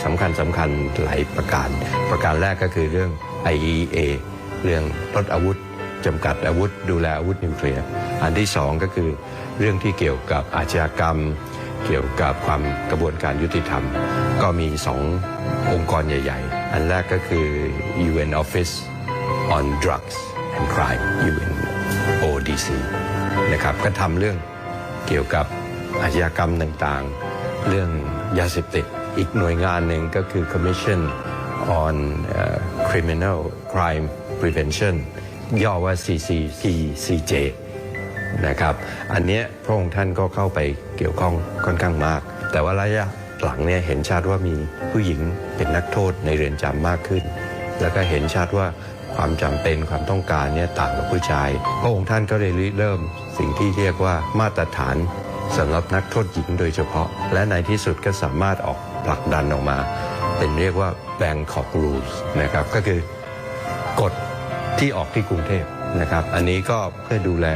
สำคัญหลายประการแรกก็คือเรื่อง IAEA เรื่องลดอาวุธจำกัดอาวุธดูแลอาวุธนิวเคลียร์อันที่สองก็คือเรื่องที่เกี่ยวกับอาชญากรรมเกี่ยวกับความกระบวนการยุติธรรมก็มี2องค์กรใหญ่ๆอันแรกก็คือ UN Office on Drugs and Crime UNODC นะครับก็ทำเรื่องเกี่ยวกับอาชญากรรมต่างๆเรื่องยาเสพติดอีกหน่วยงานหนึ่งก็คือ Commission on Criminal Crime Prevention ย่อว่า CCPCJ นะครับอันนี้พระองค์ท่านก็เข้าไปเกี่ยวข้องค่อนข้างมากแต่ว่าระยะหลังเนี่ยเห็นชัดว่ามีผู้หญิงเป็นนักโทษในเรือนจำมากขึ้นแล้วก็เห็นชัดว่าความจำเป็นความต้องการเนี่ยต่างกับผู้ชายพระองค์ท่านก็เลยเริ่มสิ่งที่เรียกว่ามาตรฐานสำหรับนักโทษหญิงโดยเฉพาะและในที่สุดก็สามารถออกผลักดันออกมาเป็นเรียกว่า Bangkok Rules นะครับก็คือกฎที่ออกที่กรุงเทพนะครับอันนี้ก็เพื่อดูแล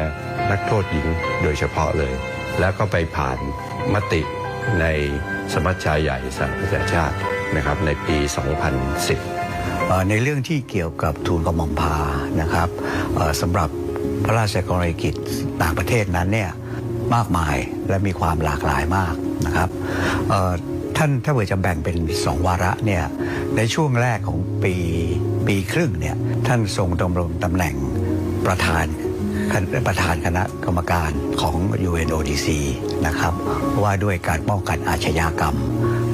นักโทษหญิงโดยเฉพาะเลยแล้วก็ไปผ่านมติในสมัชชาใหญ่สหประชาชาตินะครับในปี 2010ในเรื่องที่เกี่ยวกับทูลกระหม่อมพานะครับสำหรับพระราชกรณียกิจต่างประเทศนั้นเนี่ยมากมายและมีความหลากหลายมากนะครับท่านถ้าเกิดจะแบ่งเป็น2วาระเนี่ยในช่วงแรกของปีครึ่งเนี่ยท่านทรงดำรงตำแหน่งประธานคณะกรรมการของ UNODC นะครับว่าด้วยการป้องกันอาชญากรรม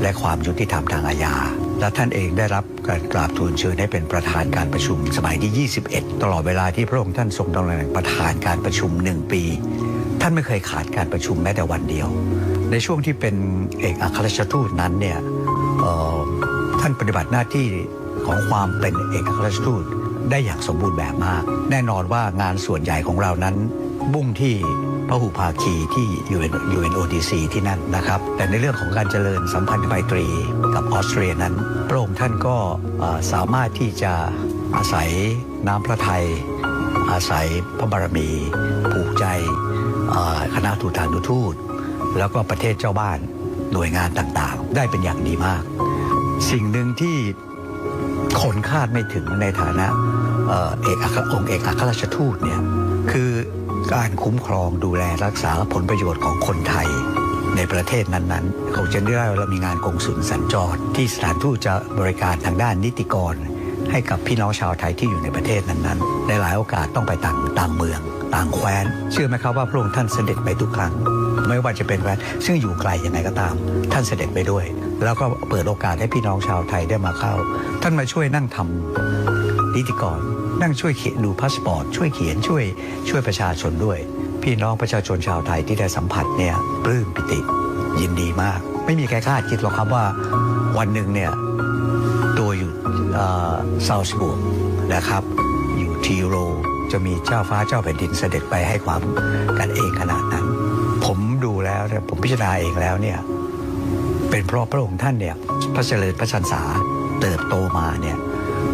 และความยุติธรรมทางอาญาและท่านเองได้รับการกราบทูลเชิญให้เป็นประธานการประชุมสมัยที่21ตลอดเวลาที่พระองค์ท่านทรงดำรงตำแหน่งประธานการประชุม1ปีท่านไม่เคยขาดการประชุมแม้แต่วันเดียวในช่วงที่เป็นเอกอัครราชทูตนั้นเนี่ยท่านปฏิบัติหน้าที่ของความเป็นเอกอัครราชทูตได้อย่างสมบูรณ์แบบมากแน่นอนว่างานส่วนใหญ่ของเรานั้นมุ่งที่พหุภาคีที่ UNODC ที่นั่นนะครับแต่ในเรื่องของการเจริญสัมพันธไมตรีกับออสเตรียนั้นพระองค์ท่านก็สามารถที่จะอาศัยน้ำพระทัยอาศัยพระบารมีผูกใจคณะทูตานุทูตแล้วก็ประเทศเจ้าบ้านหน่วยงานต่างๆได้เป็นอย่างดีมากสิ่งหนึ่งที่คนคาดไม่ถึงในฐานะองค์เอกอัครราชทูตเนี่ยคือการคุ้มครองดูแลรักษาผลประโยชน์ของคนไทยในประเทศนั้นๆเขาจะได้เรามีงานกงสุลสัญจรที่สถานทูตจะบริการทางด้านนิติกรให้กับพี่น้องชาวไทยที่อยู่ในประเทศนั้นๆในหลายโอกาสต้องไปต่างเมืองต่างแคว้นเชื่อไหมครับว่าพระองค์ท่านเสด็จไปทุกครั้งไม่ว่าจะเป็นแคว้นซึ่งอยู่ไกลยังไงก็ตามท่านเสด็จไปด้วยแล้วก็เปิดโอกาสให้พี่น้องชาวไทยได้มาเข้าท่านมาช่วยนั่งทำนิติกรนั่งช่วยเขียนดูพาสปอร์ตช่วยเขียนช่วยประชาชนด้วยพี่น้องประชาชนชาวไทยที่ได้สัมผัสเนี่ยปลื้มปิติยินดีมากไม่มีใครคาดคิดหรอกครับว่าวันหนึ่งเนี่ยตัวอยู่ซาวส์บุกนะครับอยู่ทีโรจะมีเจ้าฟ้าเจ้าแผ่นดินเสด็จไปให้ความกันเองขนาดนั้นผมดูแล้วผมพิจารณาเองแล้วเนี่ยเป็นเพราะพระองค์ท่านเนี่ยพระเจริญพระชรรษาเติบโตมาเนี่ย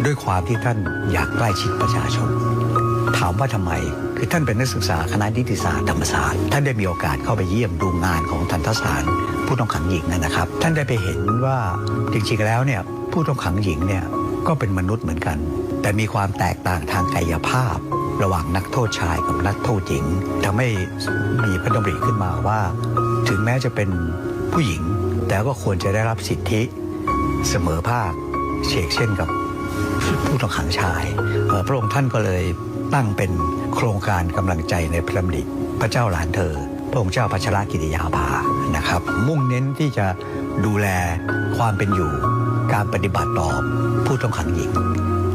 ด้วยความที่ท่านอยากใกล้ชิดประชาชนถามว่าทำไมคือท่านเป็นนักศึกษาคณะนิติศาสตร์ธรรมศาสตร์ท่านได้มีโอกาสเข้าไปเยี่ยมดูงานของทันตสถานผู้ต้องขังหญิงนะครับท่านได้ไปเห็นว่าจริงๆแล้วเนี่ยผู้ต้องขังหญิงเนี่ยก็เป็นมนุษย์เหมือนกันแต่มีความแตกต่างทางกายภาพระหว่างนักโทษชายกับนักโทษหญิงทำให้มีพระดำริขึ้นมาว่าถึงแม้จะเป็นผู้หญิงแต่ก็ควรจะได้รับสิทธิเสมอภาคเช่นกับผู้ต้องขังชายพระองค์ท่านก็เลยตั้งเป็นโครงการกำลังใจในพระดำริพระเจ้าหลานเธอพระองค์เจ้าพัชรกิติยาภานะครับมุ่งเน้นที่จะดูแลความเป็นอยู่การปฏิบัติต่อผู้ต้องขังหญิง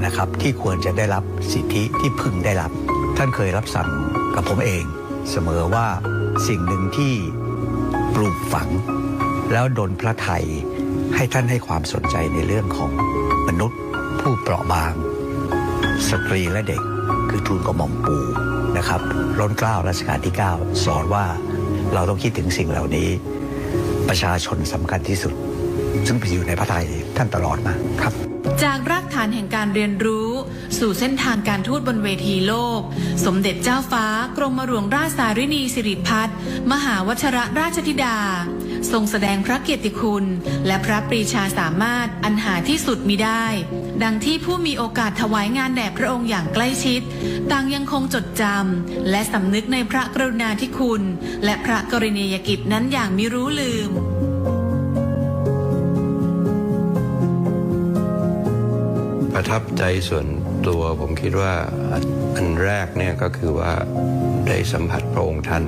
นะครับที่ควรจะได้รับสิทธิที่พึงได้รับท่านเคยรับสั่งกับผมเองเสมอว่าสิ่งหนึ่งที่ปลูกฝังแล้วดลพระทัยให้ท่านให้ความสนใจในเรื่องของมนุษย์ผู้เปราะบางสตรีและเด็กคือทูลกระหม่อมปู่นะครับล้นเกล้ารัชกาลที่9สอนว่าเราต้องคิดถึงสิ่งเหล่านี้ประชาชนสำคัญที่สุดซึ่งไปอยู่ในพระทัยท่านตลอดมาครับจากรากฐานแห่งการเรียนรู้สู่เส้นทางการทูตบนเวทีโลกสมเด็จเจ้าฟ้ากรมหลวงราชสารินีสิริพัฒน์มหาวชรราชธิดา ทรงแสดงพระเกียรติคุณและพระปรีชาสามารถอันหาที่สุดมิได้ ดังที่ผู้มีโอกาสถวายงานแด่พระองค์อย่างใกล้ชิดต่างยังคงจดจำและสำนึกในพระกรุณาธิคุณและพระกรณียกิจนั้นอย่างมิรู้ลืม ประทับใจส่วนตัวผมคิดว่าอันแรกเนี่ยก็คือว่าได้สัมผัสพระองค์ท่าน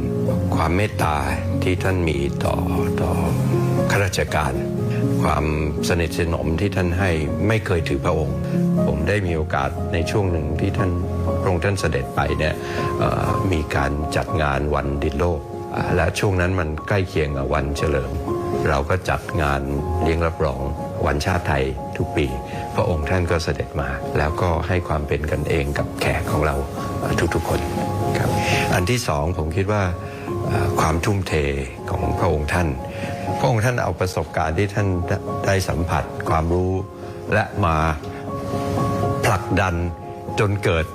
ความเมตตาที่ท่านมีต่อข้าราชการ ความสนิทสนมที่ท่านให้ไม่เคยถือพระองค์ผมได้มีโอกาสในช่วงหนึ่งที่พระองค์ท่านเสด็จไปเนี่ยมีการจัดงานวันดินโลกและช่วงนั้นมันใกล้เคียงกับวันเฉลิมเราก็จัดงานเลี้ยงรับรองวันชาติไทยทุกปีพระองค์ท่านก็เสด็จมาแล้วก็ให้ความเป็นกันเองกับแขกของเราทุกๆคนครับอันที่สองผมคิดว่าความทุ่มเทของพระองค์ท่านเอาประสบการณ์ที่ท่านได้สัมผัสความรู้และมาผลักดันจนเกิด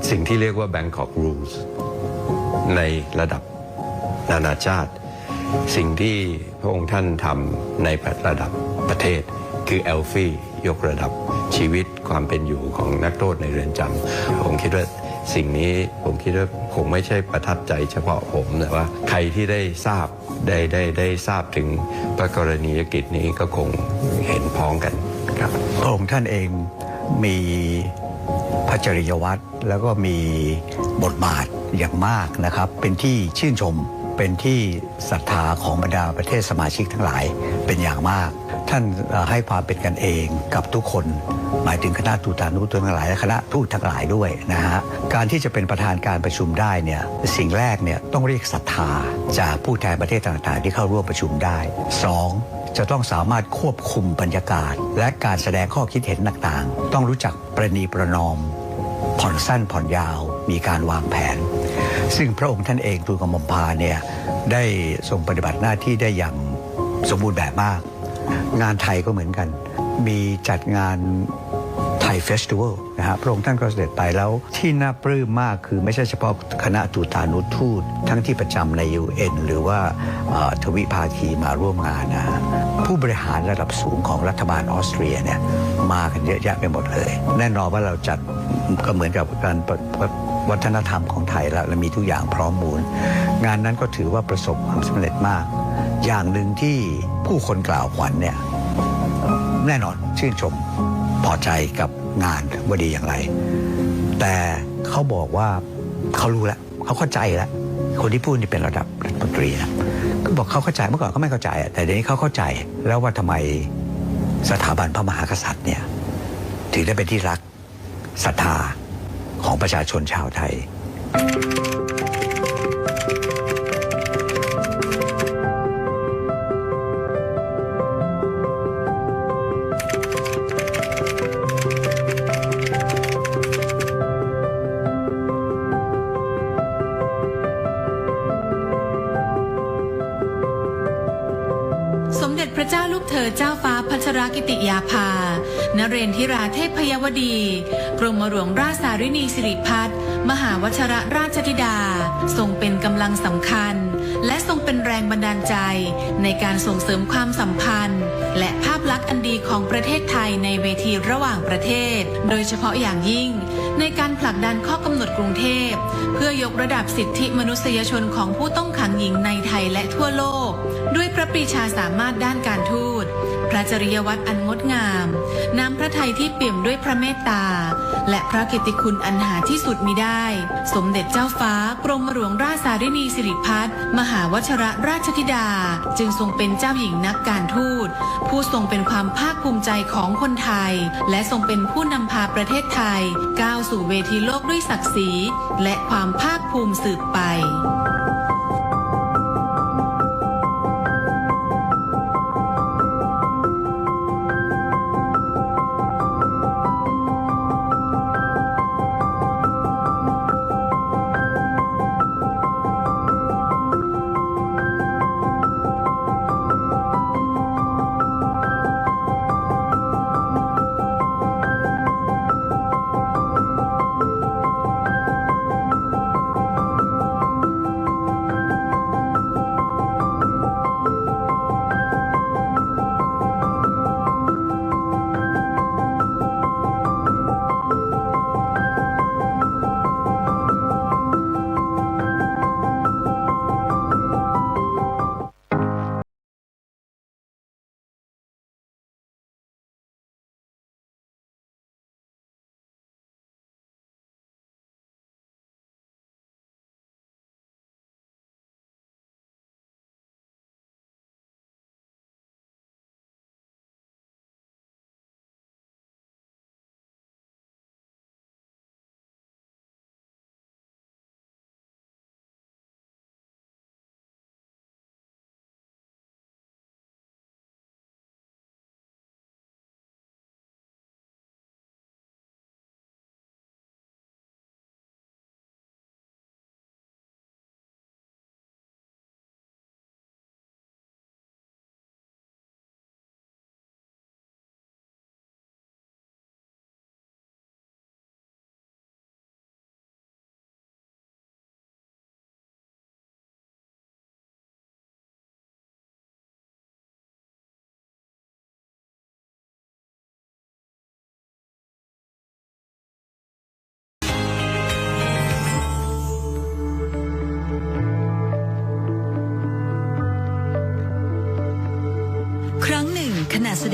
สิ่งที่เรียกว่า Bangkok Rules ในระดับนานาชาติสิ่งที่พระองค์ท่านทำในระดับประเทศคือเอลฟี่ยกระดับชีวิตความเป็นอยู่ของนักโทษในเรือนจำผมคิดว่าสิ่งนี้ผมคิดว่าคงไม่ใช่ประทับใจเฉพาะผมแต่ว่าใครที่ได้ทราบถึงพระกรณียกิจนี้ก็คงเห็นพ้องกันครับพระองค์ท่านเองมีพระจริยวัตรแล้วก็มีบทบาทอย่างมากนะครับเป็นที่ชื่นชมเป็นที่ศรัทธาของบรรดาประเทศสมาชิกทั้งหลายเป็นอย่างมากท่านให้ความเป็นกันเองกับทุกคนหมายถึงคณะทูตานุทูตทั้งหลายและคณะทูตทั้งหลายด้วยนะฮะการที่จะเป็นประธานการประชุมได้เนี่ยสิ่งแรกเนี่ยต้องเรียกศรัทธาจากผู้แทนประเทศต่างๆที่เข้าร่วมประชุมได้2จะต้องสามารถควบคุมบรรยากาศและการแสดงข้อคิดเห็นต่างๆต้องรู้จักประนีประนอมผ่อนสั้นผ่อนยาวมีการวางแผนซึ่งพระองค์ท่านเองทูลกระหม่อมพาเนี่ยได้ทรงปฏิบัติหน้าที่ได้อย่างสมบูรณ์แบบมากงานไทยก็เหมือนกันมีจัดงานไทยเฟสติวัลนะฮะพระองค์ท่านก็เสด็จไปแล้วที่น่าปลื้มมากคือไม่ใช่เฉพาะคณะทูตานุทูตทั้งที่ประจำใน UN หรือว่าทวิภาคีมาร่วมงานนะผู้บริหารระดับสูงของรัฐบาลออสเตรียเนี่ยมากันเยอะแยะไปหมดเลยแน่นอนว่าเราจัดก็เหมือนกับการวัฒนธรรมของไทยแล้วมีทุกอย่างพร้อมมูลงานนั้นก็ถือว่าประสบความสำเร็จมากอย่างหนึ่งที่ผู้คนกล่าวขวัญเนี่ยแน่นอนชื่นชมพอใจกับงานว่าดีอย่างไรแต่เขาบอกว่าเขารู้แล้วเขาเข้าใจแล้วคนที่พูดนี่เป็นระดับรัฐมนตรีนะก็บอกเขาเข้าใจเมื่อก่อนเขาไม่เข้าใจแต่เดี๋ยวนี้เขาเข้าใจแล้วว่าทำไมสถาบันพระมหากษัตริย์เนี่ยถึงได้เป็นที่รักศรัทธาของประชาชนชาวไทยสมเด็จพระเจ้าลูกเธอเจ้าฟ้าพัชรกิติยาภานเรนทิราเทพพยวดีกรมหลวงราชสารินีสิริพัฒน์มหาวชิรราชธิดาทรงเป็นกำลังสำคัญและทรงเป็นแรงบันดาลใจในการส่งเสริมความสัมพันธ์และภาพลักษณ์อันดีของประเทศไทยในเวทีระหว่างประเทศโดยเฉพาะอย่างยิ่งในการผลักดันข้อกำหนดกรุงเทพเพื่อยกระดับสิทธิมนุษยชนของผู้ต้องขังหญิงในไทยและทั่วโลกด้วยพระปรีชาสามารถด้านการทูตพระจริยวัตรอันงดงามน้ำพระทัยที่เปี่ยมด้วยพระเมตตาและพระเกียรติคุณอันหาที่สุดมิได้สมเด็จเจ้าฟ้ากรมหลวงราชสารินีสิริพัฒน์มหาวชิรราชธิดาจึงทรงเป็นเจ้าหญิงนักการทูตผู้ทรงเป็นความภาคภูมิใจของคนไทยและทรงเป็นผู้นำพาประเทศไทยก้าวสู่เวทีโลกด้วยศักดิ์ศรีและความภาคภูมิสืบไป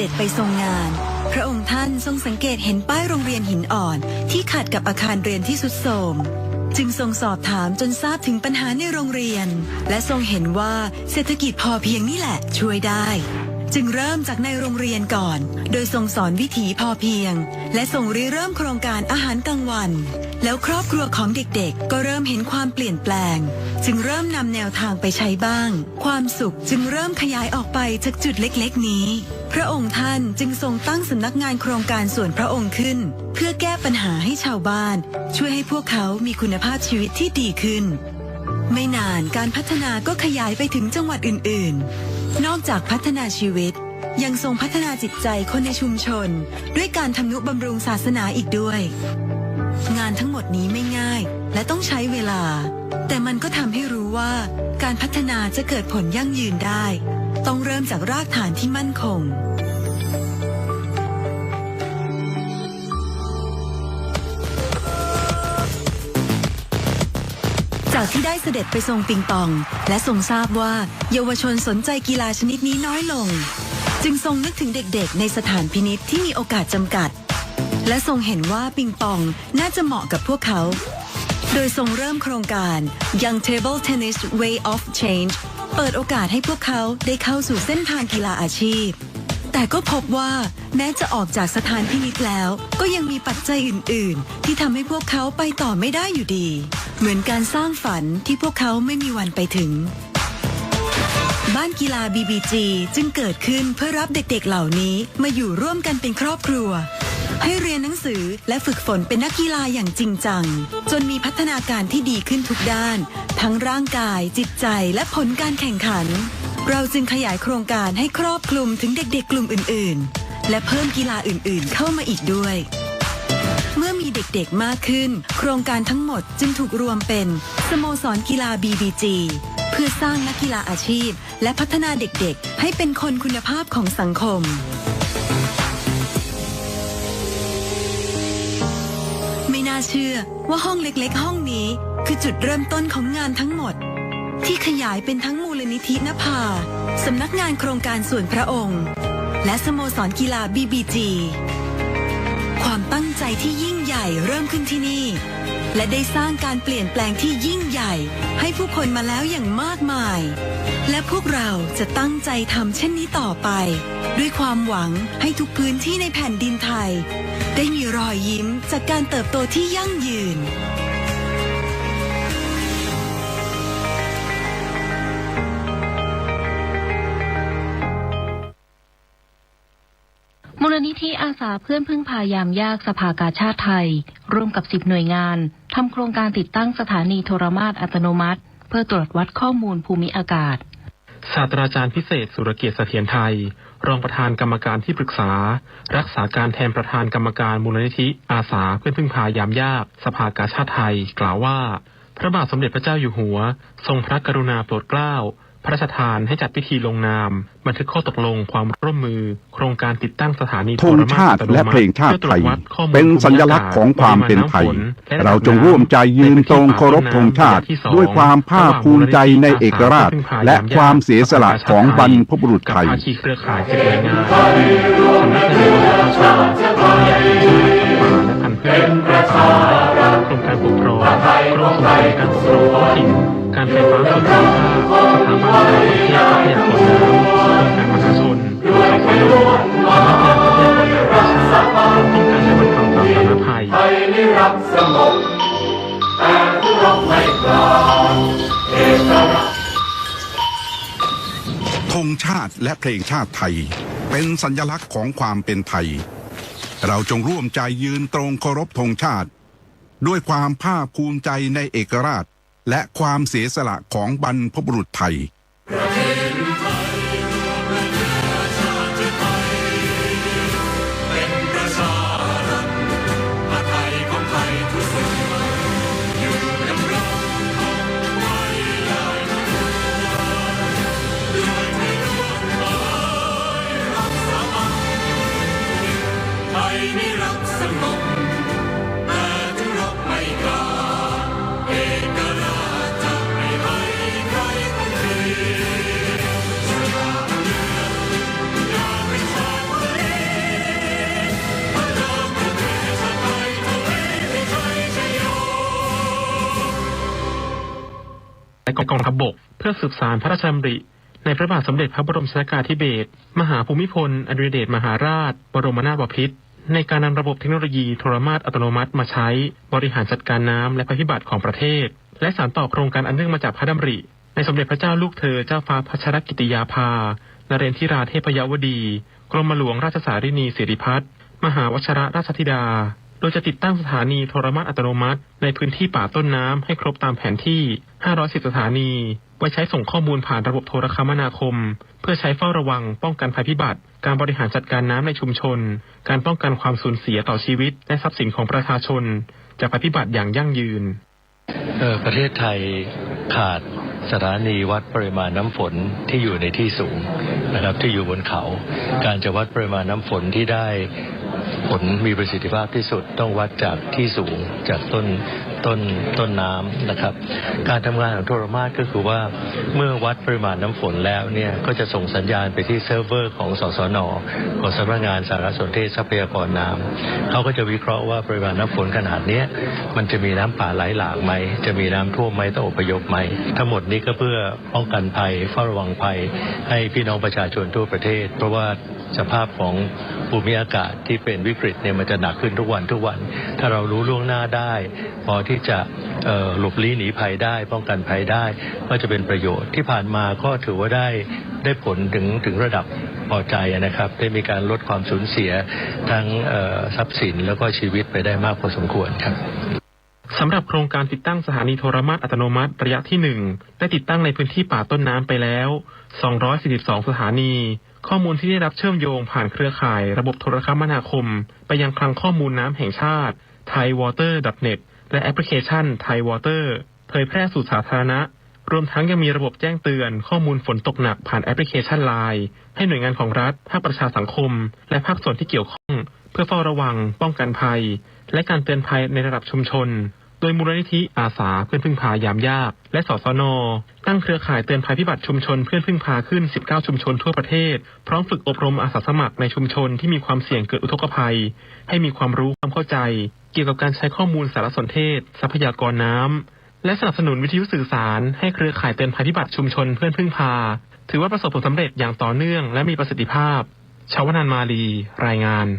ด็จไปทรงงานพระองค์ท่านทรงสังเกตเห็นป้ายโรงเรียนหินอ่อนที่ขัดกับอาคารเรียนที่ทรุดโทรมจึงทรงสอบถามจนทราบถึงปัญหาในโรงเรียนและทรงเห็นว่าเศรษฐกิจพอเพียงนี่แหละช่วยได้จึงเริ่มจากในโรงเรียนก่อนโดยทรงสอนวิถีพอเพียงและทรงริเริ่มโครงการอาหารกลางวันแล้วครอบครัวของเด็กๆก็เริ่มเห็นความเปลี่ยนแปลงจึงเริ่มนำแนวทางไปใช้บ้างความสุขจึงเริ่มขยายออกไปจากจุดเล็กๆนี้พระองค์ท่านจึงทรงตั้งสำนักงานโครงการส่วนพระองค์ขึ้นเพื่อแก้ปัญหาให้ชาวบ้านช่วยให้พวกเขามีคุณภาพชีวิตที่ดีขึ้นไม่นานการพัฒนาก็ขยายไปถึงจังหวัดอื่นๆนอกจากพัฒนาชีวิตยังทรงพัฒนาจิตใจคนในชุมชนด้วยการทำนุบำรุงศาสนาอีกด้วยงานทั้งหมดนี้ไม่ง่ายและต้องใช้เวลาแต่มันก็ทำให้รู้ว่าการพัฒนาจะเกิดผลยั่งยืนได้ต้องเริ่มจากรากฐานที่มั่นคงจากที่ได้เสด็จไปทรงปิงปองและทรงทราบว่าเยาวชนสนใจกีฬาชนิดนี้น้อยลงจึงทรงนึกถึงเด็กๆในสถานพินิจที่มีโอกาสจำกัดและทรงเห็นว่าปิงปองน่าจะเหมาะกับพวกเขาโดยทรงเริ่มโครงการ Young Table Tennis Way of Change เปิดโอกาสให้พวกเขาได้เข้าสู่เส้นทางกีฬาอาชีพแต่ก็พบว่าแม้จะออกจากสถานพินิจแล้วก็ยังมีปัจจัยอื่นๆที่ทำให้พวกเขาไปต่อไม่ได้อยู่ดีเหมือนการสร้างฝันที่พวกเขาไม่มีวันไปถึงบ้านกีฬา BBG จึงเกิดขึ้นเพื่อรับเด็กๆเหล่านี้มาอยู่ร่วมกันเป็นครอบครัวให้เรียนหนังสือและฝึกฝนเป็นนักกีฬาอย่างจริงจังจนมีพัฒนาการที่ดีขึ้นทุกด้านทั้งร่างกายจิตใจและผลการแข่งขันเราจึงขยายโครงการให้ครอบคลุมถึงเด็กๆกลุ่มอื่นๆและเพิ่มกีฬาอื่นๆเข้ามาอีกด้วยเมื่อมีเด็กๆมากขึ้นโครงการทั้งหมดจึงถูกรวมเป็นสโมสรกีฬา BBG เพื่อสร้างนักกีฬาอาชีพและพัฒนาเด็กๆให้เป็นคนคุณภาพของสังคมไม่น่าเชื่อว่าห้องเล็กๆห้องนี้คือจุดเริ่มต้นของงานทั้งหมดที่ขยายเป็นทั้งมูลนิธินภาสำนักงานโครงการส่วนพระองค์และสโมสรกีฬา BBG ความตั้งใจที่ยิ่งใหญ่เริ่มขึ้นที่นี่และได้สร้างการเปลี่ยนแปลงที่ยิ่งใหญ่ให้ผู้คนมาแล้วอย่างมากมายและพวกเราจะตั้งใจทำเช่นนี้ต่อไปด้วยความหวังให้ทุกพื้นที่ในแผ่นดินไทยได้มีรอยยิ้มจากการเติบโตที่ยั่งยืนมูลนิธิอาสาเพื่อนพึ่งพายามยากสภากาชาติไทยร่วมกับ10หน่วยงานทำโครงการติดตั้งสถานีโทรมาตรอัตโนมัติเพื่อตรวจวัดข้อมูลภูมิอากาศศาสตราจารย์พิเศษสุรเกียรติเสถียรไทยรองประธานกรรมการที่ปรึกษารักษาการแทนประธานกรรมการมูลนิธิอาสาเพื่อนพึ่งพายามยากสภากาชาติไทยกล่าวว่าพระบาทสมเด็จพระเจ้าอยู่หัวทรงพระกรุณาโปรดเกล้าพระราชทานให้จัดพิธีลงนามบันทึกข้อตกลงความร่วมมือโครงการติดตั้งสถานีโทรมาตรอัตโนมัติธงชาติและเพลงชาติไทยเป็นสัญลักษณ์ของความเป็นไทยเราจงร่วมใจยืนตรงเคารพธงชาติด้วยความภาคภูมิใจในเอกราชและความเสียสละของบรรพบุรุษไทยภาคีเครือข่าย7หน่วยงานสำนักงานกสทช.กรมยาแห่งชาติสัตว์ป่าและพันธุ์พืชกรมการปกครองกรมส่งเสริมการปกครองท้องถิ่นการไฟฟ้าส่วนภูมิภาคสถาบันการท่องเที่ยวทรัพยากรน้ำองค์การมหาชนโดยสสน.สำนักงานทรัพยากรน้ำแห่งชาติกรมป้องกันและบรรเทาสาธารณภัยนิรันดร์สงบแต่ผู้รบไม่กล้าเอกราชธงชาติและเพลงชาติไทยเป็นสัญลักษณ์ของความเป็นไทยเราจงร่วมใจยืนตรงเคารพธงชาติด้วยความภาคภูมิใจในเอกราชและความเสียสละของบรรพบุรุษไทย และกองทัพบกเพื่อสืบสานพระราชดำริในพระบาทสมเด็จพระบรมชนกาธิเบศรมหาภูมิพลอดุลยเดชมหาราชบรมนาถบพิตรในการนำระบบเทคโนโลยีโทรมาตอัตโนมัติมาใช้บริหารจัดการน้ำและภัยพิบัติของประเทศและสานต่อโครงการอันเนื่องมาจากพระดำริในสมเด็จพระเจ้าลูกเธอเจ้าฟ้าพัชรกิติยาภานเรนทิราเทพยวดีกรมหลวงราชสารินีสิริพัฒน์มหาวชิรราชธิดาโดยจะติดตั้งสถานีโทรมาตอัตโนมัติในพื้นที่ป่าต้นน้ำให้ครบตามแผนที่510สถานีไว้ใช้ส่งข้อมูลผ่านระบบโทรคมนาคมเพื่อใช้เฝ้าระวังป้องกันภัยพิบัติการบริหารจัดการน้ำในชุมชนการป้องกันความสูญเสียต่อชีวิตและทรัพย์สินของประชาชนจากภัยพิบัติอย่างยั่งยืนประเทศไทยขาดสถานีวัดปริมาณน้ำฝนที่อยู่ในที่สูงนะครับที่อยู่บนเขาการจะวัดปริมาณน้ำฝนที่ได้ผลมีประสิทธิภาพที่สุดต้องวัดจากที่สูงจากต้นน้ำนะครับการทำงานของโทรมาตก็คือว่าเมื่อวัดปริมาณน้ำฝนแล้วเนี่ยก็จะส่งสัญญาณไปที่เซิร์ฟเวอร์ของสสน.ของสำนักงานสารสนเทศทรัพยากรน้ำเขาก็จะวิเคราะห์ว่าปริมาณน้ำฝนขนาดนี้มันจะมีน้ำป่าไหลหลากไหมจะมีน้ำท่วมไหมต้องอพยพไหมทั้งหมดนี้ก็เพื่อป้องกันภัยเฝ้าระวังภัยให้พี่น้องประชาชนทั่วประเทศเพราะว่าสภาพของภูมิอากาศที่เป็นวิกฤตเนี่ยมันจะหนักขึ้นทุกวันถ้าเรารู้ล่วงหน้าได้พอที่จะหลบลี้หนีภัยได้ป้องกันภัยได้ก็จะเป็นประโยชน์ที่ผ่านมาก็ถือว่าได้ผลถึงระดับพอใจนะครับได้มีการลดความสูญเสียทั้งทรัพย์สินแล้วก็ชีวิตไปได้มากพอสมควรครับสำหรับโครงการติดตั้งสถานีโทรมาตอัตโนมัติระยะที่1ได้ติดตั้งในพื้นที่ป่าต้นน้ำไปแล้ว242สถานีข้อมูลที่ได้รับเชื่อมโยงผ่านเครือข่ายระบบโทรคมนาคมไปยังคลังข้อมูลน้ำแห่งชาติ thaiwater.net และแอปพลิเคชัน Thai Water เผยแพร่สู่สาธารณะรวมทั้งยังมีระบบแจ้งเตือนข้อมูลฝนตกหนักผ่านแอปพลิเคชัน LINE ให้หน่วยงานของรัฐภาคประชาสังคมและภาคส่วนที่เกี่ยวข้องเพื่อเฝ้าระวังป้องกันภัยและการเตือนภัยในระดับชุมชนโดยมูลนิธิอาสาเพื่อนพึ่งพายามยากและสสน.ตั้งเครือข่ายเตือนภัยพิบัติชุมชนเพื่อนพึ่งพาขึ้น19ชุมชนทั่วประเทศพร้อมฝึกอบรมอาสาสมัครในชุมชนที่มีความเสี่ยงเกิดอุทกภัยให้มีความรู้ความเข้าใจเกี่ยวกับการใช้ข้อมูลสารสนเทศทรัพยากรน้ำและสนับสนุนวิทยุสื่อสารให้เครือข่ายเตือนภัยพิบัติชุมชนเพื่อนพึ่งพาถือว่าประสบผลสำเร็จอย่างต่อเนื่องและมีประสิทธิภาพชวนันท์มาลีรายงาน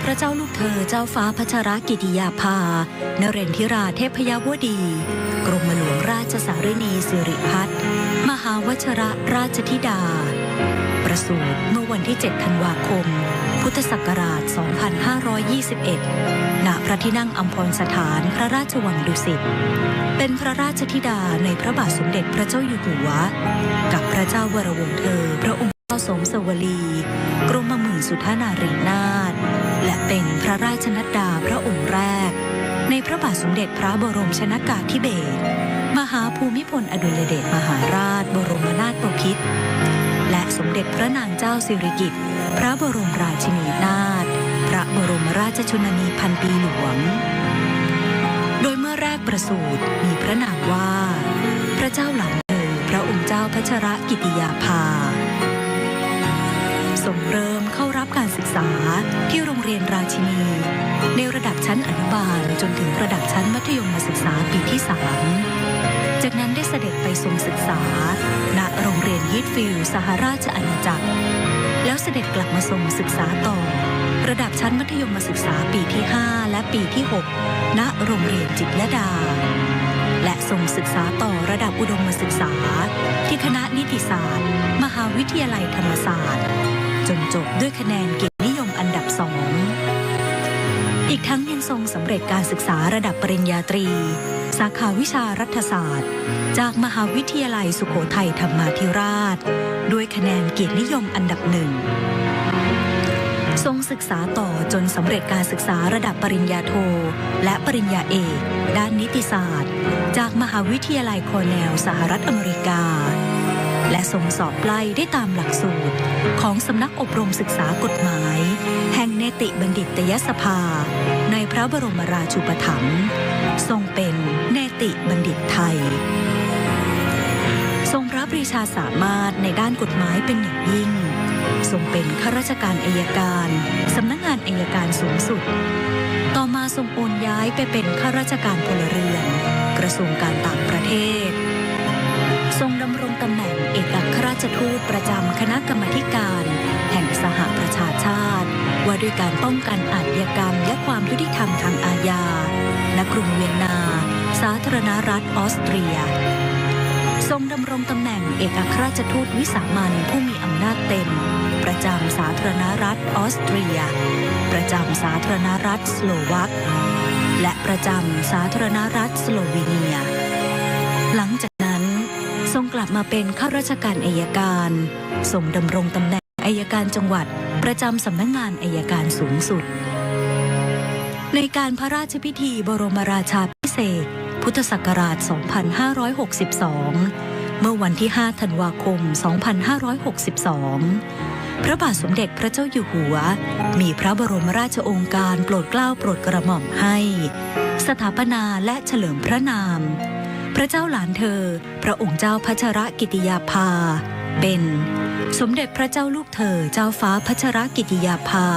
พระเจ้าลูกเธอเจ้าฟ้าพัชรกิติยาภานเรนทิราเทพยวดีกรมหลวงราชสารินีสิริพัฒน์มหาวชิรราชธิดาประสูติเมื่อวันที่7ธันวาคมพุทธศักราช2521ณพระที่นั่งอัมพรสถานพระราชวังดุสิตเป็นพระราชธิดาในพระบาทสมเด็จพระเจ้าอยู่หัวกับพระเจ้าวรวงศ์เธอพระองค์เจ้าสมสวลีกรมหมื่นสุทธานารีนาถและเป็นพระราชนัดดาพระองค์แรกในพระบาทสมเด็จพระบรมชนกาธิเบศรมหาภูมิพลอดุลยเดชมหาราชบรมนาถบพิตรและสมเด็จพระนางเจ้าสิริกิติ์พระบรมราชินีนาถพระบรมราชชนนีพันปีหลวงโดยเมื่อแรกประสูติมีพระนามว่าพระเจ้าหลานเธอพระองค์เจ้าพัชรกิติยาภาทรงเริ่มเข้ารับการศึกษาที่โรงเรียนราชินีในระดับชั้นอนุบาลจนถึงระดับชั้นมัธยมศึกษาปีที่3จากนั้นได้เสด็จไปทรงศึกษาณโรงเรียนฮีทฟิลด์สหราชอาณาจักรแล้วเสด็จกลับมาทรงศึกษาต่อระดับชั้นมัธยมศึกษาปีที่5และปีที่6ณโรงเรียนจิตรลดาและทรงศึกษาต่อระดับอุดมศึกษาที่คณะนิติศาสตร์มหาวิทยาลัยธรรมศาสตร์จนจบด้วยคะแนนเกียรตินิยมอันดับ2อีกทั้งยังทรงสำเร็จการศึกษาระดับปริญญาตรีสาขาวิชารัฐศาสตร์จากมหาวิทยาลัยสุโขทัยธรรมาธิราชด้วยคะแนนเกียรตินิยมอันดับ1ทรงศึกษาต่อจนสำเร็จการศึกษาระดับปริญญาโทและปริญญาเอกด้านนิติศาสตร์จากมหาวิทยาลัยคอร์เนลสหรัฐอเมริกา และทรงสอบไล่ได้ตามหลักสูตรของสำนักอบรมศึกษากฎหมายแห่งเนติบัณฑิตยสภาในพระบรมราชูปถัมภ์ทรงเป็นเนติบัณฑิตไทยทรงพระปรีชาสามารถในด้านกฎหมายเป็นอย่างยิ่งทรงเป็นข้าราชการอัยการสำนักงานอัยการสูงสุดต่อมาทรงโอนย้ายไปเป็นข้าราชการพลเรือนกระทรวงการต่างประเทศทรงดำรงตำแหน่งเอกอัครราชทูตประจำคณะกรรมาธิการแห่งสหประชาชาติว่าด้วยการป้องกันอาชญากรรมและความยุติธรรมทางอาญาณกรุงเวียนนาสาธารณรัฐออสเตรียทรงดำรงตำแหน่งเอกอัครราชทูตวิสามัญผู้มีอำนาจเต็มประจำสาธารณรัฐออสเตรียประจำสาธารณรัฐสโลวักและประจำสาธารณรัฐสโลวีเนียหลังจากนั้นทรงกลับมาเป็นข้าราชการอัยการทรงดำรงตำแหน่งอัยการจังหวัดประจำสำนักงานอัยการสูงสุดในการพระราชพิธีบรมราชาภิเษกพุทธศักราช 2562 เมื่อวันที่ 5 ธันวาคม 2562 พระบาทสมเด็จพระเจ้าอยู่หัวมีพระบรมราชโองการโปรดเกล้าโปรดกระหม่อมให้สถาปนาและเฉลิมพระนามพระเจ้าหลานเธอพระองค์เจ้าพัชรกิติยาภาเป็นสมเด็จพระเจ้าลูกเธอเจ้าฟ้าพัชรกิติยาภา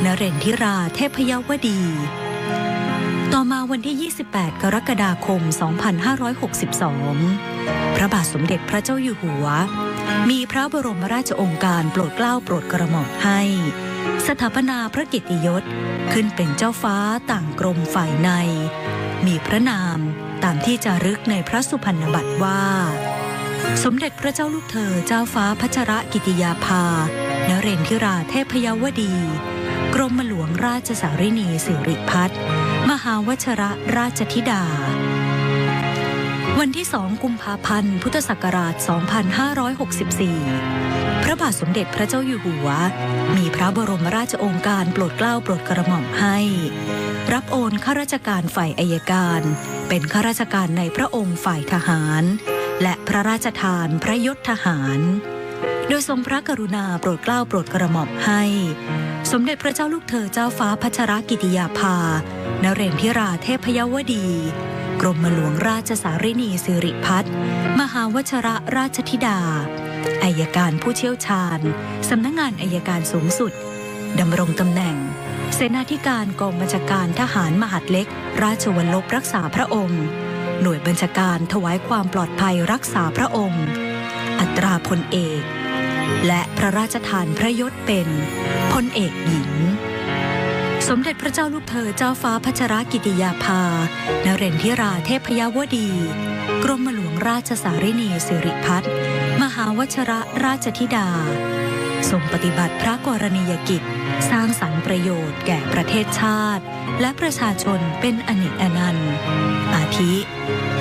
นเรนทิราเทพยวดีต่อมาวันที่ 28 กรกฎาคม 2562 พระบาทสมเด็จพระเจ้าอยู่หัวมีพระบรมราชโองการโปรดเกล้าโปรดกระหม่อมให้สถาปนาพระเกียรติยศขึ้นเป็นเจ้าฟ้าต่างกรมฝ่ายในมีพระนามตามที่จารึกในพระสุพรรณบัตรว่าสมเด็จพระเจ้าลูกเธอเจ้าฟ้าพัชรกิติยาภานเรนทิราเทพยวดีกรมหลวงราชสารินีสิริพัฒน์มหาวชรราชธิดาวันที่ 2 กุมภาพันธ์ พุทธศักราช 2564 พระบาทสมเด็จพระเจ้าอยู่หัวมีพระบรมราชโองการโปรดเกล้าโปรดกระหม่อมให้รับโอนข้าราชการฝ่ายอัยการเป็นข้าราชการในพระองค์ฝ่ายทหารและพระราชทานพระยศทหารโดยทรงพระกรุณาโปรดเกล้าโปรดกระหม่อมให้สมเด็จพระเจ้าลูกเธอเจ้าฟ้าพัชรกิติยาภานเรนทิราเทพยวดีกรมหลวงราชสารินีสิริพัฒน์มหาวชรราชธิดาอัยการผู้เชี่ยวชาญสำนักงานอัยการสูงสุดดำรงตำแหน่งเสนาธิการกองบัญชาการทหารมหาดเล็กราชวัลลบรักษาพระองค์หน่วยบัญชาการถวายความปลอดภัยรักษาพระองค์อัตราพลเอกและพระราชทานพระยศเป็นพลเอกหญิงสมเด็จพระเจ้าลูกเธอเจ้าฟ้าพัชรกิติยาภานเรนทิราเทพยวดีกรมหลวงราชสารินีสิริพัฒน์มหาวชรราชธิดาทรงปฏิบัติพระกรณียกิจสร้างสรรค์ประโยชน์แก่ประเทศชาติและประชาชนเป็นอเนกอนันต์อาทิ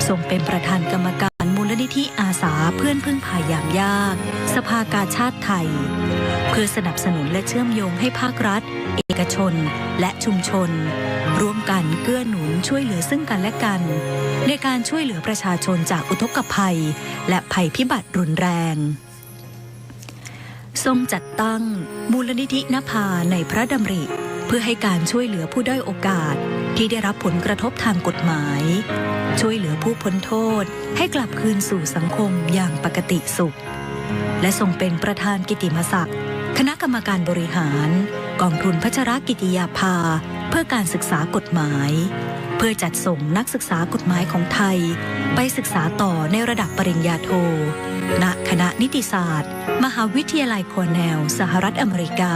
ทรงเป็นประธานกรรมการมูลนิธิอาสาเพื่อนพึ่งพายามยากสภากาชาดไทยเพื่อสนับสนุนและเชื่อมโยงให้ภาครัฐเอกชนและชุมชนร่วมกันเกื้อหนุนช่วยเหลือซึ่งกันและกันในการช่วยเหลือประชาชนจากอุทกภัยและภัยพิบัติรุนแรงทรงจัดตั้งมูลนิธินภาในพระดำริเพื่อให้การช่วยเหลือผู้ด้อยโอกาสที่ได้รับผลกระทบทางกฎหมายช่วยเหลือผู้พ้นโทษให้กลับคืนสู่สังคมอย่างปกติสุขและทรงเป็นประธานกิตติมศักดิ์คณะกรรมการบริหารกองทุนพัชรกิติยาภาเพื่อการศึกษากฎหมายเพื่อจัดส่งนักศึกษากฎหมายของไทยไปศึกษาต่อในระดับปริญญาโทณคณะนิติศาสตร์มหาวิทยาลัยคอร์เนลสหรัฐอเมริกา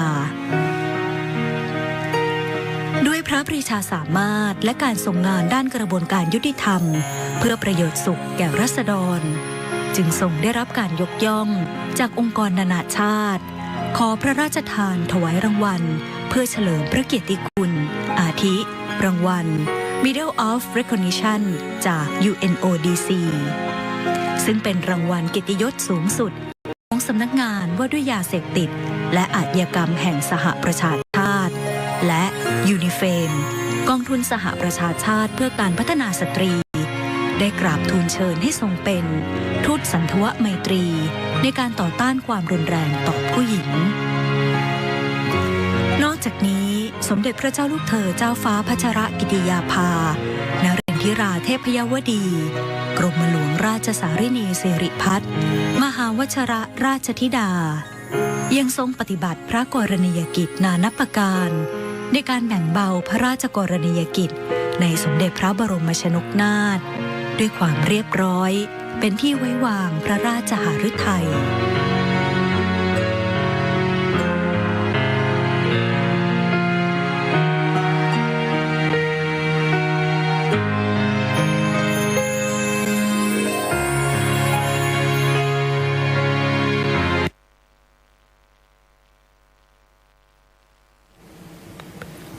ด้วยพระปรีชาสามารถและการทรงงานด้านกระบวนการยุติธรรมเพื่อประโยชน์สุขแก่ราษฎรจึงทรงได้รับการยกย่องจากองค์กรนานาชาติขอพระราชทานถวายรางวัลเพื่อเฉลิมพระเกียรติคุณอาทิรางวัล Medal of Recognition จาก UNODC ซึ่งเป็นรางวัลเกียรติยศสูงสุดของสำนักงานว่าด้วยยาเสพติดและอาชญากรรมแห่งสหประชาชาติและยูนิเฟมกองทุนสหประชาชาติเพื่อการพัฒนาสตรี ได้กราบทูลเชิญให้ทรงเป็นทูตสันทวไมตรีในการต่อต้านความรุนแรงต่อผู้หญิงนอกจากนี้สมเด็จพระเจ้าลูกเธอเจ้าฟ้าพัชรกิติยาภานเรนทิราเทพยวดีกรมหลวงราชสารินีสิริพัฒน์มหาวชรราชธิดายังทรงปฏิบัติพระกรณียกิจนานับประการในการแบ่งเบาพระราชกรณียกิจในสมเด็จพระบรมชนกนาถด้วยความเรียบร้อยเป็นที่ไว้วางพระราชหฤทัย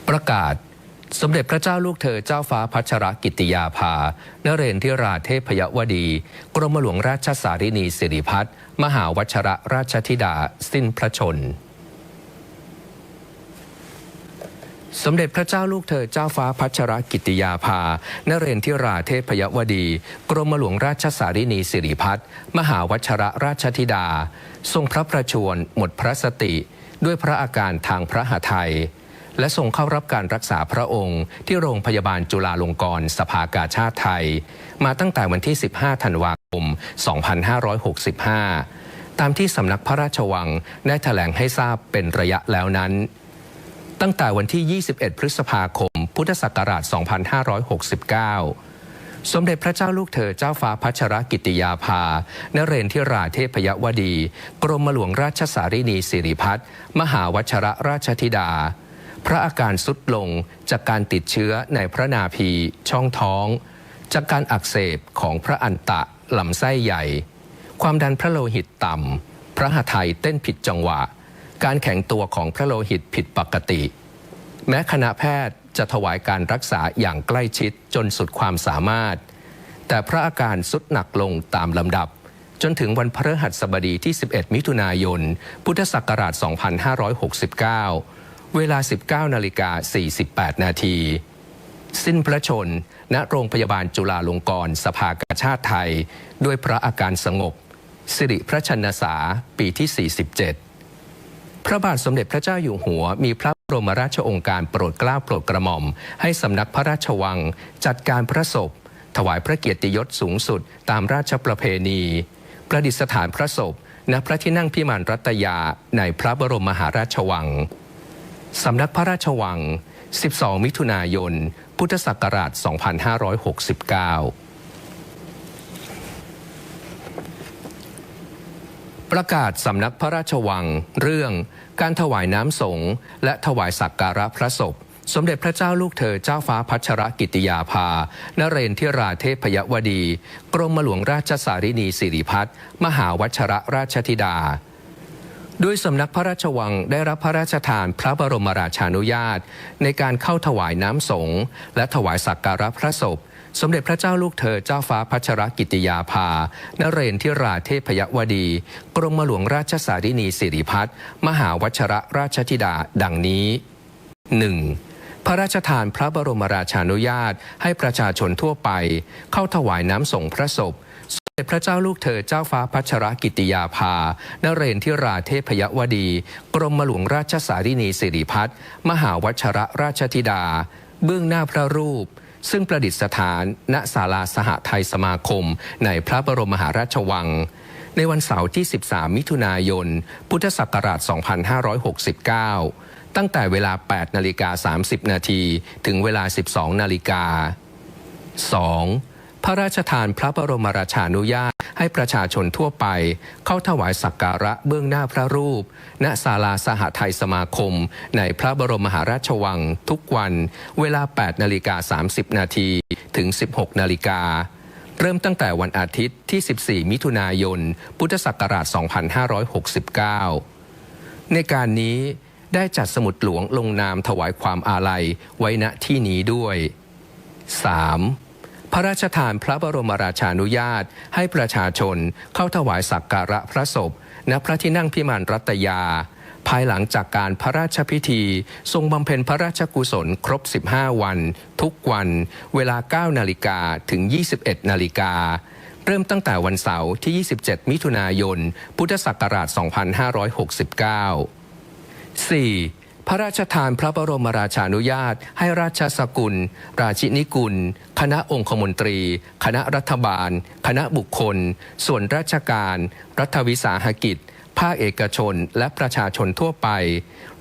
ประกาศสมเด็จพระเจ้าลูกเธอเจ้าฟ้าพัชรกิติยาภานเรนทิราเทพยวดีกรมหลวงราชสารินีสิริพัฒน์มหาวชรราชธิดาสิ้นพระชนสมเด็จพระเจ้าลูกเธอเจ้าฟ้าพัชรกิติยาภานเรนทิราเทพยวดีกรมหลวงราชสารินีสิริพัฒน์มหาวชรราชธิดาทรงพระประชวรหมดพระสติด้วยพระอาการทางพระหทัยและทรงเข้ารับการรักษาพระองค์ที่โรงพยาบาลจุฬาลงกรณ์สภากาชาดไทยมาตั้งแต่วันที่ 15 ธันวาคม 2565 ตามที่สำนักพระราชวังได้แถลงให้ทราบเป็นระยะแล้วนั้นตั้งแต่วันที่ 21 พฤษภาคม พุทธศักราช 2569 สมเด็จพระเจ้าลูกเธอเจ้าฟ้าพัชรกิติยาภานเรนทิราเทพยวดีกรมหลวงราชสารินีสิริพัฒน์มหาวชรราชธิดาพระอาการทรุดลงจากการติดเชื้อในพระนาภีช่องท้องจากการอักเสบของพระอันตะลำไส้ใหญ่ความดันพระโลหิตต่ำพระหทัยเต้นผิดจังหวะการแข็งตัวของพระโลหิตผิดปกติแม้คณะแพทย์จะถวายการรักษาอย่างใกล้ชิดจนสุดความสามารถแต่พระอาการทรุดหนักลงตามลำดับจนถึงวันพฤหัสบดีที่ 11 มิถุนายน พุทธศักราช 2569เวลา 19:48 นาทีสิ้นพระชนณโรงพยาบาลจุฬาลงกรณ์สภากาชาดไทยด้วยพระอาการสงบสิริพระชนษาปีที่ 47 พระบาทสมเด็จพระเจ้าอยู่หัวมีพระบรมราชโองการโปรดเกล้าโปรดกระหม่อมให้สำนักพระราชวังจัดการพระศพถวายพระเกียรติยศสูงสุดตามราชประเพณีประดิษฐานพระศพณพระที่นั่งพิมานรัตยาในพระบรมมหาราชวังสำนักพระราชวัง 12 มิถุนายน พุทธศักราช 2569 ประกาศสำนักพระราชวังเรื่องการถวายน้ำสงฆ์และถวายสักการะพระศพสมเด็จพระเจ้าลูกเธอเจ้าฟ้าพัชรกิติยาภานเรนทิราเทพยวดีกรมหลวงราชสารินีสิริพัฒน์มหาวชรราชธิดาด้วยสำนักพระราชวังได้รับพระราชทานพระบรมราชานุญาตในการเข้าถวายน้ำสงฆ์และถวายสักการะพระศพสมเด็จพระเจ้าลูกเธอเจ้าฟ้าพัชรกิติยาภานเรนทิราเทพยวดีกรมหลวงราชสารินีสิริพัฒน์มหาวชรราชธิดาดังนี้ 1. พระราชทานพระบรมราชานุญาตให้ประชาชนทั่วไปเข้าถวายน้ำสงฆ์พระศพสมเด็จพระเจ้าลูกเธอเจ้าฟ้าพัชรกิติยาภานเรนทิราเทพยวดีกรมหลวงราชสารินีสิริพัฒน์มหาวชรราชธิดาเบื้องหน้าพระรูปซึ่งประดิษฐานณศาลาสหไทยสมาคมในพระบรมมหาราชวังในวันเสาร์ที่ 13 มิถุนายน พุทธศักราช 2569 ตั้งแต่เวลา 8:30 นาทีถึงเวลา 12:00 น. 2. พระราชทานพระบรมราชานุญาตให้ประชาชนทั่วไปเข้าถวายสักการะเบื้องหน้าพระรูปณศาลาสหไทยสมาคมในพระบรมมหาราชวังทุกวันเวลา 8:30 นาทีถึง 16:00 น. เริ่มตั้งแต่วันอาทิตย์ที่ 14 มิถุนายน พุทธศักราช 2569 ในการนี้ได้จัดสมุดหลวงลงนามถวายความอาลัยไว้ณที่นี้ด้วย 3. พระราชทานพระบรมราชานุญาตให้ประชาชนเข้าถวายสักการะพระศพณพระที่นั่งพิมานรัตยา ภายหลังจากการพระราชพิธีทรงบำเพ็ญพระราชกุศลครบ 15 วัน ทุกวันเวลา 9 นาฬิกาถึง 21 นาฬิกาเริ่มตั้งแต่วันเสาร์ที่ 27 มิถุนายน พุทธศักราช 2569 4. พระราชทานพระบรมราชานุญาตให้ราชสกุล ราชินีกุล คณะองคมนตรี คณะรัฐบาล คณะบุคคล ส่วนราชการ รัฐวิสาหกิจ ภาคเอกชน และประชาชนทั่วไป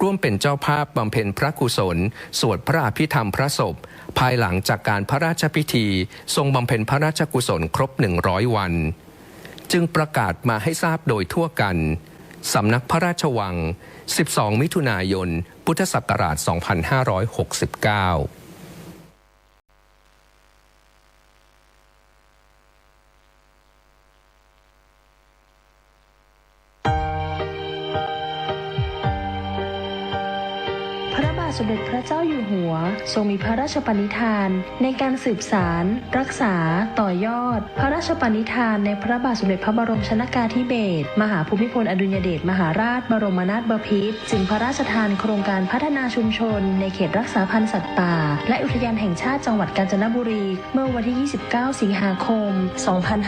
ร่วมเป็นเจ้าภาพบำเพ็ญพระกุศล สวดพระอภิธรรมพระศพ ภายหลังจากการพระราชพิธีทรงบำเพ็ญพระราชกุศลครบ 100 วัน จึงประกาศมาให้ทราบโดยทั่วกันสำนักพระราชวัง 12 มิถุนายน พุทธศักราช 2569พระบาทสมเด็จพระเจ้าอยู่หัวทรงมีพระราชปณิธานในการสืบสานรักษาต่อยอดพระราชปณิธานในพระบาทสมเด็จพระบรมชนกาธิเบศรมหาภูมิพลอดุลยเดชมหาราชบรมนาถบพิตรจึงพระราชทานโครงการพัฒนาชุมชนในเขตรักษาพันธุ์สัตว์ป่าและอุทยานแห่งชาติจังหวัดกาญจนบุรีเมื่อวันที่ 29 สิงหาคม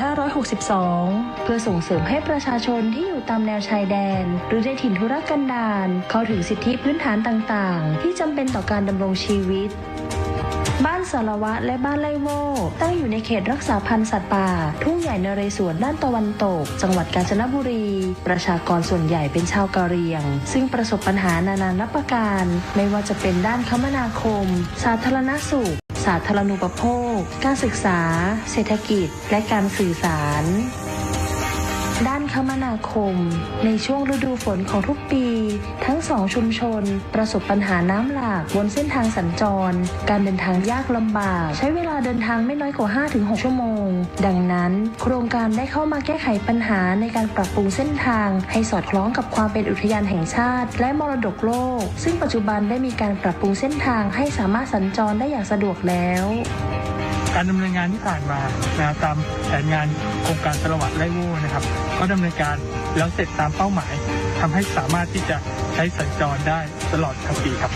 2562 เพื่อส่งเสริมให้ประชาชนที่อยู่ตามแนวชายแดนหรือในถิ่นทุรกันดารเข้าถึงสิทธิพื้นฐานต่างๆที่จำเป็นต่อการดำรงชีวิตบ้านสารวะและบ้านไร่โว่ตั้งอยู่ในเขตรักษาพันธุ์สัตว์ป่าทุ่งใหญ่นเรศวรด้านตะวันตกจังหวัดกาญจนบุรีประชากรส่วนใหญ่เป็นชาวกะเหรี่ยงซึ่งประสบปัญหานานานับประการไม่ว่าจะเป็นด้านคมนาคมสาธารณสุขสาธารณูปโภคการศึกษาเศรษฐกิจและการสื่อสารด้านคมนาคมในช่วงฤดูฝนของทุกปีทั้งสองชุมชนประสบปัญหาน้ำหลากบนเส้นทางสัญจรการเดินทางยากลำบากใช้เวลาเดินทางไม่น้อยกว่า 5-6 ชั่วโมงดังนั้นโครงการได้เข้ามาแก้ไขปัญหาในการปรับปรุงเส้นทางให้สอดคล้องกับความเป็นอุทยานแห่งชาติและมรดกโลกซึ่งปัจจุบันได้มีการปรับปรุงเส้นทางให้สามารถสัญจรได้อย่างสะดวกแล้วการดำเนินงานที่ผ่านมาตามแผนงานโครงการสารวัตรไร่โว่นะครับก็ดำเนินการแล้วเสร็จตามเป้าหมายทำให้สามารถที่จะใช้สัญจรได้ตลอดทั้งปีครับ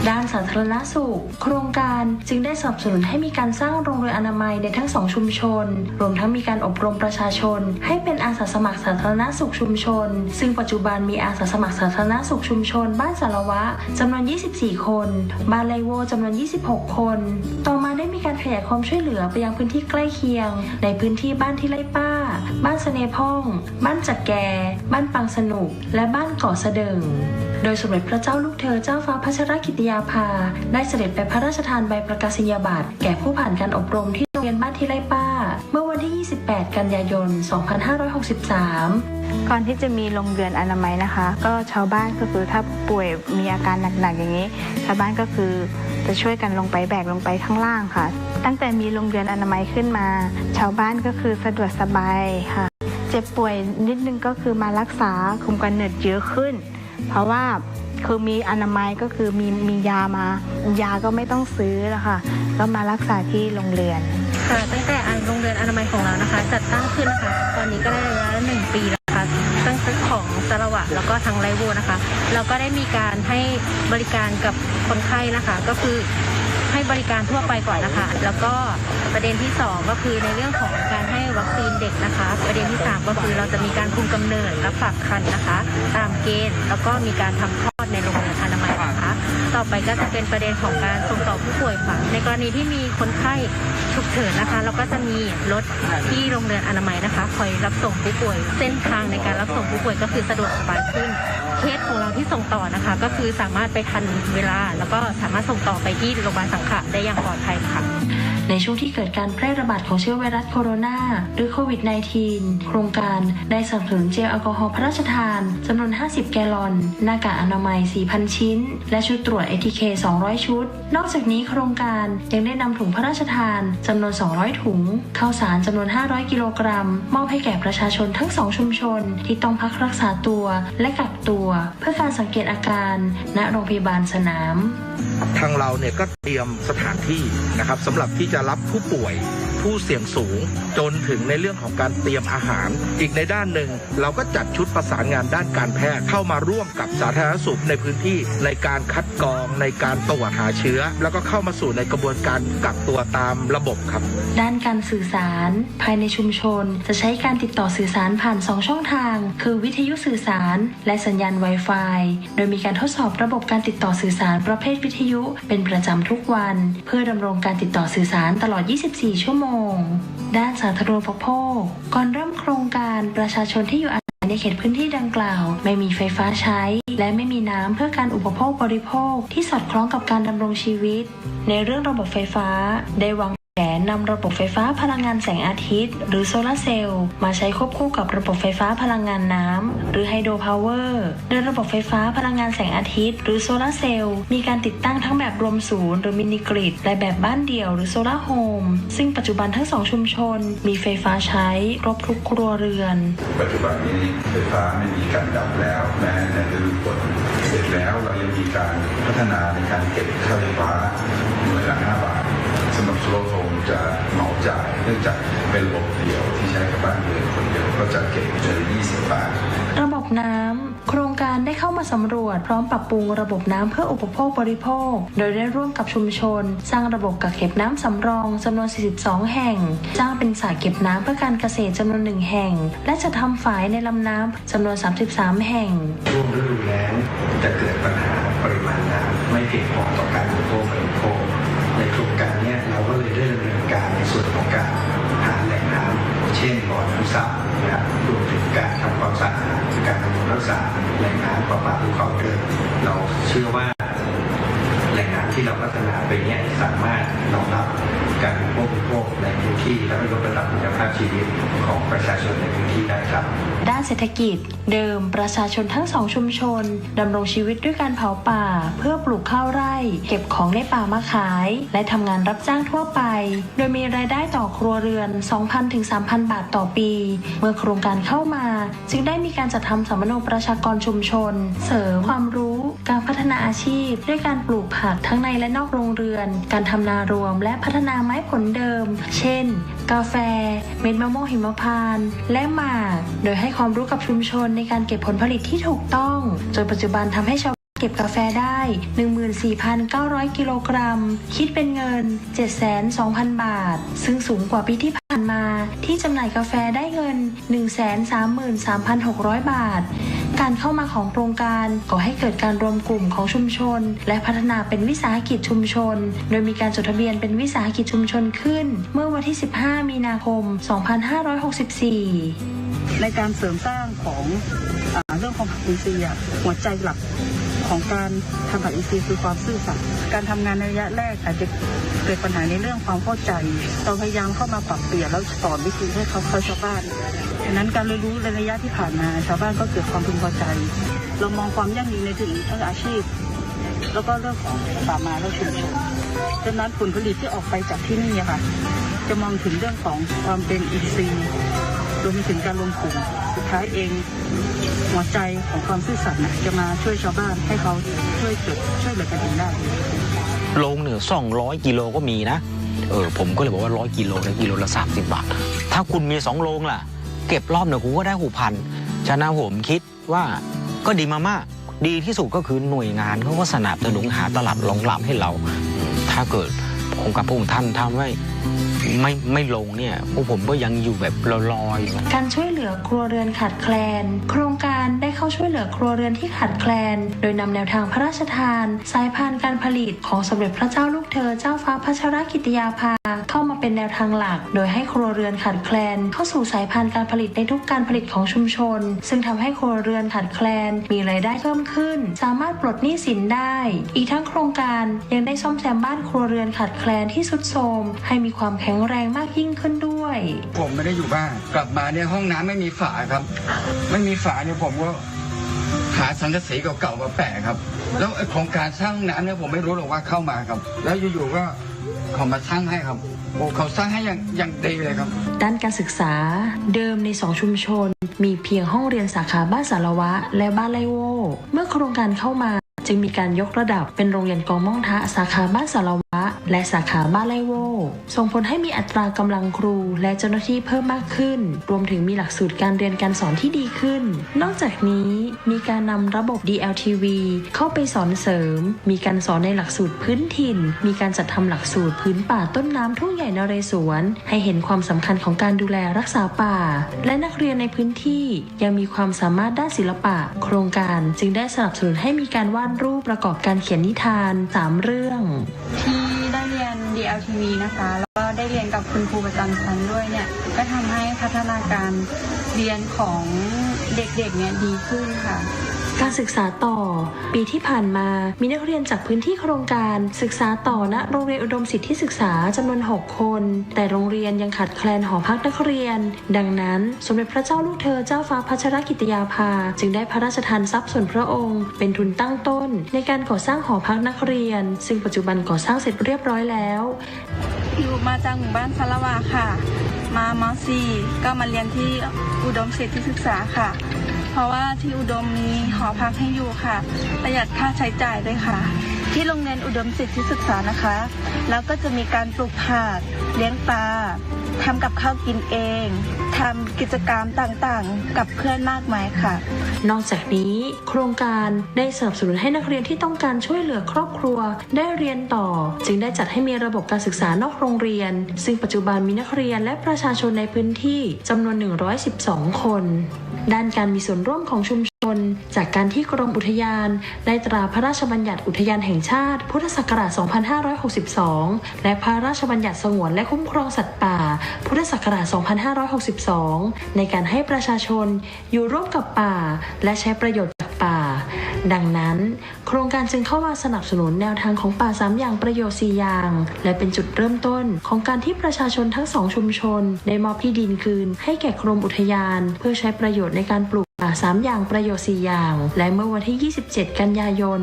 ด้านสาธารณสุขโครงการจึงได้สนับสนุนให้มีการสร้างโรงเรือนอนามัยในทั้ง2ชุมชนรวมทั้งมีการอบรมประชาชนให้เป็นอาสาสมัครสาธารณสุขชุมชนซึ่งปัจจุบันมีอาสาสมัครสาธารณสุขชุมชนบ้านสารวะจำนวน24คนบ้านไร่โว่จำนวน26คนต่อมาได้มีการขยายความช่วยเหลือไปยังพื้นที่ใกล้เคียงในพื้นที่บ้านที่ไร่ป้าบ้านเสน่ห์พ่องบ้านจักแกบ้านปังสนุกและบ้านเกาะเสดิงโดยสมเด็จพระเจ้าลูกเธอเจ้าฟ้าพัชรกิติยาภาได้เสด็จไปพระราชทานใบประกาศนียบัตรแก่ผู้ผ่านการอบรมที่โรงเรียนบ้านที่ไร่ป้าเมื่อวันที่ 28 กันยายน 2563 ก่อนที่จะมีโรงเรือนอนามัยนะคะก็ชาวบ้านก็คือถ้าป่วยมีอาการหนักๆอย่างนี้ชาวบ้านก็คือจะช่วยกันลงไปแบกลงไปข้างล่างค่ะตั้งแต่มีโรงเรือนอนามัยขึ้นมาชาวบ้านก็คือสะดวกสบายค่ะเจ็บป่วยนิดนึงก็คือมารักษาคุมกำเนิดเยอะขึ้นเพราะว่าคือมีอนามัยก็คือมียายาก็ไม่ต้องซื้อแล้วค่ะก็มารักษาที่โรงเรือนค่ะตั้งแต่โรงเรือนอนามัยของเรานะคะจัดตั้งขึ้นนะคะตอนนี้ก็ได้ระยะ1 ปีแล้วค่ะตั้งแต่ของสารวัตรแล้วก็ทางไร่โว่นะคะเราก็ได้มีการให้บริการกับคนไข้นะคะก็คือให้บริการทั่วไปก่อนนะคะแล้วก็ประเด็นที่2ก็คือในเรื่องของการให้วัคซีนเด็กนะคะประเด็นที่3ก็คือเราจะมีการคุมกำเนิดและฝากครรภ์นะคะตามเกณฑ์แล้วก็มีการทำคลอดในโรงเรียนอนามัยนะคะต่อไปก็จะเป็นประเด็นของการส่งต่อผู้ป่วยค่ะในกรณีที่มีคนไข้ฉุกเฉินนะคะเราก็จะมีรถที่โรงเรียนอนามัยนะคะคอยรับส่งผู้ป่วยเส้นทางในการรับส่งผู้ป่วยก็คือสะดวกสบายขึ้นเคสของเราที่ส่งต่อนะคะก็คือสามารถไปทันเวลาแล้วก็สามารถส่งต่อไปที่โรงพยาบาลสังขะได้อย่างปลอดภัยค่ะในช่วงที่เกิดการแพร่ระบาดของเชื้อไวรัสโคโรนาหรือโควิด -19 โครงการได้สนับสนุนเจลแอลกอฮอล์พระราชทานจำนวน50 แกลลอนหน้ากากอนามัย 4,000 ชิ้นและชุดตรวจ ATK 200 ชุดนอกจากนี้โครงการยังได้นำถุงพระราชทานจำนวน200 ถุงข้าวสารจำนวน500 กิโลกรัมมอบให้แก่ประชาชนทั้ง2ชุมชนที่ต้องพักรักษาตัวและกักตัวเพื่อการสังเกตอาการณโรงพยาบาลสนามทางเราเนี่ยก็เตรียมสถานที่นะครับสำหรับที่จะรับผู้ป่วย ผู้เสี่ยงสูงจนถึงในเรื่องของการเตรียมอาหารอีกในด้านหนึ่งเราก็จัดชุดประสานงานด้านการแพทย์เข้ามาร่วมกับสาธารณสุขในพื้นที่ในการคัดกรองในการตรวจหาเชื้อแล้วก็เข้ามาสู่ในกระบวนการกักตัวตามระบบครับด้านการสื่อสารภายในชุมชนจะใช้การติดต่อสื่อสารผ่าน2ช่องทางคือวิทยุสื่อสารและสัญญาณ Wi-Fi โดยมีการทดสอบระบบการติดต่อสื่อสารประเภทวิทยุเป็นประจำทุกวันเพื่อดำรงการติดต่อสื่อสารตลอด 24 ชั่วโมงด้านสาธารณูปโภคก่อนเริ่มโครงการประชาชนที่อยู่อาศัยในเขตพื้นที่ดังกล่าวไม่มีไฟฟ้าใช้และไม่มีน้ำเพื่อการอุปโภคบริโภคที่สอดคล้องกับการดำรงชีวิตในเรื่องระบบไฟฟ้าได้วางแผนนำระบบไฟฟ้าพลังงานแสงอาทิตย์หรือโซลาร์เซลล์มาใช้ควบคู่กับระบบไฟฟ้าพลังงานน้ำหรือไฮโดรพาวเวอร์โดยระบบไฟฟ้าพลังงานแสงอาทิตย์หรือโซลาร์เซลล์มีการติดตั้งทั้งแบบรวมศูนย์หรือมินิกริดและแบบบ้านเดี่ยวหรือโซลาร์โฮมซึ่งปัจจุบันทั้ง2ชุมชนมีไฟฟ้าใช้ครบทุกครัวเรือนปัจจุบันนี้ไฟฟ้าไม่มีการดับแล้วแม้ในฤดูฝนเสร็จแล้วเรายังมีการพัฒนาในการเก็บค่าไฟฟ้าหน่วยละ5 บาทสำหรับโซลาร์โฮมจะเหมาจ่ายเนื่องจากเป็นระบบเดี่ยวที่ใช้กับบ้านเรือนคนเดียวก็จะเก็บเจอ20 บาทระบบน้ำโครงการได้เข้ามาสำรวจพร้อมปรับปรุงระบบน้ำเพื่ออุปโภคบริโภคโดยได้ร่วมกับชุมชนสร้างระบบกักเก็บน้ำสำรองจำนวน42แห่งสร้างเป็นสระเก็บน้ำเพื่อการเกษตรจำนวน1แห่งและจะทำฝายในลำน้ำจำนวน33แห่งช่วงฤดูแล้งจะเกิดปัญหาปริมาณน้ำไม่เพียงพอต่อการอุปโภคบริโภคในโครงการนี้เราก็เลยได้ดำเนินการในส่วนของการหาแหล่งน้ำเช่นบ่อน้ำซับนะครับรวมถึงการทำความสะอาดการบำรุงรักษาแหล่งน้ำประปาภูเขาเดิมเราเชื่อว่าแหล่งน้ำที่เราพัฒนาไปนี้สามารถรองรับการบริโภคในพื้นที่และยกระดับคุณภาพชีวิตของประชาชนในพื้นที่ได้ครับด้านเศรษฐกิจเดิมประชาชนทั้ง2ชุมชนดำรงชีวิตด้วยการเผาป่าเพื่อปลูกข้าวไร่เก็บของในป่ามาขายและทำงานรับจ้างทั่วไปโดยมีรายได้ต่อครัวเรือน 2,000 ถึง 3,000 บาทต่อปีเมื่อโครงการเข้ามาจึงได้มีการจัดทำสัมมโนประชากรชุมชนเสริมความรู้การพัฒนาอาชีพด้วยการปลูกผักทั้งในและนอกโรงเรือนการทำนารวมและพัฒนาไม้ผลเดิมเช่นกาแฟเม็ดมะม่วงหิมพานต์และหมากโดยให้ความรู้กับชุมชนในการเก็บผลผลิตที่ถูกต้องจนปัจจุบันทำให้ชาวเก็บกาแฟได้ 14,900 กิโลกรัมคิดเป็นเงิน 720,000 บาทซึ่งสูงกว่าปีที่ผ่านมาที่จำหน่ายกาแฟได้เงิน 133,600 บาทการเข้ามาของโครงการก่อให้เกิดการรวมกลุ่มของชุมชนและพัฒนาเป็นวิสาหกิจชุมชนโดยมีการจดทะเบียนเป็นวิสาหกิจชุมชนขึ้นเมื่อวันที่ 15 มีนาคม 2564ในการเสริมสร้างของเรื่องของผักอินทรีย์หัวใจหลักของการทำผักอินทรีย์คือความซื่อสัตย์การทำงานในระยะแรกอาจจะเกิดปัญหาในเรื่องความเข้าใจเราพยายามเข้ามาปรับเปลี่ยนแล้วสอนวิธีให้เขาชาวบ้านดังนั้นการเรียนรู้ในระยะที่ผ่านมาชาวบ้านก็เกิดความพึงพอใจเรามองความยั่งยืนในถึงอาชีพแล้วก็เรื่องของป่าไม้และชุมชนดังนั้นผลผลิตที่ออกไปจากที่นี่ค่ะจะมองถึงเรื่องของความเป็นอินทรีย์รวมถึงการรวมกลุ่มสุดท้ายเองหัวใจของความซื่อสัตย์จะมาช่วยชาวบ้านให้เขาช่วยเหลือกันเองได้โลงเนี่ย200 กิโลก็มีนะผมก็เลยบอกว่า100 กิโลนะกิโลละ30 บาทถ้าคุณมี2 โลงล่ะเก็บรอบเนี่ยคุณก็ได้6,000ฉะนั้นผมคิดว่าก็ดีมามากดีที่สุดก็คือหน่วยงานเขาก็สนับสนุนหาตลาดรองรับให้เราถ้าเกิดองค์การพระองค์ท่านทำไม่ลงเนี่ยพวกผมก็ยังอยู่แบบลอยๆการช่วยเหลือครัวเรือนขาดแคลนโครงการได้เข้าช่วยเหลือครัวเรือนที่ขาดแคลนโดยนำแนวทางพระราชทานสายพานการผลิตของสมเด็จพระเจ้าลูกเธอเจ้าฟ้าพัชรกิติยาภาเข้ามาเป็นแนวทางหลักโดยให้ครัวเรือนขาดแคลนเข้าสู่สายพานการผลิตในทุกการผลิตของชุมชนซึ่งทำให้ครัวเรือนขาดแคลนมีรายได้เพิ่มขึ้นสามารถปลดหนี้สินได้อีกทั้งโครงการยังได้ซ่อมแซมบ้านครัวเรือนขาดแคลนที่ทรุดโทรมให้มีความแข็งแรงมากยิ่งขึ้นด้วยผมไม่ได้อยู่บ้านกลับมาเนี่ยห้องน้ำไม่มีฝาครับไม่มีฝาเนี่ยผมก็หาสังกะสีเก่าๆมาแปะครับแล้วโครงการสร้างห้องน้ำเนี่ยผมไม่รู้หรอกว่าเข้ามาครับแล้วอยู่ๆก็เขามาสร้างให้ครับโอ้เขาสร้างให้อย่างดีเลยครับด้านการศึกษาเดิมใน2ชุมชนมีเพียงห้องเรียนสาขาบ้านสารวะและบ้านไร่โว่เมื่อโครงการเข้ามาจึงมีการยกระดับเป็นโรงเรียนกองม่องทะสาขาบ้านสารวะ และสาขาบ้านไร่โวส่งผลให้มีอัตรากำลังครูและเจ้าหน้าที่เพิ่มมากขึ้นรวมถึงมีหลักสูตรการเรียนการสอนที่ดีขึ้นนอกจากนี้มีการนำระบบ DLTV เข้าไปสอนเสริมมีการสอนในหลักสูตรพื้นถิ่นมีการจัดทำหลักสูตรพื้นป่าต้นน้ำทุ่งใหญ่นเรศวรให้เห็นความสำคัญของการดูแลรักษาป่าและนักเรียนในพื้นที่ยังมีความสามารถด้านศิลปะโครงการจึงได้สนับสนุนให้มีการวาดรูปประกอบการเขียนนิทาน3เรื่องที่ได้เรียน DLTV นะคะแล้วก็ได้เรียนกับคุณครูประจำชั้นด้วยเนี่ยก็ทำให้พัฒนาการเรียนของเด็กๆเนี่ยดีขึ้นค่ะการศึกษาต่อปีที่ผ่านมามีนักเรียนจากพื้นที่โครงการศึกษาต่อณโรงเรียนอุดมสิทธิศึกษาจำนวน6คนแต่โรงเรียนยังขาดแคลนหอพักนักเรียนดังนั้นสมเด็จพระเจ้าลูกเธอเจ้าฟ้าพัชรกิติยาภาจึงได้พระราชทานทรัพย์ส่วนพระองค์เป็นทุนตั้งต้นในการก่อสร้างหอพักนักเรียนซึ่งปัจจุบันก่อสร้างเสร็จเรียบร้อยแล้วอยู่มาจากหมู่บ้านสารวาค่ะมาม.4 ก็มาเรียนที่อุดมสิทธิศึกษาค่ะเพราะว่าที่อุดมมีหอพักให้อยู่ค่ะประหยัดค่าใช้จ่ายด้วยค่ะที่โรงเรียนอุดมสิทธิศึกษานะคะแล้วก็จะมีการปลูกผักเลี้ยงปลาทำกับข้าวกินเองทำกิจกรรมต่างๆกับเพื่อนมากมายค่ะนอกจากนี้โครงการได้สนับสนุนให้นักเรียนที่ต้องการช่วยเหลือครอบครัวได้เรียนต่อจึงได้จัดให้มีระบบการศึกษานอกโรงเรียนซึ่งปัจจุบันมีนักเรียนและประชาชนในพื้นที่จำนวน112คนด้านการมีส่วนร่วมของชุมชนจากการที่กรมอุทยานได้ตราพระราชบัญญัติอุทยานแห่งชาติพุทธศักราช 2562 และพระราชบัญญัติสงวนและคุ้มครองสัตว์ป่าพุทธศักราช 2562 ในการให้ประชาชนอยู่ร่วมกับป่าและใช้ประโยชน์จากป่าดังนั้นโครงการจึงเข้ามาสนับสนุนแนวทางของป่า3อย่างประโยชน์4อย่างและเป็นจุดเริ่มต้นของการที่ประชาชนทั้ง2ชุมชนได้มอบที่ดินคืนให้แก่กรมอุทยานเพื่อใช้ประโยชน์ในการปลูกป่า3อย่างประโยชน์4อย่างและเมื่อวันที่27กันยายน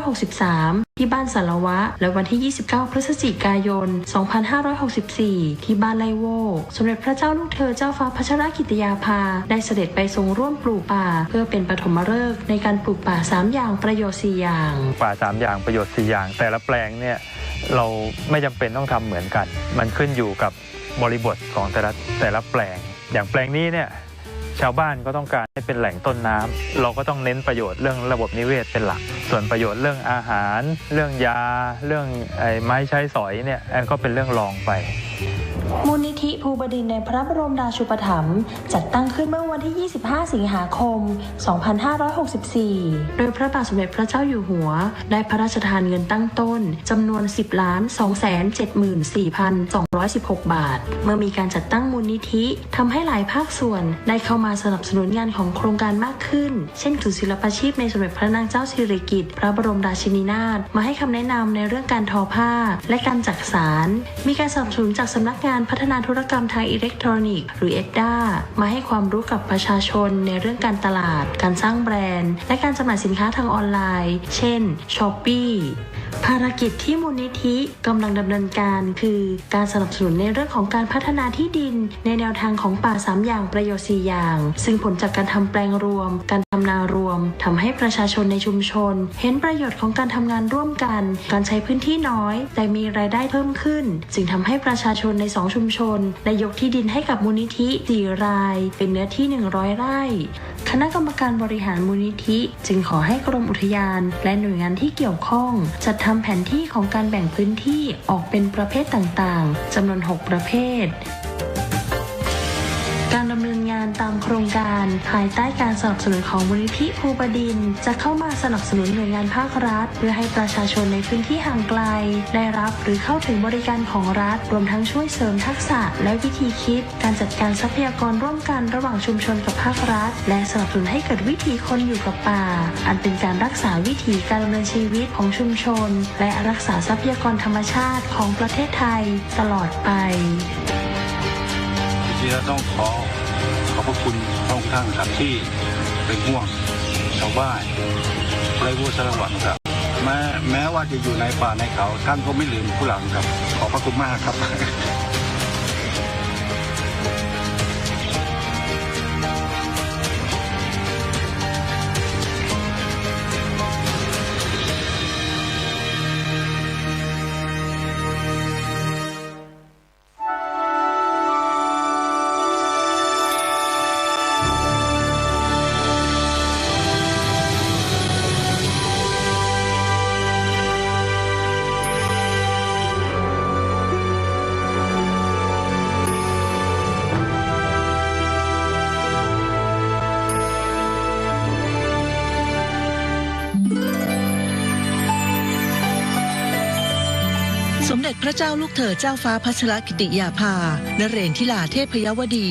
2563ที่บ้านสารวะและวันที่29พฤศจิกายน 2564ที่บ้านไร่โวสมเด็จพระเจ้าลูกเธอเจ้าฟ้าพัชรกิติยาภาได้เสด็จไปทรงร่วมปลูกป่าเพื่อเป็นปฐมฤกษ์ในการปลูกป่า3อย่างประโยชน์4อย่างป่า3อย่างประโยชน์4อย่างแต่ละแปลงเนี่ยเราไม่จำเป็นต้องทำเหมือนกันมันขึ้นอยู่กับบริบทของแต่ละแปลงอย่างแปลงนี้เนี่ยชาวบ้านก็ต้องการให้เป็นแหล่งต้นน้ำเราก็ต้องเน้นประโยชน์เรื่องระบบนิเวศเป็นหลักส่วนประโยชน์เรื่องอาหารเรื่องยาเรื่องไม้ใช้สอยเนี่ยอันก็เป็นเรื่องรองไปมูลนิธิภูบดินทร์ในพระบรมราชูปถัมภ์จัดตั้งขึ้นเมื่อวันที่25สิงหาคม 2564โดยพระบาทสมเด็จพระเจ้าอยู่หัวได้พระราชทานเงินตั้งต้นจำนวน 10,274,216 บาทเมื่อมีการจัดตั้งมูลนิธิทำให้หลายภาคส่วนได้เข้ามาสนับสนุนงานของโครงการมากขึ้นเช่นศูนย์ศิลปาชีพในสมเด็จพระนางเจ้าสิริกิติ์พระบรมราชินีนาถมาให้คำแนะนำในเรื่องการทอผ้าและการจักสานมีการสนับสนุนจากสำนักงานพัฒนาธุรกรรมทางอิเล็กทรอนิกส์หรือ EDDA มาให้ความรู้กับประชาชนในเรื่องการตลาดการสร้างแบรนด์และการจำหน่ายสินค้าทางออนไลน์เช่น Shopee ภารกิจที่มูลนิธิกำลังดำเนินการคือการสนับสนุนในเรื่องของการพัฒนาที่ดินในแนวทางของป่า3อย่างประโยชน์4อย่างซึ่งผลจากการทำแปลงรวมการทำนารวมทำให้ประชาชนในชุมชนเห็นประโยชน์ของการทำงานร่วมกันการใช้พื้นที่น้อยแต่มีรายได้เพิ่มขึ้นจึงทำให้ประชาชนใน2ชุมชนได้ยกที่ดินให้กับมูลนิธิ4รายเป็นเนื้อที่100ไร่คณะกรรมการบริหารมูลนิธิจึงขอให้กรมอุทยานและหน่วยงานที่เกี่ยวข้องจัดทำแผนที่ของการแบ่งพื้นที่ออกเป็นประเภทต่างๆจำนวน6ประเภทการดำเนินงานตามโครงการภายใต้การสนับสนุนของมูลนิธิภูบดินทร์จะเข้ามาสนับสนุนหน่วยงานภาครัฐเพื่อให้ประชาชนในพื้นที่ห่างไกลได้รับหรือเข้าถึงบริการของรัฐรวมทั้งช่วยเสริมทักษะและวิธีคิดการจัดการทรัพยากรร่วมกันระหว่างชุมชนกับภาครัฐและสนับสนุนให้เกิดวิถีคนอยู่กับป่าอันเป็นการรักษาวิถีการดำเนินชีวิตของชุมชนและรักษาทรัพยากรธรรมชาติของประเทศไทยตลอดไปที่เราต้องขอบพระคุณพระองค์ท่านครับที่เป็นห่วงชาวบ้านไร่โวสารวัตรครับแม้ว่าจะอยู่ในป่าในเขาท่านก็ไม่ลืมผู้หลังครับขอบพระคุณมากครับ พระเจ้าลูกเธอเจ้าฟ้าพัชรกิติยาภานเรนทิลาเทพยวดี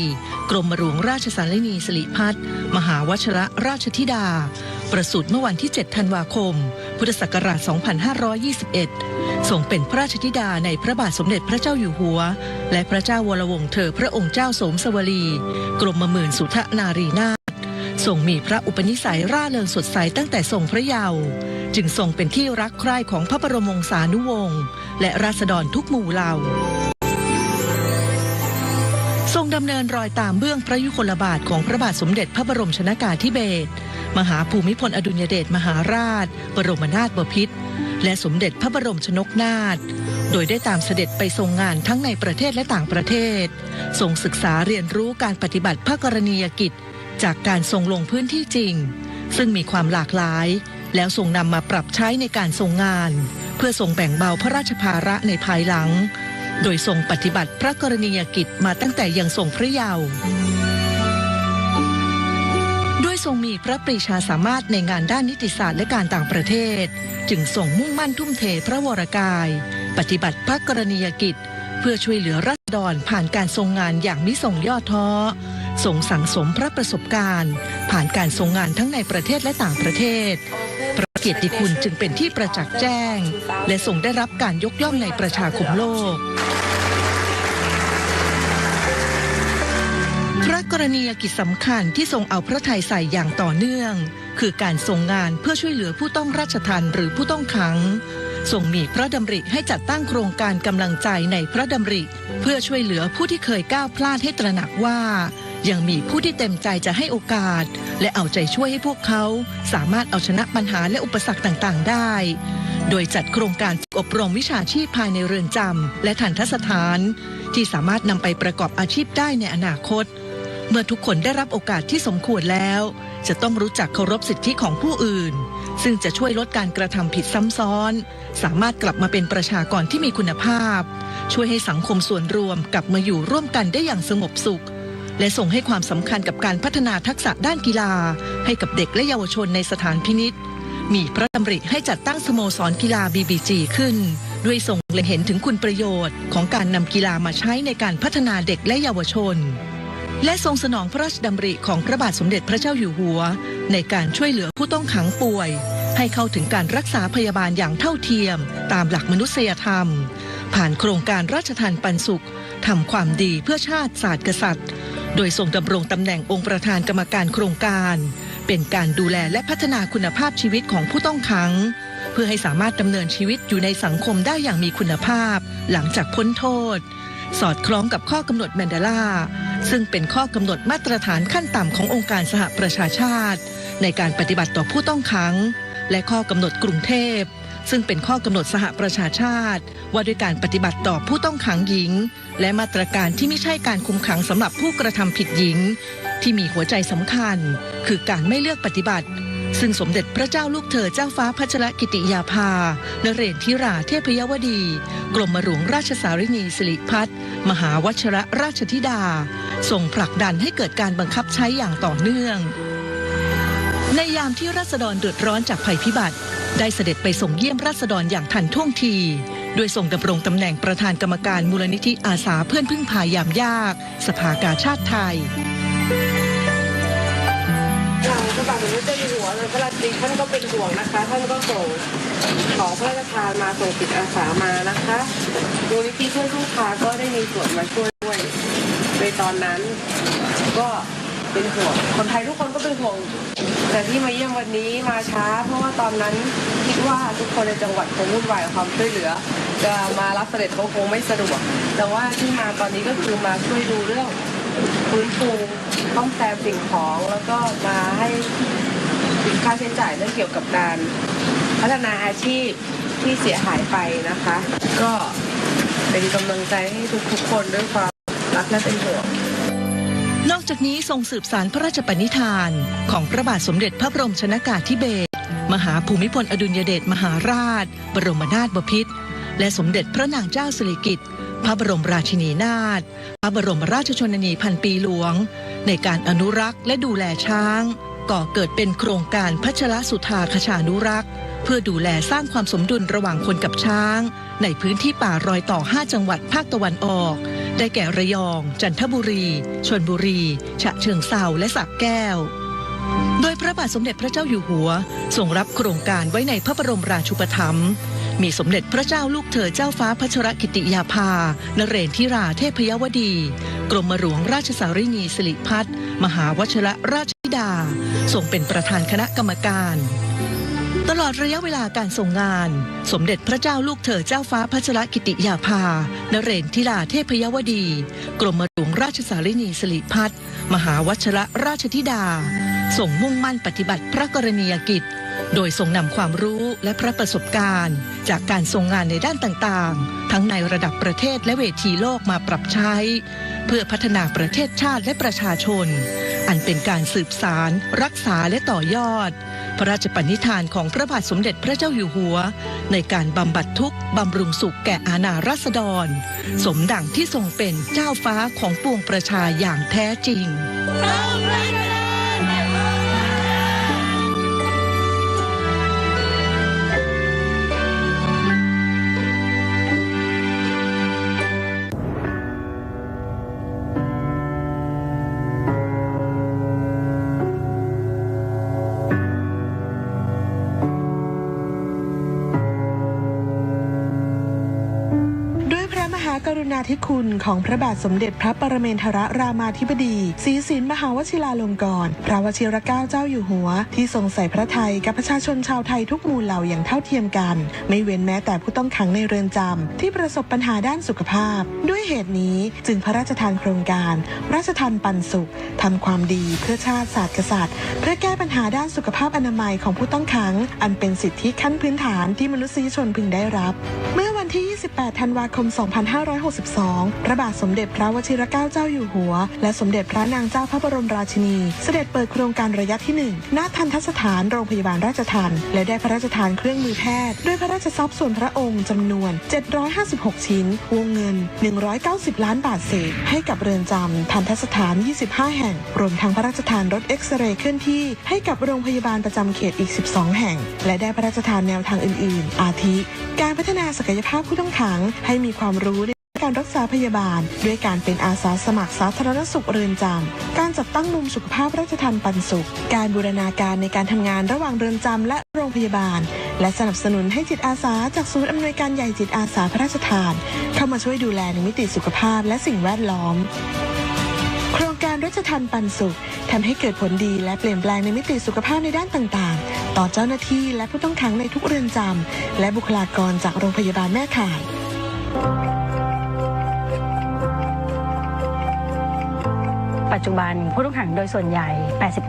กรมหลวงราชสารินีสิริพัฒน์มหาวชิรราชธิดาประสูติเมื่อวันที่ 7 ธันวาคม พุทธศักราช 2521 ทรงเป็นพระราชธิดาในพระบาทสมเด็จพระเจ้าอยู่หัวและพระเจ้าวรวงศ์เธอพระองค์เจ้าโสมสวลีกรมหมื่นสุทนารีนาถทรงมีพระอุปนิสัยร่าเริงสดใสตั้งแต่ทรงพระเยาว์จึงทรงเป็นที่รักใคร่ของพระบรมวงศานุวงศ์และราษฎรทุกหมู่เหล่าทรงดำเนินรอยตามเบื้องพระยุคลบาทของพระบาทสมเด็จพระบรมชนกาธิเบศรมหาภูมิพลอดุลยเดชมหาราชบรมนาถบพิตรและสมเด็จพระบรมชนกนาถโดยได้ตามเสด็จไปทรงงานทั้งในประเทศและต่างประเทศทรงศึกษาเรียนรู้การปฏิบัติพระกรณียกิจจากการทรงลงพื้นที่จริงซึ่งมีความหลากหลายแล้วทรงนำมาปรับใช้ในการทรงงานเพื่อทรงแบ่งเบาพระราชภาระในภายหลังโดยทรงปฏิบัติพระกรณียกิจมาตั้งแต่ยังทรงพระเยาว์ด้วยทรงมีพระปรีชาสามารถในงานด้านนิติศาสตร์และการต่างประเทศจึงทรงมุ่งมั่นทุ่มเทพระวรกายปฏิบัติพระกรณียกิจเพื่อช่วยเหลือราษฎรผ่านการทรงงานอย่างมิส่งย่อท้อทรงสั่งสมพระประสบการณ์ผ่านการทรงงานทั้งในประเทศและต่างประเทศพระเกียรติคุณจึงเป็นที่ประจักษ์แจ้งและทรงได้รับการยกย่องในประชาคมโลกพระกรณียกิจสำคัญที่ทรงเอาพระทัยใส่อย่างต่อเนื่องคือการทรงงานเพื่อช่วยเหลือผู้ต้องราชทัณฑ์หรือผู้ต้องขังทรงมีพระดำริให้จัดตั้งโครงการกำลังใจในพระดำริเพื่อช่วยเหลือผู้ที่เคยก้าวพลาดให้ตระหนักว่ายังมีผู้ที่เต็มใจจะให้โอกาสและเอาใจช่วยให้พวกเขาสามารถเอาชนะปัญหาและอุปสรรคต่างๆได้โดยจัดโครงการอบรมวิชาชีพภายในเรือนจำและทัณฑสถานที่สามารถนำไปประกอบอาชีพได้ในอนาคตเมื่อทุกคนได้รับโอกาสที่สมควรแล้วจะต้องรู้จักเคารพสิทธิของผู้อื่นซึ่งจะช่วยลดการกระทำผิดซ้ำซ้อนสามารถกลับมาเป็นประชากรที่มีคุณภาพช่วยให้สังคมส่วนรวมกลับมาอยู่ร่วมกันได้อย่างสงบสุขและส่งให้ความสำคัญกับการพัฒนาทักษะด้านกีฬาให้กับเด็กและเยาวชนในสถานพินิจมีพระดำริให้จัดตั้งสโมสรกีฬา BBG ขึ้นด้วยทรงเล็งเห็นถึงคุณประโยชน์ของการนำกีฬามาใช้ในการพัฒนาเด็กและเยาวชนและทรงสนองพระราชดำริของพระบาทสมเด็จพระเจ้าอยู่หัวในการช่วยเหลือผู้ต้องขังป่วยให้เข้าถึงการรักษาพยาบาลอย่างเท่าเทียมตามหลักมนุษยธรรมผ่านโครงการราชทานปันสุขทำความดีเพื่อชาติศาสตร์กษัตริย์โดยทรงดำรงตำแหน่งองค์ประธานกรรมการโครงการเป็นการดูแลและพัฒนาคุณภาพชีวิตของผู้ต้องขังเพื่อให้สามารถดำเนินชีวิตอยู่ในสังคมได้อย่างมีคุณภาพหลังจากพ้นโทษสอดคล้องกับข้อกำหนดแมนเดลาซึ่งเป็นข้อกำหนดมาตรฐานขั้นต่ำขององค์การสหประชาชาติในการปฏิบัติต่อผู้ต้องขังและข้อกำหนดกรุงเทพซึ่งเป็นข้อกำหนดสหประชาชาติว่าด้วยการปฏิบัติต่อผู้ต้องขังหญิงและมาตรการที่ไม่ใช่การคุมขังสำหรับผู้กระทำผิดหญิงที่มีหัวใจสำคัญคือการไม่เลือกปฏิบัติซึ่งสมเด็จพระเจ้าลูกเธอเจ้าฟ้าพัชรกิติยาภานเรนทิราเทพยวดีกรมหลวงราชสารินีสิริพัฒน์มหาวชิรราชธิดาทรงผลักดันให้เกิดการบังคับใช้อย่างต่อเนื่องในยามที่ราษฎรเดือดร้อนจากภัยพิบัติได้เสด็จไปส่งเยี่ยมราษฎรอย่างทันท่วงทีโดยทรงดำรงตำแหน่งประธานกรรมการมูลนิธิอาสาเพื่อนพึ่งพายามยากสภากาชาติไทยพระบาทสมเด็จเจ้าอยู่หัวพระราชินีท่านก็เป็นห่วงนะคะท่านก็ส่งของพระราชทานมาส่งจิตอาสามานะคะมูลนิธิเพื่อนพึ่งพาก็ได้มีส่วนมาช่วยด้วยในตอนนั้นก็เป็นห่วงคนไทยทุกคนก็เป็นห่วงแต่ที่มาเยี่ยมวันนี้มาช้าเพราะว่าตอนนั้นคิดว่าทุกคนในจังหวัดคงวุ่นวายกับความช่วยเหลือจะมารับเสด็จเขาคงไม่สะดวกแต่ว่าที่มาตอนนี้ก็คือมาช่วยดูเรื่องฟื้นฟูซ่อมแซมสิ่งของแล้วก็มาให้ค่าใช้จ่ายเรื่องเกี่ยวกับการพัฒนาอาชีพที่เสียหายไปนะคะก็เป็นกำลังใจให้ทุกคนด้วยความรักและเป็นห่วงนอกจากนี้ทรงสืบสานพระราชปณิธานของพระบาทสมเด็จพระบรมชนกาธิเบศรมหาภูมิพลอดุลยเดชมหาราชบรมนาถบพิตรและสมเด็จพระนางเจ้าสิริกิติ์พระบรมราชินีนาถพระบรมราชชนนีพันปีหลวงในการอนุรักษ์และดูแลช้าง ก่อเกิดเป็นโครงการพัชรสุธาคชานุรักษ์เพื่อดูแลสร้างความสมดุลระหว่างคนกับช้างในพื้นที่ป่ารอยต่อ5จังหวัดภาคตะวันออกได้แก่ระยองจันทบุรีชลบุรีฉะเชิงเทราและสระแก้วโดยพระบาทสมเด็จพระเจ้าอยู่หัวทรงรับโครงการไว้ในพระบรมราชูปถัมภ์มีสมเด็จพระเจ้าลูกเธอเจ้าฟ้าพัชรกิติยาภานเรนทิราเทพยวดีกรมหลวงราชสารินีสิริพัฒน์มหาวชิรราชธิดาทรงเป็นประธานคณะกรรมการตลอดระยะเวลาการทรงงานสมเด็จพระเจ้าลูกเธอเจ้าฟ้าพัชรกิติยาภานเรนทิราเทพยวดีกรมหลวงราชสารินีสิริพัฒน์มหาวชิรราชธิดาทรงมุ่งมั่นปฏิบัติพระกรณียกิจโดยทรงนำความรู้และพระประสบการณ์จากการทรงงานในด้านต่างๆทั้งในระดับประเทศและเวทีโลกมาปรับใช้เพื่อพัฒนาประเทศชาติและประชาชนอันเป็นการสืบสารรักษาและต่อยอดพระราชปณิธานของพระบาทสมเด็จพระเจ้าอยู่หัวในการบำบัดทุกข์บำรุงสุขแก่อาณาราษฎรสมดังที่ทรงเป็นเจ้าฟ้าของปวงประชาอย่างแท้จริงกรุณาธิคุณของพระบาทสมเด็จพระปรเมนทรรามาธิบดีศรีสินมหาวชิราลงกรณ์พระวชิรเกล้าเจ้าอยู่หัวที่ทรงใส่พระทัยกับประชาชนชาวไทยทุกหมู่เหล่าอย่างเท่าเทียมกันไม่เว้นแม้แต่ผู้ต้องขังในเรือนจำที่ประสบปัญหาด้านสุขภาพด้วยเหตุนี้จึงพระราชทานโครงการราชทานปันสุขทำความดีเพื่อชาติศาสตร์กษัตริย์เพื่อแก้ปัญหาด้านสุขภาพอนามัยของผู้ต้องขังอันเป็นสิทธิขั้นพื้นฐานที่มนุษยชนพึงได้รับเมื่อวันที่28ธันวาคม2562พระบาทสมเด็จพระวชิรเกล้าเจ้าอยู่หัวและสมเด็จพระนางเจ้าพระบรมราชินีเสด็จเปิดโครงการระยะที่1ณทัณฑสถานโรงพยาบาลราชทัณฑ์และได้พระราชทานเครื่องมือแพทย์ด้วยพระราชทรัพย์ส่วนพระองค์จำนวน756ชิ้นวงเงิน190ล้านบาทเศษให้กับเรือนจำทัณฑสถาน25แห่งรวมทั้งพระราชทานรถเอ็กซเรย์เคลื่อนที่ให้กับโรงพยาบาลประจำเขตอีก12แห่งและได้พระราชทานแนวทางอื่นๆอาทิการพัฒนาศักยภาพผู้ต้องขังให้มีความรู้การรักษาพยาบาลด้วยการเป็นอาสาสมัครสาธารณสุขเรือนจำการจัดตั้งมุมสุขภาพราชทัณฑ์ปันสุขการบูรณาการในการทำงานระหว่างเรือนจำและโรงพยาบาลและสนับสนุนให้จิตอาสาจากศูนย์อำนวยการใหญ่จิตอาสาพระราชทานเข้ามาช่วยดูแลในมิติสุขภาพและสิ่งแวดล้อมโครงการราชทัณฑ์ปันสุขทำให้เกิดผลดีและเปลี่ยนแปลงในมิติสุขภาพในด้านต่างๆต่อเจ้าหน้าที่และผู้ต้องขังในทุกเรือนจำและบุคลากรจากโรงพยาบาลแม่ข่ายปัจจุบันผู้ต้องขังโดยส่วนใหญ่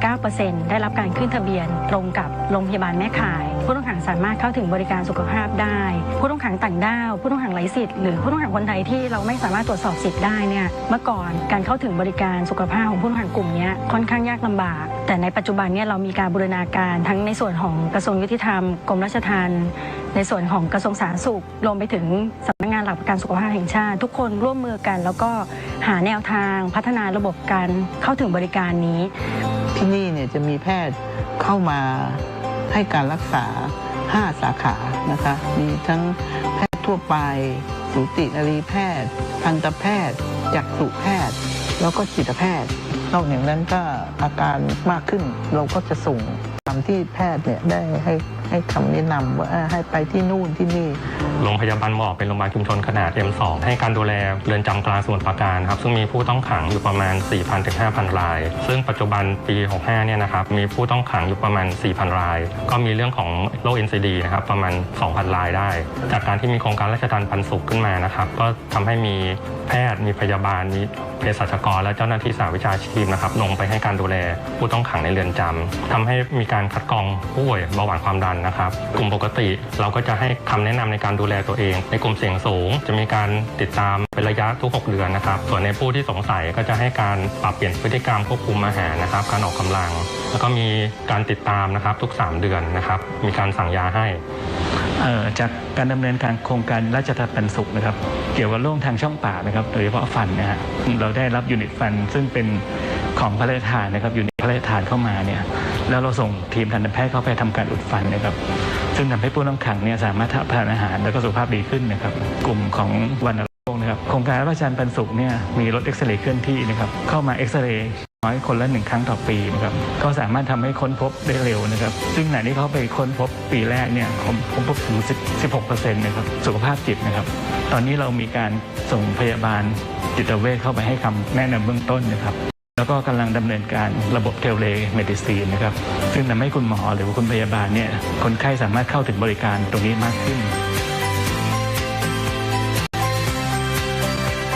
89% ได้รับการขึ้นทะเบียนตรงกับโรงพยาบาลแม่ข่ายผู้ต้องขังสามารถเข้าถึงบริการสุขภาพได้ผู้ต้องขังต่างด้าวผู้ต้องขังไร้สิทธิ์หรือผู้ต้องขังคนไทยที่เราไม่สามารถตรวจสอบสิทธิ์ได้เนี่ยเมื่อก่อนการเข้าถึงบริการสุขภาพของผู้ต้องขังกลุ่มนี้ค่อนข้างยากลำบากแต่ในปัจจุบันเนี่ยเรามีการบูรณาการทั้งในส่วนของกระทรวงยุติธรรมกรมราชทัณฑ์ในส่วนของกระทรวงสาธารณสุขรวมไปถึงสำนักงานหลักประกันสุขภาพแห่งชาติทุกคนร่วมมือกันแล้วก็หาแนวทางพัฒนาระบบการเข้าถึงบริการนี้ที่นี่เนี่ยจะมีแพทย์เข้ามาให้การรักษา5สาขานะคะมีทั้งแพทย์ทั่วไปสูตินรีแพทย์ทันตแพทย์จักษุแพทย์แล้วก็จิตแพทย์นอกจากนั้นก็อาการมากขึ้นเราก็จะส่งตามที่แพทย์เนี่ยได้ให้คำแนะนำว่าให้ไปที่นู่นที่นี่โรงพยาบาลหมอกเป็นโรงพยาบาลชุมชนขนาด M2 ให้การดูแลเรือนจำกลางสมุทรปราการครับซึ่งมีผู้ต้องขังอยู่ประมาณ 4,000 ถึง 5,000 รายซึ่งปัจจุบันปี 65 เนี่ยนะครับมีผู้ต้องขังอยู่ประมาณ 4,000 รายก็มีเรื่องของโรค NCD นะครับประมาณ 2,000 รายได้จากการที่มีโครงการราชทัณฑ์ปันสุขขึ้นมานะครับก็ทำให้มีแพทย์มีพยาบาลมีเภสัชกรและเจ้าหน้าที่สาวิชาชีพนะครับลงไปให้การดูแลผู้ต้องขังในเรือนจำทำให้มีการคัดกรองผู้ป่วยเบาหวานความดันนะครับกลุ่มปกติเราก็จะให้คำแนะนำในการดูแลตัวเองในกลุ่มเสี่ยงสูงจะมีการติดตามเป็นระยะทุก6เดือนนะครับส่วนในผู้ที่สงสัยก็จะให้การปรับเปลี่ยนพฤติกรรมควบคุมอาหารนะครับการออกกำลังแล้วก็มีการติดตามนะครับทุก3เดือนนะครับมีการสั่งยาให้จากการดำเนินการโครงการราชทัณฑ์ปันสุขนะครับเกี่ยวกับโรคทางช่องปากนะครับโดยเฉพาะฟันนะฮะเราได้รับยูนิตฟันซึ่งเป็นของพระราชทานนะครับยูนิตพระราชทานเข้ามาเนี่ย แล้วเราส่งทีมทันตแพทย์เข้าไปทำการอุดฟันนะครับซึ่งทำให้ผู้ต้องขังเนี่ยสามารถทานอาหารแล้วก็สุขภาพดีขึ้นนะครับกลุ่มของวัณโรคนะครับโครงการพระอาจารย์ปันสุขเนี่ยมีรถเอ็กซเรย์เคลื่อนที่นะครับเข้ามาเอ็กซเรย์น้อยคนละ1 ครั้งต่อปีนะครับก็สามารถทำให้ค้นพบได้เร็วนะครับซึ่งไหนที่เขาไปค้นพบปีแรกเนี่ยค้นพบถึง 16% นะครับสุขภาพจิตนะครับตอนนี้เรามีการส่งพยาบาลจิตเวชเข้าไปให้คำแนะนำเบื้องต้นนะครับแล้วก็กำลังดำเนินการระบบเทเลเมดิซีนนะครับซึ่งทำให้คุณหมอหรือว่าคุณพยาบาลเนี่ยคนไข้สามารถเข้าถึงบริการตรงนี้มากขึ้น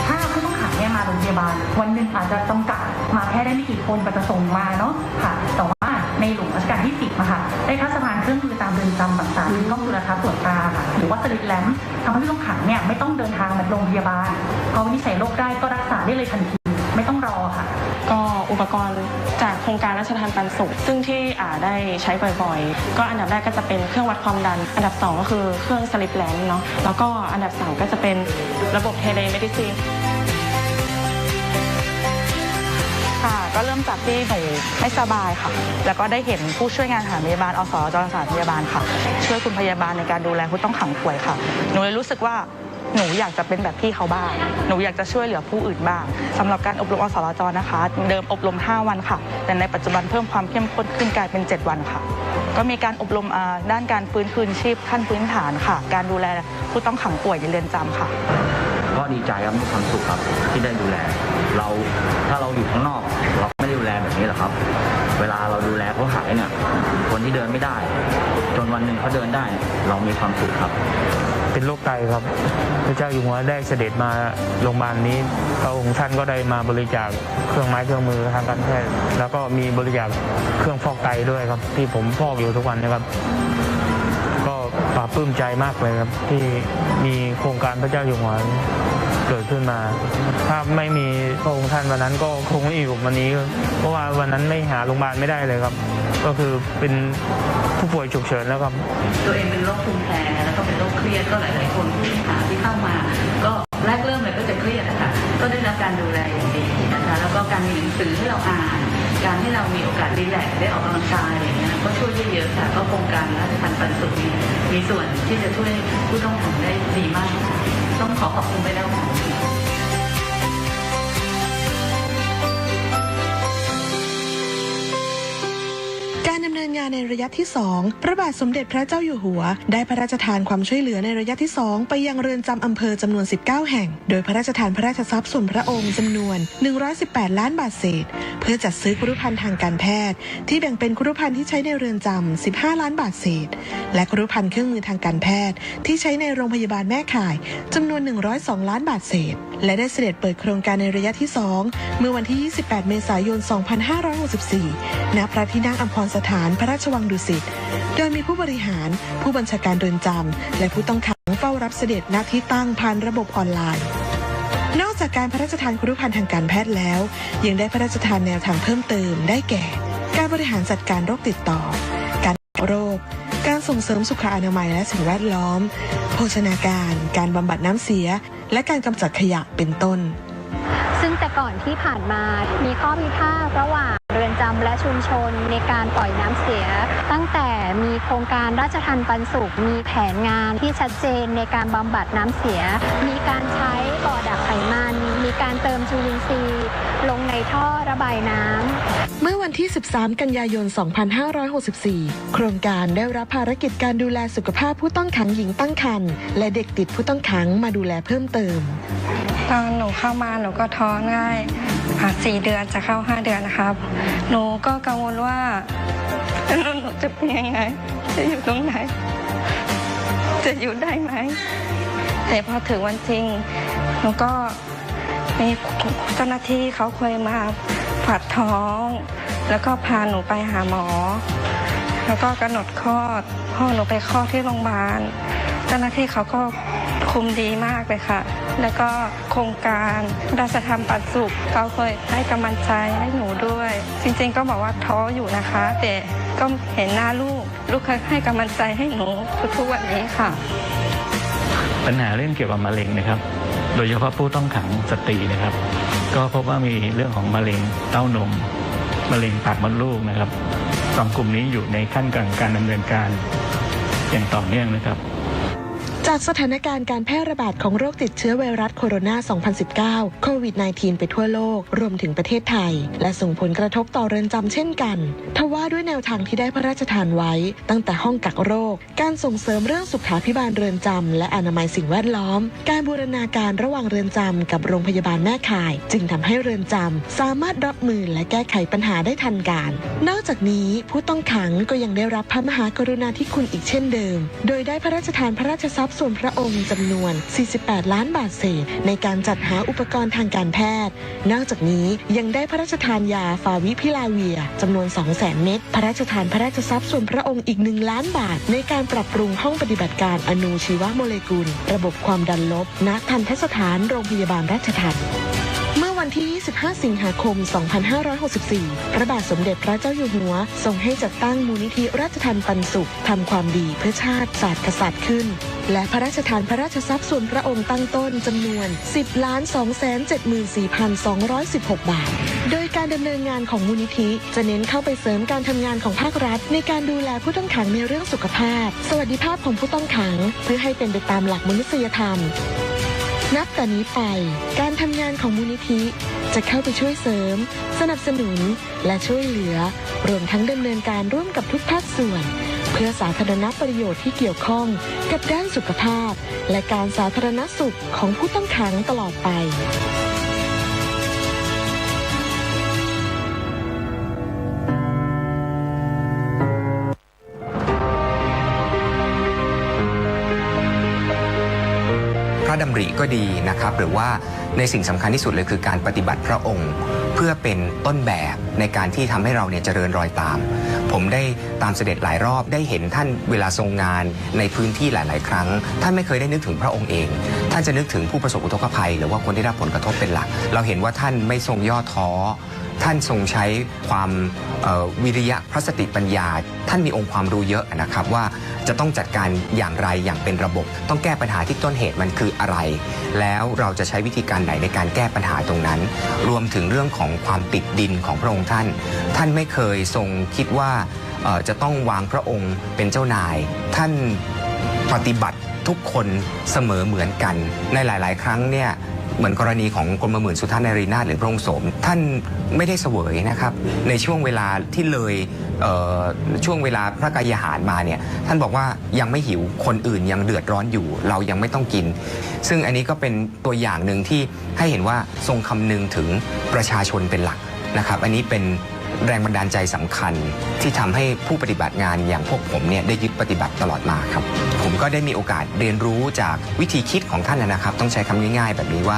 ถ้าผู้ต้องขังเนี่ยมาโรงพยาบาลวันหนึ่งอาจจะจำกัดมาแค่ได้ไม่กี่คนก็จะส่งมาเนาะค่ะแต่ว่าในหลวงรัชกาลที่ 10นะคะได้พระราชทานเครื่องมือตามเรือนจำต่างๆกล้องจุลทรรศน์ตรวจตาค่ะหรือว่าสลิดแลมป์ทำให้ผู้ต้องขังเนี่ยไม่ต้องเดินทางมาโรงพยาบาลพอวินิจฉัยโรคได้ก็รักษาได้เลยทันทีไม่ต้องรอค่ะก็อุปกรณ์จากโครงการราชทานปันสุขซึ่งที่ได้ใช้บ่อยๆก็อันดับแรกก็จะเป็นเครื่องวัดความดันอันดับ2ก็คือเครื่องสลิปแลมป์เนาะแล้วก็อันดับ3ก็จะเป็นระบบเทเลเมดิซีนค่ะก็เริ่มจากที่หนูไม่สบายค่ะแล้วก็ได้เห็นผู้ช่วยงานสถานพยาบาลอสจสถานพยาบาลค่ะช่วยคุณพยาบาลในการดูแลผู้ต้องขังป่วยค่ะหนูเลยรู้สึกว่าหนูอยากจะเป็นแบบพี่เขาบ้างหนูอยากจะช่วยเหลือผู้อื่นบ้างสำหรับการอบรมอสจนะคะเดิมอบรม5 วันค่ะแต่ในปัจจุบันเพิ่มความเข้มข้นขึ้นกลายเป็น7 วันค่ะก็มีการอบรมด้านการฟื้นคืนชีพขั้นพื้นฐานค่ะการดูแลผู้ต้องขังป่วยในเรือนจำค่ะก็ดีใจครับมีความสุขครับที่ได้ดูแลเราถ้าเราอยู่ข้างนอกเราไม่ได้ดูแลแบบนี้หรอกครับเวลาเราดูแลเขาหายเนี่ยคนที่เดินไม่ได้จนวันหนึ่งเขาเดินได้เรามีความสุขครับเป็นโรคไตครับพระเจ้าอยู่หัวได้เสด็จมาโรงพยาบาลนี้พระองค์ท่านก็ได้มาบริจาคเครื่องไม้เครื่องมือทางการแพทย์แล้วก็มีบริจาคเครื่องฟอกไตด้วยครับที่ผมฟอกอยู่ทุกวันนะครับก็ปลาบปลื้มใจมากเลยครับที่มีโครงการพระเจ้าอยู่หัวเกิดขึ้นมาถ้าไม่มีพระองค์ท่านวันนั้นก็คงไม่อยู่วันนี้เพราะว่าวันนั้นไม่หาโรงพยาบาลไม่ได้เลยครับก็คือเป็นผู้ป่วยฉุกเฉินแล้วครับตัวเองเป็นโรคภูมิแพ้แล้วก็เป็นโรคเครียดก็หลายๆคนที่เข้ามาก็แรกเริ่มเลยก็จะเครียดนะคะก็ได้รับการดูแลอย่างดีนะคะแล้วก็การมีหนังสือให้เราอ่านการที่เรามีโอกาสรีแลกซ์ได้ออกกำลังกายอะไรอย่างเงี้ยก็ช่วยได้เยอะค่ะก็โครงการราชทานปันสุขมีส่วนที่จะช่วยผู้ต้องขังได้ดีมากต้องขอบคุณไปแล้วค่ะการดำเนินงานในระยะที่ 2พระบาทสมเด็จพระเจ้าอยู่หัวได้พระราชทานความช่วยเหลือในระยะที่ 2ไปยังเรือนจำอำเภอจำนวน19 แห่งโดยพระราชทานพระราชทรัพย์ส่วนพระองค์จำนวน118 ล้านบาทเศษเพื่อจัดซื้อครุภัณฑ์ทางการแพทย์ที่แบ่งเป็นครุภัณฑ์ที่ใช้ในเรือนจำ15 ล้านบาทเศษและครุภัณฑ์เครื่องมือทางการแพทย์ที่ใช้ในโรงพยาบาลแม่ข่ายจำนวน102 ล้านบาทเศษและได้เสด็จเปิดโครงการในระยะที่ 2เมื่อวันที่28 เมษายน 2564ณ พระที่นั่งอัมพรสถานพระราชวังดุสิตโดยมีผู้บริหารผู้บัญชาการเรือนจำและผู้ต้องขังเฝ้ารับเสด็จณที่ตั้งผ่านระบบออนไลน์นอกจากการพระราชทานครุภัณฑ์ทางการแพทย์แล้วยังได้พระราชทานแนวทางเพิ่มเติมได้แก่การบริหารจัดการโรคติดต่อการโรคการส่งเสริมสุขอนามัยและสิ่งแวดล้อมโภชนาการการบำบัดน้ำเสียและการกำจัดขยะเป็นต้นซึ่งแต่ก่อนที่ผ่านมามีข้อพิพาทระหว่างเรือนจำและชุมชนในการปล่อยน้ำเสียตั้งแต่มีโครงการราชทานปันสุขมีแผนงานที่ชัดเจนในการบำบัดน้ำเสียมีการใช้บ่อดักไขมันมีการเติมจุลินทรีย์ลงในท่อระบายน้ำเมื่อวันที่13 กันยายน 2564โครงการได้รับภารกิจการดูแลสุขภาพผู้ต้องขังหญิงตั้งครรภ์และเด็กติดผู้ต้องขังมาดูแลเพิ่มเติมตอนหนูเข้ามาหนูก็ท้องง่าย4 เดือนจะเข้า5 เดือนนะครับหนูก็กังวลว่าหนูจะเป็นยังไงจะอยู่ตรงไหนจะอยู่ได้ไหมแต่พอถึงวันจริงหนูก็มีเจ้าหน้าที่เขาเคยมาผัดท้องแล้วก็พาหนูไปหาหมอแล้วก็กำหนดคลอดพ่อหนูไปคลอดที่โรงพยาบาลเจ้าหน้าที่เขาก็คุมดีมากเลยค่ะแล้วก็โครงการราชทานปันสุขเขาเคยให้กำลังใจให้หนูด้วยจริงๆก็บอกว่าท้ออยู่นะคะแต่ก็เห็นหน้าลูกเคยให้กำลังใจให้หนูทุกวันนี้ค่ะปัญหาเรื่องเกี่ยวกับมะเร็งนะครับโดยเฉพาะผู้ต้องขังสตรีนะครับก็พบว่ามีเรื่องของมะเร็งเต้านมมะเร็งปากมดลูกนะครับ 2 กลุ่มนี้อยู่ในขั้นกลางการดำเนินการอย่างต่อเนื่องนะครับ จากสถานการณ์การแพร่ระบาดของโรคติดเชื้อไวรัสโคโรนา 2019 โควิด -19 ไปทั่วโลกรวมถึงประเทศไทยและส่งผลกระทบต่อเรือนจำเช่นกันทว่าด้วยแนวทางที่ได้พระราชทานไว้ตั้งแต่ห้องกักโรคการส่งเสริมเรื่องสุขาภิบาลเรือนจำและอนามัยสิ่งแวดล้อมการบูรณาการระหว่างเรือนจำกับโรงพยาบาลแม่ข่ายจึงทำให้เรือนจำสามารถรับมือและแก้ไขปัญหาได้ทันการนอกจากนี้ผู้ต้องขังก็ยังได้รับพระมหากรุณาธิคุณอีกเช่นเดิมโดยได้พระราชทานพระราชทรัพย์ส่วนพระองค์จำนวน 48 ล้านบาทเศษในการจัดหาอุปกรณ์ทางการแพทย์นอกจากนี้ยังได้พระราชทานยาฟาวิพิลาเวียจำนวน 200,000 เม็ดพระราชทานพระราชทรัพย์ส่วนพระองค์อีก 1 ล้านบาทในการปรับปรุงห้องปฏิบัติการอนูชีวโมเลกุลระบบความดันลบณทันตสถานโรงพยาบาลราชทัณฑ์เมื่อวันที่ 25 สิงหาคม 2564 พระบาทสมเด็จพระเจ้าอยู่หัวทรงให้จัดตั้งมูลนิธิราชทัณฑ์ปันสุขทำความดีเพื่อชาติศาสตร์กษัตริย์ขึ้นและพระราชทานพระราชทรัพย์ส่วนพระองค์ตั้งต้นจำนวน 10,274,216 บาทโดยการดำเนินงานของมูลนิธิจะเน้นเข้าไปเสริมการทำงานของภาครัฐในการดูแลผู้ต้องขังในเรื่องสุขภาพสวัสดิภาพของผู้ต้องขังเพื่อให้เป็นไปตามหลักมนุษยธรรมนับแต่นี้ไปการทำงานของมูลนิธิจะเข้าไปช่วยเสริมสนับสนุนและช่วยเหลือรวมทั้งดำเนินการร่วมกับทุกภาคส่วนเพื่อสาธารณประโยชน์ที่เกี่ยวข้องกับด้านสุขภาพและการสาธารณสุขของผู้ต้องขังตลอดไปพระดำริก็ดีนะครับหรือว่าในสิ่งสำคัญที่สุดเลยคือการปฏิบัติพระองค์เพื่อเป็นต้นแบบในการที่ทำให้เราเนี่ยเจริญรอยตามผมได้ตามเสด็จหลายรอบได้เห็นท่านเวลาทรงงานในพื้นที่หลายๆครั้งท่านไม่เคยได้นึกถึงพระองค์เองท่านจะนึกถึงผู้ประสบอุทกภัยหรือว่าคนที่ได้รับผลกระทบเป็นหลักเราเห็นว่าท่านไม่ทรงย่อท้อท่านทรงใช้ความวิริยะพระสติปัญญาท่านมีองค์ความรู้เยอะนะครับว่าจะต้องจัดการอย่างไรอย่างเป็นระบบต้องแก้ปัญหาที่ต้นเหตุมันคืออะไรแล้วเราจะใช้วิธีการไหนในการแก้ปัญหาตรงนั้นรวมถึงเรื่องของความติดดินของพระองค์ท่านไม่เคยทรงคิดว่าจะต้องวางพระองค์เป็นเจ้านายท่านปฏิบัติทุกคนเสมอเหมือนกันในหลายๆครั้งเนี่ยเหมือนกรณีของกรมหมื่นสุทธานารีนาถหรือพระองค์โสมท่านไม่ได้เสวยนะครับในช่วงเวลาที่เลยช่วงเวลาพระกายอาหารมาเนี่ยท่านบอกว่ายังไม่หิวคนอื่นยังเดือดร้อนอยู่เรายังไม่ต้องกินซึ่งอันนี้ก็เป็นตัวอย่างหนึ่งที่ให้เห็นว่าทรงคำนึงถึงประชาชนเป็นหลักนะครับอันนี้เป็นแรงบันดาลใจสำคัญที่ทำให้ผู้ปฏิบัติงานอย่างพวกผมเนี่ยได้ยึดปฏิบัติตลอดมาครับผมก็ได้มีโอกาสเรียนรู้จากวิธีคิดของท่านนะครับต้องใช้คำง่ายๆแบบนี้ว่า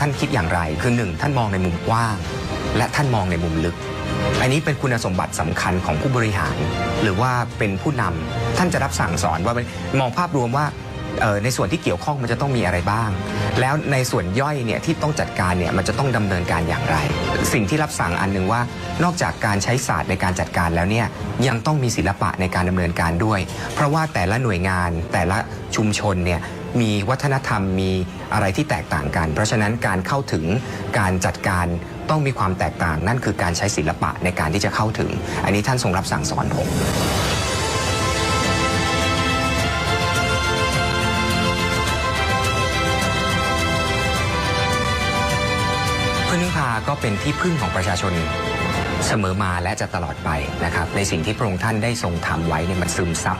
ท่านคิดอย่างไรคือ1ท่านมองในมุมกว้างและท่านมองในมุมลึกอันนี้เป็นคุณสมบัติสำคัญของผู้บริหารหรือว่าเป็นผู้นำท่านจะรับสั่งสอนว่ามองภาพรวมว่าในส่วนที่เกี่ยวข้องมันจะต้องมีอะไรบ้างแล้วในส่วนย่อยเนี่ยที่ต้องจัดการเนี่ยมันจะต้องดำเนินการอย่างไรสิ่งที่รับสั่งอันหนึ่งว่านอกจากการใช้ศาสตร์ในการจัดการแล้วเนี่ยยังต้องมีศิลปะในการดำเนินการด้วยเพราะว่าแต่ละหน่วยงานแต่ละชุมชนเนี่ยมีวัฒนธรรมมีอะไรที่แตกต่างกันเพราะฉะนั้นการเข้าถึงการจัดการต้องมีความแตกต่างนั่นคือการใช้ศิลปะในการที่จะเข้าถึงอันนี้ท่านทรงรับสั่งสอนผมก็เป็นที่พึ่งของประชาชนเสมอมาและจะตลอดไปนะครับในสิ่งที่พระองค์ท่านได้ทรงทำไว้เนี่ยมันซึมซับ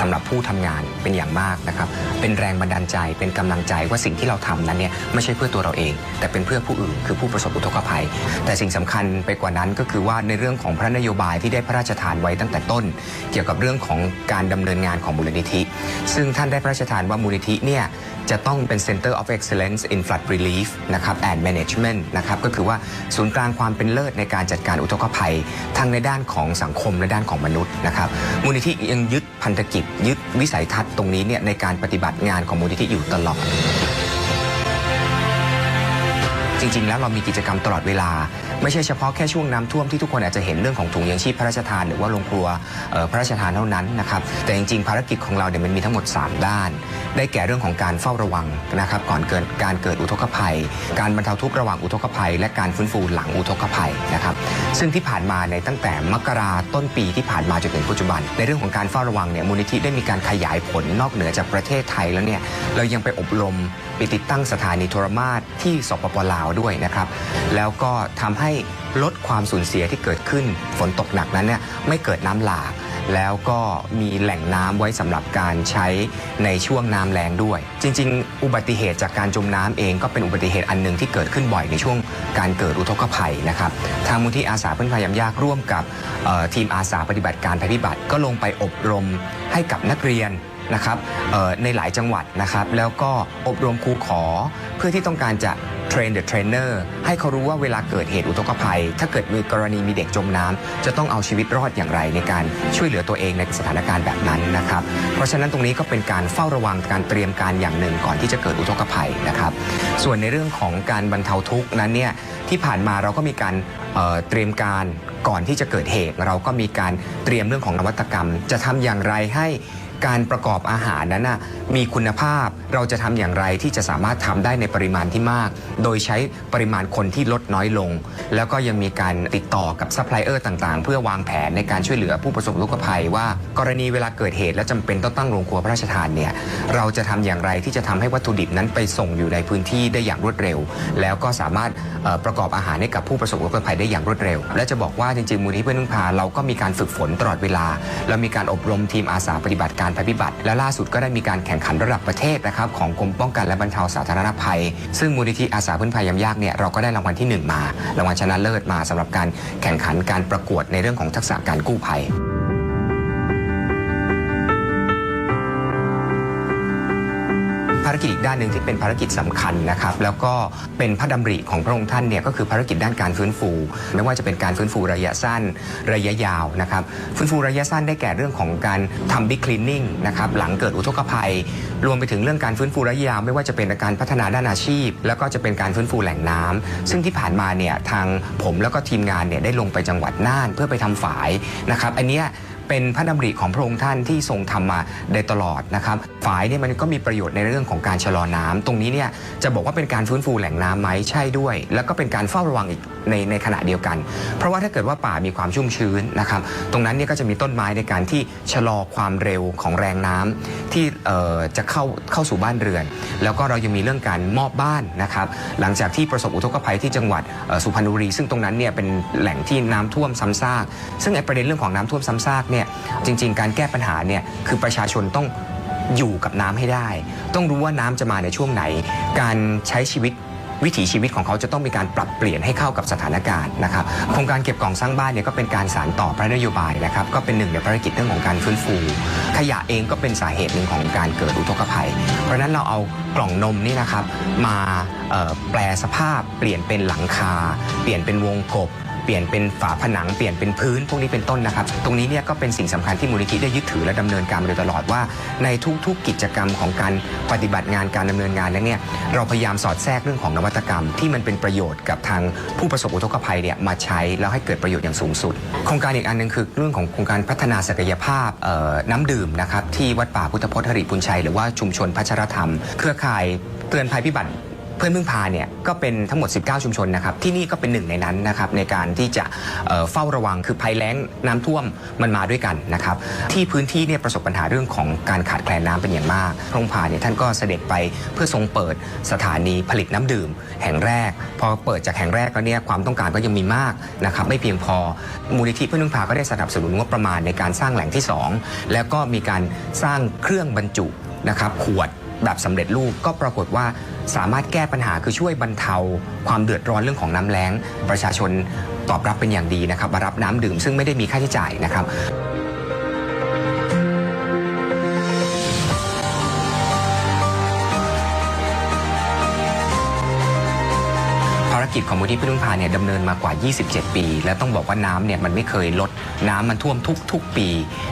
สำหรับผู้ทำงานเป็นอย่างมากนะครับเป็นแรงบันดาลใจเป็นกำลังใจว่าสิ่งที่เราทำนั้นเนี่ยไม่ใช่เพื่อตัวเราเองแต่เป็นเพื่อผู้อื่นคือผู้ประสบอุทกภัยแต่สิ่งสำคัญไปกว่านั้นก็คือว่าในเรื่องของพระนโยบายที่ได้พระราชทานไว้ตั้งแต่ต้นเกี่ยวกับเรื่องของการดำเนินงานของมูลนิธิซึ่งท่านได้พระราชทานว่ามูลนิธิเนี่ยจะต้องเป็น Center of Excellence in Flood Relief นะครับ and Management นะครับก็คือว่าศูนย์กลางความเป็นเลิศในการจัดการอุทกภัยทั้งในด้านของสังคมและด้านของมนุษย์นะครับมูลนิธิยังยึดพันธกิจยึดวิสัยทัศน์ตรงนี้เนี่ยในการปฏิบัติงานของมูลนิธิอยู่ตลอด จริงๆแล้วเรามีกิจกรรมตลอดเวลาไม่ใช่เฉพาะแค่ช่วงน้ำท่วมที่ทุกคนอาจจะเห็นเรื่องของถุงยังชีพพระราชทานหรือว่าโรงครัวพระราชทานเท่านั้นนะครับแต่จริงๆภารกิจของเราเนี่ยมันมีทั้งหมด3ด้านได้แก่เรื่องของการเฝ้าระวังนะครับก่อนการเกิดอุทกภัยการบรรเทาทุกข์ระหว่างอุทกภัยและการฟื้นฟูหลังอุทกภัยนะครับซึ่งที่ผ่านมาในตั้งแต่มกราต้นปีที่ผ่านมาจนถึงปัจจุบันในเรื่องของการเฝ้าระวังเนี่ยมูลนิธิได้มีการขยายผลนอกเหนือจากประเทศไทยแล้วเนี่ยเรายังไปอบรมไปติดตั้งสถานีโทรมาศที่สปป.ลาวด้วยนะครับแล้วก็ทำให้ลดความสูญเสียที่เกิดขึ้นฝนตกหนักนั้นเนี่ยไม่เกิดน้ำหลากแล้วก็มีแหล่งน้ำไว้สำหรับการใช้ในช่วงน้ำแล้งด้วยจริงๆอุบัติเหตุจากการจมน้ำเองก็เป็นอุบัติเหตุอันหนึ่งที่เกิดขึ้นบ่อยในช่วงการเกิดอุทกภัยนะครับทางมูลที่อาสาพึ่งพายามยากร่วมกับทีมอาสาปฏิบัติการภัยพิบัติก็ลงไปอบรมให้กับนักเรียนนะครับในหลายจังหวัดนะครับแล้วก็อบรมครูขอเพื่อที่ต้องการจะเทรนthe trainer ให้เขารู้ว่าเวลาเกิดเหตุอุทกภัยถ้าเกิดมีกรณีมีเด็กจมน้ำจะต้องเอาชีวิตรอดอย่างไรในการช่วยเหลือตัวเองในสถานการณ์แบบนั้นนะครับเพราะฉะนั้นตรงนี้ก็เป็นการเฝ้าระวังการเตรียมการอย่างหนึ่งก่อนที่จะเกิดอุทกภัยนะครับส่วนในเรื่องของการบรรเทาทุกข์นั้นเนี่ยที่ผ่านมาเราก็มีการเตรียมการก่อนที่จะเกิดเหตุเราก็มีการเตรียมเรื่องของนวัตกรรมจะทำอย่างไรให้การประกอบอาหารนั้นมีคุณภาพเราจะทำอย่างไรที่จะสามารถทำได้ในปริมาณที่มากโดยใช้ปริมาณคนที่ลดน้อยลงแล้วก็ยังมีการติดต่อกับซัพพลายเออร์ต่างๆเพื่อวางแผนในการช่วยเหลือผู้ประสบอุทกภัยว่ากรณีเวลาเกิดเหตุและจำเป็นต้องตั้งโรงครัวพระราชทานเนี่ยเราจะทำอย่างไรที่จะทำให้วัตถุดิบนั้นไปส่งอยู่ในพื้นที่ได้อย่างรวดเร็วแล้วก็สามารถประกอบอาหารให้กับผู้ประสบอุทกภัยได้อย่างรวดเร็วและจะบอกว่าจริงๆมูลนิธิเพื่อนพึ่งพาเราก็มีการฝึกฝนตลอดเวลาเรามีการอบรมทีมอาสาปฏิบัติการภัยพิบัติและล่าสุดก็ได้มีการแข่งขันระดับประเทศนะครับของกรมป้องกันและบรรเทาสาธารณภัยซึ่งมูลนิธิอาสาพึ่งพายามยากเนี่ยเราก็ได้รางวัลที่1มารางวัลชนะเลิศมาสำหรับการแข่งขันการประกวดในเรื่องของทักษะการกู้ภัยภารกิจอีกด้านหนึ่งที่เป็นภารกิจสำคัญนะครับแล้วก็เป็นพระดำริของพระองค์ท่านเนี่ยก็คือภารกิจด้านการฟื้นฟูไม่ว่าจะเป็นการฟื้นฟูระยะสั้นระยะยาวนะครับฟื้นฟูระยะสั้นได้แก่เรื่องของการทำบิ๊กคลีนนิ่งนะครับหลังเกิดอุทกภัยรวมไปถึงเรื่องการฟื้นฟูระยะยาวไม่ว่าจะเป็นการพัฒนาด้านอาชีพแล้วก็จะเป็นการฟื้นฟูแหล่งน้ำซึ่งที่ผ่านมาเนี่ยทางผมแล้วก็ทีมงานเนี่ยได้ลงไปจังหวัดน่านเพื่อไปทำฝายนะครับอันนี้เป็นพระดำริของพระองค์ท่านที่ทรงทำมาโดยตลอดนะครับฝายเนี่ยมันก็มีประโยชน์ในเรื่องของการชะลอน้ำตรงนี้เนี่ยจะบอกว่าเป็นการฟื้นฟูแหล่งน้ำไหมใช่ด้วยแล้วก็เป็นการเฝ้าระวังอีกในขณะเดียวกันเพราะว่าถ้าเกิดว่าป่ามีความชุ่มชื้นนะครับตรงนั้นเนี่ยก็จะมีต้นไม้ในการที่ชะลอความเร็วของแรงน้ำที่จะเข้าสู่บ้านเรือนแล้วก็เรายังมีเรื่องการมอบบ้านนะครับหลังจากที่ประสบอุทกภัยที่จังหวัดสุพรรณบุรีซึ่งตรงนั้นเนี่ยเป็นแหล่งที่น้ำท่วมซ้ำซากซึ่งไอ้ประเด็นเรื่องของน้ำท่วมซ้ำซากเนี่ยจริงๆการแก้ปัญหาเนี่ยคือประชาชนต้องอยู่กับน้ำให้ได้ต้องรู้ว่าน้ำจะมาในช่วงไหนการใช้ชีวิตวิถีชีวิตของเขาจะต้องมีการปรับเปลี่ยนให้เข้ากับสถานการณ์นะครับโครงการเก็บกล่องสร้างบ้านเนี่ยก็เป็นการสานต่อพระนโยบายนะครับก็เป็นหนึ่งในภารกิจเรื่องของการฟื้นฟูขยะเองก็เป็นสาเหตุหนึ่งของการเกิดอุทกภัยเพราะฉะนั้นเราเอากล่องนมนี่นะครับมาแปลสภาพเปลี่ยนเป็นหลังคาเปลี่ยนเป็นวงกบเปลี่ยนเป็นฝาผนังเปลี่ยนเป็นพื้นพวกนี้เป็นต้นนะครับตรงนี้เนี่ยก็เป็นสิ่งสำคัญที่มูลนิธิได้ยึดถือและดำเนินการมาโดยตลอดว่าในทุกๆกิจกรรมของการปฏิบัติงานการดำเนินงานแล้วเนี่ยเราพยายามสอดแทรกเรื่องของนวัตกรรมที่มันเป็นประโยชน์กับทางผู้ประสบอุทกภัยเนี่ยมาใช้แล้วให้เกิดประโยชน์อย่างสูงสุดโครงการอีกอันนึงคือเรื่องของโครงการพัฒนาศักยภาพน้ำดื่มนะครับที่วัดป่าพุทธพจน์หริปุญชัยหรือว่าชุมชนพัชรธรรมเครือข่ายเตือนภัยพิบัติเพื่อนพึ่งพาเนี่ยก็เป็นทั้งหมด19ชุมชนนะครับที่นี่ก็เป็นหนึ่งในนั้นนะครับในการที่จะเฝ้าระวังคือภัยแล้งน้ำท่วมมันมาด้วยกันนะครับที่พื้นที่เนี่ยประสบปัญหาเรื่องของการขาดแคลนน้ำเป็นอย่างมากพระองค์พาเนี่ยท่านก็เสด็จไปเพื่อทรงเปิดสถานีผลิตน้ำดื่มแห่งแรกพอเปิดจากแห่งแรกแล้วเนี่ยความต้องการก็ยังมีมากนะครับไม่เพียงพอมูลนิธิเพื่อนพึ่งพาก็ได้สนับสนุนงบประมาณในการสร้างแหล่งที่2แล้วก็มีการสร้างเครื่องบรรจุนะครับขวดแบบสำเร็จรูปก็ปรากฏว่าสามารถแก้ปัญหาคือช่วยบรรเทาความเดือดร้อนเรื่องของน้ำแล้งประชาชนตอบรับเป็นอย่างดีนะครับมารับน้ำดื่มซึ่งไม่ได้มีค่าใช้จ่ายนะครับภาร กิจของมูลที่พึ่งพาเนี่ยดำเนินมากว่า 27 ปี และต้องบอกว่าน้ำเนี่ยมันไม่เคยลดน้ำมันท่วมทุกปี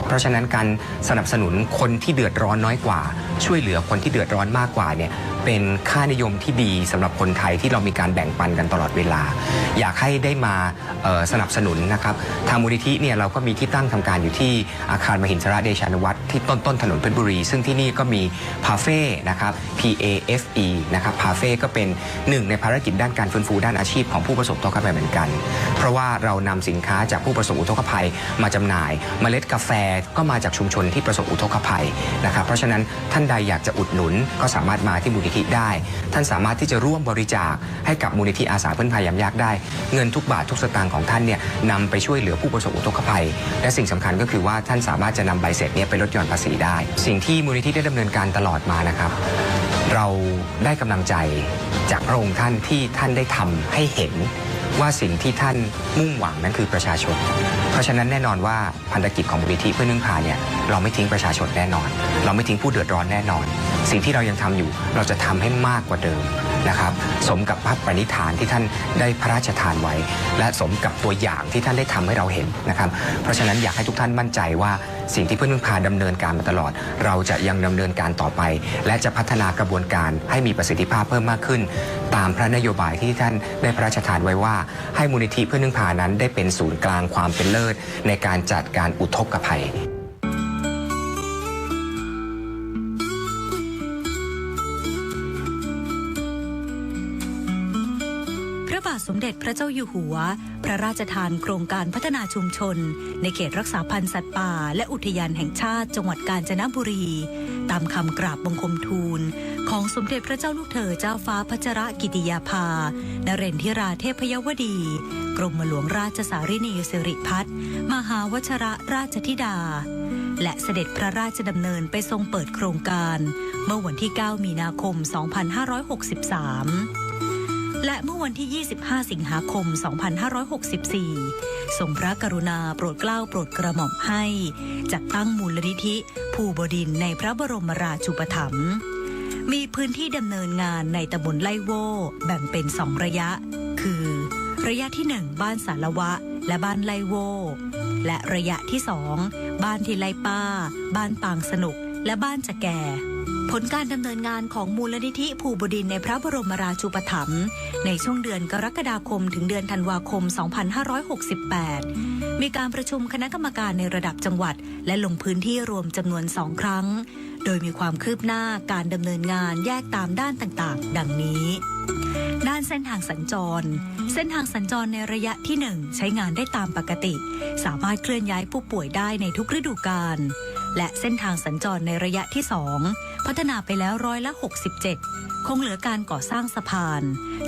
เพราะฉะนั้นการสนับสนุนคนที่เดือดร้อนน้อยกว่าช่วยเหลือคนที่เดือดร้อนมากกว่าเนี่ยเป็นค่านิยมที่ดีสำหรับคนไทยที่เรามีการแบ่งปันกันตลอดเวลาอยากให้ได้มาสนับสนุนนะครับทางมูลนิธิเนี่ยเราก็มีที่ตั้งทำการอยู่ที่อาคารมหินทรเดชานุวัฒน์ที่ต้นถนนเพชรบุรีซึ่งที่นี่ก็มีพาเฟ่นะครับ PAFE นะครับพาเฟ่ก็เป็นหนึ่งในภารกิจด้านการฟื้นฟูด้านอาชีพของผู้ประสบอุทกภัยเหมือนกันเพราะว่าเรานำสินค้าจากผู้ประสบอุทกภัยมาจำหน่ายเมล็ดกาแฟก็มาจากชุมชนที่ประสบอุทกภัยนะครับเพราะฉะนั้นท่านใดอยากจะอุดหนุนก็สามารถมาที่มูลนิธิได้ท่านสามารถที่จะร่วมบริจาคให้กับมูลนิธิอาสาพึ่งพายามยากได้เงินทุกบาททุกสตางค์ของท่านเนี่ยนำไปช่วยเหลือผู้ประสบอุทกภัยและสิ่งสำคัญก็คือว่าท่านสามารถจะนำใบเสร็จเนี่ยไปลดหย่อนภาษีได้สิ่งที่มูลนิธิได้ดำเนินการตลอดมานะครับเราได้กำลังใจจากพระองค์ท่านที่ท่านได้ทำให้เห็นว่าสิ่งที่ท่านมุ่งหวังนั้นคือประชาชนเพราะฉะนั้นแน่นอนว่าพันธกิจของมูลนิธิเพื่อนพึ่งพาเนี่ยเราไม่ทิ้งประชาชนแน่นอนเราไม่ทิ้งผู้เดือดร้อนแน่นอนสิ่งที่เรายังทำอยู่เราจะทำให้มากกว่าเดิมนะครับสมกับพระปณิธานที่ท่านได้พระราชทานไว้และสมกับตัวอย่างที่ท่านได้ทำให้เราเห็นนะครับเพราะฉะนั้นอยากให้ทุกท่านมั่นใจว่าสิ่งที่เพื่อนพึ่งพาดำเนินการมาตลอดเราจะยังดำเนินการต่อไปและจะพัฒนากระบวนการให้มีประสิทธิภาพเพิ่มมากขึ้นตามพระนโยบายที่ท่านได้พระราชทานไว้ว่าให้มูลนิธิเพื่อนพึ่งพานั้นได้เป็นศูนย์กลางความเป็นเลิศในการจัดการอุทกภัยพระบาทสมเด็จพระเจ้าอยู่หัวพระราชทานโครงการพัฒนาชุมชนในเขตรักษาพันธุ์สัตว์ป่าและอุทยานแห่งชาติจังหวัดกาญจนบุรีตามคำกราบบังคมทูลของสมเด็จพระเจ้าลูกเธอเจ้าฟ้าพัชรกิติยาภานเรนทิราเทพยวดีกรมหลวงราชสารินีสิริพัฒน์มหาวชรราชธิดาและเสด็จพระราชดำเนินไปทรงเปิดโครงการเมื่อวันที่ 9 มีนาคม 2563และเมื่อวันที่ 25 สิงหาคม 2564 ทรงพระกรุณาโปรดเกล้าโปรดกระหม่อมให้จัดตั้งมูลนิธิภูบดินทร์ในพระบรมราชูปถัมภ์มีพื้นที่ดำเนินงานในตำบลไล่โว่แบ่งเป็น 2 ระยะคือระยะที่ 1 บ้านสารวะและบ้านไล่โว่และระยะที่ 2 บ้านที่ไล่ป้าบ้านปางสนุกและบ้านจะแก่ผลการดำเนินงานของมูลนิธิภูบดินทร์ในพระบรมราชูปถัมภ์ในช่วงเดือนกรกฎาคมถึงเดือนธันวาคม 2568 มีการประชุมคณะกรรมการในระดับจังหวัดและลงพื้นที่รวมจำนวน 2 ครั้งโดยมีความคืบหน้าการดำเนินงานแยกตามด้านต่างๆดังนี้ด้านเส้นทางสัญจรในระยะที่ 1 ใช้งานได้ตามปกติสามารถเคลื่อนย้ายผู้ป่วยได้ในทุกฤดูกาลและเส้นทางสัญจรในระยะที่ 2 พัฒนาไปแล้ว67%คงเหลือการก่อสร้างสะพาน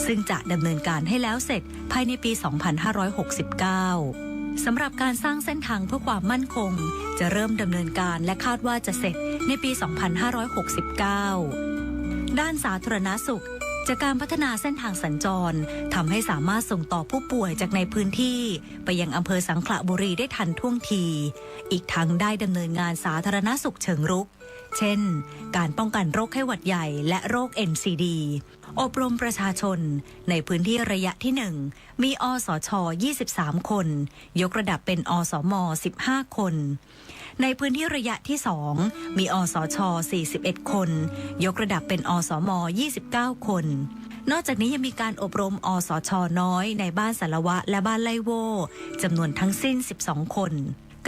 ซึ่งจะดำเนินการให้แล้วเสร็จภายในปี 2569 สำหรับการสร้างเส้นทางเพื่อความมั่นคงจะเริ่มดำเนินการและคาดว่าจะเสร็จในปี 2569 ด้านสาธารณสุขจากการพัฒนาเส้นทางสัญจรทำให้สามารถส่งต่อผู้ป่วยจากในพื้นที่ไปยังอำเภอสังขละบุรีได้ทันท่วงทีอีกทั้งได้ดำเนินงานสาธารณสุขเชิงรุกเช่นการป้องกันโรคไข้หวัดใหญ่และโรค NCD อบรมประชาชนในพื้นที่ระยะที่ 1 มีอสช 23 คนยกระดับเป็นอสม 15 คนในพื้นที่ระยะที่ 2 มีอสช 41 คนยกระดับเป็นอสม 29 คนนอกจากนี้ยังมีการอบรมอสช น้อยในบ้านสารวะและบ้านไล่โว่จำนวนทั้งสิ้น 12 คน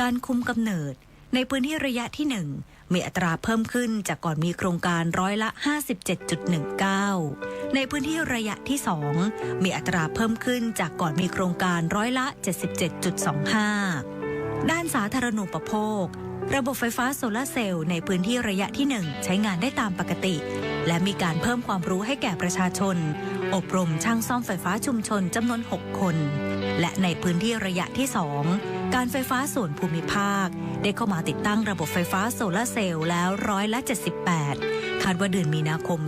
การคุมกำเนิดในพื้นที่ระยะที่ 1 มีอัตราเพิ่มขึ้นจากก่อนมีโครงการร้อยละ 57.19 ในพื้นที่ระยะที่ 2 มีอัตราเพิ่มขึ้นจากก่อนมีโครงการร้อยละ 77.25 ด้านสาธารณูปโภคระบบไฟฟ้าโซลาร์เซลล์ในพื้นที่ระยะที่ 1 ใช้งานได้ตามปกติและมีการเพิ่มความรู้ให้แก่ประชาชนอบรมช่างซ่อมไฟฟ้าชุมชนจำนวน 6 คนและในพื้นที่ระยะที่ 2 การไฟฟ้าส่วนภูมิภาคได้เข้ามาติดตั้งระบบไฟฟ้าโซลาร์เซลล์แล้วร้อยละ 78 คาดว่าเดือนมีนาคม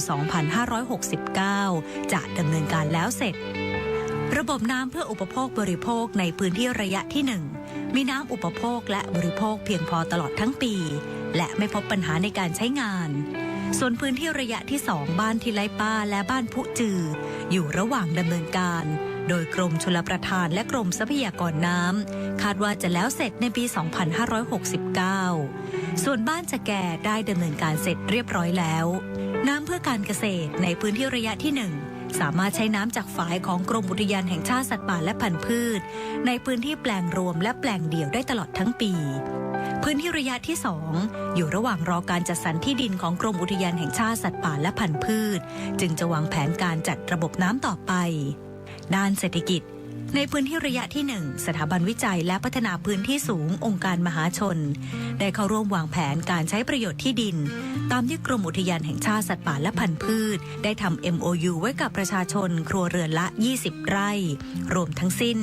2569 จะดำเนินการแล้วเสร็จระบบน้ำเพื่ออุปโภคบริโภคในพื้นที่ระยะที่ 1 มีน้ำอุปโภคและบริโภคเพียงพอตลอดทั้งปีและไม่พบปัญหาในการใช้งาน ส่วนพื้นที่ระยะที่ 2 บ้านที่ไร่ป้าและบ้านผู้จืออยู่ระหว่างดำเนินการโดยกรมชลประทานและกรมทรัพยากรน้ำคาดว่าจะแล้วเสร็จในปี 2569 ส่วนบ้านจะแก่ได้ดำเนินการเสร็จเรียบร้อยแล้วน้ำเพื่อการเกษตรในพื้นที่ระยะที่ 1 สามารถใช้น้ำจากฝายของกรมอุทยานแห่งชาติสัตว์ป่าและพันธุ์พืชในพื้นที่แปลงรวมและแปลงเดี่ยวได้ตลอดทั้งปีพื้นที่ระยะที่ 2 อยู่ระหว่างรอการจัดสรรที่ดินของกรมอุทยานแห่งชาติสัตว์ป่าและพันธุ์พืชจึงจะวางแผนการจัดระบบน้ำต่อไปด้านเศรษฐกิจในพื้นที่ระยะที่ 1 สถาบันวิจัยและพัฒนาพื้นที่สูงองค์การมหาชนได้เข้าร่วมวางแผนการใช้ประโยชน์ที่ดินตามที่กรมอุทยานแห่งชาติสัตว์ป่าและพันธุ์พืชได้ทำ MOU ไว้กับประชาชนครัวเรือนละ 20 ไร่รวมทั้งสิ้น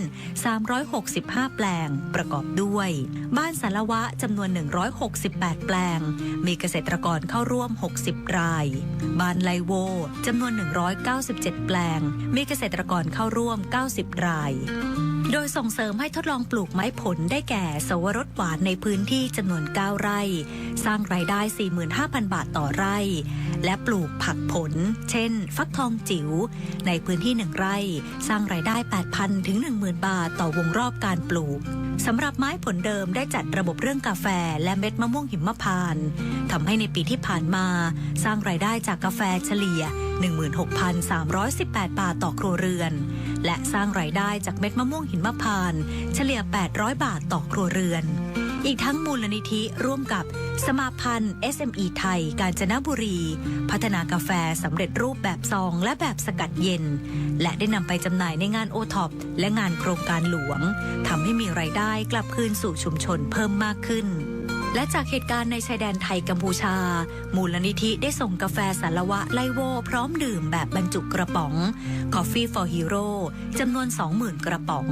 365 แปลงประกอบด้วยบ้านสารวะจำนวน 168 แปลงมีเกษตรกรเข้าร่วม 60 รายบ้านไลโวจำนวน 197 แปลงมีเกษตรกรเข้าร่วม 90 รายโดยส่งเสริมให้ทดลองปลูกไม้ผลได้แก่สวรสหวานในพื้นที่จำนวน 9 ไร่สร้างรายได้ 45,000 บาทต่อไร่และปลูกผักผลเช่นฟักทองจิ๋วในพื้นที่ 1 ไร่สร้างรายได้ 8,000 ถึง 10,000 บาทต่อวงรอบการปลูกสำหรับไม้ผลเดิมได้จัดระบบเรื่องกาแฟและเม็ดมะม่วงหิมพานต์ทำให้ในปีที่ผ่านมาสร้างรายได้จากกาแฟเฉลี่ย 16,318 บาทต่อครัวเรือนและสร้างรายได้จากเม็ดมะม่วงหิมพานต์เฉลี่ย 800 บาทต่อครัวเรือนอีกทั้งมูลนิธิร่วมกับสมาพันธ์ SME ไทยกาญจนบุรีพัฒนากาแฟสำเร็จรูปแบบซองและแบบสกัดเย็นและได้นำไปจำหน่ายในงานโอท็อปและงานโครงการหลวงทำให้มีรายได้กลับคืนสู่ชุมชนเพิ่มมากขึ้นและจากเหตุการณ์ในชายแดนไทยกัมพูชามูลนิธิได้ส่งกาแฟสารวะไลโวพร้อมดื่มแบบบรรจุกระป๋อง Coffee for Hero จำนวน 20,000 กระป๋อง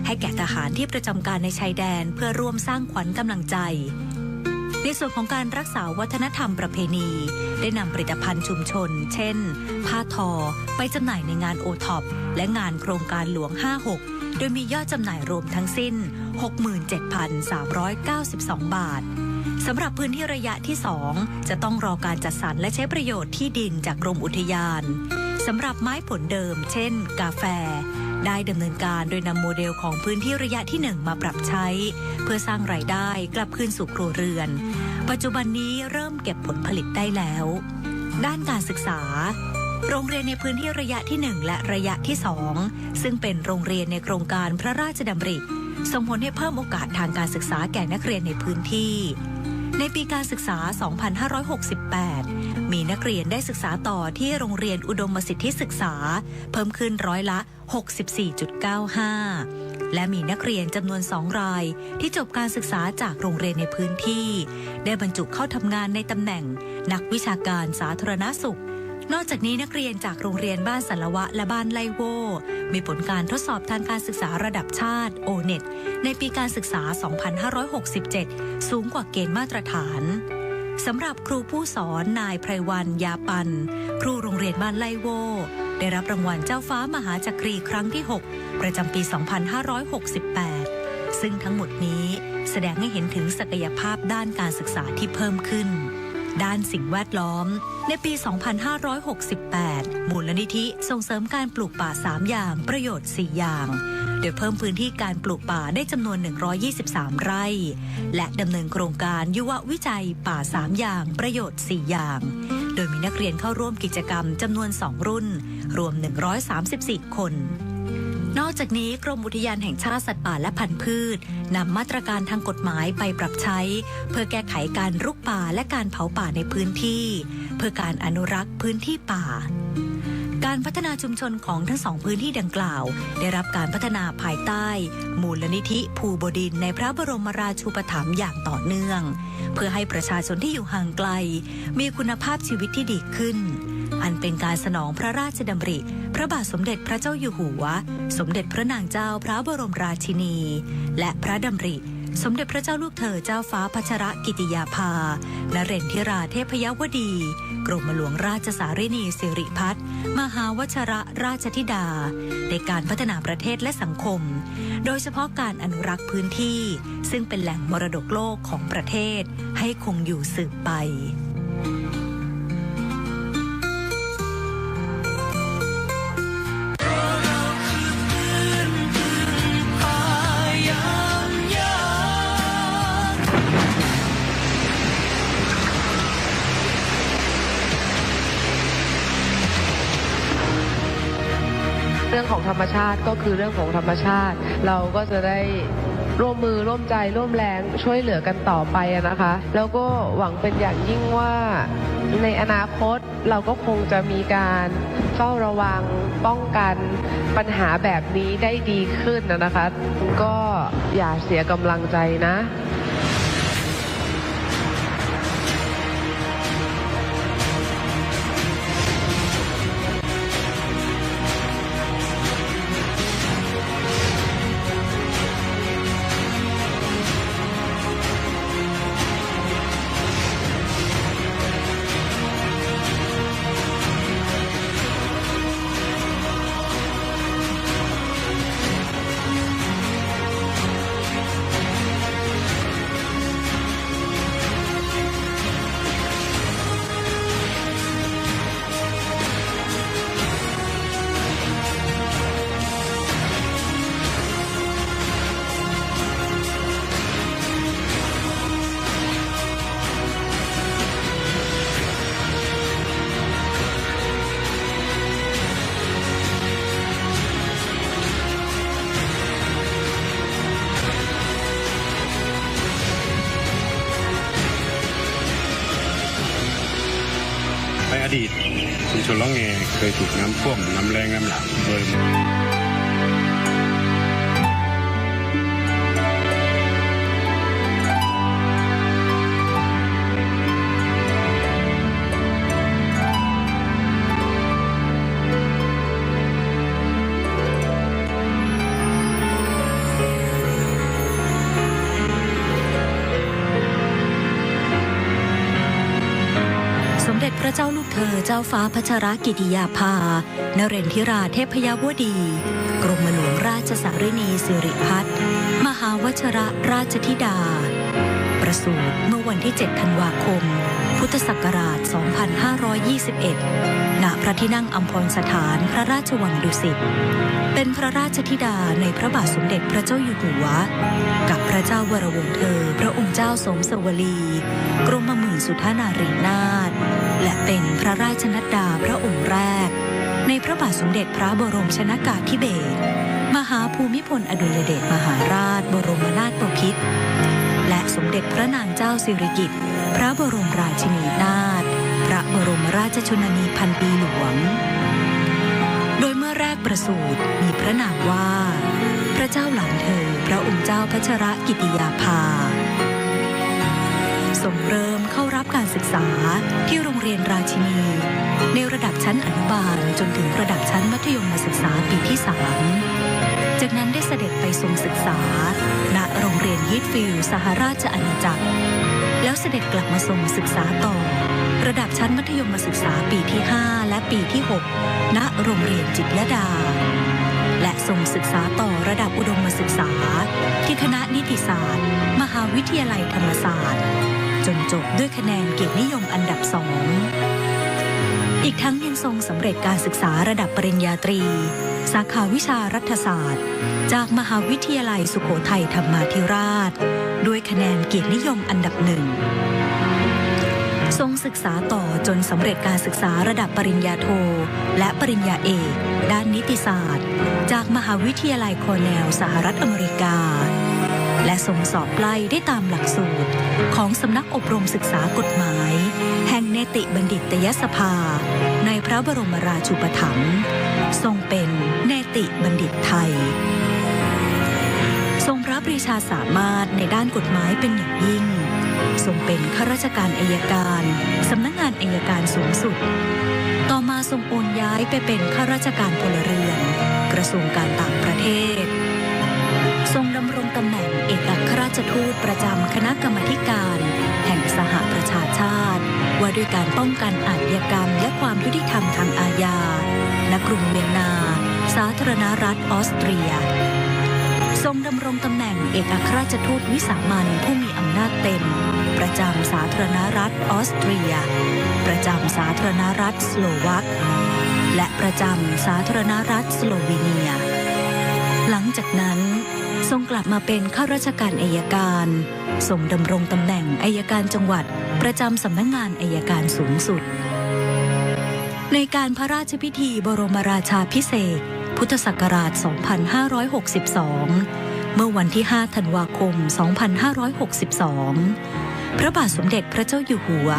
ให้แก่ทหารที่ประจำการในชายแดนเพื่อร่วมสร้างขวัญกำลังใจในส่วนของการรักษาวัฒนธรรมประเพณีได้นำผลิตภัณฑ์ชุมชนเช่นผ้าทอไปจำหน่ายในงานโอท็อปและงานโครงการหลวง 56 โดยมียอดจำหน่ายรวมทั้งสิ้น 67,392 บาทสำหรับพื้นที่ระยะที่ 2 จะต้องรอการจัดสรรและใช้ประโยชน์ที่ดินจากกรมอุทยานสำหรับไม้ผลเดิมเช่นกาแฟได้ดำเนินการโดยนำโมเดลของพื้นที่ระยะที่ 1 มาปรับใช้เพื่อสร้างรายได้กลับคืนสู่ครัวเรือนปัจจุบันนี้เริ่มเก็บผลผลิตได้แล้วด้านการศึกษาโรงเรียนในพื้นที่ระยะที่ 1 และระยะที่ 2 ซึ่งเป็นโรงเรียนในโครงการพระราชดำริส่งผลให้เพิ่มโอกาสทางการศึกษาแก่นักเรียนในพื้นที่ในปีการศึกษา 2568 มีนักเรียนได้ศึกษาต่อที่โรงเรียนอุดมสิทธิศึกษาเพิ่มขึ้นร้อยละ 64.95 และมีนักเรียนจำนวน 2 รายที่จบการศึกษาจากโรงเรียนในพื้นที่ได้บรรจุเข้าทำงานในตำแหน่งนักวิชาการสาธารณสุขนอกจากนี้นักเรียนจากโรงเรียนบ้านสารวะและบ้านไลโวมีผลการทดสอบทางการศึกษาระดับชาติ O-NET ในปีการศึกษา 2567 สูงกว่าเกณฑ์มาตรฐานสำหรับครูผู้สอนนายไพรวรรณยาปันครูโรงเรียนบ้านไลโวได้รับรางวัลเจ้าฟ้ามหาจักรีครั้งที่ 6 ประจำปี 2568 ซึ่งทั้งหมดนี้แสดงให้เห็นถึงศักยภาพด้านการศึกษาที่เพิ่มขึ้นด้านสิ่งแวดล้อมในปี 2568 มูลนิธิส่งเสริมการปลูกป่า 3 อย่างประโยชน์ 4 อย่างโดยเพิ่มพื้นที่การปลูกป่าได้จำนวน 123 ไร่และดำเนินโครงการยุววิจัยป่า 3 อย่างประโยชน์ 4 อย่างโดยมีนักเรียนเข้าร่วมกิจกรรมจำนวน 2 รุ่นรวม 134 คนนอกจากนี้กรมอุทยานแห่งชาติสัตว์ป่าและพันธุ์พืชนำมาตรการทางกฎหมายไปปรับใช้เพื่อแก้ไขการรุกป่าและการเผาป่าในพื้นที่เพื่อการอนุรักษ์พื้นที่ป่าการพัฒนาชุมชนของทั้ง 2 พื้นที่ดังกล่าวได้รับการพัฒนาภายใต้มูลนิธิภูบดินทร์ในพระบรมราชูปถัมภ์อย่างต่อเนื่องเพื่อให้ประชาชนที่อยู่ห่างไกลมีคุณภาพชีวิตที่ดีขึ้นอันเป็นการสนองพระราชดำริพระบาทสมเด็จพระเจ้าอยู่หัวสมเด็จพระนางเจ้าพระบรมราชินีและพระดำริสมเด็จพระเจ้าลูกเธอเจ้าฟ้าพัชรกิติยาภานเรนทิราเทพยวดีกรมหลวงราชสารินีสิริพัฒน์มหาวชรราชธิดาในการพัฒนาประเทศและสังคมโดยเฉพาะการอนุรักษ์พื้นที่ซึ่งเป็นแหล่งมรดกโลกของประเทศให้คงอยู่สืบไป รื่องของธรรมชาติก็คือเรื่องของธรรมชาติเราก็จะได้ร่วมมือร่วมใจร่วมแรงช่วยเหลือกันต่อไปนะคะ แล้วก็หวังเป็นอย่างยิ่งว่าในอนาคตเราก็คงจะมีการเฝ้าระวังป้องกันปัญหาแบบนี้ได้ดีขึ้นนะคะ ก็อย่าเสียกำลังใจนะ ในอดีตชุมชนล่องแงเคยถูกน้ำท่วมน้ำแรงน้ำหลากโดยสมเด็จพระเจ้าลูกเธอเจ้าฟ้าพัชรกิติยาภานเรนทิราเทพยวดี กรมหลวงราชสารินีสิริพัฒน์มหาวชรราชธิดา ประสูติเมื่อวันที่ 7 ธันวาคม พุทธศักราช 2521 ณ พระที่นั่งอัมพรสถานพระราชวังดุสิต เป็นพระราชธิดาในพระบาทสมเด็จพระเจ้าอยู่หัว กับพระเจ้าวรวงศ์เธอพระองค์เจ้าสมสวลี กรมหมื่นสุทธานารีนาถและเป็นพระราชนัดดาพระองค์แรกในพระบาทสมเด็จพระบรมชนกาธิเบศรมหาภูมิพลอดุลยเดชมหาราชบรมนาถบพิตรและสมเด็จพระนางเจ้าสิริกิติ์พระบรมราชินีนาถพระบรมราชชนนีพันปีหลวงโดยเมื่อแรกประสูติมีพระนามว่าพระเจ้าหลานเธอพระองค์เจ้าพัชรกิติยาภาทรงเริ่มเข้ารับการศึกษาที่โรงเรียนราชินีในระดับชั้นอนุบาลจนถึงระดับชั้นมัธยมศึกษาปีที่ 3 จากนั้นได้เสด็จไปทรงศึกษาณโรงเรียนยีทฟิลด์สหราชอาณาจักรแล้วเสด็จกลับมาทรงศึกษาต่อระดับชั้นมัธยมศึกษาปีที่ 5 และปีที่ 6 ณโรงเรียนจิตรลดาและทรงศึกษาต่อระดับอุดมศึกษาที่คณะนิติศาสตร์มหาวิทยาลัยธรรมศาสตร์จนจบด้วยคะแนนเกียรตินิยมอันดับ 2 อีกทั้งยังทรงสำเร็จการศึกษาระดับปริญญาตรีสาขาวิชารัฐศาสตร์จากมหาวิทยาลัยสุโขทัยธรรมาธิราชด้วยคะแนนเกียรตินิยมอันดับ 1 ทรงศึกษาต่อจนสำเร็จการศึกษาระดับปริญญาโทและปริญญาเอกด้านนิติศาสตร์จากมหาวิทยาลัยคอร์เนลสหรัฐอเมริกาและทรงสอบไล่ได้ตามหลักสูตรของสำนักอบรมศึกษากฎหมายแห่งเนติบัณฑิตยสภาในพระบรมราชูปถัมภ์ทรงเป็นเนติบัณฑิตไทยทรงพระปรีชาสามารถในด้านกฎหมายเป็นอย่างยิ่งทรงเป็นข้าราชการอัยการสำนักงานอัยการสูงสุดต่อมาทรงโอนย้ายไปเป็นข้าราชการพลเรือนกระทรวงการต่างประเทศทรงดำรงตำแหน่งเอกอัครราชทูตประจำคณะกรรมาธิการแห่งสหประชาชาติว่าด้วยการป้องกันอาชญากรรมและความยุติธรรมทางอาญาณกรุงเวียนนาสาธารณรัฐออสเตรียทรงดำรงตำแหน่งเอกอัครราชทูตวิสามัญผู้มีอำนาจเต็มประจำสาธารณรัฐออสเตรียประจำสาธารณรัฐสโลวักและประจำสาธารณรัฐสโลวีเนียหลังจากนั้นทรงกลับมาเป็นข้าราชการอัยการทรงดำรงตำแหน่งอัยการจังหวัดประจำสำนักงานอัยการสูงสุดในการพระราชพิธีบรมราชาภิเษก พุทธศักราช 2562 เมื่อวันที่ 5 ธันวาคม 2562 พระบาทสมเด็จพระเจ้าอยู่หัว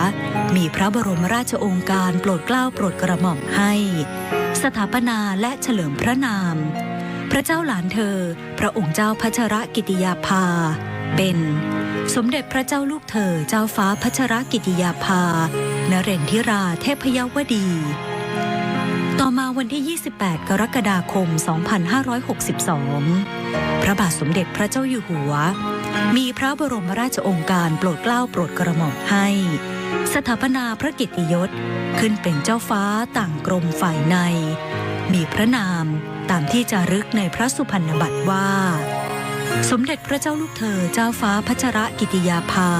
มีพระบรมราชโองการโปรดเกล้าโปรดกระหม่อมให้สถาปนาและเฉลิมพระนามพระเจ้าหลานเธอพระองค์เจ้าพัชรกิติยาภาเป็นสมเด็จพระเจ้าลูกเธอเจ้าฟ้าพัชรกิติยาภานเรนทิราเทพยวดี ต่อมาวันที่ 28 กรกฎาคม 2562 พระบาทสมเด็จพระเจ้าอยู่หัวมีพระบรมราชโองการโปรดเกล้าโปรดกระหม่อมให้สถาปนาพระเกียรติยศขึ้นเป็นเจ้าฟ้าต่างกรมฝ่ายในมีพระนามตามที่จารึกในพระสุพรรณบัตรว่าสมเด็จพระเจ้าลูกเธอเจ้าฟ้าพัชรกิติยาภา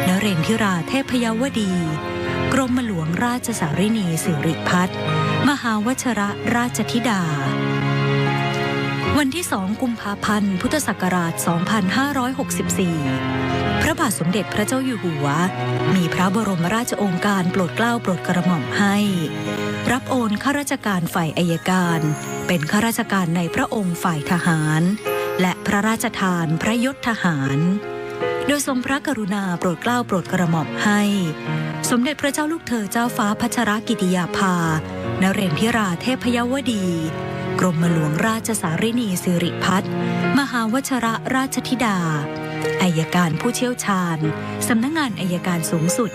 นเรนทิราเทพยวดีกรมหลวงราชสารินีสิริพัฒน์มหาวชรราชธิดาวันที่ 2 กุมภาพันธ์ พุทธศักราช 2564 พระบาทสมเด็จพระเจ้าอยู่หัวมีพระบรมราชโองการโปรดเกล้าโปรดกระหม่อมให้รับโอนข้าราชการฝ่ายอัยการเป็นข้าราชการในพระองค์ฝ่ายทหารและพระราชทานพระยศทหารโดยทรงพระกรุณาโปรดเกล้าโปรดกระหม่อมให้สมเด็จพระเจ้าลูกเธอเจ้าฟ้าพัชรกิติยาภานเรนทิราเทพยวดีกรมหลวงราชสารินีสิริพัฒน์มหาวชรราชธิดาอัยการผู้เชี่ยวชาญสำนักงานอัยการสูงสุด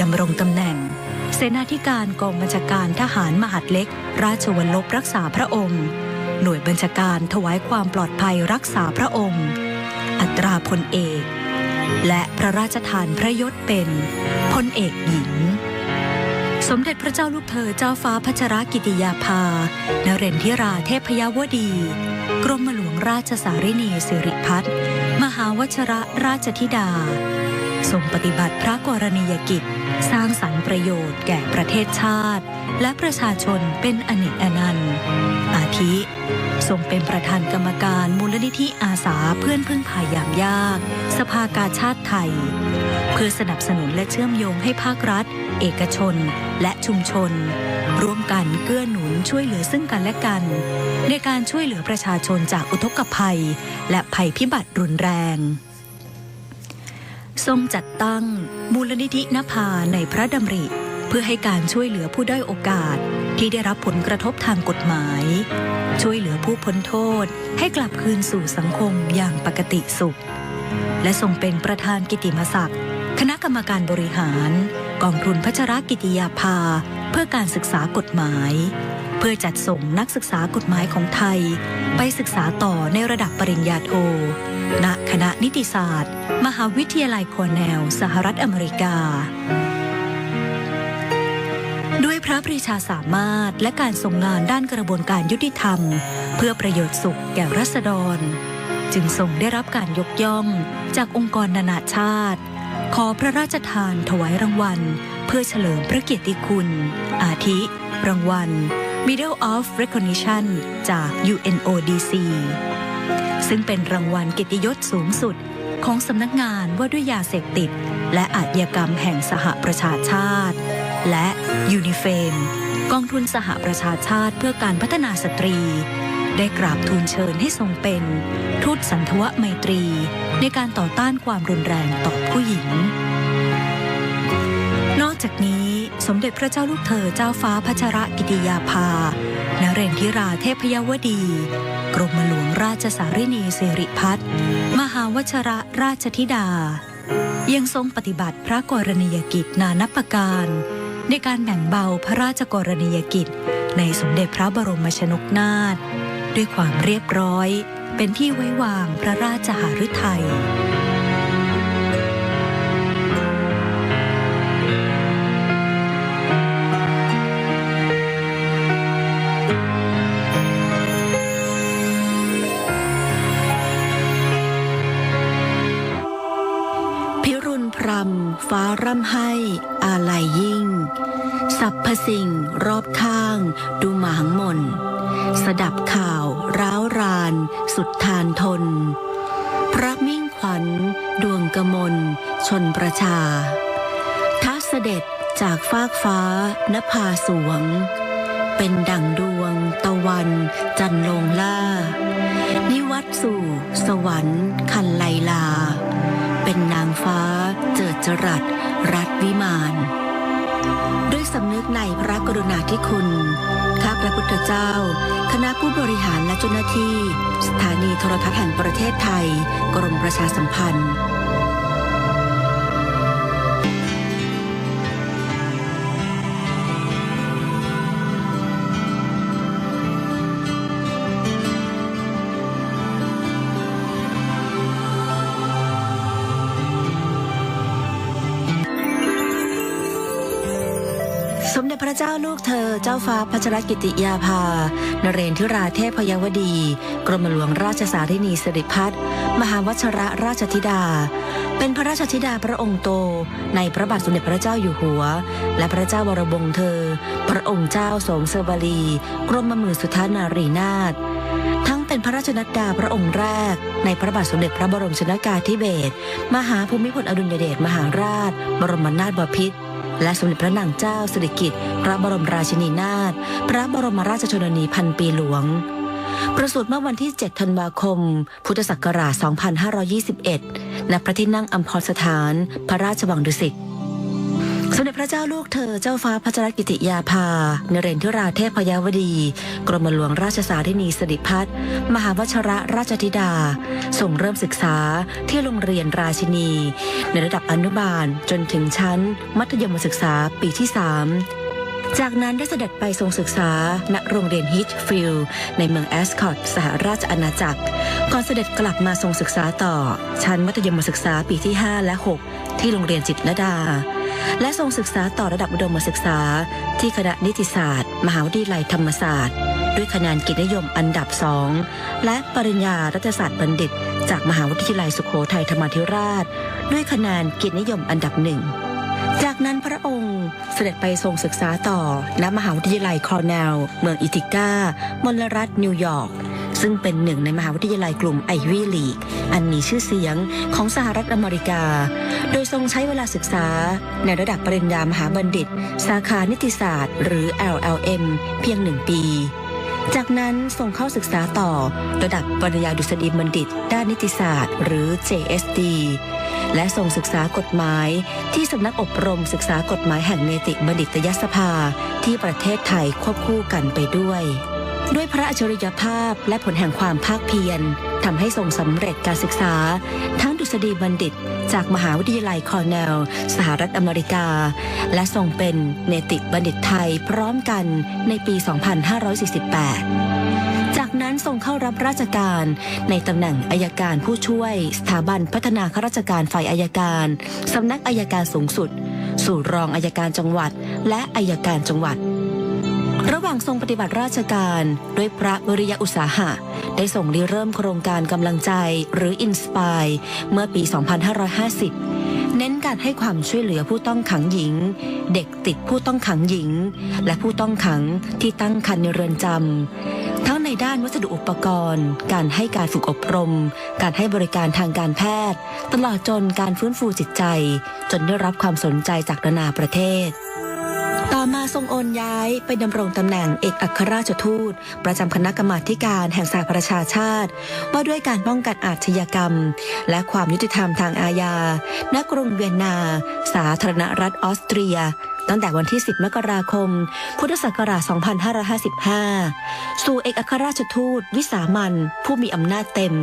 ดำรงตำแหน่งเสนาธิการกองบัญชาการทหารมหาดเล็กราชวัลลบรักษาพระองค์หน่วยบัญชาการถวายความปลอดภัยรักษาพระองค์อัตราพลเอกและพระราชทานพระยศเป็นพลเอกหญิงสมเด็จพระเจ้าลูกเธอเจ้าฟ้าพัชรกิติยาภานเรนทิราเทพยวดีกรมหลวงราชสารินีสิริพัฒน์มหาวชรราชธิดาทรงปฏิบัติพระกรณียกิจสร้างสรรค์ประโยชน์แก่ประเทศชาติและประชาชนเป็นอเนกอนันต์อาทิทรงเป็นประธานกรรมการมูลนิธิอาสาเพื่อนพึ่งพายามยากสภากาชาติไทยเพื่อสนับสนุนและเชื่อมโยงให้ภาครัฐเอกชนและชุมชนร่วมกันเกื้อหนุนช่วยเหลือซึ่งกันและกันในการช่วยเหลือประชาชนจากอุทกภัยและภัยพิบัติรุนแรงทรงจัดตั้งมูลนิธินภาในพระดำริเพื่อให้การช่วยเหลือผู้ด้อยโอกาสที่ได้รับผลกระทบทางกฎหมายช่วยเหลือผู้พ้นโทษให้กลับคืนสู่สังคมอย่างปกติสุขและทรงเป็นประธานกิตติมศักดิ์คณะกรรมการบริหารกองทุนพัชรกิติยาภาเพื่อการศึกษากฎหมายเพื่อจัดส่งนักศึกษากฎหมายของไทยไปศึกษาต่อในระดับปริญญาโทณคณะนิติศาสตร์มหาวิทยาลัยคอร์เนลสหรัฐอเมริกาด้วยพระปรีชาสามารถและการทรงงานด้านกระบวนการยุติธรรมเพื่อประโยชน์สุขแก่ราษฎรจึงทรงได้รับการยกย่องจากองค์กรนานาชาติขอพระราชทานถวายรางวัลเพื่อเฉลิมพระเกียรติคุณอาทิรางวัล Medal of Recognition จาก UNODC ซึ่งเป็นรางวัลเกียรติยศสูงสุดของสำนักงานว่าด้วยยาเสพติดและอาชญากรรมแห่งสหประชาชาติและยูนิเฟมกองทุนสหประชาชาติเพื่อการพัฒนาสตรีได้กราบทูลเชิญให้ทรงเป็นทูตสันทวไมตรีในการต่อต้านความรุนแรงต่อผู้หญิงนอกจากนี้สมเด็จพระเจ้าลูกเธอเจ้าฟ้าพัชรกิติยาภานเรนทิราเทพยวดีกรมหลวงราชสารินีสิริพัฒน์มหาวชรราชธิดายังทรงปฏิบัติพระกรณียกิจนานับประการในการแบ่งเบาพระราชกรณียกิจในสมเด็จพระบรมชนกนาถด้วยความเรียบร้อยเป็นที่ไว้วางพระราชหฤทัยฟ้าร่ำให้อาลัยยิ่งสรรพสิ่งรอบข้างดูหมางหม่นสดับข่าวร้าวรานสุดทานทนพระมิ่งขวัญดวงกมลชนประชาท้าเสด็จจากฟากฟ้านภาสวง เป็นดั่งดวงตะวันจันทร์ลงล่านิวัตสู่สวรรค์คันไลลาเป็นนางฟ้าเจิดจรัสรัตวิมานด้วยสำนึกในพระกรุณาธิคุณข้าพระพุทธเจ้าคณะผู้บริหารและเจ้าหน้าที่สถานีโทรทัศน์แห่งประเทศไทยกรมประชาสัมพันธ์สมเด็จพระเจ้าลูกเธอเจ้าฟ้าพัชรกิติยาภานเรนทิราเทพยวดีกรมหลวงราชสารินีสิริพัฒน์มหาวชิรราชธิดาเป็นพระราชธิดาพระองค์โตในพระบาทสมเด็จพระเจ้าอยู่หัวและพระเจ้าวรวงศ์เธอพระองค์เจ้าสมเสวลีกรมหมื่นสุทานารีนาถทั้งเป็นพระราชนัดดาพระองค์แรกในพระบาทสมเด็จพระบรมชนกาธิเบศรมหาภูมิพลอดุลยเดชมหาราชบรมนาถบพิตรและสมเด็จพระนางเจ้าสิริกิติ์พระบรมราชินีนาถพระบรมราชชนนีพันปีหลวงประสูติเมื่อวันที่ 7 ธันวาคม พุทธศักราช 2521 ณ พระที่นั่งอัมพรสถานพระราชวังดุสิตสมเด็จพระเจ้าลูกเธอเจ้าฟ้าพัชรกิติยาภานเรนทิราเทพยวดีกรมหลวงราชสารินีสิริพัฒน์มหาวชิรราชธิดาส่งเริ่มศึกษาที่โรงเรียนราชินีในระดับอนุบาลจนถึงชั้นมัธยมศึกษาปีที่ 3จากนั้นได้เสด็จไปทรงศึกษาณโรงเรียนฮิตฟิลด์ในเมืองแอสคอตสหราชอาณาจักรก่อนเสด็จกลับมาทรงศึกษาต่อชั้นมัธยมศึกษาปีที่ 5 และ 6 ที่โรงเรียนจิตรลดาและทรงศึกษาต่อระดับอุดมศึกษาที่คณะนิติศาสตร์มหาวิทยาลัยธรรมศาสตร์ด้วยคะแนนเกียรตินิยมอันดับ 2และปริญญารัฐศาสตร์บัณฑิตจากมหาวิทยาลัยสุโขทัยธรรมาธิราชด้วยคะแนนเกียรตินิยมอันดับ 1จากนั้นพระองค์เสด็จไปทรงศึกษาต่อณมหาวิทยาลัยคอร์เนลเมืองอิติก้ามลรัฐนิวยอร์กซึ่งเป็นหนึ่งในมหาวิทยาลัยกลุ่มไอวี่ลีกอันมีชื่อเสียงของสหรัฐอเมริกาโดยทรงใช้เวลาศึกษาในระดับปริญญามหาบัณฑิตสาขานิติศาสตร์หรือ LLM เพียง1 ปีจากนั้นทรงเข้าศึกษาต่อระดับปริญญาดุษฎีบัณฑิตด้านนิติศาสตร์หรือ JSD และทรงศึกษากฎหมายที่สำนักอบรมศึกษากฎหมายแห่งเนติบัณฑิตยสภาที่ประเทศไทยควบคู่กันไปด้วยพระอัจฉริยภาพและผลแห่งความภาคเพียรทำให้ทรงสำเร็จการศึกษาทั้งดุษฎีบัณฑิตจากมหาวิทยาลัยคอร์เนลสหรัฐอเมริกาและทรงเป็นเนติบัณฑิตไทยพร้อมกันในปี 2548 จากนั้นทรงเข้ารับราชการในตำแหน่งอัยการผู้ช่วยสถาบันพัฒนาข้าราชการฝ่ายอัยการสำนักอัยการสูงสุดสู่รองอัยการจังหวัดและอัยการจังหวัดระหว่างทรงปฏิบัติราชการด้วยพระวิริยะอุตสาหะได้ส่งริเริ่มโครงการกำลังใจหรือ Inspire เมื่อปี 2550 เน้นการให้ความช่วยเหลือผู้ต้องขังหญิงเด็กติดผู้ต้องขังหญิงและผู้ต้องขังที่ตั้งครรภ์ในเรือนจำทั้งในด้านวัสดุอุปกรณ์การให้การฝึกอบรมการให้บริการทางการแพทย์ตลอดจนการฟื้นฟูจิตใจจนได้รับความสนใจจากนานาประเทศต่อมาทรงโอนย้ายไปดำรงตำแหน่งเอกอัครราชทูตประจำคณะกรรมาธิการแห่งสหประชาชาติว่าด้วยการป้องกันอาชญากรรมและความยุติธรรมทางอาญาณกรุงเวียนนาสาธารณรัฐออสเตรียตั้งแต่วันที่ 10 มกราคม พุทธศักราช 2555 สู่เอกอัครราชทูตวิสามัญผู้มีอำนาจเต็ม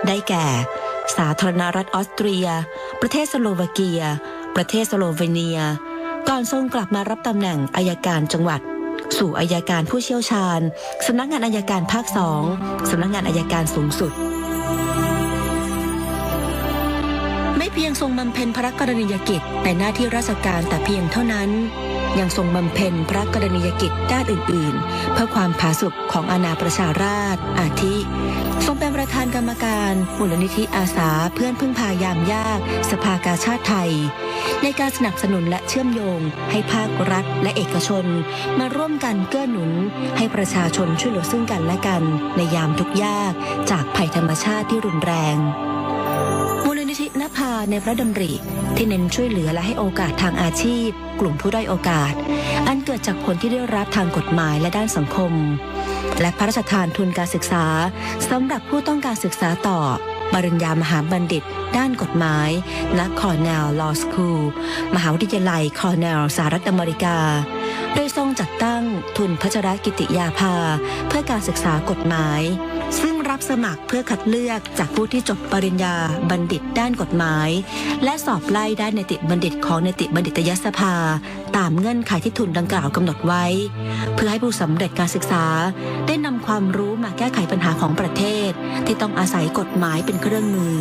ได้แก่สาธารณรัฐออสเตรียประเทศสโลวาเกียประเทศสโลเวเนียก่อนทรงกลับมารับตำแหน่งอัยการจังหวัดสู่อัยการผู้เชี่ยวชาญสำนักงานอัยการภาค 2สำนักงานอัยการสูงสุดไม่เพียงทรงบำเพ็ญพระกรณียกิจในหน้าที่ราชการแต่เพียงเท่านั้นยังทรงบำเพ็ญพระกรณียกิจด้านอื่นๆเพื่อความผาสุกของอาณาประชาราษฎร์อาทิทรงเป็นประธานกรรมการมูลนิธิอาสาเพื่อนพึ่งพายามยากสภากาชาดไทยในการสนับสนุนและเชื่อมโยงให้ภาครัฐและเอกชนมาร่วมกันเกื้อหนุนให้ประชาชนช่วยเหลือซึ่งกันและกันในยามทุกข์ยากจากภัยธรรมชาติที่รุนแรงมูลนิธินภา ในพระดำริที่เน้นช่วยเหลือและให้โอกาสทางอาชีพ กลุ่มผู้ด้อยโอกาส อันเกิดจากผลที่ได้รับทางกฎหมายและด้านสังคม และพระราชทานทุนการศึกษาสำหรับผู้ต้องการศึกษาต่อปริญญามหาบัณฑิต ด้านกฎหมายณคอร์เนลลอว์สคูลมหาวิทยาลัยคอร์เนลสหรัฐอเมริกาโดยทรงจัดตั้งทุนพัชรกิติยาภาเพื่อการศึกษากฎหมายซึ่งรับสมัครเพื่อคัดเลือกจากผู้ที่จบปริญญาบัณฑิตด้านกฎหมายและสอบไล่ด้านนิติบัณฑิตของนิติบัณฑิตยสภาตามเงื่อนไขที่ทุนดังกล่าวกำหนดไว้เพื่อให้ผู้สำเร็จการศึกษาได้นำความรู้มาแก้ไขปัญหาของประเทศที่ต้องอาศัยกฎหมายเป็นเครื่องมือ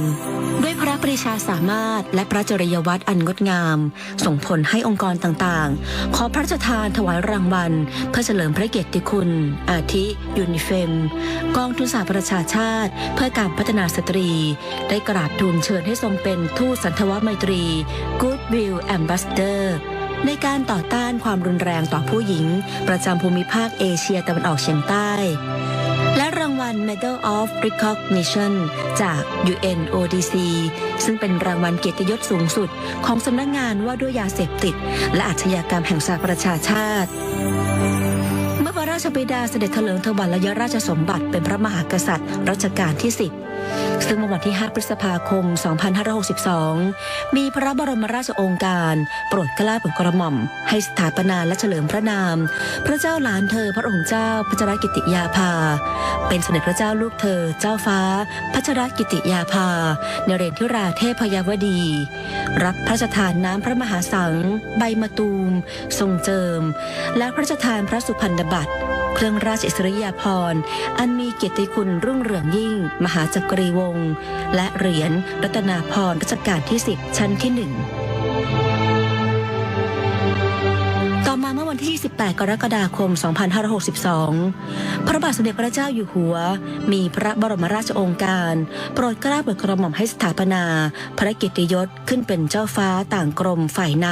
ด้วยพระปรีชาสามารถและพระจริยวัตรอันงดงามส่งผลให้องค์กรต่างๆขอพระราชทานถวายรางวัลเพื่อเฉลิมพระเกียรติคุณอาทิยูนิเฟมกองทุนสหประชาชาติเพื่อการพัฒนาสตรีได้กราบทูลเชิญให้ทรงเป็นทูตสันทวไมตรี Goodwill Ambassador ในการต่อต้านความรุนแรงต่อผู้หญิงประจำภูมิภาคเอเชียตะวันออกเฉียงใต้และรางวัล Medal of Recognition จาก UNODC ซึ่งเป็นรางวัลเกียรติยศสูงสุดของสำนักงานว่าด้วยยาเสพติดและอาชญากรรมแห่งสหประชาชาติเมื่อพระราชบิดาเสด็จเถลิงถวัลยราชสมบัติเป็นพระมหากษัตริย์รัชกาลที่ 10ซึ่งเมื่อวันที่ 5 พฤษภาคม 2562 มีพระบรมราชโองการโปรดเกล้าโปรดกระหม่อมให้สถาปนาและเฉลิมพระนามพระเจ้าหลานเธอพระองค์เจ้าพัชรกิติยาภาเป็นสมเด็จพระเจ้าลูกเธอเจ้าฟ้าพัชรกิติยาภานเรศธิราเทพยวดี รับพระราชทานน้ำพระมหาสังใบมะตูมทรงเจิมและพระราชทานพระสุพรรณบัตรเครื่องราชอิสริยาภรณ์อันมีเกียรติคุณรุ่งเรืองยิ่งมหาจักรีวงศ์และเหรียญรัตนาภรณ์รัชกาลที่ 10 ชั้นที่ 1ต่อมาเมื่อวันที่ 28 กรกฎาคม 2562 พระบาทสมเด็จพระเจ้าอยู่หัวมีพระบรมราชโองการโปรดเกล้าโปรดกระหม่อมให้สถาปนาพระเกียรติยศขึ้นเป็นเจ้าฟ้าต่างกรมฝ่ายใน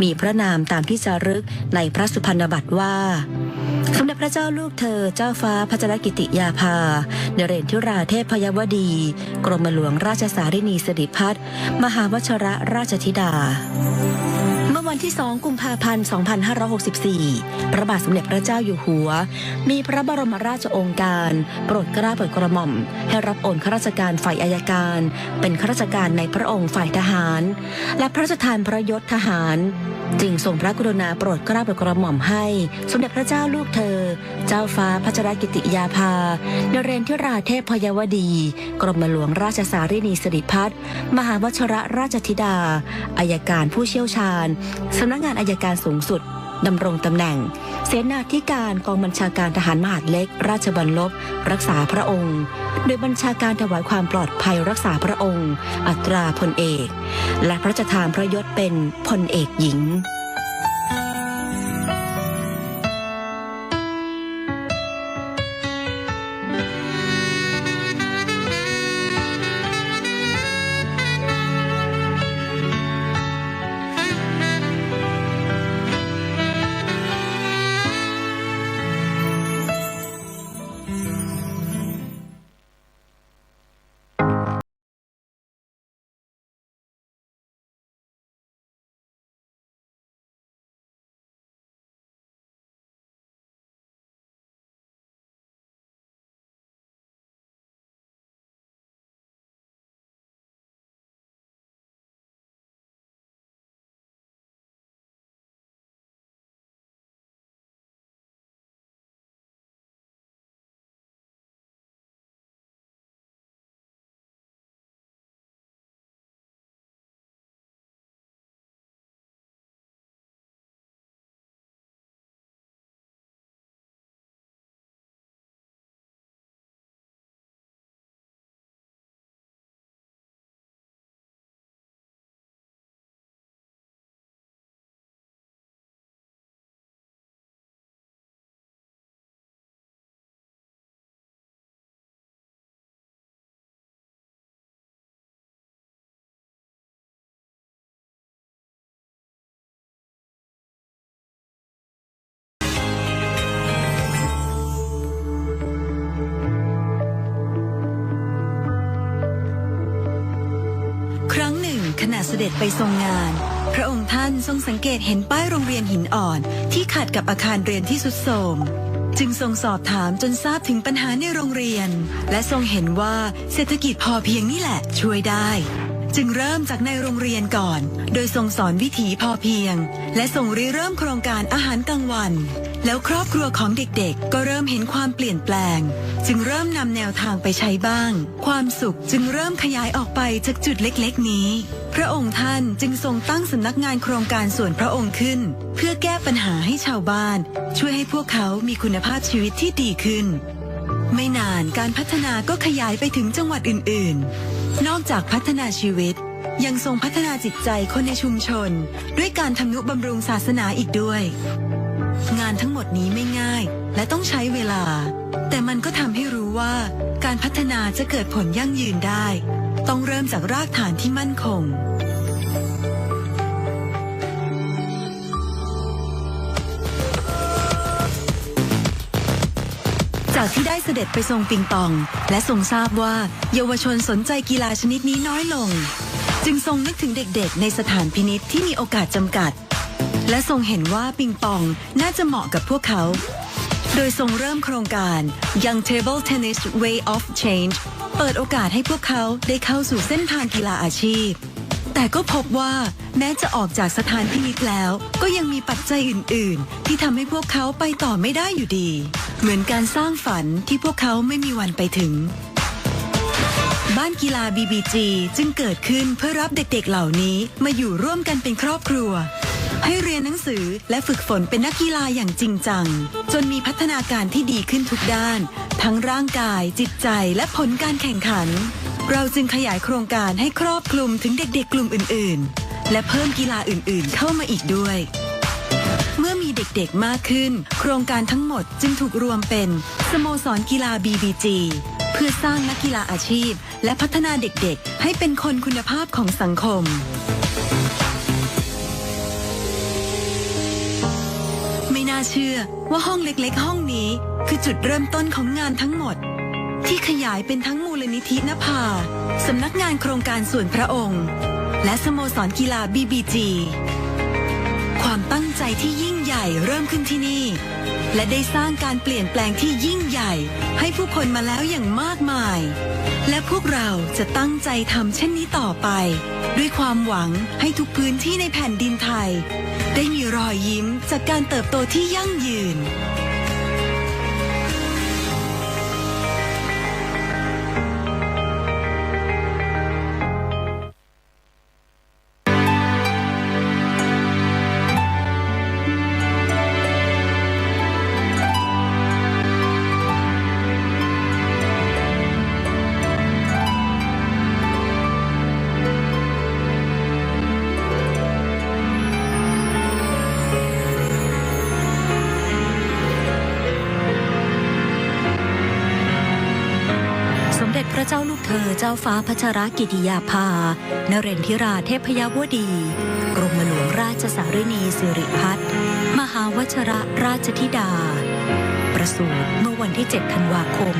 มีพระนามตามที่จารึกในพระสุพรรณบัตรว่าสมเด็จพระเจ้าลูกเธอเจ้าฟ้าพัชรกิติยาภานเรศธิราเทพยวดีกรมหลวงราชสารินีสิริพัฒน์มหาวชิรราชธิดาเมื่อวันที่ 2 กุมภาพันธ์ 2564 พระบาทสมเด็จพระเจ้าอยู่หัวมีพระบรมราชโองการโปรดเกล้าโปรดกระหม่อมให้รับโอนข้าราชการฝ่ายอัยการเป็นข้าราชการในพระองค์ฝ่ายทหารและพระราชทานพระยศทหารจึงทรงพระกรุณาโปรดเกล้าโปรดกระหม่อมให้สมเด็จพระเจ้าลูกเธอเจ้าฟ้าพัชรกิติยาภานเรศธิราเทพยวดีกรมหลวงราชสารินีสิริพัฒน์มหาวชิรราชธิดาอัยการผู้เชี่ยวชาญสำนักงานอัยการสูงสุดดำรงตำแหน่งเสนาธิการกองบัญชาการทหารมหาดเล็กราชบัลลบรักษาพระองค์โดยบัญชาการถวายความปลอดภัยรักษาพระองค์อัตราพลเอกและพระราชทานพระยศเป็นพลเอกหญิง ขณะเสด็จไปทรงงาน พระองค์ท่านทรงสังเกตเห็นป้ายโรงเรียนหินอ่อนที่ขัดกับอาคารเรียนที่ทรุดโทรมจึงทรงสอบถามจนทราบถึงปัญหาในโรงเรียนและทรงเห็นว่าเศรษฐกิจพอเพียงนี่แหละช่วยได้จึงเริ่มจากในโรงเรียนก่อนโดยทรงสอนวิถีพอเพียงและทรงริเริ่มโครงการอาหารกลางวันแล้วครอบครัวของเด็กๆก็เริ่มเห็นความเปลี่ยนแปลงจึงเริ่มนำแนวทางไปใช้บ้างความสุขจึงเริ่มขยายออกไปจากจุดเล็กๆนี้พระองค์ท่านจึงทรงตั้งสำนักงานโครงการส่วนพระองค์ขึ้นเพื่อแก้ปัญหาให้ชาวบ้านช่วยให้พวกเขามีคุณภาพชีวิตที่ดีขึ้นไม่นานการพัฒนาก็ขยายไปถึงจังหวัดอื่นๆนอกจากพัฒนาชีวิตยังทรงพัฒนาจิตใจคนในชุมชนด้วยการทำนุบำรุงศาสนาอีกด้วยงานทั้งหมดนี้ไม่ง่ายและต้องใช้เวลาแต่มันก็ทำให้รู้ว่าการพัฒนาจะเกิดผลยั่งยืนได้ต้องเริ่มจากรากฐานที่มั่นคงจากที่ได้เสด็จไปทรงปิงปองและทรงทราบว่าเยาวชนสนใจกีฬาชนิดนี้น้อยลงจึงทรงนึกถึงเด็กๆในสถานพินิจที่มีโอกาสจำกัดและทรงเห็นว่าปิงปองน่าจะเหมาะกับพวกเขาโดยทรงเริ่มโครงการ Young Table Tennis Way of Change เปิดโอกาสให้พวกเขาได้เข้าสู่เส้นทางกีฬาอาชีพแต่ก็พบว่าแม้จะออกจากสถานพินิจแล้วก็ยังมีปัจจัยอื่นๆที่ทำให้พวกเขาไปต่อไม่ได้อยู่ดีเหมือนการสร้างฝันที่พวกเขาไม่มีวันไปถึงบ้านกีฬา BBG จึงเกิดขึ้นเพื่อรับเด็กๆเหล่านี้มาอยู่ร่วมกันเป็นครอบครัวให้เรียนหนังสือและฝึกฝนเป็นนักกีฬาอย่างจริงจังจนมีพัฒนาการที่ดีขึ้นทุกด้านทั้งร่างกายจิตใจและผลการแข่งขันเราจึงขยายโครงการให้ครอบคลุมถึงเด็กๆกลุ่มอื่นๆและเพิ่มกีฬาอื่นๆเข้ามาอีกด้วยเมื่อมีเด็กๆมากขึ้นโครงการทั้งหมดจึงถูกรวมเป็นสโมสรกีฬา BBG เพื่อสร้างนักกีฬาอาชีพและพัฒนาเด็กๆให้เป็นคนคุณภาพของสังคมไม่น่าเชื่อว่าห้องเล็กๆห้องนี้คือจุดเริ่มต้นของงานทั้งหมดที่ขยายเป็นทั้งมูลนิธินภาสำนักงานโครงการส่วนพระองค์และสโมสรกีฬา BBG ความตั้งใจที่ยิ่งใหญ่เริ่มขึ้นที่นี่และได้สร้างการเปลี่ยนแปลงที่ยิ่งใหญ่ให้ผู้คนมาแล้วอย่างมากมายและพวกเราจะตั้งใจทำเช่นนี้ต่อไปด้วยความหวังให้ทุกพื้นที่ในแผ่นดินไทยได้มีรอยยิ้มจากการเติบโตที่ยั่งยืนพระเจ้าลูกเธอเจ้าฟ้าพัชรกิติยาภานเรนทิราเทพยวดีกรมหลวงราชสารินีสิริพัฒน์มหาวชรราชธิดาประสูติเมื่อวันที่ 7 ธันวาคม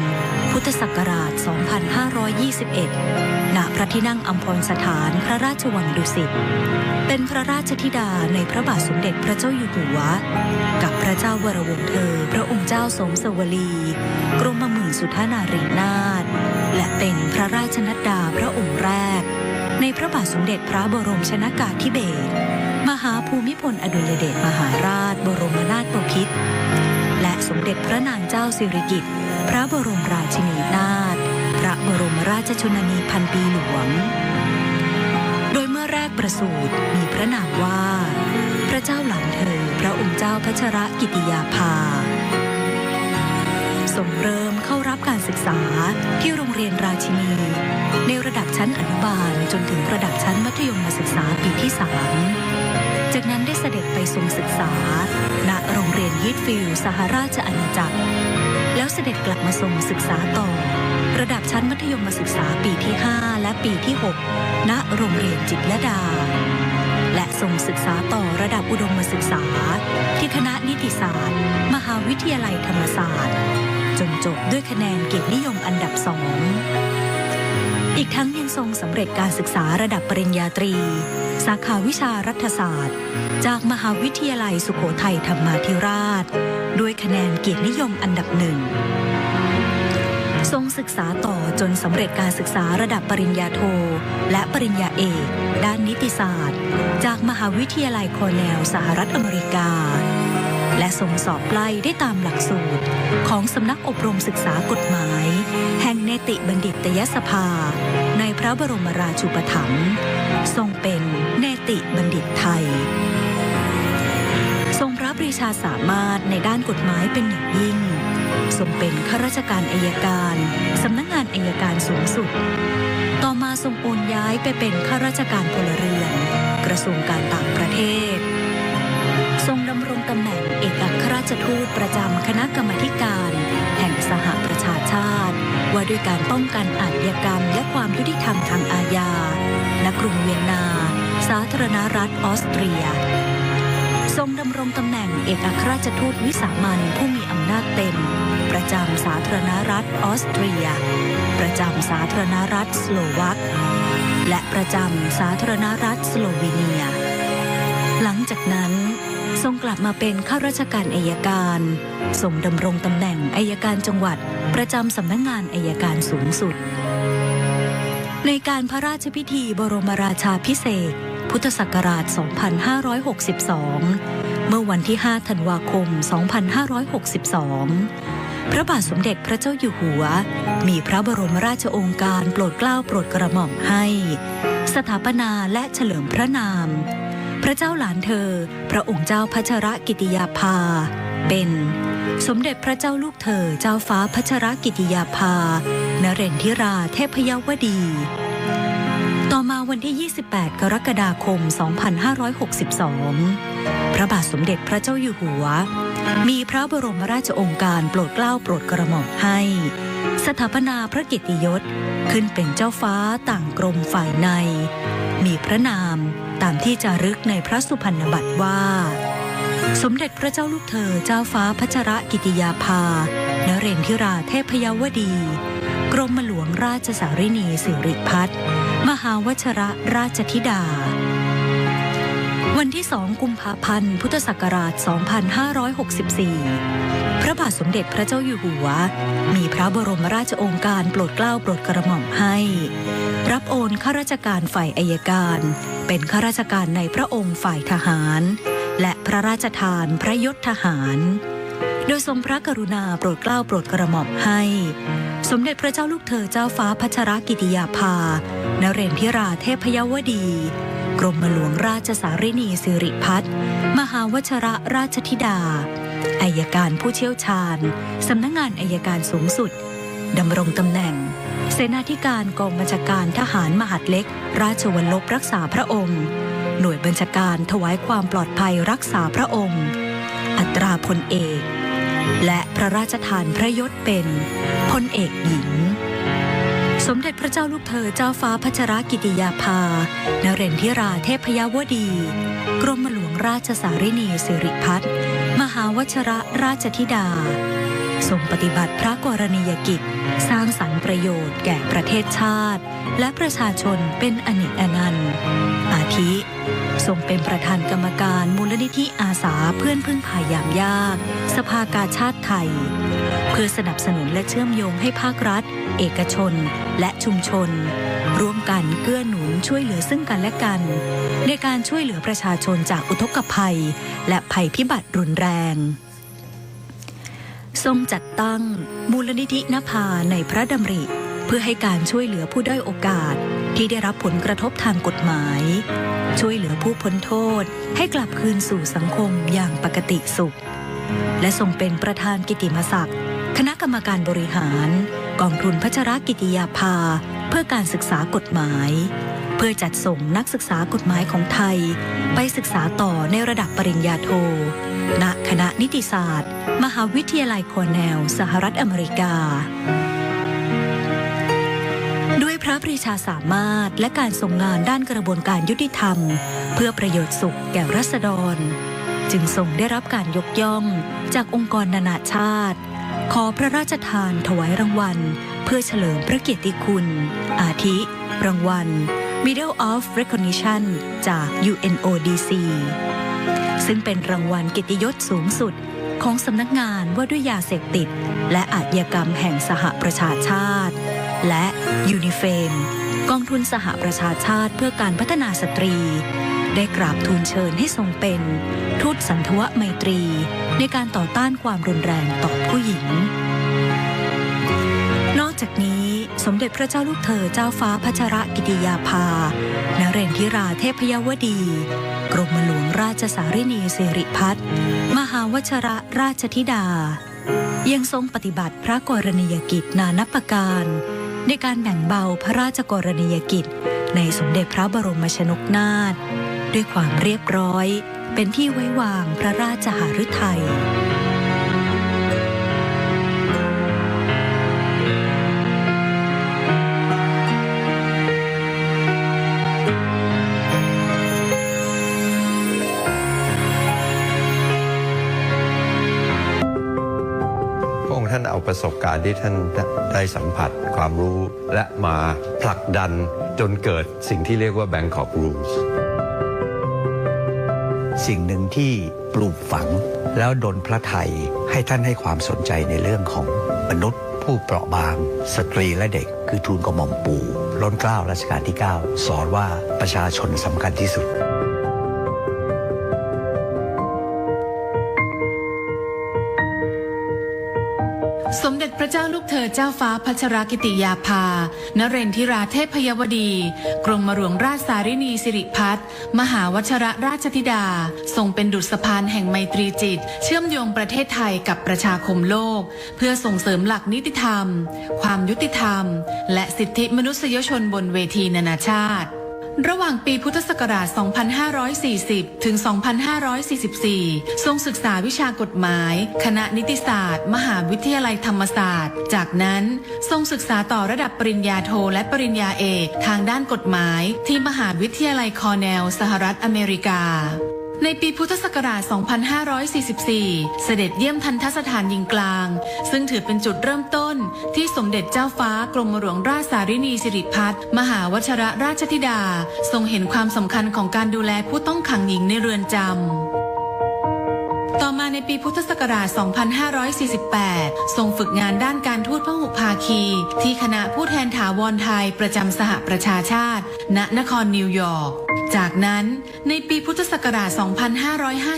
พุทธศักราช 2521 ณ พระที่นั่งอัมพรสถานพระราชวังดุสิตเป็นพระราชธิดาในพระบาทสมเด็จพระเจ้าอยู่หัวกับพระเจ้าวรวงศ์เธอพระองค์เจ้าสมสวลีกรมหมื่นสุทนารีนาถและเป็นพระราชนัดดาพระองค์แรกในพระบาทสมเด็จพระบรมชนกาธิเบศรมหาภูมิพลอดุลยเดชมหาราชบรมนาถบพิตรและสมเด็จพระนางเจ้าสิริกิติ์พระบรมราชินีนาถพระบรมราชชนนีพันปีหลวงโดยเมื่อแรกประสูติมีพระนามว่าพระเจ้าหลานเธอพระองค์เจ้าพัชรกิติยาภาทรงเริ่มเข้ารับการศึกษาที่โรงเรียนราชินีในระดับชั้นอนุบาลจนถึงระดับชั้นมัธยมศึกษาปีที่ 3จากนั้นได้เสด็จไปทรงศึกษาณโรงเรียนยีทฟิลด์สหราชอาณาจักรแล้วเสด็จกลับมาทรงศึกษาต่อระดับชั้นมัธยมศึกษาปีที่ 5 และปีที่ 6 ณโรงเรียนจิตรลดาและทรงศึกษาต่อระดับอุดมศึกษาที่คณะนิติศาสตร์มหาวิทยาลัยธรรมศาสตร์จนจบด้วยคะแนนเกียรตินิยมอันดับ 2 อีกทั้งยังทรงสำเร็จการศึกษาระดับปริญญาตรี สาขาวิชารัฐศาสตร์จากมหาวิทยาลัยสุโขทัยธรรมาธิราชด้วยคะแนนเกียรตินิยมอันดับหนึ่งทรงศึกษาต่อจนสำเร็จการศึกษาระดับปริญญาโทและปริญญาเอกด้านนิติศาสตร์จากมหาวิทยาลัยคอร์เนลสหรัฐอเมริกาและทรงสอบไล่ได้ตามหลักสูตรของสำนักอบรมศึกษากฎหมายแห่งเนติบัณฑิตยสภาในพระบรมราชูปถัมภ์ทรงเป็นเนติบัณฑิตไทยทรงพระปรีชาสามารถในด้านกฎหมายเป็นอย่างยิ่งทรงเป็นข้าราชการอัยการสำนักงานอัยการสูงสุดต่อมาทรงโอนย้ายไปเป็นข้าราชการพลเรือนกระทรวงการต่างประเทศทรงดำรงตำแหน่งเอกอัครราชทูตประจำคณะกรรมาธิการแห่งสหประชาชาติว่าด้วยการป้องกันอาชญากรรมและความยุติธรรมทางอาญาณกรุงเวียนนาสาธารณรัฐออสเตรียทรงดำรงตำแหน่งเอกอัครราชทูตวิสามัญผู้มีอำนาจเต็มประจำสาธารณรัฐออสเตรียประจำสาธารณรัฐสโลวักและประจำสาธารณรัฐสโลวีเนียหลังจากนั้นทรงกลับมาเป็นข้าราชการอัยการทรงดำรงตำแหน่งอัยการจังหวัดประจำสำนักงานอัยการสูงสุดในการพระราชพิธีบรมราชาภิเษกพุทธศักราช 2562 เมื่อวันที่ 5 ธันวาคม 2562 พระบาทสมเด็จพระเจ้าอยู่หัวมีพระบรมราชโองการโปรดเกล้าโปรดกระหม่อมให้สถาปนาและเฉลิมพระนามพระเจ้าหลานเธอพระองค์เจ้าพัชรกิติยาภาเป็นสมเด็จพระเจ้าลูกเธอเจ้าฟ้าพัชรกิติยาภานเรนทิราเทพยวดีต่อมาวันที่ 28 กรกฎาคม 2562 พระบาทสมเด็จพระเจ้าอยู่หัวมีพระบรมราชโองการโปรดเกล้าโปรดกระหม่อมให้สถาปนาพระเกียรติยศขึ้นเป็นเจ้าฟ้าต่างกรมฝ่ายในมีพระนามตามที่จารึกในพระสุพรรณบัตรว่าสมเด็จพระเจ้าลูกเธอเจ้าฟ้าพัชรกิติยาภานเรนทิราเทพยวดีกรมหลวงราชสารินีสิริพัฒน์มหาวชรราชธิดาวันที่ 2 กุมภาพันธ์ พุทธศักราช 2564 พระบาทสมเด็จพระเจ้าอยู่หัวมีพระบรมราชโองการโปรดเกล้าโปรดกระหม่อมให้รับโอนข้าราชการฝ่ายอัยการเป็นข้าราชการในพระองค์ฝ่ายทหารและพระราชทานพระยศทหารโดยทรงพระกรุณาโปรดเกล้าโปรดกระหม่อมให้สมเด็จพระเจ้าลูกเธอเจ้าฟ้าพัชรกิติยาภานเรนทิราเทพยวดีกรมหลวงราชสารินีสิริพัฒน์มหาวชรราชธิดาอัยการผู้เชี่ยวชาญสำนักงานอัยการสูงสุดดำรงตำแหน่งเสนาธิการกองบัญชาการทหารมหาดเล็กราชวัลลบรักษาพระองค์หน่วยบัญชาการถวายความปลอดภัยรักษาพระองค์อัตราพลเอกและพระราชทานพระยศเป็นพลเอกหญิงสมเด็จพระเจ้าลูกเธอเจ้าฟ้าพัชรกิติยาภานเรนทิราเทพยวดีกรมหลวงราชสารินีสิริพัฒน์มหาวชรราชธิดาทรงปฏิบัติพระกรณียกิจสร้างสรรค์ประโยชน์แก่ประเทศชาติและประชาชนเป็นอเนกอนันต์อาทิทรงเป็นประธานกรรมการมูลนิธิอาสาเพื่อนพึ่งพายามยากสภากาชาติไทยเพื่อสนับสนุนและเชื่อมโยงให้ภาครัฐเอกชนและชุมชนร่วมกันเกื้อหนุนช่วยเหลือซึ่งกันและกันในการช่วยเหลือประชาชนจากอุทกภัยและภัยพิบัติรุนแรงทรงจัดตั้งมูลนิธินภาในพระดำริเพื่อให้การช่วยเหลือผู้ด้อยโอกาสที่ได้รับผลกระทบทางกฎหมายช่วยเหลือผู้พ้นโทษให้กลับคืนสู่สังคมอย่างปกติสุขและทรงเป็นประธานกิตติมศักดิ์คณะกรรมการบริหารกองทุนพัชรกิติยาภาเพื่อการศึกษากฎหมายเพื่อจัดส่งนักศึกษากฎหมายของไทยไปศึกษาต่อในระดับปริญญาโทณคณะนิติศาสตร์มหาวิทยาลัยคอร์เนลสหรัฐอเมริกาด้วยพระปรีชาสามารถและการทรงงานด้านกระบวนการยุติธรรมเพื่อประโยชน์สุขแก่ราษฎรจึงทรงได้รับการยกย่องจากองค์กรนานาชาติขอพระราชทานถวายรางวัล เพื่อเฉลิมพระเกียรติคุณ อาทิ รางวัล Medal of Recognition จาก UNODC ซึ่งเป็นรางวัลเกียรติยศสูงสุดของสำนักงานว่าด้วยยาเสพติดและอาชญากรรมแห่งสหประชาชาติและยูนิเฟมกองทุนสหประชาชาติเพื่อการพัฒนาสตรีได้กราบทูลเชิญให้ทรงเป็นทูตสันทวไมตรีในการต่อต้านความรุนแรงต่อผู้หญิงนอกจากนี้สมเด็จพระเจ้าลูกเธอเจ้าฟ้าพัชรกิติยาภานเรนทิราเทพยวดีกรมหลวงราชสารินีสิริพัฒน์มหาวชรราชธิดายังทรงปฏิบัติพระกรณียกิจนานับประการในการแบ่งเบาพระราชกรณียกิจในสมเด็จพระบรมชนกนาถด้วยความเรียบร้อยเป็นที่ไว้วางพระราชหฤทัยท่านเอาประสบการณ์ที่ท่านได้สัมผัสความรู้และมาผลักดันจนเกิดสิ่งที่เรียกว่า Bangkok Rules สิ่งหนึ่งที่ปลูกฝังแล้วดลพระทัยให้ท่านให้ความสนใจในเรื่องของมนุษย์ผู้เปราะบางสตรีและเด็กคือทูลกระหม่อมปู่ล้นเกล้ารัชกาลที่ 9 สอนว่าประชาชนสำคัญที่สุดสมเด็จพระเจ้าลูกเธอเจ้าฟ้าพัชรกิติยาภานเรนทิราเทพยวดีกรมหลวงราชสารินีสิริพัฒน์มหาวชรราชธิดาทรงเป็นดุจสะพานแห่งไมตรีจิตเชื่อมโยงประเทศไทยกับประชาคมโลกเพื่อส่งเสริมหลักนิติธรรมความยุติธรรมและสิทธิมนุษยชนบนเวทีนานาชาติระหว่างปีพุทธศักราช 2540 ถึง 2544 ทรงศึกษาวิชากฎหมายคณะนิติศาสตร์มหาวิทยาลัยธรรมศาสตร์จากนั้นทรงศึกษาต่อระดับปริญญาโทและปริญญาเอกทางด้านกฎหมายที่มหาวิทยาลัยคอร์เนลสหรัฐอเมริกาในปีพุทธศักราช 2544 เสด็จเยี่ยมทัณฑสถานหญิงกลางซึ่งถือเป็นจุดเริ่มต้นที่สมเด็จเจ้าฟ้ากรมหลวงราชสารินีสิริพัฒน์มหาวชรราชธิดาทรงเห็นความสำคัญของการดูแลผู้ต้องขังหญิงในเรือนจำต่อมาในปีพุทธศักราช 2548 ทรงฝึกงานด้านการทูตพหุภาคีที่คณะผู้แทนถาวรไทยประจำสหประชาชาติณนครนิวยอร์กจากนั้นในปีพุทธศักราช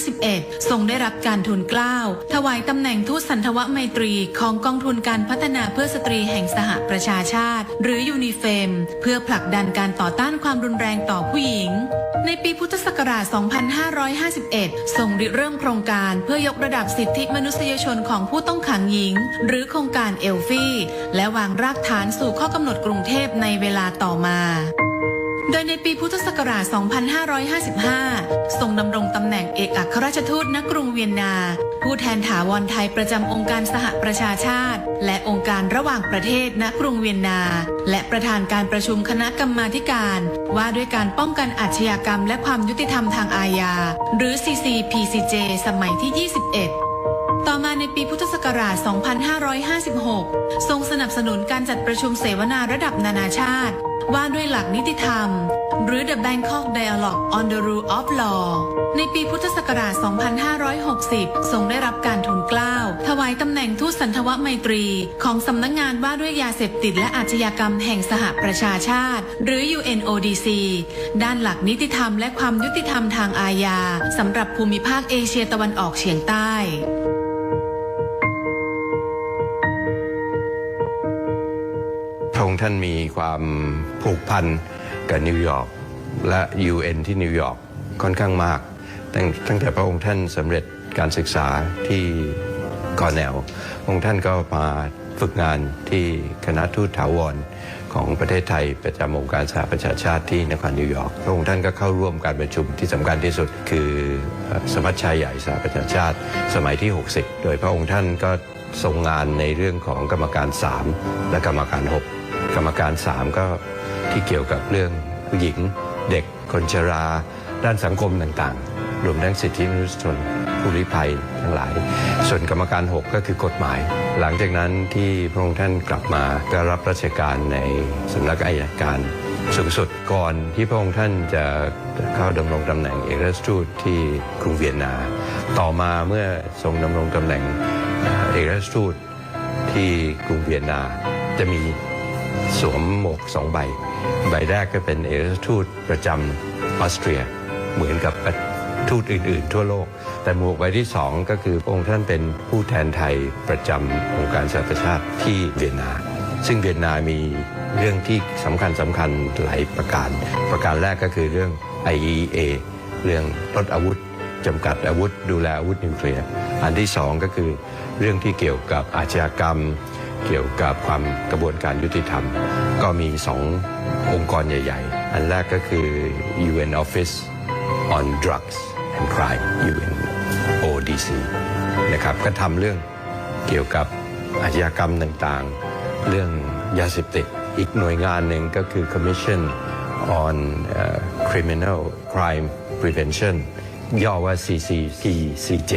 2551 ทรงได้รับการทูลเกล้าถวายตำแหน่งทูตสันทวไมตรีของกองทุนการพัฒนาเพื่อสตรีแห่งสหประชาชาติหรือยูนิเฟมเพื่อผลักดันการต่อต้านความรุนแรงต่อผู้หญิงในปีพุทธศักราช 2551 ทรงริเริ่มโครงการเพื่อยกระดับสิทธิมนุษยชนของผู้ต้องขังหญิงหรือโครงการเอลฟี่และวางรากฐานสู่ข้อกำหนดกรุงเทพในเวลาต่อมาโดยในปีพุทธศักราช 2555 ทรงดำรงตำแหน่งเอกอัครราชทูตณกรุงเวียนนาผู้แทนถาวรไทยประจำองค์การสหประชาชาติและองค์การระหว่างประเทศณกรุงเวียนนาและประธานการประชุมคณะกรรมาธิการว่าด้วยการป้องกันอาชญากรรมและความยุติธรรมทางอาญาหรือ CCPCJ สมัยที่ 21 ต่อมาในปีพุทธศักราช 2556 ทรงสนับสนุนการจัดประชุมเสวนาระดับนานาชาติว่าด้วยหลักนิติธรรมหรือ The Bangkok Dialogue on the Rule of Law ในปีพุทธศักราช 2560 ทรงได้รับการทูลเกล้าถวายตำแหน่งทูตสันทวไมตรีของสำนักงานว่าด้วยยาเสพติดและอาชญากรรมแห่งสหประชาชาติหรือ UNODC ด้านหลักนิติธรรมและความยุติธรรมทางอาญาสำหรับภูมิภาคเอเชียตะวันออกเฉียงใต้พระองค์ท่านมีความผูกพันกับนิวยอร์กและ UN ที่นิวยอร์กค่อนข้างมากตั้งแต่พระองค์ท่านสำเร็จการศึกษาที่คอร์เนลพระองค์ท่านก็มาฝึกงานที่คณะทูตถาวรของประเทศไทยประจำองค์การสหประชาชาติที่นครนิวยอร์กพระองค์ท่านก็เข้าร่วมการประชุมที่สำคัญที่สุดคือสมัชชาใหญ่สหประชาชาติสมัยที่ 60 โดยพระองค์ท่านก็ทรงงานในเรื่องของกรรมการ 3 และกรรมการ 6กรรมการ 3 ก็ที่เกี่ยวกับเรื่องผู้หญิงเด็กคนชราด้านสังคมต่างๆรวมทั้งสิทธิมนุษยชนผู้ลี้ภัยทั้งหลายส่วนกรรมการ 6 ก็คือกฎหมาย หลังจากนั้นที่พระองค์ท่านกลับมาก็รับราชการในสำนักอัยการสูงสุดก่อนที่พระองค์ท่านจะเข้าดำรงตำแหน่งเอกอัครราชทูตที่กรุงเวียนนาต่อมาเมื่อทรงดำรงตำแหน่งเอกอัครราชทูตที่กรุงเวียนนาจะมีสวมหมวก2 ใบแรกก็เป็นเอกอัครราชทูตประจำออสเตรียเหมือนกับทูตอื่นๆทั่วโลกแต่หมวกใบที่2ก็คือพระองค์ท่านเป็นผู้แทนไทยประจำองค์การสหประชาชาติที่เวียนนาซึ่งเวียนนามีเรื่องที่สำคัญหลายประการแรกก็คือเรื่อง IAEA เรื่องลดอาวุธจำกัดอาวุธดูแลอาวุธนิวเคลียร์อันที่2ก็คือเรื่องที่เกี่ยวกับอาชญากรรมเกี่ยวกับความกระบวนการยุติธรรมก็มี2 องค์กรใหญ่ๆอันแรกก็คือ UN Office on Drugs and Crime UNODC นะครับก็ทำเรื่องเกี่ยวกับอาชญากรรมต่างๆเรื่องยาเสพติดอีกหน่วยงานหนึ่งก็คือ Commission on Criminal Crime Prevention ย่อว่า CCPCJ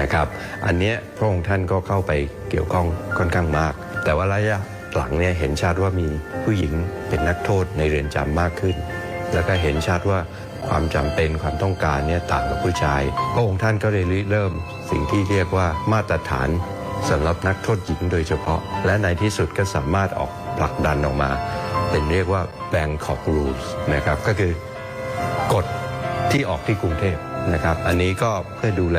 นะครับอันนี้พระองค์ท่านก็เข้าไปเกี่ยวข้องค่อนข้างมากแต่ว่าระยะหลังเนี่ยเห็นชัดว่ามีผู้หญิงเป็นนักโทษในเรือนจำมากขึ้นแล้วก็เห็นชัดว่าความจำเป็นความต้องการเนี่ยต่างกับผู้ชายพระองค์ท่านก็เลยเริ่มสิ่งที่เรียกว่ามาตรฐานสำหรับนักโทษหญิงโดยเฉพาะและในที่สุดก็สามารถออกผลักดันออกมาเป็นเรียกว่า Bangkok Rules นะครับก็คือกฎที่ออกที่กรุงเทพนะครับอันนี้ก็เพื่อดูแล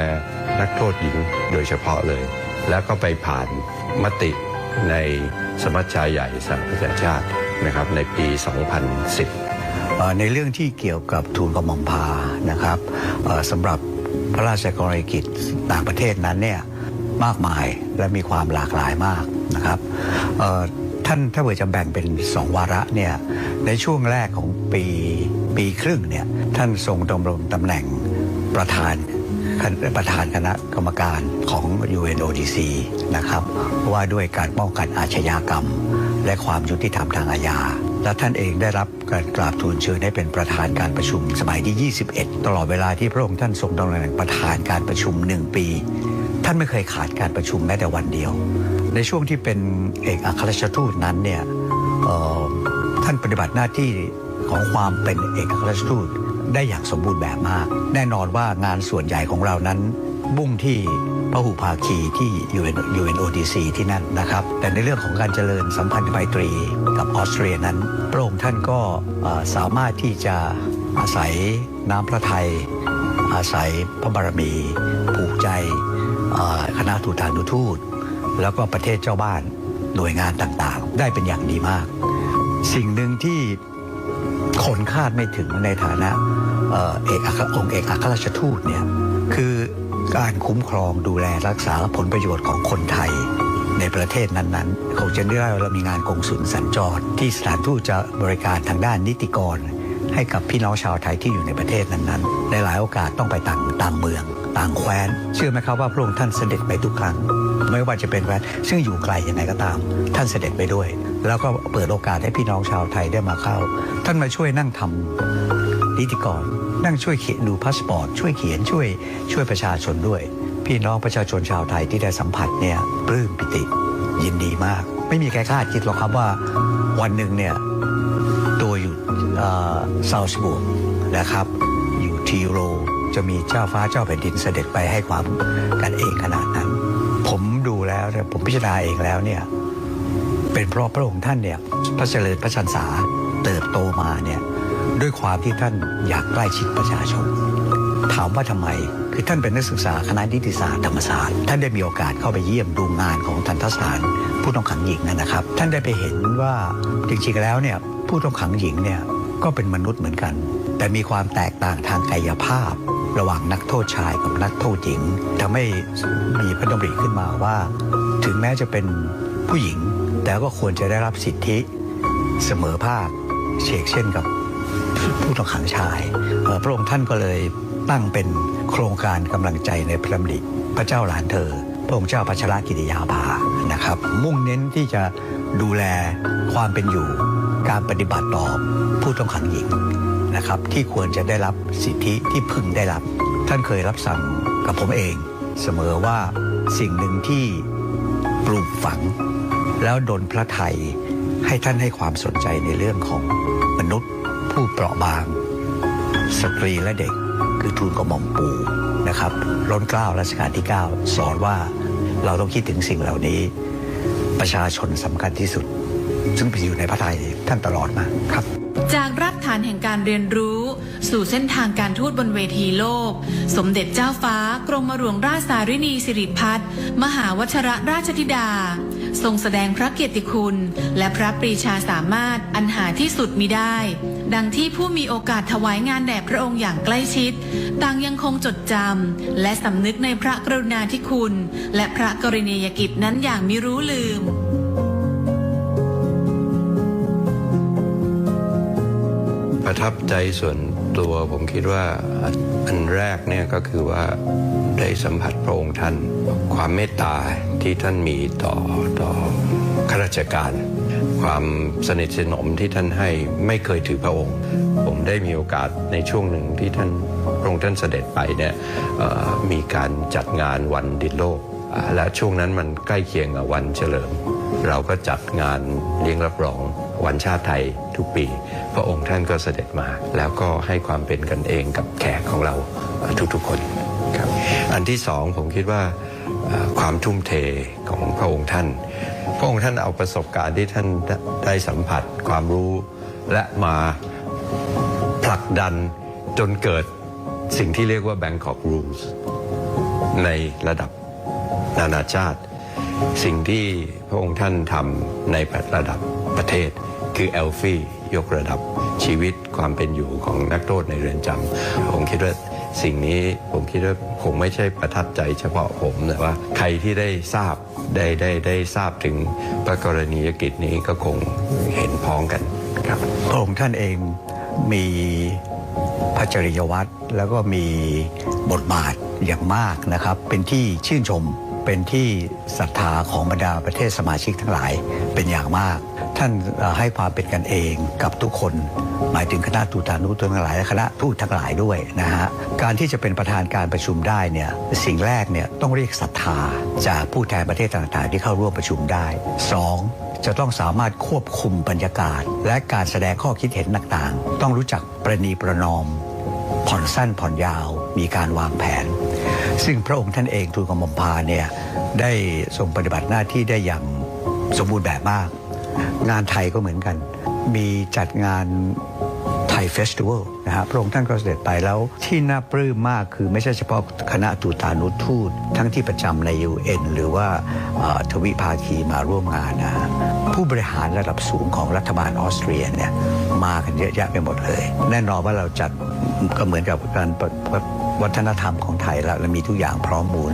นักโทษหญิงโดยเฉพาะเลยแล้วก็ไปผ่านมติในสมัชชาใหญ่สหประชาชาตินะครับในปี 2010ในเรื่องที่เกี่ยวกับทูลกระหม่อมพานะครับสำหรับพระราชกรณียกิจต่างประเทศนั้นเนี่ยมากมายและมีความหลากหลายมากนะครับท่านถ้าเกิดจะแบ่งเป็น2 วาระเนี่ยในช่วงแรกของปีครึ่งเนี่ยท่านทรงดำรงตำแหน่งประธานคณะกรรมการของ UNODC นะครับว่าด้วยการป้องกันอาชญากรรมและความยุติธรรมทางอาญาและท่านเองได้รับการกราบทูลเชิญให้เป็นประธานการประชุมสมัยที่21ตลอดเวลาที่พระองค์ท่านทรงดำรงตำแหน่งประธานการประชุม1 ปีท่านไม่เคยขาดการประชุมแม้แต่วันเดียวในช่วงที่เป็นเอกอัครราชทูตนั้นเนี่ยท่านปฏิบัติหน้าที่ของความเป็นเอกอัครราชทูตได้อย่างสมบูรณ์แบบมากแน่นอนว่างานส่วนใหญ่ของเรานั้นมุ่งที่พหุภาคีที่ UNODC ที่นั่นนะครับแต่ในเรื่องของการเจริญสัมพันธไมตรีกับออสเตรียนั้นพระองค์ท่านก็สามารถที่จะอาศัยน้ำพระทัยอาศัยพระบารมีผูกใจคณะทูตานุทูตแล้วก็ประเทศเจ้าบ้านหน่วยงานต่างๆได้เป็นอย่างดีมากสิ่งหนึ่งที่คนคาดไม่ถึงในฐานะองค์เอกอัครราชทูตเนี่ยคือการคุ้มครองดูแลรักษาผลประโยชน์ของคนไทยในประเทศนั้นๆคงจะได้เรามีงานกงสุลสัญจรที่สถานทูตจะบริการทางด้านนิติกรให้กับพี่น้องชาวไทยที่อยู่ในประเทศนั้นๆในหลายโอกาสต้องไปต่างเมืองต่างแคว้นเชื่อไหมครับว่าพระองค์ท่านเสด็จไปทุกครั้งไม่ว่าจะเป็นแคว้นซึ่งอยู่ไกลยังไงก็ตามท่านเสด็จไปด้วยแล้วก็เปิดโอกาสให้พี่น้องชาวไทยได้มาเข้าท่านมาช่วยนั่งทำนิติกรนั่งช่วยเขียนดูพาสปอร์ตช่วยเขียนช่วยประชาชนด้วยพี่น้องประชาชนชาวไทยที่ได้สัมผัสเนี่ยปลื้มปิติยินดีมากไม่มีใครคาดคิดหรอกครับว่าวันหนึ่งเนี่ยตัวอยู่ซาวส์บุร์กนะครับอยู่ทีโรจะมีเจ้าฟ้าเจ้าแผ่นดินเสด็จไปให้ความกันเองขนาดนั้นผมดูแล้วผมพิจารณาเองแล้วเนี่ยเป็นเพราะพระองค์ท่านเนี่ยพระเจริญพระชนษาเติบโตมาเนี่ยด้วยความที่ท่านอยากใกล้ชิดประชาชนถามว่าทำไมคือท่านเป็นนักศึกษาคณะนิติศาสตร์ธรรมศาสตร์ท่านได้มีโอกาสเข้าไปเยี่ยมดูงานของทันตสถานผู้ต้องขังหญิงนะครับท่านได้ไปเห็นว่าจริงๆแล้วเนี่ยผู้ต้องขังหญิงเนี่ยก็เป็นมนุษย์เหมือนกันแต่มีความแตกต่างทางกายภาพระหว่างนักโทษชายกับนักโทษหญิงทำให้มีพระดำริขึ้นมาว่าถึงแม้จะเป็นผู้หญิงแต่ก็ควรจะได้รับสิทธิเสมอภาคเช่นกับผู้ต้องขังชายพระองค์ท่านก็เลยตั้งเป็นโครงการกำลังใจในพระดำริพระเจ้าหลานเธอพระองค์เจ้าพัชรกิติยาภานะครับมุ่งเน้นที่จะดูแลความเป็นอยู่การปฏิบัติต่อผู้ต้องขังหญิงนะครับที่ควรจะได้รับสิทธิที่พึงได้รับท่านเคยรับสั่งกับผมเองเสมอว่าสิ่งหนึ่งที่ ปลูกฝัง แล้วดลพระไทยให้ท่านให้ความสนใจในเรื่องของมนุษย์ผู้เปราะบางสตรีและเด็กคือทูลกระหม่อมปู่นะครับล้นเกล้ารัชกาลที่ 9 สอนว่าเราต้องคิดถึงสิ่งเหล่านี้ประชาชนสำคัญที่สุดซึ่งอยู่ในพระทัยท่านตลอดมาครับจากรากฐานแห่งการเรียนรู้สู่เส้นทางการทูตบนเวทีโลกสมเด็จเจ้าฟ้ากรมหลวงราชสารินีสิริพัฒน์มหาวชิรราชธิดาทรงแสดงพระเกียรติคุณและพระปรีชาสามารถอันหาที่สุดมิได้ดังที่ผู้มีโอกาสถวายงานแด่พระองค์อย่างใกล้ชิดต่างยังคงจดจำและสำนึกในพระกรุณาธิคุณและพระกรณียกิจนั้นอย่างมิรู้ลืมประทับใจส่วนตัวผมคิดว่าอันแรกเนี่ยก็คือว่าได้สัมผัสพระองค์ท่านความเมตตาที่ท่านมีต่อข้าราชการความสนิทสนมที่ท่านให้ไม่เคยถือพระองค์ผมได้มีโอกาสในช่วงหนึ่งที่พระองค์ท่านเสด็จไปเนี่ยมีการจัดงานวันดินโลกและช่วงนั้นมันใกล้เคียงกับวันเฉลิมเราก็จัดงานเลี้ยงรับรองวันชาติไทยทุกปีพระองค์ท่านก็เสด็จมาแล้วก็ให้ความเป็นกันเองกับแขกของเราทุกๆคนครับอันที่สองผมคิดว่าความทุ่มเทของพระองค์ท่านเอาประสบการณ์ที่ท่านได้สัมผัสความรู้และมาผลักดันจนเกิดสิ่งที่เรียกว่า Bangkok Rules ในระดับนานาชาติสิ่งที่พระองค์ท่านทำในระดับประเทศคือเอลฟี่ยกระดับชีวิตความเป็นอยู่ของนักโทษในเรือนจำผมคิดว่าสิ่งนี้ผมคิดว่าคงไม่ใช่ประทับใจเฉพาะผมแต่ว่าใครที่ได้ทราบถึงพระกรณียกิจนี้ก็คงเห็นพ้องกันครับพระองค์ท่านเองมีพระจริยวัตรแล้วก็มีบทบาทอย่างมากนะครับเป็นที่ชื่นชมเป็นที่ศรัทธาของบรรดาประเทศสมาชิกทั้งหลายเป็นอย่างมากท่านให้ความเป็นกันเองกับทุกคนหมายถึงคณะทูตานุทูตทั้งหลายและคณะทูตทั้งหลายด้วยนะฮะการที่จะเป็นประธานการประชุมได้เนี่ยสิ่งแรกเนี่ยต้องเรียกศรัทธาจากผู้แทนประเทศต่างๆที่เข้าร่วมประชุมได้2จะต้องสามารถควบคุมบรรยากาศและการแสดงข้อคิดเห็นต่างๆต้องรู้จักประนีประนอมผ่อนสั้นผ่อนยาวมีการวางแผนซึ่งพระองค์ท่านเองทูลกระหม่อมพาเนี่ยได้ทรงปฏิบัติหน้าที่ได้อย่างสมบูรณ์แบบมากงานไทยก็เหมือนกันมีจัดงานไทยเฟสติวัลนะฮะพระองค์ท่านก็เสด็จไปแล้วที่น่าปลื้มมากคือไม่ใช่เฉพาะคณะทูตานุทูตทั้งที่ประจำใน UN หรือว่าทวิภาคีมาร่วมงานนะผู้บริหารระดับสูงของรัฐบาลออสเตรียเนี่ยมากันเยอะแยะไปหมดเลยแน่นอนว่าเราจัดก็เหมือนกับการวัฒนธรรมของไทยแล้วและมีทุกอย่างพร้อมมูล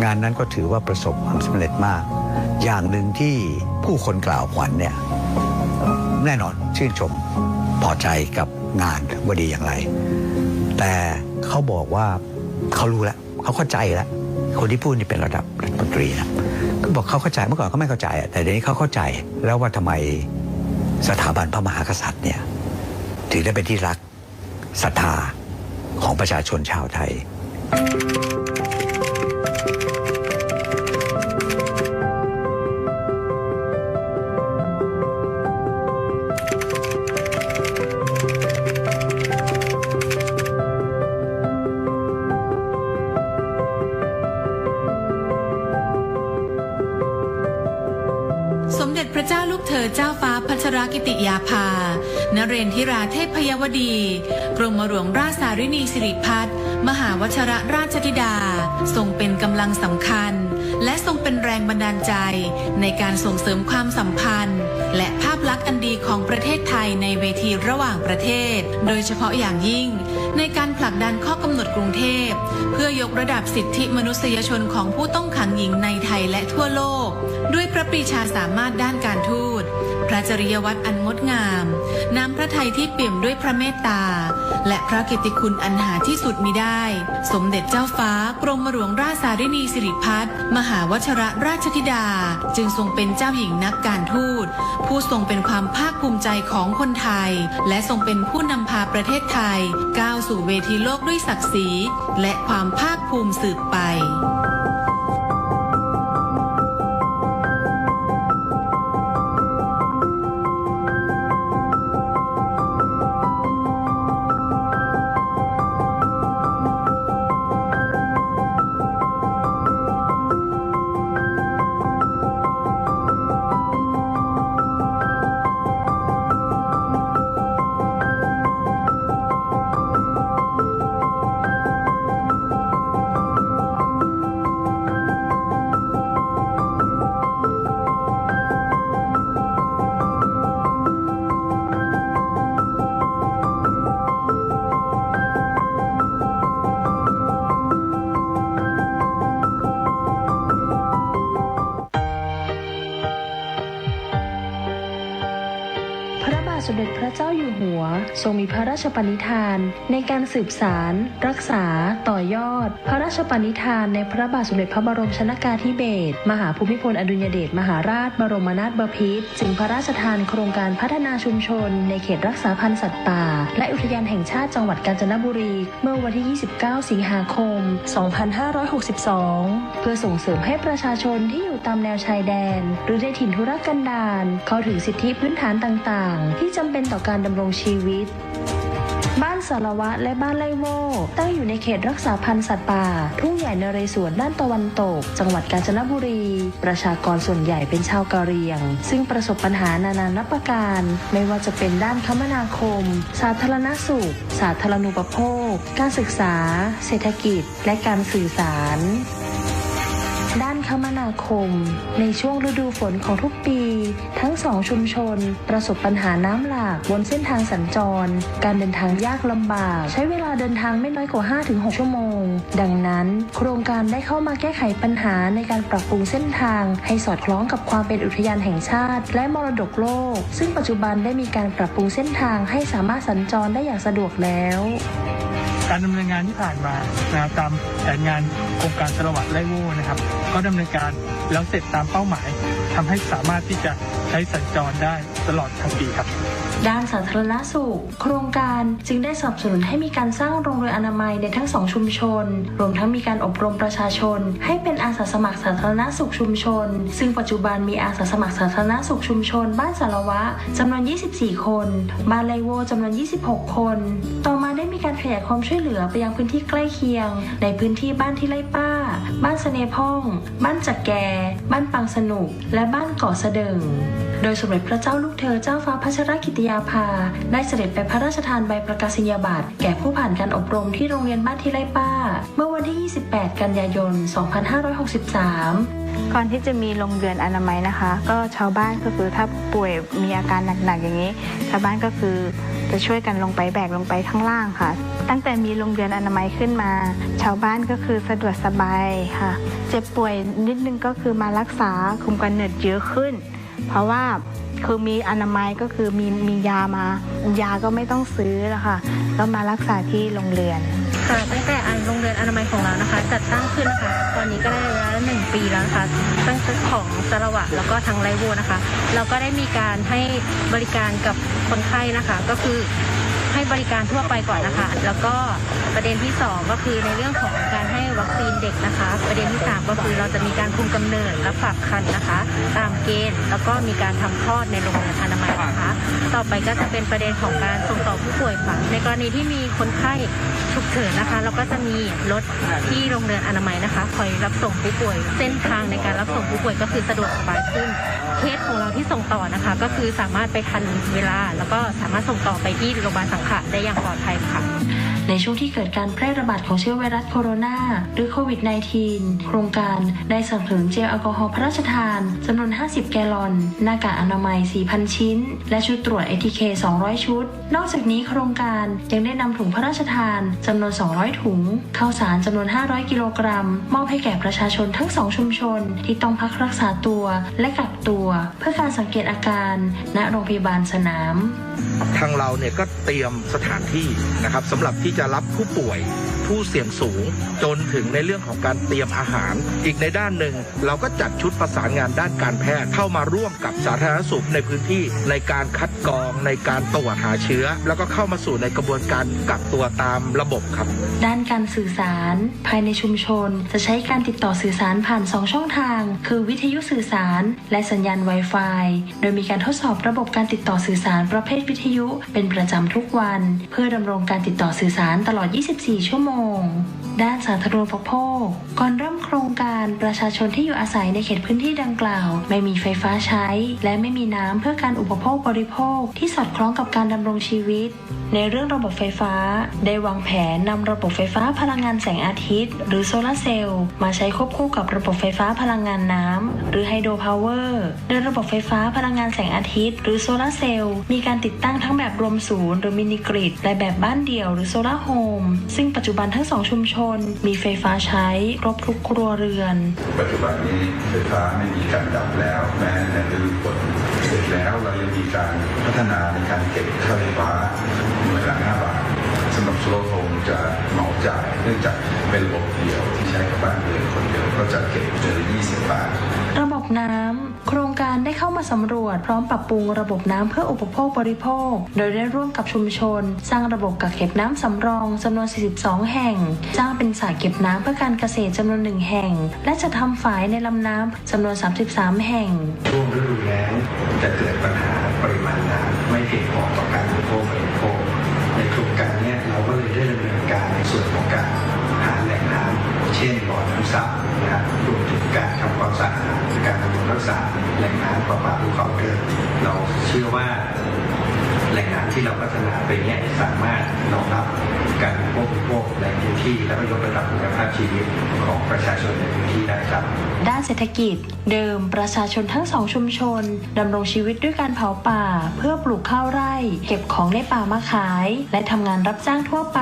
งานนั้นก็ถือว่าประสบความสำเร็จมากอย่างหนึ่งที่ผู้คนกล่าวขวัญเนี่ยแน่นอนชื่นชมพอใจกับงานว่าดีอย่างไรแต่เขาบอกว่าเขารู้แล้วเขาเข้าใจแล้วคนที่พูดนี่เป็นระดับรัฐมนตรีนะเขาบอกเขาเข้าใจเมื่อก่อนเขาไม่เข้าใจแต่เดี๋ยวนี้เขาเข้าใจแล้วว่าทำไมสถาบันพระมหากษัตริย์เนี่ยถึงได้เป็นที่รักศรัทธาของประชาชนชาวไทยสมเด็จพระเจ้าลูกเธอเจ้าฟ้าพัชรกิติยาภานเรนทิราเทพพยวดีกรมหลวงราชสารินีสิริพัฒน์มหาวชิรราชธิดาทรงเป็นกำลังสำคัญและทรงเป็นแรงบันดาลใจในการส่งเสริมความสัมพันธ์และภาพลักษณ์อันดีของประเทศไทยในเวทีระหว่างประเทศโดยเฉพาะอย่างยิ่งในการผลักดันข้อกำหนดกรุงเทพเพื่อยกระดับสิทธิมนุษยชนของผู้ต้องขังหญิงในไทยและทั่วโลกด้วยพระปรีชาสามารถด้านการทูตพระจริยวัตรอันงดงามน้ำพระทัยที่เปี่ยมด้วยพระเมตตาและพระกิตติคุณอันหาที่สุดมิได้สมเด็จเจ้าฟ้ากรมหลวงราชสารินีสิริพัฒน์มหาวชิรราชธิดาจึงทรงเป็นเจ้าหญิงนักการทูตผู้ทรงเป็นความภาคภูมิใจของคนไทยและทรงเป็นผู้นำพาประเทศไทยก้าวสู่เวทีโลกด้วยศักดิ์ศรีและความภาคภูมิสืบไป สมเด็จพระเจ้าอยู่หัวทรงมีพระราชปณิธานในการสืบสารรักษาต่อยอดพระราชปณิธานในพระบาทสมเด็จพระบรมชนกาธิเบศรมหาภูมิพลอดุลยเดชมหาราชบรมนาถบพิตรจึงพระราชทานโครงการพัฒนาชุมชนในเขตรักษาพันธุ์สัตว์ป่าและอุทยานแห่งชาติจังหวัดกาญจนบุรีเมื่อวันที่ 29 สิงหาคม 2562 เพื่อส่งเสริมให้ประชาชนที่อยู่ตามแนวชายแดนหรือในถิ่นทุรกันดารเข้าถึงสิทธิพื้นฐานต่างๆที่จำเป็นต่อการดำรงชีวิตบ้านสารวะและบ้านไร่โว่ตั้งอยู่ในเขตรักษาพันธุ์สัตว์ป่าทุ่งใหญ่นเรศวรด้านตะวันตกจังหวัดกาญจนบุรีประชากรส่วนใหญ่เป็นชาวกะเหรี่ยงซึ่งประสบปัญหานานานับประการไม่ว่าจะเป็นด้านคมนาคมสาธารณสุขสาธารณูปโภคการศึกษาเศรษฐกิจและการสื่อสารด้านคมนาคมในช่วงฤดูฝนของทุกปีทั้งสองชุมชนประสบปัญหาน้ำหลากบนเส้นทางสัญจรการเดินทางยากลำบากใช้เวลาเดินทางไม่น้อยกว่า 5-6 ชั่วโมงดังนั้นโครงการได้เข้ามาแก้ไขปัญหาในการปรับปรุงเส้นทางให้สอดคล้องกับความเป็นอุทยานแห่งชาติและมรดกโลกซึ่งปัจจุบันได้มีการปรับปรุงเส้นทางให้สามารถสัญจรได้อย่างสะดวกแล้วการดำเนินงานที่ผ่านมานะครับตามแผนงานโครงการสารวัตรไร่โว่นะครับก็ดำเนินการแล้วเสร็จตามเป้าหมายทำให้สามารถที่จะใช้สัญจรได้ตลอดทั้งปีครับด้านสาธารณสุขโครงการจึงได้สนับสนุนให้มีการสร้างโรงเรือนอนามัยในทั้ง2ชุมชนรวมทั้งมีการอบรมประชาชนให้เป็นอาสาสมัครสาธารณสุขชุมชนซึ่งปัจจุบันมีอาสาสมัครสาธารณสุขชุมชนบ้านสารวะจำนวน24คนบ้านไร่โว่จำนวน26คนต่อมาได้มีการขยายความช่วยเหลือไปยังพื้นที่ใกล้เคียงในพื้นที่บ้านที่ไร่ป้าบ้านเสน่พ่องบ้านจักแกบ้านปังสนุกและบ้านเกาะเสดิงโดยสมเด็จพระเจ้าลูกเธอเจ้าฟ้าพัชรกิติยาภาได้เสด็จไปพระราชทานใบประกาศนียบัตรแก่ผู้ผ่านการอบรมที่โรงเรียนบ้านที่ไร่ป้าเมื่อวันที่ 28 กันยายน 2563 ก่อนที่จะมีโรงเรือนอนามัยนะคะก็ชาวบ้านก็คือถ้าป่วยมีอาการหนักๆอย่างนี้ชาวบ้านก็คือจะช่วยกันลงไปแบกลงไปข้างล่างค่ะตั้งแต่มีโรงเรือนอนามัยขึ้นมาชาวบ้านก็คือสะดวกสบายค่ะเจ็บป่วยนิดนึงก็คือมารักษาคุมกำเนิดเยอะขึ้นเพราะว่าคือมีอนามัยก็คือมียายาก็ไม่ต้องซื้อแล้วค่ะก็มารักษาที่โรงเรือนค่ะตั้งแต่โรงเรือนอนามัยของเรานะคะจัดตั้งขึ้นนะคะตอนนี้ก็ได้ระยะ1 ปีแล้วนะคะตั้งแต่ของสารวัตรแล้วก็ทางไร่โว่นะคะเราก็ได้มีการให้บริการกับคนไข้นะคะก็คือให้บริการทั่วไปก่อนนะคะแล้วก็ประเด็นที่2ก็คือในเรื่องของการให้วัคซีนเด็กนะคะประเด็นที่3ก็คือเราจะมีการคุมกำเนิดและฝากครรภ์นะคะตามเกณฑ์แล้วก็มีการทำคลอดในโรงเรียนอนามัยนะคะต่อไปก็จะเป็นประเด็นของการส่งต่อผู้ป่วยค่ะในกรณีที่มีคนไข้ฉุกเฉินนะคะเราก็จะมีรถที่โรงเรียนอนามัยนะคะคอยรับส่งผู้ป่วยเส้นทางในการรับส่งผู้ป่วยก็คือสะดวกสบายขึ้นเคสของเราที่ส่งต่อนะคะก็คือสามารถไปทันเวลาแล้วก็สามารถส่งต่อไปที่โรงพยาบาลสังขะได้อย่างปลอดภัยค่ะในช่วงที่เกิดการแพร่ระบาดของเชื้อไวรัสโคโรนาหรือโควิด -19 โครงการได้สนับสนุนเจลแอลกอฮอล์พระราชทานจำนวน50 แกลลอนหน้ากากอนามัย 4,000 ชิ้นและชุดตรวจ ATK 200 ชุดนอกจากนี้โครงการยังได้นำถุงพระราชทานจำนวน200 ถุงข้าวสารจำนวน500 กิโลกรัมมอบให้แก่ประชาชนทั้ง2ชุมชนที่ต้องพักรักษาตัวและกักตัวเพื่อการสังเกตอาการณโรงพยาบาลสนามทางเราเนี่ยก็เตรียมสถานที่นะครับสำหรับที่จะรับผู้ป่วยผู้เสี่ยงสูงจนถึงในเรื่องของการเตรียมอาหารอีกในด้านหนึ่งเราก็จัดชุดประสานงานด้านการแพทย์เข้ามาร่วมกับสาธารณสุขในพื้นที่ในการคัดกรองในการตรวจหาเชื้อแล้วก็เข้ามาสู่ในกระบวนการกักตัวตามระบบครับด้านการสื่อสารภายในชุมชนจะใช้การติดต่อสื่อสารผ่าน2ช่องทางคือวิทยุสื่อสารและสัญญาณ Wi-Fi โดยมีการทดสอบระบบการติดต่อสื่อสารประเภทวิทยุเป็นประจำทุกวันเพื่อดำรงการติดต่อสื่อสารตลอด24 ชั่วโมงด้านสาธารณูปโภคก่อนเริ่มโครงการประชาชนที่อยู่อาศัยในเขตพื้นที่ดังกล่าวไม่มีไฟฟ้าใช้และไม่มีน้ำเพื่อการอุปโภคบริโภคที่สอดคล้องกับการดำรงชีวิตในเรื่องระบบไฟฟ้าได้วางแผนนำระบบไฟฟ้าพลังงานแสงอาทิตย์หรือโซลาร์เซลล์มาใช้ควบคู่กับระบบไฟฟ้าพลังงานน้ำหรือไฮโดรพาวเวอร์โดยระบบไฟฟ้าพลังงานแสงอาทิตย์หรือโซลาร์เซลล์มีการติดตั้งทั้งแบบรวมศูนย์หรือมินิกริดและแบบบ้านเดี่ยวหรือโซลาร์โฮมซึ่งปัจจุบันทั้ง2ชุมชนมีไฟฟ้าใช้ครบทุกครัวเรือนปัจจุบันนี้ไฟฟ้าไม่มีการดับแล้วแม้ในฤดูฝน ร็จแล้วเรายังมีการพัฒนาในการเก็บค่าไฟฟ้าหน่วยละ5 บาทสำหรับโซลาร์โฮมจะเหมาจ่ายเนื่องจากเป็นระบบเดียวที่ใช้กับบ้านเรือนคนเดียวก็จะเก็บเดือนละ20 บาทระบบน้ำโครงการได้เข้ามาสำรวจพร้อมปรับปรุงระบบน้ำเพื่ออุปโภคบริโภคโดยได้ร่วมกับชุมชนสร้างระบบกักเก็บน้ำสำรองจำนวน42 แห่งสร้างเป็นสระเก็บน้ำเพื่อการเกษตรจำนวน1 แห่งและจะทำฝายในลำน้ำจำนวน33 แห่งช่วงฤดูแล้งจะเกิดปัญหาปริมาณน้ำไม่เพียงพอต่อการบริโภคในโครงการนี้เราก็เลยได้ดำเนินการในส่วนของการหาแหล่งน้ำเช่นบ่อน้ำซับนะครับรวมถึงการทำความสะอาดการบำรุงรักษาแหล่งน้ำประปาภูเขาเดิมเราเชื่อว่าแหล่งน้ำที่เราพัฒนาไปเนี่ยสามารถรองรับการบริโภคในพื้นที่และยกระดับคุณภาพชีวิตของประชาชนในพื้นที่ได้ครับด้านเศรษฐกิจเดิมประชาชนทั้ง2 ชุมชนดำรงชีวิตด้วยการเผาป่าเพื่อปลูกข้าวไร่เก็บของในป่ามาขายและทำงานรับจ้างทั่วไป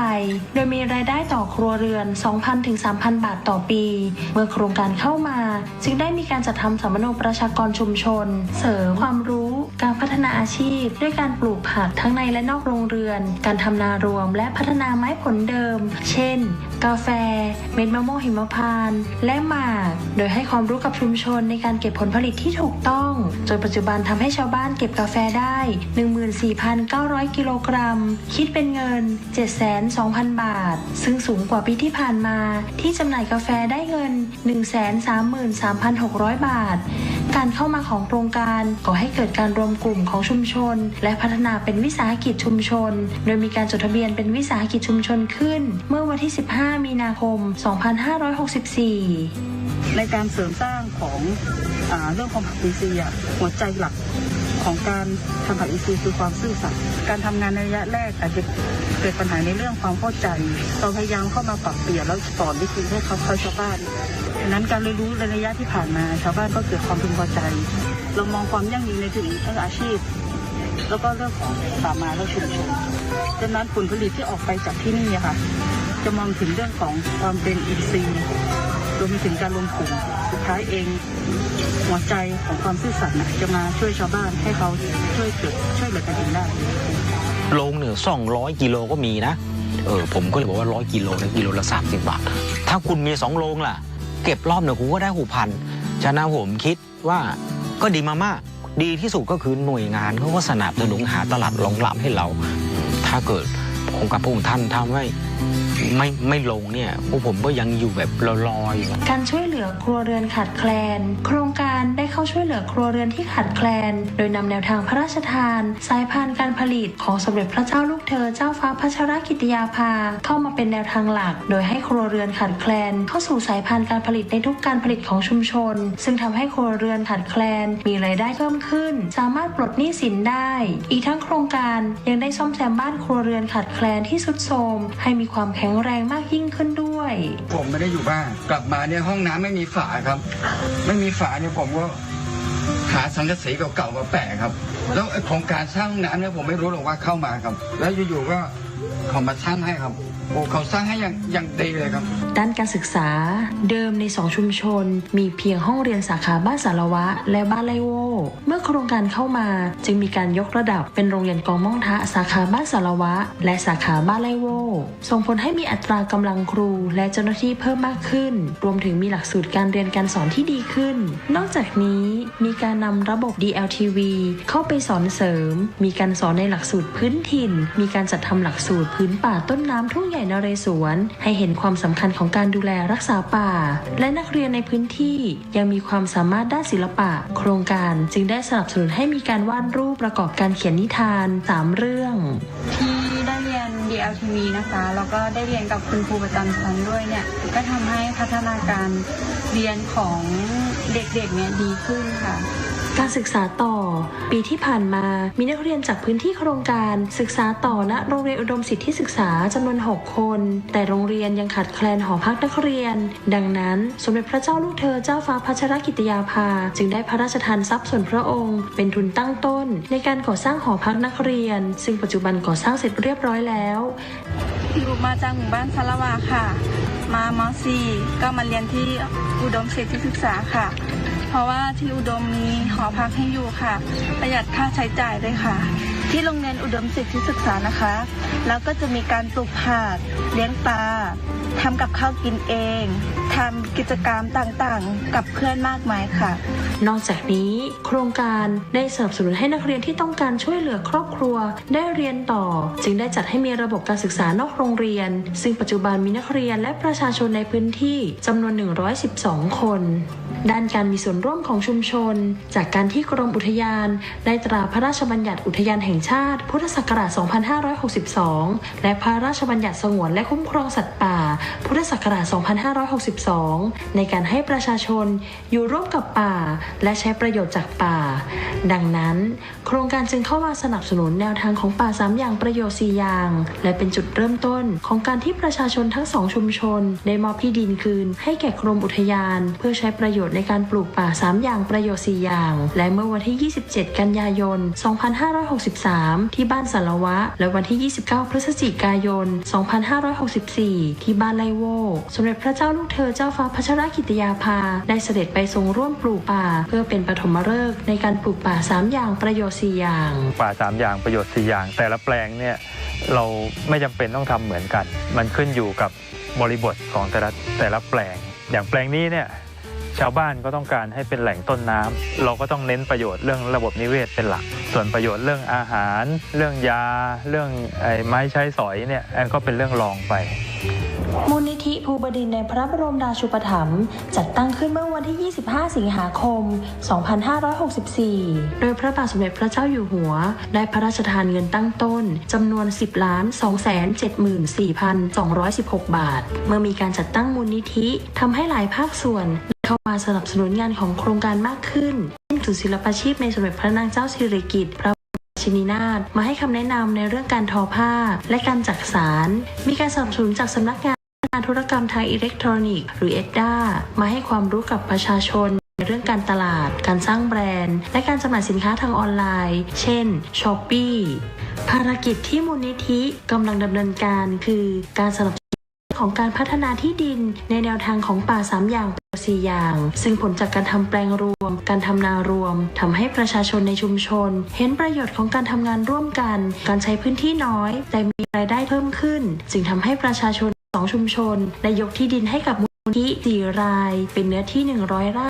โดยมีรายได้ต่อครัวเรือน 2,000 ถึง 3,000 บาทต่อปีเมื่อโครงการเข้ามาจึงได้มีการจัดทำสัมมโนประชากรชุมชนเสริมความรู้การพัฒนาอาชีพด้วยการปลูกผักทั้งในและนอกโรงเรือนการทำนารวมและพัฒนาไม้ผลเดิมเช่นกาแฟเม็ดมะม่วงหิมพานต์และหมากโดยให้ความรู้กับชุมชนในการเก็บผลผลิตที่ถูกต้องจนปัจจุบันทำให้ชาวบ้านเก็บกาแฟได้ 14,900 กิโลกรัมคิดเป็นเงิน 720,000 บาทซึ่งสูงกว่าปีที่ผ่านมาที่จำหน่ายกาแฟได้เงิน 133,600 บาทการเข้ามาของโครงการก่อให้เกิดการรวมกลุ่มของชุมชนและพัฒนาเป็นวิสาหกิจชุมชนโดยมีการจดทะเบียนเป็นวิสาหกิจชุมชนขึ้นเมื่อวันที่ 15 มีนาคม 2564 ในการเสริมสร้างของเรื่องของผักอินทรีย์หัวใจหลักของการทำผักอินทรีย์คือความซื่อสัตย์การทำงานในระยะแรกอาจจะเกิดปัญหาในเรื่องความเข้าใจเราพยายามเข้ามาปรับเปลี่ยนแล้วสอนวิธีให้เขาชาวบ้านดังนั้นการเรียนรู้ในระยะที่ผ่านมาชาวบ้านก็เกิดความพึงพอใจเรามองความยั่งยืนในถึงอาชีพแล้วก็เรื่องของป่าไม้และชุมชนดังนั้นผลผลิตที่ออกไปจากที่นี่ค่ะจะมองถึงเรื่องของความเป็นอินทรีย์รวมไปถึงการรวมกลุ่มสุดท้ายเองหัวใจของความซื่อสัตย์จะมาช่วยชาวบ้านให้เขาช่วยเหลือกันเองได้โรงเนี่ย200 กิโลก็มีนะผมก็เลยบอกว่า100 กิโลนะกิโลละ30 บาทถ้าคุณมี2 โรงล่ะเก็บรอบเนี่ยคุณก็ได้6,000ฉะนั้นผมคิดว่าก็ดีมากดีที่สุดก็คือหน่วยงานเขาก็สนับสนุนหาตลาดรองรับให้เราถ้าเกิดองค์การพระองค์ท่านทำไม่ลงเนี่ยพวกผมก็ยังอยู่แบบลอยๆการช่วยเหลือครัวเรือนขาดแคลนโครงการได้เข้าช่วยเหลือครัวเรือนที่ขาดแคลนโดยนำแนวทางพระราชทานสายพานการผลิตของสมเด็จพระเจ้าลูกเธอเจ้าฟ้าพัชรกิติยาภาเข้ามาเป็นแนวทางหลักโดยให้ครัวเรือนขาดแคลนเข้าสู่สายพานการผลิตในทุกการผลิตของชุมชนซึ่งทำให้ครัวเรือนขาดแคลนมีรายได้เพิ่มขึ้นสามารถปลดหนี้สินได้อีกทั้งโครงการยังได้ซ่อมแซมบ้านครัวเรือนขาดแคลนที่ทรุดโทรมให้มีความแข็งแรงมากยิ่งขึ้นด้วยผมไม่ได้อยู่บ้านกลับมาเนี่ยห้องน้ำไม่มีฝาครับไม่มีฝาเนี่ยผมก็หาสังกะสีเก่าๆมาแปะครับแล้วโครงการสร้างห้องน้ำเนี่ยผมไม่รู้หรอกว่าเข้ามาครับแล้วอยู่ๆก็เขามาสร้างให้ครับโอ้เขาสร้างให้อย่างดีเลยครับด้านการศึกษาเดิมใน2 ชุมชนมีเพียงห้องเรียนสาขาบ้านสารวะและบ้านไร่โว่เมื่อโครงการเข้ามาจึงมีการยกระดับเป็นโรงเรียนกองม่องทะสาขาบ้านสารวะและสาขาบ้านไร่โว่ส่งผลให้มีอัตรากำลังครูและเจ้าหน้าที่เพิ่มมากขึ้นรวมถึงมีหลักสูตรการเรียนการสอนที่ดีขึ้นนอกจากนี้มีการนำระบบ DLTV เข้าไปสอนเสริมมีการสอนในหลักสูตรพื้นถิ่นมีการจัดทำหลักสูตรพื้นป่าต้นน้ำทุ่งใหญ่นเรศวรให้เห็นความสำคัญของการดูแลรักษาป่าและนักเรียนในพื้นที่ยังมีความสามารถด้านศิลปะโครงการจึงได้สนับสนุนให้มีการวาดรูปประกอบการเขียนนิทาน3 เรื่องที่ได้เรียน DLTV นะคะแล้วก็ได้เรียนกับคุณครูประจำชั้นด้วยเนี่ยก็ทำให้พัฒนาการเรียนของเด็กๆเนี่ยดีขึ้นค่ะการศึกษาต่อปีที่ผ่านมามีนักเรียนจากพื้นที่โครงการศึกษาต่อณโรงเรียนอุดมสิทธิศึกษาจำนวน6 คนแต่โรงเรียนยังขาดแคลนหอพักนักเรียนดังนั้นสมเด็จพระเจ้าลูกเธอเจ้าฟ้าพัชรกิติยาภาจึงได้พระราชทานทรัพย์ส่วนพระองค์เป็นทุนตั้งต้นในการก่อสร้างหอพักนักเรียนซึ่งปัจจุบันก่อสร้างเสร็จเรียบร้อยแล้วลูกมาจากหมู่บ้านสารวะค่ะมาม.4 ก็มาเรียนที่อุดมสิทธิศึกษาค่ะ เพราะว่าที่อุดมมีหอพักให้อยู่ค่ะประหยัดค่าใช้จ่ายด้วยค่ะที่โรงเรียนอุดมสิทธิศึกษานะคะแล้วก็จะมีการปลูกผักเลี้ยงปลาทำกับข้าวกินเองทำกิจกรรมต่างๆกับเพื่อนมากมายค่ะนอกจากนี้โครงการได้สนับสนุนให้นักเรียนที่ต้องการช่วยเหลือครอบครัวได้เรียนต่อจึงได้จัดให้มีระบบการศึกษานอกโรงเรียนซึ่งปัจจุบันมีนักเรียนและประชาชนในพื้นที่จำนวน112คนด้านการมีส่วนร่วมของชุมชนจากการที่กรมอุทยานได้ตราพระราชบัญญัติอุทยานแห่งชาติพุทธศักราช 2562 และพระราชบัญญัติสงวนและคุ้มครองสัตว์ป่าพุทธศักราช 2562 ในการให้ประชาชนอยู่ร่วมกับป่าและใช้ประโยชน์จากป่าดังนั้นโครงการจึงเข้ามาสนับสนุนแนวทางของป่า3อย่างประโยชน์4อย่างและเป็นจุดเริ่มต้นของการที่ประชาชนทั้ง2ชุมชนได้มอบที่ดินคืนให้แก่กรมอุทยานเพื่อใช้ประโยชน์ในการปลูกป่า3อย่างประโยชน์4อย่างและเมื่อวันที่ 27 กันยายน 2563 ที่บ้านสารวะและวันที่ 29 พฤศจิกายน 2564 ที่บ้านไลโวสมเด็จพระเจ้าลูกเธอเจ้าฟ้าพัชรกิติยาภาได้เสด็จไปทรงร่วมปลูกป่าเพื่อเป็นปฐมฤกษ์ในการปลูกป่า3อย่างประโยชน์4อย่างป่า3อย่างประโยชน์4อย่างแต่ละแปลงเนี่ยเราไม่จำเป็นต้องทำเหมือนกันมันขึ้นอยู่กับบริบทของแต่ละแปลงอย่างแปลงนี้เนี่ยชาวบ้านก็ต้องการให้เป็นแหล่งต้นน้ำเราก็ต้องเน้นประโยชน์เรื่องระบบนิเวศเป็นหลักส่วนประโยชน์เรื่องอาหารเรื่องยาเรื่องไม้ใช้สอยเนี่ยก็เป็นเรื่องรองไปมูลนิธิภูบดินทร์ในพระบรมราชูปถัมภ์จัดตั้งขึ้นเมื่อวันที่ 25 สิงหาคม 2564 โดยพระบาทสมเด็จพระเจ้าอยู่หัวได้พระราชทานเงินตั้งต้นจำนวน 10,274,216 บาทเมื่อมีการจัดตั้งมูลนิธิทำให้หลายภาคส่วนเข้ามาสนับสนุนงานของโครงการมากขึ้นเช่นศูนย์ศิลปาชีพในสมเด็จพระนางเจ้าสิริกิติ์พระชินีนาถมาให้คำแนะนำในเรื่องการทอผ้าและการจักสานมีการสนับสนุนจากสำนักงานธุรกรรมทางอิเล็กทรอนิกส์หรือ EDDA มาให้ความรู้กับประชาชนในเรื่องการตลาดการสร้างแบรนด์และการจำหน่ายสินค้าทางออนไลน์เช่น Shopee ภารกิจที่มูลนิธิกำลังดำเนินการคือการสนับสนุนของการพัฒนาที่ดินในแนวทางของป่า3อย่าง4อย่างซึ่งผลจากการทำแปลงรวมการทำนารวมทำให้ประชาชนในชุมชนเห็นประโยชน์ของการทำงานร่วมกันการใช้พื้นที่น้อยแต่มีรายได้เพิ่มขึ้นจึงทำให้ประชาชน2ชุมชนได้ยกที่ดินให้กับมูลนิธิ4รายเป็นเนื้อที่100 ไร่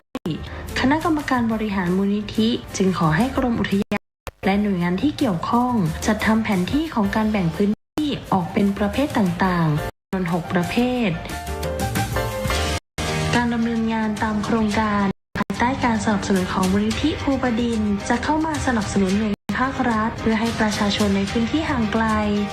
คณะกรรมการบริหารมูลนิธิจึงขอให้กรมอุทยานและหน่วยงานที่เกี่ยวข้องจัดทำแผนที่ของการแบ่งพื้นที่ออกเป็นประเภทต่างๆจำนวน6 ประเภทการดำเนินงานตามโครงการภายใต้การสนับสนุนของมูลนิธิภูบดินทร์จะเข้ามาสนับสนุนหน่วยงานภาครัฐเพื่อให้ประชาชนในพื้นที่ห่างไกล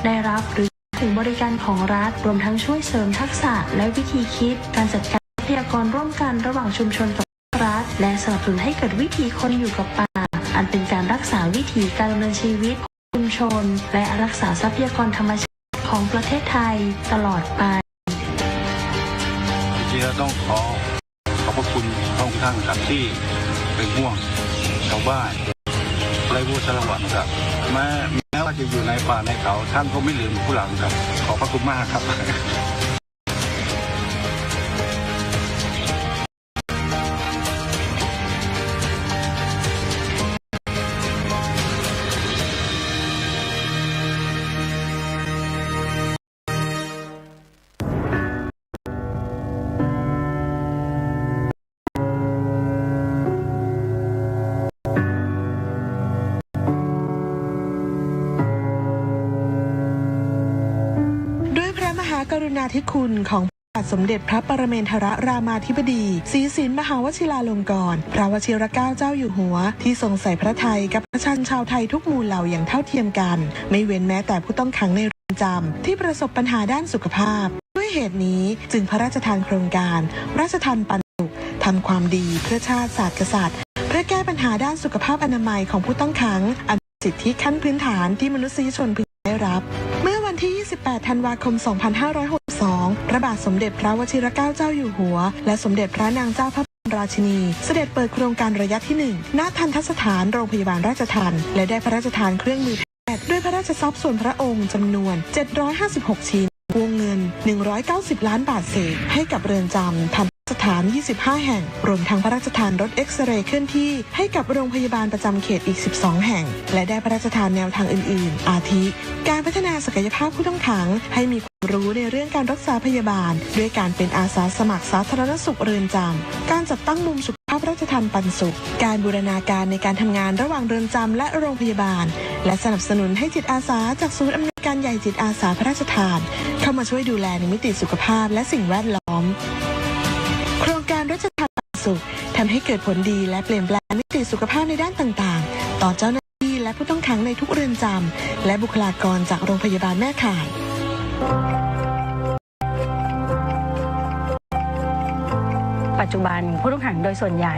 ได้รับหรือถึงบริการของรัฐรวมทั้งช่วยเสริมทักษะและวิธีคิดการจัดการทรัพยากรร่วมกันระหว่างชุมชนกับรัฐและสนับสนุนให้เกิดวิถีคนอยู่กับป่าอันเป็นการรักษาวิถีการดำเนินชีวิตของชุมชนและรักษาทรัพยากรธรรมชาติของประเทศไทยตลอดไปจริงๆเราต้องขอบพระคุณพระองค์ท่านครับที่เป็นห่วงชาวบ้านไรบูสารวัตรครับแม้ว่าจะอยู่ในป่าในเขาท่านก็ไม่ลืมผู้หลังครับขอบพระคุณมากครับกรุณาธิคุณของพระบาทสมเด็จพระปรเมนทรรามาธิบดีศรีสินมหาวชิราลงกรณ์พระวชิรเกล้าเจ้าอยู่หัวที่ทรงใส่พระทัยกับประชาชนชาวไทยทุกหมู่เหล่าอย่างเท่าเทียมกันไม่เว้นแม้แต่ผู้ต้องขังในเรือนจำที่ประสบปัญหาด้านสุขภาพด้วยเหตุนี้จึงพระราชทานโครงการราชทานปันสุขทำความดีเพื่อชาติศาสตร์กษัตริย์เพื่อแก้ปัญหาด้านสุขภาพอนามัยของผู้ต้องขังอันสิทธิขั้นพื้นฐานที่มนุษยชนพึงได้รับเมื่อวันที่ 28 ธันวาคม 2562 พระบาทสมเด็จพระวชิรเกล้าเจ้าอยู่หัวและสมเด็จพระนางเจ้าพระบรมราชินีเสด็จเปิดโครงการระยะที่ 1 ณ ทัณฑสถานโรงพยาบาลราชทัณฑ์และได้พระราชทานเครื่องมือแพทย์ด้วยพระราชทรัพย์ส่วนพระองค์จำนวน 756 ชิ้นวงเงิน 190 ล้านบาทเศษให้กับเรือนจำทัณฑ สถาน 25 แห่งรวมทั้งพระราชทานรถเอ็กซเรย์เคลื่อนที่ให้กับโรงพยาบาลประจำเขตอีก 12 แห่งและได้พระราชทานแนวทางอื่นๆอาทิการพัฒนาศักยภาพผู้ต้องขังให้มีความรู้ในเรื่องการรักษาพยาบาลด้วยการเป็นอาสาสมัครสาธารณสุขเรือนจำการจัดตั้งมุมสุขภาพราชทัณฑ์ปันสุขการบูรณาการในการทำงานระหว่างเรือนจำและโรงพยาบาลและสนับสนุนให้จิตอาสาจากศูนย์อำนวยการใหญ่จิตอาสาพระราชทานเข้ามาช่วยดูแลในมิติสุขภาพและสิ่งแวดล้อมโครงการราชทัณฑ์ปันสุขทำให้เกิดผลดีและเปลี่ยนแปลงมิติสุขภาพในด้านต่างๆต่อเจ้าหน้าที่และผู้ต้องขังในทุกเรือนจำและบุคลากรจากโรงพยาบาลแม่ข่ายปัจจุบันผู้ต้องขังโดยส่วนใหญ่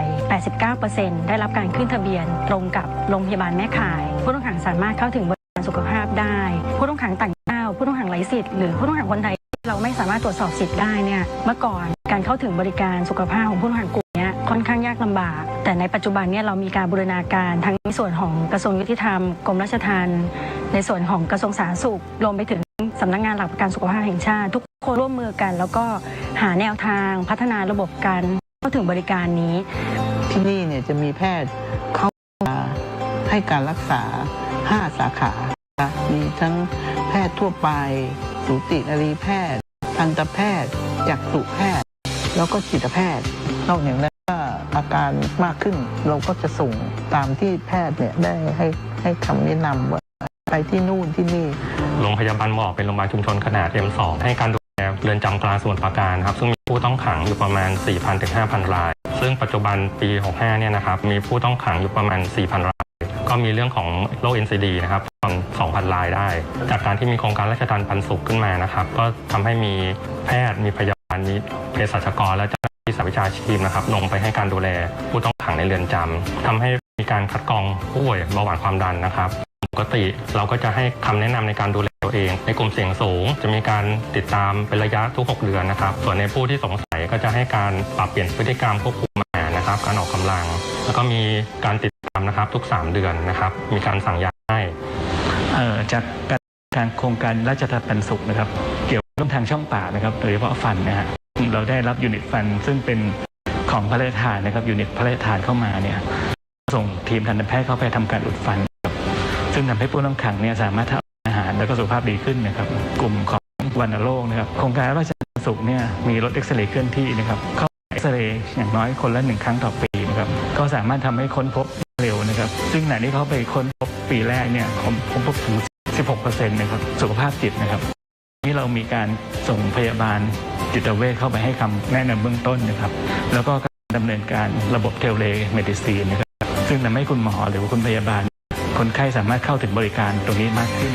89% ได้รับการขึ้นทะเบียนตรงกับโรงพยาบาลแม่ข่ายผู้ต้องขังสามารถเข้าถึงบริการสุขภาพได้ผู้ต้องขังต่างด้าวผู้ต้องขังไร้สิทธิ์หรือผู้ต้องขังคนไทยเราไม่สามารถตรวจสอบสิทธิ์ได้เนี่ยเมื่อก่อนการเข้าถึงบริการสุขภาพของผู้ต้องขังกลุ่มนี้ค่อนข้างยากลำบากแต่ในปัจจุบันเนี่ยเรามีการบูรณาการทั้งในส่วนของกระทรวงยุติธรรมกรมราชทัณฑ์ในส่วนของกระทรวงสาธารณสุขรวมไปถึงสำนักงานหลักประกันสุขภาพแห่งชาติทุกคนร่วมมือกันแล้วก็หาแนวทางพัฒนาระบบการเข้าถึงบริการนี้ที่นี่เนี่ยจะมีแพทย์เข้ามาให้การรักษา5สาขามีทั้งแพทย์ทั่วไปสูตินรีแพทย์ทันตแพทย์จักษุแพทย์แล้วก็จิตแพทย์นอกจากนั้นถ้าอาการมากขึ้นเราก็จะส่งตามที่แพทย์เนี่ยได้ให้คำแนะนำว่าไปที่นู่นที่นี่โรงพยาบาลหมอกเป็นโรงพยาบาลชุมชนขนาด M2 ให้การดูแลเรือนจำกลางสมุทรปราการครับซึ่งมีผู้ต้องขังอยู่ประมาณ 4,000 ถึง 5,000 รายซึ่งปัจจุบันปี 65 เนี่ยนะครับมีผู้ต้องขังอยู่ประมาณ 4,000 รายก็มีเรื่องของโรค NCD นะครับประมาณ 2,000 รายได้จากการที่มีโครงการราชทัณฑ์ปันสุขขึ้นมานะครับก็ทำให้มีแพทย์มีพยาบาลมีเภสัชกรและเจ้าหน้าที่สาวิชาชีพนะครับลงไปให้การดูแลผู้ต้องขังในเรือนจำทำให้มีการคัดกรองผู้ป่วยเบาหวานความดันนะครับปกติเราก็จะให้คำแนะนำในการดูแลตัวเองในกลุ่มเสี่ยงสูงจะมีการติดตามเป็นระยะทุก6 เดือนนะครับส่วนในผู้ที่สงสัยก็จะให้การปรับเปลี่ยนพฤติกรรมควบคุมอาหารนะครับการออกกำลังแล้วก็มีการติดตามนะครับทุก3 เดือนนะครับมีการสั่งยาให้จากการโครงการราชทัณฑ์ปันสุขนะครับเกี่ยวกับทางช่องปากนะครับโดยเฉพาะฟันนะฮะเราได้รับยูนิตฟันซึ่งเป็นของพระราชทานนะครับยูนิตพระราชทานเข้ามาเนี่ยส่งทีมทันตแพทย์เข้าไปทำการอุดฟันซึ่งทำให้ผู้ต้องขังเนี่ยสามารถทานอาหารแล้วก็สุขภาพดีขึ้นนะครับกลุ่มของวัณโรคนะครับโครงการราชทัณฑ์สุขเนี่ยมีรถเอ็กซเรย์เคลื่อนที่นะครับเข้าเอ็กซเรย์อย่างน้อยคนละ1 ครั้งต่อปีนะครับก็สามารถทำให้ค้นพบเร็วนะครับซึ่งขณะที่เขาไปค้นพบปีแรกเนี่ยค้นพบถึง 16% นะครับสุขภาพจิตนะครับนี่เรามีการส่งพยาบาลจิตเวชเข้าไปให้คำแนะนำเบื้องต้นนะครับแล้วก็ดำเนินการระบบเทเลเมดิซีนนะครับซึ่งทำให้คุณหมอหรือคุณพยาบาลคนไข้สามารถเข้าถึงบริการตรงนี้มากขึ้น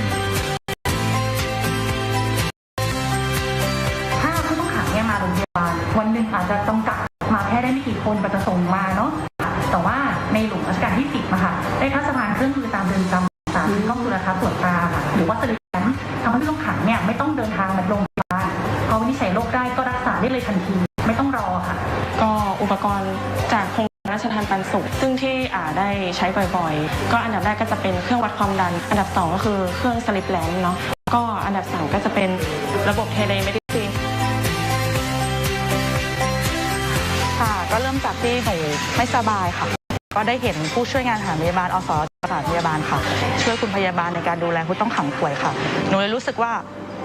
ถ้าผู้ต้องขังเนี่ยมาโรงพยาบาลวันหนึ่งอาจจะจำกัดมาแค่ได้ไม่กี่คนก็จะส่งมาเนาะแต่ว่าในหลวงรัชกาลที่10นะคะได้พระราชทานเครื่องมือตามเรือนจำสารกล้องจุลทรรศน์ตรวจตราค่ะหรือว่าสลิปทำให้ผู้ต้องขังเนี่ยไม่ต้องเดินทางมาโรงพยาบาลพอวินิจฉัยโรคได้ก็รักษาได้เลยทันทีไม่ต้องรอค่ะก็อุปกรณ์จากโครงการราชทัณฑ์ปันสุขซึ่งที่ได้ใช้บ่อยๆก็อันดับแรกก็จะเป็นเครื่องวัดความดันอันดับ2ก็คือเครื่องสลิปแลมเนาะก็อันดับ3ก็จะเป็นระบบเทเลเมดิซีนค่ะก็เริ่มจากที่หนูไม่สบายค่ะก็ได้เห็นผู้ช่วยงานสถานพยาบาลอสสถานพยาบาลค่ะช่วยคุณพยาบาลในการดูแลผู้ต้องขังป่วยค่ะหนูเลยรู้สึกว่า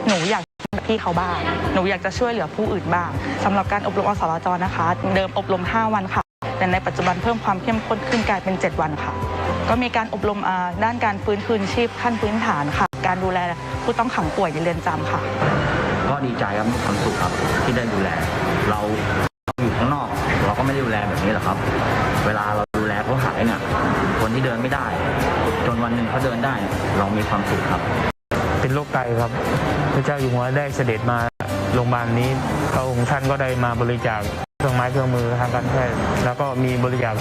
หนูอยากแบบพี่เขาบ้างหนูอยากจะช่วยเหลือผู้อื่นบ้างสำหรับการอบรมอสรจนะคะเดิมอบรม5 วันค่ะแต่ในปัจจุบันเพิ่มความเข้มข้นขึ้นกลายเป็น7 วันค่ะก็มีการอบรมด้านการฟื้นคืนชีพขั้นพื้นฐานค่ะการดูแลผู้ต้องขังป่วยในเรือนจำค่ะก็ดีใจครับมีความสุขครับที่ได้ดูแลเราอยู่ข้างนอกเราก็ไม่ได้ดูแลแบบนี้หรอกครับเวลาเราดูแลเขาหายเนี่ยคนที่เดินไม่ได้จนวันหนึ่งเขาเดินได้เรามีความสุขครับเป็นโรคไตครับพระเจ้าอยู่หัวได้เสด็จมาโรงพยาบาลนี้พระองค์ท่านก็ได้มาบริจาคเครื่องไม้เครื่องมือทางการแพทย์แล้วก็มีบริจาค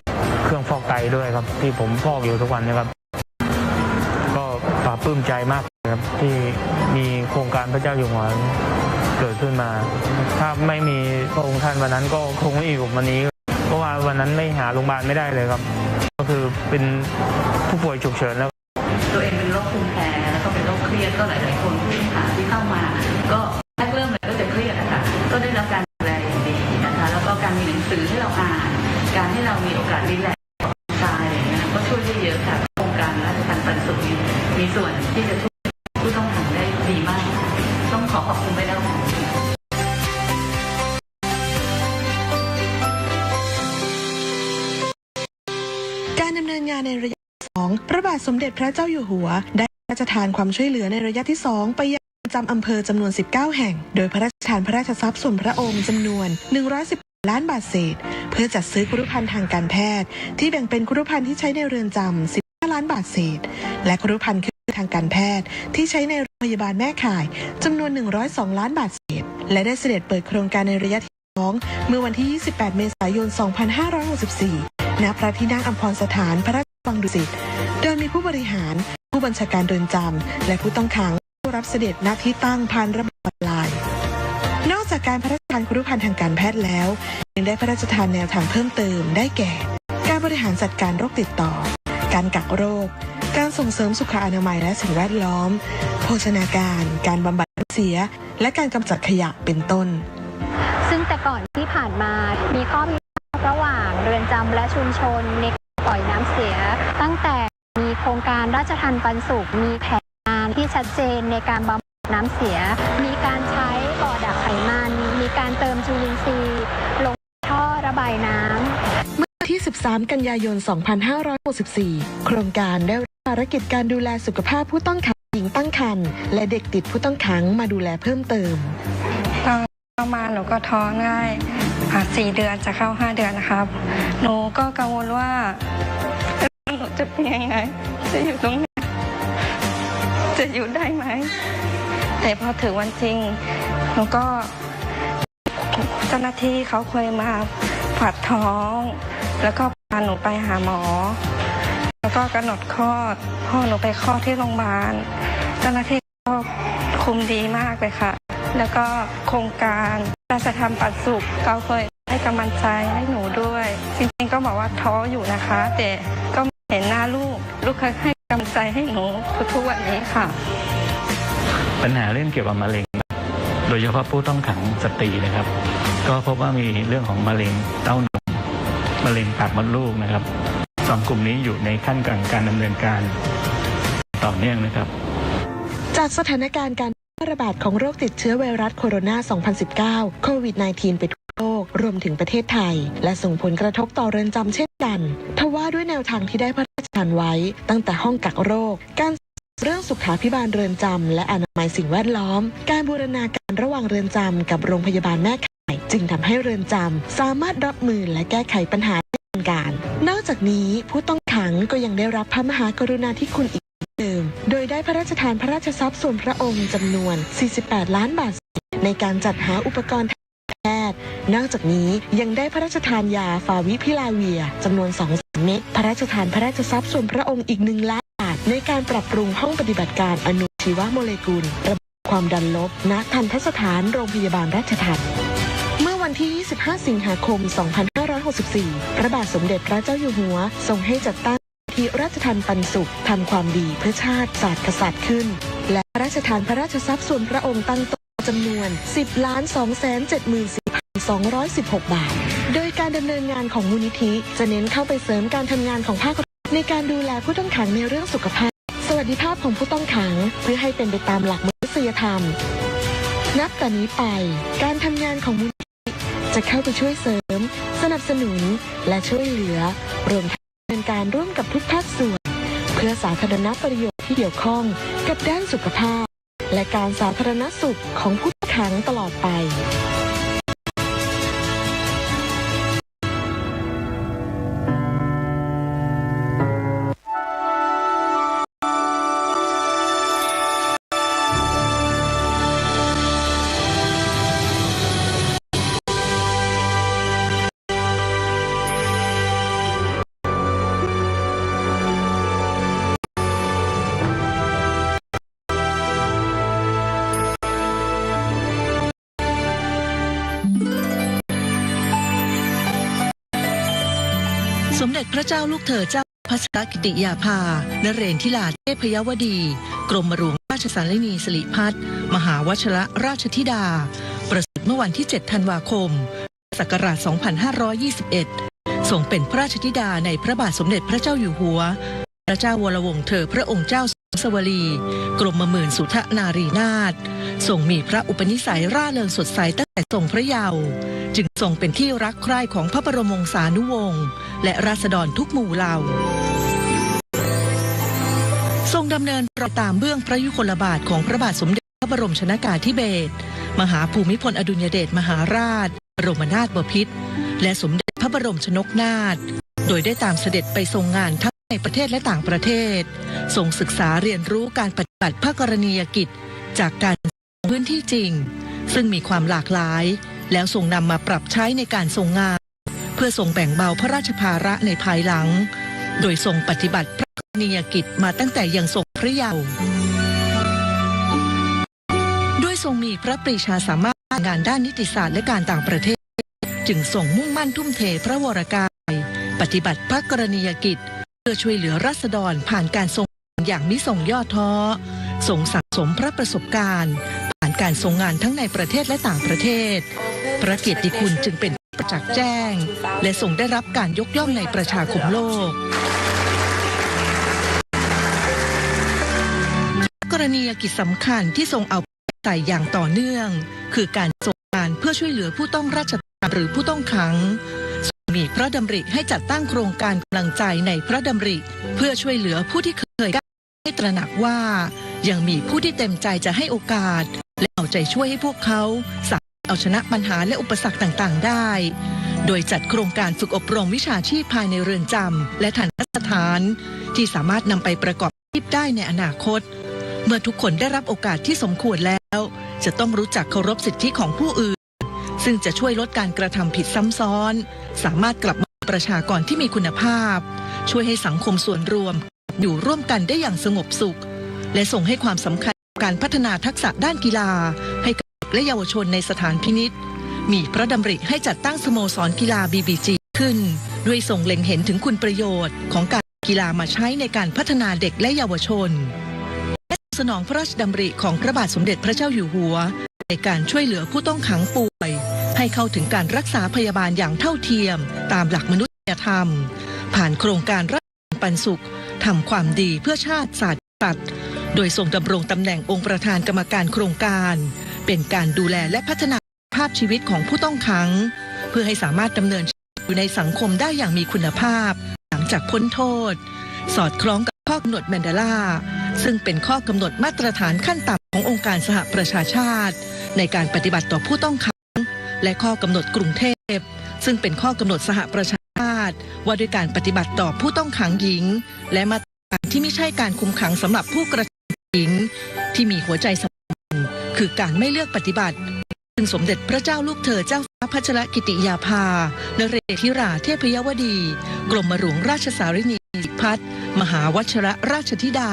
เครื่องฟอกไตด้วยครับที่ผมฟอกอยู่ทุกวันนะครับก็ปลาบปลื้มใจมากครับที่มีโครงการพระเจ้าอยู่หัวเกิดขึ้นมาถ้าไม่มีพระองค์ท่านวันนั้นก็คงไม่อยู่วันนี้เพราะว่าวันนั้นไม่หาโรงพยาบาลไม่ได้เลยครับก็คือเป็นผู้ป่วยฉุกเฉินแล้วตัวเองเป็นโรคภูมิแพ้แล้วก็เป็นโรคเครียดก็หลายๆคนผู้ต้องขังที่เข้ามาก็แรกเริ่มเลยก็จะเครียดนะคะก็ได้รับการดูแลอย่างดีนะคะแล้วก็การมี นงานในระยะที่2พระบาทสมเด็จพระเจ้าอยู่หัวได้พระราชทานความช่วยเหลือในระยะที่2ไปยังประจำอำเภอจำนวน19แห่งโดยพระราชทานพระราชทรัพย์ส่วนพระองค์จำนวน110ล้านบาทเศษเพื่อจัดซื้อครุภัณฑ์ทางการแพทย์ที่แบ่งเป็นครุภัณฑ์ที่ใช้ในเรือนจำ15ล้านบาทเศษและครุภัณฑ์ทางการแพทย์ที่ใช้ในโรงพยาบาลแม่ข่ายจำนวน102ล้านบาทเศษและได้เสด็จเปิดโครงการในระยะที่2เมื่อวันที่28เมษายน2564ณพระที่นั่งอัมพรสถานพระราชวังดุสิตโดยมีผู้บริหารผู้บัญชาการเรือนจำและผู้ต้องขังรับเสด็จณที่ตั้งผ่านระบบออนไลน์นอกจากการพระราชทานครุภัณฑ์ทางการแพทย์แล้วยังได้พระราชทานแนวทางเพิ่มเติมได้แก่การบริหารจัดการโรคติดต่อการกักโรคการส่งเสริมสุขอนามัยและสิ่งแวดล้อมโภชนาการการบำบัดน้ำเสียและการกำจัดขยะเป็นต้นซึ่งแต่ก่อนที่ผ่านมามีข้อพิพาทระหว่างเรือนจำและชุมชนในการปล่อยน้ำเสียตั้งแต่มีโครงการราชทัณฑ์ปันสุขมีแผนงานที่ชัดเจนในการบำบัดน้ำเสียมีการใช้บ่อดักไขมันมีการเติมจุลินทรีย์ลงท่อระบายน้ำที่13 กันยายน 2564 โครงการได้รับภารกิจการดูแลสุขภาพผู้ต้องขังหญิงตั้งครรภ์และเด็กติดผู้ต้องขังมาดูแลเพิ่มเติมตอนเข้ามาหนูก็ท้องง่าย4 เดือนจะเข้า5 เดือนนะครับหนูก็กังวลว่าหนูจะเป็นยังไงจะอยู่ตรงไหนจะอยู่ได้ไหมแต่พอถึงวันจริงหนูก็เจ้าหน้าที่เขาเคยมาผัดท้องแล้วก็พาหนูไปหาหมอแล้วก็กำหนดคลอดพ่อหนูไปคลอดที่โรงพยาบาลเจ้าหน้าที่ก็คุมดีมากเลยค่ะแล้วก็โครงการราชทัณฑ์ปันสุขเขาเคยให้กำลังใจให้หนูด้วยจริงๆก็บอกว่าท้ออยู่นะคะแต่ก็เห็นหน้าลูกเคยให้กำลังใจให้หนูทุกวันนี้ค่ะปัญหาเรื่องเกี่ยวกับมะเร็งโดยเฉพาะผู้ต้องขังสตรีนะครับก็พบว่ามีเรื่องของมะเร็งเต้านมมะเร็งปากมดลูกนะครับ2 กลุ่มนี้อยู่ในขั้นกลางการดำเนินการต่อเนื่องนะครับจากสถานการณ์การระบาดของโรคติดเชื้อไวรัสโคโรนา 2019 โควิด -19 ไปทั่วโลกรวมถึงประเทศไทยและส่งผลกระทบต่อเรือนจำเช่นกันทว่าด้วยแนวทางที่ได้พระราชทานไว้ตั้งแต่ห้องกักโรคการเรื่องสุขาภิบาลเรือนจำและอนามัยสิ่งแวดล้อมการบูรณาการระหว่างเรือนจำกับโรงพยาบาลแม่ข่ายจึงทำให้เรือนจำสามารถรับมือและแก้ไขปัญหาได้ทันการนอกจากนี้ผู้ต้องขังก็ยังได้รับพระมหากรุณาธิคุณอีกเดิมโดยได้พระราชทานพระราชทรัพย์ส่วนพระองค์จำนวน48ล้านบาทในการจัดหาอุปกรณ์แพทย์นอกจากนี้ยังได้พระราชทานยาฟาวิพิลาเวียจำนวน2 เม็ดพระราชทานพระราชทรัพย์ส่วนพระองค์อีก1 ล้านบาทในการปรับปรุงห้องปฏิบัติการอนุชีวโมเลกุลระบบความดันลบณทันตสถานโรงพยาบาลราชทัณฑ์เมื่อวันที่25 สิงหาคม 2564 พระบาทสมเด็จพระเจ้าอยู่หัวทรงให้จัดตั้งที่ราชทัณฑ์ปันสุขทำความดีเพื่อชาติศาสตร์กษัตริย์ขึ้นและพระราชทานพระราชทรัพย์ส่วนพระองค์ตั้งโต๊ะจำนวน 10,274,216 บาทโดยการดำเนินงานของมูลนิธิจะเน้นเข้าไปเสริมการทำงานของภาครัฐในการดูแลผู้ต้องขังในเรื่องสุขภาพสวัสดิภาพของผู้ต้องขังเพื่อให้เป็นไปตามหลักมนุษยธรรมนับแต่นี้ไปการทำงานของมูลนิธิจะเข้าไปช่วยเสริมสนับสนุนและช่วยเหลือรวมทั้งดำเนินการร่วมกับทุกภาคส่วนเพื่อสาธารณประโยชน์ที่เกี่ยวข้องกับด้านสุขภาพและการสาธารณสุขของผู้ต้องขังตลอดไป สมเด็จพระเจ้าลูกเธอเจ้าพัชรกิติยาภานเรนทิลาเทพยวดีกรมหลวงราชสารินีสิริพัฒน์มหาวชิรราชธิดาประสูติเมื่อวันที่7 ธันวาคมศักราช 2521 ทรงเป็นพระราชธิดาในพระบาทสมเด็จพระเจ้าอยู่หัวพระเจ้าวรวงศ์เธอพระองค์เจ้าสวลีกรมหมื่นสุทนารีนาถทรงมีพระอุปนิสัยร่าเริงสดใสตั้งแต่ทรงพระเยาว์จึงทรงเป็นที่รักใคร่ของพระบรมวงศานุวงศ์และราษฎรทุกหมู่เหล่า ทรงดำเนินรอยตามเบื้องพระยุคลบาทของพระบาทสมเด็จพระบรมชนกาธิเบศรมหาภูมิพลอดุลยเดชมหาราชบรมนาถบพิตรและสมเด็จพระบรมชนกนาถโดยได้ตามเสด็จไปทรงงานทั้งในประเทศและต่างประเทศทรงศึกษาเรียนรู้การปฏิบัติพระกรณียกิจจากการพื้นที่จริงซึ่งมีความหลากหลายแล้วทรงนำมาปรับใช้ในการทรงงานเพื่อทรงแบ่งเบาพระราชภาระในภายหลังโดยทรงปฏิบัติพระกรณียกิจมาตั้งแต่ยังทรงพระเยาว์ด้วยทรงมีพระปรีชาสามารถงานด้านนิติศาสตร์และการต่างประเทศจึงทรงมุ่งมั่นทุ่มเทพระวรกายปฏิบัติพระกรณียกิจเพื่อช่วยเหลือราษฎรผ่านการทรงอย่างมิส่งย่อท้อทรงสั่งสมพระประสบการณ์ผ่านการทรงงานทั้งในประเทศและต่างประเทศพระเกียรติคุณจึงเป็นประจักษ์แจ้งและทรงได้รับการยกย่องในประชาคมโลกกรณียกิจสำคัญที่ทรงเอาใส่อย่างต่อเนื่องคือการทรงงานเพื่อช่วยเหลือผู้ต้องราชการหรือผู้ต้องขังมีพระดำริให้จัดตั้งโครงการกำลังใจในพระดำริเพื่อช่วยเหลือผู้ที่เคยให้ตระหนักว่ายังมีผู้ที่เต็มใจจะให้โอกาสและเอาใจช่วยให้พวกเขาสามารถเอาชนะปัญหาและอุปสรรคต่างๆได้โดยจัดโครงการฝึกอบรมวิชาชีพภายในเรือนจำและทันตสถานที่สามารถนำไปประกอบอาชีพได้ในอนาคตเมื่อทุกคนได้รับโอกาสที่สมควรแล้วจะต้องรู้จักเคารพสิทธิของผู้อื่นซึ่งจะช่วยลดการกระทำผิดซ้ำซ้อนสามารถกลับมาเป็นประชากรที่มีคุณภาพช่วยให้สังคมส่วนรวมอยู่ร่วมกันได้อย่างสงบสุขและส่งให้ความสำคัญการพัฒนาทักษะด้านกีฬาให้กับเด็กและเยาวชนในสถานพินิจมีพระดำริให้จัดตั้งสโมสรกีฬา BBG ขึ้นด้วยทรงเล็งเห็นถึงคุณประโยชน์ของการกีฬามาใช้ในการพัฒนาเด็กและเยาวชนและสนองพระราชดำริของพระบาทสมเด็จพระเจ้าอยู่หัวในการช่วยเหลือผู้ต้องขังป่วยให้เข้าถึงการรักษาพยาบาลอย่างเท่าเทียมตามหลักมนุษยธรรมผ่านโครงการรัฐปันสุขทำความดีเพื่อชาติศาสตร์สัตว์โดยทรงดำรงตำแหน่งองค์ประธานกรรมการโครงการเป็นการดูแลและพัฒนาภาพชีวิตของผู้ต้องขังเพื่อให้สามารถดำเนินชีวิตอยู่ในสังคมได้อย่างมีคุณภาพหลังจากพ้นโทษสอดคล้องกับข้อกำหนดแมนเดลาซึ่งเป็นข้อกำหนดมาตรฐานขั้นต่ำขององค์การสหประชาชาติในการปฏิบัติต่อผู้ต้องขังและข้อกำหนดกรุงเทพซึ่งเป็นข้อกำหนดสหประชาชาติว่าด้วยการปฏิบัติต่อผู้ต้องขังหญิงและมาตรการที่ไม่ใช่การคุมขังสำหรับผู้กระทำหญิงที่มีหัวใจสำคัญคือการไม่เลือกปฏิบัติซึ่งสมเด็จพระเจ้าลูกเธอเจ้าฟ้าพัชรกิติยาภานเรศธิราเทพยวดีกรมหลวงราชสารินีสิริพัฒน์มหาวชิรราชธิดา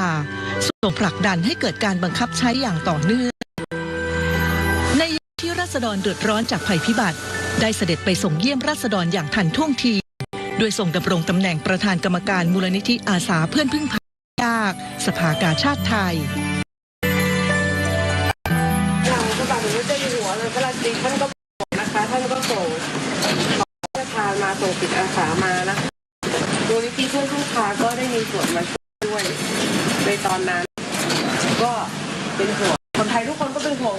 ทรงผลักดันให้เกิดการบังคับใช้อย่างต่อเนื่องในที่ราษฎรเดือดร้อนจากภัยพิบัติได้เสด็จไปส่งเยี่ยมราษฎรอย่างทันท่วงทีโดยทรงดำรงตำแหน่งประธานกรรมการมูลนิธิอาสาเพื่อนพึ่งพายากสภากาชาติไทยทางพระบาทสมเด็จเจ้าอยู่หัวเลยพระราชินีท่านก็บอกนะคะท่านก็ส่งประธานมาส่งจิตอาสามานะมูลนิธิเพื่อนพึ่งพาก็ได้มีส่วนมาช่วยด้วยในตอนนั้นก็เป็นห่วงคนไทยทุกคนก็เป็นห่วง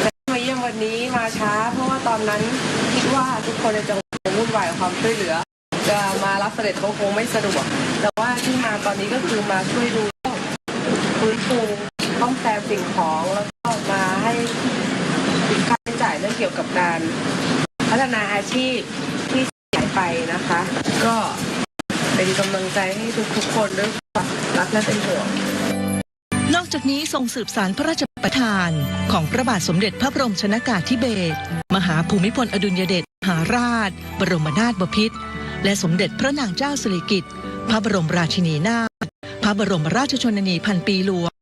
และมาเยี่ยมวันนี้มาช้าเพราะว่าตอนนั้นคิดว่าทุกคนในจังหวัดวุ่นวายกับความช่วยเหลือจะมารับเสด็จเขาคงไม่สะดวกแต่ว่าที่มาตอนนี้ก็คือมาช่วยดูฟื้นฟูต้องแซมสิ่งของแล้วก็มาให้ค่าใช้จ่ายเรื่องเกี่ยวกับการพัฒนาอาชีพที่เสียไปนะคะ ก็เป็นกำลังใจให้ทุกคนด้วยความรักและเป็นห่วง นอกจากนี้ทรงสืบสานพระราชประทานของพระบาทสมเด็จพระบรมชนกาธิเบศรมหาภูมิพลอดุลยเดชมหาราชบรมนาถบพิตรและสมเด็จพระนางเจ้าสิริกิติ์พระบรมราชินีนาถพระบรมราชชนนีพันปีหลวง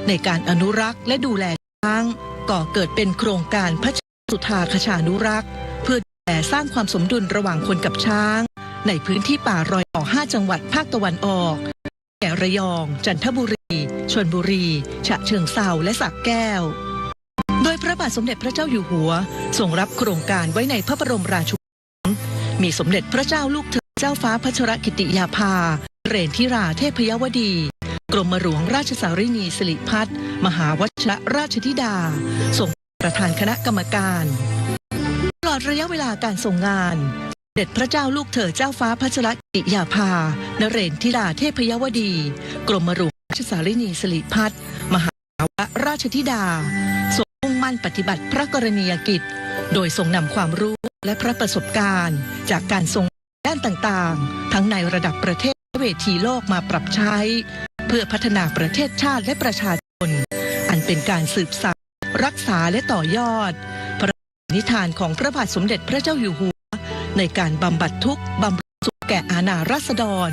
ในการอนุรักษ์และดูแลช้างก่อเกิดเป็นโครงการพระสุธาคชานุรักษ์เพื่อดูแลสร้างความสมดุลระหว่างคนกับช้างในพื้นที่ป่ารอยต่อ5จังหวัดภาคตะวันออกแก่ระยองจันทบุรีชลบุรีฉะเชิงเทราและสระแก้วโดยพระบาทสมเด็จพระเจ้าอยู่หัวทรงรับโครงการไว้ในพระบรมราชูปถัมภ์มีสมเด็จพระเจ้าลูกเธอเจ้าฟ้าพัชรกิติยาภาเรนธิราเทพยวดีกรมหลวงราชสารินีสิริพัฒน์มหาวชิรราชธิดาทรงประธานคณะกรรมการตลอดระยะเวลาการทรงงานสมเด็จพระเจ้าลูกเธอเจ้าฟ้าพัชรกิติยาภานเรนธิราเทพยวดีกรมหลวง ราชสารินีสิริพัฒน์มหาวราชธิดาทรงมุ่งมั่นปฏิบัติพระกรณียกิจโดยทรงนำความรู้และพระประสบการณ์จากการทรงด้านต่างๆทั้งในระดับประเทศและเวทีโลกมาปรับใช้เพื่อพัฒนาประเทศชาติและประชาชนอันเป็นการสืบสานรักษาและต่อยอดพระนิทานของพระบาทสมเด็จพระเจ้าอยู่หัวในการบำบัดทุกข์บำรุงสุขแก่อาณาราษฎร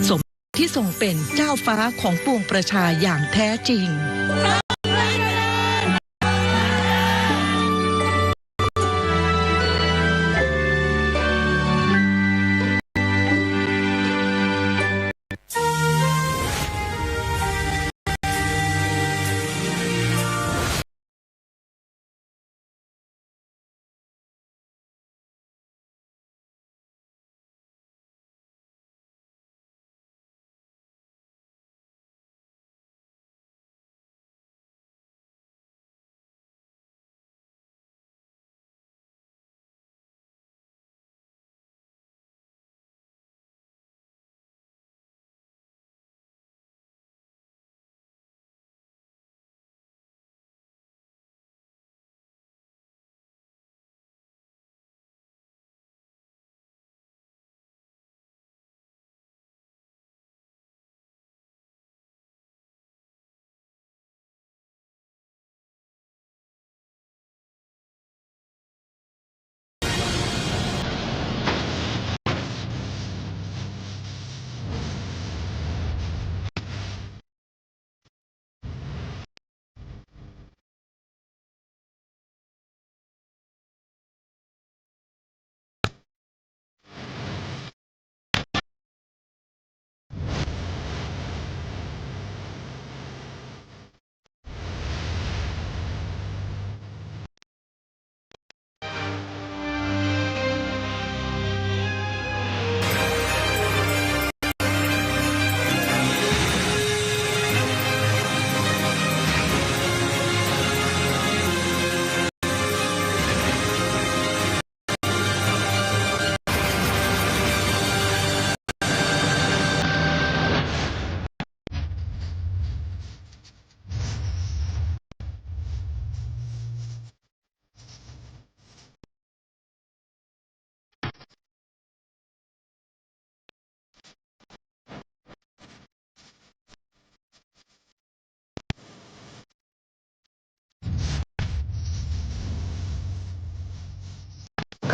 สมที่ทรงเป็นเจ้าฟ้าของปวงประชาอย่างแท้จริง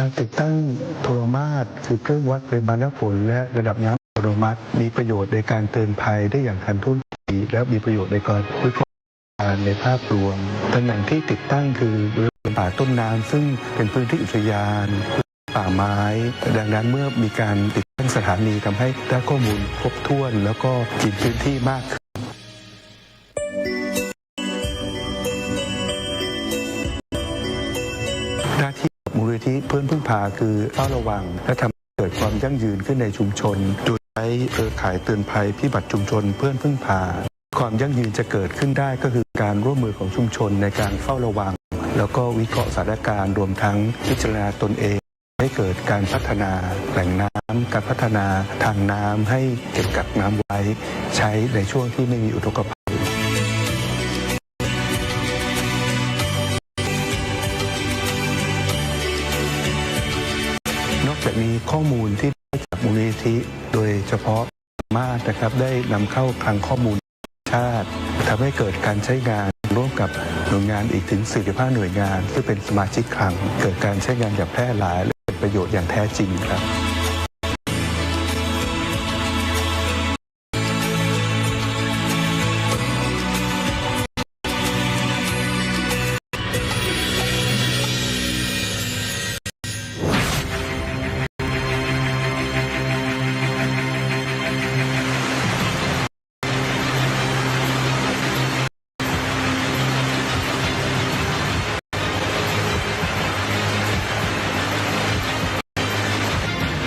การติดตั้งโทรมาตรคือเครื่องวัดปริมาณน้ำฝนและระดับน้ำอัตโนมัติมีประโยชน์ในการเตือนภัยได้อย่างทันท่วงทีและมีประโยชน์ในการวิเคราะห์การในภาพรวมตำแหน่งที่ติดตั้งคือบริเวณป่าต้นน้ำซึ่งเป็นพื้นที่อุทยานป่าไม้ดังนั้นเมื่อมีการติดตั้งสถานีทำให้ได้ข้อมูลครบถ้วนแล้วก็กินพื้นที่มากขึ้นหน้าที่มูลนิธิเพื่อนพึ่งพาคือเฝ้าระวังและทำให้เกิดความยั่งยืนขึ้นในชุมชนโดยใช้เครือข่ายเตือนภัยพิบัติชุมชนเพื่อนพึ่งพาความยั่งยืนจะเกิดขึ้นได้ก็คือการร่วมมือของชุมชนในการเฝ้าระวังแล้วก็วิเคราะห์สถานการณ์รวมทั้งพิจารณาตนเองให้เกิดการพัฒนาแหล่งน้ำการพัฒนาทางน้ำให้เก็บกักน้ำไว้ใช้ในช่วงที่ไม่มีอุทกภัยนอกจากนี้ข้อมูลที่ได้จากมูลนิธิโดยเฉพาะมาตรนะครับได้นำเข้าคลังข้อมูลชาติทำให้เกิดการใช้งานร่วมกับหน่วยงานอีกถึง 45 หน่วยงานซึ่งเป็นสมาชิกคลังเกิดการใช้งานอย่างแพร่หลายและเป็นประโยชน์อย่างแท้จริงครับ ก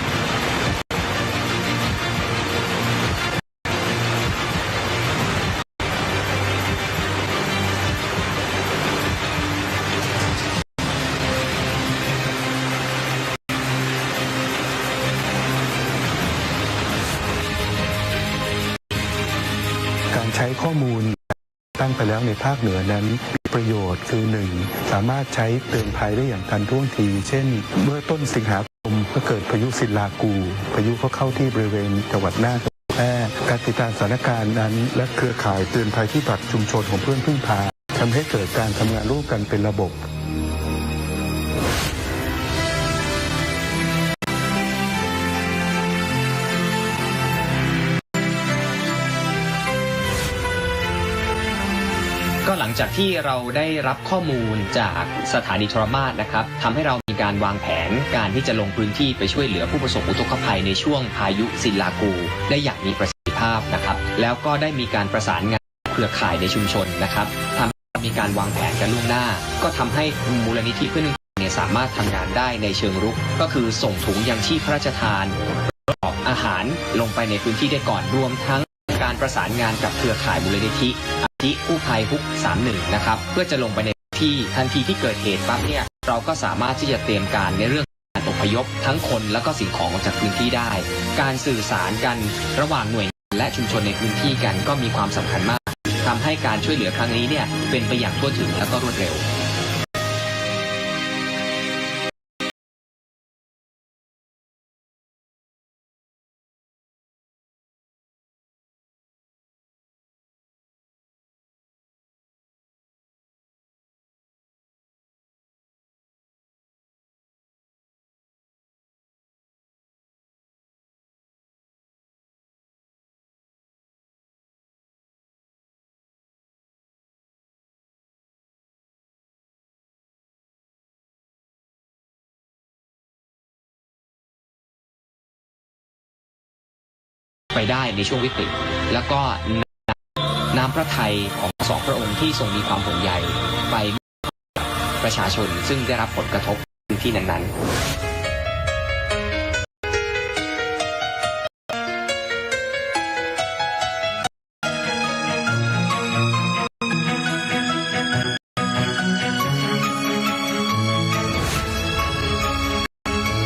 ข้อมูลตั้งไปแล้วในภาคเหนือนั้นมีประโยชน์คือ 1. สามารถใช้เตือนภัยได้อย่างทันท่วงที เช่นเมื่อต้นสิงหาคมก็เกิดพายุศิลากูพายุก็เข้าที่บริเวณจังหวัดน่านแพร่การติดตามสถานการณ์นั้นและเครือข่ายเตือนภัยพิบัติชุมชนของเพื่อนพึ่งพาทำให้เกิดการทำงานร่วมกันเป็นระบบก็หลังจากที่เราได้รับข้อมูลจากสถานีโทรมาศนะครับทำให้เรามีการวางแผนการที่จะลงพื้นที่ไปช่วยเหลือผู้ประสบอุทกภัยในช่วงพายุศิลากูได้อย่างมีประสิทธิภาพนะครับแล้วก็ได้มีการประสานงานเครือข่ายในชุมชนนะครับทำให้มีการวางแผนกันล่วงหน้าก็ทำให้มูลนิธิเพื่อนเนี่ยสามารถทำงานได้ในเชิงรุกก็คือส่งถุงยังชีพพระราชทานออกอาหารลงไปในพื้นที่ได้ก่อนรวมทั้งการประสานงานกับเครือข่ายมูลนิธิกู้ภัยฮุก31นะครับเพื่อจะลงไปในที่ทันทีที่เกิดเหตุปั๊บเนี่ยเราก็สามารถที่จะเตรียมการในเรื่องการอพยพทั้งคนและก็สิ่งของออกจากพื้นที่ได้การสื่อสารกันระหว่างหน่วยงานและชุมชนในพื้นที่กันก็มีความสำคัญมากทำให้การช่วยเหลือครั้งนี้เนี่ยเป็นไปอย่างทั่วถึงและก็รวดเร็วไปได้ในช่วงวิกฤตแล้วก็น้ำพระทัยของสองพระองค์ที่ทรงมีความห่วงใยไปประชาชนซึ่งได้รับผลกระทบพื้นที่นั้นๆ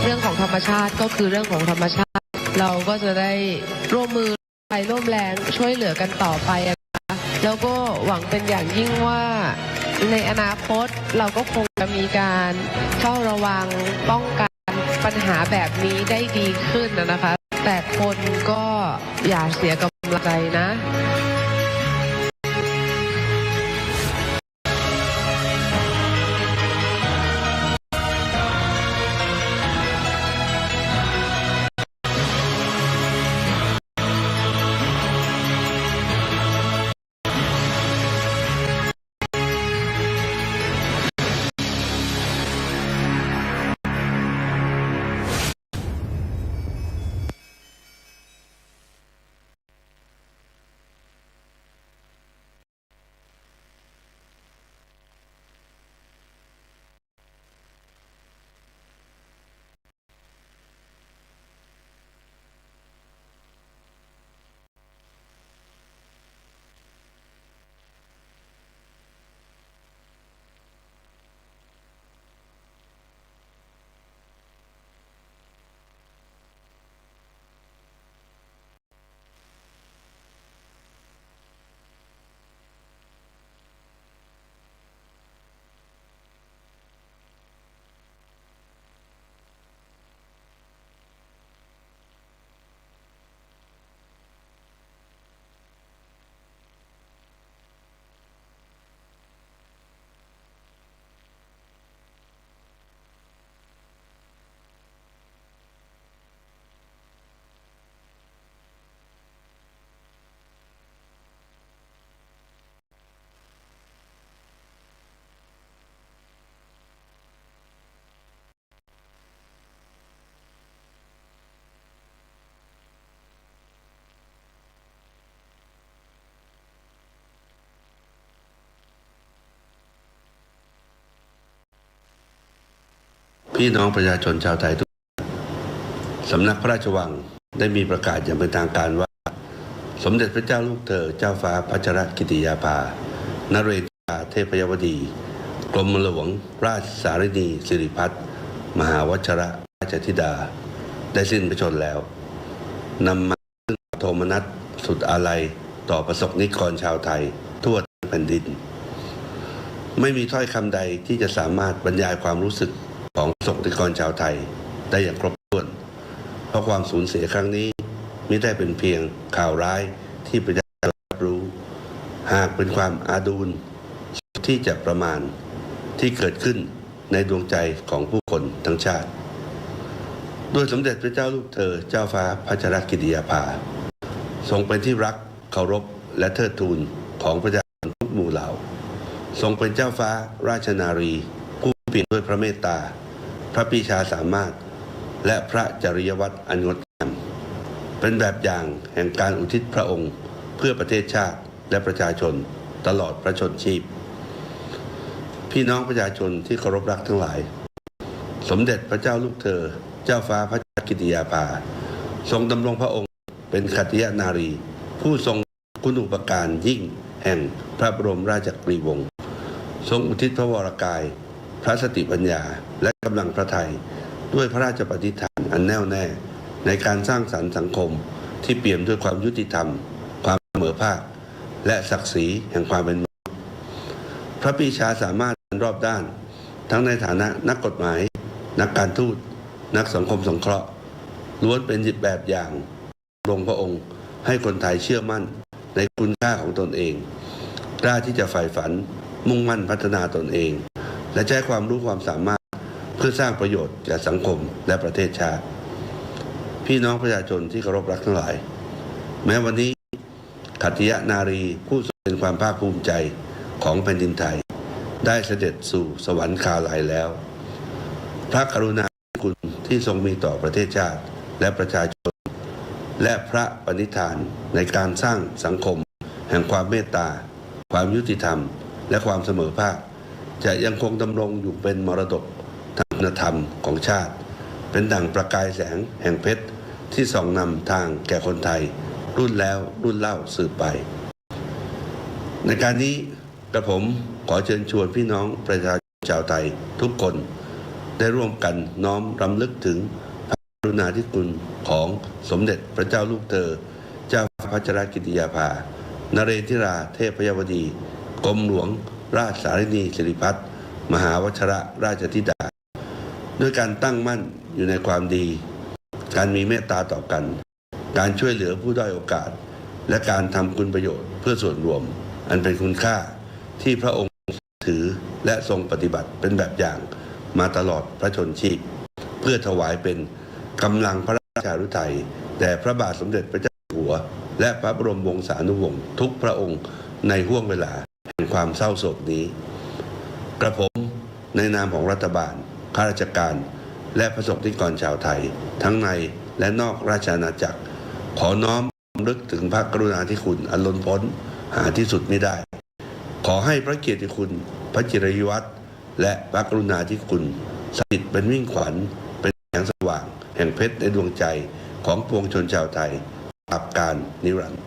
เรื่องของธรรมชาติก็คือเรื่องของธรรมชาติเราก็จะได้ร่วมมือไปร่วมแรงช่วยเหลือกันต่อไปนะคะแล้วก็หวังเป็นอย่างยิ่งว่าในอนาคตเราก็คงจะมีการเฝ้าระวังป้องกันปัญหาแบบนี้ได้ดีขึ้นนะคะแต่คนก็อย่าเสียกำลังใจนะ พี่น้องประชาชนชาวไทยทุกสำนักพระราชวังได้มีประกาศอย่างเป็นทางการว่าสมเด็จพระเจ้าลูกเธอเจ้าฟ้าพัชรกิติยาภานเรศวาเทพยวดีกรมหลวงราชสารินีสิริพัฒน์มหาวชรราชธิดาได้สิ้นพระชนม์แล้วนำมาซึ่งโทมนัสสุดอาลัย ต่อประสบนิกรชาวไทยทั่วแผ่นดินไม่มีถ้อยคำใดที่จะสามารถบรรยายความรู้สึกของประสบนิกรชาวไทยได้อย่างครบถ้วนเพราะความสูญเสียครั้งนี้ไม่ได้เป็นเพียงข่าวร้ายที่ประชาชนรับรู้หากเป็นความอาดูลที่จะประมาณที่เกิดขึ้นในดวงใจของผู้คนทั้งชาติโดยสมเด็จพระเจ้าลูกเธอเจ้าฟ้าพัชรกิติยาภาทรงเป็นที่รักเคารพและเทิดทูนของประชาชนทุกหมู่เหล่าทรงเป็นเจ้าฟ้าราชนารีผู้เปี่ยมด้วยพระเมตตาพระปรีชาสามารถและพระจริยวัตรอันงดงามเป็นแบบอย่างแห่งการอุทิศพระองค์เพื่อประเทศชาติและประชาชนตลอดพระชนชีพพี่น้องประชาชนที่เคารพรักทั้งหลายสมเด็จพระเจ้าลูกเธอเจ้าฟ้าพัชรกิติยาภาทรงดำรงพระองค์เป็นขัตติยนารีผู้ทรงคุณูปการยิ่งแห่งพระบรมราชกรีวงศ์ทรงอุทิศพระวรกายพระสติปัญญาและกำลังพระทัยด้วยพระราชปฏิฐานอันแน่วแน่ในการสร้างสรรค์สังคมที่เปี่ยมด้วยความยุติธรรมความเสมอภาคและศักดิ์ศรีแห่งความเป็นมนุษย์พระปรีชาสามารถรอบด้านทั้งในฐานะนักกฎหมายนักการทูตนักสังคมสงเคราะห์ล้วนเป็นแบบอย่างลงพระองค์ให้คนไทยเชื่อมั่นในคุณค่าของตนเองกล้าที่จะใฝ่ฝันมุ่งมั่นพัฒนาตนเองและใช้ความรู้ความสามารถเพื่อสร้างประโยชน์แก่สังคมและประเทศชาติพี่น้องประชาชนที่เคารพรักทั้งหลายแม้วันนี้ขัตติยนารีผู้ทรงเป็นความภาคภูมิใจของแผ่นดินไทยได้เสด็จสู่สวรรคาลัยแล้วพระกรุณาธิคุณที่ทรงมีต่อประเทศชาติและประชาชนและพระปณิธานในการสร้างสังคมแห่งความเมตตาความยุติธรรมและความเสมอภาคจะยังคงดำรงอยู่เป็นมรดกทางคุณธรรมของชาติเป็นดั่งประกายแสงแห่งเพชรที่ส่องนำทางแก่คนไทยรุ่นแล้วรุ่นเล่าสืบไปในการนี้กระผมขอเชิญชวนพี่น้องประชาชนชาวไทยทุกคนได้ร่วมกันน้อมรำลึกถึงพระกรุณาธิคุณของสมเด็จพระเจ้าลูกเธอเจ้าฟ้าพัชรกิติยาภานเรนทิราเทพยวดีกรมหลวงราชสารินีสิริพัฒน์มหาวชรราชธิดาด้วยการตั้งมั่นอยู่ในความดีการมีเมตตาต่อกันการช่วยเหลือผู้ด้อยโอกาสและการทำคุณประโยชน์เพื่อส่วนรวมอันเป็นคุณค่าที่พระองค์ถือและทรงปฏิบัติเป็นแบบอย่างมาตลอดพระชนชีพเพื่อถวายเป็นกำลังพระราชาฤทัยแด่พระบาทสมเด็จพระเจ้าอยู่หัวและพระบรมวงศานุวงศ์ทุกพระองค์ในห้วงเวลาแห่งความเศร้าโศกนี้กระผมในนามของรัฐบาลข้าราชการและประสบนิกรชาวไทยทั้งในและนอกราชอาณาจักรขอน้อมรำลึกถึงพระกรุณาธิคุณอันล้นพ้นหาที่สุดไม่ได้ขอให้พระเกียรติคุณพระจิรยวัตรและพระกรุณาธิคุณสถิตเป็นมิ่งขวัญเป็นแสงสว่างแห่งเพชรในดวงใจของปวงชนชาวไทยตราบกาลนิรันดร์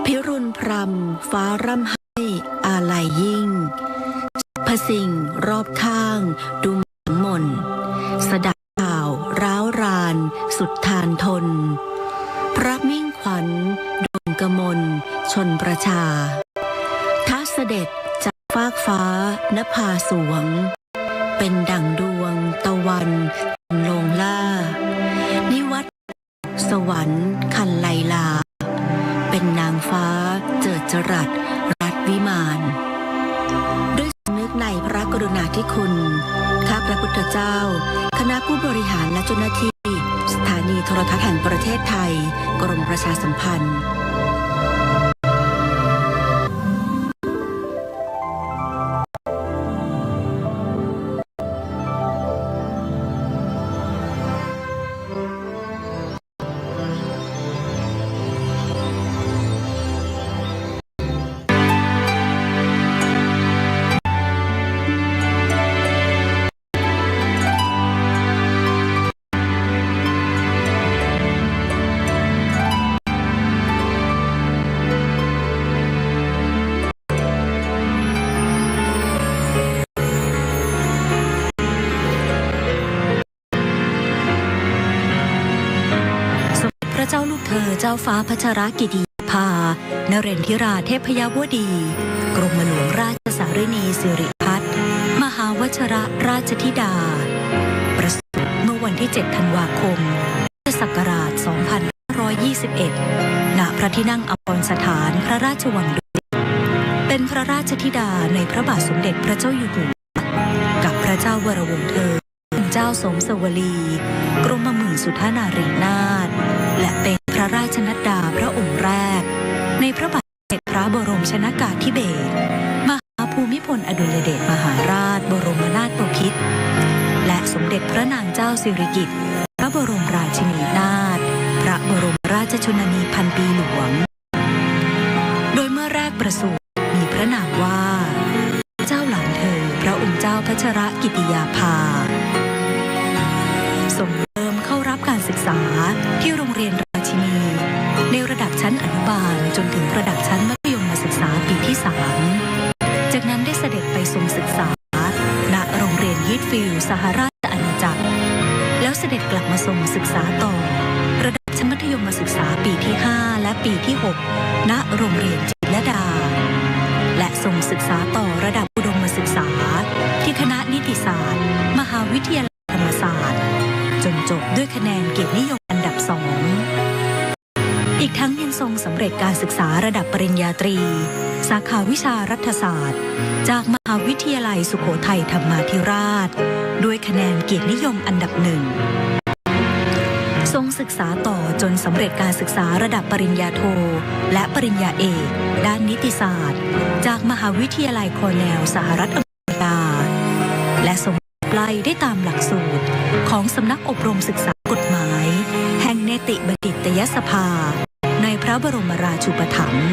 พิรุณพรำฟ้าร่ำให้อาลัยยิ่งพสิ่งรอบข้างดูหมองหม่นสดับข่าวร้าวรานสุดทานทนพระมิ่งขวัญดวงกมลชนประชาท้าเสด็จจากฟากฟ้านภาสวงเป็นดั่งดวงตะวันลงล่านิวัตสวรรค์คันไลลาเป็นนางฟ้าเจิดจรัสรัตวิมานด้วยสำนึกในพระกรุณาธิคุณข้าพระพุทธเจ้าคณะผู้บริหารและเจ้าหน้าที่ส โทรทัศน์แห่งประเทศไทยกรมประชาสัมพันธ์พระเจ้าลูกเธอเจ้าฟ้าพัชรกิติยาภานเรนทิราเทพยวดี กรมหลวงราชสารินีสิริพัฒน์มหาวชรราชธิดาประสูติเมื่อวันที่ 7 ธันวาคม พุทธศักราช 2521 ณ พระที่นั่งอภรสถานพระราชวังดุสิตเป็นพระราชธิดาในพระบาทสมเด็จพระเจ้าอยู่หัวกับพระเจ้าวรวงศ์เธอเจ้าสมสวลีกรมหมื่นสุทธานารีนาถและเป็นพระราชนัดดาพระองค์แรกในพระบาทสมเด็จพระบรมชนกาธิเบศรมหาภูมิพลอดุลยเดชมหาราชบรมนาถบพิตรและสมเด็จพระนางเจ้าสิริกิติ์พระบรมราชินีนาถพระบรมราชชนนีพันปีหลวงโดยเมื่อแรกประสูติมีพระนามว่าเจ้าหลานเธอพระองค์เจ้าพัชรกิติยาภาทรงเริ่มเข้ารับการศึกษาที่โรงเรียนราชินีในระดับชั้นอนุบาลจนถึงระดับชั้นมัธยมศึกษาปีที่ 3จากนั้นได้เสด็จไปทรงศึกษาณโรงเรียนฮีทฟิลด์สหราชอาณาจักรแล้วเสด็จกลับมาทรงศึกษาต่อระดับชั้นมัธยมศึกษาปีที่ 5 และปีที่ 6 ณโรงเรียนจิตรลดาและทรงศึกษาต่อระดับอุดมศึกษาที่คณะนิติศาสตร์มหาวิทยาลัยธรรมศาสตร์จนจบด้วยคะแนนเกียรตินิยมอันดับ 2อีกทั้งยังทรงสำเร็จการศึกษาระดับปริญญาตรีสาขาวิชารัฐศาสตร์จากมหาวิทยาลัยสุโขทัยธรรมาธิราชด้วยคะแนนเกียรตินิยมอันดับ 1ทรงศึกษาต่อจนสำเร็จการศึกษาระดับปริญญาโทและปริญญาเอกด้านนิติศาสตร์จากมหาวิทยาลัยคอร์เนลสหรัฐอเมริกาและทรงไล่ได้ตามหลักสูตรของสำนักอบรมศึกษากฎหมายแห่งเนติบัณฑิตยสภาในพระบรมราชูปถัมภ์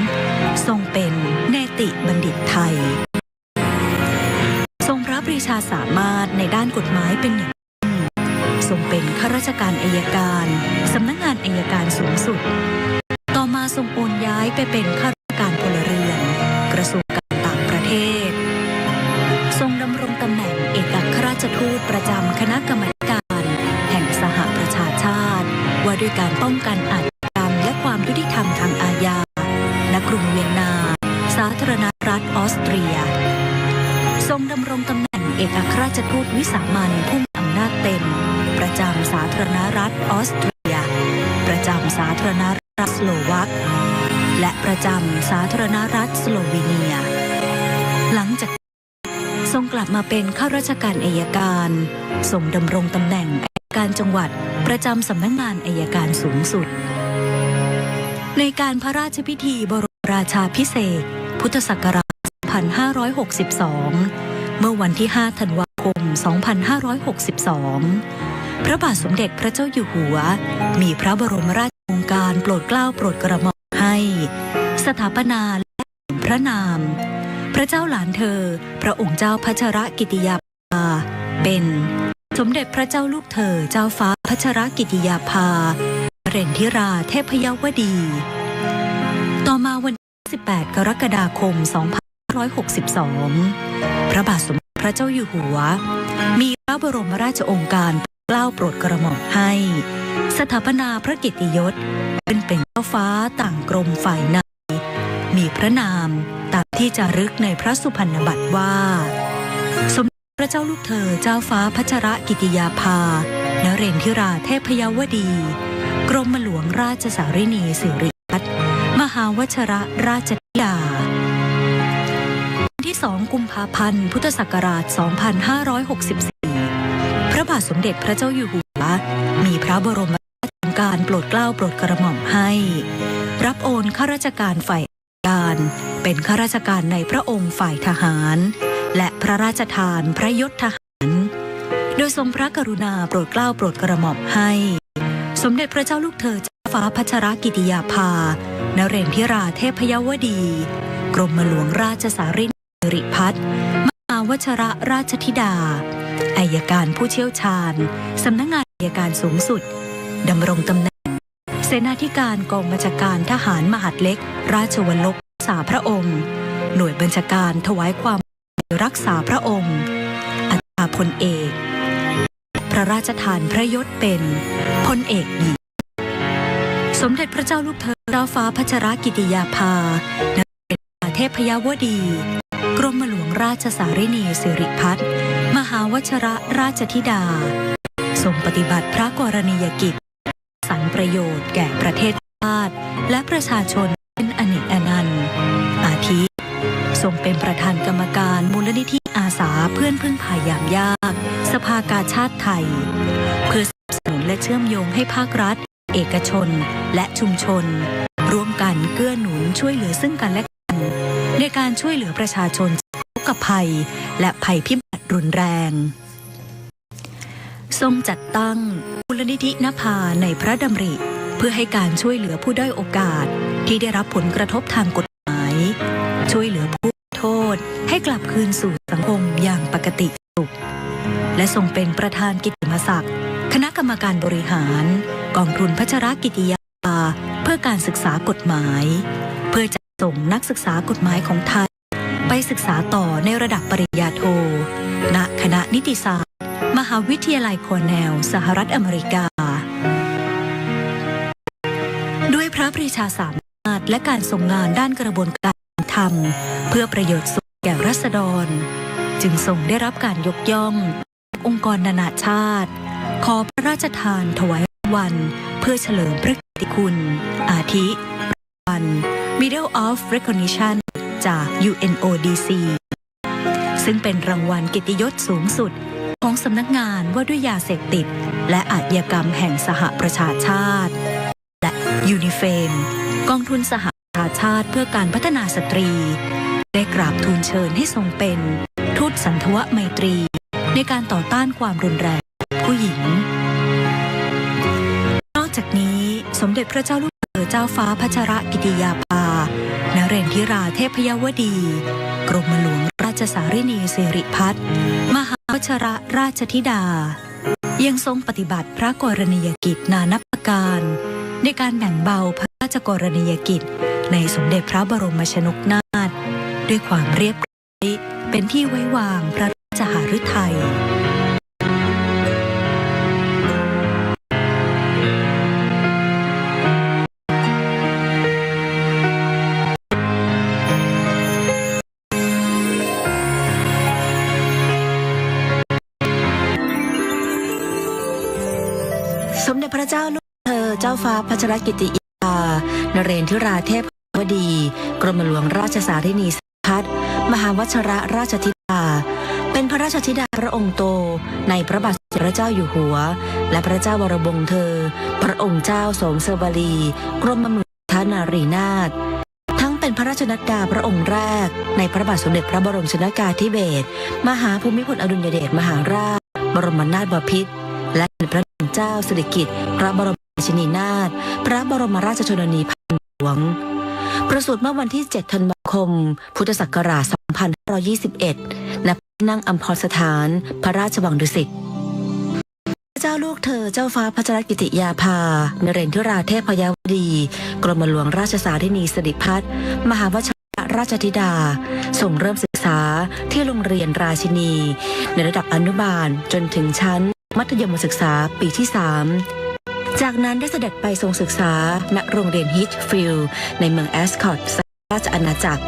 ทรงเป็นเนติบัณฑิตไทยทรงพระปรีชาสามารถในด้านกฎหมายเป็นอย่างยิ่งทรงเป็นข้าราชการอัยการสำนักงานอัยการสูงสุดต่อมาทรงโอนย้ายไปเป็นข้าราชการพลเรือนกระทรวงการต่างประเทศทรงดำรงตำแหน่งเอกอัครราชทูตประจำคณะกรรมาธิการแห่งสหประชาชาติว่าด้วยการป้องกันอาชญากรรมและความยุติธรรมทางอาญาณกรุงเวียนนาสาธารณรัฐออสเตรียทรงดำรงตำแหน่งเอกอัครราชทูตวิสามัญผู้มีอำนาจเต็มประจำสาธารณรัฐออสเตรียประจำสาธารณรัฐสโลวักและประจำสาธารณรัฐสโลวีเนียหลังจากทรงกลับมาเป็นข้าราชการอัยการทรงดำรงตำแหน่งอัยการจังหวัดประจำสำนักงานอัยการสูงสุดในการพระราชพิธีบรมราชาภิเษกพุทธศักราช 2562 เมื่อวันที่ 5 ธันวาคม 2562 พระบาทสมเด็จพระเจ้าอยู่หัวมีพระบรมราชโองการโปรดเกล้าโปรดกระหม่อมให้สถาปนาและพระนามพระเจ้าหลานเธอพระองค์เจ้าพัชรกิติยาภาเป็นสมเด็จพระเจ้าลูกเธอเจ้าฟ้าพัชรกิติยาภาเรนทิราเทพยวดี ต่อมาวันที่ 18 กรกฎาคม 2562 พระบาทสมเด็จพระเจ้าอยู่หัวมีพระบรมราชโองการเกล้าโปรดกระหม่อมให้สถาปนาพระเกียรติยศเป็นเจ้าฟ้าต่างกรมฝ่ายในมีพระนามตามที่จารึกในพระสุพรรณบัตรว่าสมเด็จพระเจ้าลูกเธอเจ้าฟ้าพัชรกิติยาภานเรนทิราเทพยวดี กรมหลวงราชสารินีสิริพัฒน์มหาวชรราชธิดาวันที่ 2 กุมภาพันธ์ พุทธศักราช 2564 พระบาทสมเด็จพระเจ้าอยู่หัวมีพระบรมราชโอง การโปรดเกล้าโปรดกระหม่อมให้รับโอนข้าราชการฝ่ายการเป็นข้าราชการในพระองค์ฝ่ายทหารและพระราชทานพระยศทหารโดยทรงพระกรุณาโปรดเกล้าโปรดกระหม่อมให้สมเด็จพระเจ้าลูกเธอเจ้าฟ้าพัชรกิติยาภานเรนทิราเทพยวดีกรมหลวงราชสารินีสิริพัฒน์มหาวชรราชธิดาอัยการผู้เชี่ยวชาญสำนักงานอัยการสูงสุดดำรงตำแหน่งเสนาธิการกองบัญชาการทหารมหาดเล็กราชวัลลบรักษาพระองค์หน่วยบัญชาการถวายความรักษาพระองค์อัตราพลเอกพระราชทานพระยศเป็นพลเอกหญิงสมเด็จพระเจ้าลูกเธอเจ้าฟ้าพัชรกิติยาภานเรนทราเทพยวดีกรมหลวงราชสารินีสิริพัฒน์มหาวชรราชธิดาทรงปฏิบัติพระกรณียกิจสรรประโยชน์แก่ประเทศชาติและประชาชนเป็นอเนกอนันต์อาทิทรงเป็นประธานกรรมการมูลนิธิอาสาเพื่อนพึ่งพายามยากสภากาชาติไทยเพื่อสนับสนุนและเชื่อมโยงให้ภาครัฐเอกชนและชุมชนร่วมกันเกื้อหนุนช่วยเหลือซึ่งกันและกันในการช่วยเหลือประชาชนจากอุทกภัยและภัยพิบัติรุนแรงทรงจัดตั้งมูลนิธินภาในพระดำริเพื่อให้การช่วยเหลือผู้ด้อยโอกาสที่ได้รับผลกระทบทางกฎหมายช่วยเหลือผู้โทษให้กลับคืนสู่สังคมอย่างปกติสุขและทรงเป็นประธานกิตติมศักดิ์คณะกรรมการบริหารกองทุนพัชรกิติยาภาเพื่อการศึกษากฎหมายเพื่อจะส่งนักศึกษากฎหมายของไทยไปศึกษาต่อในระดับปริญญาโทณคณะนิติศาสตร์มหาวิทยาลัยคอร์เนลสหรัฐอเมริกาด้วยพระปรีชาสามารถและการทรงงานด้านกระบวนการธรรมเพื่อประโยชน์สุขแก่ราษฎรจึงทรงได้รับการยกย่องจากองค์กรนานาชาติขอพระราชทานถวายรางวัลเพื่อเฉลิมพระเกียรติคุณอาทิรางวัล Medal of Recognition จาก UNODC ซึ่งเป็นรางวัลเกียรติยศสูงสุดของสำนักงานว่าด้วยยาเสพติดและอาชญากรรมแห่งสหประชาชาติและยูนิเฟมกองทุนสหประชาชาติเพื่อการพัฒนาสตรีได้กราบทูลเชิญให้ทรงเป็นทูตสันทวไมตรีในการต่อต้านความรุนแรงผู้หญิงนอกจากนี้สมเด็จพระเจ้าลูกเธอเจ้าฟ้าพัชรกิติยาภานเรนทิราเทพยวดีกรมหลวงราชสารินีสิริพัฒน์มหาวชรราชธิดายังทรงปฏิบัติพระกรณียกิจนานับประการในการแบ่งเบาพระราชกรณียกิจในสมเด็จพระบรมชนกนาถด้วยความเรียบร้อยเป็นที่ไว้วางพระราชหฤทัยสมเด็จพระเจ้าลูกเธอเจ้าฟ้าพัชรกิติยาภานเรนทิราเทพยวดีกรมหลวงราชสารินีสิริพัฒน์มหาวชรราชธิดาเป็นพระราชธิดาพระองค์โตในพระบาทสมเด็จพระเจ้าอยู่หัวและพระเจ้าวรวงศ์เธอพระองค์เจ้าโสมเสวลีกรมหลวงทนารีนาถทั้งเป็นพระราชนัดดาพระองค์แรกในพระบาทสมเด็จพระบรมชนกาธิเบศรมหาภูมิพลอดุลยเดชมหาราชบรมนาถบพิตรและพระนางเจ้าสิริกิติ์พระบรมราชินีนาถพระบรมราชชนนีพันหลวงประสูติเมื่อวันที่ 7 ธันวาคม พุทธศักราช 2521 ณ นั่งอัมพรสถานพระราชวังดุสิตพระเจ้าลูกเธอเจ้าฟ้าพัชรกิติยาภานเรนทิราเทพยวดีกรมหลวงราชสารินีสิริพัฒน์มหาวชรราชธิดาส่งเริ่มศึกษาที่โรงเรียนราชินีในระดับอนุบาลจนถึงชั้นมัธยมศึกษาปีที่ 3จากนั้นได้เสด็จไปทรงศึกษาณโรงเรียนฮิตฟิลด์ในเมืองแอสคอตต์สหราชอาณาจักร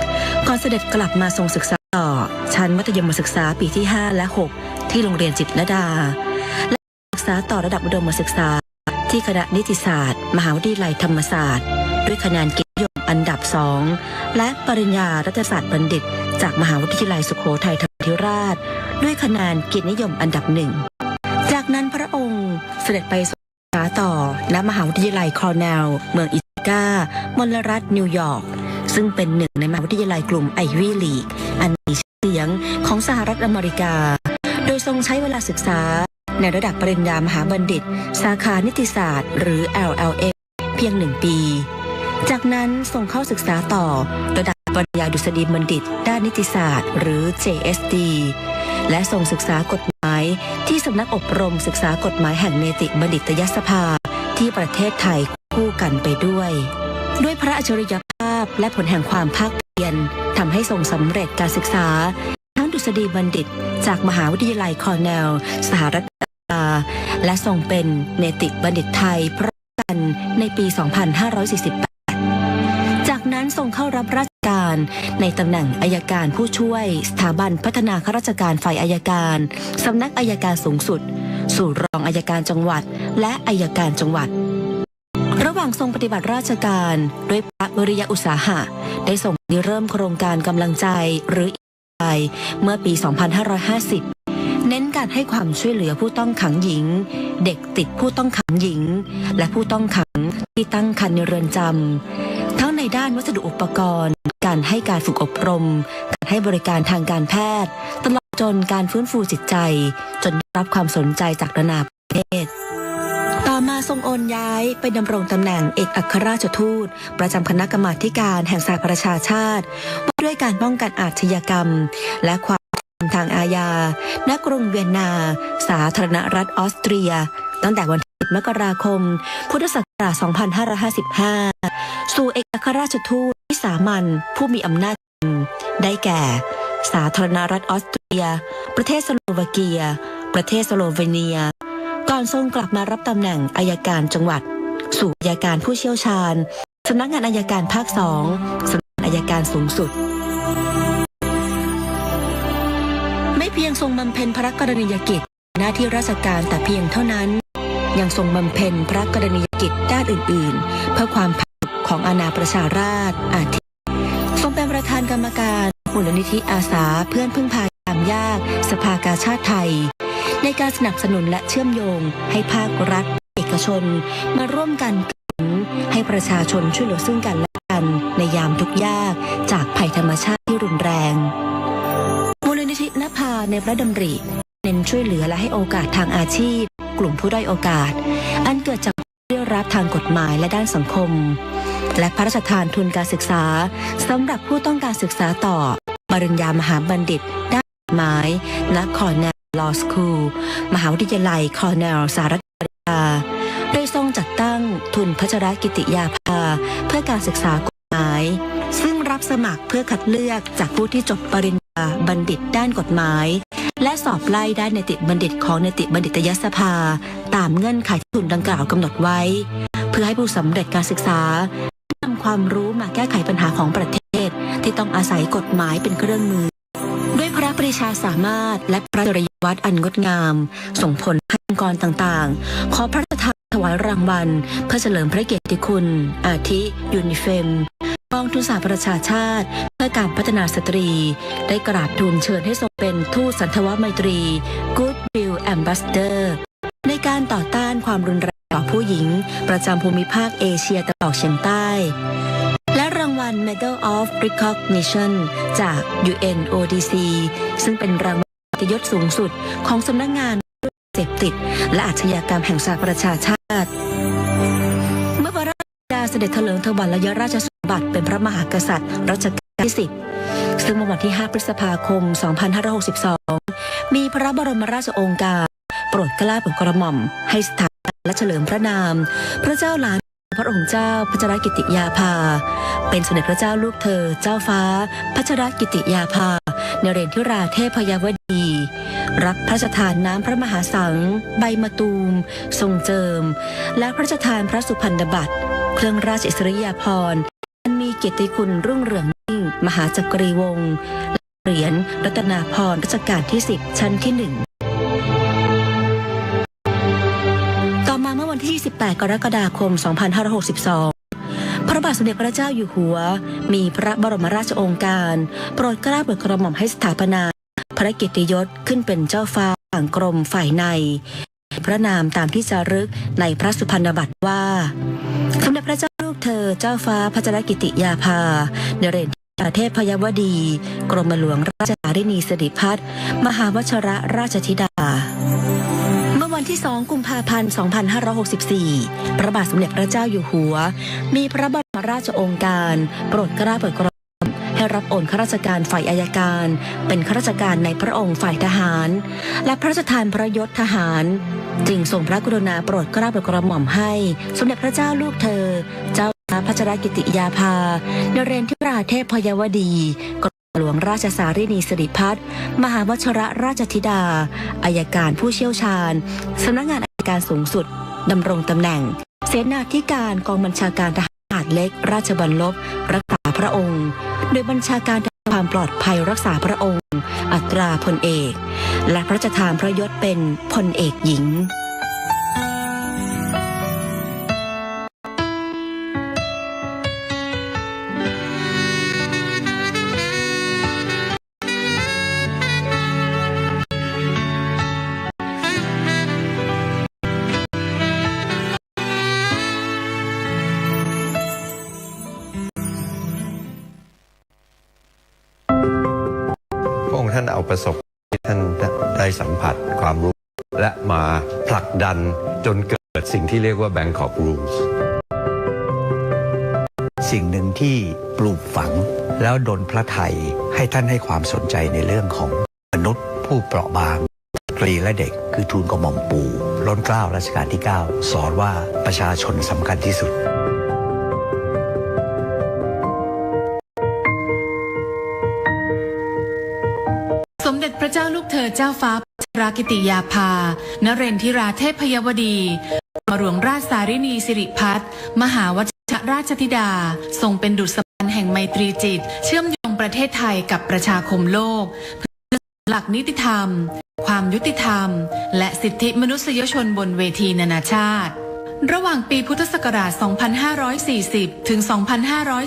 ก่อนเสด็จกลับมาทรงศึกษาต่อชั้นมัธยมศึกษาปีที่ 5 และ 6 ที่โรงเรียนจิตรลดาและศึกษาต่อระดับอุดมศึกษาที่คณะนิติศาสตร์มหาวิทยาลัยธรรมศาสตร์ด้วยคะแนนเกียรตินิยมอันดับ 2และปริญญารัฐศาสตร์บัณฑิตจากมหาวิทยาลัยสุโขทัยธรรมาธิราชด้วยคะแนนเกียรตินิยมอันดับ 1จากนั้นพระองค์เสด็จไปทรงศึกษา ษาต่อณมหาวิทยาลัยคอร์เนลเมืองอิตาลีมลรัฐนิวยอร์กซึ่งเป็นหนึ่งในมหาวิทยาลัยกลุ่มไอวี่ลีกอันมีชื่อเสียงของสหรัฐอเมริกาโดยทรงใช้เวลาศึกษาในระดับปริญญามหาบัณฑิตสาขานิติศาสตร์หรือ LLM เพียง1 ปีจากนั้นส่งเข้าศึกษาต่อระดับปริญญาดุษฎีบัณฑิตด้านนิติศาสตร์หรือ JSD และส่งศึกษากฎหมายที่สำนักอบรมศึกษากฎหมายแห่งเนติบัณฑิตยสภาที่ประเทศไทยคู่กันไปด้วยพระอัจฉริยภาพและผลแห่งความภาคเพียรทำให้ทรงสำเร็จการศึกษาทั้งดุษฎีบัณฑิตจากมหาวิทยาลัยคอร์เนลสหรัฐอเมริกาและทรงเป็นเนติบัณฑิตไทยพร้อมกันในปี 2548 จากนั้นทรงเข้ารับราชการในตำแหน่งอัยการผู้ช่วยสถาบันพัฒนาข้าราชการฝ่ายอัยการสำนักอัยการสูงสุดสู่รองอัยการจังหวัดและอัยการจังหวัดระหว่างทรงปฏิบัติราชการด้วยพระวิริยอุตสาหะได้ทรงเริ่มโครงการกำลังใจหรือเมื่อปี 2550 เน้นการให้ความช่วยเหลือผู้ต้องขังหญิงเด็กติดผู้ต้องขังหญิงและผู้ต้องขังที่ตั้งครรภ์ในเรือนจำทั้งในด้านวัสดุอุปกรณ์การให้การฝึกอบรมการให้บริการทางการแพทย์ตลอดจนการฟื้นฟูจิตใจจนได้รับความสนใจจากนานาประเทศต่อมาทรงโอนย้ายไปดำรงตำแหน่งเอกอัครราชทูตประจำคณะกรรมาธิการแห่งสหประชาชาติว่าด้วยการป้องกันอาชญากรรมและความทางอาญาณกรุงเวียนนาสาธารณรัฐออสเตรียตั้งแต่วันที่10 มกราคม พุทธศักราช 2555 สู่เอกอัครราชทูตที่สามัญผู้มีอำนาจได้แก่สาธารณรัฐออสเตรียประเทศสโลวาเกียประเทศสโลเวเนียก่อนทรงกลับมารับตำแหน่งอัยการจังหวัดสู่อัยการผู้เชี่ยวชาญสำนักงานอัยการภาค 2สำนักงานอัยการสูงสุดไม่เพียงทรงบำเพ็ญพระกรณียกิจหน้าที่ราชการแต่เพียงเท่านั้นยังทรงบำเพ็ญพระกรณียกิจด้านอื่นๆเพื่อความผาสุกของอาณาประชาราษฎร์อาทิทรงเป็นประธานกรรมการมูลนิธิอาสาเพื่อนพึ่งพายามยากสภากาชาดไทยในการสนับสนุนและเชื่อมโยงให้ภาครัฐเอกชนมาร่วมกันให้ประชาชนช่วยเหลือซึ่งกันและกันในยามทุกข์ยากจากภัยธรรมชาติที่รุนแรงมูลนิธินภาในพระดำริเน้นช่วยเหลือและให้โอกาสทางอาชีพกลุ่มผู้ด้อยโอกาสอันเกิดจากได้รับทางกฎหมายและด้านสังคมและพระราชทานทุนการศึกษาสำหรับผู้ต้องการศึกษาต่อปริญญามหาบัณฑิตด้านกฎหมายณคอร์เนลลอว์สคูลมหาวิทยาลัยคอร์เนลสหรัฐอเมริกาโดยทรงจัดตั้งทุนพัชรกิติยาภาเพื่อการศึกษากฎหมายซึ่งรับสมัครเพื่อคัดเลือกจากผู้ที่จบปริญญาบัณฑิตด้านกฎหมายและสอบไล่ด้านเนติบัณฑิตของเนติบัณฑิตยสภาตามเงื่อนไขที่ทุนดังกล่าวกำหนดไว้เพื่อให้ผู้สำเร็จการศึกษานำความรู้มาแก้ไขปัญหาของประเทศที่ต้องอาศัยกฎหมายเป็นเครื่องมือด้วยพระปรีชาสามารถและพระจริยวัตรอันงดงามส่งผลให้องค์กรต่างๆขอพระราชทานถวายรางวัลเพื่อเฉลิมพระเกียรติคุณอาทิยูนิเฟมกองทุนสหประชาชาติเพื่อการพัฒนาสตรีได้กราบทูลเชิญให้ทรงเป็นทูตสันทวไมตรี Goodwill Ambassador ในการต่อต้านความรุนแรงต่อผู้หญิงประจำภูมิภาคเอเชียตะวันออกเฉียงใต้และรางวัล Medal of Recognition จาก UNODC ซึ่งเป็นรางวัลเกียรติยศสูงสุดของสำนักงานเสพติดและอาชญากรรมแห่งสหประชาชาติเมื่อพระราชบิดาเสด็จเถลิงถวัลยราชสมบัติเป็นพระมหากษัตริย์รัชกาลที่ 10ซึ่งเมื่อวันที่ 5 พฤษภาคม 2562 มีพระบรมราชโองการโปรดเกล้าโปรดกระหม่อมให้สถาปนาและเฉลิมพระนามพระเจ้าหลานพระองค์เจ้าพัชรกิติยาภาเป็นสมเด็จพระเจ้าลูกเธอเจ้าฟ้าพัชรกิติยาภานเรศวราเทพยวดีรับพระราชทานน้ำพระมหาสังใบมะตูมทรงเจิมและพระราชทานพระสุพรรณบัตรเครื่องราชอิสริยาภรณ์อันมีเกียรติคุณรุ่งเรืองยิ่งมหาจักรีวงศ์เหรียญรัตนาภรณ์รัชกาลที่ 10 ชั้นที่ 1ต่อมาเมื่อวันที่ 28 กรกฎาคม 2562 พระบาทสมเด็จพระเจ้าอยู่หัวมีพระบรมราชโองการโปรดเกล้าโปรดกระหม่อมให้สถาปนาพระเกียรติยศขึ้นเป็นเจ้าฟ้าฝ่ายกรมฝ่ายใน พระนามตามที่จารึกในพระสุพรรณบัตรว่าสมเด็จพระเจ้าลูกเธอเจ้าฟ้าพัชรกิติยาภาเนเรศเทพพยวดี กรมหลวงราชสารินีสิริพัฒน์มหาวชรราชธิดาเมื่อวันที่ 2 กุมภาพันธ์ 2564 พระบาทสมเด็จพระเจ้าอยู่หัวมีพระบรมราชโองการโปรดเกล้าโปรดกระหม่อมให้รับโอนข้าราชการฝ่ายอัยการเป็นข้าราชการในพระองค์ฝ่ายทหารและพระราชทานพระยศทหารจึงทรงพระกรุณาโปรดเกล้าโปรดกระหม่อมให้สมเด็จพระเจ้าลูกเธอเจ้าพัชรกิติยาภานเรนทิราเทพพยวดีกรมหลวงราชสารินีสิริพัฒน์มหาวชรราชธิดาอัยการผู้เชี่ยวชาญสำนักงานอัยการสูงสุดดำรงตำแหน่งเสนาธิการกองบัญชาการทหารเล็กราชบัลลพรักษาพระองค์โดยบัญชาการความปลอดภัยรักษาพระองค์อัตราพลเอกและพระราชทานพระยศเป็นพลเอกหญิงท่านเอาประสบที่ท่านได้สัมผัสความรู้และมาผลักดันจนเกิดสิ่งที่เรียกว่า Bangkok Rules สิ่งหนึ่งที่ปลูกฝังแล้วดลพระทัยให้ท่านให้ความสนใจในเรื่องของมนุษย์ผู้เปราะบางสตรีและเด็กคือทูลกระหม่อมปู่ล้นเกล้ารัชกาลที่ 9 สอนว่าประชาชนสำคัญที่สุดสมเด็จพระเจ้าลูกเธอเจ้าฟ้าพัชรกิติยาภานเรนทิราเทพพยวดีกรมหลวงราชสารินีสิริพัฒน์มหาวชรราชธิดาทรงเป็นดุจสะพานแห่งไมตรีจิตเชื่อมโยงประเทศไทยกับประชาคมโลกเพื่อหลักนิติธรรมความยุติธรรมและสิทธิมนุษยชนบนเวทีนานาชาติระหว่างปีพุทธศักราช 2540 ถึง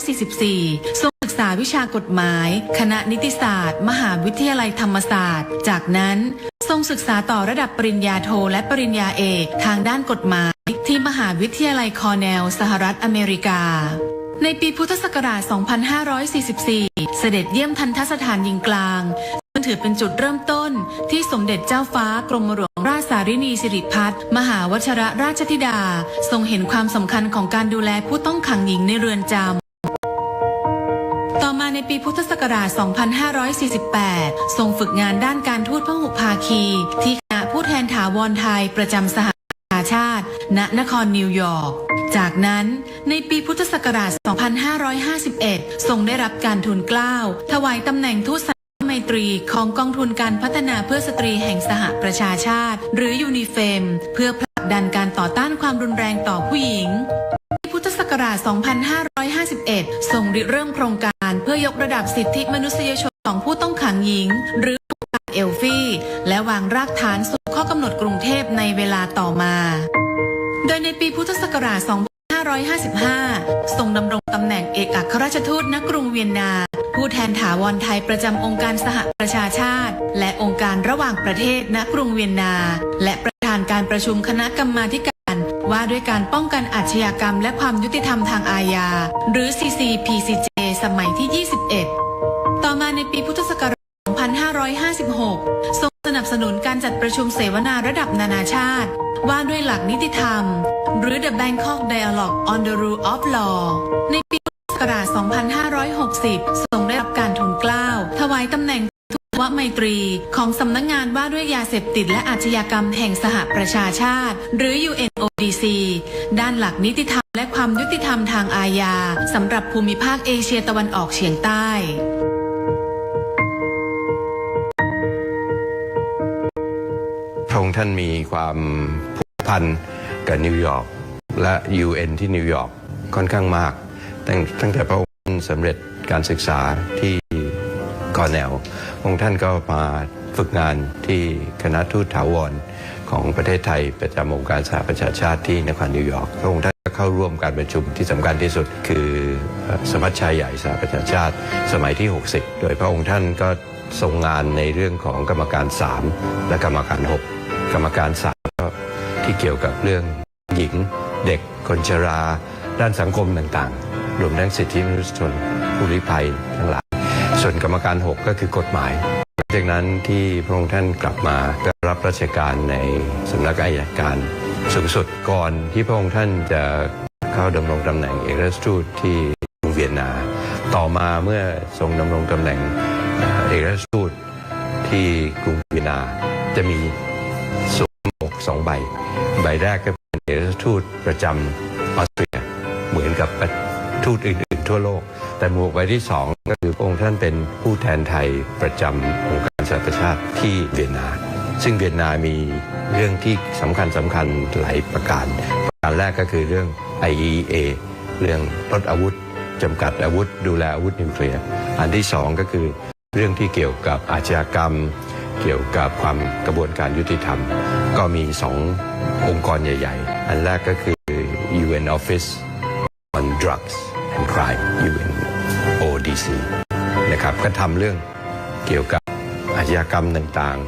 2544 ทรงศึกษาวิชากฎหมายคณะนิติศาสตร์มหาวิทยาลัยธรรมศาสตร์จากนั้นทรงศึกษาต่อระดับปริญญาโทและปริญญาเอกทางด้านกฎหมายที่มหาวิทยาลัยคอร์เนลสหรัฐอเมริกาในปีพุทธศักราช 2544 เสด็จเยี่ยมทัณฑสถานหญิงกลางซึ่งถือเป็นจุดเริ่มต้นที่สมเด็จเจ้าฟ้ากรมหลวงราชสารินีสิริพัฒน์มหาวชรราชธิดาทรงเห็นความสำคัญของการดูแลผู้ต้องขังหญิงในเรือนจำต่อมาในปีพุทธศักราช 2548 ทรงฝึกงานด้านการทูตพหุภาคีที่คณะผู้แทนถาวรไทยประจำสหประชาชาติณนครนิวยอร์กจากนั้นในปีพุทธศักราช 2551 ทรงได้รับการทูลเกล้าถวายตำแหน่งทูตไมตรีของกองทุนการพัฒนาเพื่อสตรีแห่งสหประชาชาติหรือยูนิเฟมเพื่อผลักดันการต่อต้านความรุนแรงต่อผู้หญิงปีพุทธศักราช 2551 ทรงริเริ่มโครงการเพื่อยกระดับสิทธิมนุษยชนของผู้ต้องขังหญิงหรือโครงการเอลฟี่และวางรากฐานสู่ข้อกำหนดกรุงเทพในเวลาต่อมาโดยในปีพุทธศักราช 2555 ทรงดำรงตำแหน่งเอกอัครราชทูตณกรุงเวียนนาผู้แทนถาวรไทยประจำองค์การสหประชาชาติและองค์การระหว่างประเทศณกรุงเวียนนาและประธานการประชุมคณะกรรมาธิการว่าด้วยการป้องกันอาชญากรรมและความยุติธรรมทางอาญาหรือ CCPCJ สมัยที่ 21 ต่อมาในปีพุทธศักราช 2556 ทรงสนับสนุนการจัดประชุมเสวนาระดับนานาชาติว่าด้วยหลักนิติธรรมหรือ The Bangkok Dialogue on the Rule of Law ในปีพุทธศักราช 2560 ทรงได้รับการทูลเกล้าถวายตำแหน่งทูตไมตรีของสำนักงานว่าด้วยยาเสพติดและอาชญากรรมแห่งสหประชาชาติหรือ UNODC ด้านหลักนิติธรรมและความยุติธรรมทางอาญาสำหรับภูมิภาคเอเชียตะวันออกเฉียงใต้พระองค์ท่านมีความผูกพันกับนิวยอร์กและ UN ที่นิวยอร์กค่อนข้างมากตั้งแต่พระองค์สำเร็จการศึกษาที่คอร์เนลพระองค์ท่านก็มาฝึกงานที่คณะทูตถาวรของประเทศไทยประจำองค์การสหประชาชาติที่นครนิวยอร์กพระองค์ท่านเข้าร่วมการประชุมที่สำคัญที่สุดคือสมัชชาใหญ่สหประชาชาติสมัยที่ 60 โดยพระองค์ท่านก็ทรงงานในเรื่องของกรรมการ3และกรรมการ6กรรมการ3ก็ ที่เกี่ยวกับเรื่องหญิงเด็กคนชราด้านสังคมต่างๆรวมทั้งสิทธิมนุษยชนผู้ลี้ภัยทั้งหลายส่วนกรรมการ 6 ก็คือกฎหมายจากนั้นที่พระองค์ท่านกลับมาก็รับราชการในสำนักอัยการสูงสุดก่อนที่พระองค์ท่านจะเข้าดำรงตำแหน่งเอกอัครราชทูตที่กรุงเวียนนาต่อมาเมื่อทรงดำรงตำแหน่งเอกอัครราชทูตที่กรุงเวียนนาจะมีสวมหมวก2 ใบแรกก็เป็นเอกอัครราชทูตประจำออสเตรียเหมือนกับทูตอื่นๆทั่วโลกแต่หมวกใบที่2ก็คือพระองค์ท่านเป็นผู้แทนไทยประจำองค์การสหประชาชาติที่เวียนนาซึ่งเวียนนามีเรื่องที่สำคัญหลายประการแรกก็คือเรื่อง IAEA เรื่องลดอาวุธจำกัดอาวุธดูแลอาวุธนิวเคลียร์อันที่2ก็คือเรื่องที่เกี่ยวกับอาชญากรรมเกี่ยวกับความกระบวนการยุติธรรมก็มี2 องค์กรใหญ่ๆอันแรกก็คือ UN Office on Drugs and Crime UNODC นะครับก็ทำเรื่องเกี่ยวกับอาชญากรรมต่าง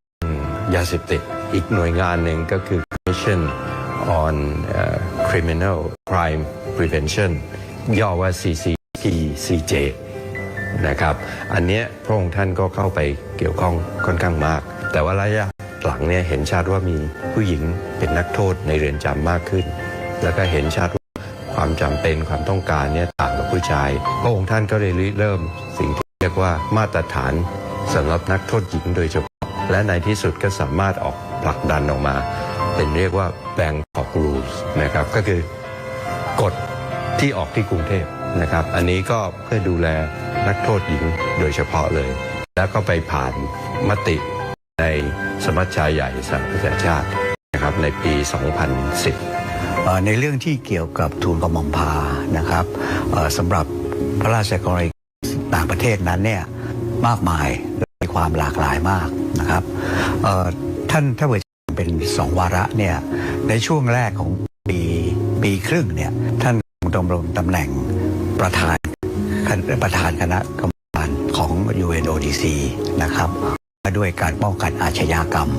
ๆยาเสพติดอีกหน่วยงานหนึ่งก็คือ Commission on Criminal Crime Prevention ย่อว่า CCPCJ นะครับอันนี้พระองค์ท่านก็เข้าไปเกี่ยวข้องค่อนข้างมากแต่ว่าระยะหลังเนี่ยเห็นชัดว่ามีผู้หญิงเป็นนักโทษในเรือนจำมากขึ้นแล้วก็เห็นชัดว่าความจำเป็นความต้องการเนี่ยต่างกับผู้ชายพระองค์ท่านก็เลยเริ่มสิ่งที่เรียกว่ามาตรฐานสำหรับนักโทษหญิงโดยเฉพาะและในที่สุดก็สามารถออกผลักดันออกมาเป็นเรียกว่า Bangkok Rules นะครับก็คือกฎที่ออกที่กรุงเทพนะครับอันนี้ก็เพื่อดูแลนักโทษหญิงโดยเฉพาะเลยแล้วก็ไปผ่านมติในสมัชชาใหญ่สหประชาชาตินะครับในปี 2010 ในเรื่องที่เกี่ยวกับทูลกระหม่อมพานะครับสำหรับพระราชกรณีต่างประเทศนั้นเนี่ยมากมายมีความหลากหลายมากนะครับท่านถ้าเกิดเป็น2 วาระเนี่ยในช่วงแรกของปีครึ่งเนี่ยท่านดำรงตำแหน่งประธานคณะกรรมการของ UNODC นะครับด้วยการป้องกันอาชญากรรม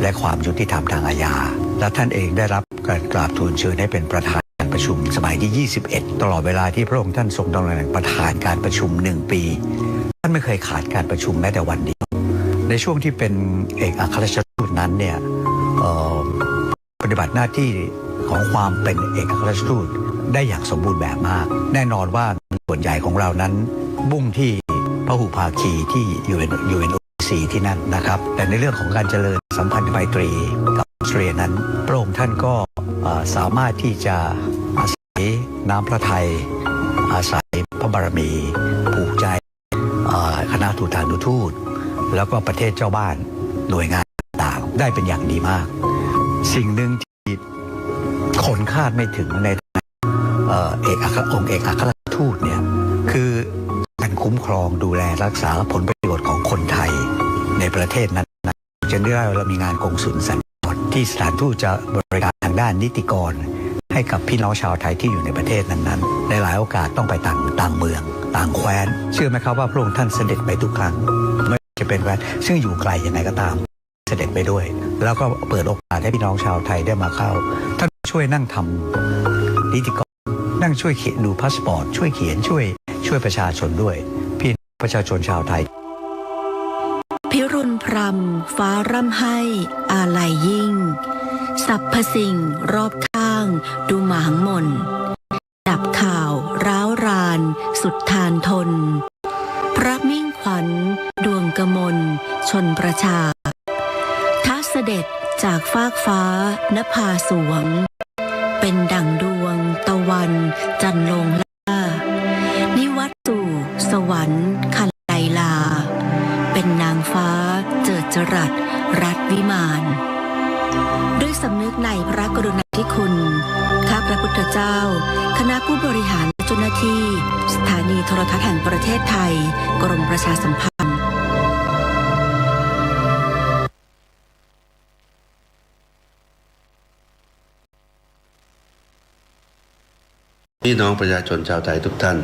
และความยุติธรรมทางอาญาและท่านเองได้รับการกราบทูลเชิญให้เป็นประธานการประชุมสมัยที่21ตลอดเวลาที่พระองค์ท่านทรงดำรงตำแหน่งประธานการประชุม1 ปีท่านไม่เคยขาดการประชุมแม้แต่วันเดียวในช่วงที่เป็นเอกอัครราชทูตนั้นเนี่ยปฏิบัติหน้าที่ของความเป็นเอกอัครราชทูตได้อย่างสมบูรณ์แบบมากแน่นอนว่าส่วนใหญ่ของเรานั้นมุ่งที่พหุภาคีที่ UNODC ที่นั่นนะครับแต่ในเรื่องของการเจริญสัมพันธไมตรีกับออสเตรียนั้นพระองค์ท่านก็สามารถที่จะอาศัยน้ำพระทัยอาศัยพระบารมีผูกใจคณะทูตานุทูตแล้วก็ประเทศเจ้าบ้านหน่วยงานต่างได้เป็นอย่างดีมากสิ่งหนึ่งที่คนคาดไม่ถึงในองค์เอกอัครราชทูตเนี่ยคือการคุ้มครองดูแลรักษาผลประโยชน์ของคนไทยในประเทศนั้นจะได้เรามีงานกงสุลสัญจรที่สถานทูตจะบริการทางด้านนิติกรให้กับพี่น้องชาวไทยที่อยู่ในประเทศนั้นๆในหลายโอกาสต้องไปต่างเมืองต่างแคว้นเชื่อไหมครับว่าพระองค์ท่านเสด็จไปทุกครั้งไม่จะเป็นแคว้นซึ่งอยู่ไกลยังไงก็ตามเสด็จไปด้วยแล้วก็เปิดโอกาสให้พี่น้องชาวไทยได้มาเข้าท่านช่วยนั่งทำนิติกรนั่งช่วยเขียนดูพาสปอร์ตช่วยเขียนช่วยประชาชนด้วยพี่ประชาชนชาวไทยพิรุณพรำฟ้าร่ำให้อาลัยยิ่งสรรพสิ่งรอบข้างดูหมางหม่นดับข่าวร้าวรานสุดทานทนพระมิ่งขวัญดวงกมลชนประชาท้าเสด็จจากฟากฟ้านภาสวงเป็นดั่งดวงตะวันจันทร์ลงล่านิวัตสู่สวรรค์คันไลลาเป็นนางฟ้าเจิดจรัสรัตวิมานด้วยสำนึกในพระกรุณาธิคุณข้าพระพุทธเจ้าคณะผู้บริหารและเจ้าหน้าที่สถานีโทรทัศน์แห่งประเทศไทยกรมประชาสัมพันธ์พี่น้องประชาชนชาวไทยทุกท่าน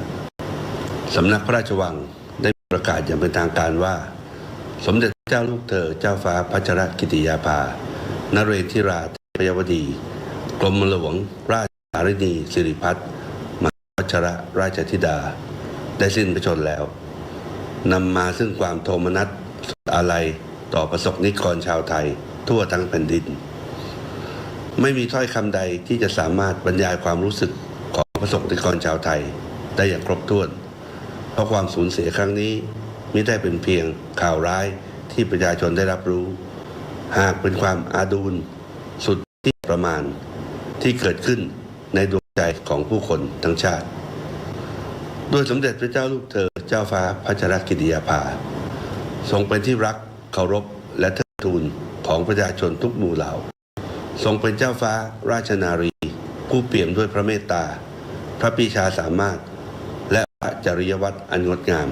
สำนักพระราชวังได้ประกาศอย่างเป็นทางการว่าสมเด็จเจ้าลูกเธอเจ้าฟ้าพัชรกิติยาภานเรศทิราเทพ พยวดีกรมหลวงราชสารินีสิริพัฒน์มหาวชิรราชธิดาได้สิ้นพระชนม์แล้วนำมาซึ่งความโทมนัสอาลัยต่อประสบนิกรชาวไทยทั่วทั้งแผ่นดินไม่มีถ้อยคำใดที่จะสามารถบรรยายความรู้สึกของประสบนิกรชาวไทยได้อย่างครบถ้วนเพราะความสูญเสียครั้งนี้ไม่ได้เป็นเพียงข่าวร้ายที่ประชาชนได้รับรู้หากเป็นความอาดูลสุดที่ประมาณที่เกิดขึ้นในดวงใจของผู้คนทั้งชาติโดยสมเด็จพระเจ้าลูกเธอเจ้าฟ้าพัชรกิติยาภาทรงเป็นที่รักเคารพและเทิดทูนของประชาชนทุกหมู่เหล่าทรงเป็นเจ้าฟ้าราชนารีผู้เปี่ยมด้วยพระเมตตาพระปรีชาสามารถและพระจริยวัตรอันงดงาม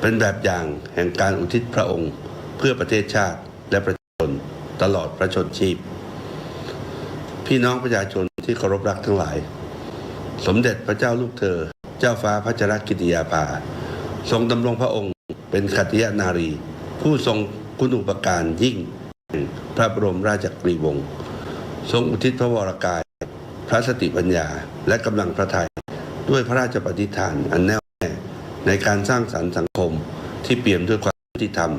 เป็นแบบอย่างแห่งการอุทิศพระองค์เพื่อประเทศชาติและประชาชนตลอดพระชนชีพพี่น้องประชาชนที่เคารพรักทั้งหลายสมเด็จพระเจ้าลูกเธอเจ้าฟ้าพัชรกิติยาภาทรงดำรงพระองค์เป็นขัตติยนารีผู้ทรงคุณูปการยิ่งพระบรมราชจักรีวงศ์ทรงอุทิศพระวรกายพระสติปัญญาและกำลังพระทัยด้วยพระราชปฏิฐานอันแน่วแน่ในการสร้างสรรค์สังคมที่เปี่ยมด้วยความยุติธรรม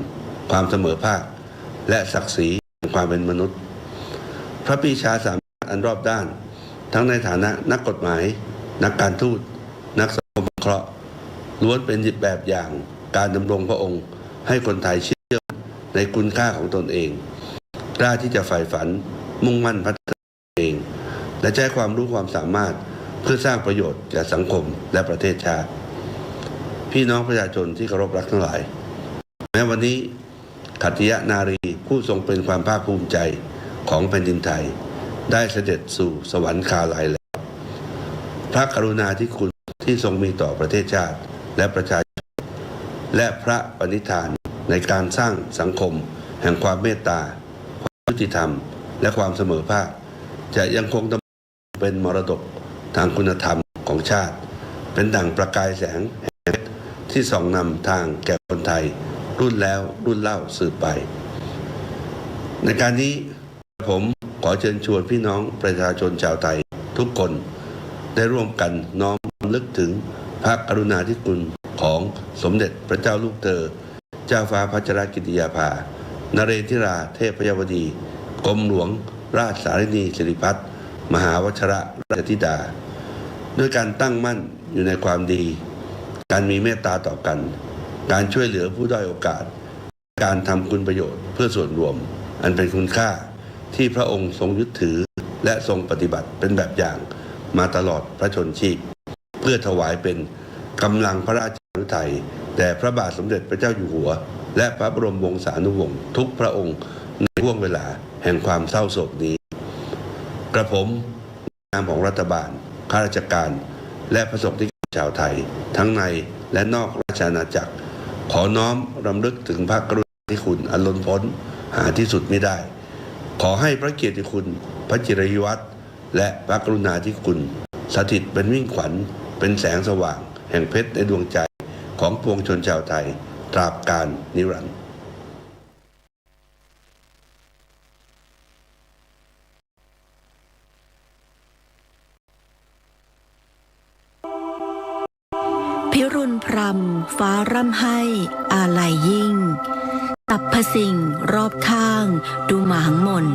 ความเสมอภาคและศักดิ์ศรีแห่งความเป็นมนุษย์พระปรีชาสามารถอันรอบด้านทั้งในฐานะนักกฎหมายนักการทูตนักสังคมสงเคราะห์ล้วนเป็นแบบอย่างการดำรงพระองค์ให้คนไทยเชื่อในคุณค่าของตนเองกล้าที่จะใฝ่ฝันมุ่งมั่นพัฒนาตนเองและใช้ความรู้ความสามารถเพื่อสร้างประโยชน์แก่สังคมและประเทศชาติพี่น้องประชาชนที่เคารพรักทั้งหลายแม้วันนี้ขัตติยนารีผู้ทรงเป็นความภาคภูมิใจของแผ่นดินไทยได้เสด็จสู่สวรรคาลัยแล้วพระกรุณาธิคุณที่ทรงมีต่อประเทศชาติและประชาชนและพระปณิธานในการสร้างสังคมแห่งความเมตตาความยุติธรรมและความเสมอภาคจะยังคงดำรงเป็นมรดกทางคุณธรรมของชาติเป็นดั่งประกายแสงแห่งที่ส่องนำทางแก่คนไทยรุ่นแล้วรุ่นเล่าสืบไปในการนี้ผมขอเชิญชวนพี่น้องประชาชนชาวไทยทุกคนได้ร่วมกันน้อมรำลึกถึงพระกรุณาธิคุณของสมเด็จพระเจ้าลูกเธอเจ้าฟ้าพัชรกิติยาภานเรนทิราเทพยวดีกรมหลวงราชสารินีสิริพัฒน์มหาวชิรราชธิดาด้วยการตั้งมั่นอยู่ในความดีการมีเมตตาต่อกันการช่วยเหลือผู้ด้อยโอกาสการทำคุณประโยชน์เพื่อส่วนรวมอันเป็นคุณค่าที่พระองค์ทรงยึดถือและทรงปฏิบัติเป็นแบบอย่างมาตลอดพระชนชีพเพื่อถวายเป็นกำลังพระราชฤทัยแด่พระบาทสมเด็จพระเจ้าอยู่หัวและพระบรมวงศานุวงศ์ทุกพระองค์ในช่วงเวลาแห่งความเศร้าโศกนี้กระผมในนามของรัฐบาลข้าราชการและประสบนิกรชาวไทยทั้งในและนอกราชอาณาจักรขอน้อมรำลึกถึงพระกรุณาธิคุณอันล้นพ้นหาที่สุดไม่ได้ขอให้พระเกียรติคุณพระจิรยวัตรและพระกรุณาธิคุณสถิตเป็นมิ่งขวัญเป็นแสงสว่างแห่งเพชรในดวงใจของปวงชนชาวไทยตราบกาลนิรันดร์พิรุณพรำฟ้าร่ำให้อาลัยยิ่งสรรพสิ่งรอบข้างดูหมางหม่น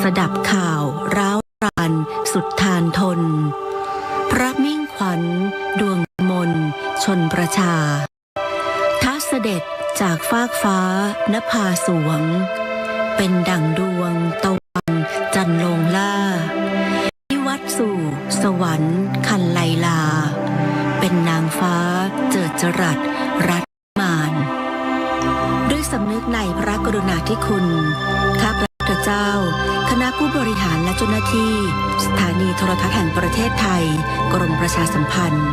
สดับข่าวร้าวรานสุดทานทนพระมิ่งขวัญดวงมนชนประชาท้าเสด็จจากฟากฟ้านภาสวงเป็นดั่งดวงตะวันจันทร์ลงล่าวิวัดสู่สวรรค์คันไลลาเป็นนางฟ้าเจิดจรัสรัตมานด้วยสำนึกในพระกรุณาธิคุณข้าพระพุทธเจ้าคณะผู้บริหารและเจ้าหน้าที่สถานีโทรทัศน์แห่งประเทศไทยกรมประชาสัมพันธ์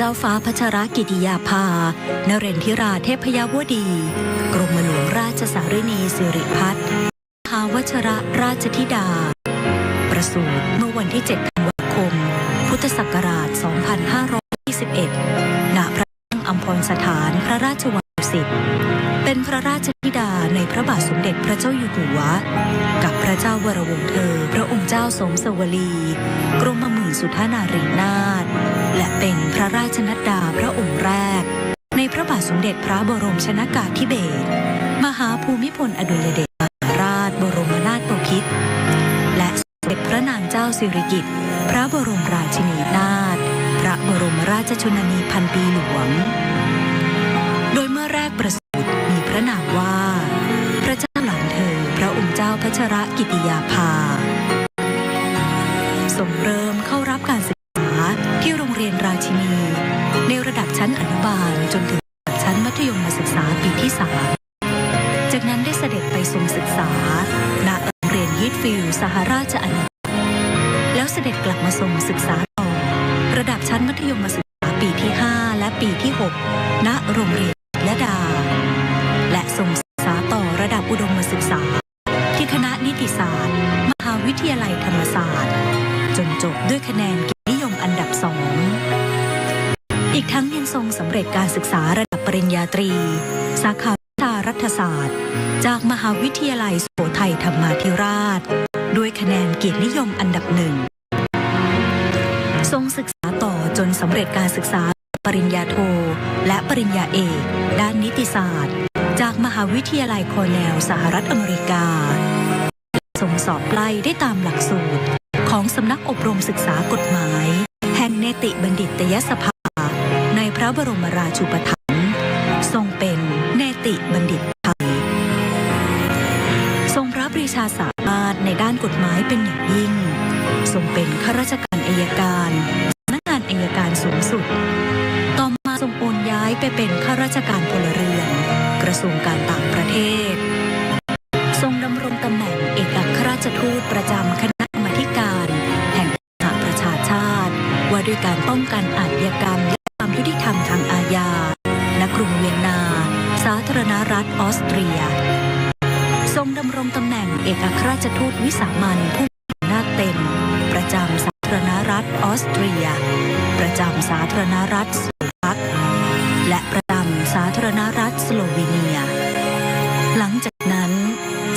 เจ้าฟ้าพัชรกิติยาภานเรนทิราเทพยวดี กรมหลวงราชสารินีสิริพัฒน์มหาวชรราชธิดาประสูติเมื่อวันที่ 7 ธันวาคม พุทธศักราช 2521 ณ พระที่นั่งอัมพรสถานพระราชวังดุสิต เป็นพระราชธิดาในพระบาทสมเด็จพระเจ้าอยู่หัว กับพระเจ้าวรวงศ์เธอ พระองค์เจ้าสมสวลี กรมหมื่นสุทธานารีนาถ และเป็นพระราชนัดดาพระองค์แรก ในพระบาทสมเด็จพระบรมชนกาธิเบศรมหาภูมิพลอดุลยเดชมหาราชบรมนาถบพิตรและสมเด็จพระนางเจ้าสิริกิติ์พระบรมราชินีนาถพระบรมราชชนนีพันปีหลวงโดยเมื่อแรกประสูติมีพระนามว่าพระเจ้าหลานเธอพระองค์เจ้าพัชรกิติยาภาทรงเริ่มเข้ารับการศึกษาที่โรงเรียนราชินีในระดับชั้นอนุบาลจนถึงชั้นมัธยมศึกษาปีที่ 3 จากนั้นได้เสด็จไปทรงศึกษาณโรงเรียนฮีทฟิลด์สหราชอาณาจักรแล้วเสด็จกลับมาทรงศึกษาต่อระดับชั้นมัธยมศึกษาปีที่ 5 และปีที่ 6 ณโรงเรียนละดาและทรงศึกษาต่อระดับอุดมศึกษาที่คณะนิติศาสตร์มหาวิทยาลัยธรรมศาสตร์จนจบด้วยคะแนนเกียรตินิยมอันดับ 2 อีกทั้งยังทรงสำเร็จการศึกษาระดับปริญญาตรีสาขาวิชารัฐศาสตร์จากมหาวิทยาลัยสุโขทัยธรรมาธิราชด้วยคะแนนเกียรตินิยมอันดับ 1 ทรงศึกษาต่อจนสำเร็จการศึกษาปริญญาโทและปริญญาเอกด้านนิติศาสตร์จากมหาวิทยาลัยคอร์เนลสหรัฐอเมริกาทรงสอบไล่ได้ตามหลักสูตรของสำนักอบรมศึกษากฎหมายแห่งเนติบัณฑิตยสภาในพระบรมราชูปถัมภ์ทรงเป็นเนติบัณฑิตไทยทรงพระปรีชาสามารถในด้านกฎหมายเป็นอย่างยิ่งทรงเป็นข้าราชการอัยการสำนักงานอัยการสูงสุดต่อมาทรงโอนย้ายไปเป็นข้าราชการพลเรือนกระทรวงการต่างประเทศทรงดำรงตำแหน่งเอกอัครราชทูตประจำคณะกรรมาธิการแห่งสหประชาชาติว่าด้วยการป้องกันอาชญากรรมและความยุติธรรมทางอาญาณกรุงเวียนนาสาธารณรัฐออสเตรียทรงดำรงตำแหน่งเอกอัครราชทูตวิสามัญผู้มีอำนาจเต็มประจำสาธารณรัฐออสเตรียประจำสาธารณรัฐสโลวักและประจำสาธารณรัฐสโลวีเนียหลังจากนั้น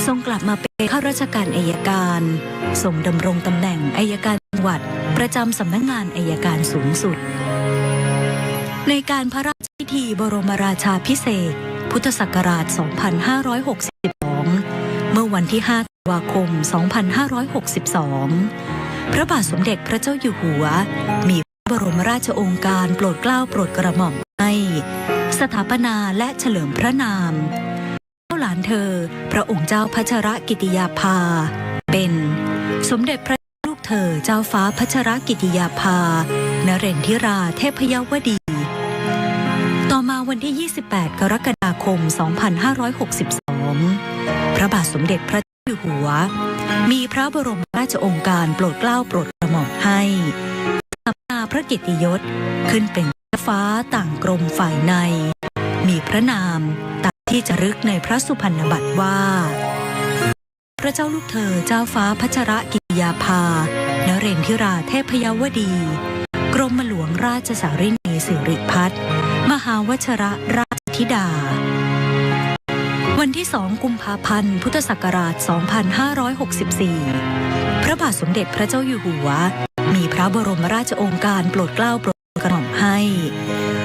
ทรงกลับมาเป็นข้าราชการอัยการทรงดำรงตำแหน่งอัยการจังหวัดประจำสำนักงานอัยการสูงสุดในการพระราชพิธีบรมราชาภิเษกพุทธศักราช 2562 เมื่อวันที่ 5 ธันวาคม 2562 พระบาทสมเด็จพระเจ้าอยู่หัวมีพระบรมราชโองการโปรดเกล้าโปรดกระหม่อมให้สถาปนาและเฉลิมพระนามเจ้าหลานเธอพระองค์เจ้าพัชรกิติยาภาเป็นสมเด็จพระลูกเธอเจ้าฟ้าพัชรกิติยาภานเรนทิราเทพยวดีต่อมาวันที่ 28 กรกฎาคม 2562 พระบาทสมเด็จพระเจ้าอยู่หัวมีพระบรมราชโองการโปรดเกล้าโปรดกระหม่อมให้สถาปนาพระเกียรติยศขึ้นเป็นเจ้าฟ้าต่างกรมฝ่ายในมีพระนามตามที่จารึกในพระสุพรรณบัตรว่าพระเจ้าลูกเธอเจ้าฟ้าพัชรกิติยาภานเรนทิราเทพยวดีกรมหลวงราชสารินีสิริพัฒน์มหาวชรราชธิดาวันที่ 2 กุมภาพันธ์ พุทธศักราช 2564 พระบาทสมเด็จพระเจ้าอยู่หัวมีพระบรมราชโองการโปรดเกล้าโปรดกระหม่อมให้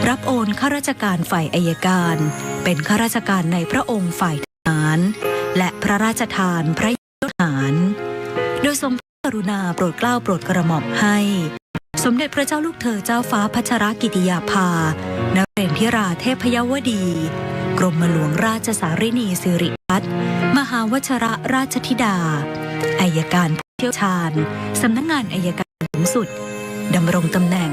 รับโอนข้าราชการฝ่ายอัยการเป็นข้าราชการในพระองค์ฝ่ายทหารและพระราชทานพระยศทหารโดยทรงพระกรุณาโปรดเกล้าโปรดกระหม่อมให้สมเด็จพระเจ้าลูกเธอเจ้าฟ้าพัชรกิติยาภานเรนทิราเทพยวดีกรมหลวงราชสารินีสิริพัฒน์มหาวชรราชธิดาอัยการผู้เชี่ยวชาญสำนักงานอัยการสูงสุดดำรงตำแหน่ง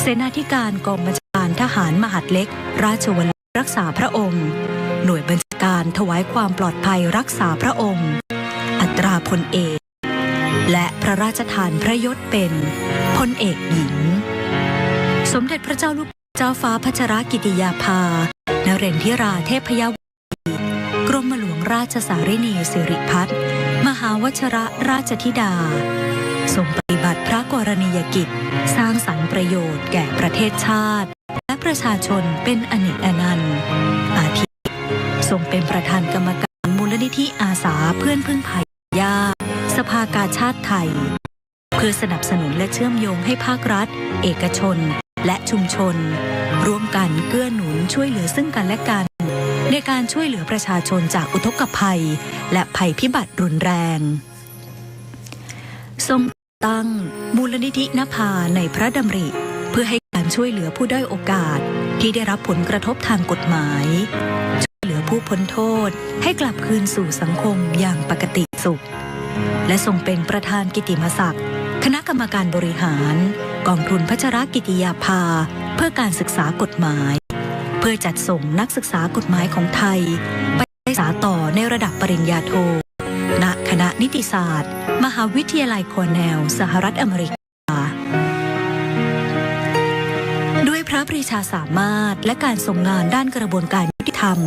เสนาธิการกองบัญชาการทหารมหาดเล็กราชวรรักษาพระองค์หน่วยบัญชาการถวายความปลอดภัยรักษาพระองค์อัตราพลเอกและพระราชทานพระยศเป็นพลเอกหญิงสมเด็จพระเจ้าลูก เจ้าฟ้าพัชรกิติยาภานเรนทิราเทพยวดีกรมหลวงราชสารินีสิริพัฒน์มหาวชรราชธิดาทรงปฏิบัติพระกรณียกิจสร้างสรรค์ประโยชน์แก่ประเทศชาติและประชาชนเป็นอเนกอนันต์อาทิทรงเป็นประธานกรรมการมูลนิธิอาสาเพื่อนพึ่งภัยยากสภากาชาดไทยเพื่อสนับสนุนและเชื่อมโยงให้ภาครัฐเอกชนและชุมชนร่วมกันเกื้อหนุนช่วยเหลือซึ่งกันและกันในการช่วยเหลือประชาชนจากอุทกภัยและภัยพิบัติรุนแรงทรงตั้งมูลนิธินภาในพระดำริเพื่อให้การช่วยเหลือผู้ด้อยโอกาสที่ได้รับผลกระทบทางกฎหมายช่วยเหลือผู้พ้นโทษให้กลับคืนสู่สังคมอย่างปกติสุขและทรงเป็นประธานกิตติมศักดิ์คณะกรรมการบริหารกองทุนพัชรกิติยาภาเพื่อการศึกษากฎหมายเพื่อจัดส่งนักศึกษากฎหมายของไทยไปศึกษาต่อในระดับปริญญาโทณคณะนิติศาสตร์มหาวิทยาลัยคอร์เนลสหรัฐอเมริกาด้วยพระปรีชาสามารถและการทรงงานด้านกระบวนการยุติธรรม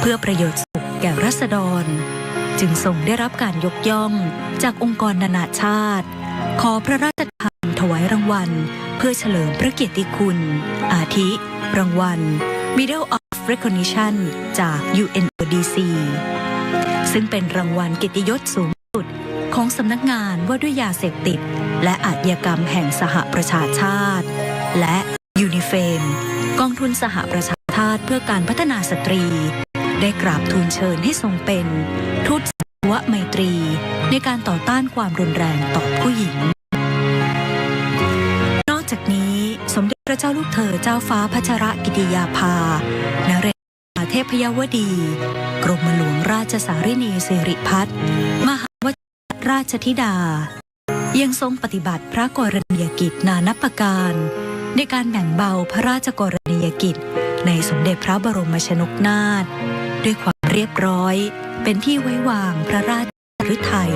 เพื่อประโยชน์สุขแก่ราษฎรจึงทรงได้รับการยกย่องจากองค์กรนานาชาติขอพระราชทานถวายรางวัลเพื่อเฉลิมพระเกียรติคุณอาทิรางวัล Medal of Recognition จาก UNODC ซึ่งเป็นรางวัลเกียรติยศสูงสุดของสำนักงานว่าด้วยยาเสพติดและอาชญากรรมแห่งสหประชาชาติและยูนิเฟมกองทุนสหประชาชาติเพื่อการพัฒนาสตรีได้กราบทูลเชิญให้ทรงเป็นทูตสันติไมตรีในการต่อต้านความรุนแรงต่อผู้หญิงนอกจากนี้สมเด็จพระเจ้าลูกเธอเจ้าฟ้าพัชรกิติยาภานเรนทราเทพยวดีกรมหลวงราชสารินีสิริพัฒน์มหาวชรราชธิดายังทรงปฏิบัติพระกรณียกิจนานับประการในการแบ่งเบาพระราชกรณียกิจในสมเด็จพระบรมชนกนาถด้วยความเรียบร้อยเป็นที่ไว้วางพระราชฤทัย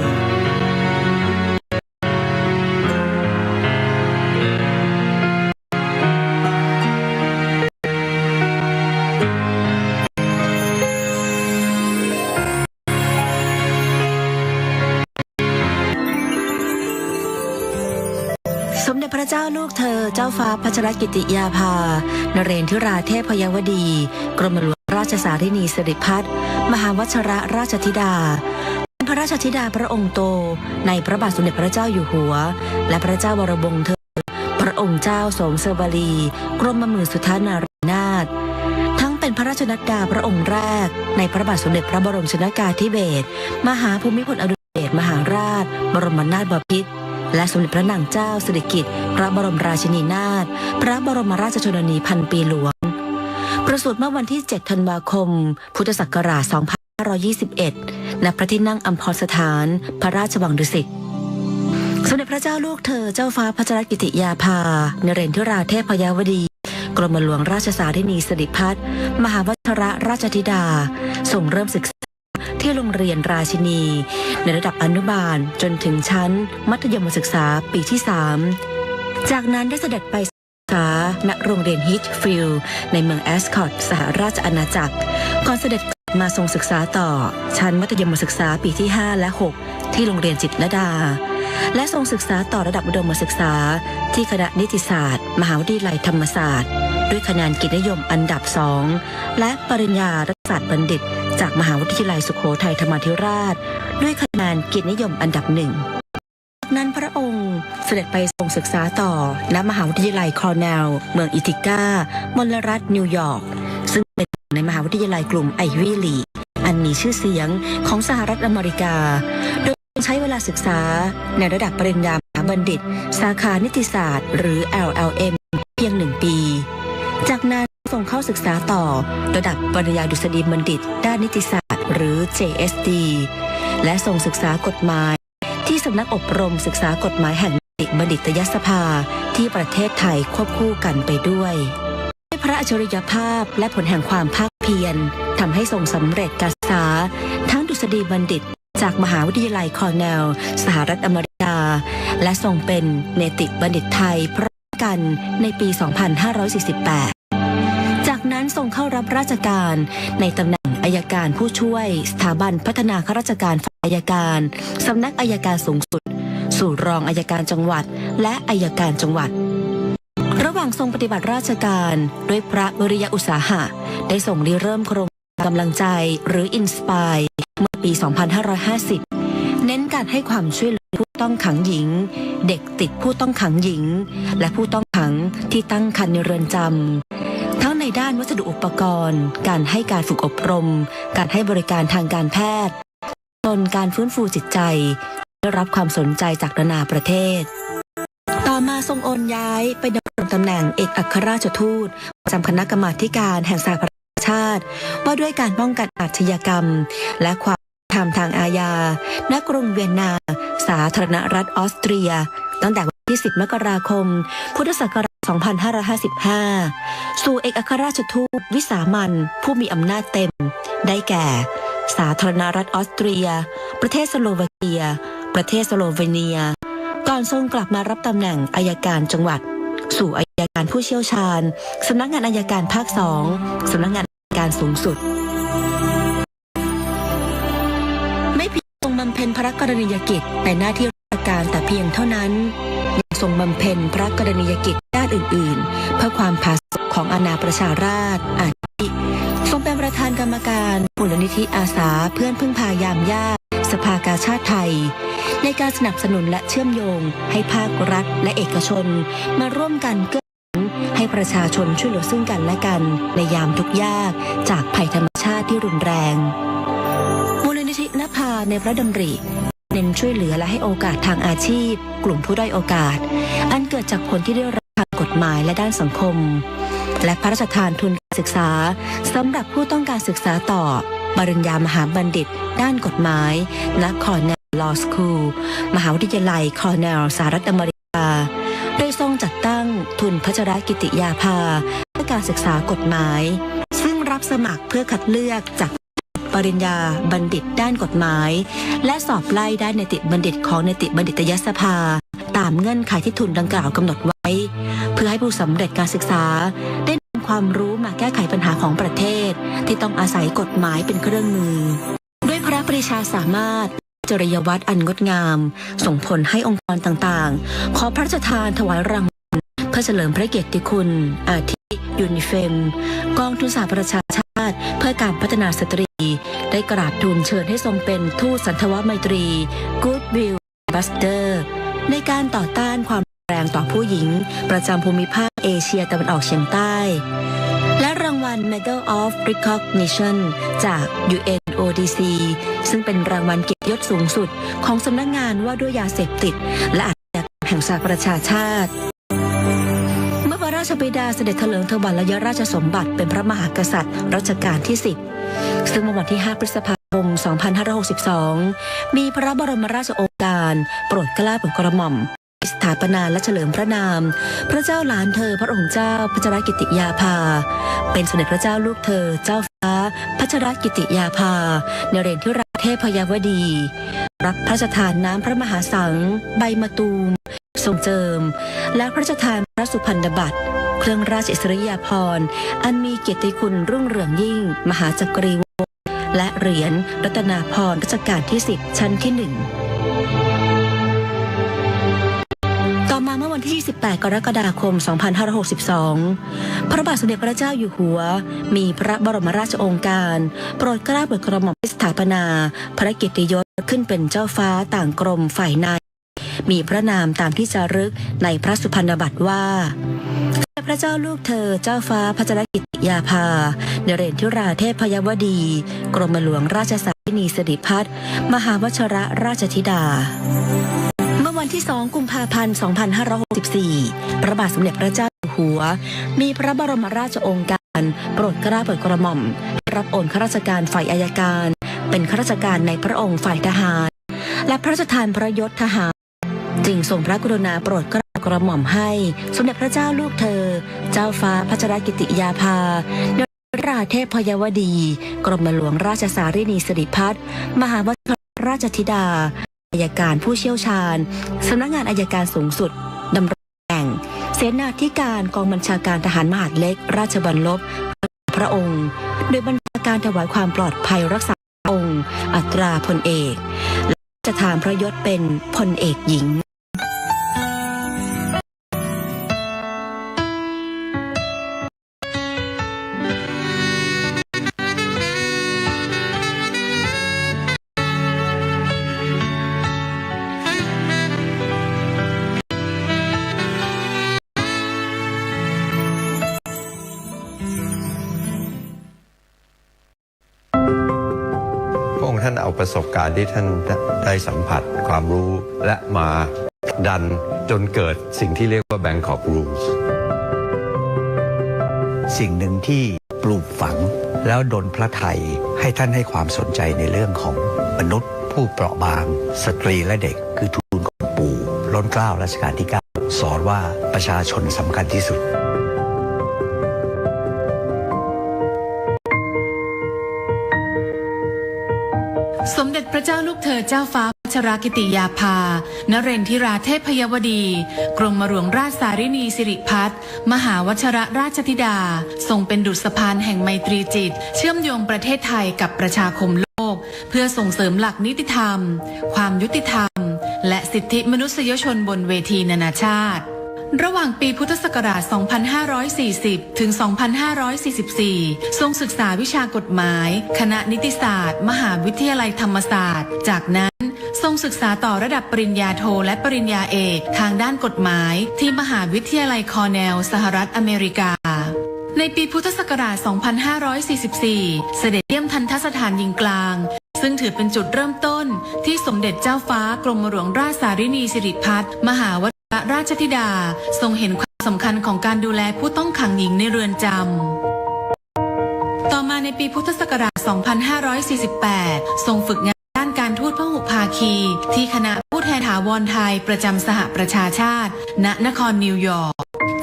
สมเด็จพระเจ้าลูกเธอเจ้าฟ้าพัชรกิติยาภานเรนทิราเทพยวดีกรมหลวงราชสารินีสิริพัฒน์มหาวชรราชธิดาเป็นพระราชธิดาพระองค์โตในพระบาทสมเด็จพระเจ้าอยู่หัวและพระเจ้าวรวงศ์เธอพระองค์เจ้าสมเสวลีกรมหมื่นสุทธานารีนาถทั้งเป็นพระราชนัดดาพระองค์แรกในพระบาทสมเด็จพระบรมชนกาธิเบศรมหาภูมิพลอดุลยเดชมหาราชบรมนาถบพิตรและสมเด็จพระนางเจ้าสิริกิติ์พระบรมราชินีนาถพระบรมราชชนนีพันปีหลวงประสูติเมื่อวันที่ 7 ธันวาคม พุทธศักราช 2521 ณ พระที่นั่งอัมพรสถานพระราชวังดุสิตสมเด็จพระเจ้าลูกเธอเจ้าฟ้าพัชรกิติยาภานเรนทิราเทพยวดีกรมหลวงราชสารินีสิริพัฒน์มหาวชรราชธิดาทรงเริ่มศึกษาที่โรงเรียนราชินีในระดับอนุบาลจนถึงชั้นมัธยมศึกษาปีที่ 3จากนั้นได้เสด็จไปศึกษาณโรงเรียนฮิตฟิลด์ในเมืองแอสคอตสหราชอาณาจักรก่อนเสด็จมาทรงศึกษาต่อชั้นมัธยมศึกษาปีที่ 5 และ 6 ที่โรงเรียนจิตรลดาและทรงศึกษาต่อระดับอุดมศึกษาที่คณะนิติศาสตร์มหาวิทยาลัยธรรมศาสตร์ด้วยคะแนนเกียรตินิยมอันดับ 2และปริญญารัฐศาสตร์บัณฑิตจากมหาวิทยาลัยสุโขทัยธรรมาธิราชด้วยคะแนนเกียรตินิยมอันดับ 1จากนั้นพระองค์เสด็จไปทรงศึกษาต่อณมหาวิทยาลัยคอร์เนลเมืองอิติก้ามลรัฐนิวยอร์กซึ่งเป็นในมหาวิทยาลัยกลุ่มไอวี่ลีกอันมีชื่อเสียงของสหรัฐอเมริกาโดยใช้เวลาศึกษาในระดับปริญญามหาบัณฑิตสาขานิติศาสตร์หรือ LLM เพียง 1 ปีจากนั้นส่งเข้าศึกษาต่อระดับปริญญาดุษฎีบัณฑิตด้านนิติศาสตร์หรือ JSD และส่งศึกษากฎหมายที่สำนักอบรมศึกษากฎหมายแห่งบัณฑิตยสภาที่ประเทศไทยควบคู่กันไปด้วยพระอัจฉริยภาพและผลแห่งความภาคเพียรทำให้ทรงสำเร็จการศึกษาทั้งดุษฎีบัณฑิตจากมหาวิทยาลัยคอร์เนลสหรัฐอเมริกาและทรงเป็นเนติบัณฑิตไทยพร้อมกันในปี 2548 นั้นทรงเข้ารับราชการในตำแหน่งอัยการผู้ช่วยสถาบันพัฒนาข้าราชการฝ่ายอัยการสำนักอัยการสูงสุดสู่รองอัยการจังหวัดและอัยการจังหวัดระหว่างทรงปฏิบัติราชการด้วยพระวิริยะอุตสาหะได้ส่งริเริ่มโครงการกำลังใจหรือ Inspire เมื่อปี 2550 เน้นการให้ความช่วยเหลือผู้ต้องขังหญิงเด็กติดผู้ต้องขังหญิงและผู้ต้องขังที่ตั้งครรภ์ในเรือนจำทั้งในด้านวัสดุอุปกรณ์การให้การฝึกอบรมการให้บริการทางการแพทย์จนการฟื้นฟูจิตใจได้รับความสนใจจากนานาประเทศต่อมาทรงโอนย้ายไปดำรงตำแหน่งเอกอัครราชทูตประจำคณะกรรมาธิการแห่งสหประชาชาติว่าด้วยการป้องกันอาชญากรรมและความธรรมทางอาญาณกรุงเวียนนาสาธารณรัฐออสเตรียตั้งแต่วันที่ 10 มกราคม พุทธศักราช 2555 สู่เอกอัครราชทูตวิสามัญผู้มีอำนาจเต็มได้แก่สาธารณรัฐออสเตรียประเทศสโลวาเกียประเทศสโลเวเนียก่อนทรงกลับมารับตำแหน่งอัยการจังหวัดสู่อัยการผู้เชี่ยวชาญสำนักงานอัยการภาค 2 สำนักงานอัยการสูงสุดไม่เพียงทรงบำเพ็ญพระกรณียกิจในหน้าที่ราชการแต่เพียงเท่านั้นยังทรงบำเพ็ญพระกรณียกิจด้านอื่นๆเพื่อความผาสุกของอาณาประชาราษฎร์อาทิทรงเป็นประธานกรรมการมูลนิธิอาสาเพื่อนพึ่งพายามยากสภากาชาดไทยในการสนับสนุนและเชื่อมโยงให้ภาครัฐและเอกชนมาร่วมกันเกื้อกูลให้ประชาชนช่วยเหลือซึ่งกันและกันในยามทุกข์ยากจากภัยธรรมชาติที่รุนแรงมูลนิธินภาในพระดำริเน้นช่วยเหลือและให้โอกาสทางอาชีพกลุ่มผู้ด้อยโอกาสอันเกิดจากผลที่ได้รับทางกฎหมายและด้านสังคมและพระราชทานทุนการศึกษาสำหรับผู้ต้องการศึกษาต่อปริญญามหาบัณฑิตด้านกฎหมายณคอร์เนลลอว์สคูลมหาวิทยาลัยคอร์เนลสหรัฐอเมริกาโดยทรงจัดตั้งทุนพัชรกิติยาภาเพื่อการศึกษากฎหมายซึ่งรับสมัครเพื่อคัดเลือกจากปริญญาบัณฑิตด้านกฎหมายและสอบไล่ด้านนิติบัณฑิตของนิติบัณฑิตยสภาตามเงื่อนไขที่ทุนดังกล่าวกำหนดไว้เพื่อให้ผู้สำเร็จการศึกษาได้นำความรู้มาแก้ไขปัญหาของประเทศที่ต้องอาศัยกฎหมายเป็นเครื่องมือด้วยพระปรีชาสามารถจริยวัตรอันงดงามส่งผลให้องค์กรต่างๆขอพระราชทานถวายรางวัลเพื่อเฉลิมพระเกียรติคุณอาทิยูนิเฟมกองทุนสหประชาชาติเพื่อการพัฒนาสตรีได้กราบทูลเชิญให้ทรงเป็นทูตสันทวไมตรี Goodwill Ambassador ในการต่อต้านความรุนแรงต่อผู้หญิงประจำภูมิภาคเอเชียตะวันออกเฉียงใต้และรางวัล Medal of Recognition จาก UNODC ซึ่งเป็นรางวัลเกียรติยศสูงสุดของสำนักงานว่าด้วยยาเสพติดและอาชญากรรมแห่งสหประชาชาติเมื่อพระราชบิดาเสด็จเถลิงถวัลยราชสมบัติเป็นพระมหากษัตริย์รัชกาลที่ 10ซึ่งเมื่อวันที่ 5 พฤษภาคม 2562 มีพระบรมราชโองการโปรดเกล้าโปรดกระหม่อมสถาปนาและเฉลิมพระนามพระเจ้าหลานเธอพระองค์เจ้าพัชรกิติยาภาเป็นสมเด็จพระเจ้าลูกเธอเจ้าฟ้าพัชรกิติยาภานเรศธิราเทพยวดีรับพระราชทานน้ำพระมหาสังใบมะตูมทรงเจิมและพระราชทานพระสุพรรณบัตรเครื่องราชอิสริยาภรณ์อันมีเกียรติคุณรุ่งเรืองยิ่งมหาจักรีวงศ์และเหรียญรัตนาภรณ์รัชกาลที่ 10 ชั้นที่ 1ต่อมาเมื่อวันที่ 28 กรกฎาคม 2562 พระบาทสมเด็จพระเจ้าอยู่หัวมีพระบรมราชโองการโปรดเกล้าโปรดกระหม่อมสถาปนาพระเกียรติยศขึ้นเป็นเจ้าฟ้าต่างกรมฝ่ายในมีพระนามตามที่จารึกในพระสุพรรณบัตรว่าพระเจ้าลูกเธอเจ้าฟ้าพัชรกิติยาภานเรศธิราเทพยวดีกรมหลวงราชสารินีสิริพัฒน์มหาวชรราชธิดาเมื่อวันที่ 2 กุมภาพันธ์ 2564 พระบาทสมเด็จพระเจ้าอยู่หัวมีพระบรมราชโองการโปรดเกล้าโปรดกระหม่อมรับโอนข้าราชการฝ่ายอัยการเป็นข้าราชการในพระองค์ฝ่ายทหารและพระราชทานพระยศทหารจึงทรงพระกรุณาโปรดเกล้ากระหม่อมให้สมเด็จพระเจ้าลูกเธอเจ้าฟ้าพัชรกิติยาภานเรศธิราเทพยวดีกรมหลวงราชสารินีสิริพัฒน์มหาวชรราชธิดาอัยการผู้เชี่ยวชาญสำนักงานอัยการสูงสุดดำรงตำแหน่งเสนาธิการกองบัญชาการทหารมหาดเล็กราชบัลลภ พระองค์โดยบรรณาการถวายความปลอดภัยรักษาพระองค์อัตราพลเอกและจะทานพระยศเป็นพลเอกหญิงท่านเอาประสบการณ์ที่ท่านได้สัมผัสความรู้และมาดันจนเกิดสิ่งที่เรียกว่า Bangkok Rules สิ่งหนึ่งที่ปลูกฝังแล้วดลพระทัยให้ท่านให้ความสนใจในเรื่องของมนุษย์ผู้เปราะบางสตรีและเด็กคือทูลของปู่ล้นเกล้ารัชกาลที่ 9 สอนว่าประชาชนสำคัญที่สุดสมเด็จพระเจ้าลูกเธอเจ้าฟ้าพัชรกิติยาภานเรนทิราเทพยวดีกรมหลวงราชสารินีสิริพัฒน์มหาวชรราชธิดาทรงเป็นดุจสะพานแห่งไมตรีจิตเชื่อมโยงประเทศไทยกับประชาคมโลกเพื่อส่งเสริมหลักนิติธรรมความยุติธรรมและสิทธิมนุษยชนบนเวทีนานาชาติระหว่างปีพุทธศักราช 2540 ถึง 2544 ทรงศึกษาวิชากฎหมายคณะนิติศาสตร์มหาวิทยาลัยธรรมศาสตร์จากนั้นทรงศึกษาต่อระดับปริญญาโทและปริญญาเอกทางด้านกฎหมายที่มหาวิทยาลัยคอร์เนลสหรัฐอเมริกาในปีพุทธศักราช 2544 เสด็จเยี่ยมทัณฑสถานหญิงกลางซึ่งถือเป็นจุดเริ่มต้นที่สมเด็จเจ้าฟ้ากรมหลวงราชสารินีสิริพัฒน์มหาวชรราชธิดาทรงเห็นความสำคัญของการดูแลผู้ต้องขังหญิงในเรือนจำต่อมาในปีพุทธศักราช 2548 ทรงฝึกงานด้านการทูตพหุภาคีที่คณะผู้แทนถาวรไทยประจำสหประชาชาติณนครนิวยอร์ก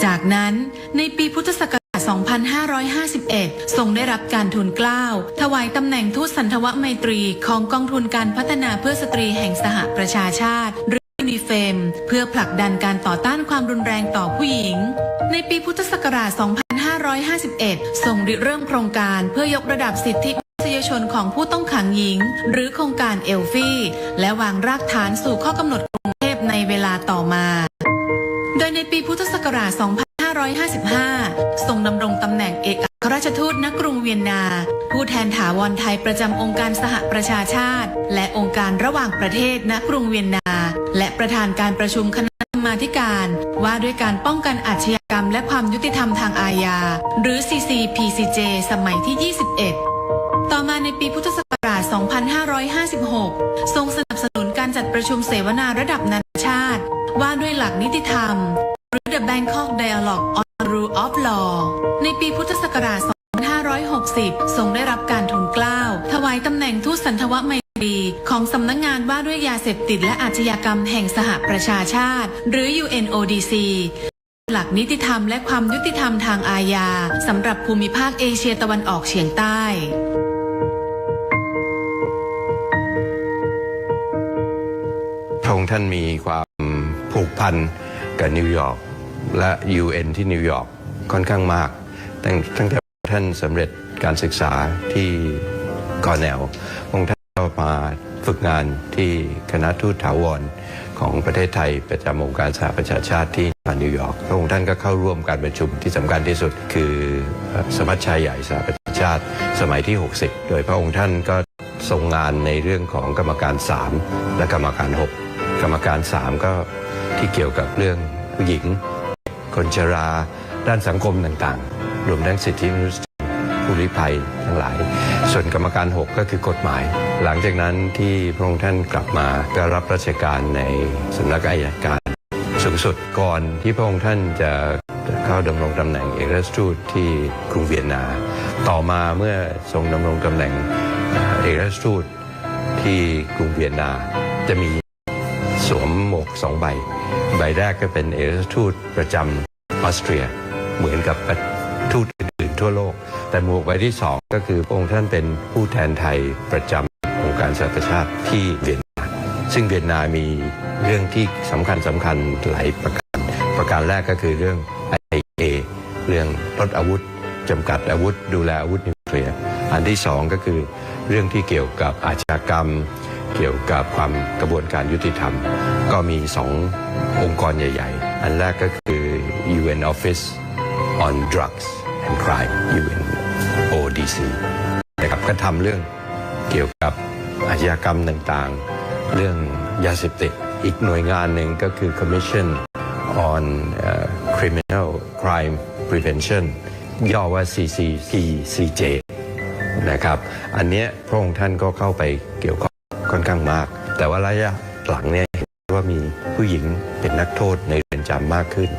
จากนั้นในปีพุทธศักราช 2551 ทรงได้รับการทูลเกล้าถวายตำแหน่งทูตสันทวไมตรีของกองทุนการพัฒนาเพื่อสตรีแห่งสหประชาชาติยูนิเฟมเพื่อผลักดันการต่อต้านความรุนแรงต่อผู้หญิงในปีพุทธศักราช 2551 ทรงริเริ่มโครงการเพื่อยกระดับสิทธิมนุษยชนของผู้ต้องขังหญิงหรือโครงการเอลฟี่และวางรากฐานสู่ข้อกำหนดกรุงเทพในเวลาต่อมาโดยในปีพุทธศักราช 2555 ทรงดำรงตำแหน่งเอกอัครราชทูตณกรุงเวียนนาผู้แทนถาวรไทยประจำองค์การสหประชาชาติและองค์การระหว่างประเทศณกรุงเวียนนาและประธานการประชุมคณะกรรมาธิการว่าด้วยการป้องกันอาชญากรรมและความยุติธรรมทางอาญาหรือ CCPCJ สมัยที่ 21 ต่อมาในปีพุทธศักราช 2556 ทรงสนับสนุนการจัดประชุมเสวนาระดับนานาชาติว่าด้วยหลักนิติธรรมหรือ The Bangkok Dialogue on the Rule of Law ในปีพุทธศักราช 2560 ทรงได้รับการทูลเกล้าถวายตำแหน่งทูตสันทวไมตรีของสำนักงานว่าด้วยยาเสพติดและอาชญากรรมแห่งสหประชาชาติหรือ UNODC หลักนิติธรรมและความยุติธรรมทางอาญาสำหรับภูมิภาคเอเชียตะวันออกเฉียงใต้พระองค์ท่านมีความผูกพันกับนิวยอร์กและ UN ที่นิวยอร์กค่อนข้างมากตั้งแต่ท่านสำเร็จการศึกษาที่คอร์เนลพระองค์ท่านก็มาฝึกงานที่คณะทูตถาวรของประเทศไทยประจำองค์การสหประชาชาติที่นิวยอร์กพระองค์ท่านก็เข้าร่วมการประชุมที่สำคัญที่สุดคือสมัชชาใหญ่สหประชาชาติสมัยที่ 60 โดยพระองค์ท่านก็ทรงงานในเรื่องของกรรมการ 3 และกรรมการ 6 กรรมการ 3 ก็ที่เกี่ยวกับเรื่องผู้หญิงคนชราด้านสังคมต่างๆรวมทั้งสิทธิมนุษยชนผู้ลี้ภัยทั้งหลายส่วนกรรมการ 6 ก็คือกฎหมายหลังจากนั้นที่พระองค์ท่านกลับมาก็รับราชการในสำนักอัยการสูงสุดก่อนที่พระองค์ท่านจะเข้าดำรงตำแหน่งเอกอัครราชทูตที่กรุงเวียนนาต่อมาเมื่อทรงดำรงตำแหน่งเอกอัครราชทูตที่กรุงเวียนนาจะมีสวมหมวก2 ใบใบแรกก็เป็นเอกอัครราชทูตประจำออสเตรียเหมือนกับทูตอื่นๆทั่วโลกแต่หมวกใบที่2ก็คือพระองค์ท่านเป็นผู้แทนไทยประจำองค์การสหประชาชาติที่เวียนนาซึ่งเวียนนามีเรื่องที่สำคัญหลายประการแรกก็คือเรื่อง IA เรื่องลดอาวุธ จำกัดอาวุธดูแลอาวุธนิวเคลียร์อันที่สองก็คือเรื่องที่เกี่ยวกับอาชญากรรมเกี่ยวกับความกระบวนการยุติธรรมก็มี2องค์กรใหญ่ๆอันแรกก็คือ UN Office on Drugs and Crime UNODC นะครับก็ทำเรื่องเกี่ยวกับอาชญากรรมต่างๆเรื่องยาเสพติดอีกหน่วยงานหนึ่งก็คือ Commission on Criminal Crime Prevention ย่อว่า CCPCJ นะครับอันนี้พระองค์ท่านก็เข้าไปเกี่ยวข้องค่อนข้างมากแต่ว่าระยะหลังเนี่ยเห็นว่ามีผู้หญิงเป็นนักโทษในเรือนจำมากขึ้น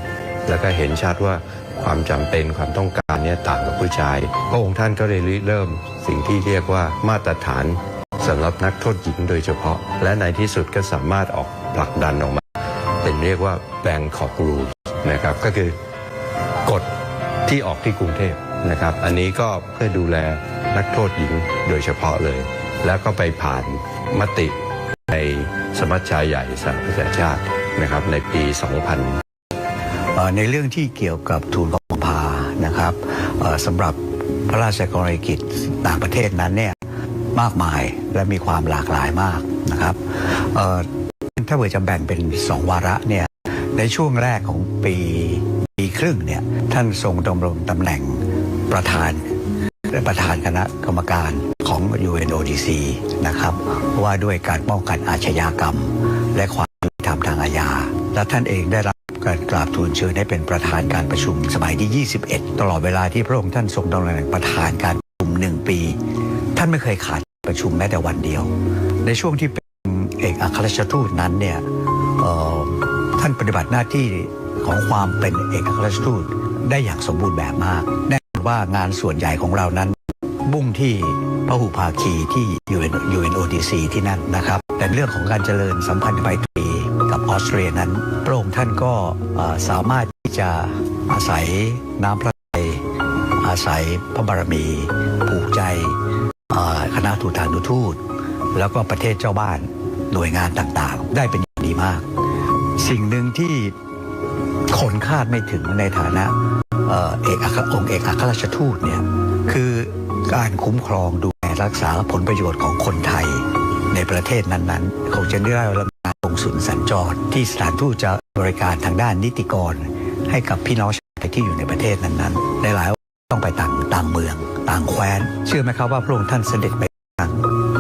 แล้วก็เห็นชัดว่าความจำเป็นความต้องการเนี่ยต่างกับผู้ชายพระองค์ท่านก็เลยเริ่มสิ่งที่เรียกว่ามาตรฐานสำหรับนักโทษหญิงโดยเฉพาะและในที่สุดก็สามารถออกผลักดันออกมาเป็นเรียกว่า Bangkok Rules นะครับก็คือกฎที่ออกที่กรุงเทพนะครับอันนี้ก็เพื่อดูแลนักโทษหญิงโดยเฉพาะเลยแล้วก็ไปผ่านมติในสมัชชาใหญ่สหประชาชาตินะครับในปี 2000 ในเรื่องที่เกี่ยวกับทูลกระหม่อมพานะครับสำหรับพระราชกรณียกิจต่างประเทศนั้นเนี่ยมากมายและมีความหลากหลายมากนะครับถ้าเกิดจะแบ่งเป็น2วาระเนี่ยในช่วงแรกของปีครึ่งเนี่ยท่านทรงดำรงตำแหน่งประธานคณะกรรมการของ UNODC นะครับว่าด้วยการป้องกันอาชญากรรมและความยุติธรรมทางอาญาและท่านเองได้รับการกราบทูลเชิญให้เป็นประธานการประชุมสมัยที่21ตลอดเวลาที่พระองค์ท่านทรงดำรงตำแหน่งประธานการประชุม1 ปีท่านไม่เคยขาดประชุมแม้แต่วันเดียวในช่วงที่เป็นเอกอัครราชทูตนั้นเนี่ยท่านปฏิบัติหน้าที่ของความเป็นเอกอัครราชทูตได้อย่างสมบูรณ์แบบมากแน่นอนว่างานส่วนใหญ่ของเรานั้นมุ่งที่พหุภาคีที่ UNODC ที่นั่นนะครับแต่เรื่องของการเจริญสัมพันธไมตรีกับออสเตรียนั้นพระองค์ท่านก็สามารถที่จะอาศัยน้ำพระทัยอาศัยพระบารมีผูกใจคณะทูตานุทูตแล้วก็ประเทศเจ้าบ้านหน่วยงานต่างๆได้เป็นอย่างดีมากสิ่งหนึ่งที่คนคาดไม่ถึงในฐานะองค์เอกอัครราชทูตเนี่ยคือการคุ้มครองดูแลรักษาผลประโยชน์ของคนไทยในประเทศนั้นๆเขาจะได้รับการลงสุนสัญจรที่สถานทูตจะบริการทางด้านนิติกรให้กับพี่น้องชาวไทยที่อยู่ในประเทศนั้นๆในหลายต้องไปต่างเมืองต่างแคว้นเชื่อไหมครับว่าพระองค์ท่านเสด็จไป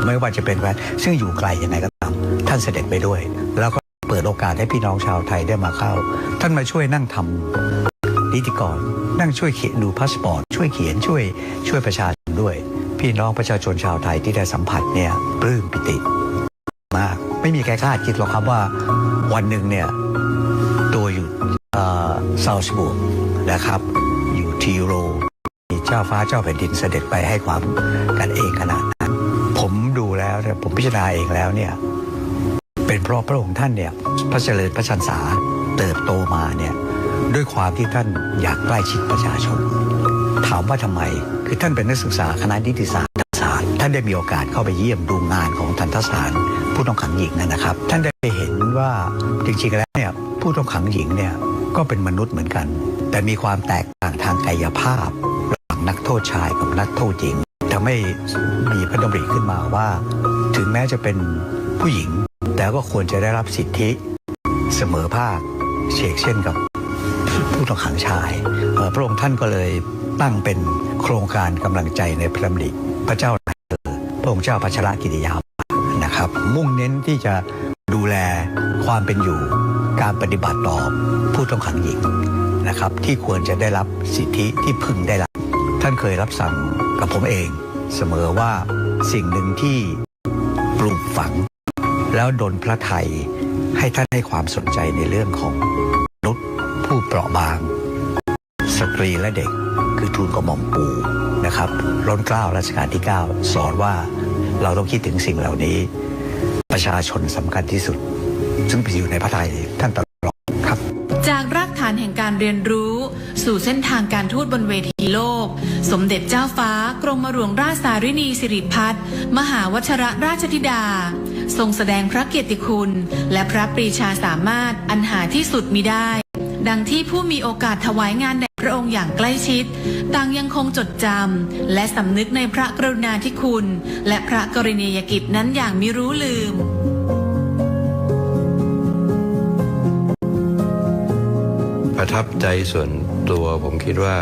ไม่ว่าจะเป็นแคว้นซึ่งอยู่ไกลยังไงก็ตามท่านเสด็จไปด้วยแล้วก็เปิดโอกาสให้พี่น้องชาวไทยได้มาเข้าท่านมาช่วยนั่งทำนิติกรนั่งช่วยเขียนดูพาสปอร์ตช่วยเขียนช่วยประชาชนด้วยพี่น้องประชาชนชาวไทยที่ได้สัมผัสเนี่ยปลื้มปิติมากไม่มีใครคาดคิดหรอกครับว่าวันหนึ่งเนี่ยตัวอยู่ซาวส์บุกนะครับอยู่ทีโรมีเจ้าฟ้าเจ้าแผ่นดินเสด็จไปให้ความกันเองขนาดนั้นผมดูแล้วผมพิจารณาเองแล้วเนี่ยเป็นเพราะพระองค์ท่านเนี่ยพระเจริญพระชรรษาเติบโตมาเนี่ยด้วยความที่ท่านอยากใกล้ชิดประชาชนถามว่าทำไมคือท่านเป็นนักศึกษาคณะนิติศาสตร์ท่านได้มีโอกาสเข้าไปเยี่ยมดูงานของทันตสถานผู้ต้องขังหญิงนะครับท่านได้ไปเห็นว่าจริงๆแล้วเนี่ยผู้ต้องขังหญิงเนี่ยก็เป็นมนุษย์เหมือนกันแต่มีความแตกต่างทางกายภาพระหว่างนักโทษชายกับนักโทษหญิงทำให้มีพระดำริขึ้นมาว่าถึงแม้จะเป็นผู้หญิงแต่ก็ควรจะได้รับสิทธิเสมอภาคเช่นกับผู้ต้องขังชายพระองค์ท่านก็เลยตั้งเป็นโครงการกำลังใจในพระดำริพระเจ้าพระองค์เจ้าพัชรกิติยาภานะครับมุ่งเน้นที่จะดูแลความเป็นอยู่การปฏิบัติต่อผู้ต้องขังหญิงนะครับที่ควรจะได้รับสิทธิที่พึงได้รับท่านเคยรับสั่งกับผมเองเสมอว่าสิ่งหนึ่งที่ปลูกฝังแล้วดลพระทัยให้ท่านให้ความสนใจในเรื่องของมนุษย์ผู้เปราะบางสตรีและเด็กคือทูลกระหม่อมปู่นะครับล้นเกล้ารัชกาลที่9สอนว่าเราต้องคิดถึงสิ่งเหล่านี้ประชาชนสำคัญที่สุดซึ่งอยู่ในพระทัยท่านตลอดครับจากรากฐานแห่งการเรียนรู้สู่เส้นทางการทูตบนเวทีโลกสมเด็จเจ้าฟ้ากรมหลวงราชสารินีสิริพัฒน์มหาวชิรราชธิดาทรงแสดงพระเกียรติคุณและพระปรีชาสามารถอันหาที่สุดมิได้ดังที่ผู้มีโอกาสถวายงานแด่พ พระองค์อย่างใกล้ชิดต่างยังคงจดจำและสำนึกในพระกรุณาธิคุณและพระกรณียกิจนั้นอย่างมิรู้ลืม ประทับใจส่วนตัวผมคิดว่า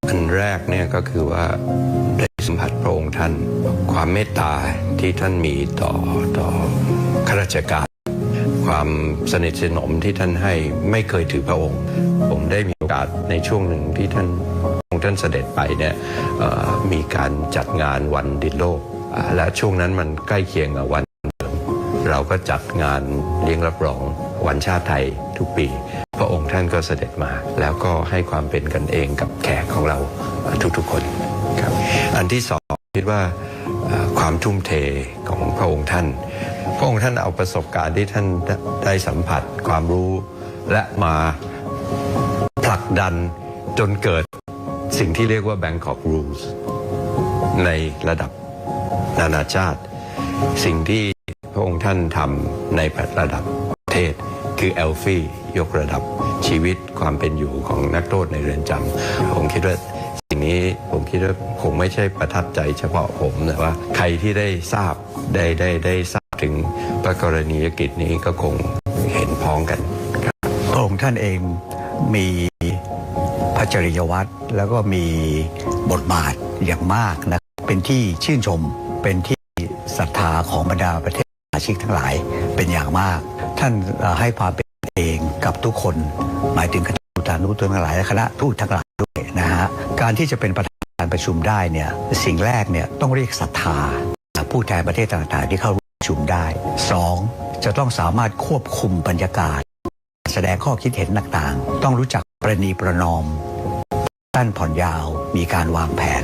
อันแรกเนี่ยก็คือว่าได้สัมผัสพระองค์ท่านความเมตตาที่ท่านมีต่อข้าราชการความสนิทสนมที่ท่านให้ไม่เคยถือพระองค์ผมได้มีโอกาสในช่วงหนึ่งที่ท่านเสด็จไปเนี่ยมีการจัดงานวันดินโลกและช่วงนั้นมันใกล้เคียงกับวันเราก็จัดงานเลี้ยงรับรองวันชาติไทยทุกปีพระองค์ท่านก็เสด็จมาแล้วก็ให้ความเป็นกันเองกับแขกของเราทุกๆคนครับอันที่สองคิดว่าความทุ่มเทของพระองค์ท่านเอาประสบการณ์ที่ท่านได้สัมผัสความรู้และมาผลักดันจนเกิดสิ่งที่เรียกว่า Bangkok Rules ในระดับนานาชาติสิ่งที่พระองค์ท่านทำในระดับประเทศคือเอลฟี่ยกระดับชีวิตความเป็นอยู่ของนักโทษในเรือนจำผมคิดว่าสิ่งนี้ผมคิดว่าคงไม่ใช่ประทับใจเฉพาะผมแต่ว่าใครที่ได้ทราบได้ทราบถึงพระกรณียกิจนี้ก็คงเห็นพ้องกันพระองค์ท่านเองมีพระจริยวัตรแล้วก็มีบทบาทอย่างมากนะเป็นที่ชื่นชมเป็นที่ศรัทธาของบรรดาประเทศสมาชิกทั้งหลายเป็นอย่างมากท่านให้ความเป็นเองกับทุกคนหมายถึงคณะทูตทั้งหลายและคณะทูตทั้งหลายด้วยนะฮะการที่จะเป็นประธานการประชุมได้เนี่ยสิ่งแรกเนี่ยต้องเรียกศรัทธาผู้แทนประเทศต่างๆที่เข้าร่วมประชุมได้2จะต้องสามารถควบคุมบรรยากาศแสดงข้อคิดเห็นต่างๆต้องรู้จักประนีประนอมตั้นผ่อนยาวมีการวางแผน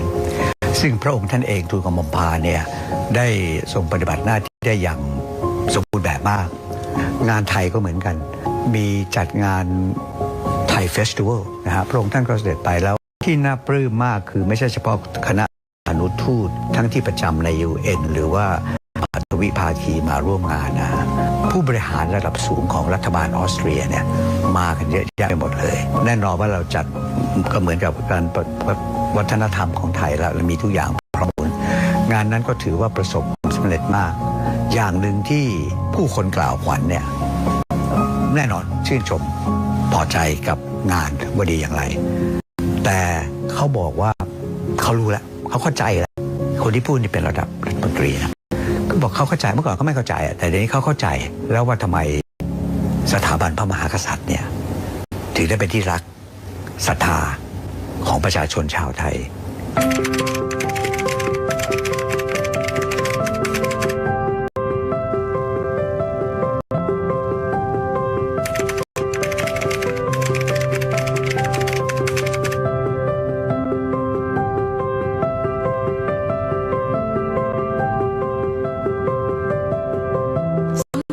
ซึ่งพระองค์ท่านเองทูลกระหม่อมพาเนี่ยได้ทรงปฏิบัติหน้าที่ได้อย่างสมบูรณ์แบบมากงานไทยก็เหมือนกันมีจัดงานไทยเฟสติวัลนะฮะพระองค์ท่านก็เสด็จไปแล้วที่น่าปลื้มมากคือไม่ใช่เฉพาะคณะอนุทูตทั้งที่ประจำใน UN หรือว่าทวิภาคีมาร่วมงานนะผู้บริหารระดับสูงของรัฐบาลออสเตรียเนี่ยมากันเยอะแยะไปหมดเลยแน่นอนว่าเราจัดก็เหมือนกับการวัฒนธรรมของไทยแล้วมีทุกอย่างพร้อมงานนั้นก็ถือว่าประสบความสำเร็จมากอย่างหนึ่งที่ผู้คนกล่าวขวัญเนี่ยแน่นอนชื่นชมพอใจกับงานว่าดีอย่างไรแต่เขาบอกว่าเขารู้แล้วเขาเข้าใจแล้วคนที่พูดนี่เป็นระดับรัฐมนตรีนะก็บอกเขาเข้าใจเมื่อก่อนเขาไม่เข้าใจแต่เดี๋ยวนี้เขาเข้าใจแล้วว่าทำไมสถาบันพระมหากษัตริย์เนี่ยถึงได้เป็นที่รักศรัทธาของประชาชนชาวไทย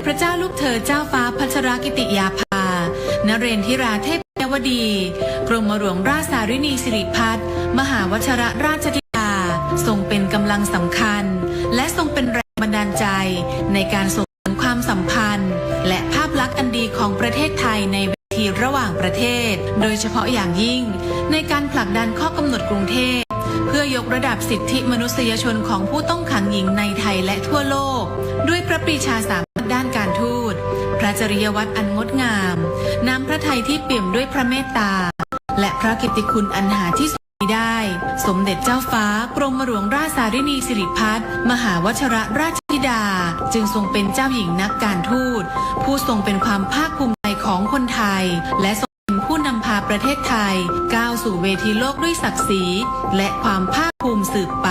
พระเจ้าลูกเธอเจ้าฟ้าพัชรกิติยาภานเรนทิราเทพยวดี กรมหลวงราชสารินีสิริพัฒน์มหาวชรราชธิดาทรงเป็นกำลังสำคัญและทรงเป็นแรงบันดาลใจในการส่งเสริมความสัมพันธ์และภาพลักษณ์อันดีของประเทศไทยในเวทีระหว่างประเทศโดยเฉพาะอย่างยิ่งในการผลักดันข้อกำหนดกรุงเทพเพื่อยกระดับสิทธิมนุษยชนของผู้ต้องขังหญิงในไทยและทั่วโลกด้วยพระปรีชาสามารถด้านการทูตพระจริยวัตรอันงดงามน้ำพระทัยที่เปี่ยมด้วยพระเมตตาและพระกิตติคุณอันหาที่สุดมิได้สมเด็จเจ้าฟ้ากรมหลวงราชสารินีสิริพัฒน์มหาวชรราชธิดาจึงทรงเป็นเจ้าหญิงนักการทูตผู้ทรงเป็นความภาคภูมิใจของคนไทยและทรงเป็นผู้นำพาประเทศไทยก้าวสู่เวทีโลกด้วยศักดิ์ศรีและความภาคภูมิสืบไป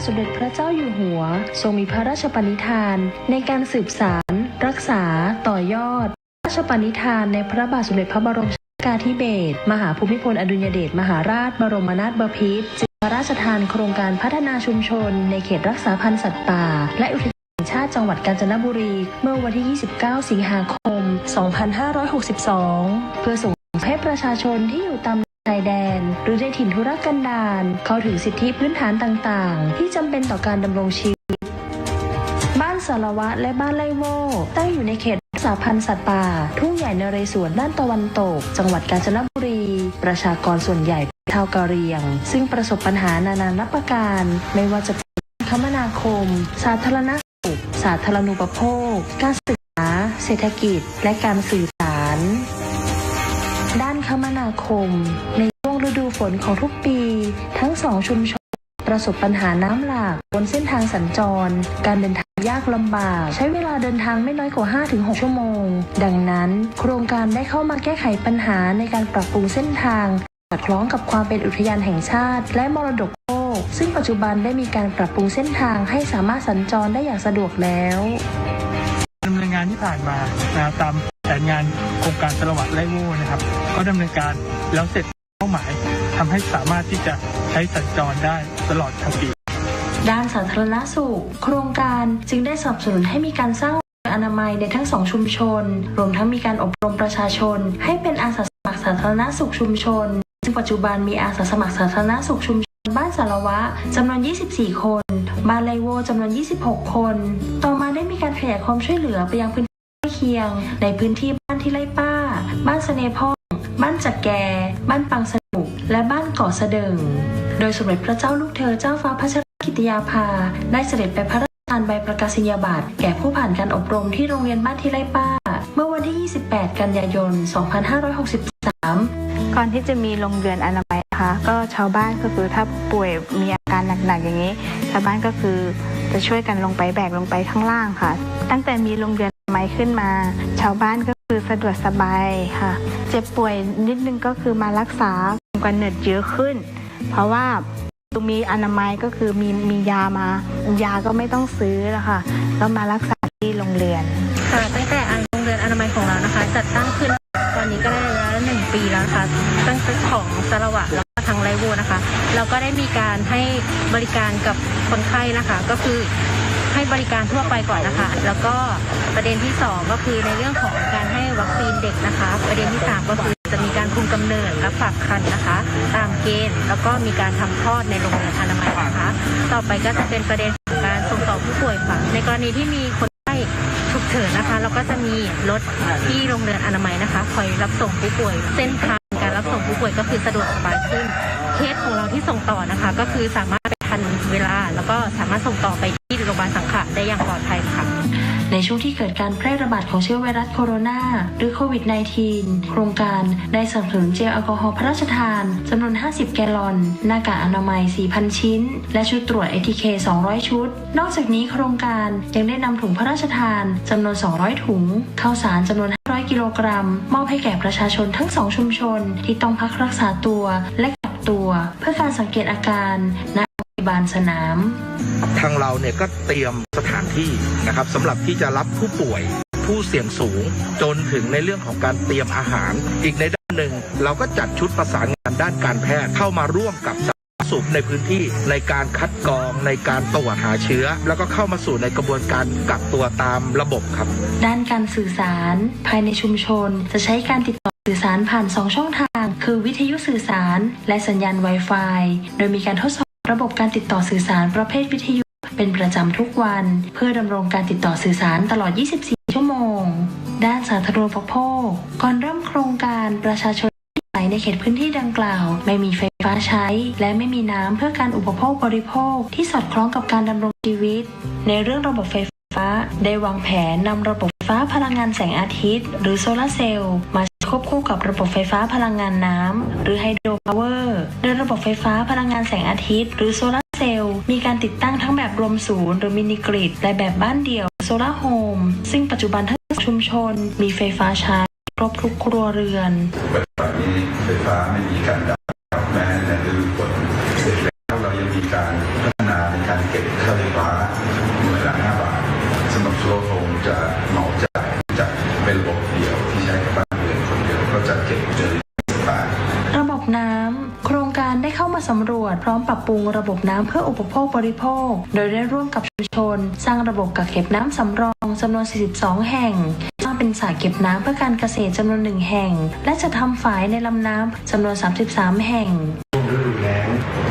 สมเด็จพระเจ้าอยู่หัวทรงมีพระราชปณิธานในการสืบสานรักษาต่อยอดพระราชปณิธานในพระบาทสมเด็จพระบรมชนกาธิเบศรมหาภูมิพลอดุลยเดชมหาราชบรมนาถบพิตรจึงพระราชทานโครงการพัฒนาชุมชนในเขตรักษาพันธุ์สัตว์ป่าและอุทยานแห่งชาติจังหวัดกาญจนบุรีเมื่อวันที่ 29 สิงหาคม 2562 เพื่อส่งให้ประชาชนที่อยู่ตามชายแดนหรือในถิ่นทุรกันดารเข้าถึงสิทธิพื้นฐานต่างๆที่จำเป็นต่อการดำรงชีวิตบ้านสารวัตรและบ้านไล่โว่ตั้งอยู่ในเขตรักษาพันธุ์สัตว์ป่าทุ่งใหญ่นเรศวรด้านตะวันตกจังหวัดกาญจนบุรีประชากรส่วนใหญ่เป็นชาวกะเหรี่ยงซึ่งประสบปัญหานานานับประการไม่ว่าจะเป็นคมนาคมสาธารณสุขสาธารณูปโภคการศึกษาเศรษฐกิจและการสื่อสารด้านคมนาคมในช่วงฤดูฝนของทุกปีทั้งสองชุมชนประสบปัญหาน้ำหลากบนเส้นทางสัญจรการเดินทางยากลำบากใช้เวลาเดินทางไม่น้อยกว่า 5-6 ชั่วโมงดังนั้นโครงการได้เข้ามาแก้ไขปัญหาในการปรับปรุงเส้นทางสอดคล้องกับความเป็นอุทยานแห่งชาติและมรดกโลกซึ่งปัจจุบันได้มีการปรับปรุงเส้นทางให้สามารถสัญจรได้อย่างสะดวกแล้วดำเนินงานที่ผ่านมาตามแผนงานโครงการสารวัตรไล่โว่นะครับก็ดำเนินการแล้วเสร็จเป้าหมายทำให้สามารถที่จะใช้สัญจรได้ตลอดทั้งปีด้านสาธารณสุขโครงการจึงได้สนับสนุนให้มีการสร้างอนามัยในทั้งสองชุมชนรวมทั้งมีการอบรมประชาชนให้เป็นอาสาสมัครสาธารณสุขชุมชนซึ่งปัจจุบันมีอาสาสมัครสาธารณสุขชุมชนบ้านสารวะจำนวน 24 คนบ้านไลโวจำนวน 26 คนต่อมาได้มีการขยายความช่วยเหลือไปยังพื้นที่ใกล้เคียงในพื้นที่บ้านที่ไร่ป้าบ้านเสน่ห์พ่องบ้านจักแกบ้านปังสนุกและบ้านเกาะเสดิงโดยสมเด็จพระเจ้าลูกเธอเจ้าฟ้าพัชรกิติยาภาได้เสด็จไปพระราชทานใบประกาศนียบัตรแก่ผู้ผ่านการอบรมที่โรงเรียนบ้านที่ไร่ป้าเมื่อวันที่ 28 กันยายน 2563 ก่อนที่จะมีโรงเรียนอนามัยนะคะก็ชาวบ้านก็คือถ้าป่วยมีอาการหนักๆอย่างนี้ชาวบ้านก็คือจะช่วยกันลงไปแบกลงไปข้างล่างค่ะตั้งแต่มีโรงเรียนอนามัยขึ้นมาชาวบ้านก็คือสะดวกสบายค่ะเจ็บป่วยนิดนึงก็คือมารักษากันเนิดเยอะขึ้นเพราะว่ามีอนามัยก็คือมียายาก็ไม่ต้องซื้อแล้วค่ะก็มารักษาที่โรงเรียนค่ะตั้งแต่โรงเรียนอนามัยของเรานะคะจัดตั้งขึ้นตอนนี้ก็ได้ระยะ1 ปีแล้วนะคะตั้งแต่ของสารวัตรแล้วก็ทางไลโวนะคะเราก็ได้มีการให้บริการกับคนไข้นะคะก็คือให้บริการทั่วไปก่อนนะคะแล้วก็ประเด็นที่2ก็คือในเรื่องของการให้วัคซีนเด็กนะคะประเด็นที่3ก็คือจะมีการคุมกำเนิดและฝากครรภ์นะคะตามเกณฑ์แล้วก็มีการทำคลอดในโรงเรียนอนามัยนะคะต่อไปก็จะเป็นประเด็นของการส่งต่อผู้ป่วยค่ะในกรณีที่มีคนไข้ฉุกเฉินนะคะเราก็จะมีรถที่โรงเรียนอนามัยนะคะคอยรับส่งผู้ป่วยเส้นทางการรับส่งผู้ป่วยก็คือสะดวกสบายขึ้นเคสของเราที่ส่งต่อนะคะก็คือสามารถไปทันเวลาแล้วก็สามารถส่งต่อไปที่โรงพยาบาลสังขะได้อย่างปลอดภัยค่ะในช่วงที่เกิดการแพร่ระบาดของเชื้อไวรัสโคโรนาหรือโควิด -19 โครงการได้สนับสนุนเจลแอลกอฮอล์พระราชทานจำนวน 50 แกลลอนหน้ากากอนามัย 4,000 ชิ้นและชุดตรวจ ATK 200 ชุดนอกจากนี้โครงการยังได้นำถุงพระราชทานจำนวน 200 ถุงข้าวสารจำนวน 500 กิโลกรัมมอบให้แก่ประชาชนทั้ง2ชุมชนที่ต้องพักรักษาตัวและกักตัวเพื่อการสังเกตอาการณโรงพยาบาลสนามทางเราเนี่ยก็เตรียมสถานที่นะครับสำหรับที่จะรับผู้ป่วยผู้เสี่ยงสูงจนถึงในเรื่องของการเตรียมอาหารอีกในด้านหนึ่งเราก็จัดชุดประสานงานด้านการแพทย์เข้ามาร่วมกับสาธารณสุขในพื้นที่ในการคัดกรองในการตรวจหาเชื้อแล้วก็เข้ามาสู่ในกระบวนการกักตัวตามระบบครับด้านการสื่อสารภายในชุมชนจะใช้การติดต่อสื่อสารผ่าน2ช่องทางคือวิทยุสื่อสารและสัญญาณ Wi-Fi โดยมีการทดสอบระบบการติดต่อสื่อสารประเภทวิทยุเป็นประจำทุกวันเพื่อดำรงการติดต่อสื่อสารตลอด 24 ชั่วโมงด้านสาธารณูปโภคก่อนเริ่มโครงการประชาชนในเขตพื้นที่ดังกล่าวไม่มีไฟฟ้าใช้และไม่มีน้ำเพื่อการอุปโภคบริโภคที่สอดคล้องกับการดำรงชีวิตในเรื่องระบบไฟฟ้าได้วางแผนนำระบบไฟฟ้าพลังงานแสงอาทิตย์หรือโซลาร์เซลล์มาควบคู่กับระบบไฟฟ้าพลังงานน้ำหรือไฮโดรพาวเวอร์โดยระบบไฟฟ้าพลังงานแสงอาทิตย์หรือโซลาร์เซลล์มีการติดตั้งทั้งแบบรวมศูนย์หรือมินิกริดและแบบบ้านเดี่ยวโซลาร์โฮมซึ่งปัจจุบันทั้งชุมชนมีไฟฟ้าใช้ครบทุกครัวเรือนปัจจุบันนี้ไฟฟ้าไม่มีการดับแม้ในฤดูฝนเสร็จแล้วเรายังมีการพัฒนาในการเก็บ บค่าไฟฟ้าหน่วยละ5 บาทสำหรับโซลาร์โฮมจะเหมาจ่ายจากเป็นระบบเดียวที่ใช้กับบ้านเรือนคนเดียวก็จะเก็บเดือนละ10 บาทระบบน้ำโครงการได้เข้ามาสำรวจพร้อมปรับปรุงระบบน้ำเพื่ออุปโภคบริโภคโดยได้ร่วมกับชุมชนสร้างระบบกักเก็บน้ำสำรองจำนวน42แห่งสร้างเป็นสระเก็บน้ำเพื่อการเกษตรจำนวน1แห่งและจะทำฝายในลำน้ำจำนวน33แห่งช่วงฤดูแล้ง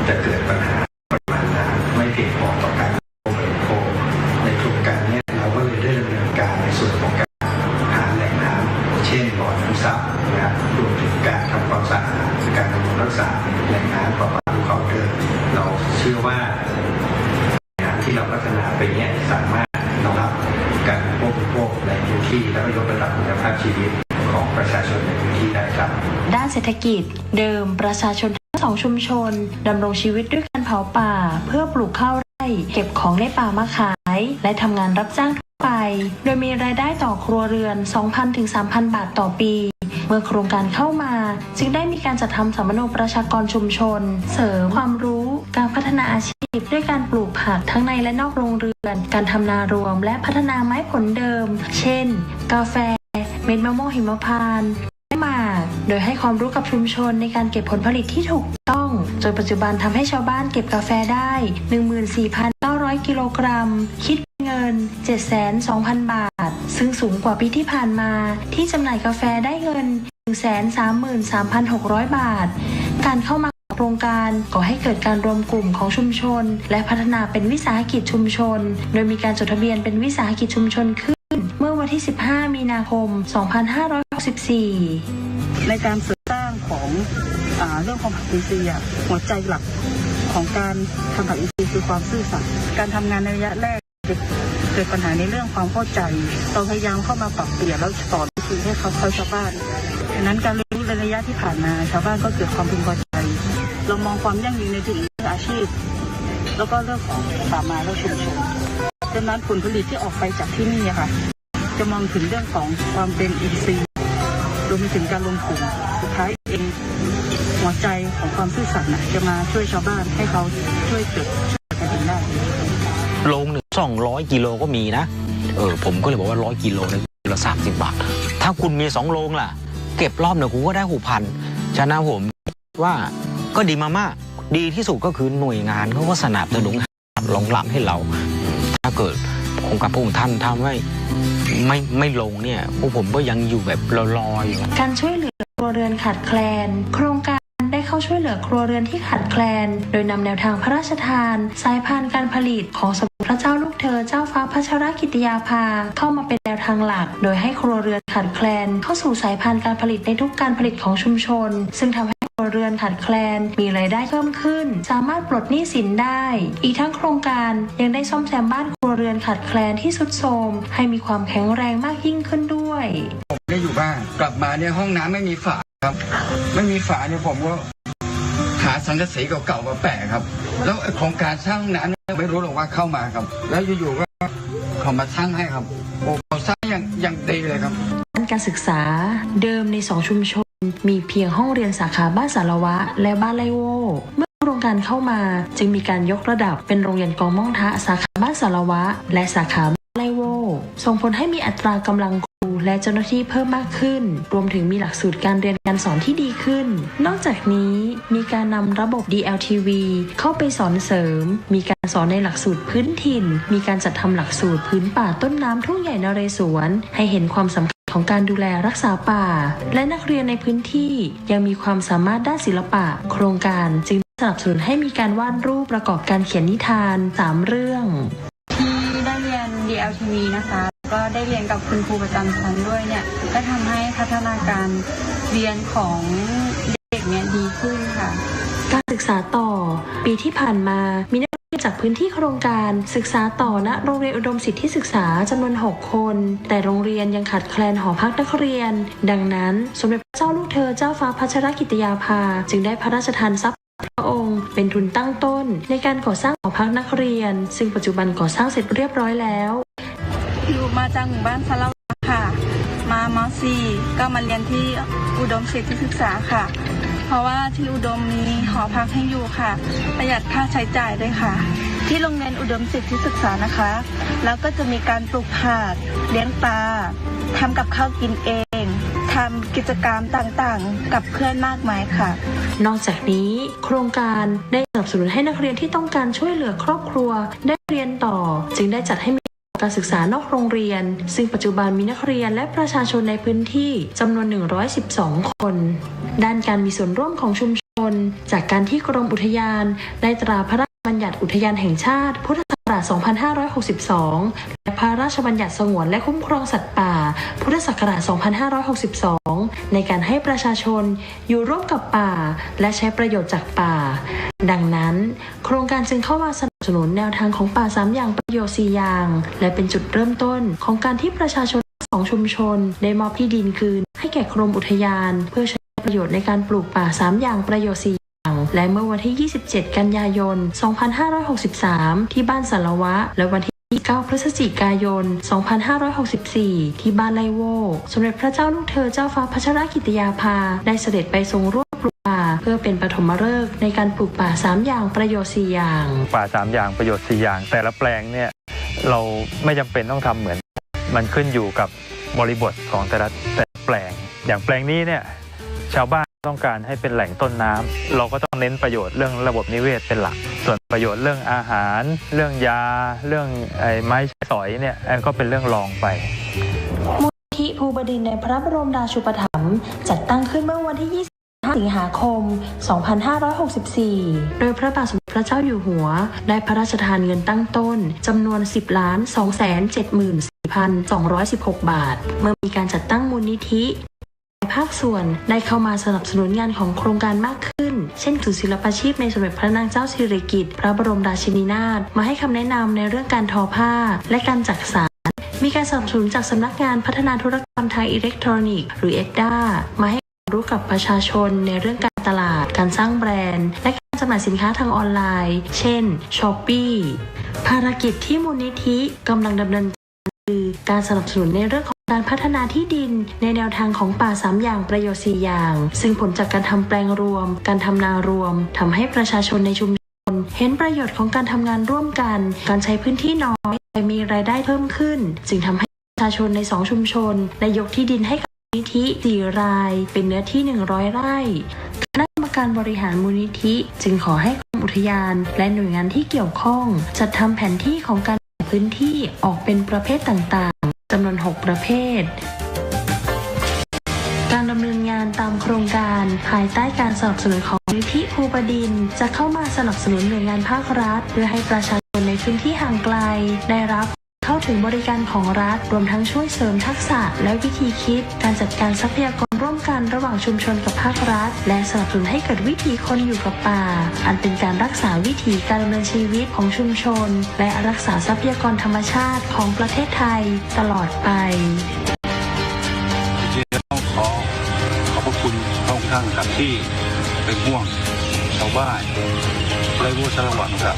จะเกิดปัญหาปริมาณน้ำไม่เพียงพอต่อการบริโภคในโครงการนี้เราก็เลยได้ดำเนินการในส่วนของการหาแหล่งน้ำเช่นบ่อน้ำซับนะครับรวมถึงการทำความสะอาดการบำรุงรักษาแหล่งน้ำประปาภูเขาเดิมเราเชื่อว่าที่เราพัฒนาไปเนี่ยสามารถรองรับการบริโภคในพื้นที่และยกระดับคุณภาพชีวิตของประชาชนในพื้นที่ได้ครับด้านเศรษฐกิจเดิมประชาชนทั้ง2ชุมชนดำรงชีวิตด้วยการเผาป่าเพื่อปลูกข้าวไร่เก็บของในป่ามาขายและทำงานรับจ้างทั่วไปโดยมีรายได้ต่อครัวเรือน 2,000 ถึง 3,000 บาทต่อปีเมื่อโครงการเข้ามาจึงได้มีการจัดทำสัมมโนประชากรชุมชนเสริมความรู้การพัฒนาอาชีพด้วยการปลูกผักทั้งในและนอกโรงเรือนการทำนารวมและพัฒนาไม้ผลเดิมเช่นกาแฟเม็ดมะม่วงหิมพานต์และหมากโดยให้ความรู้กับชุมชนในการเก็บผลผลิตที่ถูกต้องจนปัจจุบันทำให้ชาวบ้านเก็บกาแฟได้ 14,900 กิโลกรัมคิดเงิน 720,000 บาทซึ่งสูงกว่าปีที่ผ่านมาที่จำหน่ายกาแฟได้เงิน 133,600 บาทการเข้ามาโครงการก่อให้เกิดการรวมกลุ่มของชุมชนและพัฒนาเป็นวิสาหกิจชุมชนโดยมีการจดทะเบียนเป็นวิสาหกิจชุมชนขึ้นเมื่อวันที่ 15 มีนาคม 2564ในการเสริมสร้างของเรื่องของผักอินทรีย์หัวใจหลักของการทำผักอินทรีย์คือความซื่อสัตย์การทำงานในระยะแรกเกิดปัญหาในเรื่องความเข้าใจเราพยายามเข้ามาปรับเปลี่ยนแล้วสอนวิธีให้เขาชาวบ้านดังนั้นการเรียนรู้ในระยะที่ผ่านมาชาวบ้านก็เกิดความพึงพอใจเรามองความยั่งยืนในถึงอาชีพแล้วก็เรื่องของป่าไม้และชุมชนดังนั้นผลผลิตที่ออกไปจากที่นี่ค่ะจะมองถึงเรื่องของความเป็นอินทรีย์รวมไปถึงการรวมกลุ่มสุดท้ายเองหัวใจของความซื่อสัตย์จะมาช่วยชาวบ้านให้เขาช่วยเกิดกันเองได้โลง200 กิโลก็มีนะผมก็เลยบอกว่า100 กิโลนะกิโลละ30 บาทถ้าคุณมี2 โลงล่ะเก็บรอบหนึ่งคุณก็ได้6,000ฉะนั้นผมว่าก็ดีมากดีที่สุดก็คือหน่วยงานเขาก็สนับสนุนรองรับให้เราถ้าเกิดโครงการพวกท่านทำไม่ลงเนี่ยพวกผมก็ยังอยู่แบบลอยอยู่การช่วยเหลือครัวเรือนขาดแคลนโครงการได้เข้าช่วยเหลือครัวเรือนที่ขาดแคลนโดยนำแนวทางพระราชทานสายพานการผลิตของสมเด็จพระเจ้าลูกเธอเจ้าฟ้าพัชรกิติยาภาเข้ามาเป็นแนวทางหลักโดยให้ครัวเรือนขาดแคลนเข้าสู่สายพานการผลิตในทุกการผลิตของชุมชนซึ่งทำให้ครัวเรือนขาดแคลนมีรายได้เพิ่มขึ้นสามารถปลดหนี้สินได้อีกทั้งโครงการยังได้ซ่อมแซมบ้านครัวเรือนขาดแคลนที่ทรุดโทรมให้มีความแข็งแรงมากยิ่งขึ้นด้วยผมได้อยู่บ้านกลับมาเนี่ยห้องน้ำไม่มีฝาครับไม่มีฝาเนี่ยผมก็หาสังกะสีเก่าๆมาแปะครับแล้วโครงการสร้างห้องน้ำไม่รู้หรอกว่าเข้ามาครับแล้วอยู่ๆก็เขามาสร้างให้ครับโอ้เขาสร้างอย่างดีเลยครับการศึกษาเดิมใน2ชุมชนมีเพียงห้องเรียนสาขาบ้านสารวะและบ้านไร่โวเมื่อโครงการเข้ามาจึงมีการยกระดับเป็นโรงเรียนกองม่องทะสาขาบ้านสารวะและสาขาบ้านไร่โวส่งผลให้มีอัตรากำลังครูและเจ้าหน้าที่เพิ่มมากขึ้นรวมถึงมีหลักสูตรการเรียนการสอนที่ดีขึ้นนอกจากนี้มีการนำระบบ DLTV เข้าไปสอนเสริมมีการสอนในหลักสูตรพื้นถิ่นมีการจัดทำหลักสูตรพื้นป่าต้นน้ำทุ่งใหญ่นเรศวรให้เห็นความสำคัญของการดูแลรักษาป่าและนักเรียนในพื้นที่ยังมีความสามารถด้านศิลปะโครงการจึงสนับสนุนให้มีการวาดรูปประกอบการเขียนนิทาน3เรื่องที่ได้เรียน DLTV นะคะก็ได้เรียนกับคุณครูประจำชั้นด้วยเนี่ยก็ทำให้พัฒนาการเรียนของเด็กเนี่ยดีขึ้นค่ะการศึกษาต่อปีที่ผ่านมามีนักเรียนจากพื้นที่โครงการศึกษาต่อณโรงเรียนอุดมสิทธิศึกษาจำนวน6 คนแต่โรงเรียนยังขาดแคลนหอพักนักเรียนดังนั้นสมเด็จพระเจ้าลูกเธอเจ้าฟ้าพัชรกิติยาภาจึงได้พระราชทานทรัพย์พระองค์เป็นทุนตั้งต้นในการก่อสร้างหอพักนักเรียนซึ่งปัจจุบันก่อสร้างเสร็จเรียบร้อยแล้วอยู่มาจากหมู่บ้านสารวะค่ะมาม.4 ก็มาเรียนที่อุดมสิทธิศึกษาค่ะเพราะว่าที่อุดมมีหอพักให้อยู่ค่ะประหยัดค่าใช้จ่ายด้วยค่ะ ที่โรงเรียนอุดมสิทธิศึกษานะคะแล้วก็จะมีการปลูกผักเลี้ยงปลาทำกับข้าวกินเองทำกิจกรรมต่างๆกับเพื่อนมากมายค่ะนอกจากนี้โครงการได้สนับสนุนให้นักเรียนที่ต้องการช่วยเหลือครอบครัวได้เรียนต่อจึงได้จัดให้มีการศึกษานอกโรงเรียนซึ่งปัจจุบันมีนักเรียนและประชาชนในพื้นที่จำนวน112คนด้านการมีส่วนร่วมของชุมชนจากการที่กรมอุทยานได้ตราพระราชบัญญัติอุทยานแห่งชาติพุทธศักราช 2562 และพระราชบัญญัติสงวนและคุ้มครองสัตว์ป่าพุทธศักราช 2562 ในการให้ประชาชนอยู่ร่วมกับป่าและใช้ประโยชน์จากป่าดังนั้นโครงการจึงเข้ามาสนับสนุนแนวทางของป่า3อย่างประโยชน์4อย่างและเป็นจุดเริ่มต้นของการที่ประชาชนของชุมชนได้มอบที่ดินคืนให้แก่กรมอุทยานเพื่อใช้ประโยชน์ในการปลูกป่า3อย่างประโยชน์4และเมื่อวันที่ 27 กันยายน 2563 ที่บ้านสารวะและวันที่ 9 พฤศจิกายน 2564 ที่บ้านไลโวสมเด็จพระเจ้าลูกเธอเจ้าฟ้าพัชรกิติยาภาได้เสด็จไปทรงร่วมปลูกป่าเพื่อเป็นปฐมฤกษ์ในการปลูกป่า3อย่างประโยชน์4อย่างป่า3อย่างประโยชน์4อย่างแต่ละแปลงเนี่ยเราไม่จำเป็นต้องทำเหมือนมันขึ้นอยู่กับบริบทของแต่ละแปลงอย่างแปลงนี้เนี่ยชาวบ้านต้องการให้เป็นแหล่งต้นน้ำเราก็ต้องเน้นประโยชน์เรื่องระบบนิเวศเป็นหลักส่วนประโยชน์เรื่องอาหารเรื่องยาเรื่องไม้ใช้สอยเนี่ยก็เป็นเรื่องรองไปมูลนิธิภูบดินทร์ในพระบรมราชูปถัมภ์จัดตั้งขึ้นเมื่อวันที่ 25 สิงหาคม 2564 โดยพระบาทสมเด็จพระเจ้าอยู่หัวได้พระราชทานเงินตั้งต้นจำนวน 10,274,216 บาทเมื่อมีการจัดตั้งมูลนิธิภาคส่วนได้เข้ามาสนับสนุนงานของโครงการมากขึ้นเช่นศูนย์ศิลปาชีพในสมเด็จพระนางเจ้าสิริกิติ์พระบรมราชินีนาถมาให้คำแนะนำในเรื่องการทอผ้าและการจักสานมีการสนับสนุนจากสำนักงานพัฒนาธุรกรรมทางอิเล็กทรอนิกส์หรือ EDDA มาให้ความรู้กับประชาชนในเรื่องการตลาดการสร้างแบรนด์และการจำหน่ายสินค้าทางออนไลน์เช่น Shopee ภารกิจที่มูลนิธิกำลังดำเนินคือการสนับสนุนในเรื่องของการพัฒนาที่ดินในแนวทางของป่า3อย่างประโยชน์4อย่างซึ่งผลจากการทำแปลงรวมการทำนารวมทำให้ประชาชนในชุมชนเห็นประโยชน์ของการทำงานร่วมกันการใช้พื้นที่น้อยแต่มีรายได้เพิ่มขึ้นจึงทำให้ประชาชนใน2ชุมชนได้ยกที่ดินให้กับมูลนิธิ4รายเป็นเนื้อที่100ไร่คณะกรรมการบริหารมูลนิธิจึงขอให้กรมอุทยานและหน่วยงานที่เกี่ยวข้องจัดทำแผนที่ของการพื้นที่ออกเป็นประเภทต่างๆจำนวน6ประเภทการดำเนินงานตามโครงการภายใต้การสนับสนุนของมูลนิธิภูบดินทร์จะเข้ามาสนับสนุนหน่วยงานภาครัฐเพื่อให้ประชาชนในพื้นที่ห่างไกลได้รับเข้าถึงบริการของรัฐรวมทั้งช่วยเสริมทักษะและวิธีคิดการจัดการทรัพยากรร่วมกันระหว่างชุมชนกับภาครัฐและสนับสนุนให้เกิดวิถีคนอยู่กับป่าอันเป็นการรักษาวิถีการดำเนินชีวิตของชุมชนและรักษาทรัพยากรธรรมชาติของประเทศไทยตลอดไปต้องขอบพระคุณพระองค์ท่านครับที่เป็นห่วงชาวบ้านไรวัวสารวัตรครับ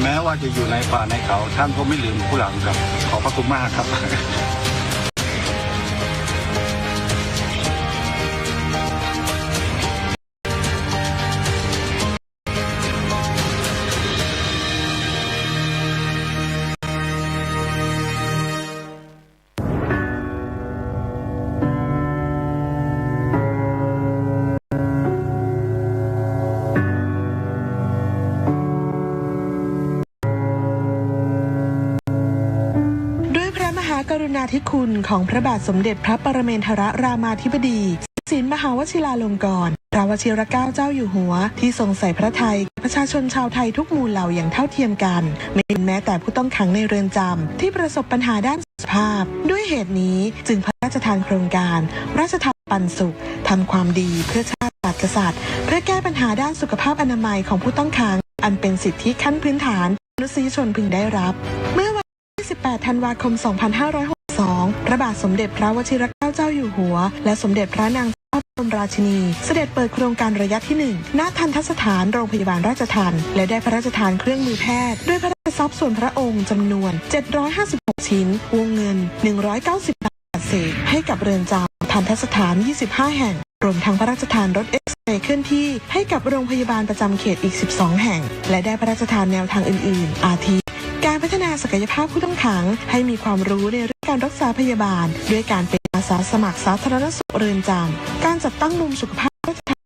แม้ว่าจะอยู่ในป่าในเขาท่านก็ไม่ลืมผู้หลังครับขอบพระคุณมากครับกรุณาธิคุณของพระบาทสมเด็จพระปรเมนทรรามาธิบดีศรีมหาวชิราลงกรณ์พระวชิรเกล้าเจ้าอยู่หัวที่ทรงใส่พระทัยประชาชนชาวไทยทุกหมู่เหล่าอย่างเท่าเทียมกันไม่เป็นแม้แต่ผู้ต้องขังในเรือนจำที่ประสบปัญหาด้านสุขภาพด้วยเหตุนี้จึงพระราชทานโครงการราชทานปันสุขทำความดีเพื่อชาติศาสตร์กษัตริย์เพื่อแก้ปัญหาด้านสุขภาพอนามัยของผู้ต้องขังอันเป็นสิทธิขั้นพื้นฐานมนุษยชนพึงได้รับเมื่อวันที่18 ธันวาคม 2562 พระบาทสมเด็จพระวชิรเกล้าเจ้าอยู่หัวและสมเด็จพระนางเจ้าพระบรมราชินีเสด็จเปิดโครงการระยะที่ 1 ณ ทัณฑสถานโรงพยาบาลราชทัณฑ์และได้พระราชทานเครื่องมือแพทย์ด้วยพระราชทรัพย์ส่วนพระองค์จำนวน 756 ชิ้นวงเงิน 190 บาทเศษให้กับเรือนจำทัณฑสถาน 25 แห่งรวมทั้งพระราชทานรถเอ็กซ์ เคลื่อนที่ให้กับโรงพยาบาลประจำเขตอีก 12 แห่ง และได้พระราชทานแนวทางอื่นๆ อาทิ การพัฒนาศักยภาพผู้ต้องขังให้มีความรู้ในเรื่องการรักษาพยาบาลด้วยการเป็นอาสาสมัครสาธารณสุขเรือนจำการจัดตั้งมุมสุขภาพ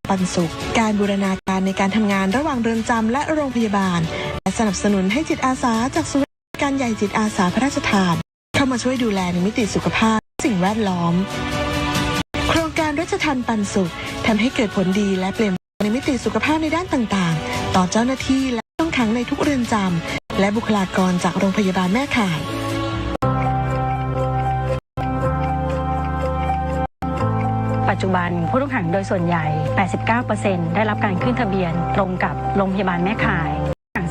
ปันสุขการบูรณาการในการทำงานระหว่างเรือนจำและโรงพยาบาลและสนับสนุนให้จิตอาสาจากศูนย์การใหญ่จิตอาสาพระราชทานเข้ามาช่วยดูแลในมิติสุขภาพสิ่งแวดล้อมโครงการรัชทันปันสุขทำให้เกิดผลดีและเปลี่ยนในมิติสุขภาพในด้านต่างๆต่อเจ้าหน้าที่และต้องขังในทุกเรือนจำและบุคลากรจากโรงพยาบาลแม่ข่ายปัจจุบันผู้ต้องขังโดยส่วนใหญ่ 89% ได้รับการขึ้นทะเบียนตรงกับโรงพยาบาลแม่ข่าย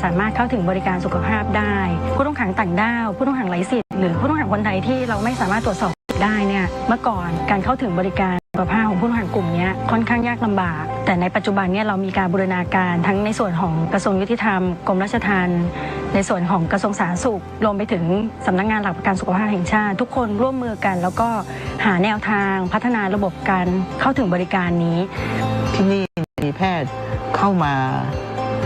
สามารถเข้าถึงบริการสุขภาพได้ผู้ต้องขังต่างด้าวผู้ต้องขังไร้สิทธิ์หรือผู้ต้องขังคนไทยที่เราไม่สามารถตรวจสอบได้เนี่ยเมื่อก่อนการเข้าถึงบริการสุขภาพของผู้ต้องขังกลุ่มนี้ค่อนข้างยากลำบากแต่ในปัจจุบันเนี่ยเรามีการบูรณาการทั้งในส่วนของกระทรวงยุติธรรมกรมราชทัณฑ์ในส่วนของกระทรวงสาธารณสุขรวมไปถึงสำนักงานหลักประกันสุขภาพแห่งชาติทุกคนร่วมมือกันแล้วก็หาแนวทางพัฒนาระบบการเข้าถึงบริการนี้ที่นี่มีแพทย์เข้ามา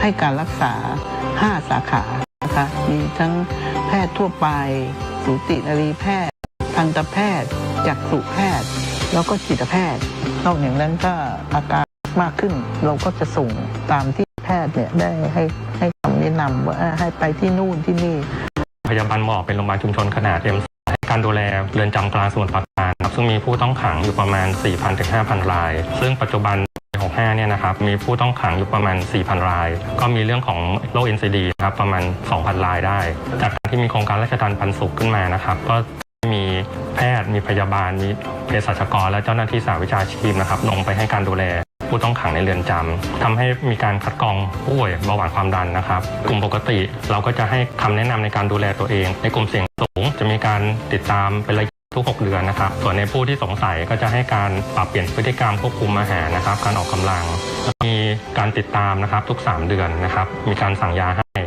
ให้การรักษา5 สาขานะคะมีทั้งแพทย์ทั่วไปสูตินรีแพทย์ทันตแพทย์จักษุแพทย์แล้วก็จิตแพทย์นอกจากนั้นถ้าอาการมากขึ้นเราก็จะส่งตามที่แพทย์เนี่ยได้ให้คำแนะนำว่าให้ไปที่นู่นที่นี่พยาบาลหมอเป็นโรงพยาบาลชุมชนขนาด M2 ให้การดูแลเรือนจำกลางสมุทรปราการครับซึ่งมีผู้ต้องขังอยู่ประมาณ 4,000 ถึง 5,000 รายซึ่งปัจจุบัน65เนี่ยนะครับมีผู้ต้องขังอยู่ประมาณ 4,000 รายก็มีเรื่องของโรค NCD นะครับประมาณ 2,000 รายได้จากการที่มีโครงการราชทัณฑ์ปันสุขขึ้นมานะครับก็มีแพทย์มีพยาบาลมีเภสัชกรและเจ้าหน้าที่สาวิชาชีพนะครับลงไปให้การดูแลผู้ต้องขังในเรือนจำทำให้มีการคัดกรองผู้ป่วยเบาหวานความดันนะครับกลุ่มปกติเราก็จะให้คำแนะนำในการดูแลตัวเองในกลุ่มเสี่ยงสูงจะมีการติดตามเป็นระยะทุก6 เดือนนะครับส่วนในผู้ที่สงสัยก็จะให้การปรับเปลี่ยนพฤติกรรมควบคุมอาหารนะครับการออกกำลังมีการติดตามนะครับทุก3 เดือนนะครับมีการสั่งยาให้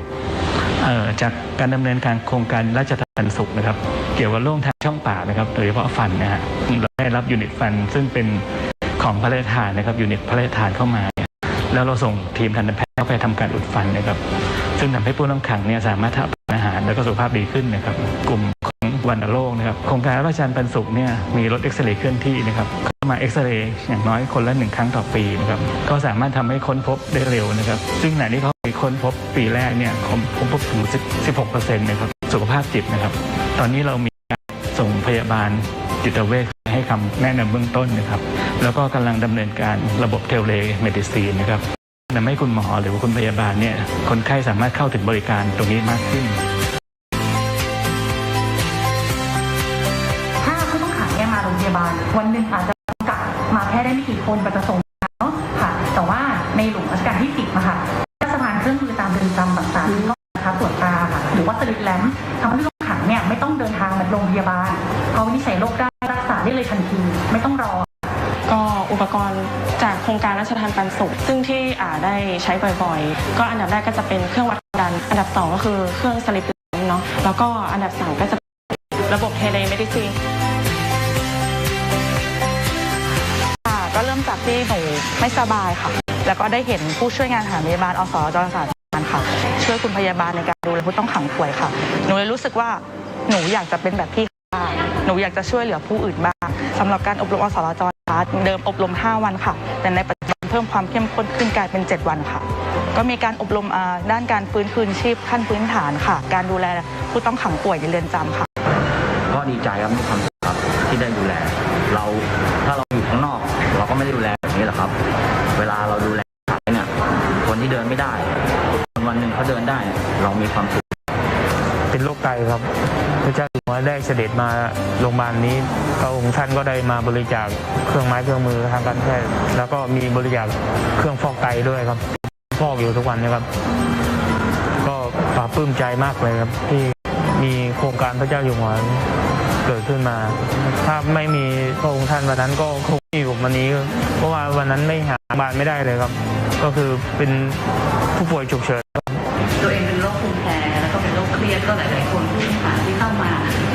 จากการดำเนินการโครงการราชทัณฑ์ปันสุขนะครับเกี่ยวกับโรคทางช่องปากนะครับโดยเฉพาะฟันนะฮะเราได้รับยูนิตฟันซึ่งเป็นของพระราชทานนะครับยูนิตพระราชทานเข้ามาแล้วเราส่งทีมทันตแพทย์เข้าไปทำการอุดฟันนะครับซึ่งทำให้ผู้ต้องขังเนี่ยสามารถทานอาหารแล้วก็สุขภาพดีขึ้นนะครับกลุ่มของวัณโรคนะครับโครงการราชทัณฑ์ปันสุขเนี่ยมีรถเอ็กซเรย์เคลื่อนที่นะครับเข้ามาเอ็กซเรย์อย่างน้อยคนละ1 ครั้งต่อปีนะครับก็สามารถทำให้ค้นพบได้เร็วนะครับซึ่งขณะที่เขาค้นพบปีแรกเนี่ยค้นพบถึง 16% นะครับสุขภาพจิตนะครับตอนนี้เรามีการส่งพยาบาลจิตเวชให้คำแนะนำเบื้องต้นนะครับแล้วก็กำลังดำเนินการระบบเทเลเมดิซีนนะครับทำให้คุณหมอหรือคุณพยาบาลเนี่ยคนไข้สามารถเข้าถึงบริการตรงนี้มากขึ้นถ้าผู้ต้องขังเนี่ยมาโรงพยาบาลวันหนึ่งอาจจะจำกัดมาแค่ได้ไม่กี่คนประสงค์เนาะค่ะแต่ว่าในหลวงรัชกาลที่ 10นะคะสถานเครื่องมือตามเรือนจำต่างๆก็นะคะตรวจตาค่ะหรือว่าสลิปแลมทำให้ผู้ต้องขังเนี่ยไม่ต้องเดินทางมาโรงพยาบาลเขาวินิจฉัยโรคได้รักษาได้เลยทันทีไม่ต้องรอก็อุปกรณ์จากโครงการราชทัณฑ์ปันสุขซึ่งที่ได้ใช้บ่อยๆก็อันดับแรกก็จะเป็นเครื่องวัดความดันอันดับ2ก็คือเครื่องสลิปเนาะแล้วก็อันดับ3ก็จะระบบเทเลเมดิซีนก็เริ่มจากที่หนูไม่สบายค่ะแล้วก็ได้เห็นผู้ช่วยงานสถานพยาบาลอสจศาสตร์ค่ะช่วยคุณพยาบาลในการดูแลผู้ต้องขังป่วยค่ะหนูเลยรู้สึกว่าหนูอยากจะเป็นแบบพี่หนูอยากจะช่วยเหลือผู้อื่นบ้างสำหรับการอบรมอสจเดิมอบรม5 วันค่ะแต่ในปัจจุบันเพิ่มความเข้มข้นขึ้นกลายเป็น7 วันค่ะก็มีการอบรมด้านการฟื้นคืนชีพขั้นพื้นฐานค่ะการดูแลผู้ต้องขังป่วยในเรือนจำค่ะก็ดีใจครับมีความสุขครับที่ได้ดูแลเราถ้าเราอยู่ข้างนอกเราก็ไม่ได้ดูแลแบบนี้หรอกครับเวลาเราดูแลเนี่ยคนที่เดินไม่ได้วันหนึ่งเขาเดินได้เรามีความสุขเป็นโรคไตครับพระเจ้าอยู่หัวได้เสด็จมาโรงพยาบาลนี้พระองค์ท่านก็ได้มาบริจาคเครื่องไม้เครื่องมือทางการแพทย์แล้วก็มีบริจาคเครื่องฟอกไตด้วยครับฟอกอยู่ทุกวันนะครับก็ปลาปลื้มใจมากเลยครับที่มีโครงการพระเจ้าอยู่หัวเกิดขึ้นมาถ้าไม่มีพระองค์ท่านวันนั้นก็คงไม่อยู่วันนี้เพราะว่าวันนั้นไม่หาบ้านไม่ได้เลยครับก็คือเป็นผู้ป่วยฉุกเฉินตัวเองเป็นโรคภูมิแพ้แล้วก็เป็นโรคเครียดก็หลายๆคนที่เข้ามา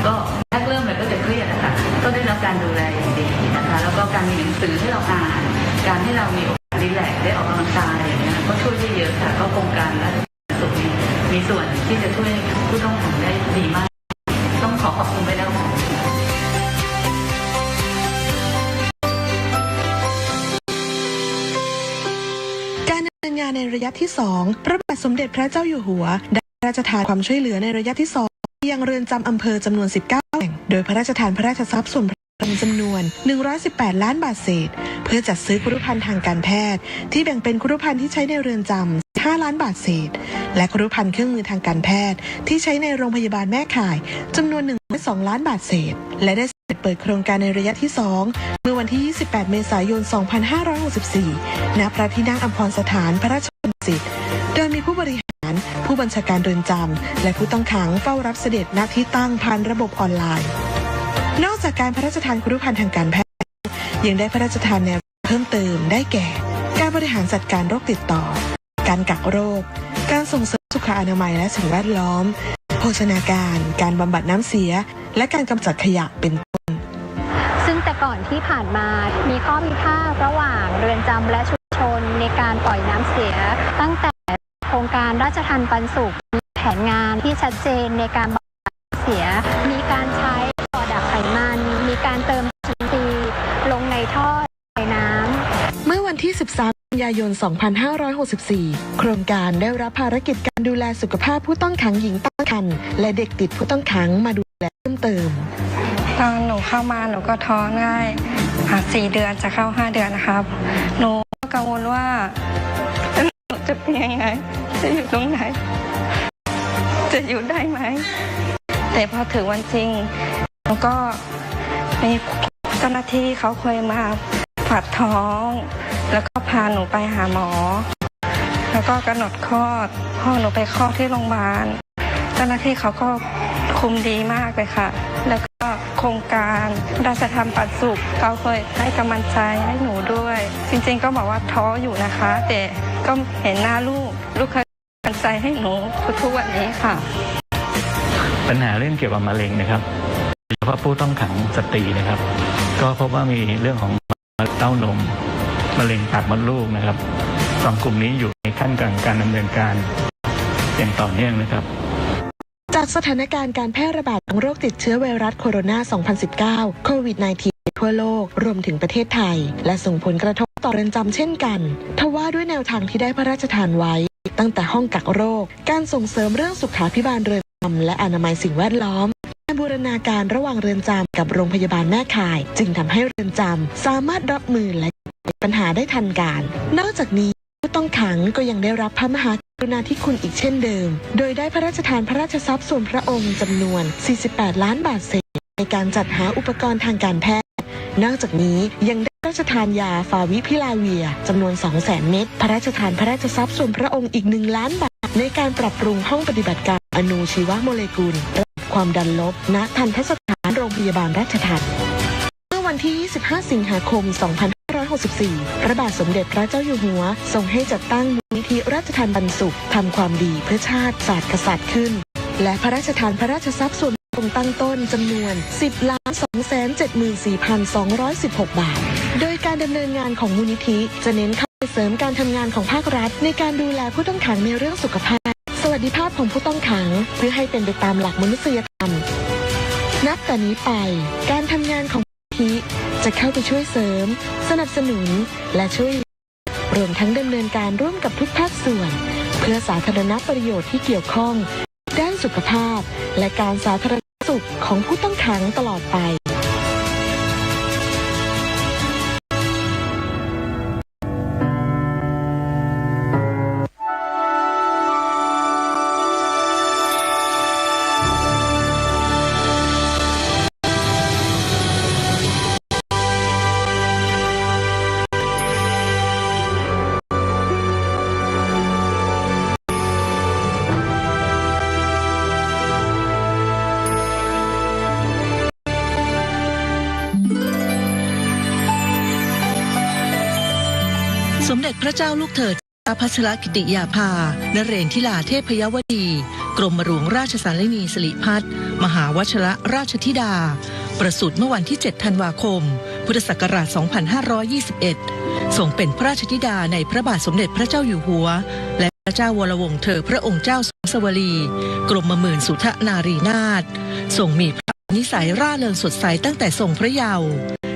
ก็แรกเริ่มเลยก็จะเครียดนะคะก็ได้รับการดูแลอย่างดีนะคะแล้วก็การมีหนังสือให้เราอ่านการให้เรามีโอกาสรีแลกซ์ จะช่วยผู้ต้องขังได้ดีมากต้องขอบคุณไปแล้วค่ะ การดำเนินงานในระยะที่ 2 พระบาทสมเด็จพระเจ้าอยู่หัวได้พระราชทานความช่วยเหลือในระยะที่ 2 ยังเรือนจำอำเภอจำนวน 19 แห่งโดยพระราชทานพระราชทรัพย์ส่วนพระองค์จำนวน 118 ล้านบาทเศษเพื่อจัดซื้อครุภัณฑ์ทางการแพทย์ที่แบ่งเป็นครุภัณฑ์ที่ใช้ในเรือนจำ 5 ล้านบาทเศษและครุภัณฑ์เครื่องมือทางการแพทย์ที่ใช้ในโรงพยาบาลแม่ข่ายจำนวน 102 ล้านบาทเศษและได้เปิดโครงการในระยะที่ 2 เมื่อวันที่ 28 เมษายน 2564 ณ พระที่นั่งอัมพรสถานพระราชวังดุสิตโดยมีผู้บริหารผู้บัญชาการเรือนจำและผู้ต้องขังเฝ้ารับเสด็จณที่ตั้งผ่านระบบออนไลน์นอกจากการพระราชทานครุภัณฑ์ทางการแพทย์ยังได้พระราชทานแนวเพิ่มเติมได้แก่การบริหารจัดการโรคติดต่อการกักโรคการส่งเสริมสุขอนามัยและสิ่งแวดล้อมโภชนาการการบำบัดน้ำเสียและการกำจัดขยะเป็นต้น ซึ่งแต่ก่อนที่ผ่านมามีข้อพิพาทระหว่างเรือนจำและชุมชนในการปล่อยน้ำเสียตั้งแต่โครงการราชทัณฑ์ปันสุขมีแผนงานที่ชัดเจนในการบำบัดน้ำเสียมีการใช้ต่อดักไขมันมีการเติมจุลินทรีย์ลงในท่อระบายน้ำเมื่อวันที่ 13 กันยายน 2564 โครงการได้รับภารกิจการดูแลสุขภาพผู้ต้องขังหญิงตั้งครรภ์และเด็กติดผู้ต้องขังมาดูแลเพิ่มเติมตอนหนูเข้ามาหนูก็ท้องง่าย4 เดือนจะเข้า5 เดือนนะครับหนูกังวลว่าหนูจะเป็นยังไงจะอยู่ตรงไหนจะอยู่ได้ไหมแต่พอถึงวันจริงหนูก็มีเจ้าหน้าที่เขาเคยมาผัดท้องแล้วก็พาหนูไปหาหมอแล้วก็กำหนดคลอดพอหนูไปคลอดที่โรงพยาบาลเจ้าหน้าที่เขาก็คุมดีมากเลยค่ะแล้วก็โครงการราชทัณฑ์ปันสุขเขาเคยให้กำลังใจให้หนูด้วยจริงๆก็บอกว่าท้ออยู่นะคะแต่ก็เห็นหน้าลูกเคยกำลังใจให้หนูทุกวันนี้ค่ะปัญหาเรื่องเกี่ยวกับมะเร็งนะครับโดยเฉพาะผู้ต้องขังสตรีนะครับ ก็พบว่ามีเรื่องของเต้านมมะเร็งปากมดลูกนะครับ2 กลุ่มนี้อยู่ในขั้นกลางการดำเนินการอย่างต่อเนื่องนะครับจากสถานการณ์การแพร่ระบาดของโรคติดเชื้อไวรัสโคโรนา 2019 โควิด -19 ทั่วโลกรวมถึงประเทศไทยและส่งผลกระทบต่อเรือนจำเช่นกันทว่าด้วยแนวทางที่ได้พระราชทานไว้ตั้งแต่ห้องกักโรคการส่งเสริมเรื่องสุขาภิบาลเรือนจำและอนามัยสิ่งแวดล้อมการบูรณาการระหว่างเรือนจำกับโรงพยาบาลแม่ข่ายจึงทำให้เรือนจำสามารถรับมือและแก้ไขปัญหาได้ทันการนอกจากนี้ผู้ต้องขังก็ยังได้รับพระมหากรุณาธิคุณอีกเช่นเดิมโดยได้พระราชทานพระราชทรัพย์ส่วนพระองค์จำนวน 48 ล้านบาทเศษในการจัดหาอุปกรณ์ทางการแพทย์นอกจากนี้ยังได้พระราชทานยาฟาวิพิลาเวียจำนวน 200,000 เม็ดพระราชทานพระราชทรัพย์ส่วนพระองค์อีก 1 ล้านบาทในการปรับปรุงห้องปฏิบัติการอนูชีวโมเลกุลระดับความดันลบณทันทสถานโรงพยาบาลราชทัณฑ์เมื่อวันที่ 25 สิงหาคม 2564 พระบาทสมเด็จพระเจ้าอยู่หัวทรงให้จัดตั้งมูลนิธิราชทัณฑ์ปันสุขทำความดีเพื่อชาติศาสตร์กษัตริย์ขึ้นและพระราชทานพระราชทรัพย์ส่วนพระองค์ตั้งต้นจำนวน 10,274,216 บาทโดยการดำเนินงานของมูลนิธิจะเน้นเข้าไปเสริมการทำงานของภาครัฐในการดูแลผู้ต้องขังในเรื่องสุขภาพสวัสดิภาพของผู้ต้องขังเพื่อให้เป็นไปตามหลักมนุษยธรรมนับแต่นี้ไปการทำงานของมูลนิธิจะเข้าไปช่วยเสริมสนับสนุนและช่วยรวมทั้งดำเนินการร่วมกับทุกภาคส่วนเพื่อสาธารณประโยชน์ที่เกี่ยวข้องด้านสุขภาพและการสาธารณสุขของผู้ต้องขังตลอดไป สมเด็จพระเจ้าลูกเธอพัชรกิติยาภานเรนทิลาเทพยวดีกรมหลวงราชสารินีสิริพัฒน์มหาวชิรราชธิดาประสูติเมื่อวันที่ 7 ธันวาคม พุทธศักราช 2521 ทรงเป็นพระราชธิดาในพระบาทสมเด็จพระเจ้าอยู่หัวและพระเจ้าวรวงศ์เธอพระองค์เจ้าทรง สวลีกรมหมื่นสุทนารีนาถทรงมีพระนิสัยร่าเริงสดใสตั้งแต่ทรงพระเยาว์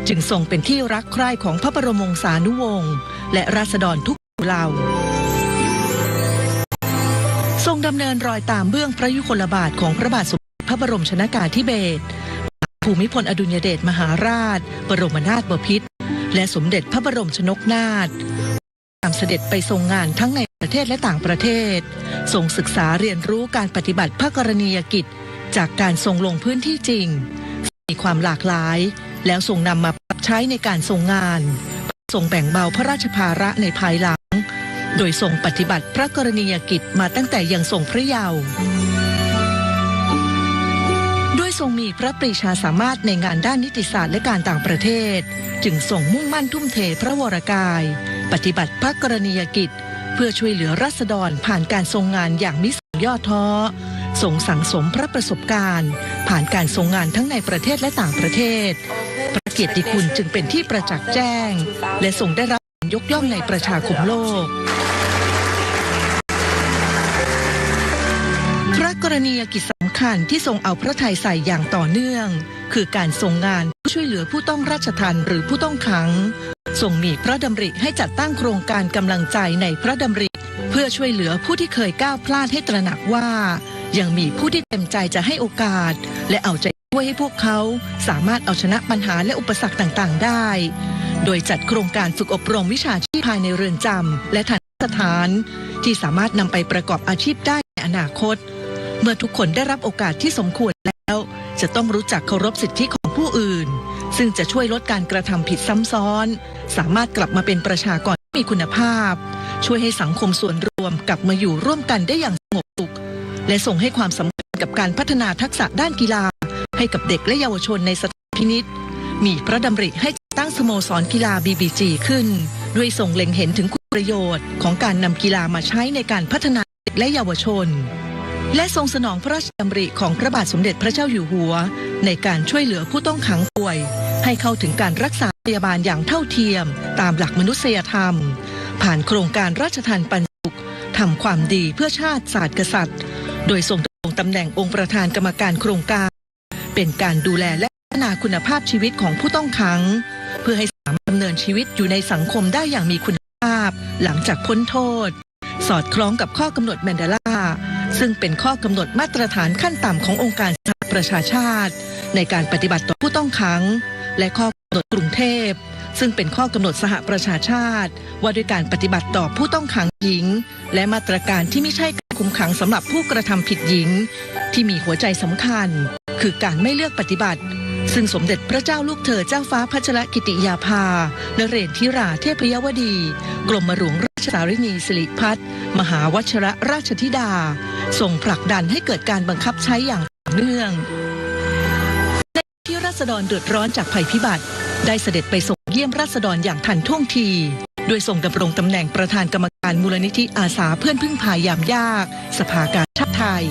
จึงทรงเป็นที่รักใคร่ของพระบรมวงศานุวงศ์และราษฎรทุกหมู่เหล่าทรงดำเนินรอยตามเบื้องพระยุคลบาทของพระบาทสมเด็จพระบรมชนกาธิเบศรภูมิพลอดุลยเดชมหาราชบรมนาถบพิตรและสมเด็จพระบรมชนกนาถตามเสด็จไปทรงงานทั้งในประเทศและต่างประเทศทรงศึกษาเรียนรู้การปฏิบัติพระกรณียกิจจากการทรงลงพื้นที่จริงมีความหลากหลายแล้วทรงนำมาปรับใช้ในการทรงงานทรงแบ่งเบาพระราชภาระในภายหลังโดยทรงปฏิบัติพระกรณียกิจมาตั้งแต่ยังทรงพระเยาว์ด้วยทรงมีพระปรีชาสามารถในงานด้านนิติศาสตร์และการต่างประเทศจึงทรงมุ่งมั่นทุ่มเทพระวรกายปฏิบัติพระกรณียกิจเพื่อช่วยเหลือราษฎรผ่านการทรงงานอย่างมิส่งย่อท้อทรงสั่งสมพระประสบการณ์ผ่านการทรงงานทั้งในประเทศและต่างประเทศพระเกียรติคุณจึงเป็นที่ประจักษ์แจ้งและทรงได้รับการยกย่องในประชาคมโลกพระกรณียกิจสำคัญที่ทรงเอาพระทัยใส่อย่างต่อเนื่องคือการทรงงานช่วยเหลือผู้ต้องราชทัณฑ์หรือผู้ต้องขังทรงมีพระดำริให้จัดตั้งโครงการกำลังใจในพระดำริเพื่อช่วยเหลือผู้ที่เคยก้าวพลาดให้ตระหนักว่ายังมีผู้ที่เต็มใจจะให้โอกาสและเอาใจช่วยให้พวกเขาสามารถเอาชนะปัญหาและอุปสรรคต่างๆได้โดยจัดโครงการฝึกอบรมวิชาชีพภายในเรือนจำและทันตสถานที่สามารถนำไปประกอบอาชีพได้ในอนาคตเมื่อทุกคนได้รับโอกาสที่สมควรแล้วจะต้องรู้จักเคารพสิทธิของผู้อื่นซึ่งจะช่วยลดการกระทำผิดซ้ำซ้อนสามารถกลับมาเป็นประชากรที่มีคุณภาพช่วยให้สังคมส่วนรวมกลับมาอยู่ร่วมกันได้อย่างสงบสุขและส่งให้ความสำคัญกับการพัฒนาทักษะด้านกีฬาให้กับเด็กและเยาวชนในสถานพินิจมีพระดำริให้ตั้งสโมสรกีฬา BBG ขึ้นด้วยทรงเล็งเห็นถึงคุณประโยชน์ของการนำกีฬามาใช้ในการพัฒนาเด็กและเยาวชนและทรงสนองพระราชดำริของพระบาทสมเด็จพระเจ้าอยู่หัวในการช่วยเหลือผู้ต้องขังป่วยให้เข้าถึงการรักษาพยาบาลอย่างเท่าเทียมตามหลักมนุษยธรรมผ่านโครงการราชทัณฑ์ปันสุขทำความดีเพื่อชาติศาสตร์กษัตริย์โดยทรงดำรงตำแหน่งองค์ประธานกรรมการโครงการเป็นการดูแลและพัฒนาคุณภาพชีวิตของผู้ต้องขังเพื่อให้สามารถดำเนินชีวิตอยู่ในสังคมได้อย่างมีคุณภาพหลังจากพ้นโทษสอดคล้องกับข้อกำหนดแมนเดลาซึ่งเป็นข้อกำหนดมาตรฐานขั้นต่ำขององค์การสหประชาชาติในการปฏิบัติต่อผู้ต้องขังและข้อกำหนดกรุงเทพซึ่งเป็นข้อกำหนดสหประชาชาติว่าด้วยการปฏิบัติต่อผู้ต้องขังหญิงและมาตรการที่ไม่ใช่การคุมขังสำหรับผู้กระทำผิดหญิงที่มีหัวใจสำคัญคือการไม่เลือกปฏิบัติซึ่งสมเด็จพระเจ้าลูกเธอเจ้าฟ้าพัชรกิติยาภานเรศธิราเทพยวดีกรมหลวงราชสารินีสิริพัฒน์มหาวชิรราชธิดาทรงผลักดันให้เกิดการบังคับใช้อย่างต่อเนื่องในที่ราษฎรเดือดร้อนจากภัยพิบัติได้เสด็จไปส่งเยี่ยมราษฎรอย่างทันท่วงทีโดยทรงดำรงตำแหน่งประธานกรรมการมูลนิธิอาสาเพื่อนพึ่งพายามยากสภากาชาดไทย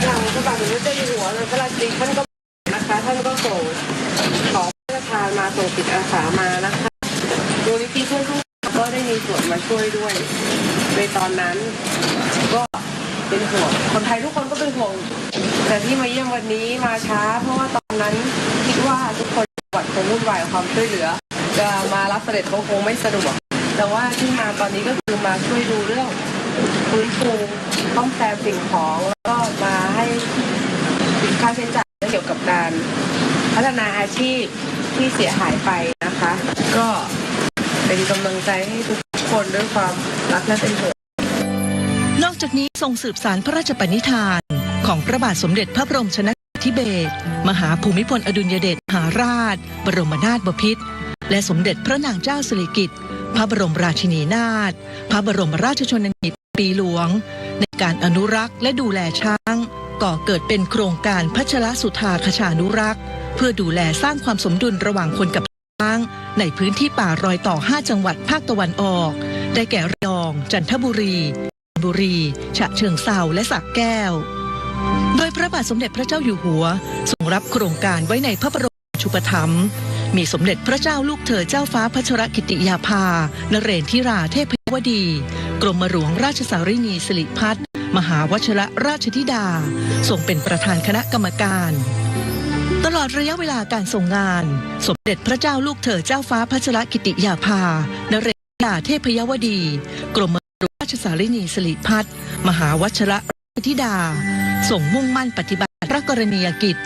ทางพระบาทสมเด็จเจ้าอยู่หัวรัชกาลที่9ท่านก็นะคะท่านก็ส่งของพระราชทานมาส่งจิตอาสามานะคะมูลนิธิเพื่อนพึ่งก็ได้มีส่วนมาช่วยด้วยในตอนนั้นก็เป็นห่วงคนไทยทุกคนก็เป็นห่วงแต่ที่มาเยี่ยมวันนี้มาช้าเพราะว่าตอนนั้นคิดว่าทุกคนวัดคงวุ่นวายกับความช่วยเหลือจะมารับเสด็จเขาคงไม่สะดวกแต่ว่าที่มาตอนนี้ก็คือมาช่วยดูเรื่องฟื้นฟูซ่อมแซมสิ่งของแล้วก็มาให้ค่าใช้จ่ายเกี่ยวกับการพัฒนาอาชีพที่เสียหายไปนะคะก็เป็นกำลังใจให้ทุกคนด้วยความรักและเป็นห่วงนอกจากนี้ทรงสืบสานพระราชปณิธานของพระบาทสมเด็จพระบรมชนกาธิเบศรมหาภูมิพลอดุลยเดชมหาราชบรมนาถบพิตรและสมเด็จพระนางเจ้าสิริกิติ์พระบรมราชินีนาถพระบรมราชชนนีปีหลวงในการอนุรักษ์และดูแลช้างก่อเกิดเป็นโครงการพัชรสุธาคชานุรักษ์เพื่อดูแลสร้างความสมดุลระหว่างคนกับช้างในพื้นที่ป่ารอยต่อ5จังหวัดภาคตะวันออกได้แก่ระยองจันทบุรีฉะเชิงเทราและสระแก้วโดยพระบาทสมเด็จพระเจ้าอยู่หัวทรงรับโครงการไว้ในพระบรมราชูปถัมภ์ มีสมเด็จพระเจ้าลูกเธอเจ้าฟ้าพัชรกิติยาภานเรศธิราเทพยวดี กรมหลวงราชสารินีสิริพัฒน์มหาวชิรราชธิดาทรงเป็นประธานคณะกรรมการตลอดระยะเวลาการทรงงานสมเด็จพระเจ้าลูกเธอเจ้าฟ้าพัชรกิติยาภานเรศธิราเทพยวดี กรมหลวงราชสารินีสิริพัฒน์มหาวชิรราชธิดาทรงมุ่งมั่นปฏิบัติพระกรณียกิจ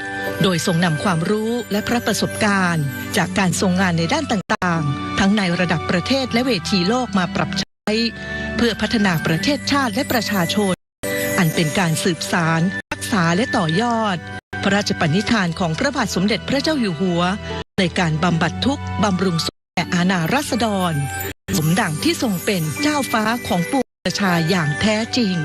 โดยทรงนำความรู้และพระประสบการณ์จากการทรงงานในด้านต่างๆทั้งในระดับประเทศและเวทีโลกมาปรับใช้เพื่อพัฒนาประเทศชาติและประชาชนอันเป็นการสืบสานรักษาและต่อยอดพระราชปณิธานของพระบาทสมเด็จพระเจ้าอยู่หัวในการบำบัดทุกข์บำรุงสุขแก่อาณาราษฎรสมดังที่ทรงเป็นเจ้าฟ้าของปวงประชาอย่างแท้จริง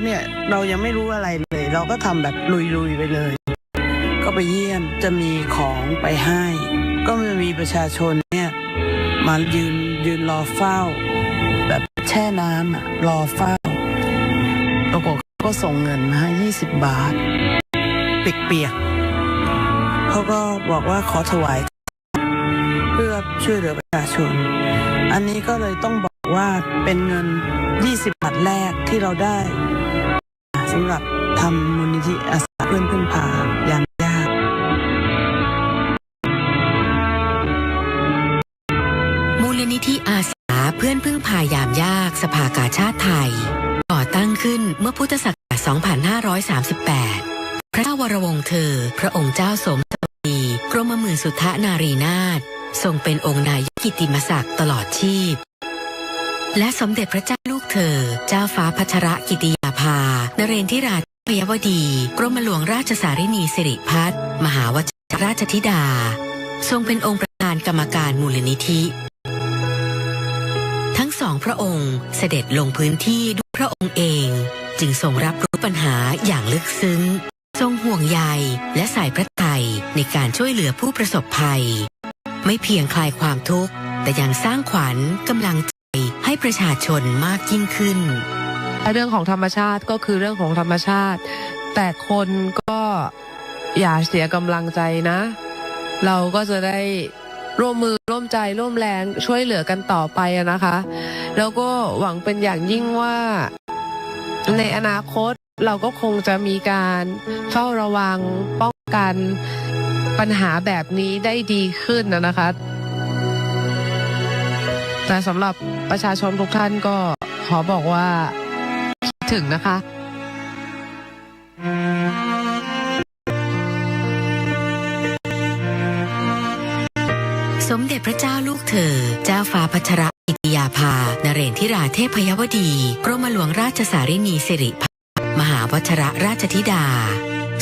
เนี่ยเรายังไม่รู้อะไรเลยเราก็ทำแบบลุยๆไปเลยก็ไปเยี่ยมจะมีของไปให้ก็มีประชาชนเนี่ยมายืนรอเฝ้าแบบแช่น้ำรอเฝ้าแล้วก็ส่งเงินมาให้20 บาทเปียกๆเขาก็บอกว่าขอถวายเพื่อช่วยเหลือประชาชนอันนี้ก็เลยต้องบอกว่าเป็นเงิน20 บาทแรกที่เราได้สำหรับทำมูลนิธิอาสาเพื่อนพึ่งพายามยากมูลนิธิอาสาเพื่อนพึ่งพายามยากสภากาชาดไทยก่อตั้งขึ้นเมื่อพุทธศักราช 2538 พระเจ้าวรวงศ์เธอพระองค์เจ้าสมสวดีกรมหมื่นสุทธนารีนาถทรงเป็นองค์นายกกิตติมศักดิ์ตลอดชีพและสมเด็จพระเจ้าลูกเธอเจ้าฟ้าพัชรกิติยาภานเรศธิราเทพยวดีกรมหลวงราชสารินีสิริพัฒน์มหาวชิรราชธิดาทรงเป็นองค์ประธานกรรมการมูลนิธิทั้งสองพระองค์เสด็จลงพื้นที่ด้วยพระองค์เองจึงทรงรับรู้ปัญหาอย่างลึกซึ้งทรงห่วงใยและใส่พระทัยในการช่วยเหลือผู้ประสบภัยไม่เพียงคลายความทุกข์แต่ยังสร้างขวัญกำลังใจให้ประชาชนมากยิ่งขึ้นเรื่องของธรรมชาติก็คือเรื่องของธรรมชาติแต่คนก็อย่าเสียกำลังใจนะเราก็จะได้ร่วมมือร่วมใจร่วมแรงช่วยเหลือกันต่อไปนะคะแล้วก็หวังเป็นอย่างยิ่งว่าในอนาคตเราก็คงจะมีการเฝ้าระวังป้องกันปัญหาแบบนี้ได้ดีขึ้นนะคะแต่สำหรับประชาชนทุกท่านก็ขอบอกว่าคิดถึงนะคะสมเด็จพระเจ้าลูกเธอเจ้าฟ้าพัชรกิติยาภานเรศธิราเทพยวดีกรมหลวงราชสารินีสิริพัฒน์มหาวชิรราชธิดา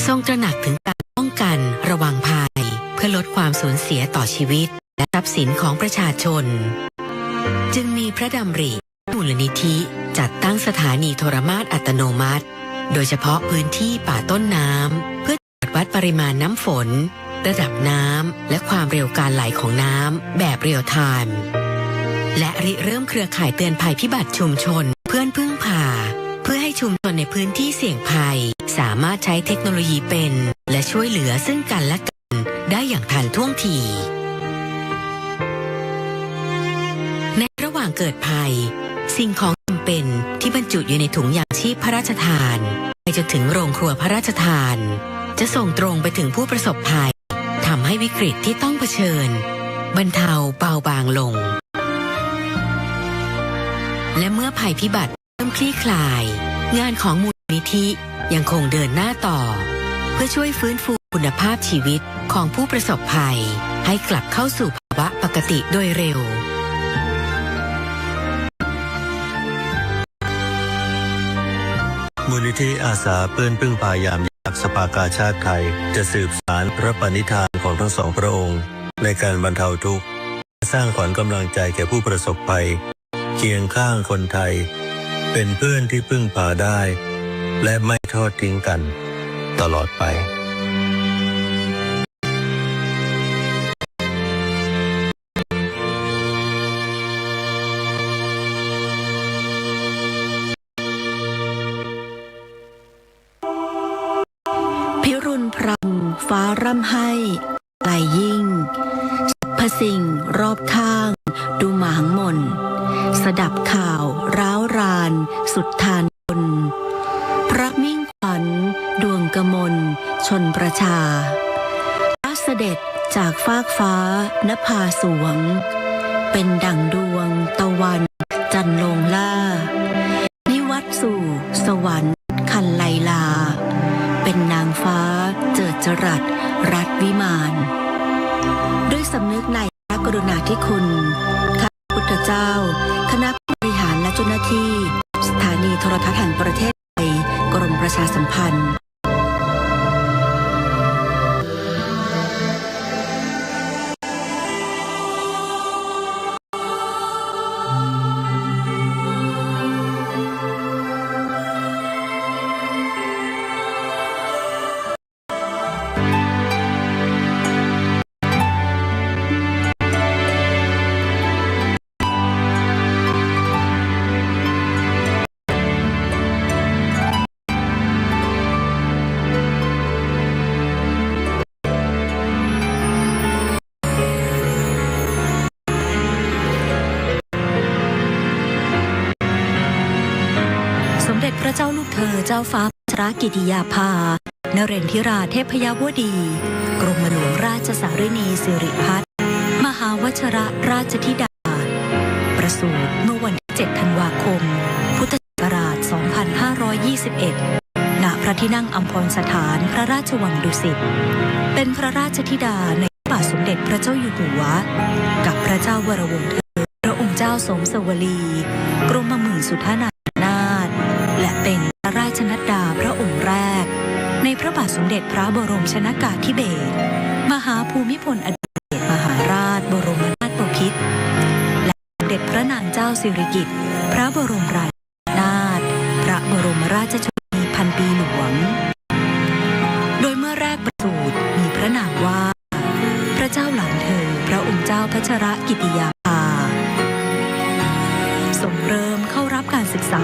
ทรงตระหนักถึงการป้องกันระวังภัยเพื่อลดความสูญเสียต่อชีวิตและทรัพย์สินของประชาชนจึงมีพระดำริมูลนิธิจัดตั้งสถานีโทรมาตรอัตโนมัติโดยเฉพาะพื้นที่ป่าต้นน้ำเพื่อตรวจวัดปริมาณน้ำฝนระดับน้ำและความเร็วการไหลของน้ำแบบเรียลไทม์และริเริ่มเครือข่ายเตือนภัยพิบัติชุมชนเพื่อนพึ่งพาเพื่อให้ชุมชนในพื้นที่เสี่ยงภัยสามารถใช้เทคโนโลยีเป็นและช่วยเหลือซึ่งกันและกันได้อย่างทันท่วงทีในระหว่างเกิดภัยสิ่งของจำเป็นที่บรรจุอยู่ในถุงยางชีพพระราชทานไปจนถึงโรงครัวพระราชทาน จะส่งตรงไปถึงผู้ประสบภัยทำให้วิกฤตที่ต้องเผชิญบรรเทาเบาบางลงและเมื่อภัยพิบัติเริ่มคลี่คลายงานของมูลนิธิยังคงเดินหน้าต่อเพื่อช่วยฟื้นฟูคุณภาพชีวิตของผู้ประสบภัยให้กลับเข้าสู่ภาวะปกติโดยเร็วมูลนิธิอาสาเปื้อนพึ่งพายามยากสภากาชาติไทยจะสืบสานพระปณิธานของทั้งสองพระองค์ในการบรรเทาทุกข์สร้างขวัญกำลังใจแก่ผู้ประสบภัยเคียงข้างคนไทยเป็นเพื่อนที่พึ่งพาได้และไม่ทอดทิ้งกันตลอดไปพิรุณพรรณฟ้าร่ำให้ไหลยิ่งสรรพสิ่งรอบข้างดูหมางหม่นสดับข่าวร้าวรานสุดทานคนพระมิ่งขวัญดวงกมลชนประชาพระเสด็จจากฟากฟ้านภาสวงเป็นดั่งดวงตะวันจันลงล่านิวัตสู่สวรรค์คันไลลาเป็นนางฟ้าเจิดจรัสรัตวิมานด้วยสำนึกในพระกรุณาธิคุณข้าพุทธเจ้าคณะผู้บริหารและเจ้าหน้าที่สถานีโทรทัศน์แห่งประเทศไทยกรมประชาสัมพันธ์พระเจ้าลูกเธอเจ้าฟ้าพัชรกิติยาภานเรนทิราเทพยวดีกรมหลวงราชสารินีสิริพัฒน์มหาวชรราชธิดาประสูติเมื่อวันที่ 7 ธันวาคม พุทธศักราช 2521 ณ พระที่นั่งอัมพรสถานพระราชวังดุสิตเป็นพระราชธิดาในพระบาทสมเด็จพระเจ้าอยู่หัวกับพระเจ้าวรวงศ์เธอพระองค์เจ้าสมสวลีกรมหมื่นสุทนานาถและเป็นพระราชนัดดาพระองค์แรกในพระบาทสมเด็จพระบรมชนกาธิเบศรมหาภูมิพลอดุลยเดชมหาราชบรมนาถบพิตรและสมเด็จพระนางเจ้าสิริกิติ์พระบรมราชนาถพระบรมราชชนนีพันปีหลวงโดยเมื่อแรกประสูติมีพระนามว่าพระเจ้าหลานเธอพระองค์เจ้าพัชรกิติยาภาทรงเริ่มเข้ารับการศึกษา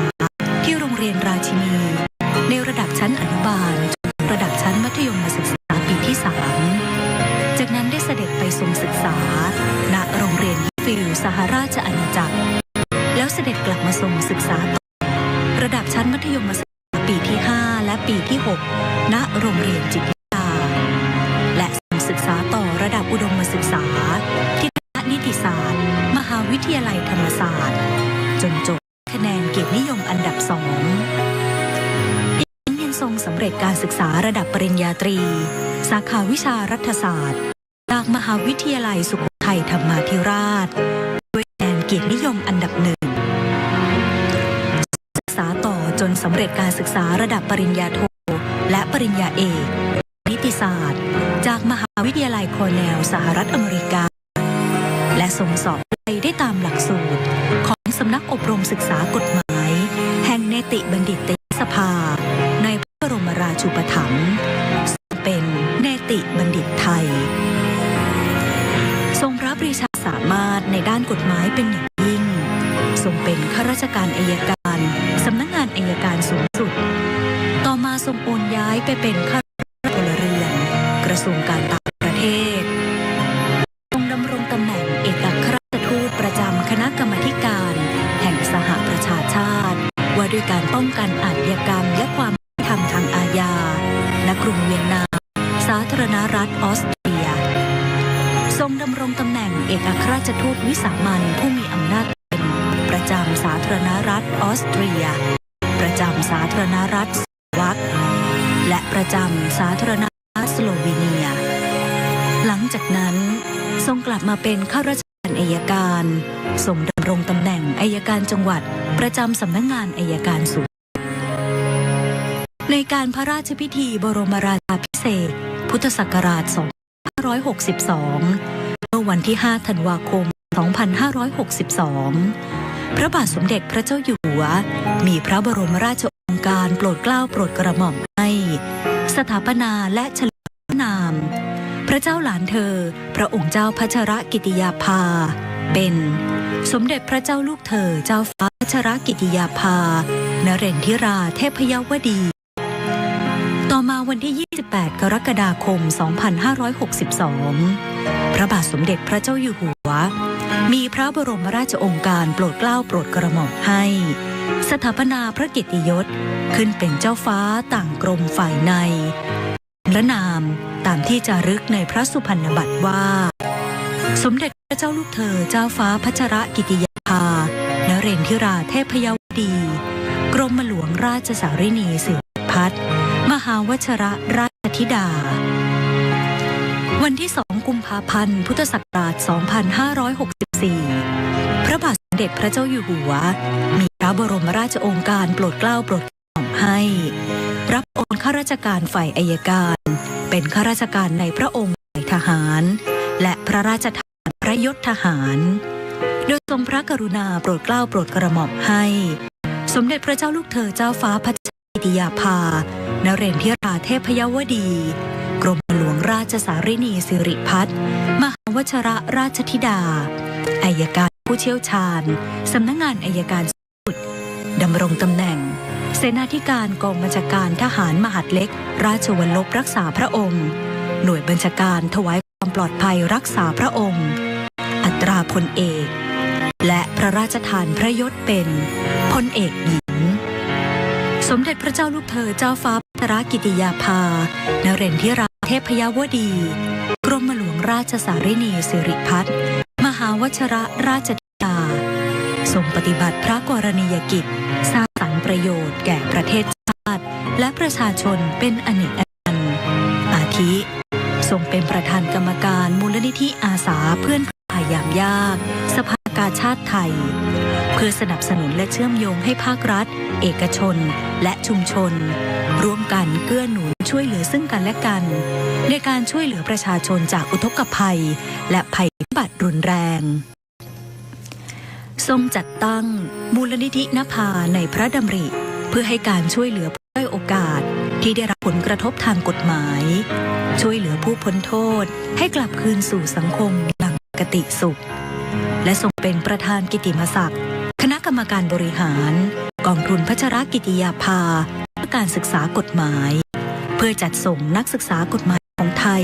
ที่โรงเรียนราชินีในระดับชั้นอนุบาลจนถึงระดับชั้นมัธยมศึกษาปีที่ 3จากนั้นได้เสด็จไปทรงศึกษาณโรงเรียนฮิฟิลสหราชอาณาจักรแล้วเสด็จกลับมาทรงศึกษาต่อระดับชั้นมัธยมศึกษาปีที่ 5 และปีที่ 6ณโรงเรียนจิตวิทยาและทรงศึกษาต่อระดับอุดมศึกษาที่คณะนิติศาสตร์มหาวิทยาลัยธรรมศาสตร์จนจบคะแนนเกียรตินิยมอันดับ 2ยังทรงสำเร็จการศึกษาระดับปริญญาตรีสาขาวิชารัฐศาสตร์จากมหาวิทยาลัยสุโขทัยธรรมาธิราชด้วยคะแนนเกียรตินิยมอันดับ 1ศึกษาต่อจนสำเร็จการศึกษาระดับปริญญาโทและปริญญาเอกนิติศาสตร์จากมหาวิทยาลัยคอร์เนลสหรัฐอเมริกาและทรงสอบได้ตามหลักสูตรของสำนักอบรมศึกษากฎหมายแห่งเนติบัณฑิตยสภาในพระบรมราชูปถัมภ์เป็นเนติบัณฑิตไทยทรงพระปรีชาสามารถในด้านกฎหมายเป็นอย่างยิ่งทรงเป็นข้าราชการอัยการสำนักงานอัยการสูงสุดต่อมาทรงโอนย้ายไปเป็นข้าราชการพลเรือนกระทรวงการต่างประเทศทรงดำรงตำแหน่งเอกอัครราชทูตประจำคณะกรรมาธิการแห่งสหประชาชาติว่าด้วยการป้องกันอาชญากรรมและความยุติธรรมทางอาญาณกรุงเวียนนา รัฐออสเตรียทรงดำรงตำแหน่งเอกอัครราชทูตวิสามัญผู้มีอำนาจเป็นประจำสาธารณรัฐออสเตรียประจำสาธารณรัฐสโลวักและประจำสาธารณรัฐสโลวีเนียหลังจากนั้นทรงกลับมาเป็นข้าราชการอัยการทรงดำรงตำแหน่งอัยการจังหวัดประจำสำนักงานอัยการสูงในการพระราชพิธีบรมราชาภิเษกพุทธศักราช 2562 เมื่อวันที่ 5 ธันวาคม 2562 พระบาทสมเด็จพระเจ้าอยู่หัวมีพระบรมราชโองการโปรดเกล้าโปรดกระหม่อมให้สถาปนาและเฉลิมพระนามพระเจ้าหลานเธอพระองค์เจ้าพัชรกิติยาภาเป็นสมเด็จพระเจ้าลูกเธอเจ้าฟ้าพัชรกิติยาภานเรนทิราเทพยวดีต่อมาวันที่ 28 กรกฎาคม 2562 พระบาทสมเด็จพระเจ้าอยู่หัวมีพระบรมราชโองการโปรดเกล้าโปรดกระหม่อมให้สถาปนาพระเกียรติยศขึ้นเป็นเจ้าฟ้าต่างกรมฝ่ายในและนามตามที่จารึกในพระสุพรรณบัตรว่าสมเด็จพระเจ้าลูกเธอเจ้าฟ้าพัชรกิติยาภานเรนทิราเทพยวดีกรมหลวงราชสารินีสิริพัฒน์มหาวชรราชธิดาวันที่ 2 กุมภาพันธ์ พุทธศักราช 2564 พระบาทสมเด็จพระเจ้าอยู่หัวมีพระบรมราชโองการโปรดเกล้าโปรดกระหม่อมให้รับโอนข้าราชการฝ่ายอัยการเป็นข้าราชการในพระองค์ฝ่ายทหารและพระราชทานพระยศทหารโดยทรงพระกรุณาโปรดเกล้าโปรดกระหม่อมให้สมเด็จพระเจ้าลูกเธอเจ้าฟ้าพัชรกิติยาภานเรนทิราเทพยวดีกรมหลวงราชสารินีสิริพัฒน์มหาวชรราชธิดาอัยการผู้เชี่ยวชาญสำนักงานอัยการสูงสุดดำรงตำแหน่งเสนาธิการกองบัญชาการทหารมหาดเล็กราชวัลลบรักษาพระองค์หน่วยบัญชาการถวายความปลอดภัยรักษาพระองค์อัตราพลเอกและพระราชทานพระยศเป็นพลเอกหญิงสมเด็จพระเจ้าลูกเธอเจ้าฟ้าพัชรกิติยาภานเรนทิราเทพยวดีกรมหลวงราชสารินีสิริพัฒน์มหาวชรราชธิดาทรงปฏิบัติพระกรณียกิจสร้างสรรค์ประโยชน์แก่ประเทศชาติและประชาชนเป็นอเนกอนันต์อาทิทรงเป็นประธานกรรมการมูลนิธิอาสาเพื่อนพายามยากสภากาชาติไทยเพื่อสนับสนุนและเชื่อมโยงให้ภาครัฐเอกชนและชุมชนร่วมกันเกื้อหนุนช่วยเหลือซึ่งกันและกันในการช่วยเหลือประชาชนจากอุทกภัยและภัยพิบัติรุนแรงทรงจัดตั้งมูลนิธินภาในพระดำริเพื่อให้การช่วยเหลือผู้ด้อยโอกาสที่ได้รับผลกระทบทางกฎหมายช่วยเหลือผู้พ้นโทษให้กลับคืนสู่สังคมอย่างปกติสุขและทรงเป็นประธานกิตติมศักดิ์คณะกรรมการบริหารกองทุนพัชรกิติยาภาเพื่อการศึกษากฎหมายเพื่อจัดส่งนักศึกษากฎหมายของไทย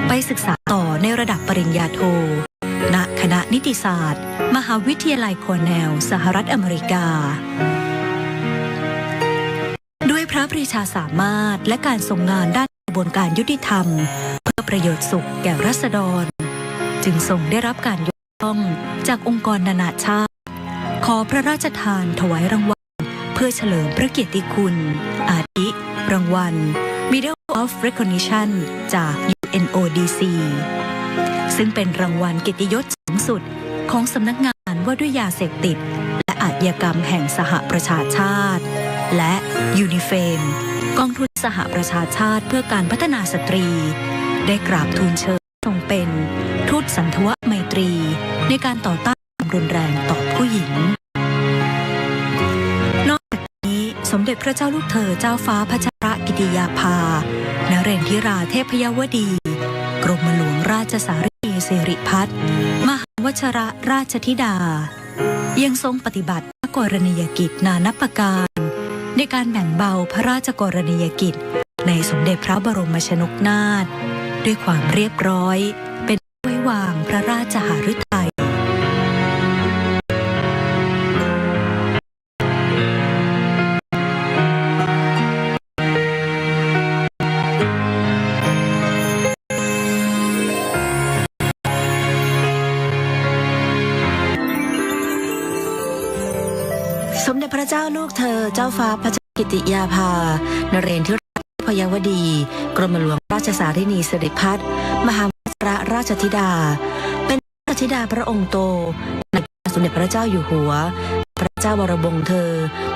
ไปศึกษาต่อในระดับปริญญาโทณคณะนิติศาสตร์มหาวิทยาลัยคอร์เนลสหรัฐอเมริกาด้วยพระปรีชาสามารถและการทรงงานด้านกระบวนการยุติธรรมเพื่อประโยชน์สุขแก่ราษฎรจึงทรงได้รับการยกย่องจากองค์กรนานาชาติขอพระราชทานถวายรางวัลเพื่อเฉลิมพระเกียรติคุณอาทิรางวัล Medal of Recognition จาก UNODC ซึ่งเป็นรางวัลเกียรติยศสูงสุดของสำนักงานว่าด้วยยาเสพติดและอาชญากรรมแห่งสหประชาชาติและยูนิเฟมกองทุนสหประชาชาติเพื่อการพัฒนาสตรีได้กราบทูลเชิญทรงเป็นทูตสันทวไมตรีในการต่อต้านความรุนแรงต่อผู้หญิงนอกจากนี้สมเด็จพระเจ้าลูกเธอเจ้าฟ้าพัชรกิติยาภานเรนทิราเทพยวดีกรมหลวงราชสารินีสิริพัฒน์มหาวชรราชธิดายังทรงปฏิบัติพระกรณียกิจนานับประการในการแบ่งเบาพระราชกรณียกิจในสมเด็จพระบรมชนกนาถด้วยความเรียบร้อยเป็นไว้วางพระราชหฤทัย ระเจ้าลูกเธอเจ้าฟ้าพระเจ้ากิติยาภานเรนทิราธิพยวดีกรมหลวงราชสารินีสิริพัฒน์มหาวชิรราชธิดาเป็นราชธิดาพระองค์โตในพระสมเด็จพระเจ้าอยู่หัวพระเจ้าวรวงศ์เธอ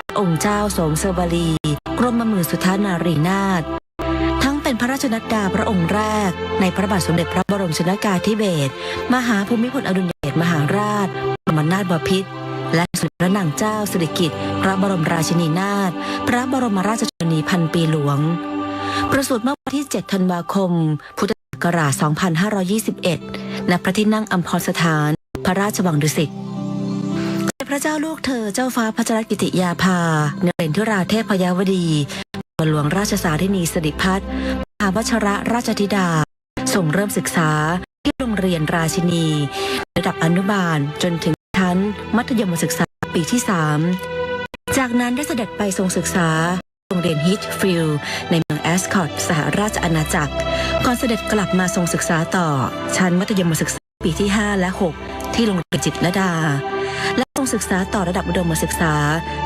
พระองค์เจ้าโสมเสวลีกรมหมื่นสุทธานารีนาถทั้งเป็นพระราชนัดดาพระองค์แรกในพระบาทสมเด็จพระบรมชนกาธิเบศรมหาภูมิพลอดุลยเดชมหาราชบรมนาถบพิตรและสมเด็จพระนางเจ้าสิริกิติ์พระบรมราชินีนาถพระบรมราชชนนีพันปีหลวงประสูติเมื่อวันที่ 7 ธันวาคม พุทธศักราช 2521 ณ พระที่นั่งอัมพรสถานพระราชวังดุสิตพระเจ้าลูกเธอเจ้าฟ้าพัชรกิติยาภานเรนทิราเทพยวดีกรมหลวงราชสารินีสิริพัฒน์มหาวชิรราชธิดาส่งเริ่มศึกษาที่โรงเรียนราชินีระดับอนุบาลจนถึงชั้นมัธยมศึกษาปีที่ 3จากนั้นได้เสด็จไปทรงศึกษาโรงเรียนฮิตฟิลด์ในเมืองแอสคอตสหราชอาณาจักรก่อนเสด็จกลับมาทรงศึกษาต่อชั้นมัธยมศึกษาปีที่ 5 และ 6 ที่โรงเรียนจิตรลดาและทรงศึกษาต่อระดับอุดมศึกษา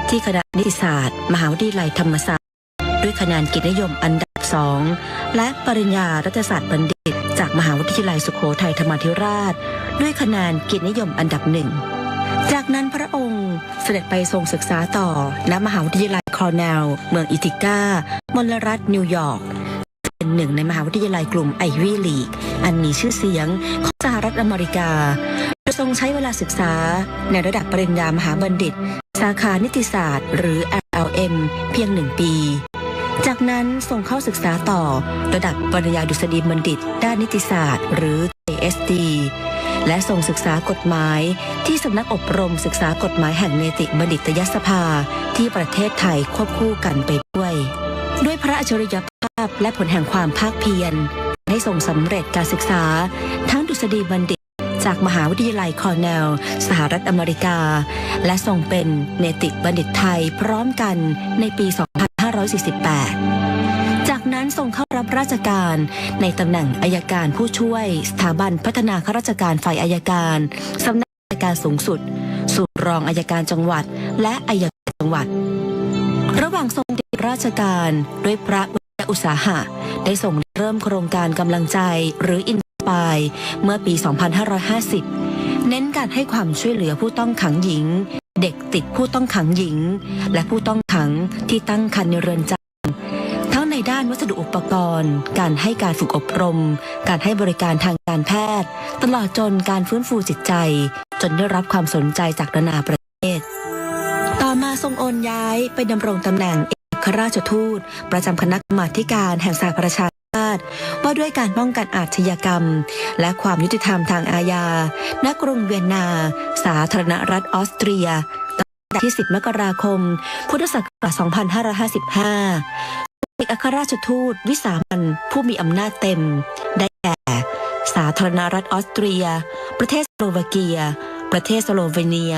ที่คณะนิติศาสตร์มหาวิทยาลัยธรรมศาสตร์ด้วยคะแนนเกียรตินิยมอันดับ 2และปริญญารัฐศาสตร์บัณฑิตจากมหาวิทยาลัยสุโขทัยธรรมาธิราชด้วยคะแนนเกียรตินิยมอันดับ 1จากนั้นพระองค์เสด็จไปทรงศึกษาต่อณมหาวิทยาลัยคอร์เนลเมืองอิติก้ามลรัฐนิวยอร์กเป็นหนึ่งในมหาวิทยาลัยกลุ่มไอวี่ลีกอันมีชื่อเสียงของสหรัฐอเมริกาโดยทรงใช้เวลาศึกษาในระดับปริญญามหาบัณฑิตสาขานิติศาสตร์หรือ LLM เพียง 1 ปีจากนั้นทรงเข้าศึกษาต่อระดับปริญญาดุษฎีบัณฑิตด้านนิติศาสตร์หรือ JSD และทรงศึกษากฎหมายที่สำนักอบรมศึกษากฎหมายแห่งเนติบัณฑิตยสภาที่ประเทศไทยควบคู่กันไปด้วยพระอัจฉริยภาพและผลแห่งความภาคเพียรได้ทรงสำเร็จการศึกษาทั้งดุษฎีบัณฑิตจากมหาวิทยาลัยคอร์เนลสหรัฐอเมริกาและทรงเป็นเนติบัณฑิตไทยพร้อมกันในปี 2548 จากนั้นทรงเข้ารับราชการในตำแหน่งอัยการผู้ช่วยสถาบันพัฒนาข้าราชการฝ่ายอัยการสำนักอัยการสูงสุดสู่รองอัยการจังหวัดและอัยการจังหวัดระหว่างทรงติดราชการด้วยพระอุตสาหะได้ส่งเริ่มโครงการกำลังใจหรืออินสปายเมื่อปี 2550 เน้นการให้ความช่วยเหลือผู้ต้องขังหญิงเด็กติดผู้ต้องขังหญิงและผู้ต้องขังที่ตั้งครรภ์ในเรือนจำทั้งในด้านวัสดุอุปกรณ์การให้การฝึกอบรมการให้บริการทางการแพทย์ตลอดจนการฟื้นฟูจิตใจจนได้รับความสนใจจากนานาประเทศต่อมาทรงโอนย้ายไปดำรงตำแหน่งเอกราชทูตประจำคณะกรรมาธิการแห่งสหประชาชาติว่าด้วยการป้องกันอาชญากรรมและความยุติธรรมทางอาญาณกรุงเวียนนาสาธารณรัฐออสเตรียตั้งแต่ที่ 10 มกราคม พุทธศักราช 2555 เอกอัครราชทูตวิสามัญผู้มีอำนาจเต็มได้แก่สาธารณรัฐออสเตรียประเทศสโลวาเกียประเทศสโลเวเนีย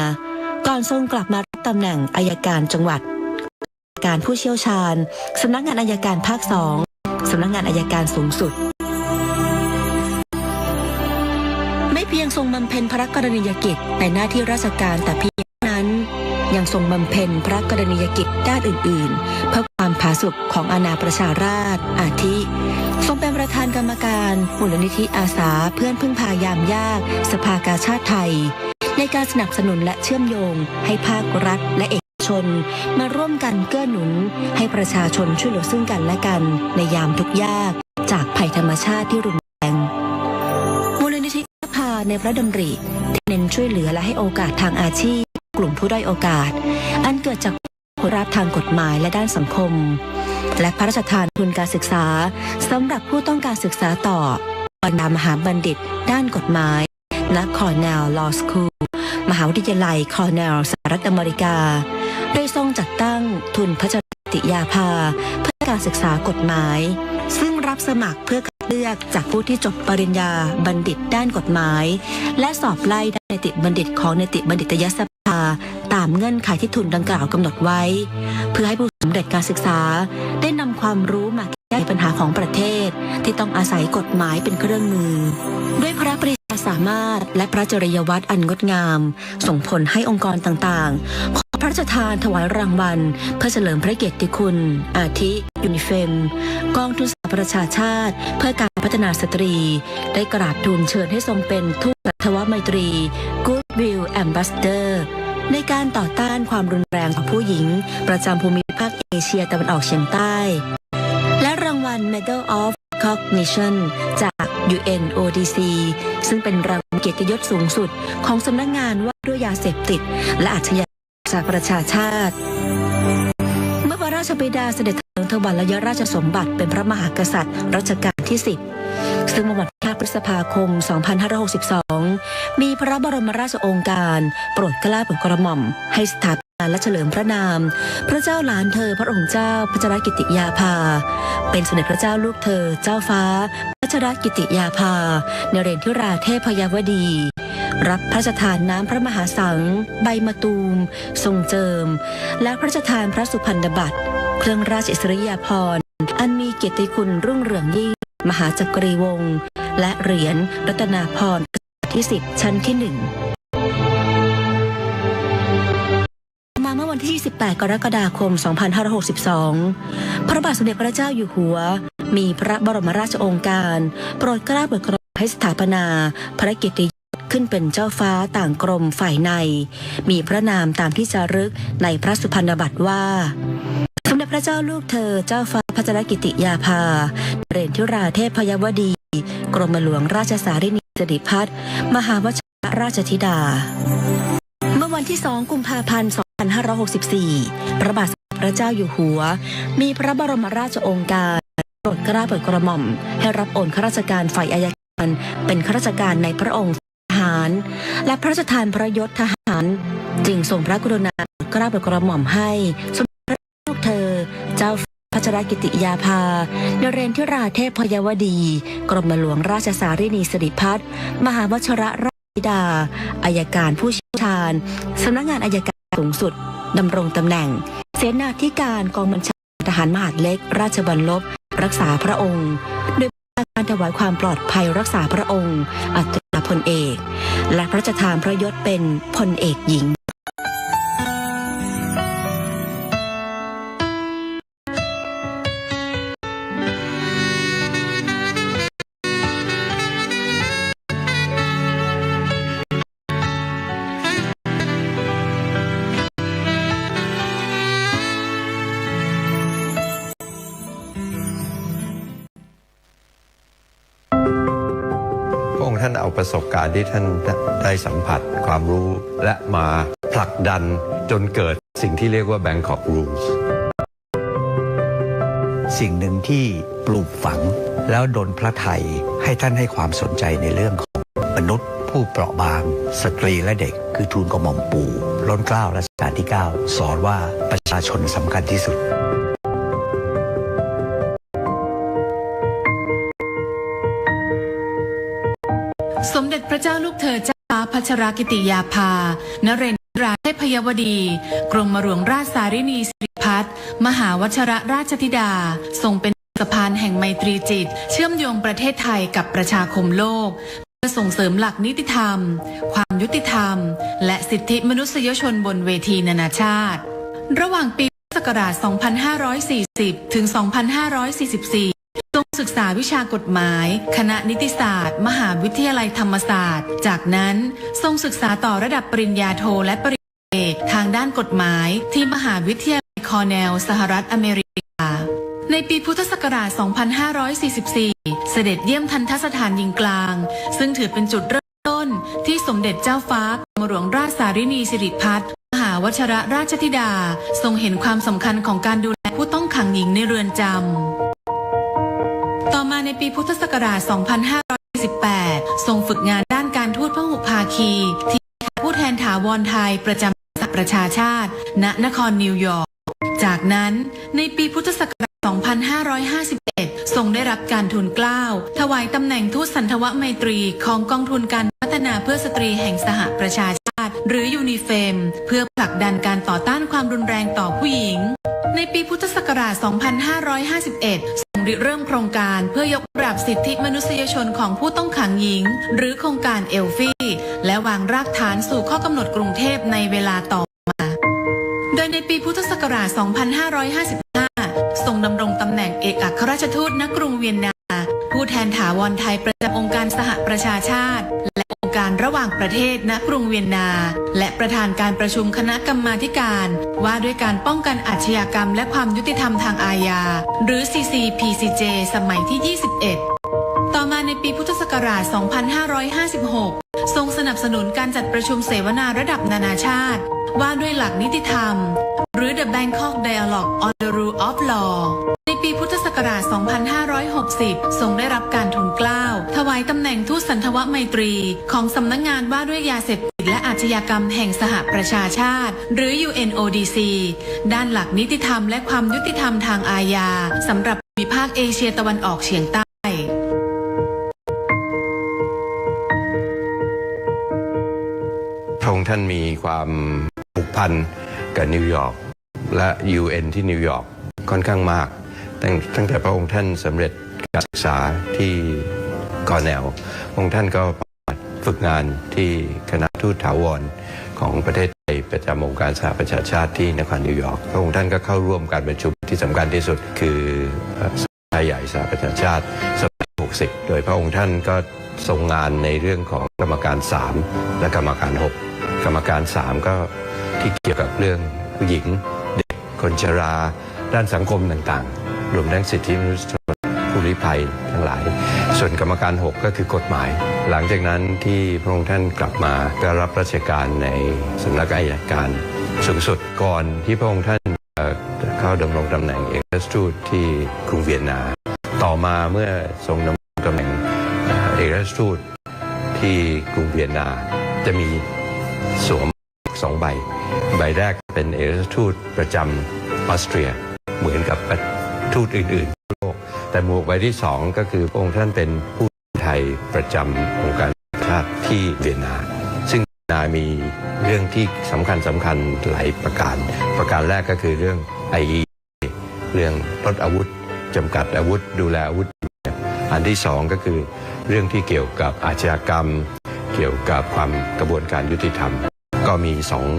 ก่อนทรงกลับมารับตำแหน่งอัยการจังหวัดการผู้เชี่ยวชาญสำนักงานอัยการภาค 2สำนักงานอัยการสูงสุดไม่เพียงทรงบำเพ็ญพระกรณียกิจในหน้าที่ราชการแต่เพียงนั้นยังทรงบำเพ็ญพระกรณียกิจด้านอื่นๆเพื่อความผาสุกของอาณาประชาราษฎร์อาทิทรงเป็นประธานกรรมการมูลนิธิอาสาเพื่อนพึ่งพายามยากสภากาชาดไทยในการสนับสนุนและเชื่อมโยงให้ภาครัฐและเอกชนมาร่วมกันเกื้อหนุนให้ประชาชนช่วยเหลือซึ่งกันและกันในยามทุกข์ยากจากภัยธรรมชาติที่รุนแรงมูลนิธิพาในพระดำริที่เน้นช่วยเหลือและให้โอกาสทางอาชีพกลุ่มผู้ด้อยโอกาสอันเกิดจากผลลัพธ์ทางกฎหมายและด้านสังคมและพระราชทานทุนการศึกษาสำหรับผู้ต้องการศึกษาต่อบรรดามหาบัณฑิตด้านกฎหมายณคอร์เนลลอว์สคูลมหาวิทยาลัยคอร์เนลสหรัฐอเมริกาโดยทรงจัดตั้งทุนพระเจ้ากิติยาภาเพื่อการศึกษากฎหมายซึ่งรับสมัครเพื่อคัดเลือกจากผู้ที่จบปริญญาบัณฑิตด้านกฎหมายและสอบไล่ด้านนิติบัณฑิตของนิติบัณฑิตยสภาตามเงื่อนไขที่ทุนดังกล่าวกำหนดไว้เพื่อให้ผู้สำเร็จการศึกษาได้นำความรู้มาแก้ปัญหาของประเทศที่ต้องอาศัยกฎหมายเป็นเครื่องมือด้วยพระปริญญาสามารถและพระจริยวัตรอันงดงามส่งผลให้องค์กรต่างๆขอพระ ระราชทานถวายรางวัลเพื่อเฉลิมพระเกียรติคุณอาทิยูนิเฟมกองทุนสหประชาชาติเพื่อการพัฒนาสตรีได้กราบทูลเชิญให้ทรงเป็นทูตทวไมตรี Goodwill Ambassador ในการต่อต้านความรุนแรงของผู้หญิงประจำภูมิภาคเอเชียตะวันออกเฉียงใต้และรางวัล Medal of Recognition จาก UNODC ซึ่งเป็นรางวัลเกียรติยศสูงสุดของสำนักงานว่าด้วยยาเสพติดและอาชญากรรมจากประชาชาติเมื่อพระราชบิดาเสด็จถวายราชสมบัติเป็นพระมหากษัตริย์รัชกาลที่ 10ซึ่งเมื่อวันที่ 5 พฤษภาคม 2562 มีพระบรมราชโองการโปรดเกล้าโปรดกระหม่อมให้สถาปนาและเฉลิมพระนามพระเจ้าหลานเธอพระองค์เจ้าพัชรกิติยาภาเป็นสมเด็จพระเจ้าลูกเธอเจ้าฟ้าพัชรกิติยาภานเรศธิราเทพยวดีรับพระราชทานน้ำพระมหาสังใบมะตูมทรงเจิมและพระราชทานพระสุพรรณบัตรเครื่องราชอิสริยาภรณ์อันมีเกียรติคุณรุ่งเรืองยิ่งมหาจักรีวงศ์และเหรียญรัตนาภรณ์ที่ 10 ชั้นที่ 1มาเมื่อวันที่ 28 กรกฎาคม 2562 พระบาทสมเด็จพระเจ้าอยู่หัวมีพระบรมราชโองการโปรดเกล้าโปรดกระหม่อมให้สถาปนาพระเกียรติยศขึ้นเป็นเจ้าฟ้าต่างกรมฝ่ายในมีพระนามตามที่จารึกในพระสุพรรณบัตรว่าสมเด็จพระเจ้าลูกเธอเจ้าฟ้าพัชรกิติยาภาเรศธิราเทพยวดีกรมหลวงราชสารินีสิริพัฒน์มหาวชิรราชธิดาเมื่อวันที่ 2 กุมภาพันธ์ 2564 พระบาทสมเด็จพระเจ้าอยู่หัวมีพระบรมราชโองการโปรดเกล้าโปรดกระหม่อมให้รับโอนข้าราชการฝ่ายอัยการเป็นข้าราชการในพระองค์ทหารและพระราชทานพระยศทหารจึงทรงพระกรุณาโปรดเกล้าโปรดกระหม่อมให้สมเด็จพระลูกเธอเจ้าพัชรกิติยาภานเรศธิราเทพยวดีกรมหลวงราชสารินีสิริพัฒน์มหาวชิรราชธิดาอัยการผู้เชี่ยวชาญสำนักงานอัยการสูงสุดดำรงตำแหน่งเสนาธิการกองบัญชาการทหารมหาดเล็กราชบัลลพรักษาพระองค์โดยการถวายความปลอดภัยรักษาพระองค์อัตราพลเอกและพระราชทานพระยศเป็นพลเอกหญิงท่านเอาประสบการณ์ที่ท่านได้สัมผัสความรู้และมาผลักดันจนเกิดสิ่งที่เรียกว่า Bangkok Rules สิ่งหนึ่งที่ปลูกฝังแล้วดลพระทัยให้ท่านให้ความสนใจในเรื่องของมนุษย์ผู้เปราะบางสตรีและเด็กคือทูลกระหม่อมปู่ล้นเกล้ารัชกาลที่ 9 สอนว่าประชาชนสำคัญที่สุดสมเด็จพระเจ้าลูกเธอเจ้าฟ้าพัชรกิติยาภานเรศธิราเทพยวดีกรมหลวงราชสารินีสิริพัฒน์มหาวชิรราชธิดาทรงเป็นสะพานแห่งไมตรีจิตเชื่อมโยงประเทศไทยกับประชาคมโลกเพื่อส่งเสริมหลักนิติธรรมความยุติธรรมและสิทธิมนุษยชนบนเวทีนานาชาติระหว่างปีพุทธศักราช 2540 ถึง 2544ทรงศึกษาวิชากฎหมายคณะนิติศาสตร์มหาวิทยาลัยธรรมศาสตร์จากนั้นทรงศึกษาต่อระดับปริญญาโทและปริญญาเอกทางด้านกฎหมายที่มหาวิทยาลัยคอร์เนลสหรัฐอเมริกาในปีพุทธศักราช 2544 เสด็จเยี่ยมทัณฑสถานหญิงกลางซึ่งถือเป็นจุดเริ่มต้นที่สมเด็จเจ้าฟ้ากรมหลวงราชสารินีสิริพัฒน์มหาวชิรราชธิดาทรงเห็นความสำคัญของการดูแลผู้ต้องขังหญิงในเรือนจำต่อมาในปีพุทธศักราช 2548 ทรงฝึกงานด้านการทูตพหุภาคีที่ผู้แทนถาวรไทยประจำสหประชาชาติณนครนิวยอร์กจากนั้นในปีพุทธศักราช 2551 ทรงได้รับการทูลเกล้าถวายตำแหน่งทูตสันทวไมตรีของกองทุนการพัฒนาเพื่อสตรีแห่งสหประชาชาติหรือยูนิเฟมเพื่อผลักดันการต่อต้านความรุนแรงต่อผู้หญิงในปีพุทธศักราช 2551 ทรงริเริ่มโครงการเพื่อยกระดับสิทธิมนุษยชนของผู้ต้องขังหญิงหรือโครงการเอลฟี่และวางรากฐานสู่ข้อกำหนดกรุงเทพในเวลาต่อมา โดยในปีพุทธศักราช 2555 ทรงดำรงตำแหน่งเอกอัครราชทูตณกรุงเวียนนาผู้แทนถาวรไทยประจำองค์การสหประชาชาติและองค์การระหว่างประเทศณกรุงเวียนนาและประธานการประชุมคณะกรรมาธิการว่าด้วยการป้องกันอาชญากรรมและความยุติธรรมทางอาญาหรือ CCPCJ สมัยที่ 21 ต่อมาในปีพุทธศักราช 2556 ทรงสนับสนุนการจัดประชุมเสวนาระดับนานาชาติว่าด้วยหลักนิติธรรมหรือ The Bangkok Dialogue on the Rule of Law ในปีพุทธศักราช 2560 ทรงได้รับการทูลเกล้าถวายตำแหน่งทูตสันทวไมตรีของสำนักงานว่าด้วยยาเสพติดและอาชญากรรมแห่งสหประชาชาติหรือ UNODC ด้านหลักนิติธรรมและความยุติธรรมทางอาญาสำหรับภูมิภาคเอเชียตะวันออกเฉียงใต้พระองค์ท่านมีความผูกพันกับนิวยอร์กและ UN ที่นิวยอร์กค่อนข้างมากตั้งแต่พระองค์ท่านสำเร็จการศึกษาที่กอร์เนลพระองค์ท่านก็ฝึกงานที่คณะทูตถาวรของประเทศไทยประจำองค์การสหประชาชาติที่นครนิวยอร์กพระองค์ท่านก็เข้าร่วมการประชุมที่สำคัญที่สุดคือสภาใหญ่สหประชาชาติสมัย 60 โดยพระองค์ท่านก็ทรงงานในเรื่องของกรรมการ 3 และกรรมการ 6 กรรมการ 3 ก็ที่เกี่ยวกับเรื่องผู้หญิงเด็กคนชราด้านสังคมต่างๆรวมทั้งสิทธิมนุษยชนผู้ลี้ภัยทั้งหลายส่วนกรรมการ 6 ก็คือกฎหมายหลังจากนั้นที่พระองค์ท่านกลับมาก็รับราชการในสำนักอัยการสูงสุดก่อนที่พระองค์ท่านเข้าดำรงตำแหน่งเอกอัครราชทูตที่กรุงเวียนนาต่อมาเมื่อทรงดำรงตำแหน่งเอกอัครราชทูตที่กรุงเวียนนาจะมีสวม2 ใบแรกเป็นเอกอัครราชทูตประจำออสเตรียเหมือนกับทูตอื่นๆทั่วโลกแต่หมวกใบที่2ก็คือพระองค์ท่านเป็นผู้ไทยประจำองค์การชาติที่เวียนนาซึ่งเวียนนามีเรื่องที่สำคัญหลายประการแรกก็คือเรื่อง IEA เรื่องลดอาวุธจำกัดอาวุธดูแลอาวุธอันที่2ก็คือเรื่องที่เกี่ยวกับอาชญากรรมเกี่ยวกับความกระบวนการยุติธรรมก็มี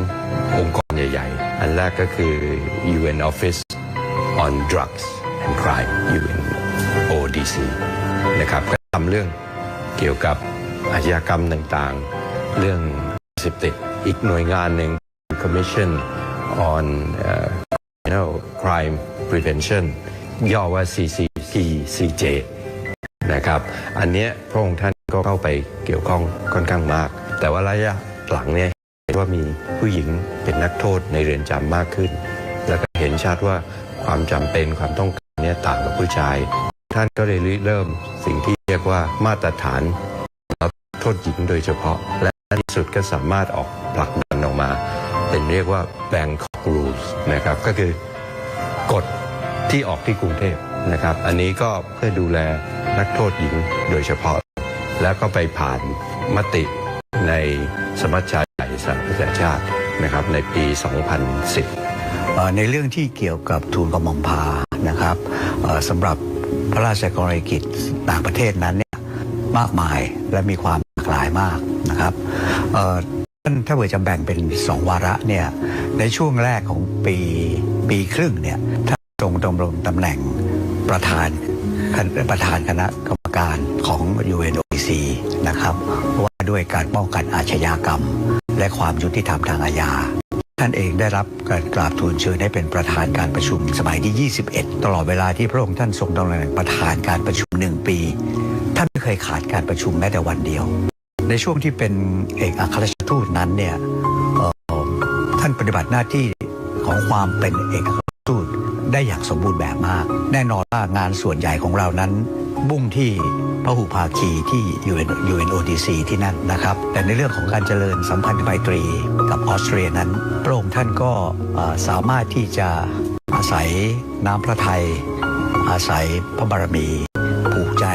2 องค์กรใหญ่ๆอันแรกก็คือ UN Office on Drugs and Crime UNODC นะครับก็ทำเรื่องเกี่ยวกับอาชญากรรมต่างๆเรื่องยาเสพติดอีกหน่วยงานหนึ่ง Commission on Crime Prevention ย่อว่า CCPCJ นะครับอันนี้พระองค์ท่านก็เข้าไปเกี่ยวข้องค่อนข้างมากแต่ว่าระยะหลังเนี่ยเห็นว่ามีผู้หญิงเป็นนักโทษในเรือนจำมากขึ้นแล้วก็เห็นชัดว่าความจำเป็นความต้องการเนี่ยต่างกับผู้ชายท่านก็เลยเริ่มสิ่งที่เรียกว่ามาตรฐานโทษหญิงโดยเฉพาะและที่สุดก็สามารถออกผลักดันออกมาเป็นเรียกว่า Bangkok Rules นะครับก็คือกฎที่ออกที่กรุงเทพนะครับอันนี้ก็เพื่อดูแลนักโทษหญิงโดยเฉพาะแล้วก็ไปผ่านมติในสมัชชาใหญ่สหประชาชาตินะครับในปี 2010ในเรื่องที่เกี่ยวกับทูลกระหม่อมพานะครับสำหรับพระราชกรณียกิจต่างประเทศนั้นเนี่ยมากมายและมีความหลากหลายมากนะครับถ้าเผื่อจะแบ่งเป็น2 วาระเนี่ยในช่วงแรกของปีครึ่งเนี่ยท่านทรงดำรงตำแหน่งประธานคณะกรรมการของ UNODC นะครับว่าด้วยการป้องกันอาชญากรรมและความยุติธรรมทางอาญาท่านเองได้รับการกราบทูลเชิญให้เป็นประธานการประชุมสมัยที่ 21ตลอดเวลาที่พระองค์ท่านทรงดำรงประธานการประชุม1 ปีท่านไม่เคยขาดการประชุมแม้แต่วันเดียวในช่วงที่เป็นเอกอัครราชทูตนั้นเนี่ยท่านปฏิบัติหน้าที่ของความเป็นเอกอัครราชทูตได้อย่างสมบูรณ์แบบมากแน่นอนว่างานส่วนใหญ่ของเรานั้นมุ่งที่พหุภาคีที่ UNODC ที่นั่นนะครับแต่ในเรื่องของการเจริญสัมพันธไมตรีกับออสเตรียนั้นพระองค์ท่านก็สามารถที่จะอาศัยน้ำพระทัยอาศัยพระบารมีผูกใจ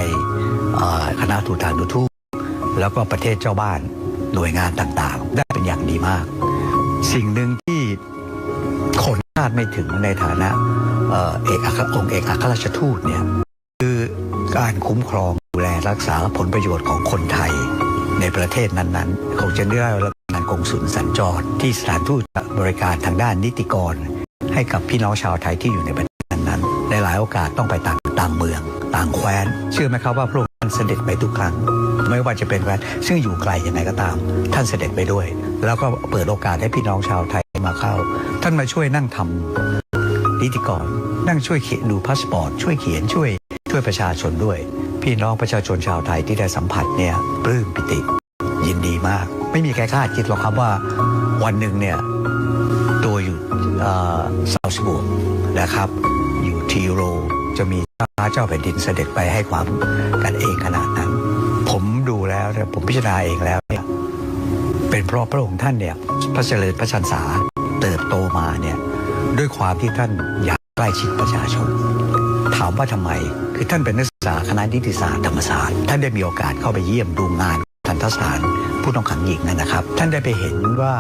คณะทูตานุทูตแล้วก็ประเทศเจ้าบ้านหน่วยงานต่างๆได้เป็นอย่างดีมากสิ่งหนึ่งที่คนคาดไม่ถึงในฐานะองค์เอกอัครราชทูตเนี่ยคือการคุ้มครองดูแลรักษาผลประโยชน์ของคนไทยในประเทศนั้นๆคงจะได้รับการ กงสุลสัญจรที่สถานทูตบริการทางด้านนิติกรให้กับพี่น้องชาวไทยที่อยู่ในประเทศนั้นในหลายโอกาสต้องไปต่างเมืองต่างแคว้นเชื่อไหมครับว่าพระองค์ท่านเสด็จไปทุกครั้งไม่ว่าจะเป็นแคว้นซึ่งอยู่ไกลยังไงก็ตามท่านเสด็จไปด้วยแล้วก็เปิดโอกาสให้พี่น้องชาวไทยมาเข้าท่านมาช่วยนั่งทำนิติกรนั่งช่วยเขียนดูพาสปอร์ตช่วยเขียนช่วยประชาชนด้วยพี่น้องประชาชนชาวไทยที่ได้สัมผัสเนี่ยปลื้มปิติยินดีมากไม่มีใครคาดคิดหรอกครับว่าวันหนึ่งเนี่ยตัวอยู่ซาวส์บุกนะครับอยู่ทีโรจะมีเจ้าแผ่นดินเสด็จไปให้ความกันเองขนาดนั้นผมดูแล้วผมพิจารณาเองแล้วเนี่ยเป็นเพราะพระองค์ท่านเนี่ยพระเจริญพระชนษาเติบโตมาเนี่ยด้วยความที่ท่านอยากใกล้ชิดประชาชนถามว่าทำไมคือท่านเป็นนักศึกษาคณะนิติศาสตร์ธรรมศาสตร์ท่านได้มีโอกาสเข้าไปเยี่ยมดูงานทันตสถานผู้ต้องขังหญิงนะครับท่านได้ไปเห็นว่า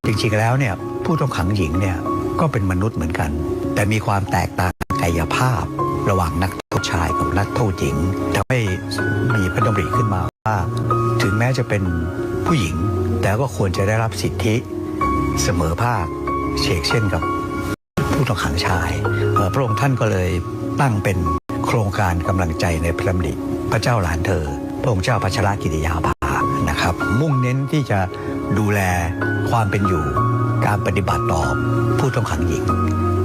จริงๆแล้วเนี่ยผู้ต้องขังหญิงเนี่ยก็เป็นมนุษย์เหมือนกันแต่มีความแตกต่างกายภาพระหว่างนักโทษชายกับนักโทษหญิงทำให้มีพระดำริขึ้นมาว่าถึงแม้จะเป็นผู้หญิงแต่ก็ควรจะได้รับสิทธิเสมอภาคเช่นกับผู้ต้องขังชายพระองค์ท่านก็เลยตั้งเป็นโครงการกำลังใจในพระดำริพระเจ้าหลานเธอพระองค์เจ้าพัชรกิติยาภานะครับมุ่งเน้นที่จะดูแลความเป็นอยู่การปฏิบัติต่อผู้ต้องขังหญิง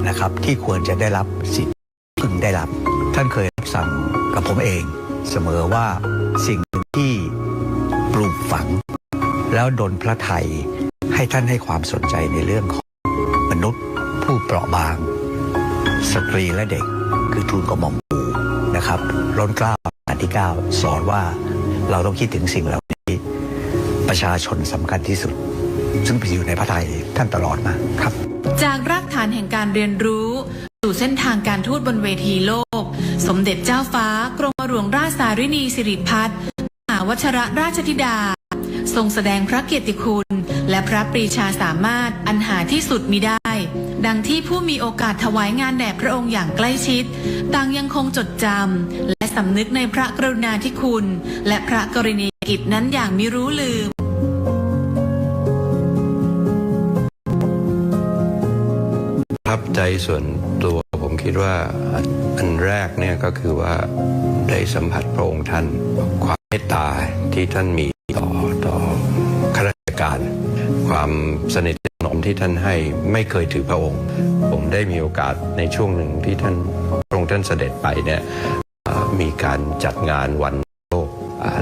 นะครับที่ควรจะได้รับสิทธิพึงได้รับท่านเคยรับสั่งกับผมเองเสมอว่าสิ่งที่ปลูกฝังแล้วดลพระทัยให้ท่านให้ความสนใจในเรื่องของมนุษย์ผู้เปราะบางสตรีและเด็กคือทูลกระหม่อมปู่นะครับล้นเกล้ารัชกาลที่ 9สอนว่าเราต้องคิดถึงสิ่งเหล่านี้ประชาชนสำคัญที่สุดซึ่งไปอยู่ในพระทัยท่านตลอดมาครับจากรากฐานแห่งการเรียนรู้สู่เส้นทางการทูตบนเวทีโลกสมเด็จเจ้าฟ้ากรมหลวงราชสารินีสิริพัฒน์มหาวชรราชธิดาทรงแสดงพระเกียรติคุณและพระปรีชาสามารถอันหาที่สุดมิได้ดังที่ผู้มีโอกาสถวายงานแด่พระองค์อย่างใกล้ชิดต่างยังคงจดจำและสำนึกในพระกรุณาธิคุณและพระกรณียกิจนั้นอย่างมิรู้ลืมประทับใจส่วนตัวผมคิดว่าอันแรกเนี่ยก็คือว่าได้สัมผัสพระองค์ท่านความเมตตาที่ท่านมีต่อข้าราชการความสนิทสนมที่ท่านให้ไม่เคยถือพระองค์ผมได้มีโอกาสในช่วงหนึ่งที่พระองค์ท่านเสด็จไปเนี่ยมีการจัดงานวันโลก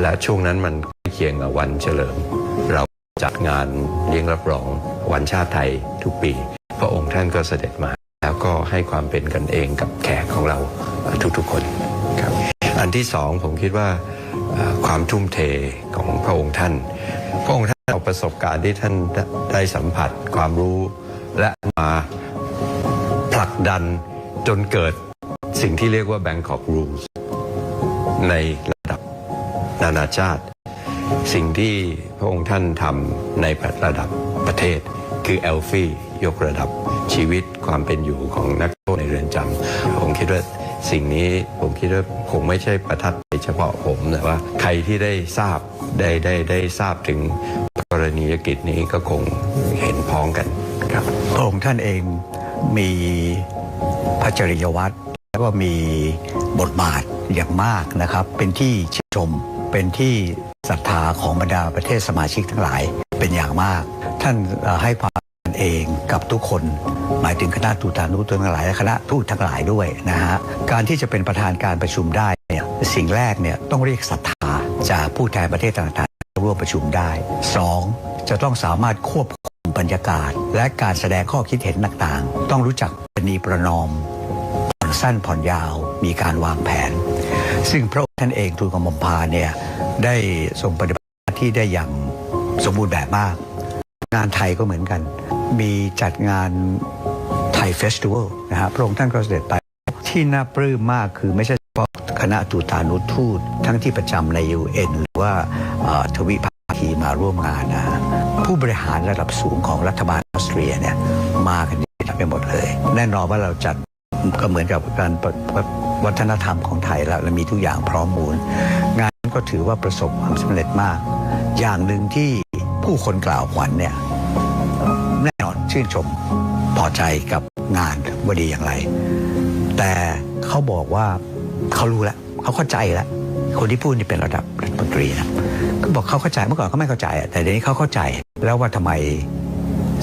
และช่วงนั้นมันใกล้เคียงกับวันเฉลิมเราจัดงานเลี้ยงรับรองวันชาติไทยทุกปีพระองค์ท่านก็เสด็จมาแล้วก็ให้ความเป็นกันเองกับแขกของเราทุกๆคนครับอันที่สองผมคิดว่าความทุ่มเทของพระองค์ท่านเอาประสบการณ์ที่ท่านได้สัมผัสความรู้และมาผลักดันจนเกิดสิ่งที่เรียกว่า Bangkok Rules ในระดับนานาชาติสิ่งที่พระองค์ท่านทำในระดับประเทศคือเอลฟี่ยกระดับชีวิตความเป็นอยู่ของนักโทษในเรือนจำผมคิดว่าสิ่งนี้ผมคิดว่าคงไม่ใช่ประทับใจเฉพาะผมแต่ว่าใครที่ได้ทราบได้ทราบถึงกรณียกิจนี้ก็คงเห็นพ้องกันครับพระองค์ท่านเองมีพระจริยวัตรแล้วก็มีบทบาทอย่างมากนะครับเป็นที่ชื่นชมเป็นที่ศรัทธาของบรรดาประเทศสมาชิกทั้งหลายเป็นอย่างมากท่านให้ความเองกับทุกคนหมายถึงคณะทูตทั้งหลายและคณะทูตทั้งหลายด้วยนะฮะการที่จะเป็นประธานการประชุมได้เนี่ยสิ่งแรกเนี่ยต้องเรียกศรัทธาจากผู้แทนประเทศต่างๆร่วมประชุมได้2จะต้องสามารถควบคุมบรรยากาศและการแสดงข้อคิดเห็นต่างๆต้องรู้จักประนีประนอมผ่อนสั้นผ่อนยาวมีการวางแผนซึ่งพระองค์ท่านเองทูลกระหม่อมพาเนี่ยได้ทรงปฏิบัติหน้าที่ได้อย่างสมบูรณ์แบบมากงานไทยก็เหมือนกันมีจัดงานไทยเฟสติวัลนะฮะพระองค์ท่านก็เสด็จไปที่น่าปลื้มมากคือไม่ใช่เฉพาะคณะทูตานุทูตทั้งที่ประจำใน UN หรือว่าทวิภาคีมาร่วมงานนะผู้บริหารระดับสูงของรัฐบาลออสเตรียเนี่ยมากันไปหมดเลยแน่นอนว่าเราจัดก็เหมือนกับการวัฒนธรรมของไทยแล้วมีทุกอย่างพร้อมมูลงานก็ถือว่าประสบความสำเร็จมากอย่างหนึ่งที่ผู้คนกล่าวขวัญเนี่ย แน่นอนชื่นชมพอใจกับงานว่าดีอย่างไรแต่เขาบอกว่าเขารู้แล้วเขาเข้าใจแล้วคนที่พูดนี่เป็นระดับรัฐมนตรีนะก็บอกเขาเข้าใจเมื่อก่อนเขาไม่เข้าใจแต่เดี๋ยวนี้เขาเข้าใจแล้วว่าทำไม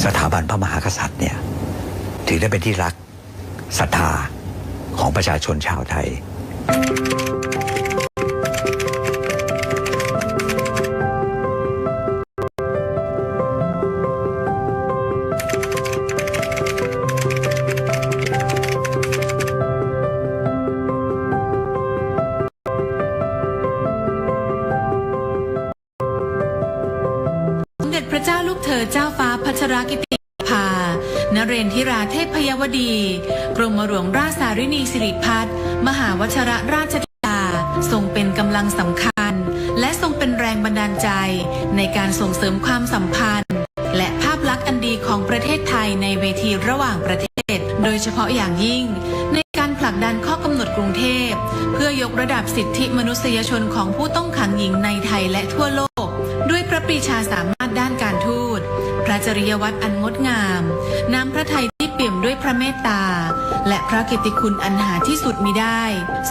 สถาบันพระมหากษัตริย์เนี่ยถึงได้เป็นที่รักศรัทธาของประชาชนชาวไทยพระเจ้าลูกเธอเจ้าฟ้าพัชรกิติยาภานเรนทิราเทพยวดี กรมหลวงราชสารินีสิริพัฒน์มหาวชิรราชธิดาทรงเป็นกำลังสำคัญและทรงเป็นแรงบันดาลใจในการส่งเสริมความสัมพันธ์และภาพลักษณ์อันดีของประเทศไทยในเวทีระหว่างประเทศโดยเฉพาะอย่างยิ่งในการผลักดันข้อกำหนดกรุงเทพเพื่อยกระดับสิทธิมนุษยชนของผู้ต้องขังหญิงในไทยและทั่วโลกด้วยพระปรีชาสามารถด้านการทูตพระจริยวัตรอันงดงามน้ำพระทัยที่เปี่ยมด้วยพระเมตตาและพระกิตติคุณอันหาที่สุดมิได้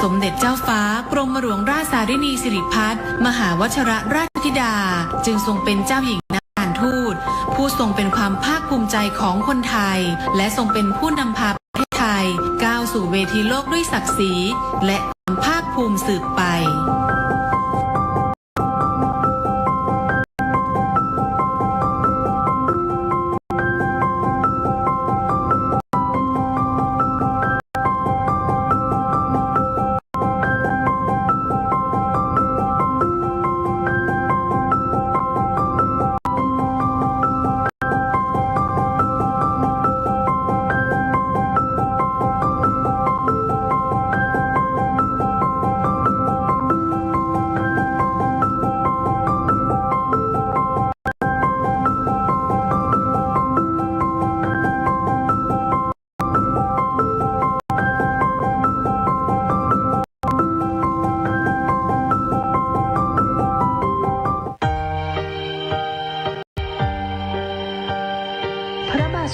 สมเด็จเจ้าฟ้ากรมหลวงราชสารินีสิริพัฒน์มหาวชิรราชธิดาจึงทรงเป็นเจ้าหญิงนักการทูตผู้ทรงเป็นความภาคภูมิใจของคนไทยและทรงเป็นผู้นำพาประเทศไทยก้าวสู่เวทีโลกด้วยศักดิ์ศรีและความภาคภูมิสืบไป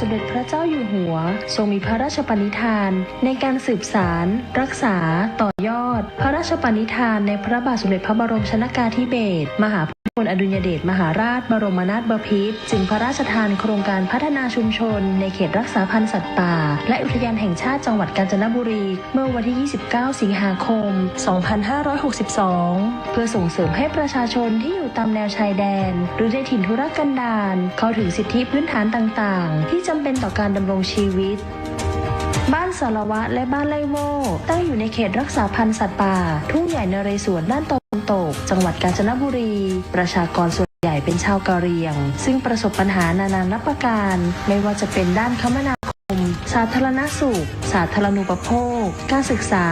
สมเด็จพระเจ้าอยู่หัวทรงมีพระราชปณิธานในการสืบสานรักษาต่อยอดพระราชปณิธานในพระบาทสมเด็จพระบรมชนกาธิเบศรมหาภูมิพลอดุลยเดชมหาราชบรมนาถบพิตรจึงพระราชทานโครงการพัฒนาชุมชนในเขตรักษาพันธุ์สัตว์ป่าและอุทยานแห่งชาติจังหวัดกาญจนบุรีเมื่อวันที่ 29 สิงหาคม 2562 เพื่อส่งเสริมให้ประชาชนที่อยู่ตามแนวชายแดนหรือในถิ่นทุรกันดารเข้าถึงสิทธิพื้นฐานต่างๆที่จำเป็นต่อการดำรงชีวิตบ้านสารวัตรและบ้านไร่โว่ตั้งอยู่ในเขตรักษาพันธุ์สัตว์ป่าทุ่งใหญ่นเรศวรด้านตะวันตกจังหวัดกาญจนบุรีประชากรส่วนใหญ่เป็นชาวกะเหรี่ยงซึ่งประสบปัญหานานานับประการไม่ว่าจะเป็นด้านคมนาคมสาธารณสุขสาธารณูปโภคการศึกษา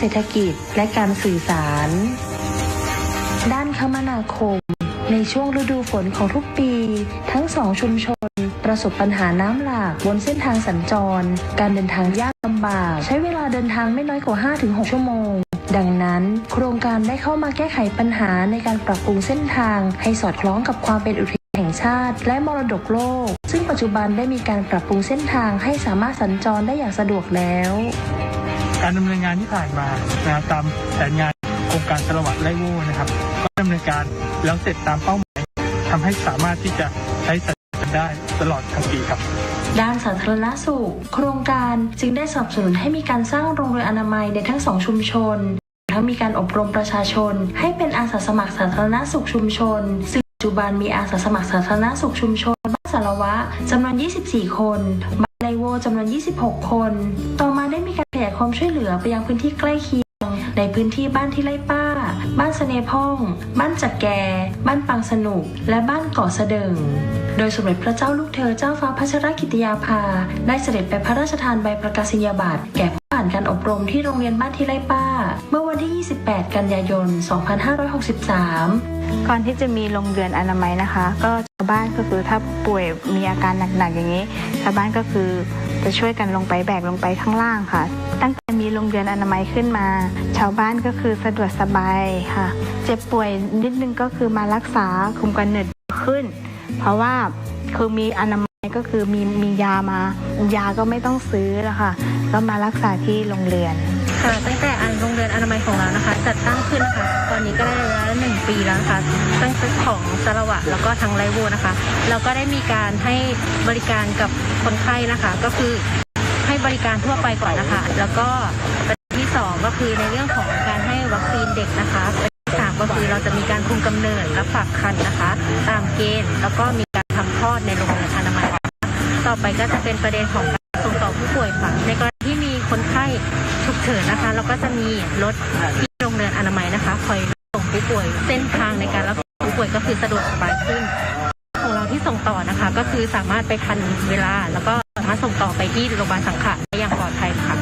เศรษฐกิจและการสื่อสารด้านคมนาคมในช่วงฤดูฝนของทุกปีทั้งสองชุมชนประสบปัญหาน้ำหลากบนเส้นทางสัญจรการเดินทางยากลำบากใช้เวลาเดินทางไม่น้อยกว่า 5-6 ชั่วโมงดังนั้นโครงการได้เข้ามาแก้ไขปัญหาในการปรับปรุงเส้นทางให้สอดคล้องกับความเป็นอุทยานแห่งชาติและมรดกโลกซึ่งปัจจุบันได้มีการปรับปรุงเส้นทางให้สามารถสัญจรได้อย่างสะดวกแล้วการดำเนินงานที่ผ่านมานะครับตามแผนงานโครงการสารวัตรไร่โว่นะครับก็ดำเนินการแล้วเสร็จตามเป้าหมายทำให้สามารถที่จะใช้สัญจรได้ตลอดทั้งปีครับด้านสาธารณสุขโครงการจึงได้สนับสนุนให้มีการสร้างโรงเรือนอนามัยในทั้งสองชุมชนทั้งมีการอบรมประชาชนให้เป็นอาสาสมัครสาธารณสุขชุมชนซึ่งปัจจุบันมีอาสาสมัครสาธารณสุขชุมชนบ้านสารวะจำนวน 24 คนบ้านไร่โว่จำนวน 26 คนต่อมาได้มีการขยายความช่วยเหลือไปยังพื้นที่ใกล้เคียงในพื้นที่บ้านที่ไร่ป้าบ้านเสน่ห์พ่องบ้านจักแกบ้านปังสนุกและบ้านเกาะเสดิงโดยสมเด็จพระเจ้าลูกเธอเจ้าฟ้าพัชรกิติยาภาได้เสด็จไปพระราชทานใบประกาศนียบัตรแก่ผู้ผ่านการอบรมที่โรงเรียนบ้านที่ไร่ป้าเมื่อวันที่ 28 กันยายน 2563 ก่อนที่จะมีโรงเรือนอนามัยนะคะก็ชาวบ้านก็คือถ้าป่วยมีอาการหนักๆอย่างนี้ชาวบ้านก็คือจะช่วยกันลงไปแบกลงไปข้างล่างค่ะตั้งแต่มีโรงเรือนอนามัยขึ้นมาชาวบ้านก็คือสะดวกสบายค่ะเจ็บป่วยนิดนึงก็คือมารักษาคุมกำเนิดขึ้นเพราะว่าคือมีอนามัย ก็คือมียายาก็ไม่ต้องซื้อแล้วค่ะก็มารักษาที่โรงเรียนค่ะตั้งแต่โรงเรียนอนามัยของเรานะคะจัดตั้งขึ้นนะคะตอนนี้ก็ได้ระยะ1 ปีแล้วนะคะตั้งแต่ของสระวะแล้วก็ทางไรโวนะคะเราก็ได้มีการให้บริการกับคนไข้นะคะก็คือให้บริการทั่วไปก่อนนะคะแล้วก็ประเด็นที่2ก็คือในเรื่องของการให้วัคซีนเด็กนะคะประเด็นที่3ก็คือเราจะมีการคุมกำเนิดและฝากครรภ์นะคะตามเกณฑ์แล้วก็มีการทำคลอดในโรงเรียนอนามัยต่อไปก็จะเป็นประเด็นของการส่งต่อผู้ป่วยค่ะในกรณีที่มีคนไข้ฉุกเฉินนะคะเราก็จะมีรถที่โรงเรียนอนามัยนะคะคอยส่งผู้ป่วยเส้นทางในการรับผู้ป่วยก็คือสะดวกสบายขึ้นของเราที่ส่งต่อนะคะก็คือสามารถไปทันเวลาแล้วก็สามารถส่งต่อไปที่โรงพยาบาลสังขะได้อย่างปลอดภัยค่ะ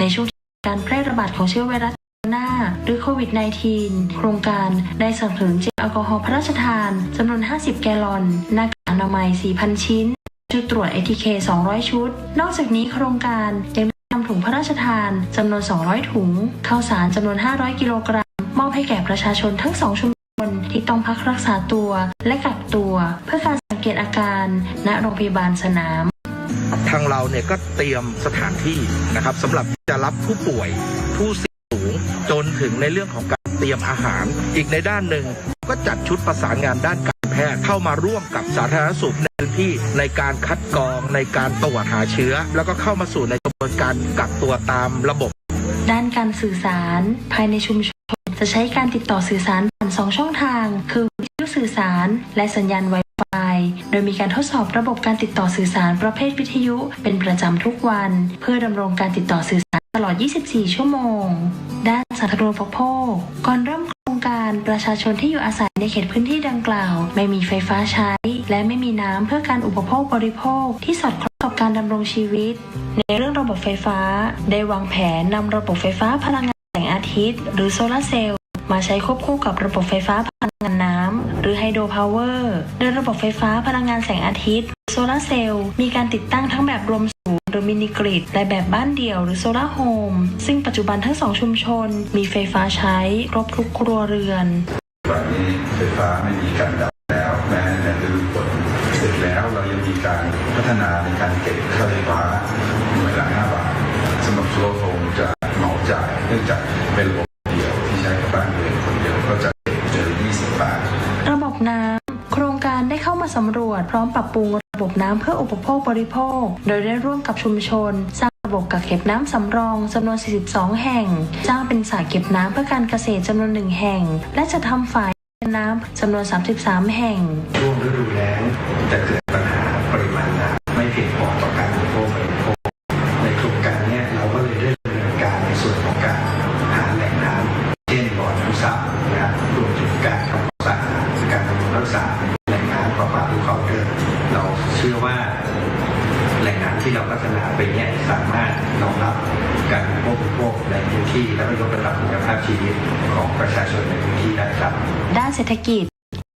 ในช่วงการแพร่ระบาดของเชื้อไวรัสโคโรนาหรือโควิด -19 โครงการได้สนับสนุนเจลแอลกอฮอล์พระราชทานจำนวน50 แกลลอนหน้ากากอนามัย 4,000 ชิ้นชุดตรวจ ATK 200 ชุดนอกจากนี้โครงการยังนำถุงพระราชทานจำนวน200 ถุงข้าวสารจำนวน500 กิโลกรัมมอบให้แก่ประชาชนทั้ง2ชุมชนที่ต้องพักรักษาตัวและกักตัวเพื่อการสังเกตอาการณโรงพยาบาลสนามทางเราเนี่ยก็เตรียมสถานที่นะครับสำหรับจะรับผู้ป่วยผู้เสี่ยงสูงจนถึงในเรื่องของการเตรียมอาหารอีกในด้านหนึ่งก็จัดชุดประสานงานด้านการแพทย์เข้ามาร่วมกับสาธารณสุขในพื้นที่ในการคัดกรองในการตรวจหาเชื้อแล้วก็เข้ามาสู่ในกระบวนการกักตัวตามระบบด้านการสื่อสารภายในชุมชนจะใช้การติดต่อสื่อสารผ่าน2 ช่องทางคือวิทยุสื่อสารและสัญญาณ Wi-Fi โดยมีการทดสอบระบบการติดต่อสื่อสารประเภทวิทยุเป็นประจำทุกวันเพื่อดำรงการติดต่อสื่อสารตลอด 24 ชั่วโมงด้านสาธารณูปโภคก่อนเริ่มโครงการประชาชนที่อยู่อาศัยในเขตพื้นที่ดังกล่าวไม่มีไฟฟ้าใช้และไม่มีน้ำเพื่อการอุปโภคบริโภคที่สอดคล้องกับการดำรงชีวิตในเรื่องระบบไฟฟ้าได้วางแผนนำระบบไฟฟ้าพลังงานแสงอาทิตย์หรือโซลาร์เซลล์มาใช้ควบคู่กับระบบไฟฟ้าพลังงานน้ำหรือไฮโดรพาวเวอร์โดยระบบไฟฟ้าพลังงานแสงอาทิตย์โซลาร์เซลล์มีการติดตั้งทั้งแบบรวมศูนย์หรือมินิกริดและแบบบ้านเดี่ยวหรือโซลาร์โฮมซึ่งปัจจุบันทั้ง2ชุมชนมีไฟฟ้าใช้ครบทุกครัวเรือนวันนี้ไฟฟ้าไม่มีการดับแล้วแม้ในฤดูฝนเสร็จแล้วเรายังมีการพัฒนาในการเก็บค่าไฟฟ้าหน่วยละ5 บาทสำหรับโซลาร์โฮมจะเหมาจ่ายเนื่องจากเป็นระบบเดี่ยวที่ใช้กับบ้านเรือนคนเดียวก็จะเจอ20 บาทระบบน้ำโครงการได้เข้ามาสำรวจพร้อมปรับปรุงระบบน้ำเพื่ออุปโภคบริโภคโดยได้ร่วมกับชุมชนสร้างระบบกักเก็บน้ำสำรองจำนวน42 แห่งสร้างเป็นสระเก็บน้ำเพื่อการเกษตรจำนวน1 แห่งและจะทำฝ่ายน้ำจำนวน33 แห่งช่วงฤดูแล้งจะเกิดปัญหาปริมาณน้ำไม่เพียงพอต่อการอุปโภคบริโภคในโครงการนี้เราก็เลยได้ดำเนินการในส่วนของการหาแหล่งน้ำเช่นบ่อน้ำซับนะครับรวมถึงการทำความสะอาดการบำรุงรักษาแหล่งน้ำประปาภูเขาเดิมเราเชื่อว่าแหล่งน้ำที่เราพัฒนาไปนี้สามารถรองรับการบริโภคในพื้นที่และยกระดับคุณภาพชีวิตของประชาชนในพื้นที่ได้ครับด้านเศรษฐกิจ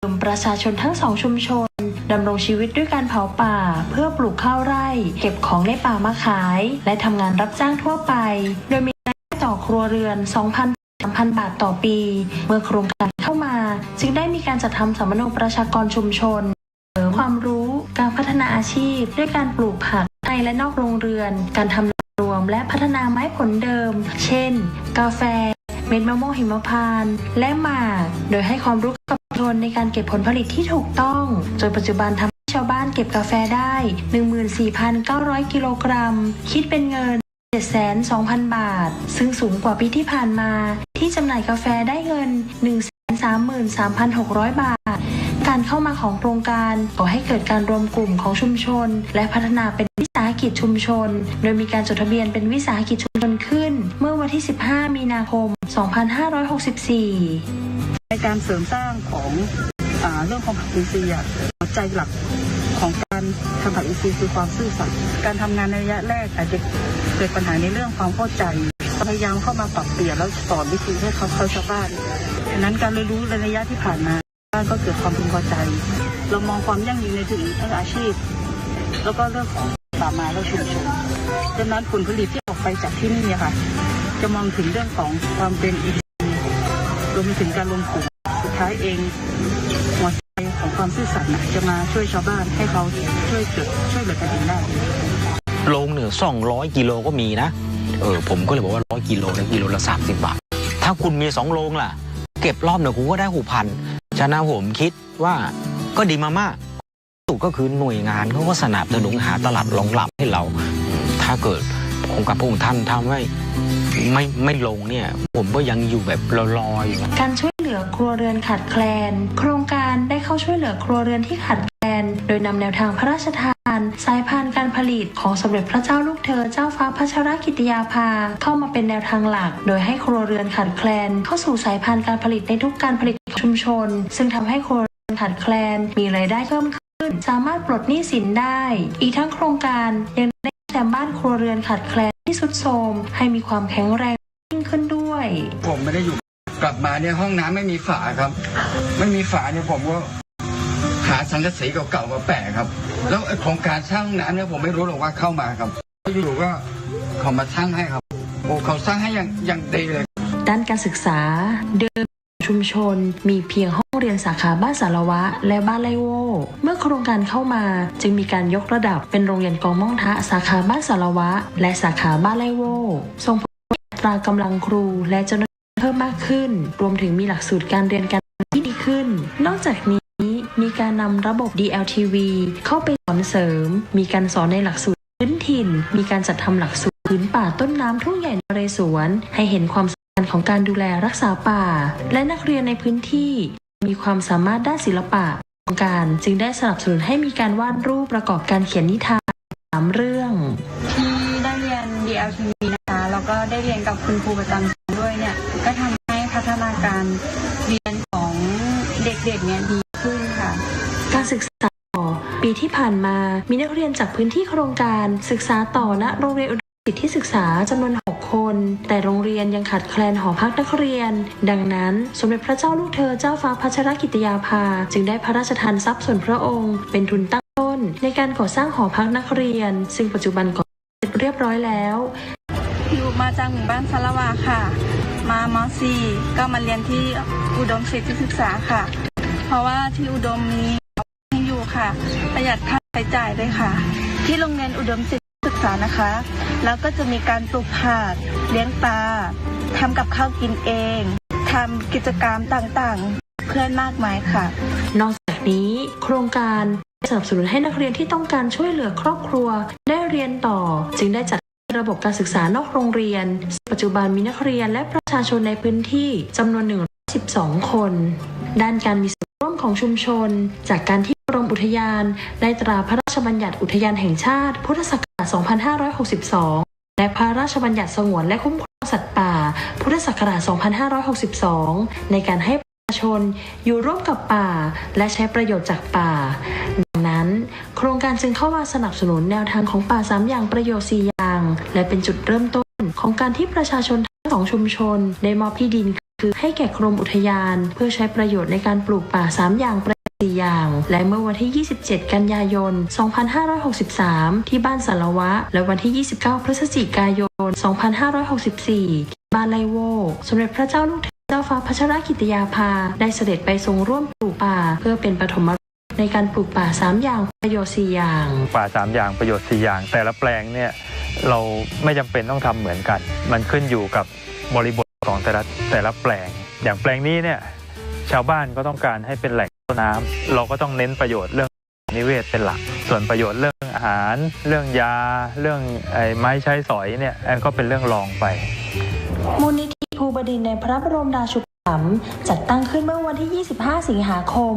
กลุ่มประชาชนทั้ง2ชุมชนดำรงชีวิตด้วยการเผาป่าเพื่อปลูกข้าวไร่เก็บของในป่ามาขายและทำงานรับจ้างทั่วไปโดยมีรายได้ต่อครัวเรือน 2,000-3,000 บาทต่อปีเมื่อโครงการเข้ามาจึงได้มีการจัดทำสัมมโนประชากรชุมชนเสริมความรู้การพัฒนาอาชีพด้วยการปลูกผักในและนอกโรงเรือนการทำรวมและพัฒนาไม้ผลเดิมเช่นกาแฟเม็ดมะม่วงหิมพานต์และหมากโดยให้ความรู้กับประชาชนในการเก็บผลผลิตที่ถูกต้องจนปัจจุบันทำให้ชาวบ้านเก็บกาแฟได้ 14,900 กิโลกรัมคิดเป็นเงิน 720,000 บาทซึ่งสูงกว่าปีที่ผ่านมาที่จำหน่ายกาแฟได้เงิน 133,600 บาทการเข้ามาของโครงการก่อให้เกิดการรวมกลุ่มของชุมชนและพัฒนาเป็นวิสาหกิจชุมชนโดยมีการจดทะเบียนเป็นวิสาหกิจชุมชนขึ้นเมื่อวันที่15 มีนาคม 2564ในการเสริมสร้างของเรื่องของผักอินทรีย์หัวใจหลักของการทำผักอินทรีย์คือความซื่อสัตย์การทำงานในระยะแรกอาจจะเกิดปัญหาในเรื่องความเข้าใจพยายามเข้ามาปรับเปลี่ยนแล้วสอนวิธีให้เขาเข้าชาวบ้านดังนั้นการเรียนรู้ในระยะที่ผ่านมาบ้านก็เกิดความพึงพอใจเรามองความยั่งยืนในถึงอาชีพแล้วก็เรื่องของป่าไม้และชุมชนดังนั้นผลผลิตที่ออกไปจากที่นี่ค่ะจะมองถึงเรื่องของความเป็นอินทรีย์รวมถึงการรวมกลุ่มสุดท้ายเองหัวใจ ของความซื่อสัตย์จะมาช่วยชาวบ้านให้เขาช่วยเหลือกันเองได้โลงเนี่ย200 กิโลก็มีนะผมก็เลยบอกว่า100 กิโลนะกิโลละ30 บาทถ้าคุณมี2 โลงล่ะเก็บรอบเนี่ยคุณก็ได้6,000ฉะนั้นผมคิดว่าก็ดีมากสุดก็คือหน่วยงานเขาก็สนับสนุนหาตลาดรองรับให้เราถ้าเกิดโครงการพระองค์ท่านทำไม่ลงเนี่ยผมก็ยังอยู่แบบลอยอยู่การช่วยเหลือครัวเรือนขาดแคลนโครงการได้เข้าช่วยเหลือครัวเรือนที่ขาดแคลนโดยนำแนวทางพระราชทานสายพันธุ์การผลิตของสมเด็จพระเจ้าลูกเธอเจ้าฟ้าพัชรกิติยาภาเข้ามาเป็นแนวทางหลักโดยให้ครัวเรือนขาดแคลนเข้าสู่สายพันธุ์การผลิตในทุกการผลิตของชุมชนซึ่งทำให้ครัวเรือนขาดแคลนมีรายได้เพิ่มขึ้นสามารถปลดหนี้สินได้อีกทั้งโครงการยังได้แต่บ้านครัวเรือนขาดแคลนที่ทรุดโทรมให้มีความแข็งแรงยิ่งขึ้นด้วยผมไม่ได้อยู่กลับมาเนี่ยห้องน้ำไม่มีฝาครับไม่มีฝาเนี่ยผมก็หาสังกะสีเก่าๆมาแปะครับแล้วโครงการสร้างห้องน้ำเนี่ยผมไม่รู้หรอกว่าเข้ามาครับอยู่ๆก็เขามาสร้างให้ครับโอ้เขาสร้างให้อย่างดีเลยด้านการศึกษาเดิมชุมชนมีเพียงห้องเรียนสาขาบ้านสารวะและบ้านไร่โว่เมื่อโครงการเข้ามาจึงมีการยกระดับเป็นโรงเรียนกองม่องทะสาขาบ้านสารวะและสาขาบ้านไร่โว่ส่งผลอัตรากำลังครูและเจ้าหน้าที่เพิ่มมากขึ้นรวมถึงมีหลักสูตรการเรียนการที่ดีขึ้นนอกจากนี้มีการนำระบบ DLTV เข้าไปสอนเสริมมีการสอนในหลักสูตรพื้นถิ่นมีการจัดทำหลักสูตรพื้นป่าต้นน้ำทุ่งใหญ่นเรศวรให้เห็นความสำคัญของการดูแลรักษาป่าและนักเรียนในพื้นที่มีความสามารถด้านศิลปะโครงการจึงได้สนับสนุนให้มีการวาดรูปประกอบการเขียนนิทาน3 เรื่องที่ได้เรียน DLTV นะคะแล้วก็ได้เรียนกับคุณครูประจำชั้นด้วยเนี่ยก็ทำให้พัฒนาการเรียนของเด็กๆเนี่ยดีขึ้นค่ะการศึกษาปีที่ผ่านมามีนักเรียนจากพื้นที่โครงการศึกษาต่อณโรงเรียนอุดมสิทธิศึกษาจำนวน6 คนแต่โรงเรียนยังขาดแคลนหอพักนักเรียนดังนั้นสมเด็จพระเจ้าลูกเธอเจ้าฟ้าพัชรกิติยาภาจึงได้พระราชทานทรัพย์ส่วนพระองค์เป็นทุนตั้งต้นในการก่อสร้างหอพักนักเรียนซึ่งปัจจุบันก่อเสร็จเรียบร้อยแล้วอยู่มาจากหมู่บ้านสารวะค่ะมาม.4 ก็มาเรียนที่อุดมสิทธิศึกษาค่ะเพราะว่าที่อุดมมีให้อยู่ค่ะประหยัดค่าใช้จ่ายด้วยค่ะที่โรงเรียนอุดมสิทธิศึกษานะคะแล้วก็จะมีการปลูกผักเลี้ยงปลาทำกับข้าวกินเองทำกิจกรรมต่างๆเพื่อนมากมายค่ะนอกจากนี้โครงการสนับสนุนให้นักเรียนที่ต้องการช่วยเหลือครอบครัวได้เรียนต่อจึงได้จัดระบบการศึกษานอกโรงเรียนปัจจุบันมีนักเรียนและประชาชนในพื้นที่จำนวน112 คนด้านการมีส่วนร่วมของชุมชนจากการที่กรมอุทยานได้ตราพระราชบัญญัติอุทยานแห่งชาติพุทธศักราช 2562 และพระราชบัญญัติสงวนและคุ้มครองสัตว์ป่าพุทธศักราช 2562 ในการให้ประชาชนอยู่ร่วมกับป่าและใช้ประโยชน์จากป่าดังนั้นโครงการจึงเข้ามาสนับสนุนแนวทางของป่า3 อย่างประโยชน์4 อย่างและเป็นจุดเริ่มต้นของการที่ประชาชนทั้ง2 ชุมชนได้มอบที่ดินคือให้แก่กรมอุทยานเพื่อใช้ประโยชน์ในการปลูกป่า3 อย่างประโยชน์4 อย่างและเมื่อวันที่ 27 กันยายน 2563 ที่บ้านสารวะและวันที่ 29 พฤศจิกายน 2564 ที่บ้านไร่โว่สมเด็จพระเจ้าลูกเจ้าฟ้าพัชรกิติยาภาได้เสด็จไปทรงร่วมปลูกป่าเพื่อเป็นปฐมฤกษ์ในการปลูกป่า3 อย่างประโยชน์4 อย่างป่า3 อย่างประโยชน์4 อย่างแต่ละแปลงเนี่ยเราไม่จำเป็นต้องทำเหมือนกันมันขึ้นอยู่กับบริบทของแต่ละแปลงอย่างแปลงนี้เนี่ยชาวบ้านก็ต้องการให้เป็นแหล่งน้ำเราก็ต้องเน้นประโยชน์เรื่องนิเวศเป็นหลักส่วนประโยชน์เรื่องอาหารเรื่องยาเรื่องไม้ใช้สอยเนี่ยก็เป็นเรื่องรองไปมูลนิธิภูบดินทร์ในพระบรมราชูปถัมภ์จัดตั้งขึ้นเมื่อวันที่ 25 สิงหาคม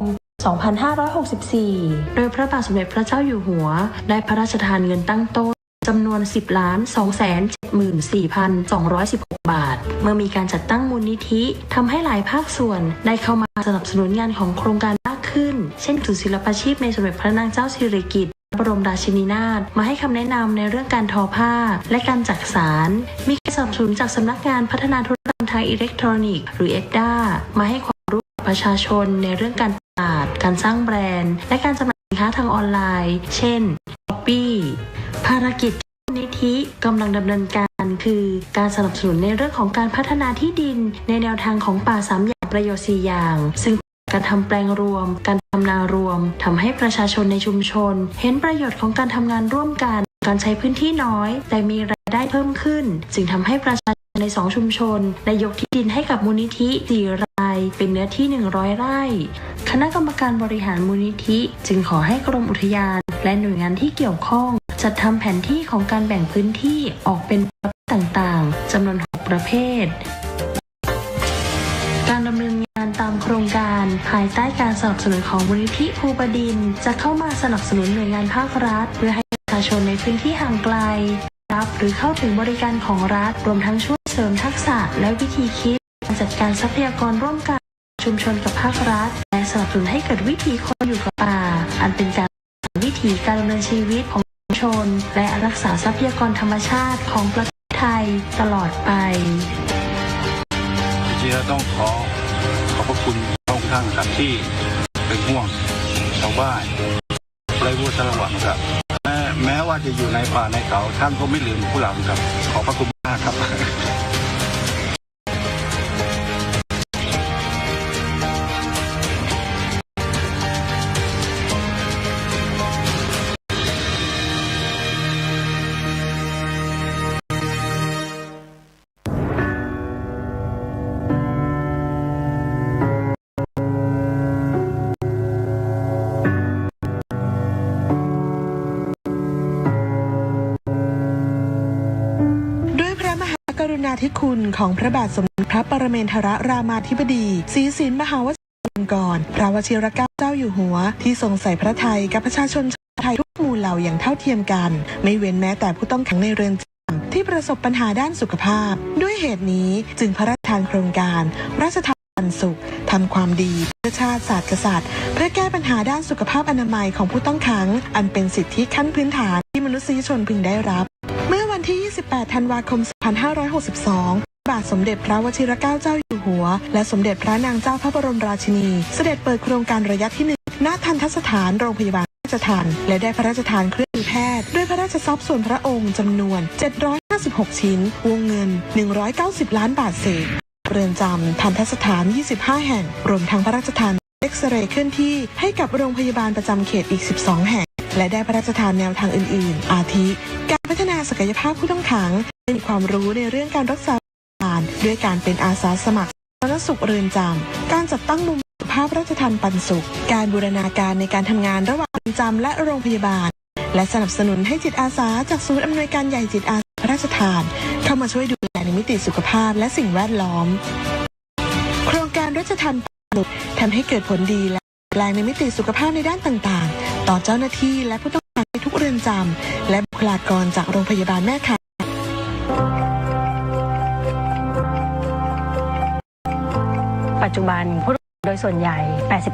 2564 โดยพระบาทสมเด็จพระเจ้าอยู่หัวได้พระราชทานเงินตั้งต้นจำนวน 10,274,216 บาทเมื่อมีการจัดตั้งมูลนิธิทำให้หลายภาคส่วนได้เข้ามาสนับสนุนงานของโครงการมากขึ้นเช่นศูนย์ศิลปาชีพในสมเด็จพระนางเจ้าสิริกิติ์พระบรมราชินีนาถมาให้คำแนะนำในเรื่องการทอผ้าและการจักสานมีการสนับสนุนจากสำนักงานพัฒนาธุรกรรมทางอิเล็กทรอนิกส์หรือ EDDA มาให้ความรู้ประชาชนในเรื่องการตลาดการสร้างแบรนด์และการจำหน่ายสินค้าทางออนไลน์เช่น Shopee ภารกิจมูลนิธิกำลังดำเนินการคือการสนับสนุนในเรื่องของการพัฒนาที่ดินในแนวทางของป่า3 อย่างประโยชน์4 อย่างซึ่ง การทำแปลงรวมการทำนารวมทำให้ประชาชนในชุมชนเห็นประโยชน์ของการทำงานร่วมกันการใช้พื้นที่น้อยแต่มีรายได้เพิ่มขึ้นจึงทำให้ประชาชนใน2ชุมชนได้ยกที่ดินให้กับมูลนิธิ4 รายเป็นเนื้อที่100 ไร่คณะกรรมการบริหารมูลนิธิจึงขอให้กรมอุทยานและหน่วยงานที่เกี่ยวข้องจัดทำแผนที่ของการแบ่งพื้นที่ออกเป็นประเภทต่างๆจำนวน6 ประเภทการดำเนินงานตามโครงการภายใต้การสนับสนุนของมูลนิธิภูบดินทร์จะเข้ามาสนับสนุนหน่วยงานภาครัฐเพื่อให้ประชาชนในพื้นที่ห่างไกลรับหรือเข้าถึงบริการของรัฐรวมทั้งช่วยเสริมทักษะและวิธีคิดการจัดการทรัพยากรร่วมกันชุมชนกับภาครัฐและสนับสนุนให้เกิดวิถีคนอยู่กับป่าอันเป็นการวิถีการดำเนินชีวิตของชุมชนและรักษาทรัพยากรธรรมชาติของประเทศไทยตลอดไปจริงๆแล้วต้องขอบพระคุณพระองค์ท่านครับที่เป็นห่วงชาวบ้านไร่วัวสระวังครับแม้ว่าจะอยู่ในป่าในเขาท่านก็ไม่ลืมผู้หลังครับขอบพระคุณมากครับกรุณาธิคุณของพระบาทสมเด็จพระปรเมนทรรามาธิบดีศรีสินมหาวชิรลงกรณ์พระวชิรเกล้าเจ้าอยู่หัวที่ทรงใส่พระทัยกับประชาชนชาวไทยทุกหมู่เหล่าอย่างเท่าเทียมกันไม่เว้นแม้แต่ผู้ต้องขังในเรือนจำที่ประสบปัญหาด้านสุขภาพด้วยเหตุนี้จึงพระราชทานโครงการราชทานปันสุขทำความดีเพื่อชาติศาสตร์กษัตริย์เพื่อแก้ปัญหาด้านสุขภาพอนามัยของผู้ต้องขังอันเป็นสิทธิขั้นพื้นฐานที่มนุษยชนพึงได้รับเมื่อวันที่ 28 ธันวาคม 2562 บาทสมเด็จพระวชิรเกล้าเจ้าอยู่หัวและสมเด็จพระนางเจ้าพระบรมราชินีเสด็จเปิดโครงการระยะที่ 1 ณ ทัณฑสถานโรงพยาบาลราชทัณฑ์และได้พระราชทานเครื่องมือแพทย์ด้วยพระราชทรัพย์ส่วนพระองค์จำนวน 756 ชิ้นวงเงิน 190 ล้านบาทเศษเรือนจำทัณฑสถาน 25 แห่งรวมทั้งพระราชทานเอ็กซเรย์เคลื่อนที่ให้กับโรงพยาบาลประจำเขตอีก 12 แห่งและได้พระราชทานแนวทางอื่นๆอาทิการพัฒนาศักยภาพผู้ต้องขังให้มีความรู้ในเรื่องการรักษาด้วยการเป็นอาสาสมัครสาธารณสุขเรือนจำการจัดตั้งมุมสุขภาพราชทัณฑ์ปันสุขการบูรณาการในการทำงานระหว่างเรือนจำและโรงพยาบาลและสนับสนุนให้จิตอาสาจากศูนย์อำนวยการใหญ่จิตอาสาพระราชทานเข้ามาช่วยดูแลในมิติสุขภาพและสิ่งแวดล้อมโครงการราชทัณฑ์ปันสุขทำให้เกิดผลดีและแปลงในมิติสุขภาพในด้านต่างๆต่อเจ้าหน้าที่และผู้ต้องขังในทุกเรือนจำและบุคลากรจากโรงพยาบาลแม่ข่าปัจจุบันผู้โดยส่วนใหญ่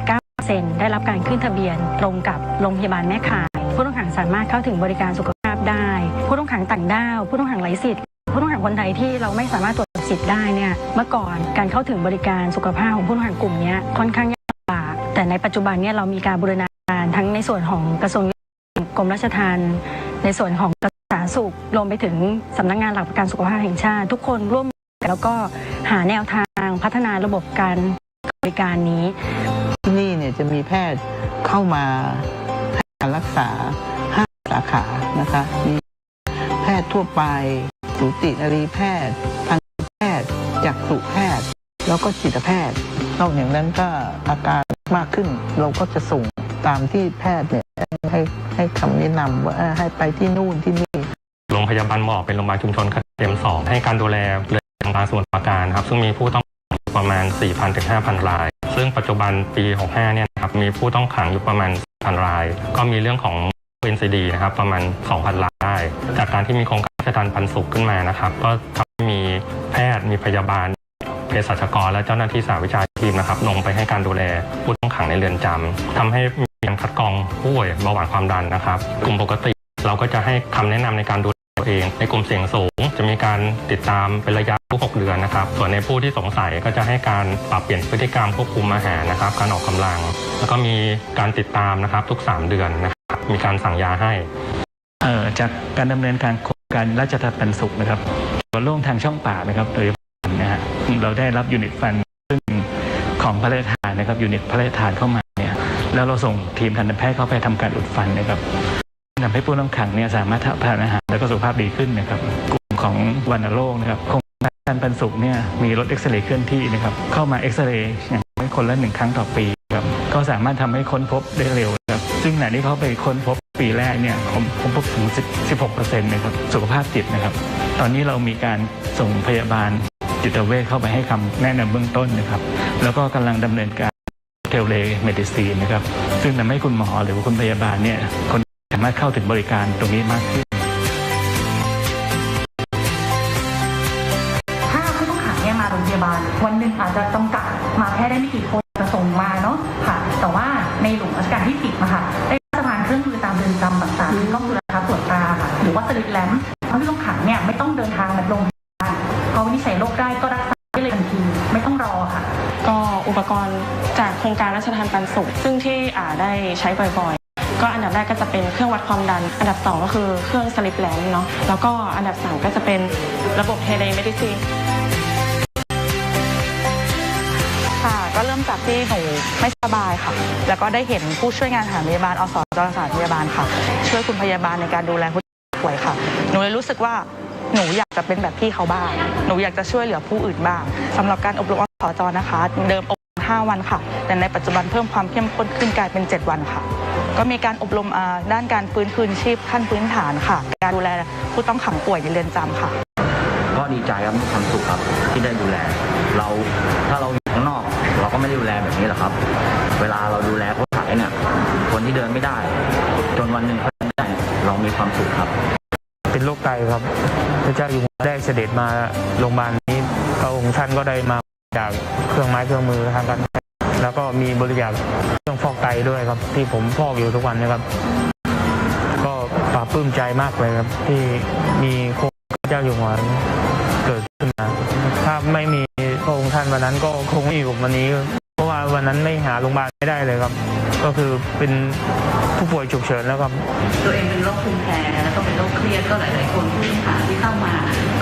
89% ได้รับการขึ้นทะเบียนตรงกับโรงพยาบาลแม่ข่ายผู้ต้องขังสามารถเข้าถึงบริการสุขภาพได้ผู้ต้องขังต่างด้าวผู้ต้องขังไร้สิทธิ์ผู้ต้องขังคนไทยที่เราไม่สามารถตรวจสิทธิ์ได้เนี่ยเมื่อก่อนการเข้าถึงบริการสุขภาพของผู้ต้องขังกลุ่มนี้ค่อนข้างยากลำบากแต่ในปัจจุบันเนี่ยเรามีการบูรณาการทั้งในส่วนของกระทรวงกรมราชทัณฑ์ในส่วนของกระทรวงสาธารณสุขรวมไปถึงสำนักงานหลักประกันสุขภาพแห่งชาติทุกคนร่วมแล้วก็หาแนวทางพัฒนาระบบการบริการนี้ที่นี่เนี่ยจะมีแพทย์เข้ามาให้การรักษา5 สาขานะคะมีแพทย์ทั่วไปสูตินรีแพทย์ทันตแพทย์จักษุแพทย์แล้วก็จิตแพทย์นอกจากนั้นก็อาการมากขึ้นเราก็จะส่งตามที่แพทย์เนี่ยให้คำแนะนำว่าให้ไปที่นู่นที่นี่โรงพยาบาลหมอเป็นโรงพยาบาลชุมชนเต็ม2ให้การดูแลเรือนจำสมุทรปราการครับซึ่งมีผู้ต้องประมาณ 4,000 ถึง 5,000 รายซึ่งปัจจุบันปี 65 เนี่ยครับมีผู้ต้องขังอยู่ประมาณ 1,000 รายก็มีเรื่องของ NCD นะครับประมาณ 2,000 รายได้จากการที่มีโครงการราชทัณฑ์ปันสุขขึ้นมานะครับก็ทำให้มีแพทย์มีพยาบาลเภสัชกรและเจ้าหน้าที่สาวิชาชีพนะครับลงไปให้การดูแลผู้ต้องขังในเรือนจำทำให้มีการคัดกรองผู้ป่วยเบาหวานความดันนะครับกลุ่มปกติเราก็จะให้คำแนะนำในการดูตัวเองในกลุ่มเสี่ยงสูงจะมีการติดตามเป็นระยะทุก6 เดือนนะครับส่วนในผู้ที่สงสัยก็จะให้การปรับเปลี่ยนพฤติกรรมควบคุมอาหารนะครับการออกกำลังแล้วก็มีการติดตามนะครับทุก3 เดือนนะครับมีการสั่งยาให้จากการดำเนินการโครงการราชทัณฑ์ปันสุขนะครับส่วนร่วมทางช่องปากนะครับโดยนะฮะเราได้รับยูนิตฟันซึ่ง ของพระราชทานนะครับยูนิตพระราชทานเข้ามาเนี่ยแล้วเราส่งทีมทันตแพทย์เข้าไปทำการอุดฟันนะครับทำให้ผู้ต้องขังเนี่ยสามารถทานอาหารแล้วก็สุขภาพดีขึ้นนะครับกลุ่มของวัณโรคนะครับโครงการปันสุขเนี่ยมีรถเอ็กซเรย์เคลื่อนที่นะครับเข้ามาเอ็กซเรย์อย่างน้อยคนละ1 ครั้งต่อปีครับก็สามารถทำให้ค้นพบได้เร็วครับซึ่งขณะที่เขาไปค้นพบปีแรกเนี่ยค้นพบถึง 16% นะครับสุขภาพจิตนะครับตอนนี้เรามีการส่งพยาบาลจิตเวชเข้าไปให้คำแนะนำเบื้องต้นนะครับแล้วก็กำลังดำเนินการเทเลเมดิซีนนะครับซึ่งทำให้คุณหมอหรือว่าคุณพยาบาลเนี่ยคนสามารถเข้าถึงบริการตรงนี้มากขึ้นถ้าผู้ต้องขังเนี่ยมาโรงพยาบาลวันหนึ่งอาจจะจำกัดมาแค่ได้ไม่กี่คนจะส่งมาเนาะค่ะแต่ว่าในหลวงรัชกาลที่ 10นะคะได้พระราชทานเครื่องมือตามเรือนจำต่างๆก็คือตรวจตราค่ะหรือว่าสลิปแลมป์ผู้ต้องขังเนี่ยไม่ต้องเดินทางมาโรงพยาบาลพอวินิจฉัยโรคได้ก็รักษาได้เลยทันทีไม่ต้องรอค่ะก็อุปกรณ์จากโครงการราชทานปันสุขซึ่งที่ได้ใช้บ่อยๆก็อันดับแรกก็จะเป็นเครื่องวัดความดันอันดับ2ก็คือเครื่องสลิปแลมป์เนาะแล้วก็อันดับ3ก็จะเป็นระบบเทเลเมดิซีนค่ะก็เริ่มจากที่หนูไม่สบายค่ะแล้วก็ได้เห็นผู้ช่วยงานสถานพยาบาลอสจสถานพยาบาลค่ะช่วยคุณพยาบาลในการดูแลผู้ป่วยค่ะหนูเลยรู้สึกว่าหนูอยากจะเป็นแบบพี่เขาบ้างหนูอยากจะช่วยเหลือผู้อื่นบ้างสำหรับการอบรมอสจนะคะเดิมอบรม5 วันค่ะแต่ในปัจจุบันเพิ่มความเข้มข้นขึ้นกลายเป็น7 วันค่ะก็มีการอบรมด้านการฟื้นคืนชีพขั้นพื้นฐานค่ะการดูแลผู้ต้องขังป่วยในเรือนจำค่ะก็ดีใจครับมีความสุขครับที่ได้ดูแลเราถ้าเราอยู่ข้างนอกเราก็ไม่ได้ดูแลแบบนี้หรอกครับเวลาเราดูแลผู้ขายเนี่ยคนที่เดินไม่ได้จนวันหนึ่งเขาได้เรามีความสุขครับเป็นโรคไตครับพระเจ้าอยู่หัวได้เสด็จมาโรงพยาบาลนี้พระองค์ท่านก็ได้มาจากเครื่องไม้เครื่องมือทางการแพทย์แล้วก็มีบริจาคเครื่องฟอกไตด้วยครับที่ผมฟอกอยู่ทุกวันนะครับก็ปลาบปลื้มใจมากเลยครับที่มีโครงการพระเจ้าอยู่หัวเกิดขึ้นมาถ้าไม่มีพระองค์ท่านวันนั้นก็คงไม่อยู่วันนี้เพราะว่าวันนั้นไม่หาโรงพยาบาลไม่ได้เลยครับก็คือเป็นผู้ป่วยฉุกเฉินแล้วครับตัวเองเป็นโรคภูมิแพ้แล้วก็เป็นโรคเครียดก็หลายๆคนผู้ต้องขังที่เข้ามา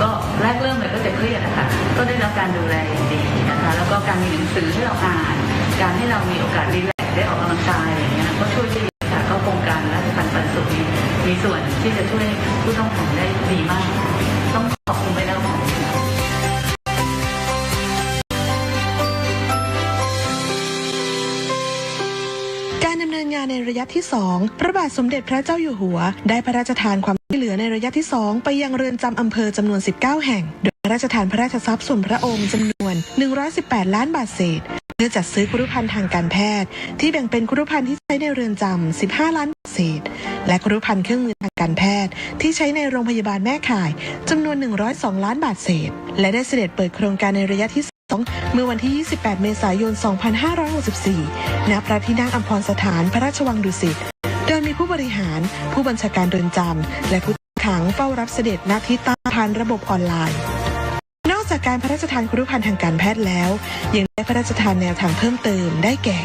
ก็แรกเริ่มเลยก็จะเครียดนะคะก็ได้รับการดูแลอย่างดีนะคะแล้วก็การมีหนังสือให้เราอ่านการให้เรามีโอกาสรีแลกซ์ได้ออกกำลังกายอย่างเงี้ยก็ช่วยได้ค่ะก็โครงการราชทานปันสุขนี้มีส่วนที่จะช่วยผู้ต้องขังได้ดีมากต้องขอบคุณไปแล้วการดำเนินงานในระยะที่ 2 พระบาทสมเด็จพระเจ้าอยู่หัวได้พระราชทานความช่วยเหลือในระยะที่ 2ไปยังเรือนจำอำเภอจำนวน19 แห่งโดยพระราชทานพระราชทรัพย์ส่วนพระองค์จำนวน118 ล้านบาทเศษเพื่อจัดซื้อครุภัณฑ์ทางการแพทย์ที่แบ่งเป็นครุภัณฑ์ที่ใช้ในเรือนจำ15 ล้านบาทเศษและครุภัณฑ์เครื่องมือทางการแพทย์ที่ใช้ในโรงพยาบาลแม่ข่ายจำนวน102 ล้านบาทเศษและได้เสด็จเปิดโครงการในระยะที่เมื่อวันที่ 28 เมษายน 2564 ณ พระที่นั่งอัมพรสถานพระราชวังดุสิต โดยมีผู้บริหาร ผู้บัญชาการเรือนจำ และผู้ขังเฝ้ารับเสด็จณที่ตั้งผ่านระบบออนไลน์ นอกจากการพระราชทานครุภัณฑ์ทางการแพทย์แล้ว ยังได้พระราชทานแนวทางเพิ่มเติมได้แก่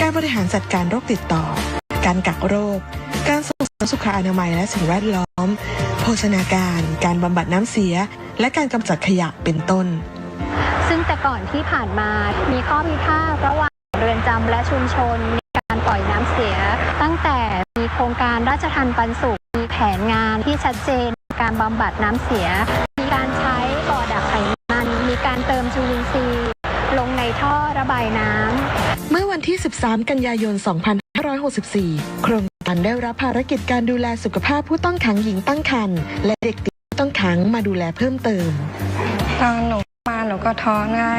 การบริหารจัดการโรคติดต่อ การกักโรค การส่งเสริมสุขอนามัยและสิ่งแวดล้อม โภชนาการ การบำบัดน้ำเสีย และการกำจัดขยะเป็นต้นซึ่งแต่ก่อนที่ผ่านมามีข้อพิพาทระหว่างเรือนจำและชุมชนในการปล่อยน้ำเสียตั้งแต่มีโครงการราชทานปันสุขมีแผนงานที่ชัดเจนการบำบัดน้ำเสียมีการใช้บ่อดักไขมันมีการเติมจุลินทรีย์ลงในท่อระบายน้ำเมื่อวันที่ 13 กันยายน 2564 โครงการได้รับภารกิจการดูแลสุขภาพผู้ต้องขังหญิงตั้งครรภ์และเด็กติดผู้ต้องขังมาดูแลเพิ่มเติมหนูก็ท้องได้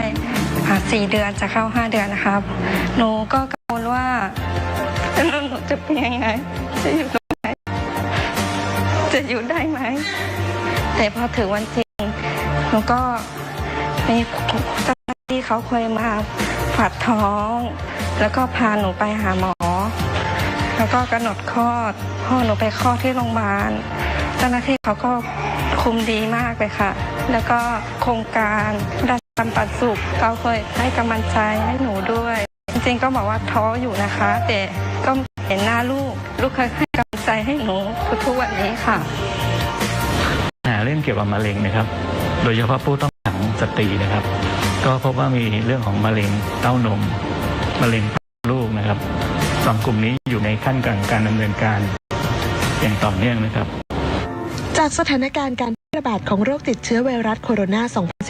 4 เดือนจะเข้า5 เดือนนะครับหนูก็กังวลว่าหนูจะเป็นยังไงจะอยู่ตรงไหนจะอยู่ได้ไหมแต่พอถึงวันจริงหนูก็มีเจ้าหน้าที่เขาเคยมาฝาดท้องแล้วก็พาหนูไปหาหมอแล้วก็กำหนดคลอดพ่อหนูไปคลอดที่โรงพยาบาลเจ้าหน้าที่เขาก็คุมดีมากเลยค่ะแล้วก็โครงการราชทานปันสุขเขาเคยให้กำลังใจให้หนูด้วยจริงๆก็บอกว่าท้ออยู่นะคะแต่ก็เห็นหน้าลูกเคยให้กำลังใจให้หนูทุกวันนี้ค่ะเรื่องเกี่ยวกับมะเร็งนะครับโดยเฉพาะผู้ต้องขังสตรีนะครับ ก็พบว่ามีเรื่องของมะเร็งเต้านมมะเร็งปากลูกนะครับสองกลุ่มนี้อยู่ในขั้นการดำเนินการอย่างต่อเนื่องนะครับ จากสถานการณ์การระบาดของโรคติดเชื้อไวรัสโคโรนา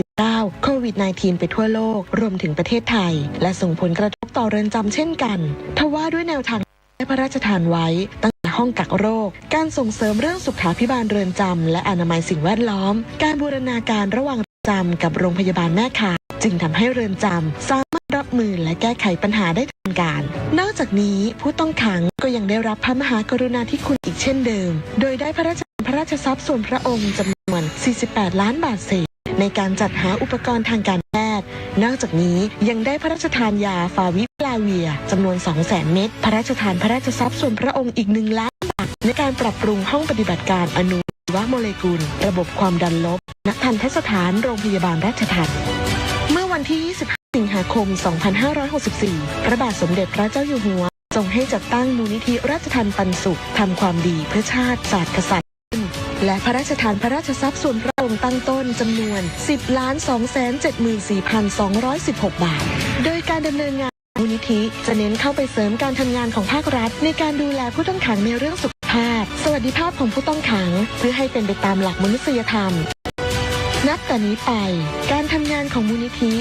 2019 โควิด -19 ไปทั่วโลกรวมถึงประเทศไทยและส่งผลกระทบต่อเรือนจำเช่นกันทว่าด้วยแนวทางได้พระราชทานไว้ตั้งแต่ห้องกักโรคการส่งเสริมเรื่องสุขาภิบาลเรือนจำและอนามัยสิ่งแวดล้อมการบูรณาการระหว่างเรือนจำกับโรงพยาบาลแม่ข่ายจึงทำให้เรือนจำสามารถรับมือและแก้ไขปัญหาได้ทันการนอกจากนี้ผู้ต้องขังก็ยังได้รับพระมหากรุณาธิคุณอีกเช่นเดิมโดยได้พระราชทรัพย์ส่วนพระองค์จำนวน 48 ล้านบาทเศษในการจัดหาอุปกรณ์ทางการแพทย์นอกจากนี้ยังได้พระราชทานยาฟาวิพิลาเวียจำนวน 200,000 เม็ดพระราชทานพระราชทรัพย์ส่วนพระองค์อีก1 ล้านบาทในการปรับปรุงห้องปฏิบัติการอนุชีวโมเลกุลระบบความดันลบณทันตสถานโรงพยาบาลราชทัณฑ์เมื่อวันที่ 25 สิงหาคม 2564 พระบาทสมเด็จพระเจ้าอยู่หัวทรงให้จัดตั้งมูลนิธิราชทัณฑ์ปันสุขทำความดีเพื่อชาติศาสตร์กษัตริย์และพระราชทานพระราชทรัพย์ส่วนพระองค์ตั้งต้นจำนวน 10,274,216 บาทโดยการดำเนินงานมูลนิธิจะเน้นเข้าไปเสริมการทำงานของภาครัฐในการดูแลผู้ต้องขังในเรื่องสุขภาพสวัสดิภาพของผู้ต้องขังเพื่อให้เป็นไปตามหลักมนุษยธรรมนับแต่นี้ไปการทำงานของมูลนิธิ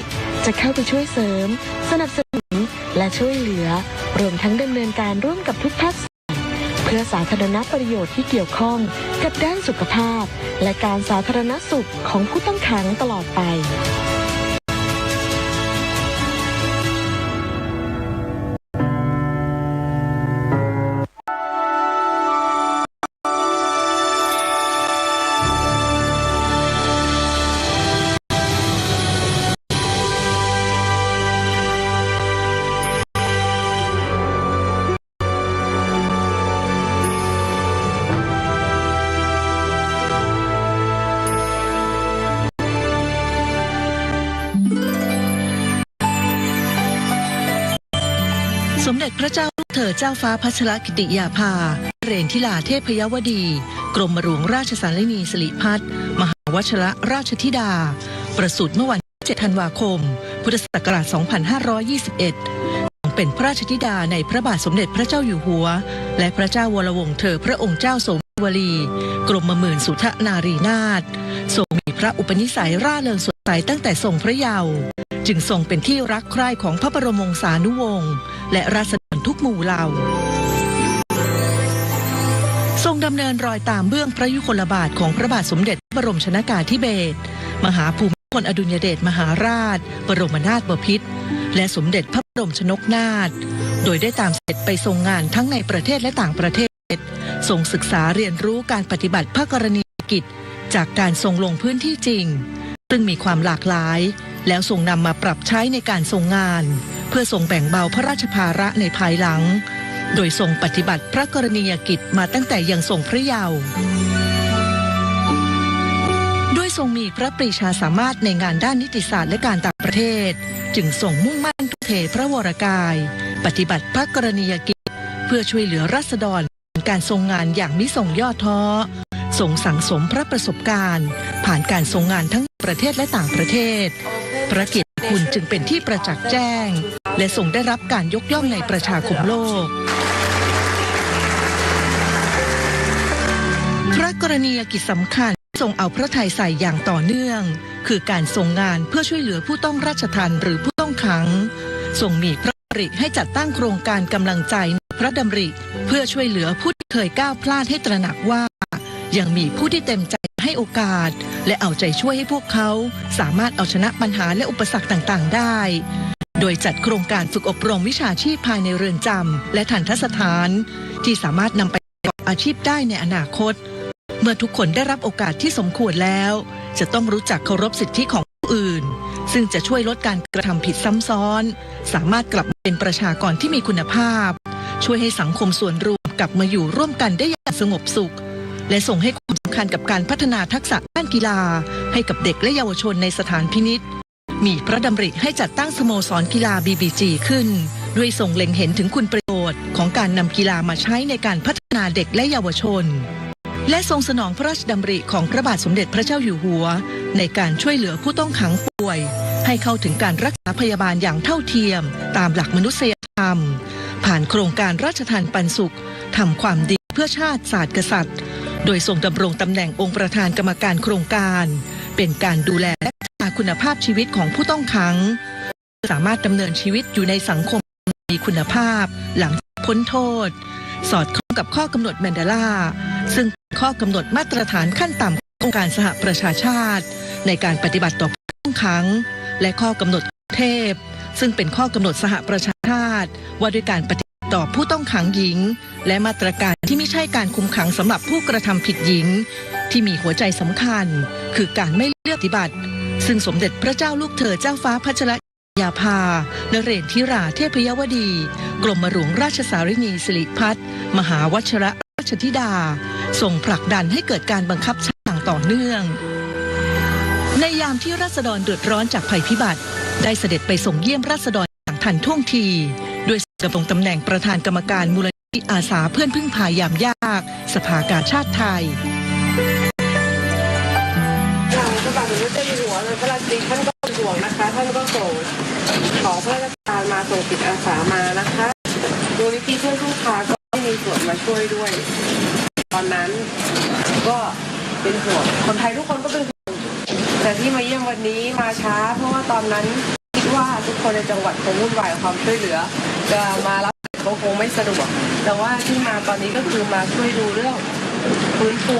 จะเข้าไปช่วยเสริมสนับสนุนและช่วยเหลือรวมทั้งดำเนินการร่วมกับทุกภาคส่วนเพื่อสาธารณประโยชน์ที่เกี่ยวข้องกับด้านสุขภาพและการสาธารณสุขของผู้ต้องขังตลอดไปสมเด็จพระเจ้าลูกเธอเจ้าฟ้าพัชรกิติยาภาเรนทิลาเทพยวดีกรมหลวงราชสารินีสิริพัฒน์มหาวชิรราชธิดาประสูติเมื่อวันที่ 7 ธันวาคม พุทธศักราช 2521 เป็นพระราชธิดาในพระบาทสมเด็จพระเจ้าอยู่หัวและพระเจ้าวรวงศ์เธอพระองค์เจ้าโสมวลีกรมหมื่นสุทนารีนาถทรงมีพระอุปนิสัยร่าเริงสดใสตั้งแต่ทรงพระเยาว์จึงทรงเป็นที่รักใคร่ของพระบรมวงศานุวงศ์และราษฎรทุกหมู่เหล่าทรงดำเนินรอยตามเบื้องพระยุคลบาทของพระบาทสมเด็จพระบรมชนกาธิเบศรมหาภูมิพลอดุลยเดชมหาราชบรมนาถบพิตรและสมเด็จพระบรมชนกนาถโดยได้ตามเสด็จไปทรงงานทั้งในประเทศและต่างประเทศทรงศึกษาเรียนรู้การปฏิบัติพระกรณียกิจจากการทรงลงพื้นที่จริงซึ่งมีความหลากหลายแล้วทรงนำมาปรับใช้ในการทรงงานเพื่อทรงแบ่งเบาพระราชภาระในภายหลังโดยทรงปฏิบัติพระกรณียกิจมาตั้งแต่ยังทรงพระเยาว์ด้วยทรงมีพระปรีชาสามารถในงานด้านนิติศาสตร์และการต่างประเทศจึงทรงมุ่งมั่นทุ่มเทพระวรกายปฏิบัติพระกรณียกิจเพื่อช่วยเหลือราษฎรการทรงงานอย่างมิทรงย่อท้อทรงสั่งสมพระประสบการณ์ผ่านการทรงงานทั้งประเทศและต่างประเทศพระเกียรติคุณจึงเป็นที่ประจักษ์แจ้งและทรงได้รับการยกย่องในประชาคมโลกพระกรณียกิจสำคัญทรงเอาพระทัยใส่อย่างต่อเนื่องคือการทรงงานเพื่อช่วยเหลือผู้ต้องราชทัณฑ์หรือผู้ต้องขังทรงมีพระดำริให้จัดตั้งโครงการกำลังใจพระดำริเพื่อช่วยเหลือผู้ที่เคยก้าวพลาดให้ตระหนักว่ายังมีผู้ที่เต็มใจให้โอกาสและเอาใจช่วยให้พวกเขาสามารถเอาชนะปัญหาและอุปสรรคต่างๆได้โดยจัดโครงการฝึกอบรมวิชาชีพภายในเรือนจำและทัณฑสถานที่สามารถนำไปประกอบอาชีพได้ในอนาคตเมื่อทุกคนได้รับโอกาสที่สมควรแล้วจะต้องรู้จักเคารพสิทธิของผู้อื่นซึ่งจะช่วยลดการกระทำผิดซ้ำซ้อนสามารถกลับมาเป็นประชากรที่มีคุณภาพช่วยให้สังคมส่วนรวมกลับมาอยู่ร่วมกันได้อย่างสงบสุขและส่งให้ความสำคัญกับการพัฒนาทักษะด้านกีฬาให้กับเด็กและเยาวชนในสถานพินิจมีพระดำริให้จัดตั้งสโมสรกีฬา BBG ขึ้นด้วยทรงเล็งเห็นถึงคุณประโยชน์ของการนำกีฬามาใช้ในการพัฒนาเด็กและเยาวชนและทรงสนองพระราชดำริของพระบาทสมเด็จพระเจ้าอยู่หัว ในการช่วยเหลือผู้ต้องขังป่วยให้เข้าถึงการรักษาพยาบาลอย่างเท่าเทียมตามหลักมนุษยธรรมผ่านโครงการราชทานปันสุขทำความดีเพื่อชาติศาสตร์กษัตริย์โดยทรงดำรงตำแหน่งองค์ประธานกรรมการโครงการเป็นการดูแลและพัฒนาคุณภาพชีวิตของผู้ต้องขังสามารถดำเนินชีวิตอยู่ในสังคมมีคุณภาพหลังพ้นโทษสอดคล้องกับข้อกำหนดแมนเดลาซึ่งเป็นข้อกำหนดมาตรฐานขั้นต่ำขององค์การสหประชาชาติในการปฏิบัติต่อผู้ต้องขังและข้อกำหนดเทพซึ่งเป็นข้อกำหนดสหประชาชาติว่าด้วยการปฏิบัติต่อผู้ต้องขังหญิงและมาตรการที่ไม่ใช่การคุมขังสำหรับผู้กระทำผิดหญิงที่มีหัวใจสำคัญคือการไม่เลือกปฏิบัติซึ่งสมเด็จพระเจ้าลูกเธอเจ้าฟ้าพัชรยาภานเรศธิราเทพยวดีกรมหลวงราชสารินีสิริพัฒน์มหาวชิรราชธิดาทรงผลักดันให้เกิดการบังคับใช้อย่างต่อเนื่องในยามที่ราษฎรเดือดร้อนจากภัยพิบัติได้เสด็จไปส่งเยี่ยมราษฎรอย่างทันท่วงทีด้วยดำรงตำแหน่งประธานกรรมการมูลนิธิอาสาเพื่อนพึ่งพายามยากสภากาชาติไทยพระบาทสมเด็จเจ้าอยู่หัวพระราชินีท่านก็เป็นห่วงนะคะท่านก็ส่งขอพระราชทานมาส่งจิตอาสามานะคะมูลนิธิเพื่อนพึ่งพาก็ไม่มีส่วนมาช่วยด้วยตอนนั้นก็เป็นห่วงคนไทยทุกคนก็เป็นห่วงแต่ที่มาเยี่ยมวันนี้มาช้าเพราะว่าตอนนั้นคิดว่าทุกคนในจังหวัดคงวุ่นวายกับความช่วยเหลือจะมารับเขาคงไม่สะดวกแต่ว่าที่มาตอนนี้ก็คือมาช่วยดูเรื่องฟื้นฟู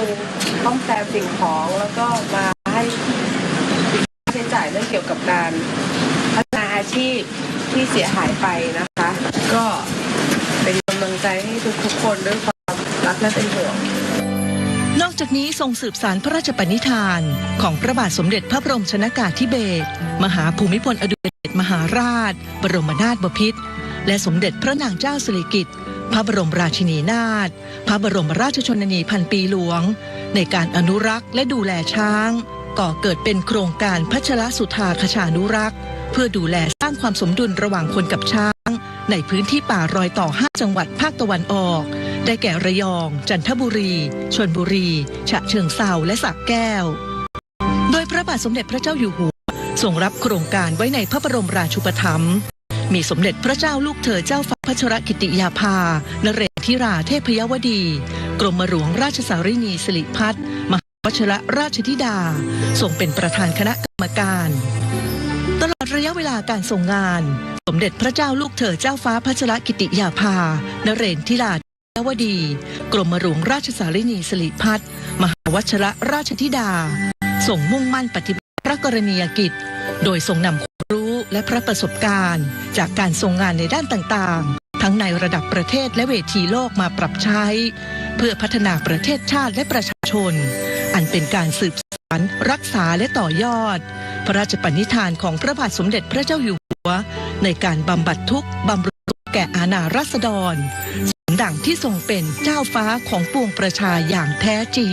ซ่อมแซมสิ่งของแล้วก็มาให้ใช้จ่ายเรื่องเกี่ยวกับการพัฒนาอาชีพที่เสียหายไปนะคะก็เป็นกำลังใจให้ทุกคนด้วยความรักและเป็นห่วงนอกจากนี้ทรงสืบสานพระราชปณิธานของพระบาทสมเด็จพระบรมชนกาธิเบศรมหาภูมิพลอดุลยเดชมหาราชบรมนาถบพิตรและสมเด็จพระนางเจ้าสิริกิติ์พระบรมราชินีนาถพระบรมราชชนนีพันปีหลวงในการอนุรักษ์และดูแลช้างก่อเกิดเป็นโครงการพัชรสุธาคชานุรักษ์เพื่อดูแลสร้างความสมดุลระหว่างคนกับช้างในพื้นที่ป่ารอยต่อ5จังหวัดภาคตะวันออกได้แก่ระยองจันทบุรีชลบุรีฉะเชิงเทราและสระแก้วโดยพระบาทสมเด็จพระเจ้าอยู่หัวทรงรับโครงการไว้ในพระบรมราชูปถัมภ์มีสมเด็จพระเจ้าลูกเธอเจ้าฟ้าพัชรกิติยาภานเรศธิราเทพยวดีกรมหลวงราชสารินีสิริพัฒน์มหาวชิรราชธิดาทรงเป็นประธานคณะกรรมการตลอดระยะเวลาการทรงงานสมเด็จพระเจ้าลูกเธอเจ้าฟ้าพัชรกิติยาภานเรศธิรายวดีกรมหลวงราชสารินีสิริพัฒน์มหาวชิรราชธิดาทรงมุ่งมั่นปฏิบัติพระกรณียกิจโดยทรงนำความรู้และพระประสบการณ์จากการทรงงานในด้านต่างๆทั้งในระดับประเทศและเวทีโลกมาปรับใช้เพื่อพัฒนาประเทศชาติและประชาชนอันเป็นการสืบสานรักษาและต่อยอดพระราชปณิธานของพระบาทสมเด็จพระเจ้าอยู่หัวในการบำบัดทุกข์บำรุงสุขแก่อาณาราษฎรดังที่ทรงเป็นเจ้าฟ้าของปวงประชาอย่างแท้จริง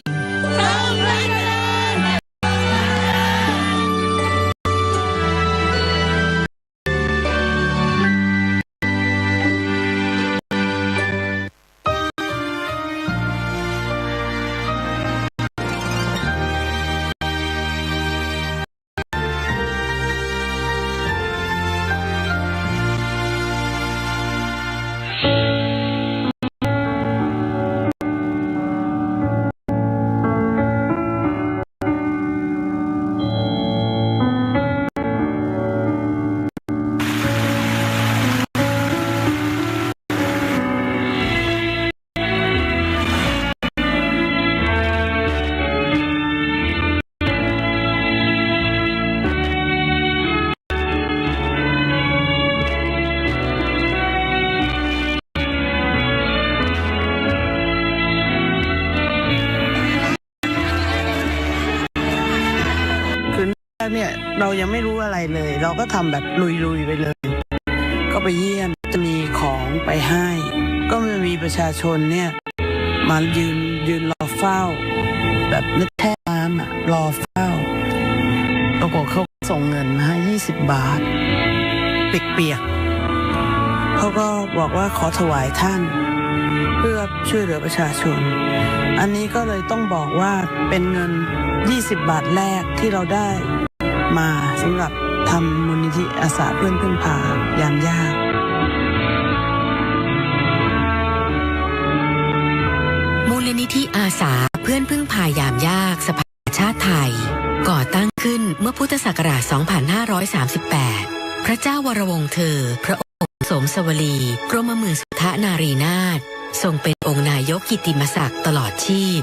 เนี่ยเรายังไม่รู้อะไรเลยเราก็ทำแบบลุยๆไปเลยก็ไปเยี่ยมจะมีของไปให้ก็มีประชาชนเนี่ยมายืนรอเฝ้าแบบนึกแท้น้ำอ่ะรอเฝ้าปรากฏเขาส่งเงินมาให้20 บาทเปียกๆเขาก็บอกว่าขอถวายท่านเพื่อช่วยเหลือประชาชน อันนี้ก็เลยต้องบอกว่าเป็นเงิน20 บาทแรกที่เราได้มาสำหรับทำมูลนิธิอาสาเพื่อนพึ่งพายามยากมูลนิธิอาสาเพื่อนพึ่งพายามยากสภากาชาดไทยก่อตั้งขึ้นเมื่อพุทธศักราช 2538 พระเจ้าวรวงศ์เธอพระองค์สมสวลีกรมหมื่นสุทธนารีนาถทรงเป็นองค์นายกกิตติมศักดิ์ตลอดชีพ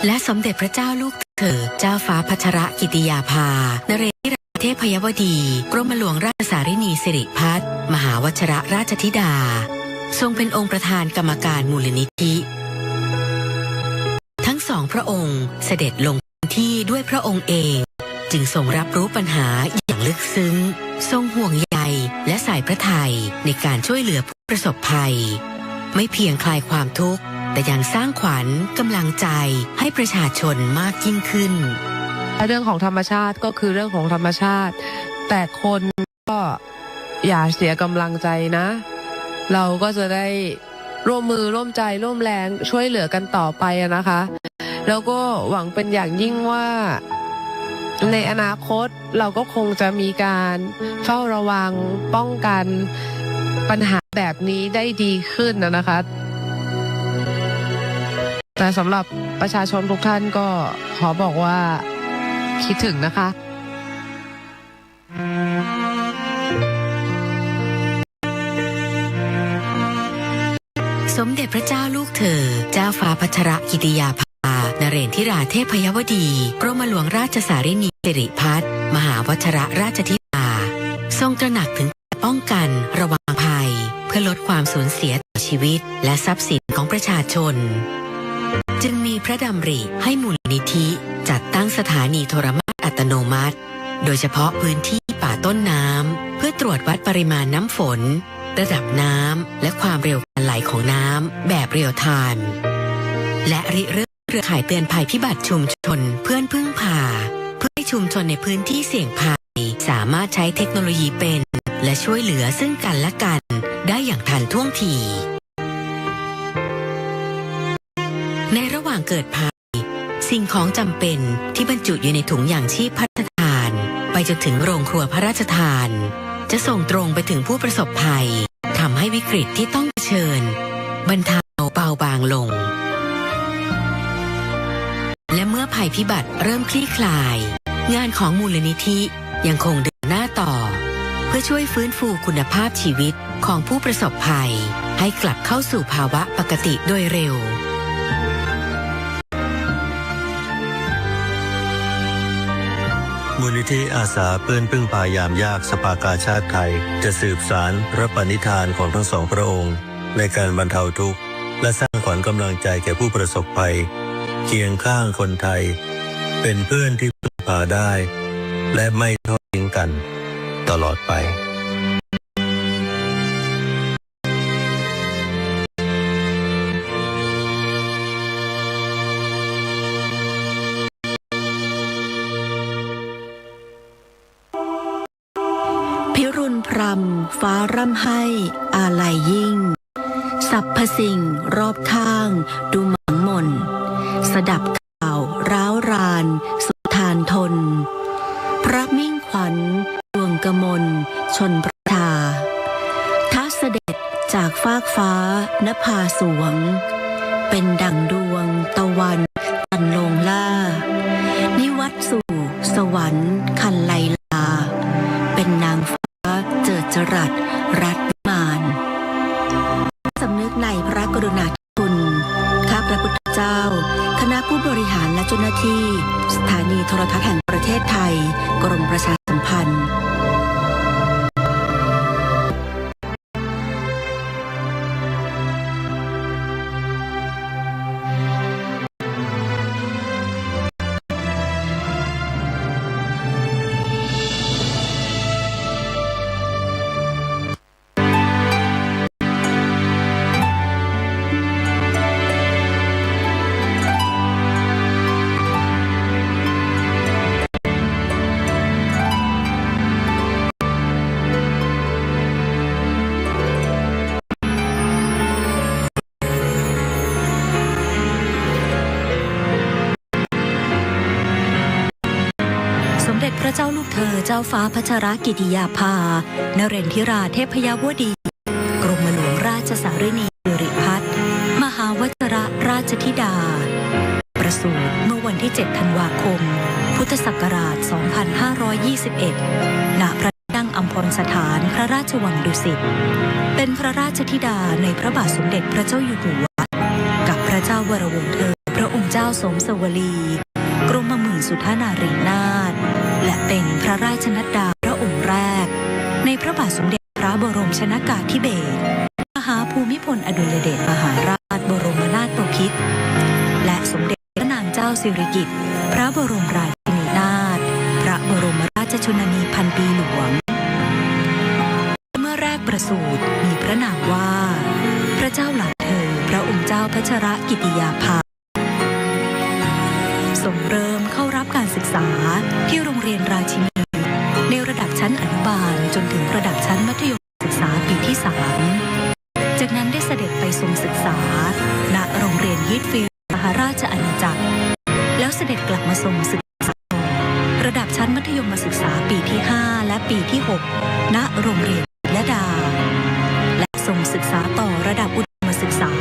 และสมเด็จพระเจ้าลูกเธอเจ้าฟ้าพัชรกิติยาภานเรศวรเทพยวดีกรมหลวงราชสารินีสิริพัฒน์มหาวชิรราชธิดาทรงเป็นองค์ประธานกรรมการมูลนิธิทั้งสองพระองค์เสด็จลงพื้นที่ด้วยพระองค์เองจึงทรงรับรู้ปัญหาอย่างลึกซึ้งทรงห่วงใยและใส่พระทัยในการช่วยเหลือผู้ประสบภัยไม่เพียงคลายความทุกข์แต่ยังสร้างขวัญกำลังใจให้ประชาชนมากยิ่งขึ้นเรื่องของธรรมชาติก็คือเรื่องของธรรมชาติแต่คนก็อย่าเสียกำลังใจนะเราก็จะได้ร่วมมือร่วมใจร่วมแรงช่วยเหลือกันต่อไปนะคะแล้วก็หวังเป็นอย่างยิ่งว่าในอนาคตเราก็คงจะมีการเฝ้าระวังป้องกันปัญหาแบบนี้ได้ดีขึ้นนะคะแต่สำหรับประชาชนทุกท่านก็ขอบอกว่าคิดถึงนะคะสมเด็จพระเจ้าลูกเธอเจ้าฟ้าพัชรกิติยาภานเรศธิราเทพยวดีกรมหลวงราชสารินีสิริพัฒน์มหาวชิรราชธิดาทรงตระหนักถึงการป้องกันระวังภัยเพื่อลดความสูญเสียต่อชีวิตและทรัพย์สินของประชาชนจึงมีพระดำริให้มูลนิธิจัดตั้งสถานีโทรมาตรอัตโนมัติโดยเฉพาะพื้นที่ป่าต้นน้ำเพื่อตรวจวัดปริมาณน้ำฝนระดับน้ำและความเร็วการไหลของน้ำแบบเรียลไทม์และริเริ่มเครือข่ายเตือนภัยพิบัติชุมชนเพื่อนพึ่งพาเพื่อให้ชุมชนในพื้นที่เสี่ยงภัยสามารถใช้เทคโนโลยีเป็นและช่วยเหลือซึ่งกันและกันได้อย่างทันท่วงทีในระหว่างเกิดภัยสิ่งของจำเป็นที่บรรจุอยู่ในถุงยางชีพพระราชทานไปจนถึงโรงครัวพระราชทานจะส่งตรงไปถึงผู้ประสบภัยทำให้วิกฤตที่ต้องเผชิญบรรเทาเบาบางลงและเมื่อภัยพิบัติเริ่มคลี่คลายงานของมูลนิธิยังคงเดินหน้าต่อเพื่อช่วยฟื้นฟูคุณภาพชีวิตของผู้ประสบภัยให้กลับเข้าสู่ภาวะปกติโดยเร็วมูลนิธิอาสาเพื่อนพึ่งพายามยากสภากาชาดไทยจะสืบสานพระปณิธานของทั้งสองพระองค์ในการบรรเทาทุกข์และสร้างขวัญกำลังใจแก่ผู้ประสบภัยเคียงข้างคนไทยเป็นเพื่อนที่พึ่งพาได้และไม่ทอดทิ้งกันตลอดไปพิรุณพรำฟ้าร่ำให้อาลัยยิ่งสรรพสิ่งรอบข้างดูหมองหม่นสดับข่าวร้าวรานสุทานทนพระมิ่งขวัญดวงกมลชนพระทาท้าเสด็จจากฟากฟ้านภาสวงเป็นดั่งดวงตะวันจันโลงล่านิวัตสู่สวรรค์คันไลลาเป็นนางฟ้าเจิดจรัสรัตวิมานสำนึกในพระกรุณาธิคุณข้าพระพุทธเจ้าคณะผู้บริหารและเจ้าหน้าที่สถานีโทรทัศน์แห่งประเทศไทยกรมประชาสัมพันธ์ อเจ้าฟ้าพัชรกิติยาภานเรนทิราเทพยวดี กรมหลวงราชสารินีสิริพัฒน์มหาวชิรราชธิดาประสูติเมื่อวันที่ 7 ธันวาคม พุทธศักราช 2521 ณ พระที่นั่งอัมพรสถานพระราชวังดุสิต เป็นพระราชธิดาในพระบาทสมเด็จพระเจ้าอยู่หัว กับพระเจ้าวรวงศ์เธอพระองค์เจ้าสมสวลี กรมหมื่นสุทธานารีนาถและเป็นพระราชนัดดาพระองค์แรกในพระบาทสมเด็จพระบรมชนกาธิเบศรมหาภูมิพลอดุลยเดชมหาราชบรมนาถบพิตรและสมเด็จพระนางเจ้าสิริกิติ์พระบรมราชินีนาถพระบรมราชชนนีพันปีหลวงเมื่อแรกประสูติมีพระนามว่าพระเจ้าหลานเธอพระองค์เจ้าพัชรกิติยาภาทรงเริ่มเข้ารับการศึกษาที่โรงเรียนราชินีในระดับชั้นอนุบาลจนถึงระดับชั้นมัธยมศึกษาปีที่ 3จากนั้นได้เสด็จไปทรงศึกษาณโรงเรียนฮิตฟิลด์มหาราชอาณาจักรแล้วเสด็จกลับมาทรงศึกษาระดับชั้นมัธยมศึกษาปีที่ 5 และปีที่ 6 ณโรงเรียนยะดาและทรงศึกษาต่อระดับอุดมศึกษา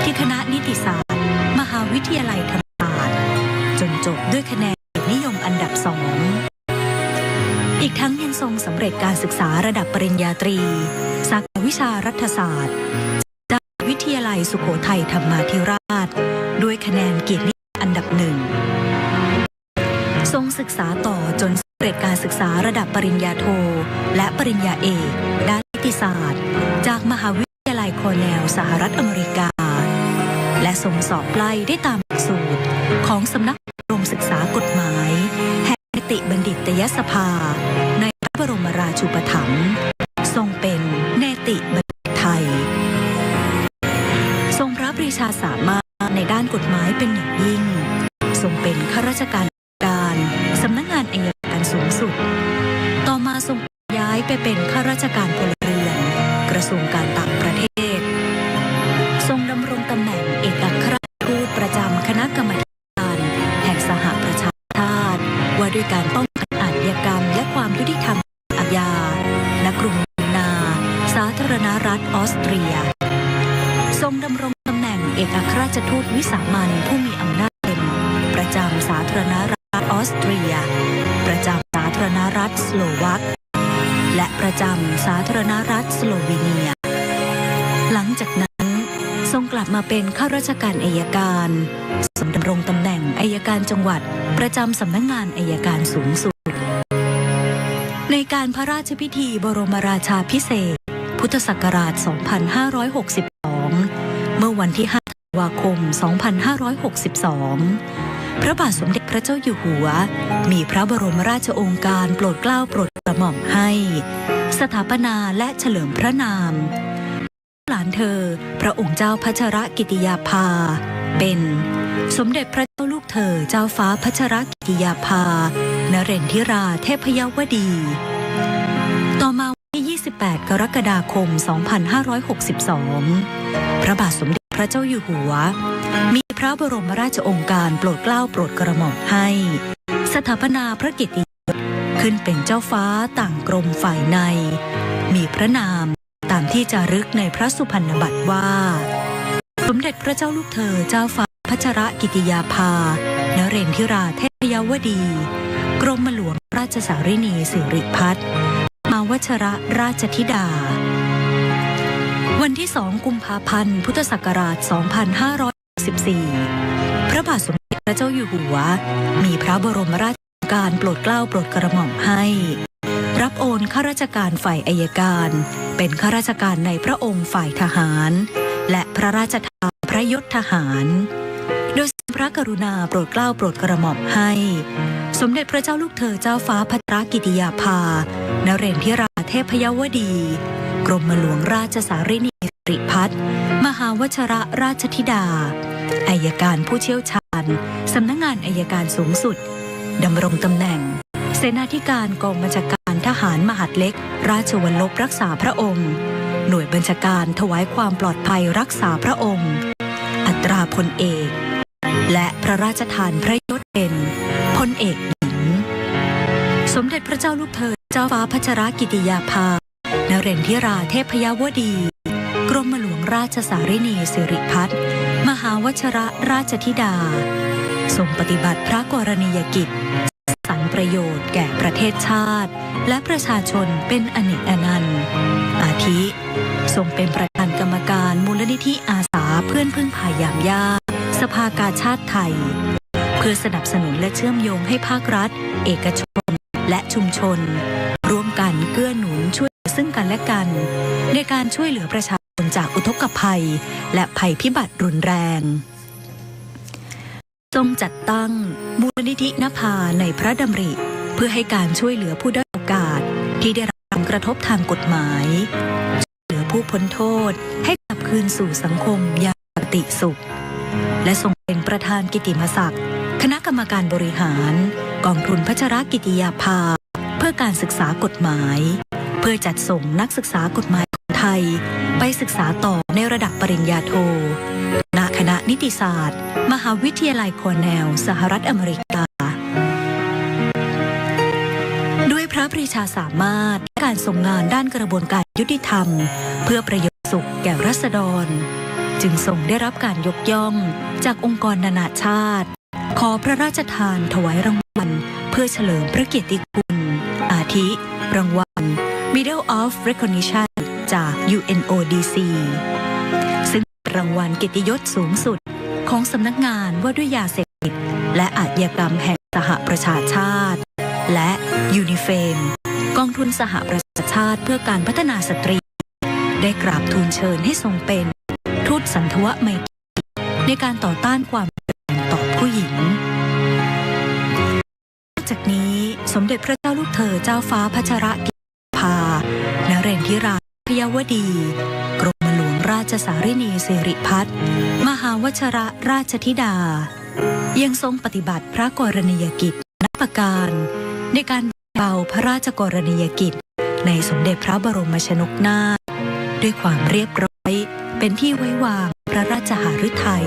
ที่คณะนิติศาสตร์มหาวิทยาลัยธรรมศาสตร์จนจบด้วยคะแนนนิยมอันดับ 2อีกทั้งยังทรงสำเร็จการศึกษาระดับปริญญาตรีสาขาวิชารัฐศาสตร์จากวิทยาลัยสุโขทัยธรรมาธิราชด้วยคะแนนเกียรตินิยมอันดับ 1ทรงศึกษาต่อจนสำเร็จการศึกษาระดับปริญญาโทและปริญญาเอกด้านนิติศาสตร์จากมหาวิทยาลัยคอร์เนลสหรัฐอเมริกาและทรงสอบไล่ได้ตามหลักสูตรของสำนักอบรมศึกษากฎหมายแห่งนิติบัณฑิตยสภาในพระบรมราชูปถัมภ์ทรงเป็นเนติบัณฑิตไทยทรงพระปรีชาสามารถในด้านกฎหมายเป็นอย่างยิ่งทรงเป็นข้าราชการสำนักงานอัยการสูงสุดต่อมาทรงย้ายไปเป็นข้าราชการพลเรือนกระทรวงการต่างประเทศทรงดำรงตำแหน่งเอกอัครราชทูตประจำคณะกรรมาธิการแห่งสหประชาชาติว่าด้วยการป้องกันอาชญากรรมและความยุติธรรมอาญาณกรุงนาสาธารณรัฐออสเตรียทรงดำรงตำแหน่งเอกอัครราชทูตวิสามัญผู้มีอำนาจเต็มประจำสาธารณรัฐออสเตรียประจำสาธารณรัฐสโลวักและประจำสาธารณรัฐสโลวีเนียหลังจากนั้นทรงกลับมาเป็นข้าราชการอัยการทรงดำรงตำแหน่งอัยการจังหวัดประจำสำนักงานอัยการสูงสุดในการพระราชพิธีบรมราชาภิเษกพุทธศักราช 2562 เมื่อวันที่ 5 ธันวาคม 2562 พระบาทสมเด็จพระเจ้าอยู่หัวมีพระบรมราชโองการโปรดเกล้าโปรดกระหม่อมให้สถาปนาและเฉลิมพระนามหลานเธอพระองค์เจ้าพัชรกิติยาภาเป็นสมเด็จพระเจ้าลูกเธอเจ้าฟ้าพัชรกิติยาภานเรนทิราเทพยวดีต่อมาวันที่ 28 กรกฎาคม 2562 พระบาทสมเด็จพระเจ้าอยู่หัวมีพระบรมราชโองการโปรดเกล้าโปรดกระหม่อมให้สถาปนาพระเกียรติยศขึ้นเป็นเจ้าฟ้าต่างกรมฝ่ายในมีพระนามตามที่จารึกในพระสุพรรณบัตรว่าสมเด็จพระเจ้าลูกเธอเจ้าฟ้าพัชรกิติยาภานเรนทิราเทพยวดีกรมหลวงราชสารินีสิริพัฒน์มหาวชิรราชธิดาวันที่ 2 กุมภาพันธ์ พุทธศักราช 2514 พระบาทสมเด็จพระเจ้าอยู่หัวมีพระบรมราชโองการโปรดเกล้าโปรดกระหม่อมให้รับโอนข้าราชการฝ่ายอัยการเป็นข้าราชการในพระองค์ฝ่ายทหารและพระราชทานพระยศทหารโดยทรงพระกรุณาโปรดเกล้าโปรดกระหม่อมให้สมเด็จพระเจ้าลูกเธอเจ้าฟ้าพัชรกิติยาภานเรนทิราเทพยวดีกรมหลวงราชสารินีสิริพัฒน์มหาวชิรราชธิดาอัยการผู้เชี่ยวชาญสำนักงานอัยการสูงสุดดำรงตำแหน่งเสนาธิการกองบัญชาการทหารมหาดเล็กราชวัลลบรักษาพระองค์หน่วยบัญชาการถวายความปลอดภัยรักษาพระองค์อัตราพลเอกและพระราชทานพระยศเป็นพลเอกหญิงสมเด็จพระ ระเจ้าลูกเธอเจ้าฟ้าพัชรกิติยาภานเรนทิราเทพยวดีกรมหลวงราชสารินีสิริพัฒน์มหาวชรราชธิดาทรงปฏิบัติพระกรณียกิจสรรประโยชน์แก่ประเทศชาติและประชาชนเป็นอเนกอนันต์อาทิทรงเป็นประธานกรรมการมูลนิธิอาสาเพื่อนพึ่งพายามยากสภากาชาติไทยเพื่อสนับสนุนและเชื่อมโยงให้ภาครัฐเอกชนและชุมชนร่วมกันเกื้อหนุนช่วยซึ่งกันและกันในการช่วยเหลือประชาชนจากอุทกภัยและภัยพิบัติรุนแรงทรงจัดตั้งมูลนิธินภาในพระดำริเพื่อให้การช่วยเหลือผู้ด้อยโอกาสที่ได้รับผลกระทบทางกฎหมายช่วยเหลือผู้พ้นโทษให้กลับคืนสู่สังคมอย่างปกติสุขและทรงเป็นประธานกิตติมศักดิ์คณะกรรมการบริหารกองทุนพัชรกิติยาภาเพื่อการศึกษากฎหมายเพื่อจัดส่งนักศึกษากฎหมายของไทยไปศึกษาต่อในระดับปริญญาโทณคณะนิติศาสตร์มหาวิทยาลัยคอร์เนลสหรัฐอเมริกาด้วยพระปรีชาสามารถและการทรงงานด้านกระบวนการยุติธรรมเพื่อประโยชน์สุขแก่ราษฎรจึงทรงได้รับการยกย่องจากองค์กรนานาชาติขอพระราชทานถวายรางวัลเพื่อเฉลิมพระเกียรติคุณอาทิรางวัล Medal of Recognition จาก UNODC ซึ่งเป็นรางวัลเกียรติยศสูงสุดของสำนักงานว่าด้วยยาเสพติดและอาชญากรรมแห่งสหประชาชาติและยูนิเฟมกองทุนสหประชาชาติเพื่อการพัฒนาสตรีได้กราบทูลเชิญให้ทรงเป็นทูตสันทวไมตรีในการต่อต้านความรุนแรงต่อผู้หญิงนอกจากนี้สมเด็จพระเจ้าลูกเธอเจ้าฟ้าพัชรกิติยาภานเรนทิราพยวดีกรมหลวงราชสารินีสิริพัฒน์มหาวชรราชธิดายังทรงปฏิบัติพระกรณียกิจนับประการในการเบาพระราชกรณียกิจในสมเด็จพระบรมชนกนาถด้วยความเรียบร้อยเป็นที่ไว้วางพระราชหฤทัย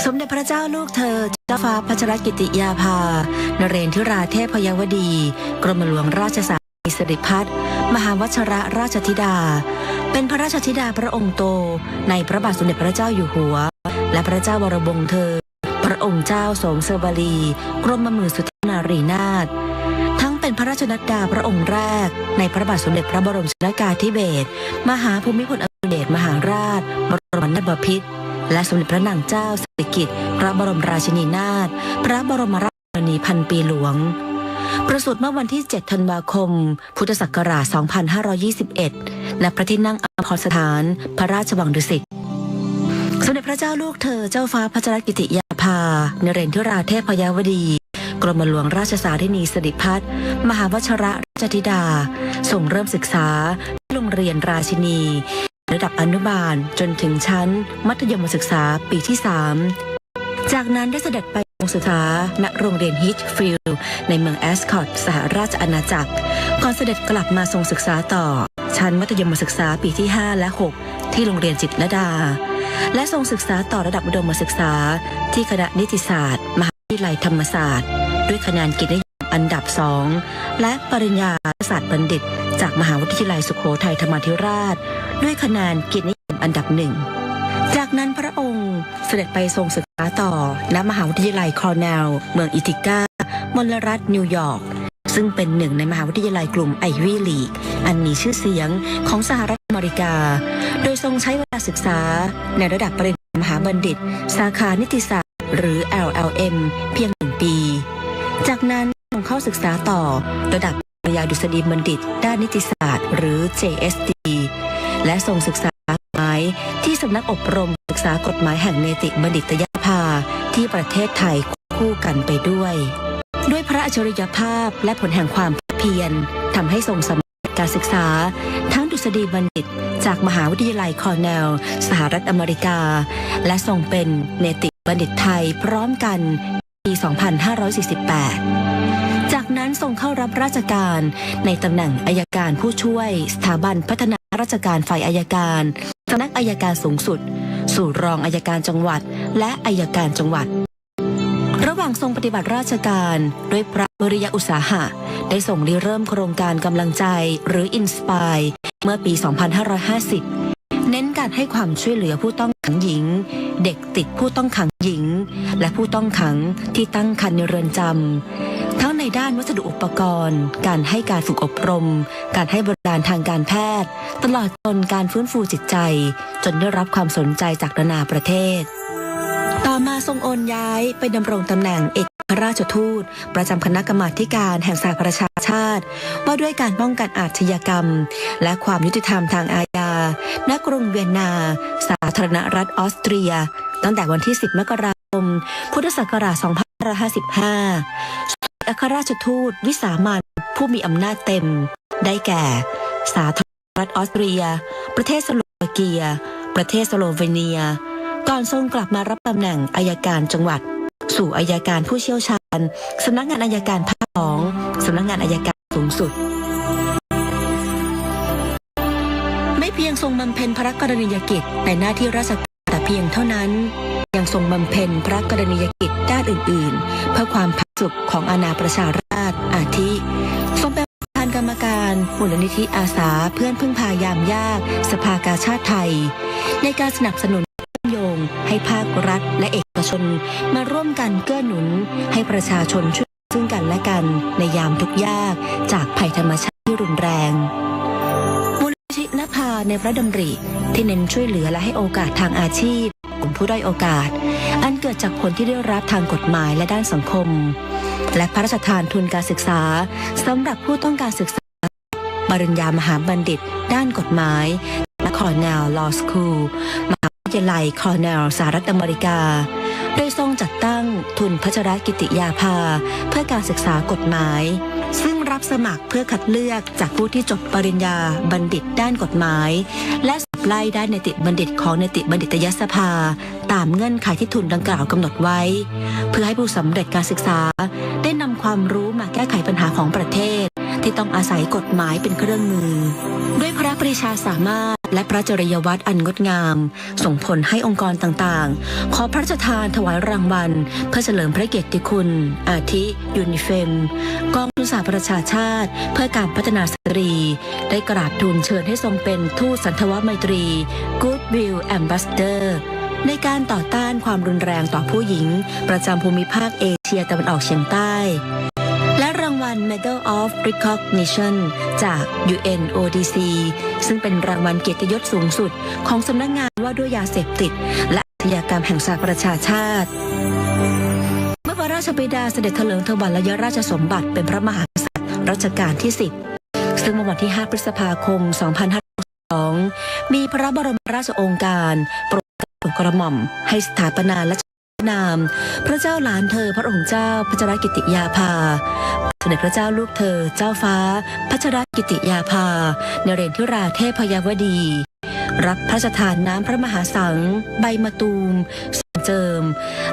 สมเด็จพระเจ้าลูกเธอเจ้าฟ้าพัชรกิติยาภานเรนทิราเทพยวดีกรมหลวงราชสารินีสิริพัฒน์มหาวชรราชธิดาเป็นพระราชธิดาพระองค์โตในพระบาทสมเด็จพระเจ้าอยู่หัวและพระเจ้าวรวงศ์เธอพระองค์เจ้าสมเสวลีกรมหมื่นสุทธินารีนาถทั้งเป็นพระราชนัดดาพระองค์แรกในพระบาทสมเด็จพระบรมชนกาธิเบศรมหาภูมิพลอดุลยเดชมหาราชบรมนาถบพิตรและสมเด็จพระนางเจ้าสิริกิติ์พระบรมราชินีนาถพระบรมราชชนนีพันปีหลวงประสูติเมื่อวันที่ 7 ธันวาคม พุทธศักราช 2521 ณ พระที่นั่งอัมพรสถานพระราชวังดุสิตสมเด็จพระเจ้าลูกเธอเจ้าฟ้าพัชรกิติยาภานเรนทิราเทพยวดีกรมหลวงราชสารินีสิริพัฒน์มหาวชรราชธิดาส่งเริ่มศึกษาที่โรงเรียนราชินีระดับอนุบาลจนถึงชั้นมัธยมศึกษาปีที่ 3จากนั้นได้เสด็จไปศึกษาณโรงเรียนฮิตฟิลด์ในเมืองแอสคอตสหราชอาณาจักรก่อนเสด็จกลับมาทรงศึกษาต่อชั้นมัธยมศึกษาปีที่ 5 และ 6 ที่โรงเรียนจิตรลดาและทรงศึกษาต่อระดับอุดมศึกษาที่คณะนิติศาสตร์มหาวิทยาลัยธรรมศาสตร์ด้วยคะแนนเกียรตินิยมอันดับ 2และปริญญาศาสตร์บัณฑิตจากมหาวิทยาลัยสุโขทัยธรรมาธิราชด้วยคะแนนเกียรตินิยมอันดับ 1จากนั้นพระองค์เสด็จไปทรงศึกษาต่อณมหาวิทยาลัยคอร์เนลเมืองอิติก้ามลรัฐนิวยอร์กซึ่งเป็นหนึ่งในมหาวิทยาลัยกลุ่มไอวี่ลีกอันมีชื่อเสียงของสหรัฐอเมริกาโดยทรงใช้เวลาศึกษาในระดับปริญญามหาบัณฑิตสาขานิติศาสตร์หรือ LLM เพียง 1 ปีจากนั้นทรงเข้าศึกษาต่อระดับปริญญาดุษฎีบัณฑิตด้านนิติศาสตร์หรือ JSD และทรงศึกษากฎหมายที่สำนักอบรมศึกษากฎหมายแห่งเนติบัณฑิตยภาที่ประเทศไทยคู่กันไปด้วยพระอัจฉริยภาพและผลแห่งความเพียรทำให้ทรงสำเร็จการศึกษาทั้งดุษฎีบัณฑิตจากมหาวิทยาลัยคอร์เนลสหรัฐอเมริกาและทรงเป็นเนติบัณฑิตไทยพร้อมกัน ปี 2548 จากนั้นทรงเข้ารับราชการในตำแหน่งอัยการผู้ช่วยสถาบันพัฒนาราชการฝ่ายอัยการสำนักอัยการสูงสุดสู่รองอัยการจังหวัดและอัยการจังหวัดระหว่างทรงปฏิบัติราชการด้วยพระวิริยะอุตสาหะได้ส่งริเริ่มโครงการกำลังใจหรือ Inspire เมื่อปี 2550 เน้นการให้ความช่วยเหลือผู้ต้องขังหญิงเด็กติดผู้ต้องขังหญิงและผู้ต้องขังที่ตั้งครรภ์ในเรือนจำทั้งในด้านวัสดุอุปกรณ์การให้การฝึกอบรมการให้บริการทางการแพทย์ตลอดจนการฟื้นฟูจิตใจจนได้รับความสนใจจากนานาประเทศต่อมาทรงโอนย้ายไปดำรงตำแหน่งเอกอัครราชทูตประจำคณะกรรมาการแห่งสหประชาชาติว่าด้วยการป้องกันอาชญากรรมและความยุติธรรมทางอาญาณกรุงเวียนนาสาธารณรัฐออสเตรียตั้งแต่วันที่ 10 มกราคม พุทธศักราช 2555 อัครราชทูตวิสามัญผู้มีอำนาจเต็มได้แก่สาธารณรัฐออสเตรียประเทศสโลวาเกียประเทศสโลเวเนียก่อนทรงกลับมารับตำแหน่งอัยการจังหวัดสู่อัยการผู้เชี่ยวชาญสำนักงานอัยการภาค 2สำนักงานอัยการสูงสุดไม่เพียงทรงบำเพ็ญพระกรณียกิจในหน้าที่ราชการแต่เพียงเท่านั้นยังทรงบำเพ็ญพระกรณียกิจด้านอื่นๆเพื่อความผาสุกของอาณาประชาราษฎร์อาทิทรงเป็นประธานกรรมการมูลนิธิอาสาเพื่อนพึ่งพายามยากสภากาชาติไทยในการสนับสนุนโยงให้ภาครัฐและเอกชนมาร่วมกันเกื้อหนุนให้ประชาชนช่วยซึ่งกันและกันในยามทุกข์ยากจากภัยธรรมชาติที่รุนแรงมูลนิธินภาในพระดำริที่เน้นช่วยเหลือและให้โอกาสทางอาชีพกลุ่มผู้ด้อยโอกาสอันเกิดจากผลที่ได้รับทางกฎหมายและด้านสังคมและพระราชทานทุนการศึกษาสำหรับผู้ต้องการศึกษาปริญญามหาบัณฑิตด้านกฎหมายและคอร์เนลลอว์สคูลมหาวิทยาลัยคอร์เนลสหรัฐอเมริกาโดยทรงจัดตั้งทุนพัชรกิติยาภาเพื่อการศึกษากฎหมายซึ่งรับสมัครเพื่อคัดเลือกจากผู้ที่จบปริญญาบัณฑิตด้านกฎหมายและสอบไล่ด้านนิติบัณฑิตของนิติบัณฑิตยสภาตามเงื่อนไขที่ทุนดังกล่าวกำหนดไว้เพื่อให้ผู้สำเร็จการศึกษาได้นำความรู้มาแก้ไขปัญหาของประเทศที่ต้องอาศัยกฎหมายเป็นเครื่องมือด้วยพระปรีชาสามารถและพระจริยวัตรอันงดงามส่งผลให้องค์กรต่างๆขอพระราชทานถวายรางวัลเพื่อเฉลิมพระเกียรติคุณอาทิยูนิเฟมกองทุนสหประชาชาติเพื่อการพัฒนาสตรีได้กราบทูลเชิญให้ทรงเป็นทูตสันทวไมตรี Goodwill Ambassador ในการต่อต้านความรุนแรงต่อผู้หญิงประจำภูมิภาคเอเชียตะวันออกเฉียงใต้และรางวัล Medal of Recognition จาก UNODC ซึ่งเป็นรางวัลเกียรติยศสูงสุดของสำนักงานว่าด้วยยาเสพติดและอาชญากรรมแห่งสหประชาชาติเมื่อพระราชบิดาเสด็จเถลิงถวัลยราชสมบัติเป็นพระมหากษัตริย์รัชกาลที่ 10ซึ่งเมื่อวันที่ 5 พฤษภาคม 2562มีพระบรมราชโองการโปรดเกล้าโปรดกระหม่อมให้สถาปนาและนามพระเจ้าหลานเธอพระองค์เจ้าพัชรกิติยาภาสมเด็จพระเจ้าลูกเธอเจ้าฟ้าพัชรกิติยาภานเรนทิราเทพยวดีรับพระราชทานน้ำพระมหาสังใบมะตูมส่งเจิม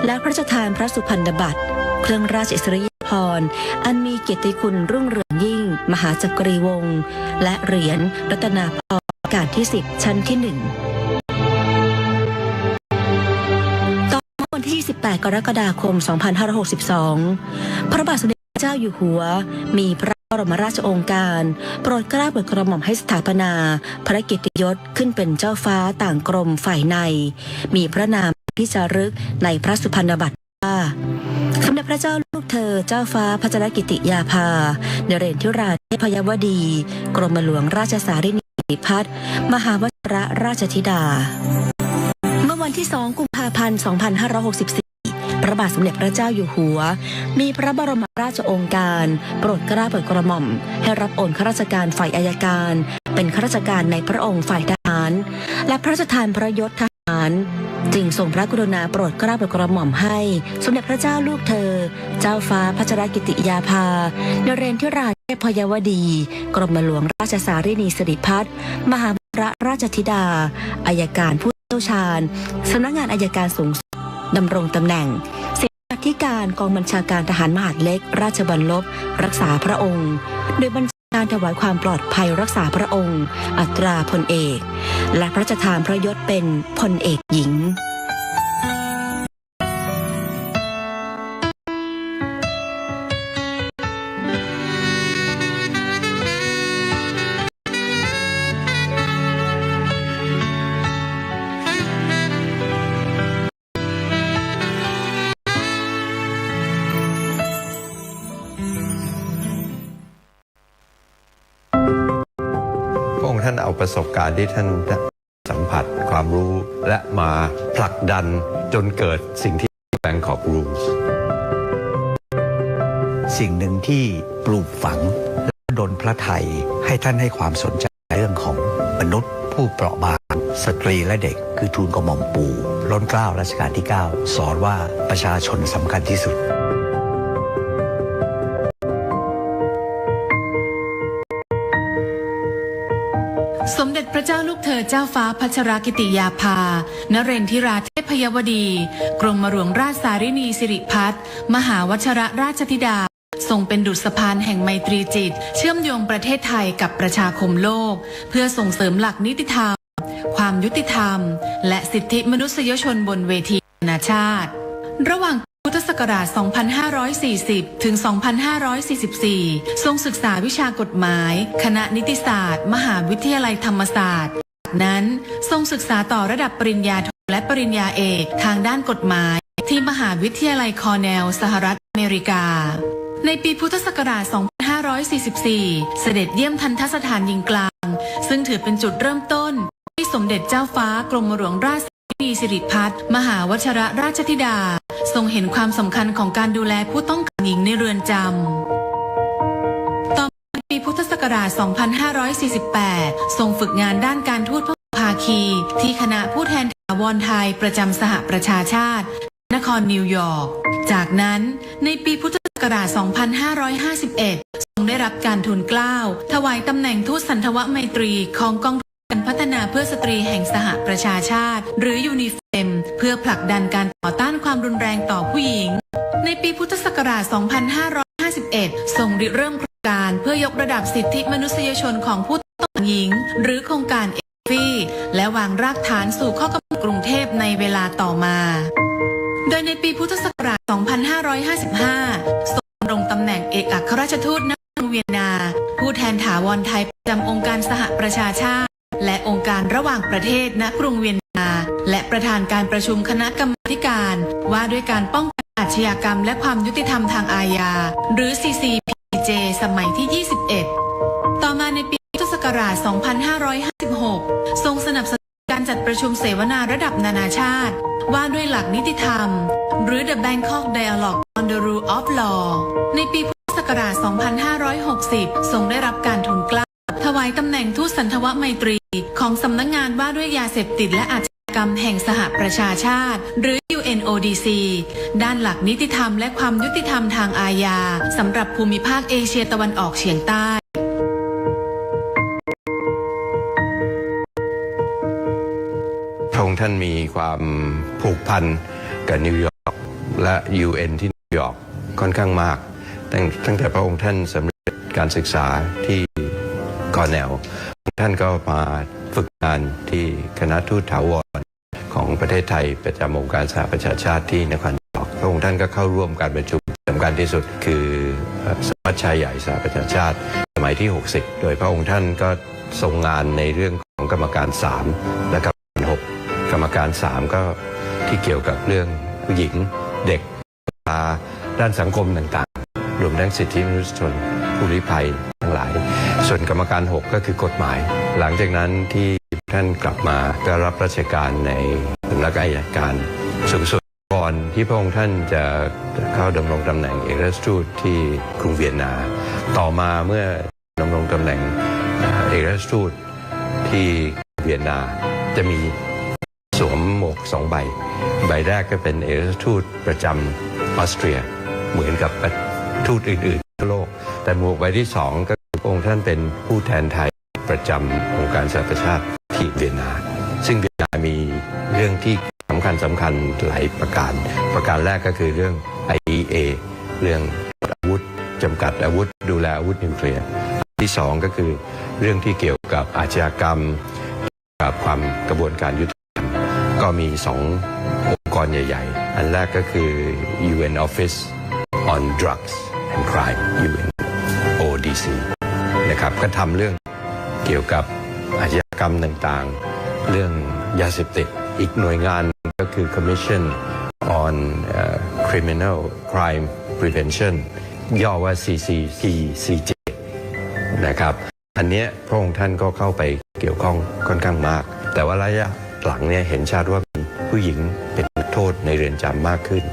และพระราชทานพระสุพรรณบัตรเครื่องราชอิสริยาภรณ์อันมีเกียรติคุณรุ่งเรืองยิ่งมหาจักรีวงศ์และเหรียญรัตนาภรณ์รัชกาลที่ 10 ชั้นที่ 1วันที่ 28 กรกฎาคม 2562 พระบาทสมเด็จพระเจ้าอยู่หัวมีพระบรมราชโองการโปรดเกล้าโปรดกระหม่อมให้สถาปนาพระเกียรติยศขึ้นเป็นเจ้าฟ้าต่างกรมฝ่ายในมีพระนามที่จารึกในพระสุพรรณบัตรว่าสมเด็จพระเจ้าลูกเธอเจ้าฟ้าพัชรกิติยาภานเรนทิราเทพยวดีกรมหลวงราชสารินีสิริพัฒน์มหาวชิรราชธิดาเมื่อวันที่ 2 กุมภาพันธ์ 2564 พระบาทสมเด็จพระเจ้าอยู่หัวมีพระบรมราชโองการโปรดเกล้าโปรดกระหม่อมให้รับโอนข้าราชการฝ่ายอัยการเป็นข้าราชการในพระองค์ฝ่ายทหารและพระราชทานพระยศทหารจึงทรงพระกรุณาโปรดเกล้าโปรดกระหม่อมให้สมเด็จพระเจ้าลูกเธอเจ้าฟ้าพัชรกิติยาภานเรนทิราเทพยวดีกรมหลวงราชสารินีสิริพัฒน์มหาวชิรราชธิดาอัยการผู้เชี่ยวชาญสำนักงานอัยการสูงสุดดำรงตำแหน่งเสนา ธิการกองบัญชาการทหารมหาดเล็กราชบัลลบรักษาพระองค์โดยบัญชาการถวายความปลอดภัยรักษาพระองค์อัตราพลเอกและพระราชทานพระยศเป็นพลเอกหญิงท่านเอาประสบการณ์ที่ท่านสัมผัสความรู้และมาผลักดันจนเกิดสิ่งที่ Bangkok Rules สิ่งหนึ่งที่ปลูกฝังและดลพระทัยให้ท่านให้ความสนใจเรื่องของมนุษย์ผู้เปราะบางสตรีและเด็กคือทูลกระหม่อมปู่ล้นเกล้ารัชกาลที่ 9 สอนว่าประชาชนสำคัญที่สุดสมเด็จพระเจ้าลูกเธอเจ้าฟ้าพัชรกิติยาภานเรนทิราเทพยวดีกรมหลวงราชสารินีสิริพัฒน์มหาวชิรราชธิดาทรงเป็นดุจสะพานแห่งไมตรีจิตเชื่อมโยงประเทศไทยกับประชาคมโลกเพื่อส่งเสริมหลักนิติธรรมความยุติธรรมและสิทธิมนุษยชนบนเวทีนานาชาติระหว่างพุทธศักราช 2540 ถึง 2544 ทรงศึกษาวิชากฎหมายคณะนิติศาสตร์มหาวิทยาลัยธรรมศาสตร์จากนั้นทรงศึกษาต่อระดับปริญญาโทและปริญญาเอกทางด้านกฎหมายที่มหาวิทยาลัยคอร์เนลสหรัฐอเมริกาในปีพุทธศักราช 2544 เสด็จเยี่ยมทัณฑสถานหญิงกลางซึ่งถือเป็นจุดเริ่มต้นที่สมเด็จเจ้าฟ้ากรมหลวงราชสิริพัฒน์มหาวชิรราชธิดาทรงเห็นความสำคัญของการดูแลผู้ต้องขังหญิงในเรือนจำต่อมาปีพุทธศักราช 2548 ทรงฝึกงานด้านการทูตพหุภาคีที่คณะผู้แทนถาวรไทยประจำสหประชาชาตินครนิวยอร์กจากนั้นในปีพุทธศักราช 2551 ทรงได้รับการทูลเกล้าถวายตำแหน่งทูตสันทวไมตรีของกองการพัฒนาเพื่อสตรีแห่งสหประชาชาติหรือยูนิเฟมเพื่อผลักดันการต่อต้านความรุนแรงต่อผู้หญิงในปีพุทธศักราช 2551 ทรงริเริ่มโครงการเพื่อยกระดับสิทธิมนุษยชนของผู้ต้องขังหญิงหรือโครงการเอฟีและวางรากฐานสู่ข้อกำหนดกรุงเทพในเวลาต่อมาโดยในปีพุทธศักราช 2555 ทรงดำรงตำแหน่งเอกอัครราชทูตณกรุงเวียนนาผู้แทนถาวรไทยประจำองค์การสหประชาชาติและองค์การระหว่างประเทศณกรุงเวียนนาและประธานการประชุมคณะกรรมาธิการว่าด้วยการป้องกันอาชญากรรมและความยุติธรรมทางอาญาหรือ CCPJ สมัยที่ 21 ต่อมาในปีพุทธศักราช 2556 ทรงสนับสนุนการจัดประชุมเสวนาระดับนานาชาติว่าด้วยหลักนิติธรรมหรือ The Bangkok Dialogue on the Rule of Law ในปีพุทธศักราช 2560 ทรงได้รับการทูลเกล้าถวายตำแหน่งทูตสันทวไมตรีของสำนักงานว่าด้วยยาเสพติดและอาชญากรรมแห่งสหประชาชาติหรือ UNODC ด้านหลักนิติธรรมและความยุติธรรมทางอาญาสำหรับภูมิภาคเอเชียตะวันออกเฉียงใต้พระองค์ท่านมีความผูกพันกับนิวยอร์กและ UN ที่นิวยอร์กค่อนข้างมากตั้งแต่พระองค์ท่านสำเร็จการศึกษาที่คอร์เนลท่านก็มาฝึกงานที่คณะทูตถาวรของประเทศไทยประจำองค์การสหประชาชาติที่นครนิวยอร์กพระองค์ท่านก็เข้าร่วมการประชุมสำคัญที่สุดคือสมัชชาใหญ่สหประชาชาติสมัยที่ 60 โดยพระองค์ท่านก็ทรงงานในเรื่องของกรรมการ3และกรรมการ6กรรมการ3ก็ที่เกี่ยวกับเรื่องผู้หญิงเด็กด้านสังคมต่างๆรวมทั้งสิทธิมนุษยชนผู้ลี้ภัยทั้งหลายส่วนกรรมการ6ก็คือกฎหมายหลังจากนั้นที่ท่านกลับมาก็รับราชการในสำนักอัยการสูงสุดก่อนที่พระองค์ท่านจะเข้าดำรงตำแหน่งเอกอัครราชทูตที่กรุงเวียนนาต่อมาเมื่อดำรงตำแหน่งเอกอัครราชทูตที่เวียนนาจะมีสวมหมวก2 ใบแรกก็เป็นเอกอัครราชทูตประจำออสเตรียเหมือนกับทูตอื่นๆทั่วโลกแต่หมวกใบที่2ก็คือพระองค์ท่านเป็นผู้แทนไทยประจำองค์การสหประชาชาติที่เวียนนาซึ่งเวียนนามีเรื่องที่สำคัญหลายประการแรกก็คือเรื่อง IEA เรื่องอาวุธจำกัดอาวุธดูแลอาวุธนิวเคลียร์ที่2ก็คือเรื่องที่เกี่ยวกับอาชญากรรมกับความกระบวนการยุติธรรมก็มี2องค์กรใหญ่ๆอันแรกก็คือ UN Office on Drugs and Crime UNODC นะครับก็ทำเรื่องเกี่ยวกับอาชญากรรมต่างๆเรื่องยาเสพติดอีกหน่วยงานก็คือ Commission on Criminal Crime Prevention ย่อว่า CCCJ นะครับอันนี้พระองค์ท่านก็เข้าไปเกี่ยวข้องค่อนข้างมากแต่ว่าระยะหลังเนี่ยเห็นชัดว่าผู้หญิงเป็นโทษในเรือนจำมากขึ้น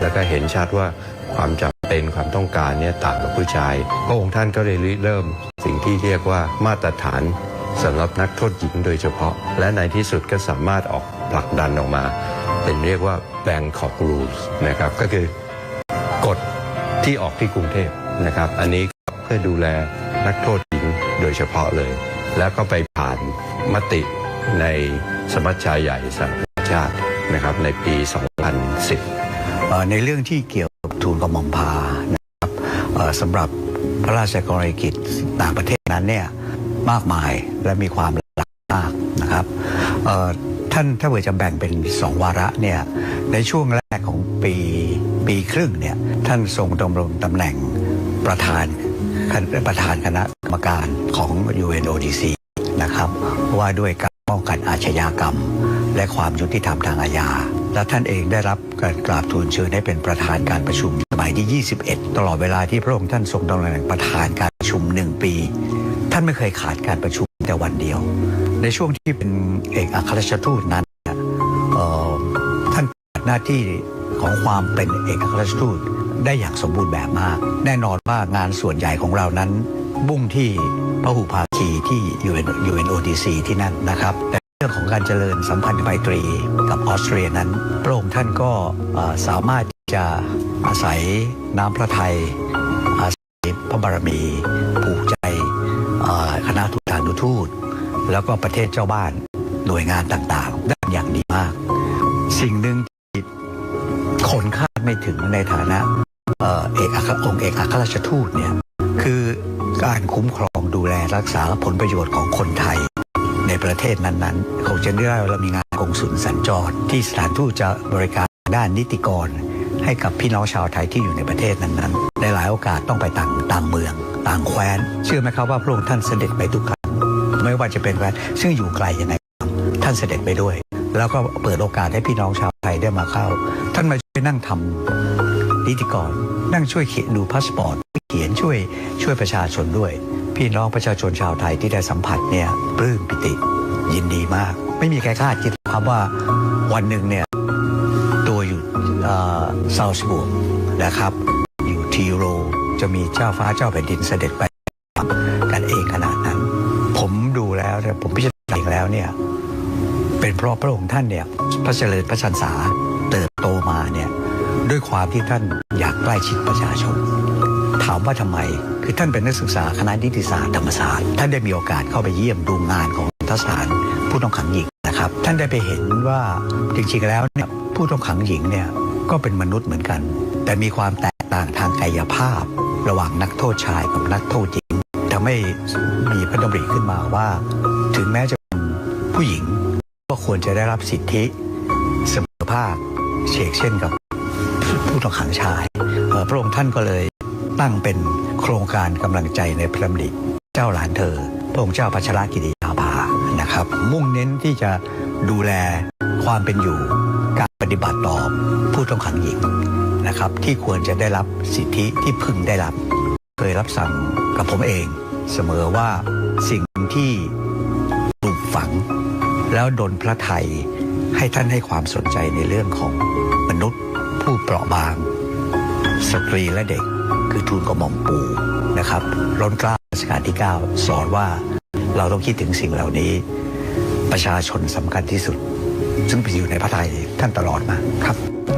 แล้วก็เห็นชัดว่าความจำเป็นความต้องการเนี่ยต่างกับผู้ชายพระองค์ท่านก็เลยเริ่มสิ่งที่เรียกว่ามาตรฐานสำหรับนักโทษหญิงโดยเฉพาะและในที่สุดก็สามารถออกผลักดันออกมาเป็นเรียกว่า Bangkok Rules นะครับก็คือกฎที่ออกที่กรุงเทพนะครับอันนี้เพื่อดูแลนักโทษหญิงโดยเฉพาะเลยแล้วก็ไปผ่านมติในสมัชชาใหญ่สหประชาชาตินะครับในปี 2010ในเรื่องที่เกี่ยวกับทูลกระหม่อมพานะครับสำหรับพระราชกรณียกิจต่างประเทศนั้นเนี่ยมากมายและมีความหลากหลายมากนะครับท่านถ้าเกิดจะแบ่งเป็น2วาระเนี่ยในช่วงแรกของปีครึ่งเนี่ยท่านทรงดำรงตำแหน่งประธานคณะกรรมการของ UNODC นะครับว่าด้วยการป้องกันอาชญากรรมและความยุติธรรมทางอาญาและท่านเองได้รับการกราบทูลเชิญให้เป็นประธานการประชุมสมัยที่21ตลอดเวลาที่พระองค์ท่านทรงดำรงตำแหน่งประธานการประชุม1ปีท่านไม่เคยขาดการประชุมแต่วันเดียวในช่วงที่เป็นเอกอัครราชทูตนั้นท่านปฏิบัติหน้าที่ของความเป็นเอกอัครราชทูตได้อย่างสมบูรณ์แบบมากแน่นอนว่างานส่วนใหญ่ของเรานั้นมุ่งที่พหุภาคีที่ UNODC ที่นั่นนะครับแต่เรื่องของการเจริญสัมพันธไมตรีกับออสเตรียนั้นพระองค์ท่านก็สามารถที่จะอาศัยน้ำพระทัยอาศัยพระบารมีผูกใจคณะทูตานุทูตแล้วก็ประเทศเจ้าบ้านหน่วยงานต่างๆได้อย่างดีมากสิ่งหนึ่งที่คนคาดไม่ถึงในฐานะองค์เอกอัครราชทูตเนี่ยคือการคุ้มครองดูแลรักษาผลประโยชน์ของคนไทยในประเทศนั้นๆคงจะได้เรามีงานกงสุลสัญจรที่สถานทูตจะบริการด้านนิติกรให้กับพี่น้องชาวไทยที่อยู่ในประเทศนั้นๆในหลายโอกาสต้องไปต่างเมืองต่างแคว้นเชื่อไหมครับว่าพระองค์ท่านเสด็จไปทุกครั้งไม่ว่าจะเป็นแคว้นซึ่งอยู่ไกลยังไงท่านเสด็จไปด้วยแล้วก็เปิดโอกาสให้พี่น้องชาวไทยได้มาเข้าท่านมาช่วยนั่งทำนิติกรนั่งช่วยเขียนดูพาสปอร์ตเขียนช่วยประชาชนด้วยพี่น้องประชาชนชาวไทยที่ได้สัมผัสเนี่ยปลื้มปิติยินดีมากไม่มีใครคาดคิดครับว่าวันหนึ่งเนี่ยตัวอยู่ซาวส์บุร์กนะครับอยู่ทีโรจะมีเจ้าฟ้าเจ้าแผ่นดินเสด็จไปกันเองขนาดนั้นผมดูแล้วเนี่ยผมพิจารณาแล้วเนี่ยเป็นเพราะพระองค์ท่านเนี่ยพระเจริญพระชนษาเติบโตมาเนี่ยด้วยความที่ท่านอยากใกล้ชิดประชาชนถามว่าทำไมคือท่านเป็นนักศึกษาคณะนิติศาสตร์ธรรมศาสตร์ท่านได้มีโอกาสเข้าไปเยี่ยมดูงานของทัศสถานผู้ต้องขังหญิงนะครับท่านได้ไปเห็นว่าจริงๆแล้วเนี่ยผู้ต้องขังหญิงเนี่ยก็เป็นมนุษย์เหมือนกันแต่มีความแตกต่างทางกายภาพระหว่างนักโทษชายกับนักโทษหญิงทำให้มีพระดำริขึ้นมาว่าถึงแม้จะเป็นผู้หญิงก็ควรจะได้รับสิทธิเสมอภาคเช่นกับผู้ต้องขังชายพระองค์ท่านก็เลยตั้งเป็นโครงการกำลังใจในพระดำริเจ้าหลานเธอพระองค์เจ้าพัชรกิติยาภานะครับมุ่งเน้นที่จะดูแลความเป็นอยู่การปฏิบัติต่อผู้ต้องขังหญิงนะครับที่ควรจะได้รับสิทธิที่พึงได้รับเคยรับสั่งกับผมเองเสมอว่าสิ่งที่ปลูกฝังแล้วดลพระทัยให้ท่านให้ความสนใจในเรื่องของมนุษย์ผู้เปราะบางสตรีและเด็กคือทูลกระหม่อมปู่นะครับล้นเกล้ารัชกาลที่9สอนว่าเราต้องคิดถึงสิ่งเหล่านี้ประชาชนสำคัญที่สุดซึ่งไปอยู่ในพระทัยท่านตลอดมาครับ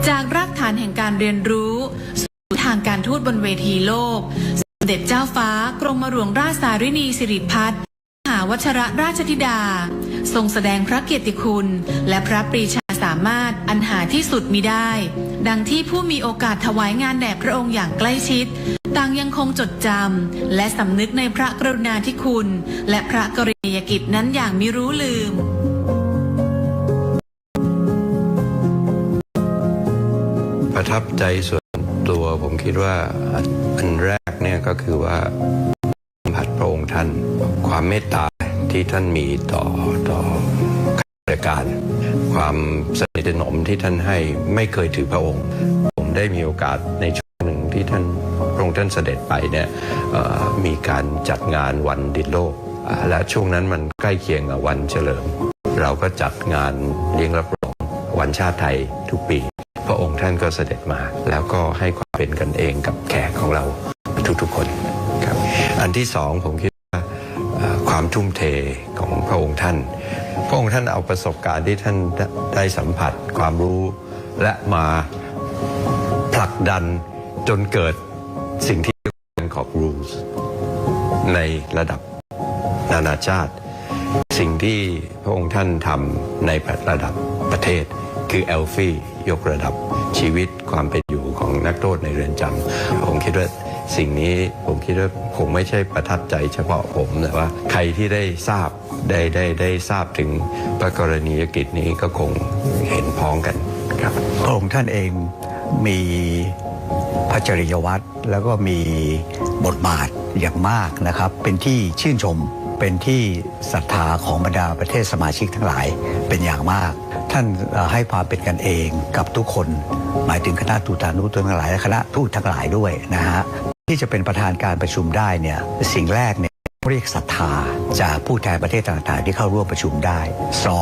จากรากฐานแห่งการเรียนรู้สู่ทางการทูตบนเวทีโลกสมเด็จเจ้าฟ้ากรมหลวงราชสารินีสิริพัฒน์มหาวชิรราชธิดาทรงแสดงพระเกียรติคุณและพระปรีชาสา ามารถอันหาที่สุดมิได้ ดังที่ผู้มีโอกาสถวายงานแด่พระองค์อย่างใกล้ชิดต่างยังคงจดจำและสำนึกในพระกรุณาธิคุณและพระกรณียกิจนั้นอย่างมิรู้ลืม ประทับใจส่วนตัวผมคิดว่าอันแรกเนี่ยก็คือว่าสัมผัสพระองค์ท่านความเมตตาที่ท่านมีต่อข้าราชการความสนิทสนมที่ท่านให้ไม่เคยถือพระองค์ผมได้มีโอกาสในช่วงหนึ่งที่พระองค์ท่านเสด็จไปเนี่ยมีการจัดงานวันดินโลกและช่วงนั้นมันใกล้เคียงกับวันเฉลิมเราก็จัดงานเลี้ยงรับรองวันชาติไทยทุกปีพระองค์ท่านก็เสด็จมาแล้วก็ให้ความเป็นกันเองกับแขกของเราทุกๆคนครับอันที่สองผมคิดว่าความทุ่มเทของพระองค์ท่านเอาประสบการณ์ที่ท่านได้สัมผัสความรู้และมาผลักดันจนเกิดสิ่งที่เรียกว่าขอบ rules ในระดับนานาชาติสิ่งที่พระองค์ท่านทำในระดับประเทศคือเอลฟี่ยกระดับชีวิตความเป็นอยู่ของนักโทษในเรือนจำผมคิดว่าสิ่งนี้ผมคิดว่าคงไม่ใช่ประทับใจเฉพาะผมแต่ว่าใครที่ได้ทราบถึงพระกรณียกิจนี้ก็คงเห็นพ้องกันครับพระองค์ท่านเองมีพระจริยวัตรแล้วก็มีบทบาทอย่างมากนะครับเป็นที่ชื่นชมเป็นที่ศรัทธาของบรรดาประเทศสมาชิกทั้งหลายเป็นอย่างมากท่านให้ความเป็นกันเองกับทุกคนหมายถึงคณะทูตานุทูตทั้งหลายและคณะทูตทั้งหลายด้วยนะฮะที่จะเป็นประธานการประชุมได้เนี่ยสิ่งแรกเนี่ยเรียกศรัทธาจากผู้แทนประเทศต่างๆที่เข้าร่วมประชุมได้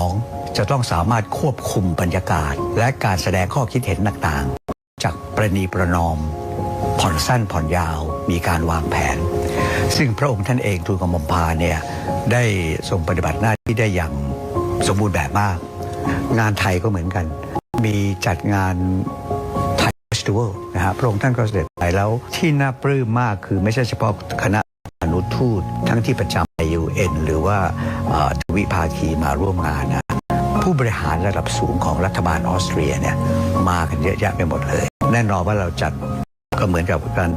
2จะต้องสามารถควบคุมบรรยากาศและการแสดงข้อคิดเห็นต่างๆจากประนีประนอมผ่อนสั้นผ่อนยาวมีการวางแผนซึ่งพระองค์ท่านเองทูลกระหม่อมพาเนี่ยได้ทรงปฏิบัติหน้าที่ได้อย่างสมบูรณ์แบบมากงานไทยก็เหมือนกันมีจัดงานไทยเฟสติวัลนะฮะพระองค์ท่านก็เสด็จไปแล้วที่น่าปลื้มมากคือไม่ใช่เฉพาะคณะอนุทูตทั้งที่ประจำใน UN หรือว่าทวิภาคีมาร่วมงานนะผู้บริหารระดับสูงของรัฐบาลออสเตรียเนี่ยมากันเยอะแยะไปหมดเลยแน่นอนว่าเราจัดก็เหมือนกับการ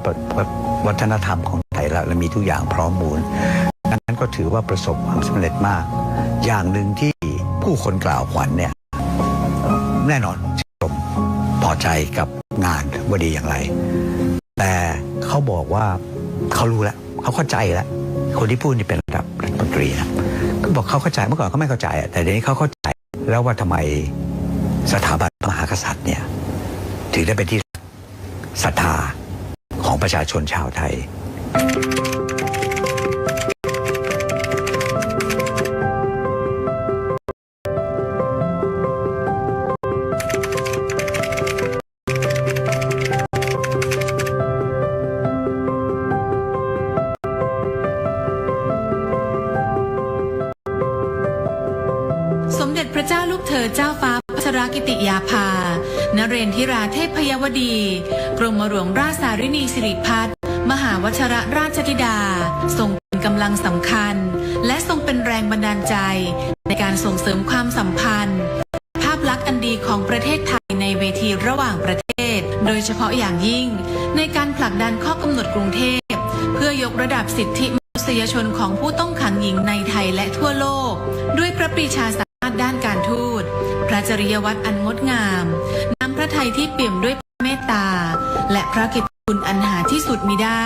วัฒนธรรมของไทยแล้วมีทุกอย่างพร้อมมูลดังนั้นก็ถือว่าประสบความสำเร็จมากอย่างหนึ่งที่ผู้คนกล่าวขวัญเนี่ยแน่นอนชมพอใจกับงานว่าดีอย่างไรแต่เขาบอกว่าเขารู้แล้วเขาเข้าใจแล้วคนที่พูดนี่เป็นระดับรัฐมนตรีนะก็บอกเขาเข้าใจเมื่อก่อนเขาไม่เข้าใจแต่เดี๋ยวนี้เขาเข้าใจแล้วว่าทำไมสถาบันพระมหากษัตริย์เนี่ยถึงได้เป็นที่ศรัทธาของประชาชนชาวไทยสมเด็จพระเจ้าลูกเธอเจ้าฟ้าพัชรกิติยาภานเรนทิราเทพยวดีกรมหลวงราชสารินีสิริพัฒน์มหาวชิรราชธิดาทรงเป็นกำลังสำคัญและทรงเป็นแรงบันดาลใจในการส่งเสริมความสัมพันธ์ภาพลักษณ์อันดีของประเทศไทยในเวทีระหว่างประเทศโดยเฉพาะอย่างยิ่งในการผลักดันข้อกำหนดกรุงเทพเพื่อยกระดับสิทธิมนุษยชนของผู้ต้องขังหญิงในไทยและทั่วโลกด้วยพระปรีชาสามารถด้านการทูตพระจริยวัตรอันงดงามน้ำพระทัยที่เปี่ยมด้วยเมตตาและพระกิตติคุณอันหาที่สุดมิได้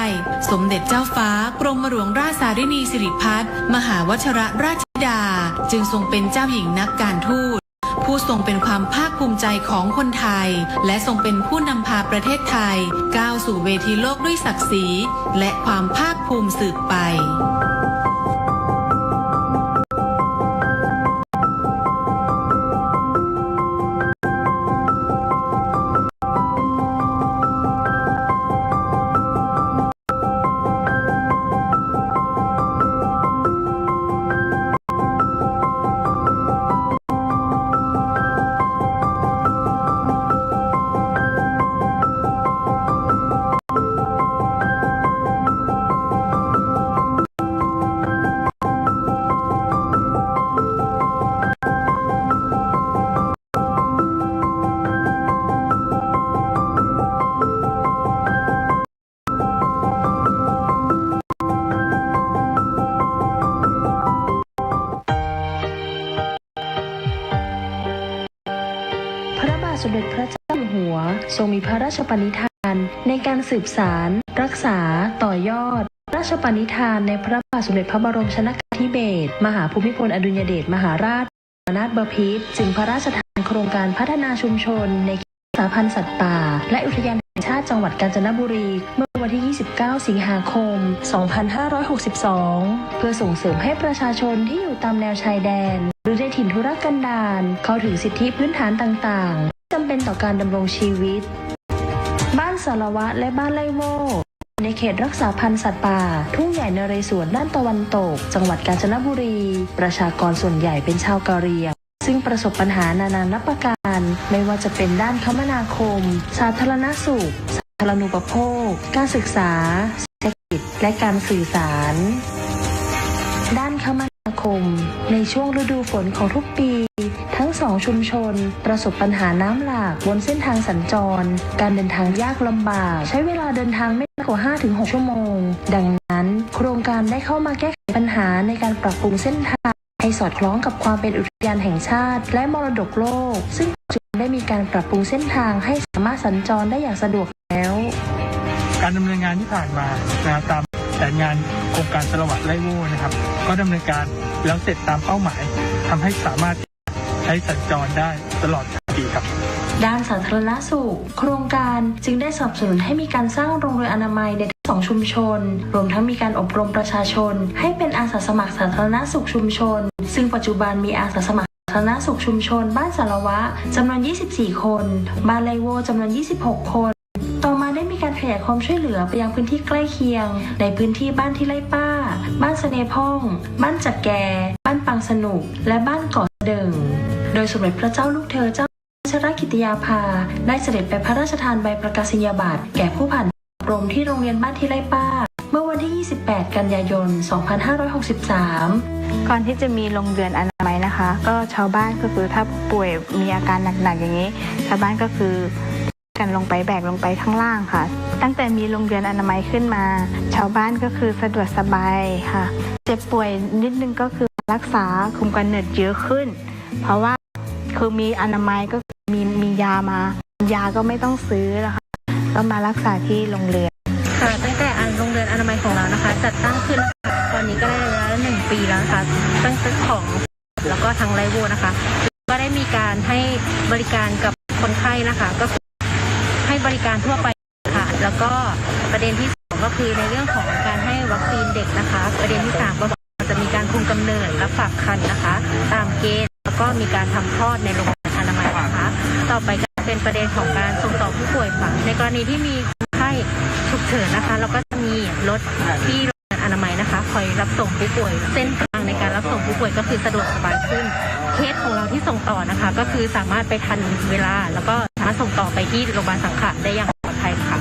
สมเด็จเจ้าฟ้ากรมหลวงราชสารินีสิริพัฒน์มหาวชิรราชธิดาจึงทรงเป็นเจ้าหญิงนักการทูตผู้ทรงเป็นความภาคภูมิใจของคนไทยและทรงเป็นผู้นำพาประเทศไทยก้าวสู่เวทีโลกด้วยศักดิ์ศรีและความภาคภูมิสืบไป สมเด็จพระเจ้าอยู่หัวทรงมีพระราชปณิธานในการสืบสานรักษาต่อยอดราชปณิธานในพระบาทสมเด็จพระบรมชนกาธิเบศรมหาภูมิพลอดุลยเดชมหาราชนาถบพิตรจึงพระราชทานโครงการพัฒนาชุมชนในเขตรักษาพันธุ์สัตว์ป่าและอุทยานแห่งชาติจังหวัดกาญจนบุรีเมื่อวันที่ 29 สิงหาคม 2562 เพื่อส่งเสริมให้ประชาชนที่อยู่ตามแนวชายแดนหรือในถิ่นทุรกันดารเข้าถึงสิทธิพื้นฐานต่างๆจำเป็นต่อการดำรงชีวิตบ้านสารวัตรและบ้านไร่โว่ในเขตรักษาพันธุ์สัตว์ป่าทุ่งใหญ่นเรศวรด้านตะวันตกจังหวัดกาญจนบุรีประชากรส่วนใหญ่เป็นชาวกะเหรี่ยงซึ่งประสบปัญหานานานับประการไม่ว่าจะเป็นด้านคมนาคมสาธารณสุขสาธารณูปโภคการศึกษาเศรษฐกิจและการสื่อสารด้านคมนาคมในช่วงฤดูฝนของทุกปีทั้งสองชุมชนประสบปัญหาน้ำหลากบนเส้นทางสัญจรการเดินทางยากลำบากใช้เวลาเดินทางไม่มากกว่า 5-6 ชั่วโมงดังนั้นโครงการได้เข้ามาแก้ไขปัญหาในการปรับปรุงเส้นทางให้สอดคล้องกับความเป็นอุทยานแห่งชาติและมรดกโลกซึ่งปัจจุบันได้มีการปรับปรุงเส้นทางให้สามารถสัญจรได้อย่างสะดวกแล้วการดำเนินงานที่ผ่านมานะครับตามแผนงานโครงการสารวัตรไร่โว่นะครับก็ดำเนินการแล้วเสร็จตามเป้าหมายทำให้สามารถใช้สัญจรได้ตลอดปีครับด้านสาธารณสุขโครงการจึงได้สนับสนุนให้มีการสร้างโรงเรือนอนามัยในทั้งสองชุมชนรวมทั้งมีการอบรมประชาชนให้เป็นอาสาสมัครสาธารณสุขชุมชนซึ่งปัจจุบันมีอาสาสมัครสาธารณสุขชุมชนบ้านสารวะจำนวน 24 คนบ้านไร่โว่จำนวน 26 คนต่อมาได้มีการขยายความช่วยเหลือไปยังพื้นที่ใกล้เคียงในพื้นที่บ้านที่ไร่ป้าบ้านเสน่พ่องบ้านจักแกบ้านปังสนุกและบ้านเกาะเดิงโดยสมเด็จพระเจ้าลูกเธอเจ้าพัชรกิติยาภาได้เสด็จไปพระราชทานใบประกาศนียบัตรแก่ผู้ผ่านอบรมที่โรงเรียนบ้านที่ไร่ป้าเมื่อวันที่ 28 กันยายน 2563 ก่อนที่จะมีโรงเรือนอนามัยนะคะก็ชาวบ้านก็คือถ้าป่วยมีอาการหนักๆอย่างนี้ชาวบ้านก็คือกันลงไปแบกลงไปข้างล่างค่ะตั้งแต่มีโรงเรือนอนามัยขึ้นมาชาวบ้านก็คือสะดวกสบายค่ะเจ็บป่วยนิดนึงก็คือรักษาคุมกำเนิดเยอะขึ้นเพราะว่าคือมีอนามัยก็มียายาก็ไม่ต้องซื้อนะคะก็มารักษาที่โรงเรือนค่ะตั้งแต่โรงเรือนอนามัยของเรานะคะจัดตั้งขึ้นตอนนี้ก็ได้ระยะ1 ปีแล้วนะคะตั้งแต่ของแล้วก็ทางไร่โว่นะคะก็ได้มีการให้บริการกับคนไข้นะคะก็ให้บริการทั่วไปค่ะแล้วก็ประเด็นที่2ก็คือในเรื่องของการให้วัคซีนเด็กนะคะประเด็นที่3ก็จะมีการคุมกำเนิดและฝากครรภ์นะคะตามเกณฑ์แล้วก็มีการทำคลอดในโรงพยาบาลอนามัยนะคะต่อไปก็เป็นประเด็นของการส่งต่อผู้ป่วยค่ะในกรณีที่มีคนไข้ฉุกเฉินนะคะเราก็จะมีรถที่โรงพยาบาลอนามัยนะคะคอยรับส่งผู้ป่วยเส้นทางในการรับส่งผู้ป่วยก็คือสะดวกสบายขึ้นเคสของเราที่ส่งต่อนะคะก็คือสามารถไปทันเวลาแล้วก็สามารถส่งต่อไปที่โรงพยาบาลสังขะได้อย่างปลอดภัยค่ะ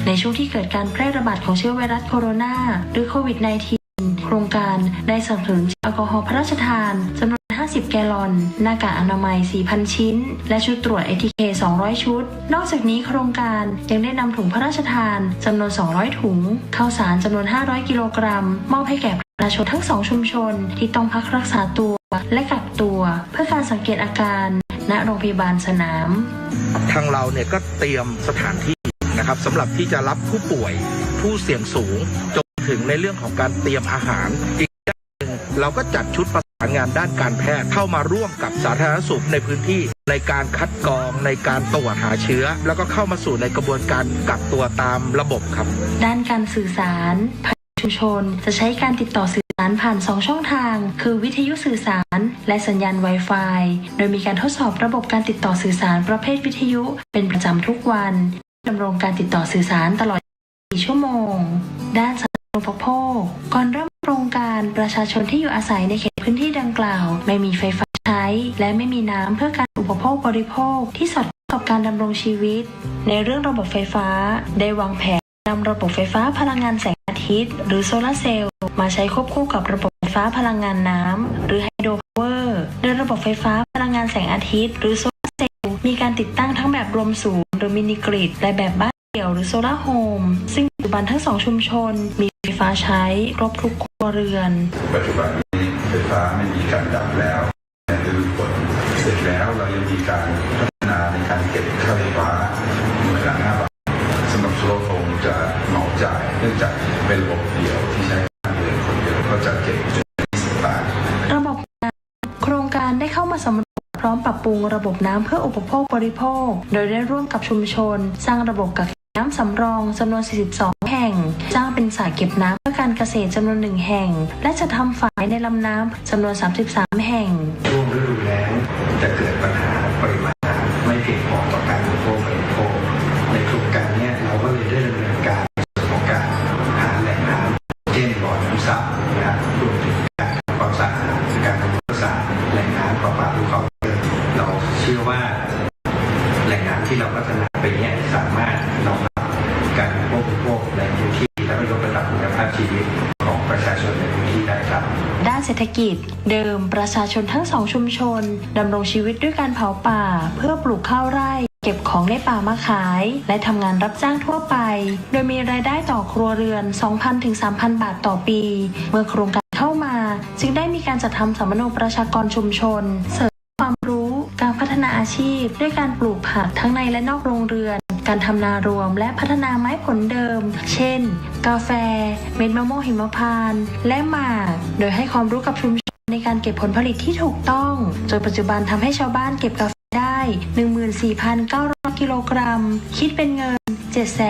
ในช่วงที่เกิดการแพร่ระบาดของเชื้อไวรัสโคโรนาหรือโควิด -19 โครงการได้สนับสนุนแอลกอฮอล์พระราชทานจำนวน50 แกลลอนหน้ากากอนามัย 4,000 ชิ้นและชุดตรวจ ATK 200 ชุดนอกจากนี้โครงการยังได้นำถุงพระราชทานจำนวน200 ถุงข้าวสารจำนวน500 กิโลกรัมมอบให้แก่ประชาชนทั้ง2ชุมชนที่ต้องพักรักษาตัวและกักตัวเพื่อการสังเกตอาการณโรงพยาบาลสนามทางเราเนี่ยก็เตรียมสถานที่นะครับสำหรับที่จะรับผู้ป่วยผู้เสี่ยงสูงจนถึงในเรื่องของการเตรียมอาหารอีกด้านหนึ่งเราก็จัดชุดประสานงานด้านการแพทย์เข้ามาร่วมกับสาธารณสุขในพื้นที่ในการคัดกรองในการตรวจหาเชื้อแล้วก็เข้ามาสู่ในกระบวนการกักตัวตามระบบครับด้านการสื่อสารชุมชนจะใช้การติดต่อสื่อสารผ่าน2ช่องทางคือวิทยุสื่อสารและสัญญาณ Wi-Fi โดยมีการทดสอบระบบการติดต่อสื่อสารประเภทวิทยุเป็นประจำทุกวันดำรงการติดต่อสื่อสารตลอด4 ชั่วโมงด้านสาธารณูปโภคก่อนเริ่มโครงการประชาชนที่อยู่อาศัยในเขตพื้นที่ดังกล่าวไม่มีไฟฟ้าใช้และไม่มีน้ำเพื่อการอุปโภคบริโภคที่สอดคล้องกับการดำรงชีวิตในเรื่องระบบไฟฟ้าได้วางแผนนำระบบไฟฟ้าพลังงานแสงอาทิตย์หรือโซลาร์เซลล์มาใช้ควบคู่กับระบบไฟฟ้าพลังงานน้ำหรือไฮโดรพาวเวอร์โดยระบบไฟฟ้าพลังงานแสงอาทิตย์หรือโซลาร์เซลล์มีการติดตั้งทั้งแบบรวมศูนย์หรือมินิกริดและแบบบ้านเดี่ยวหรือโซลาร์โฮมซึ่งปัจจุบันทั้ง2ชุมชนมีไฟฟ้าใช้ครบทุกครัวเรือนปัจจุบันนี้ไฟฟ้าไม่มีการดับแล้วฤดูฝนเสร็จแล้วเรายังมีการพัฒนาในการเก็บ ก็บค่าไฟฟ้าหน่วยละ5 บาทสำหรับโซลาร์โฟมจะเหมาจ่ายเนื่องจากเป็นระบบเดียวที่ใช้งานเดือนคนเดียวก็จะเก็บจน20 บาท ระบบน้ำโครงการได้เข้ามาสำรวจพร้อมปรับปรุงระบบน้ำเพื่ออุปโภคบริโภคโดยได้ร่วมกับชุมชนสร้างระบบกักเก็บน้ำสำรองจำนวน 42 แห่งสร้างเป็นสระเก็บน้ำเพื่อการเกษตรจำนวน 1 แห่งและจะทำฝายในลำน้ำจำนวน 33 แห่ง ช่วงฤดูแล้งจะเกิดปัญหาปริมาณน้ำไม่เพียงพอต่อการบริโภคในโครงการนี้เราก็เลยได้ดำเนินการในส่วนของการหาแหล่งน้ำเช่นบ่อน้ำซับนะครับรวมถึงการทำความสะอาดการทำความสะอาดแหล่งน้ำประปาภูเขาเราเชื่อว่าแหล่งน้ำที่เราพัฒนาไปนี้สามารถรองรับการบริโภคในพื้นที่และยกระดับคุณภาพชีวิตของประชาชนในพื้นที่ได้ครับ ด้านเศรษฐกิจเดิมประชาชนทั้งสองชุมชนดำรงชีวิตด้วยการเผาป่าเพื่อปลูกข้าวไร่เก็บของในป่ามาขายและทำงานรับจ้างทั่วไปโดยมีรายได้ต่อครัวเรือน 2,000 ถึง 3,000 บาทต่อปีเมื่อโครงการเข้ามาจึงได้มีการจัดทำสัมมโนประชากรชุมชนเสริมความรู้การพัฒนาอาชีพด้วยการปลูกผักทั้งในและนอกโรงเรือนการทำนารวมและพัฒนาไม้ผลเดิมเช่นกาแฟเม็ดมะม่วงหิมพานต์และหมากโดยให้ความรู้กับชุมชนในการเก็บผลผลิตที่ถูกต้องจนปัจจุบันทำให้ชาวบ้านเก็บกาแฟได้ 14,900 กิโลกรัมคิดเป็นเงิน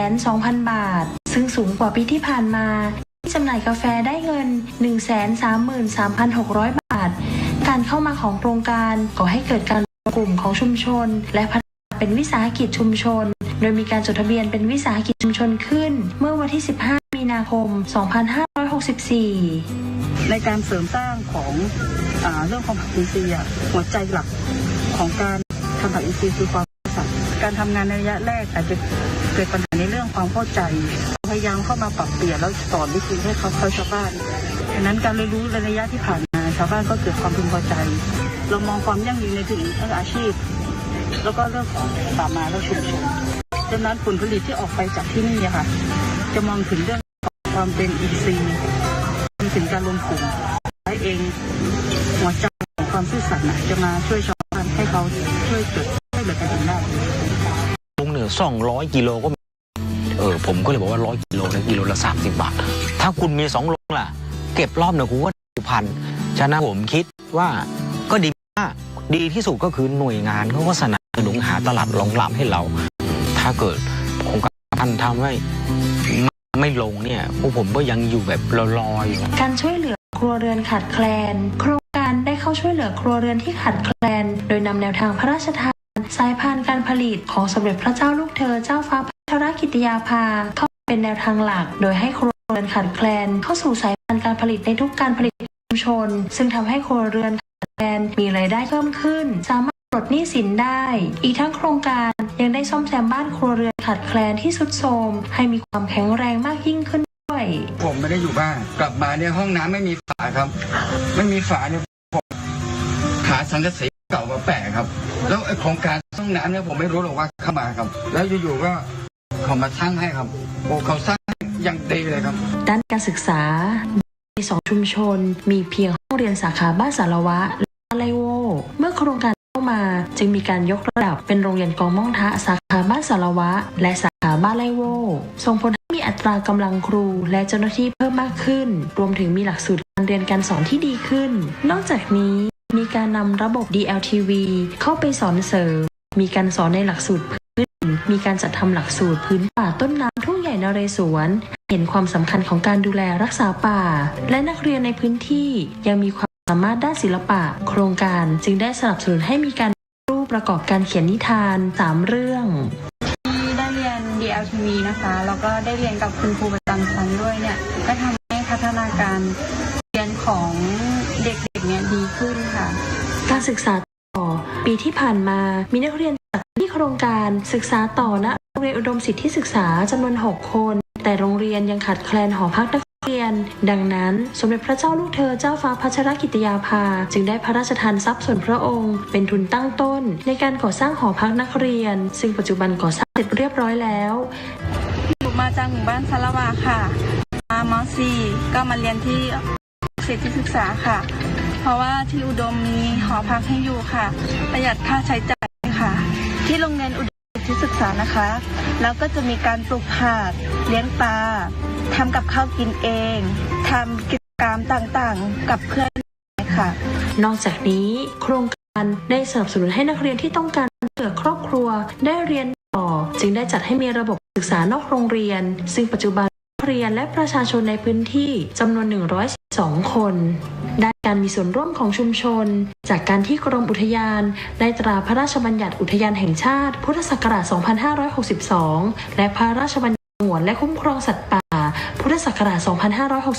720,000 บาทซึ่งสูงกว่าปีที่ผ่านมาที่จำหน่ายกาแฟได้เงิน 133,600 บาทการเข้ามาของโครงการก่อให้เกิดการรวมกลุ่มของชุมชนและพัฒนาเป็นวิสาหกิจชุมชนโดยมีการจดทะเบียนเป็นวิสาหกิจชุมชนขึ้นเมื่อวันที่ 15 มีนาคม 2564 ในการเสริมสร้างของเรื่องของผักอินทรีย์หัวใจหลักของการทำผักอินทรีย์คือความซื่อสัตย์การทำงานในระยะแรกอาจจะเกิดปัญหาในเรื่องความเข้าใจพยายามเข้ามาปรับเปลี่ยนแล้วสอนวิธีให้เขาชาวบ้านดังนั้นการเรียนรู้ในระยะที่ผ่านมาชาวบ้านก็เกิดความพึงพอใจเรามองความยั่งยืนในถึงอาชีพแล้วก็เรื่องของป่าไม้และชุมชนดังนั้นผลผลิตที่ออกไปจากที่นี่ค่ะจะมองถึงเรื่องความเป็นอินทรีย์ถึงการรวมกลุ่มและเองหัวใจของความซื่อสัตย์จะมาช่วยชาวบ้านให้เขาช่วยเกิดให้เหลือกันเองได้ลุงเหนือ200 กิโลก็ผมก็เลยบอกว่า100 กิโลนะกิโลละ30 บาทถ้าคุณมี2 โลล่ะเก็บรอบเนี่ยคุณก็1,000ฉะนั้นผมคิดว่าก็ดีมากดีที่สุดก็คือหน่วยงานเขาก็สนับสนุนหาตลาดรองรับให้เราถ้าเกิดโครงการทำให้ไม่ลงเนี่ยพวกผมก็ยังอยู่แบบลอยอยู่การช่วยเหลือครัวเรือนขาดแคลนโครงการได้เข้าช่วยเหลือครัวเรือนที่ขาดแคลนโดยนำแนวทางพระราชทานสายพานการผลิตของสมเด็จพระเจ้าลูกเธอเจ้าฟ้าพัชรกิติยาภาเข้าเป็นแนวทางหลักโดยให้ครัวเรือนขาดแคลนเข้าสู่สายพานการผลิตในทุกการผลิตชุมชนซึ่งทำให้ครัวเรือนขาดแคลนมีรายได้เพิ่มขึ้นสามารถปลดหนี้สินได้อีกทั้งโครงการยังได้ซ่อมแซมบ้านครัวเรือนขาดแคลนที่ทรุดโทรมให้มีความแข็งแรงมากยิ่งขึ้นด้วยผมไม่ได้อยู่บ้านกลับมาเนี่ยห้องน้ำไม่มีฝาครับไม่มีฝาเนี่ยผมหาสังกะสีเก่ามาแปะครับแล้วโครงการห้องน้ำเนี่ยผมไม่รู้หรอกว่าเข้ามาครับแล้วอยู่ๆก็เขามาสร้างให้ครับโอ้เขาสร้างอย่างดีเลยครับด้านการศึกษาใน2 ชุมชนมีเพียงห้องเรียนสาขาบ้านสารวะและไลโวเมื่อโครงการเข้ามาจึงมีการยกระดับเป็นโรงเรียนกองม่องทะสาขาบ้านสารวะและสาขาบ้านไลโวส่งผลให้มีอัตรากำลังครูและเจ้าหน้าที่เพิ่มมากขึ้นรวมถึงมีหลักสูตรการเรียนการสอนที่ดีขึ้นนอกจากนี้มีการนำระบบ DLTV เข้าไปสอนเสริมมีการสอนในหลักสูตรพื้นมีการจัดทำหลักสูตรพื้นป่าต้นน้ำทุ่งใหญ่นเรศวรเห็นความสำคัญของการดูแลรักษาป่าและนักเรียนในพื้นที่ยังมีความสามารถด้านศิลปะโครงการจึงได้สนับสนุนให้มีการรูปประกอบการเขียนนิทาน3 เรื่องที่ได้เรียน DLTV นะคะแล้วก็ได้เรียนกับคุณครูประจำชั้นด้วยเนี่ยก็ทำให้พัฒนาการเรียนของเด็กๆเนี่ยดีขึ้นค่ะการศึกษาต่อปีที่ผ่านมามีนักเรียนจากที่โครงการศึกษาต่อณโรงเรียนอุดมสิทธิศึกษาจำนวน6 คนแต่โรงเรียนยังขาดแคลนหอพักนักเรียนดังนั้นสมเด็จพระเจ้าลูกเธอเจ้าฟ้าพัชรกิติยาภาจึงได้พระราชทานทรัพย์ส่วนพระองค์เป็นทุนตั้งต้นในการก่อสร้างหอพักนักเรียนซึ่งปัจจุบันก่อสร้างเสร็จเรียบร้อยแล้วอยู่มาจากหมู่บ้านสารวะค่ะมาม.4 ก็มาเรียนที่สิทธิศึกษาค่ะเพราะว่าที่อุดมมีหอพักให้อยู่ค่ะประหยัดค่าใช้จ่ายค่ะที่โรงเรียนอุดม ธิศึกษานะคะแล้วก็จะมีการปลูกผักเลี้ยงปลาทำกับข้าวกินเองทำกิจกรรมต่างๆกับเพื่อนค่ะ นอกจากนี้โครงการได้สนับสนุนให้นักเรียนที่ต้องการเพื่อครอบครัวได้เรียนต่อจึงได้จัดให้มีระบบศึกษานอกโรงเรียนซึ่งปัจจุบันนักเรียนและประชาชนในพื้นที่จำนวน112 คนได้การมีส่วนร่วมของชุมชนจากการที่กรมอุทยานได้ตราพระราชบัญญัติอุทยานแห่งชาติพุทธศักราช 2562 และพระราชบัญญัติสงวนและคุ้มครองสัตว์ป่าพุทธศักราช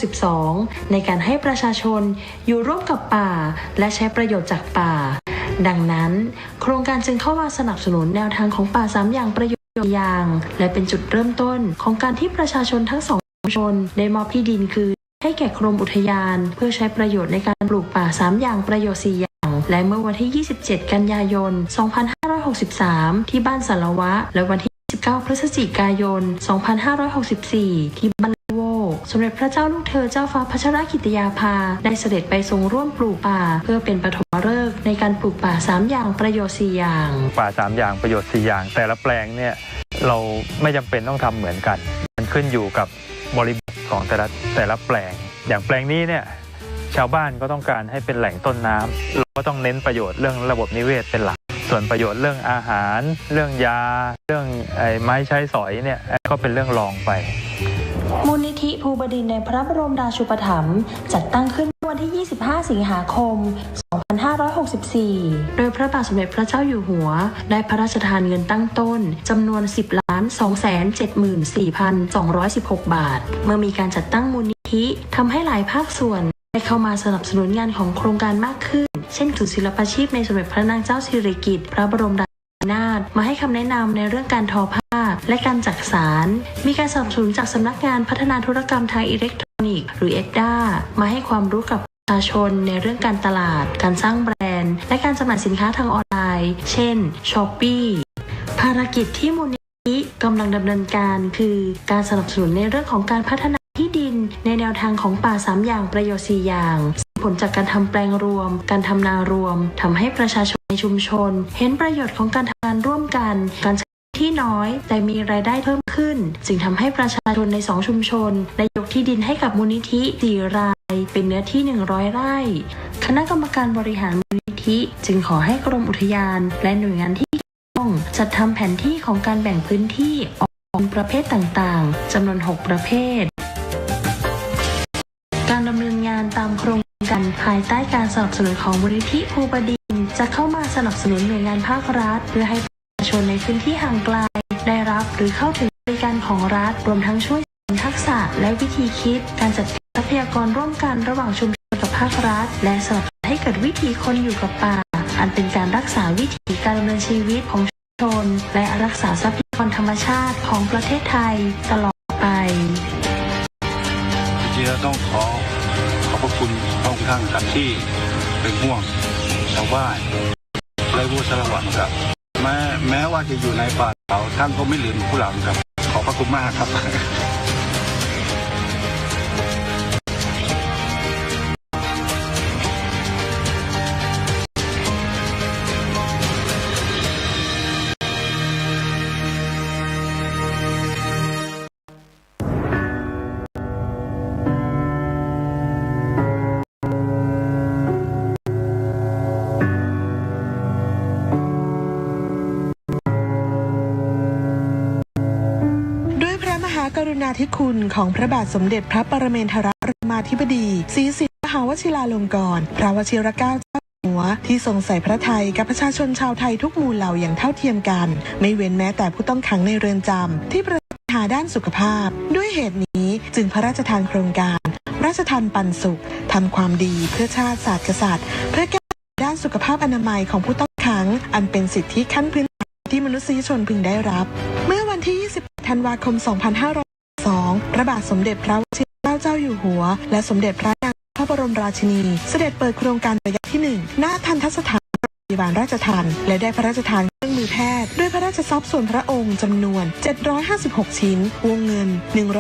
2562 ในการให้ประชาชนอยู่ร่วมกับป่าและใช้ประโยชน์จากป่าดังนั้นโครงการจึงเข้ามาสนับสนุนแนวทางของป่า3อย่างประโยชน์อย่างและเป็นจุดเริ่มต้นของการที่ประชาชนทั้งสองชุมชนได้มอบที่ดินคือให้แก่กรมอุทยานเพื่อใช้ประโยชน์ในการปลูกป่า3อย่างประโยชน์4อย่างและเมื่อวันที่ 27 กันยายน 2563 ที่บ้านสารวะและวันที่ 19 พฤศจิกายน 2564 ที่บ้านโวสมเด็จพระเจ้าลูกเธอเจ้าฟ้าพัชรกิติยาภาได้เสด็จไปทรงร่วมปลูกป่าเพื่อเป็นปฐมฤกษ์ในการปลูกป่า3อย่างประโยชน์4อย่างป่า3อย่างประโยชน์4อย่างแต่ละแปลงเนี่ยเราไม่จำเป็นต้องทำเหมือนกันมันขึ้นอยู่กับบริบทของแต่ละแปลงอย่างแปลงนี้เนี่ยชาวบ้านก็ต้องการให้เป็นแหล่งต้นน้ำเราก็ต้องเน้นประโยชน์เรื่องระบบนิเวศเป็นหลักส่วนประโยชน์เรื่องอาหารเรื่องยาเรื่องไม้ใช้สอยเนี่ยก็เป็นเรื่องรองไปมูลนิธิภูบดินทร์ในพระบรมราชูปถัมภ์จัดตั้งขึ้นวันที่ 25 สิงหาคม 2564 โดยพระบาทสมเด็จพระเจ้าอยู่หัวได้พระราชทานเงินตั้งต้นจำนวน 10,274,216 บาทเมื่อมีการจัดตั้งมูลนิธิทำให้หลายภาคส่วนได้เข้ามาสนับสนุนงานของโครงการมากขึ้นเช่นศูนย์ศิลปาชีพในสมเด็จพระนางเจ้าสิริกิติ์พระบรมราชินีนาถมาให้คำแนะนำในเรื่องการทอผ้าและการจักสานมีการสนับสนุนจากสำนักงานพัฒนาธุรกรรมทางอิเล็กทรอนิกส์หรือ EDDA มาให้ความรู้กับประชาชนในเรื่องการตลาดการสร้างแบรนด์และการจำหน่ายสินค้าทางออนไลน์เช่น Shopee ภารกิจที่มูลนิธิกำลังดำเนินการคือการสนับสนุนในเรื่องของการพัฒนาที่ดินในแนวทางของป่า3อย่างประโยชน์4อย่างผลจากการทำแปลงรวมการทำนารวมทำให้ประชาชนในชุมชนเห็นประโยชน์ของการทำงานร่วมกันการใช้ที่น้อยแต่มีรายได้เพิ่มขึ้นจึงทำให้ประชาชนใน2ชุมชนได้ยกที่ดินให้กับมูลนิธิ4รายเป็นเนื้อที่100 ไร่คณะกรรมการบริหารมูลนิธิจึงขอให้กรมอุทยานและหน่วยงานที่เกี่ยวข้องจัดทำแผนที่ของการแบ่งพื้นที่ออกเป็นประเภทต่างๆจำนวน6ประเภทการดำเนินงานตามโครงการภายใต้การสนับสนุนของมูลนิธิภูบดินทร์จะเข้ามาสนับสนุนหน่วยงานภาครัฐเพื่อให้ประชาชนในพื้นที่ห่างไกลได้รับหรือเข้าถึงบริการของรัฐรวมทั้งช่วยเสริมทักษะและวิธีคิดการจัดการทรัพยากรร่วมกันระหว่างชุมชนกับภาครัฐและสนับสนุนให้เกิดวิถีคนอยู่กับป่าอันเป็นการรักษาวิถีการดำเนินชีวิตของชุมชนและรักษาทรัพยากรธรรมชาติของประเทศไทยตลอดไปจริงๆแล้วต้องขอบพระคุณพระองค์ท่านครับที่เป็นห่วงชาวบ้านและผู้สารวัตรครับแม้ว่าจะอยู่ในป่าเขาท่านก็ไม่ลืมผู้เราครับขอบพระคุณมากครับ กรุณาธิคุณของพระบาทสมเด็จพระปรเมนทรรามาธิบดีศรีสิริมหาวชิราลงกรณ์พระวชิรเกล้าเจ้าอยู่หัวที่ทรงใส่พระทัยกับประชาชนชาวไทยทุกหมู่เหล่าอย่างเท่าเทียมกันไม่เว้นแม้แต่ผู้ต้องขังในเรือนจำที่ประสบปัญหาด้านสุขภาพด้วยเหตุนี้จึงพระราชทานโครงการพระราชทานปันสุขทำความดีเพื่อชาติศาสตร์กษัตริย์เพื่อแก้ด้านสุขภาพอนามัยของผู้ต้องขังอันเป็นสิทธิขั้นพื้นฐานที่มนุษยชนพึงได้รับเมื่อวันที่ 20 ธันวาคม พระบาทสมเด็จพระวชิรเกล้าเจ้าอยู่หัวและสมเด็จพระนางพระบรมราชินีเสด็จเปิดโครงการระยะที่ 1 ณ ทัณฑสถาน พยาบาลราชทัณฑ์และได้พระราชทานเครื่องมือแพทย์ด้วยพระราชทรัพย์ส่วนพระองค์จำนวน756ชิ้นวงเงิน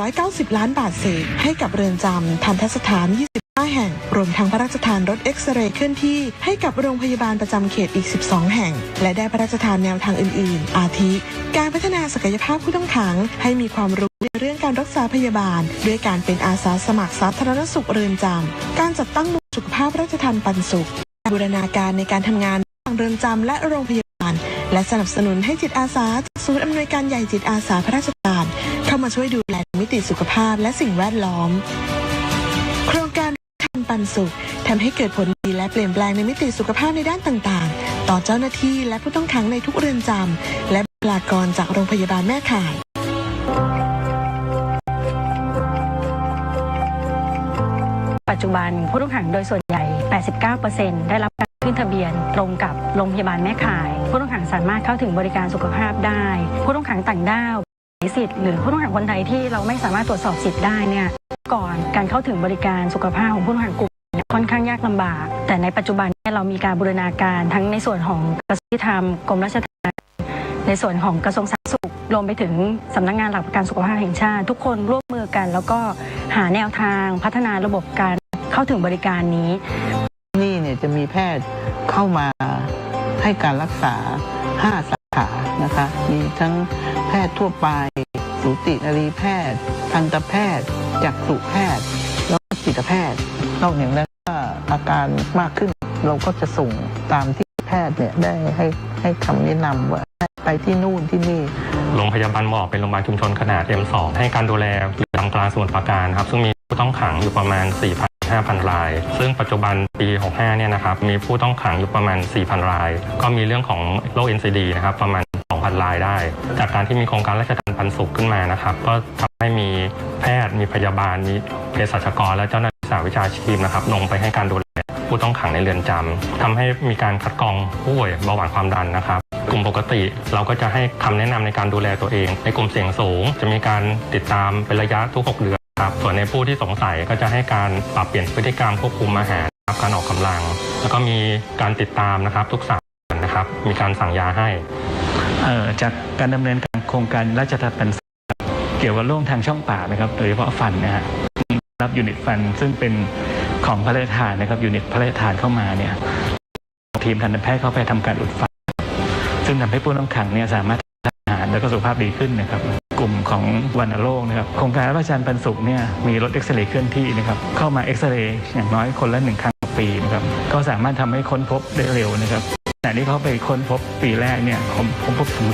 190ล้านบาทเศษให้กับเรือนจำทันตสถาน25แห่งรวมทั้งพระราชทานรถเอ็กซเรย์เคลื่อนที่ให้กับโรงพยาบาลประจำเขตอีก12แห่งและได้พระราชทานแนวทางอื่นๆอาทิการพัฒนาศักยภาพผู้ต้องขังให้มีความรู้ในเรื่องการรักษาพยาบาลด้วยการเป็นอาสาสมัครสาธารณสุขเรือนจำการจัดตั้งหน่วยสุขภาพราชทัณฑ์ปันสุขบูรณาการในการทำงานระหว่างเรือนจำและโรงพยาบาลและสนับสนุนให้จิตอาสาจากศูนย์อำนวยการใหญ่จิตอาสาพระราชทานเข้ามาช่วยดูแลมิติสุขภาพและสิ่งแวดล้อมโครงการทันปันสุขทำให้เกิดผลดีและเปลี่ยนแปลงในมิติสุขภาพในด้านต่างๆต่อเจ้าหน้าที่และผู้ต้องขังในทุกเรือนจำและบุคลากรจากโรงพยาบาลแม่ข่ายปัจจุบันผู้ต้องขังโดยส่วนใหญ่ 89% ได้รับการขึ้นทะเบียนตรงกับโรงพยาบาลแม่ข่ายผู้ต้องขังสามารถเข้าถึงบริการสุขภาพได้ผู้ต้องขังต่างด้าวสิทธิ์หรือผู้ต้องขังคนไทยที่เราไม่สามารถตรวจสอบสิทธิ์ได้เนี่ยก่อนการเข้าถึงบริการสุขภาพของผู้ต้องขังกลุ่มค่อนข้างยากลำบากแต่ในปัจจุบันเรามีการบูรณาการทั้งในส่วนของกระทรวงยุติธรรมกรมราชทัณฑ์ในส่วนของกระทรวงสาธารณสุขรวมไปถึงสำนักงานหลักประกันสุขภาพแห่งชาติทุกคนร่วมมือกันแล้วก็หาแนวทางพัฒนาระบบการเข้าถึงบริการนี้นี่เนี่ยจะมีแพทย์เข้ามาให้การรักษา5สาขานะคะมีทั้งแพทย์ทั่วไปสูตินรีแพทย์ทันตแพทย์จักษุแพทย์แล้วก็จิตแพทย์นอกจากนั้นก็อาการมากขึ้นเราก็จะส่งตามที่แพทย์เนี่ยได้ให้คำแนะนำว่าไปที่นู่นที่นี่โรงพยาบาลหมอเป็นโรงพยาบาลชุมชนขนาด M2 ให้การดูแลเรือนจำกลางสมุทรปราการครับซึ่งมีผู้ต้องขังอยู่ประมาณ 4,500 รายซึ่งปัจจุบันปี 65 เนี่ยนะครับมีผู้ต้องขังอยู่ประมาณ 4,000 รายก็มีเรื่องของโรค NCD นะครับประมาณ 2,000 รายได้จากการที่มีโครงการราชทัณฑ์ปันสุขขึ้นมานะครับก็ทำให้มีแพทย์มีพยาบาลมีเภสัชกรและเจ้าหน้าที่สาวิชาชีพนะครับลงไปให้การดูแลผู้ต้องขังในเรือนจำทำให้มีการคัดกรองผู้ป่วยเบาหวานความดันนะครับกลุ่มปกติเราก็จะให้คำแนะนำในการดูแลตัวเองในกลุ่มเสี่ยงสูงจะมีการติดตามเป็นระยะทุก6 เดือนครับส่วนในผู้ที่สงสัยก็จะให้การปรับเปลี่ยนพฤติกรรมควบคุมอาหารการออกกำลังแล้วก็มีการติดตามนะครับทุก3 เดือนนะครับมีการสั่งยาให้จากการดำเนินการโครงการราชทัณฑ์ปันสุขเกี่ยวกับโรคทางช่องปากนะครับโดยเฉพาะฟันนะฮะรับยูนิตฟันซึ่งเป็นของพระราชทานนะครับยูนิตพระราชทานเข้ามาเนี่ยทีมทันตแพทย์เข้าไปทำการอุดฟันซึ่งทำให้ผู้ต้องขังเนี่ยสามารถทานอาหารแล้วก็สุขภาพดีขึ้นนะครับกลุ่มของวัณโรคนะครับโครงการราชทัณฑ์ปันสุขเนี่ยมีรถเอ็กซเรย์เคลื่อนที่นะครับเข้ามาเอ็กซเรย์อย่างน้อยคนละ1 ครั้งต่อปีนะครับก็สามารถทำให้ค้นพบได้เร็วนะครับแต่ที่เขาไปค้นพบปีแรกเนี่ยค้นพบถึง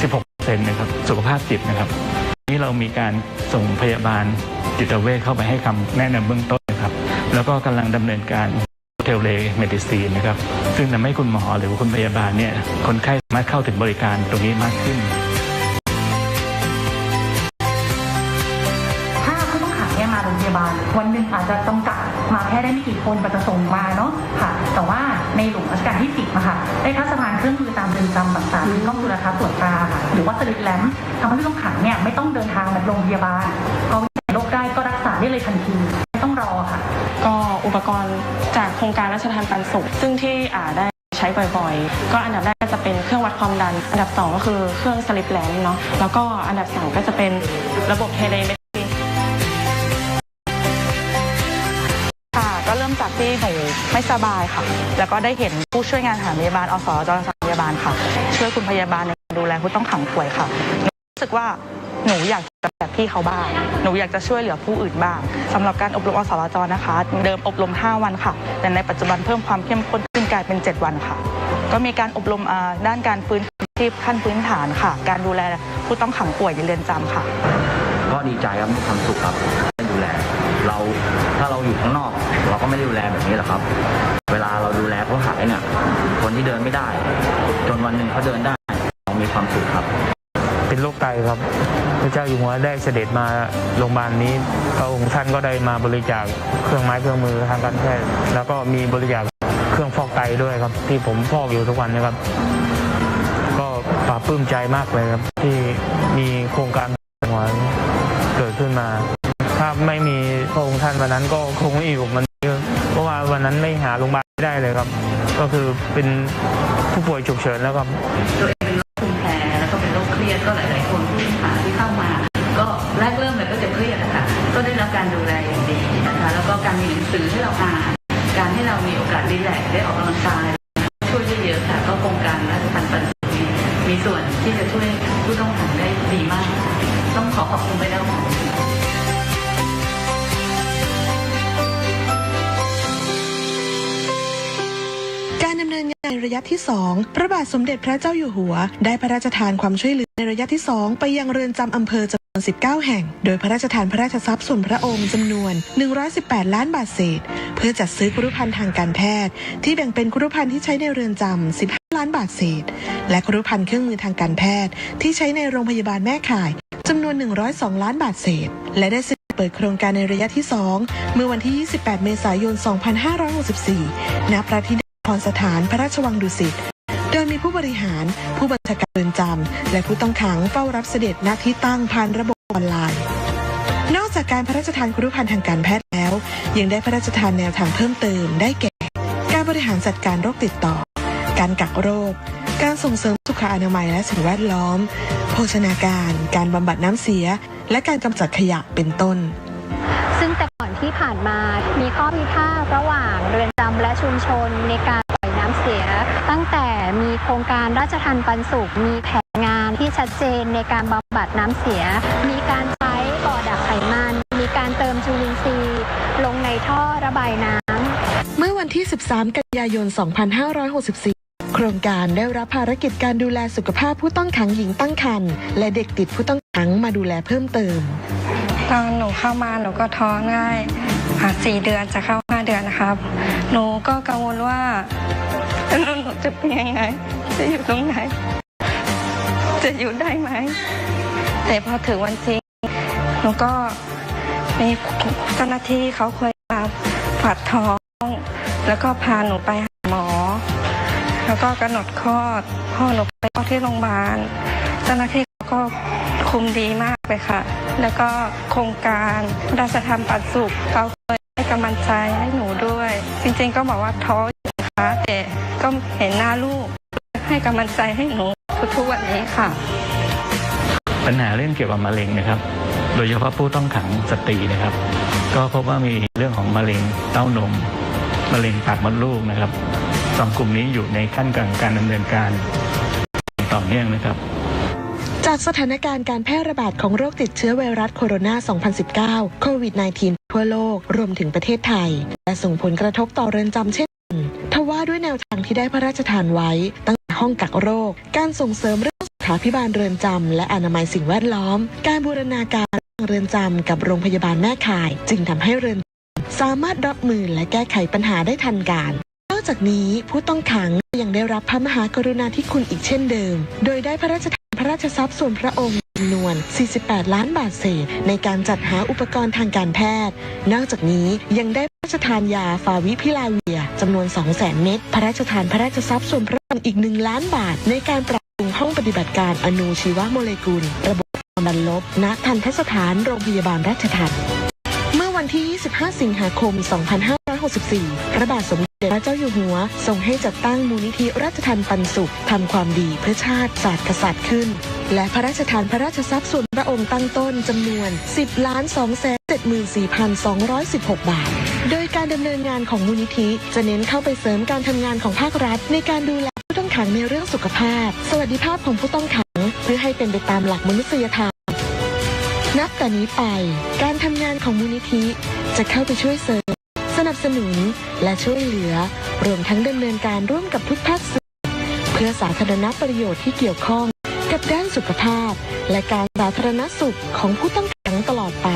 16%นะครับสุขภาพจิตนะครับนี่เรามีการส่งพยาบาลจิตเวชเข้าไปให้คำแนะนำเบื้องต้นนะครับแล้วก็กำลังดำเนินการเทเลเมดิซีนนะครับซึ่งทำให้คุณหมอหรือคุณพยาบาลเนี่ยคนไข้สามารถเข้าถึงบริการตรงนี้มากขึ้นถ้าผู้ต้องขังเนี่ยมาโรงพยาบาลวันหนึ่งอาจจะจำกัดมาแค่ได้ไม่กี่คนจะส่งมาเนาะค่ะแต่ว่าในหลวงรัชกาลที่10นะคะได้พระราชทานเครื่องมือตามเรือนจำต่างๆกล้องจุลทรรศน์ตรวจตราค่ะหรือว่าสลิปแลมป์ทำให้ผู้ต้องขังเนี่ยไม่ต้องเดินทางมาโรงพยาบาลพอวินิจฉัยโรคได้ก็รักษาได้เลยทันทีไม่ต้องรอค่ะก็อุปกรณ์จากโครงการราชทัณฑ์ปันสุขซึ่งที่ได้ใช้บ่อยๆก็อันดับแรกจะเป็นเครื่องวัดความดันอันดับ2ก็คือเครื่องสลิปแลมป์เนาะแล้วก็อันดับ3ก็จะเป็นระบบเทเลเมดิซีนค่ะก็เริ่มจากที่หนูไม่สบายค่ะแล้วก็ได้เห็นผู้ช่วยงานสถานพยาบาลอสจสถานพยาบาลค่ะช่วยคุณพยาบาลในการดูแลผู้ต้องขังป่วยค่ะรู้สึกว่าหนูอยากจะแบบพี่เขาบ้างหนูอยากจะช่วยเหลือผู้อื่นบ้างสำหรับการอบรมอสจนะคะเดิมอบรม5 วันค่ะแต่ในปัจจุบันเพิ่มความเข้มข้นขึ้นกลายเป็น7 วันค่ะก็มีการอบรมด้านการฟื้นชีพขั้นพื้นฐานค่ะการดูแลผู้ต้องขังป่วยในเรือนจำค่ะก็ดีใจครับมีความสุขครับได้ดูแลเราถ้าเราอยู่ข้างนอกเราก็ไม่ได้ดูแลแบบนี้หรอกครับเวลาเราดูแลเขาหายเนี่ยคนที่เดินไม่ได้จนวันหนึ่งเขาเดินได้เรามีความสุขครับเป็นโรคไตครับพระเจ้าอยู่หัวได้เสด็จมาโรงพยาบาลนี้พระองค์ท่านก็ได้มาบริจาคเครื่องไม้เครื่องมือทางการแพทย์แล้วก็มีบริจาคเครื่องฟอกไตด้วยครับที่ผมฟอกอยู่ทุกวันนะครับก็ปลาบปลื้มใจมากเลยครับที่มีโครงการหัวเกิดขึ้นมาถ้าไม่มีพระองค์ท่านวันนั้นก็คงไม่อยู่มันเพราะว่า วันนั้นไม่หาโรงพยาบาลไม่ได้เลยครับก็คือเป็นผู้ป่วยฉุกเฉินแล้วก็ตัวเองเป็นโรคภูมิแพ้แล้วก็เป็นโรคเครียดก็หลายๆคนที่เข้ามาก็แรกเริ่มเลยก็จะเครียดนะคะก็ได้รับการดูแลอย่างดีนะคะแล้วก็การมีหนังสือให้เราอ่านการให้เรามีโอกาสรีแลกซ์ได้ออกกำลังกายช่วยได้เยอะค่ะก็โครงการราชทัณฑ์ปันสุขมีส่วนที่จะช่วยผู้ต้องขังได้ดีมากต้องขอบคุณไปแล้วค่ะ การดำเนินงานในระยะที่ 2 พระบาทสมเด็จพระเจ้าอยู่หัวได้พระราชทานความช่วยเหลือในระยะที่ 2 ไปยังเรือนจำอำเภอจำนวน 19 แห่งโดยพระราชทานพระราชทรัพย์ส่วนพระองค์จำนวน 118 ล้านบาทเศษเพื่อจัดซื้อครุภัณฑ์ทางการแพทย์ที่แบ่งเป็นครุภัณฑ์ที่ใช้ในเรือนจำ 15 ล้านบาทเศษและครุภัณฑ์เครื่องมือทางการแพทย์ที่ใช้ในโรงพยาบาลแม่ข่ายจำนวน 102 ล้านบาทเศษและได้เปิดโครงการในระยะที่ 2 เมื่อวันที่ 28 เมษายน 2564 ณ พระที่นั่งนครสถานพระราชวังดุสิตโดยมีผู้บริหารผู้บัญชาการเรือนจำและผู้ต้องขังเฝ้ารับเสด็จณที่ตั้งผ่านระบบออนไลน์ นอกจากการพระราชทานครุภัณฑ์ทางการแพทย์แล้วยังได้พระราชทานแนวทางเพิ่มเติมได้แก่การบริหารจัดการโรคติดต่อการกักโรคการส่งเสริมสุขอนามัยและสิ่งแวดล้อมโภชนาการการบำบัดน้ำเสียและการกำจัดขยะเป็นต้นซึ่งแต่ก่อนที่ผ่านมามีข้อพิพาทระหว่างเรือนจำและชุมชนในการปล่อยน้ำเสียตั้งแต่มีโครงการราชทัณฑ์ปันสุขมีแผนงานที่ชัดเจนในการบำบัดน้ำเสียมีการใช้บ่อดักไขมันมีการเติมจุลินทรีย์ลงในท่อระบายน้ำเมื่อวันที่ 13 กันยายน 2564 โครงการได้รับภารกิจการดูแลสุขภาพผู้ต้องขังหญิงตั้งครรภ์และเด็กติดผู้ต้องขังมาดูแลเพิ่มเติมตอนหนูเข้ามาหนูก็ท้องง่าย4 เดือนจะเข้า5 เดือนนะครับหนูก็กังวลว่าหนูจะเป็นยังไงจะอยู่ตรงไหนจะอยู่ได้ไหมแต่พอถึงวันจริงหนูก็มีเจ้าหน้าที่เขาเคยมาผัดท้องแล้วก็พาหนูไปหาหมอแล้วก็กำหนดคลอดพ่อหนูไปคลอดที่โรงพยาบาลเจ้าหน้าที่ก็คุมดีมากเลยค่ะแล้วก็โครงการราชทัณฑ์ปันสุขเขาเคยให้กำลังใจให้หนูด้วยจริงๆก็บอกว่าท้ออยู่นะคะแต่ก็เห็นหน้าลูกให้กำลังใจให้หนูทุกวันนี้ค่ะปัญหาเรื่องเกี่ยวกับมะเร็งนะครับโดยเฉพาะผู้ต้องขังสตรีนะครับก็พบว่ามีเรื่องของมะเร็งเต้านมมะเร็งปากมดลูกนะครับ2 กลุ่มนี้อยู่ในขั้นกลางการดำเนินการต่อเนื่องนะครับจากสถานการณ์การแพร่ระบาดของโรคติดเชื้อไวรัสโคโรนา 2019 โควิด -19 ทั่วโลกรวมถึงประเทศไทยและส่งผลกระทบต่อเรือนจำเช่นกันทว่าด้วยแนวทางที่ได้พระราชทานไว้ตั้งแต่ห้องกักโรคการส่งเสริมเรื่องสุขาภิบาลเรือนจำและอนามัยสิ่งแวดล้อมการบูรณาการเรือนจำกับโรงพยาบาลแม่ข่ายจึงทำให้เรือนสามารถรับมือและแก้ไขปัญหาได้ทันการนอกจากนี้ผู้ต้องขังยังได้รับพระมหากรุณาธิคุณอีกเช่นเดิมโดยได้พระราชทานพระราชทรัพย์ส่วนพระองค์จำนวน 48 ล้านบาทเศษในการจัดหาอุปกรณ์ทางการแพทย์นอกจากนี้ยังได้พระราชทานยาฟาวิพิลาเวียจำนวน 200,000 เม็ดพระราชทานพระราชทรัพย์ส่วนพระองค์อีก 1 ล้านบาทในการปรับปรุงห้องปฏิบัติการอนูชีวโมเลกุลระบบความดันลบณทันตสถานโรงพยาบาลราชทัณฑ์เมื่อวันที่ 25 สิงหาคม 2564 พระบาทสมเด็จพระเจ้าอยู่หัวทรงให้จัดตั้งมูลนิธิราชทัณฑ์ปันสุขทำความดีเพื่อชาติศาสตร์กษัตริย์ขึ้นและพระราชทานพระราชทรัพย์ส่วนพระองค์ตั้งต้นจำนวน 10,274,216 บาทโดยการดำเนินงานของมูลนิธิจะเน้นเข้าไปเสริมการทำงานของภาครัฐในการดูแลผู้ต้องขังในเรื่องสุขภาพสวัสดิภาพของผู้ต้องขังเพื่อให้เป็นไปตามหลักมนุษยธรรมนับแต่นี้ไปการทำงานของมูลนิธิจะเข้าไปช่วยเสริมสนับสนุนและช่วยเหลือรวมทั้งดำเนินการร่วมกับทุกภาคส่วนเพื่อสาธารณประโยชน์ที่เกี่ยวข้องกับด้านสุขภาพและการสาธารณสุขของผู้ต้องขังตลอดไป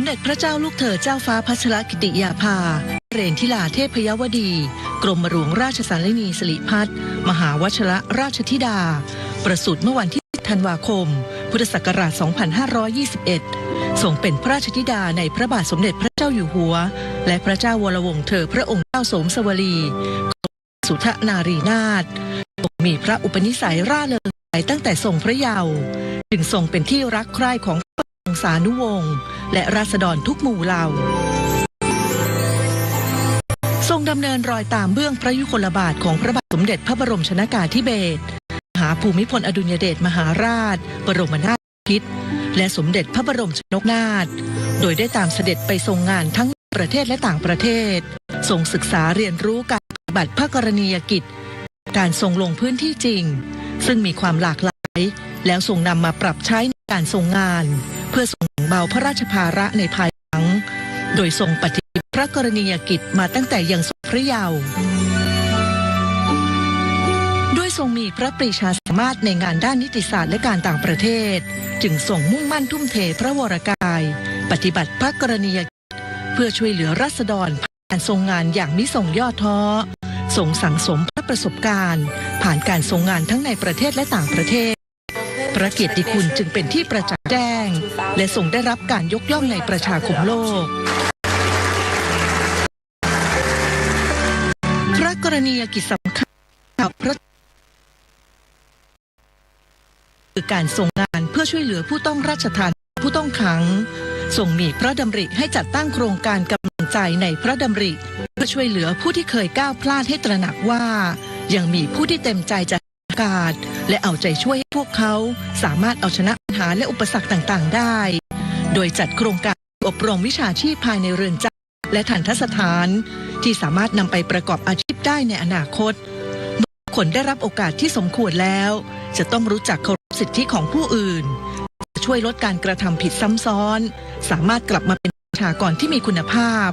สมเด็จพระเจ้าลูกเธอเจ้าฟ้าพัชรกิติยาภาเรนทิลาเทพยวดี กรมหลวงราชสารินีสิริพัฒน์มหาวชิรราชธิดาประสูติเมื่อวันที่ธันวาคมพุทธศักราช 2521 ทรงเป็นพระราชธิดาในพระบาทสมเด็จพระเจ้าอยู่หัวและพระเจ้าวรวงศ์เธอพระองค์เจ้าโสมสวลีสุทนารีนาถทรงมีพระอุปนิสัยร่าเริงตั้งแต่ทรงพระเยาว์จึงทรงเป็นที่รักใคร่ของพระวงศานุวงศ์และราษฎรทุกหมู่เหล่าทรงดำเนินรอยตามเบื้องพระยุคลบาทของพระบาทสมเด็จพระบรมชนกาธิเบศรมหาภูมิพลอดุลยเดชมหาราชบรมนาถบพิตรและสมเด็จพระบรมชนกนาถโดยได้ตามเสด็จไปทรงงานทั้งประเทศและต่างประเทศทรงศึกษาเรียนรู้การปฏิบัติพระกรณียกิจการทรงลงพื้นที่จริงซึ่งมีความหลากหลายแล้วทรงนำมาปรับใช้ในการทรงงานเพื่อทรงแบ่งเบาพระราชภาระในภายหลังโดยทรงปฏิบัติพระกรณียกิจมาตั้งแต่ยังทรงพระเยาว์ด้วยทรงมีพระปรีชาสามารถในงานด้านนิติศาสตร์และการต่างประเทศจึงทรงมุ่งมั่นทุ่มเทพระวรกายปฏิบัติพระกรณียกิจเพื่อช่วยเหลือราษฎรผ่านการทรงงานอย่างมิส่งย่อท้อทรงสั่งสมพระประสบการณ์ผ่านการทรงงานทั้งในประเทศและต่างประเทศพระเกียรติคุณจึงเป็นที่ประจักษ์แจ้งและทรงได้รับการยกย่องในประชาคมโลกพระกรณียกิจสำคัญคือการทรงงานเพื่อช่วยเหลือผู้ต้องราชทานผู้ต้องขังทรงมีพระดำริให้จัดตั้งโครงการกำลังใจในพระดำริเพื่อช่วยเหลือผู้ที่เคยก้าวพลาดให้ตระหนักว่ายังมีผู้ที่เต็มใจจะการและเอาใจช่วยให้พวกเขาสามารถเอาชนะปัญหาและอุปสรรคต่างๆได้โดยจัดโครงการอบรมวิชาชีพภายในเรือนจำและทัณฑสถานที่สามารถนำไปประกอบอาชีพได้ในอนาคตเมื่อคนได้รับโอกาสที่สมควรแล้วจะต้องรู้จักเคารพสิทธิของผู้อื่นช่วยลดการกระทำผิดซ้ำซ้อนสามารถกลับมาเป็นประชากรที่มีคุณภาพ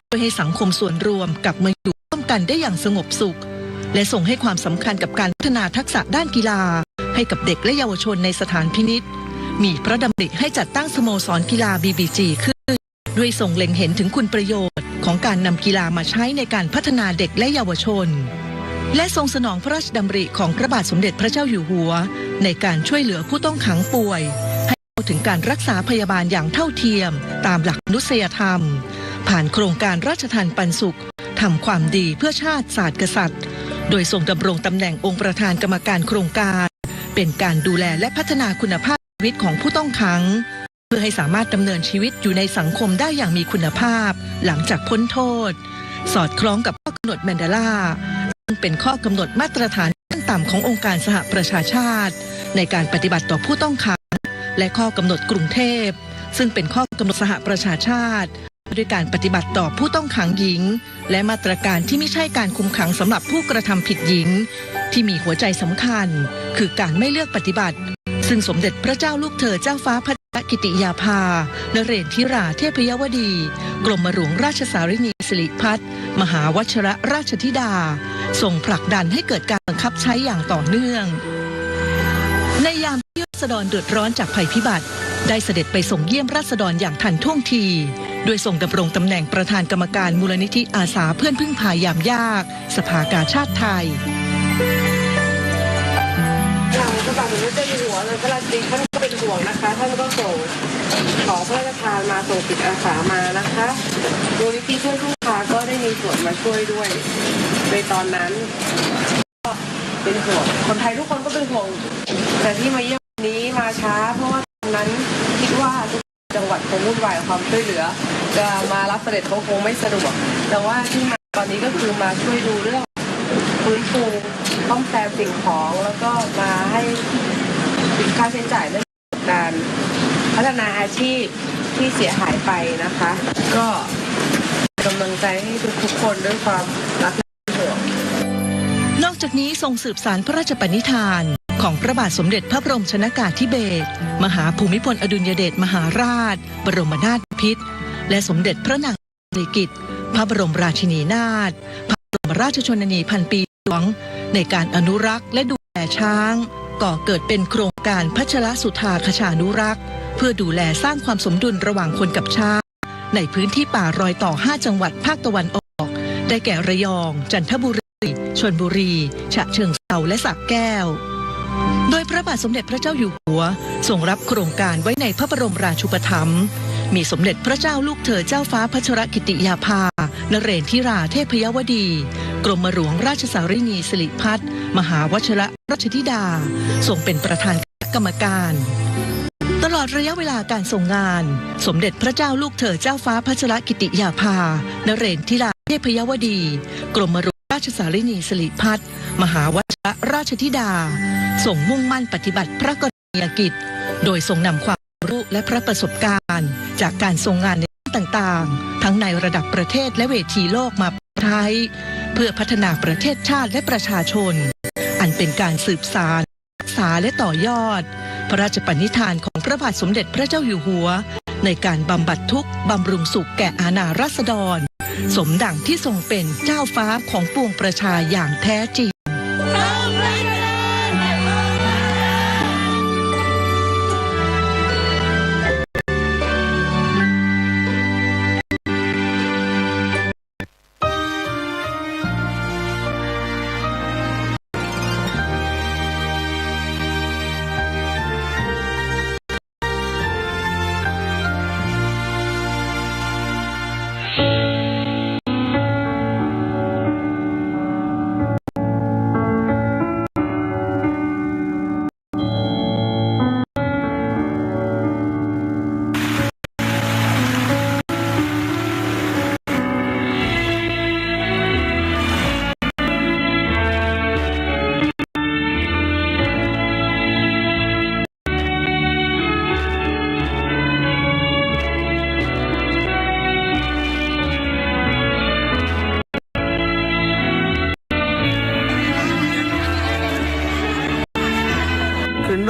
ช่วยให้สังคมส่วนรวมกลับมาอยู่ร่วมกันได้อย่างสงบสุขและส่งให้ความสำคัญกับการพัฒนาทักษะด้านกีฬาให้กับเด็กและเยาวชนในสถานพินิจมีพระดำริให้จัดตั้งสโมสรกีฬา BBG ขึ้นด้วยทรงเล็งเห็นถึงคุณประโยชน์ของการนำกีฬามาใช้ในการพัฒนาเด็กและเยาวชนและทรงสนองพระราชดำริของพระบาทสมเด็จพระเจ้าอยู่หัวในการช่วยเหลือผู้ต้องขังป่วยให้เข้าถึงการรักษาพยาบาลอย่างเท่าเทียมตามหลักมนุษยธรรมผ่านโครงการราชทานปันสุขทำความดีเพื่อชาติศาสตร์กษัตริย์โดยทรงดำรงตำแหน่งองค์ประธานกรรมการโครงการเป็นการดูแลและพัฒนาคุณภาพชีวิตของผู้ต้องขังเพื่อให้สามารถดำเนินชีวิตอยู่ในสังคมได้อย่างมีคุณภาพหลังจากพ้นโทษสอดคล้องกับข้อกำหนดแมนเดลาซึ่งเป็นข้อกำหนดมาตรฐานขั้นต่ำขององค์การสหประชาชาติในการปฏิบัติต่อผู้ต้องขังและข้อกำหนดกรุงเทพซึ่งเป็นข้อกำหนดสหประชาชาติด้วยการปฏิบัติต่อผู้ต้องขังหญิงและมาตรการที่ไม่ใช่การคุมขังสำหรับผู้กระทำผิดหญิงที่มีหัวใจสำคัญคือการไม่เลือกปฏิบัติซึ่งสมเด็จพระเจ้าลูกเธอเจ้าฟ้าพัชรกิติยาภานเรศธิราเทพยวดีกรมหลวงราชสารินีสิริพัฒน์มหาวชิรราชธิดาทรงผลักดันให้เกิดการบังคับใช้อย่างต่อเนื่องในยามที่ราษฎรเดือดร้อนจากภัยพิบัติได้เสด็จไปส่งเยี่ยมราษฎรอย่างทันท่วงทีโดยทรงดำรงตำแหน่งประธานกรรมการมูลนิธิอาสาเพื่อนพึ่งพายามยากสภากาชาดไทยทางพระบาทสมเด็จเจ้าอยู่หัวเลยพระราชดีท่านก็เป็นห่วงนะคะท่านก็ส่งขอพระราชทานมาส่งจิตอาสามานะคะมูลนิธิเพื่อนพึ่งพาก็ได้มีส่วนมาช่วยด้วยในตอนนั้นก็เป็นห่วงคนไทยทุกคนก็เป็นห่วงแต่ที่มาเยี่ยมนี้มาช้าเพราะว่าตอนนั้นคิดว่าจังหวัดคงวุ่นวายความช่วยเหลือจะมารับเสด็จเขาคงไม่สะดวกแต่ว่าที่มาตอนนี้ก็คือมาช่วยดูเรื่องฟื้นฟูซ่อมแซมสิ่งของแล้วก็มาให้ค่าใช้จ่ายเรื่องการพัฒนาอาชีพที่เสียหายไปนะคะก็กำลังใจให้ทุกคนด้วยความรักและห่วงนอกจากนี้ทรงสืบสานพระราชปณิธานของพระบาทสมเด็จพระบรมชนกาธิเบศรมหาภูมิพลอดุลยเดชมหาราชบรมนาถบพิตรและสมเด็จพระนางสิริกิติ์พระบรมราชินีนาถพระบรมราชชนนีพันปีหลวงในการอนุรักษ์และดูแลช้างก่อเกิดเป็นโครงการพัชรสุธาคชานุรักษ์เพื่อดูแลสร้างความสมดุลระหว่างคนกับช้าง ในพื้นที่ป่ารอยต่อ5จังหวัดภาคตะวันออกได้แก่ระยองจันทบุรีชลบุรีฉะเชิงเทราและสระแก้วโดยพระบาทสมเด็จพระเจ้าอยู่หัวทรงรับโครงการไว้ในพระบรมราชูปถัมภ์มีสมเด็จพระเจ้าลูกเธอเจ้าฟ้าพัชรกิติยาภานเรศธิราเทพยวดีกรมหลวงราชสารินีสิริพัฒน์มหาวชิรราชธิดาทรงเป็นประธานคณะกรรมการตลอดระยะเวลาการทรงงานสมเด็จพระเจ้าลูกเธอเจ้าฟ้าพัชรกิติยาภานเรศธิราเทพยวดีกรมหลวงราชสารินีสิริพัฒน์มหาวชิรราชธิดาทรงมุ่งมั่นปฏิบัติพระกรณียกิจโดยทรงนำความรู้และพระประสบการณ์จากการทรงงานในด้านต่างๆทั้งในระดับประเทศและเวทีโลกมาใช้เพื่อพัฒนาประเทศชาติและประชาชนอันเป็นการสืบสานรักษาและต่อยอดพระราชปณิธานของพระบาทสมเด็จพระเจ้าอยู่หัวในการบำบัดทุกข์บำรุงสุขแก่อาณาราษฎรสมดังที่ทรงเป็นเจ้าฟ้าของปวงประชาอย่างแท้จริง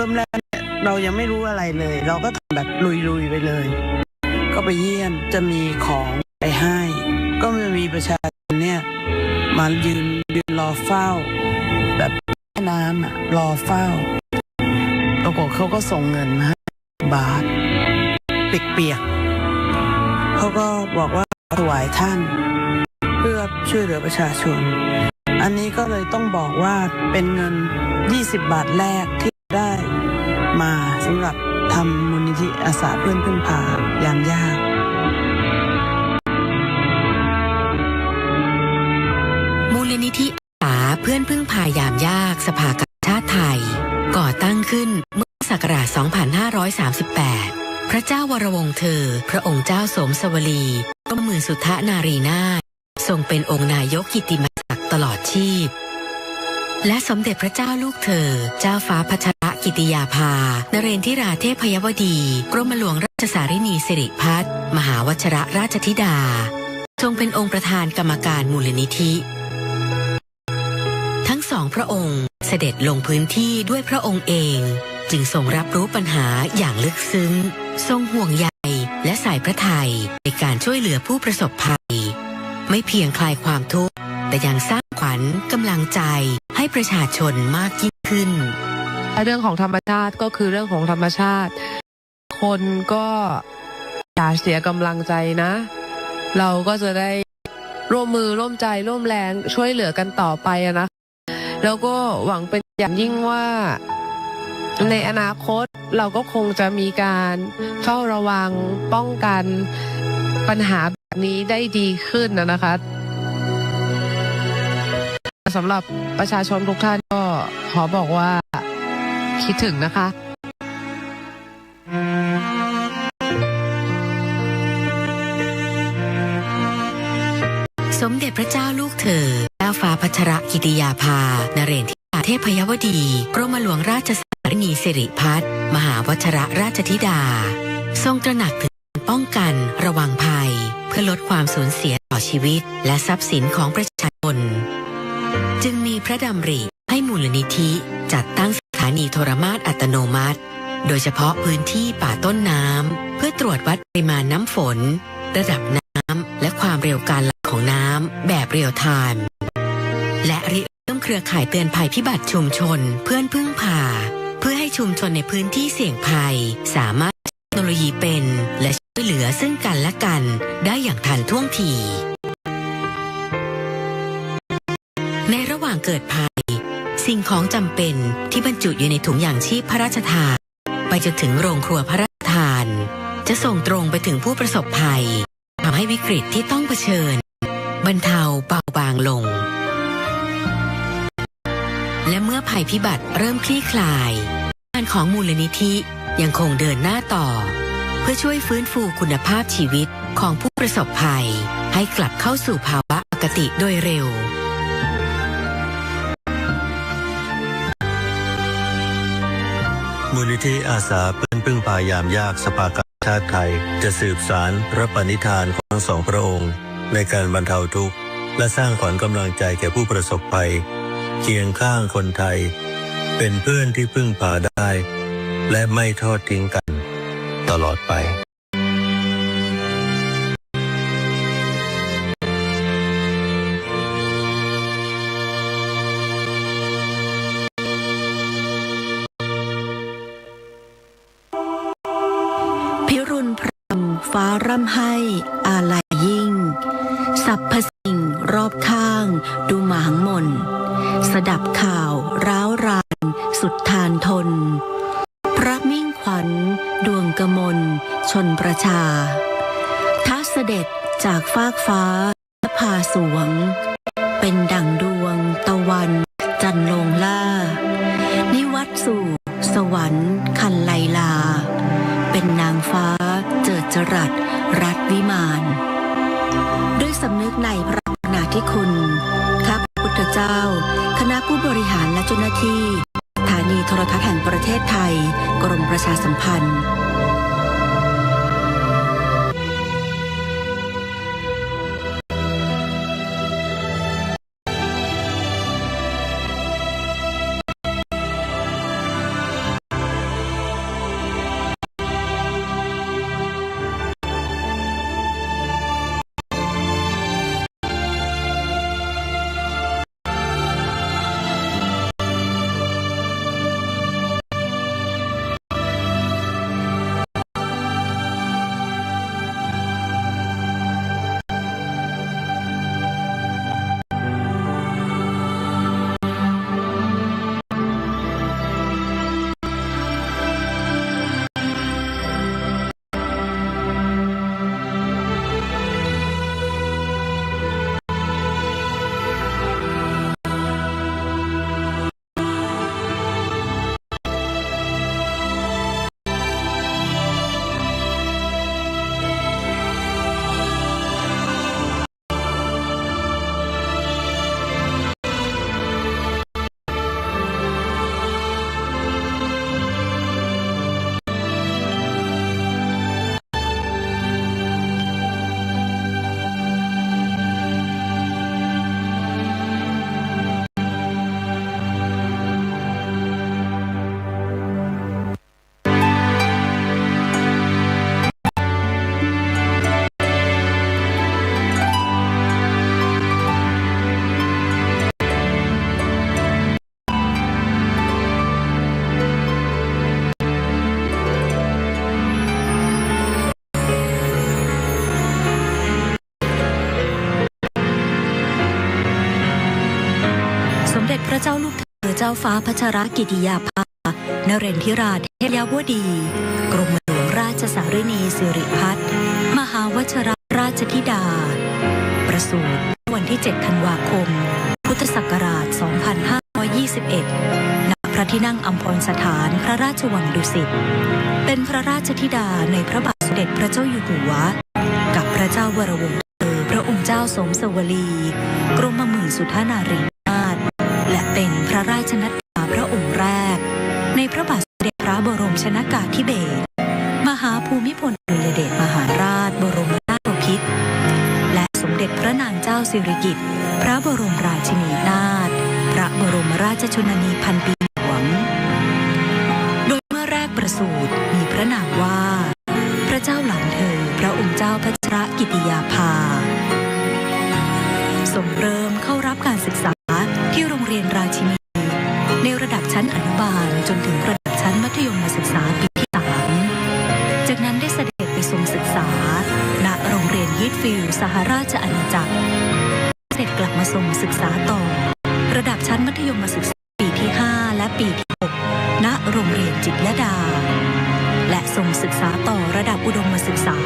เริ่มแรกเรายังไม่รู้อะไรเลยเราก็ทำแบบลุยๆไปเลยก็ไปเยี่ยมจะมีของไปให้ก็มีประชาชนเนี่ยมายืนรอเฝ้าแบบแม่น้ำรอเฝ้าปรากฏเขาก็ส่งเงินมาให้บาทเปียกๆเขาก็บอกว่าถวายท่านเพื่อช่วยเหลือประชาชนอันนี้ก็เลยต้องบอกว่าเป็นเงิน20 บาทแรกที่ได้มาสำหรับทำมูลนิธิอาสาเพื่อนพึ่งพายามยากมูลนิธิอาสาเพื่อนพึ่งพายามยากสภากาชาติไทยก่อตั้งขึ้นเมื่อศักราช 2538 พระเจ้าวรวงศ์เธอพระองค์เจ้าสมสวลีกรมหมื่นสุทธนารีนาถทรงเป็นองค์นายกกิตติมศักดิ์ตลอดชีพและสมเด็จพระเจ้าลูกเธอเจ้าฟ้าพัชรกิติยาภานเรศธิราเทพยวดีกรมหลวงราชสารินีสิริพัฒน์มหาวชิรราชธิดาทรงเป็นองค์ประธานกรรมการมูลนิธิทั้งสองพระองค์เสด็จลงพื้นที่ด้วยพระองค์เองจึงทรงรับรู้ปัญหาอย่างลึกซึ้งทรงห่วงใยและใส่พระทัยในการช่วยเหลือผู้ประสบภัยไม่เพียงคลายความทุกข์แต่ยังสร้างขวัญกำลังใจให้ประชาชนมากยิ่งขึ้นเรื่องของธรรมชาติก็คือเรื่องของธรรมชาติคนก็อย่าเสียกำลังใจนะเราก็จะได้ร่วมมือร่วมใจร่วมแรงช่วยเหลือกันต่อไปนะแล้วก็หวังเป็นอย่างยิ่งว่าในอนาคตเราก็คงจะมีการเฝ้าระวังป้องกันปัญหาแบบนี้ได้ดีขึ้นนะคะสำหรับประชาชนทุกท่านก็ขอบอกว่าคิดถึงนะคะสมเด็จพระเจ้าลูกเธอเจ้าฟ้าพัชรกิติยาภานเรศธิราเทพยวดีกรมหลวงราชสารินีสิริพัฒน์มหาวชิรราชธิดาทรงตระหนักถึงการป้องกันระวังภัยเพื่อลดความสูญเสียต่อชีวิตและทรัพย์สินของประชาชนจึงมีพระดำริให้มูลนิธิจัดตั้งสถานีโทรมาตรอัตโนมัติโดยเฉพาะพื้นที่ป่าต้นน้ำเพื่อตรวจวัดปริมาณน้ำฝนระดับน้ำและความเร็วการไหลของน้ำแบบเรียลไทม์และริเริ่มเครือข่ายเตือนภัยพิบัติชุมชนเพื่อนพึ่งพาเพื่อให้ชุมชนในพื้นที่เสี่ยงภัยสามารถ โนโลยีเป็นและช่วยเหลือซึ่งกันและกันได้อย่างทันท่วงทีในระหว่างเกิดภัยสิ่งของจำเป็นที่บรรจุอยู่ในถุงยางชีพพระราชทานไปจนถึงโรงครัวพระราชทานจะส่งตรงไปถึงผู้ประสบภัยทำให้วิกฤตที่ต้องเผชิญบรรเทาเบาบางลงและเมื่อภัยพิบัติเริ่มคลี่คลายงานของมูลนิธิยังคงเดินหน้าต่อเพื่อช่วยฟื้นฟูคุณภาพชีวิตของผู้ประสบภัยให้กลับเข้าสู่ภาวะปกติโดยเร็วมูลนิธิอาสาพึ่งพายามยากสภากาชาติไทยจะสืบสานพระปณิธานของทั้งสองพระองค์ในการบรรเทาทุกข์และสร้างขวัญกำลังใจแก่ผู้ประสบภัยเคียงข้างคนไทยเป็นเพื่อนที่พึ่งพาได้และไม่ทอดทิ้งกันตลอดไปพิรุณพรำฟ้าร่ำให้อาลัยยิ่งสรรพสิ่งรอบข้างดูหมางหม่นสดับข่าวร้าวรานสุดทานทนพระมิ่งขวัญดวงกมลชนประชาท้าเสด็จจากฟากฟ้าพาสวงเป็นดั่งดวงตะวันจันทร์ลงล่านิวัตสู่สวรรค์คันไลลาเป็นนางฟ้าเจิดจรัสรัตวิมานด้วยสำนึกในพระมหากรุณาธิคุณข้าพระพุทธเจ้าคณะผู้บริหารและเจ้าหน้าที่สถานีโทรทัศน์แห่งประเทศไทยกรมประชาสัมพันธ์พระเจ้าลูกเธอเจ้าฟ้าพัชรกิติยาภานเรนทิราเทพยวดีกรมหลวงราชสารินีสิริพัฒน์มหาวชรราชธิดาประสูติวันที่ 7 ธันวาคม พุทธศักราช 2521 ณ พระที่นั่งอัมพรสถานพระราชวังดุสิตเป็นพระราชธิดาในพระบาทสมเด็จพระเจ้าอยู่หัวกับพระเจ้าวรวงศ์พระองค์เจ้าสมสวลีกรมหมื่นสุทธานารีนาถและเป็นพระราชนัดดาพระองค์แรกในพระบาทสมเด็จพระบรมชนกาธิเบศรมหาภูมิพลอดุลยเดชมหาราชบรมนาถบพิตรและสมเด็จพระนางเจ้าสิริกิติ์พระบรมราชินีนาถพระบรมราชชนนีพันปีหลวงโดยเมื่อแรกประสูติมีพระนามว่าพระเจ้าหลานเธอพระองค์เจ้าพัชรกิติยาภาทรงเริ่มเข้ารับการศึกษาที่โรงเรียนราชินีในระดับชั้นอนุบาลจนถึงระดับชั้นมัธยมศึกษาปีที่ 3จากนั้น ณโรงเรียนยีทฟิลด์สหราชอาณาจักรเสร็จกลับมาส่งศึกษาต่อระดับชั้นมัธยมศึกษาปีที่ 5 และปีที่ 6 ณโรงเรียนจิตรลดาและส่งศึกษาต่อระดับอุดมศึกษา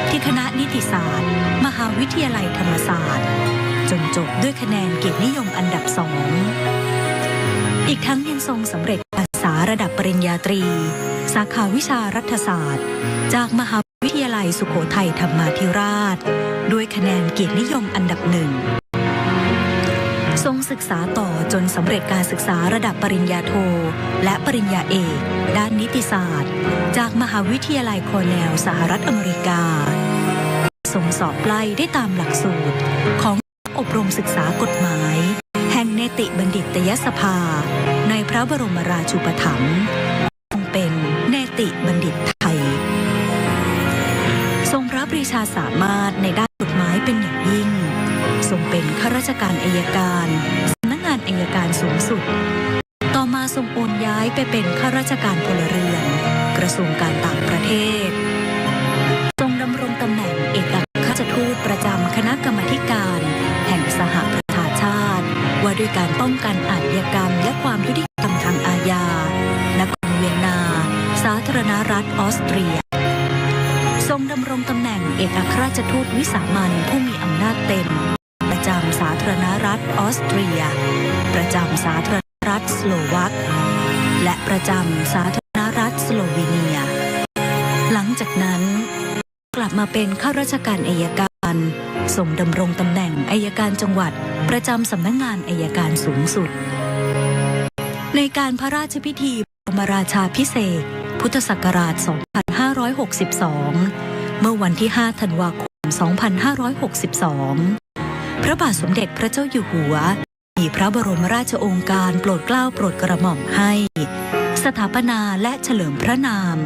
ที่คณะนิติศาสตร์มหาวิทยาลัยธรรมศาสตร์จนจบด้วยคะแนนเกียรตินิยมอันดับ 2อีกทั้งยังทรงสำเร็จการศึกษาระดับปริญญาตรีสาขาวิชารัฐศาสตร์จากมหาวิทยาลัยสุโขทัยธรรมาธิราชด้วยคะแนนเกียรตินิยมอันดับ 1ทรงศึกษาต่อจนสำเร็จการศึกษาระดับปริญญาโทและปริญญาเอกด้านนิติศาสตร์จากมหาวิทยาลัยคอร์เนลสหรัฐอเมริกาทรงสอบไล่ได้ตามหลักสูตรของอบรมศึกษากฎหมายแห่งเนติบัณฑิตยสภาในพระบรมราชูปถัมภ์ทรงเป็นเนติบัณฑิตไทยทรงพระปรีชาสามารถในด้านกฎหมายเป็นอย่างยิ่งทรงเป็นข้าราชการอัยการสำนักงานอัยการสูงสุดต่อมาทรงโอนย้ายไปเป็นข้าราชการพลเรือนกระทรวงการต่างประเทศทรงดำรงตำแหน่งเอกอัครราชทูตประจำคณะกรรมาธิการแห่งสหประชาชาติว่าด้วยการป้องกันอาชญากรรมและความยุติธรรมทางอาญานครเวียนนาสาธารณรัฐออสเตรียทรงดำรงตำแหน่งเอกอัครราชทูตวิสามัญผู้มีอำนาจเต็มประจำสาธารณรัฐออสเตรียประจำสาธารณรัฐสโลวักและประจำสาธารณรัฐสโลวีเนียหลังจากนั้นกลับมาเป็นข้าราชการอัยการทรงดำรงตำแหน่งอัยการจังหวัดประจำสำนักงานอัยการสูงสุดในการพระราชพิธีบรมราชาภิเษกพุทธศักราช 2562 เมื่อวันที่ 5 ธันวาคม 2562 พระบาทสมเด็จพระเจ้าอยู่หัวมีพระบรมราชโองการโปรดเกล้าโปรดกระหม่อมให้สถาปนาและเฉลิมพระนาม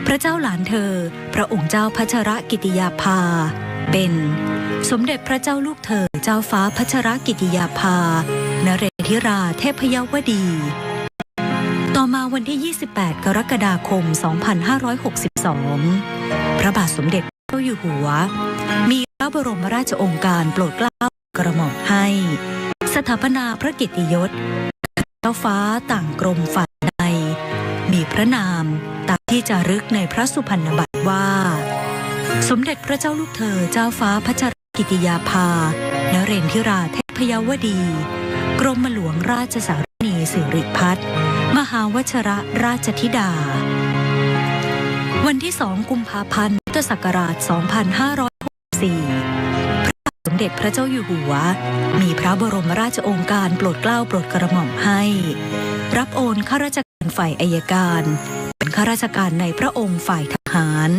พระเจ้าหลานเธอพระองค์เจ้าพัชรกิติยาภาเป็นสมเด็จพระเจ้าลูกเธอเจ้าฟ้าพัชรกิติยาภานเรศธิราเทพยวดีต่อมาวันที่ 28 กรกฎาคม 2562 พระบาทสมเด็จพระเจ้าอยู่หัวมีพระบรมราชโองการโปรดเกล้ากระหม่อมให้สถาปนาพระเกียรติยศเจ้าฟ้าต่างกรมฝ่ายในมีพระนามตามที่จารึกในพระสุพรรณบัตรว่าสมเด็จพระเจ้าลูกเธอเจ้าฟ้าพัชรกิติยาภานเรศธิราเทพยวดีกรมหลวงราชสารินีสิริพัฒน์มหาวชรราชธิดาวันที่ 2 กุมภาพันธ์พุทธศักราช 2564 พระบาทสมเด็จพระเจ้าอยู่หัวมีพระบรมราชโองการโปรดเกล้าโปรดกระหม่อมให้รับโอนข้าราชการฝ่ายอัยการเป็นข้าราชการในพระองค์ฝ่ายทหาร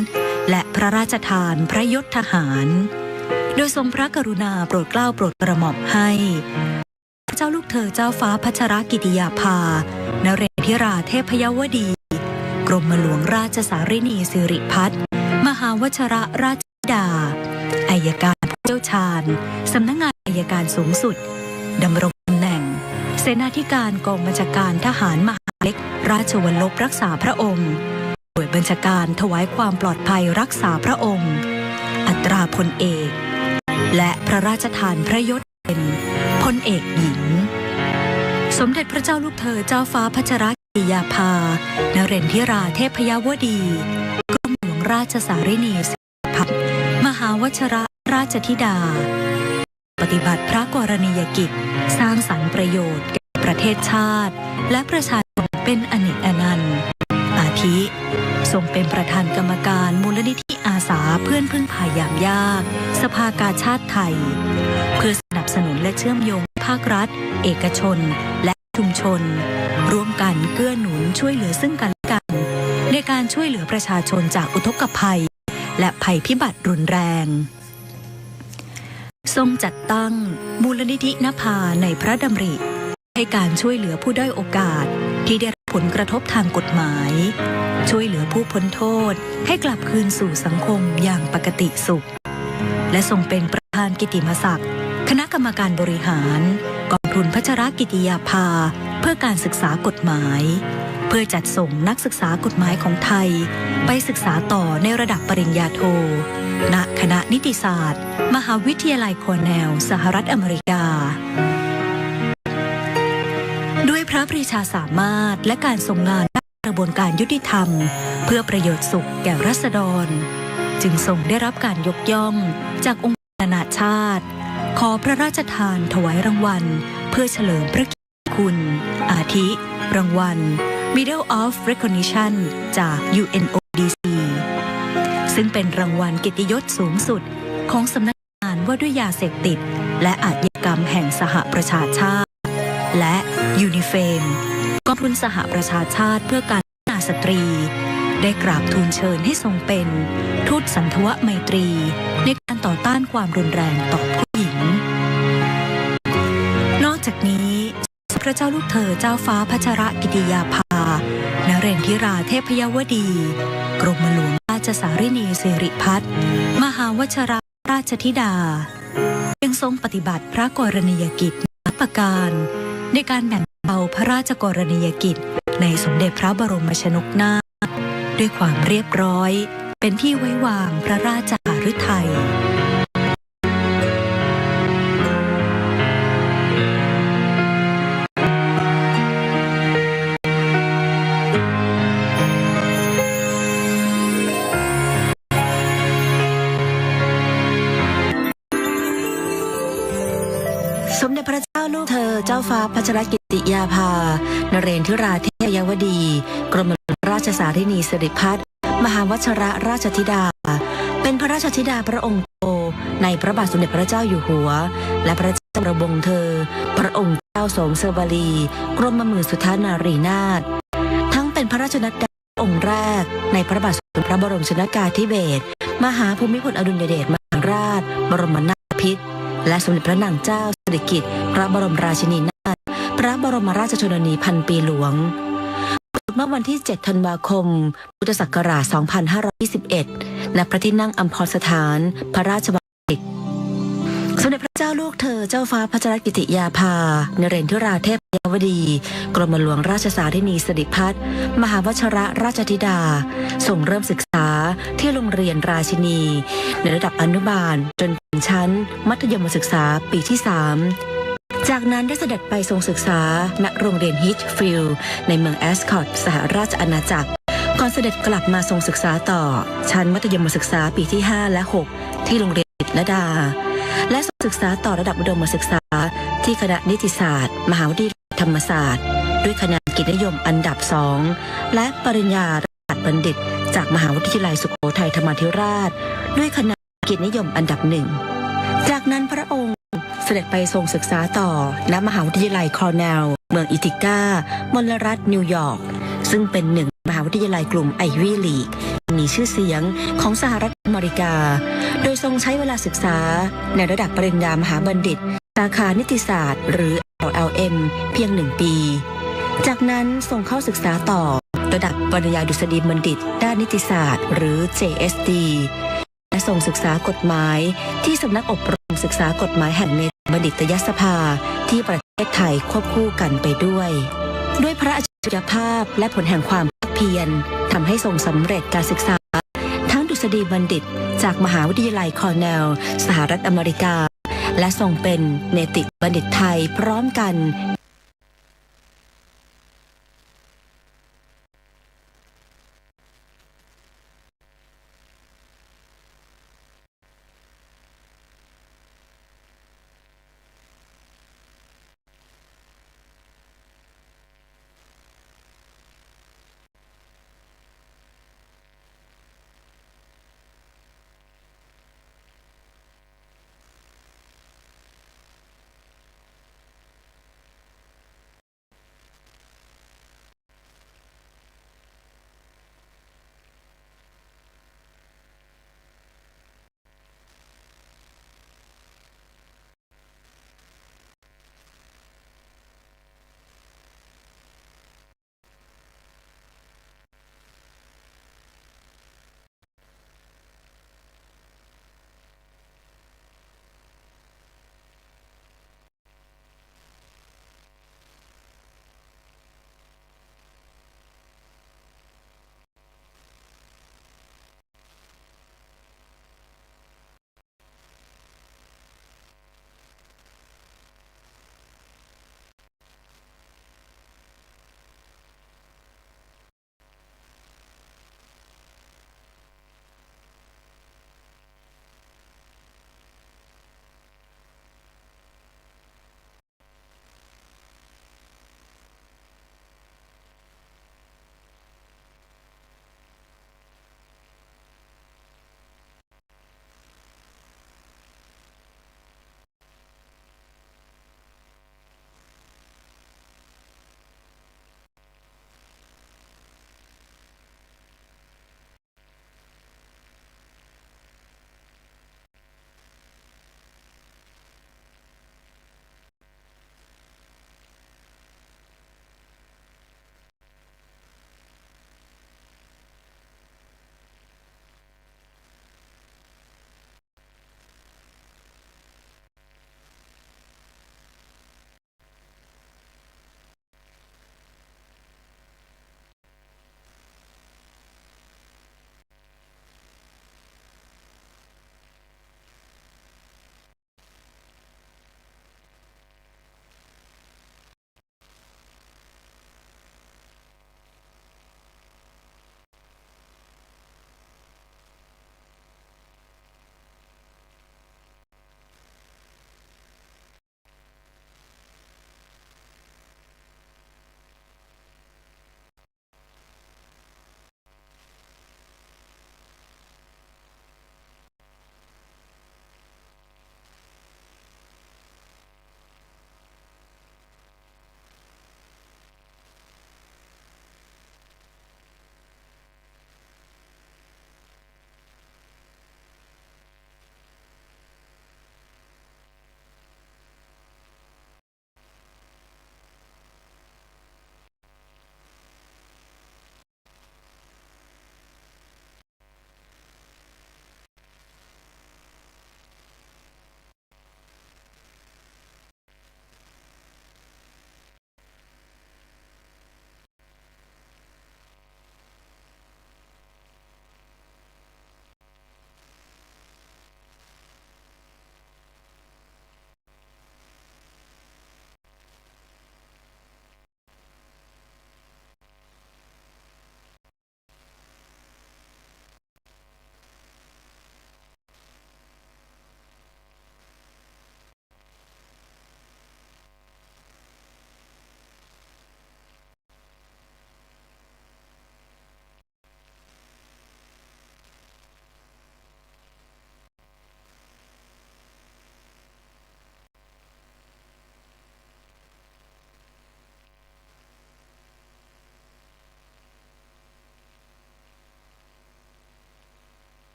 และพระราชทานพระยศทหารโดยทรงพระกรุณาโปรดเกล้าโปรดกระหม่อมให้พระเจ้าลูกเธอเจ้าฟ้าพัชรกิติยาภานเรศธิราเทพยวดีกรมหลวงราชสารินีสิริพัฒน์มหาวชรราชธิดาอัยการผู้เชี่ยวชาญสำนักงานอัยการสูงสุดดำรงตำแหน่งเสนาธิการกองบัญชาการทหารมหาดเล็กราชวัลลบรักษาพระองค์หน่วยบัญชาการถวายความปลอดภัยรักษาพระองค์อัตราพลเอกและพระราชทานพระยศเป็นพลเอกหญิงสมเด็จพระเจ้าลูกเธอเจ้าฟ้าพัชรกิติยาภานเรศธิราเทพยวดีกรมหลวงราชสารินีสิริพัฒน์มหาวชรราชธิดาปฏิบัติพระกรณียกิจสร้างสรรค์ประโยชน์แก่ประเทศชาติและประชาชนเป็นอเนกอนันต์อาทิทรงเป็นประธานกรรมการมูลนิธิอาสาเพื่อนพึ่งพายามยากสภากาชาติไทยเพื่อสนับสนุนและเชื่อมโยงภาครัฐเอกชนและชุมชนร่วมกันเกื้อหนุนช่วยเหลือซึ่งกันและกันในการช่วยเหลือประชาชนจากอุทกภัยและภัยพิบัติรุนแรงทรงจัดตั้งมูลนิธินภาในพระดำริให้การช่วยเหลือผู้ด้อยโอกาสที่ได้รับผลกระทบทางกฎหมายช่วยเหลือผู้พ้นโทษให้กลับคืนสู่สังคมอย่างปกติสุขและทรงเป็นประธานกิตติมศักดิ์คณะกรรมการบริหารกองทุนพัชรกิติยาภาเพื่อการศึกษากฎหมายเพื่อจัดส่งนักศึกษากฎหมายของไทยไปศึกษาต่อในระดับปริญญาโท คณะนิติศาสตร์มหาวิทยาลัยคอร์เนลสหรัฐอเมริกาด้วยพระปรีชาสามารถและการทรงงานด้านกระบวนการยุติธรรมเพื่อประโยชน์สุขแก่ราษฎรจึงทรงได้รับการยกย่องจากองค์การนานาชาติขอพระราชทานถวายรางวัลเพื่อเฉลิมพระเกียรติคุณอาทิรางวัล Medal of Recognition จาก UNODC ซึ่งเป็นรางวัลเกียรติยศสูงสุดของสำนักงานว่าด้วยยาเสพติดและอาชญากรรมแห่งสหประชาชาติและยูนิเฟมกองทุนสหประชาชาติเพื่อการพัฒนาสตรีได้กราบทูลเชิญให้ทรงเป็นทูตสันทวไมตรีในการต่อต้านความรุนแรงต่อผู้หญิงนอกจากนี้พระเจ้าลูกเธอเจ้าฟ้าพัชรกิติยาภานเรนทิราเทพยวดีกรมหลวงราชสารินีสิริพัฒน์มหาวชรราชธิดายังทรงปฏิบัติพระกรณียกิจนับประการในการแบ่งเบาพระราชกรณียกิจในสมเด็จพระบรมชนกนาถด้วยความเรียบร้อยเป็นที่ไว้วางพระราชหฤทัยสมเด็จพระเจ้าลูกเธอเจ้าฟ้าพัชรกิติยาภานเรนทิราเทพยวดีกรมหลวงราชสารินีสิริพัฒน์มหาวชรราชธิดาเป็นพระราชธิดาพระองค์โตในพระบาทสมเด็จพระเจ้าอยู่หัวและพระเจ้าระบงเธอพระองค์เจ้าสมเสวลีกรมหมื่นสุทานารีนาถทั้งเป็นพระราชนัดดาองค์แรกในพระบาทสมเด็จพระบรมชนกาธิเบศรมหาภูมิพลอดุลยเดชมหาราชบรมนาถบพิตรและสมเด็จพระนางเจ้าสิริกิติ์พระบรมราชินีนาถพระบรมราชชนนีพันปีหลวงเมื่อวันที่ 7 ธันวาคม พุทธศักราช 2521 ณ พระที่นั่งอัมพรสถานพระราชวังดุสิตสมเด็จพระเจ้าลูกเธอเจ้าฟ้าพัชรกิติยาภานเรนทิราเทพยวดีกรมหลวงราชสารินีสิริพัฒน์มหาวชรราชธิดาส่งเริ่มศึกษาที่โรงเรียนราชินีในระดับอนุบาลจนถึงชั้นมัธยมศึกษาปีที่ 3จากนั้นได้เสด็จไปทรงศึกษาณโรงเรียนฮิตฟิลด์ในเมืองแอสคอตสหราชอาณาจักรก่อนเสด็จกลับมาทรงศึกษาต่อชั้นมัธยมศึกษาปีที่ 5 และ 6 ที่โรงเรียนจิตรลดาและทรงศึกษาต่อระดับอุดมศึกษาที่คณะนิติศาสตร์มหาวิทยาลัยธรรมศาสตร์ด้วยคะแนนเกียรตินิยมอันดับ 2และปริญญาระดับบัณฑิตจากมหาวิทยาลัยสุโขทัยธรรมาธิราชด้วยคะแนนเกียรตินิยมอันดับ 1จากนั้นพระองค์เสด็จไปทรงศึกษาต่อณมหาวิทยาลัยคอร์เนลเมืองอิติก้ามลรัฐนิวยอร์กซึ่งเป็นหนึ่งมหาวิทยาลัยกลุ่มไอวี่ลีกมีชื่อเสียงของสหรัฐอเมริกาโดยทรงใช้เวลาศึกษาในระดับปริญญามหาบัณฑิตสาขานิติศาสตร์หรือ LLM เพียง1 ปีจากนั้นทรงเข้าศึกษาต่อระดับปริญญาดุษฎีบัณฑิตด้านนิติศาสตร์หรือ JSD และทรงศึกษากฎหมายที่สำนักอบรมศึกษากฎหมายแห่งเนติบัณฑิตยสภาที่ประเทศไทยควบคู่กันไปด้วยพระอัจฉริยภาพและผลแห่งความภาคเพียรทำให้ทรงสำเร็จการศึกษาทั้งดุษฎีบัณฑิตจากมหาวิทยาลัยคอร์เนลสหรัฐอเมริกาและทรงเป็นเนติบัณฑิตไทยพร้อมกัน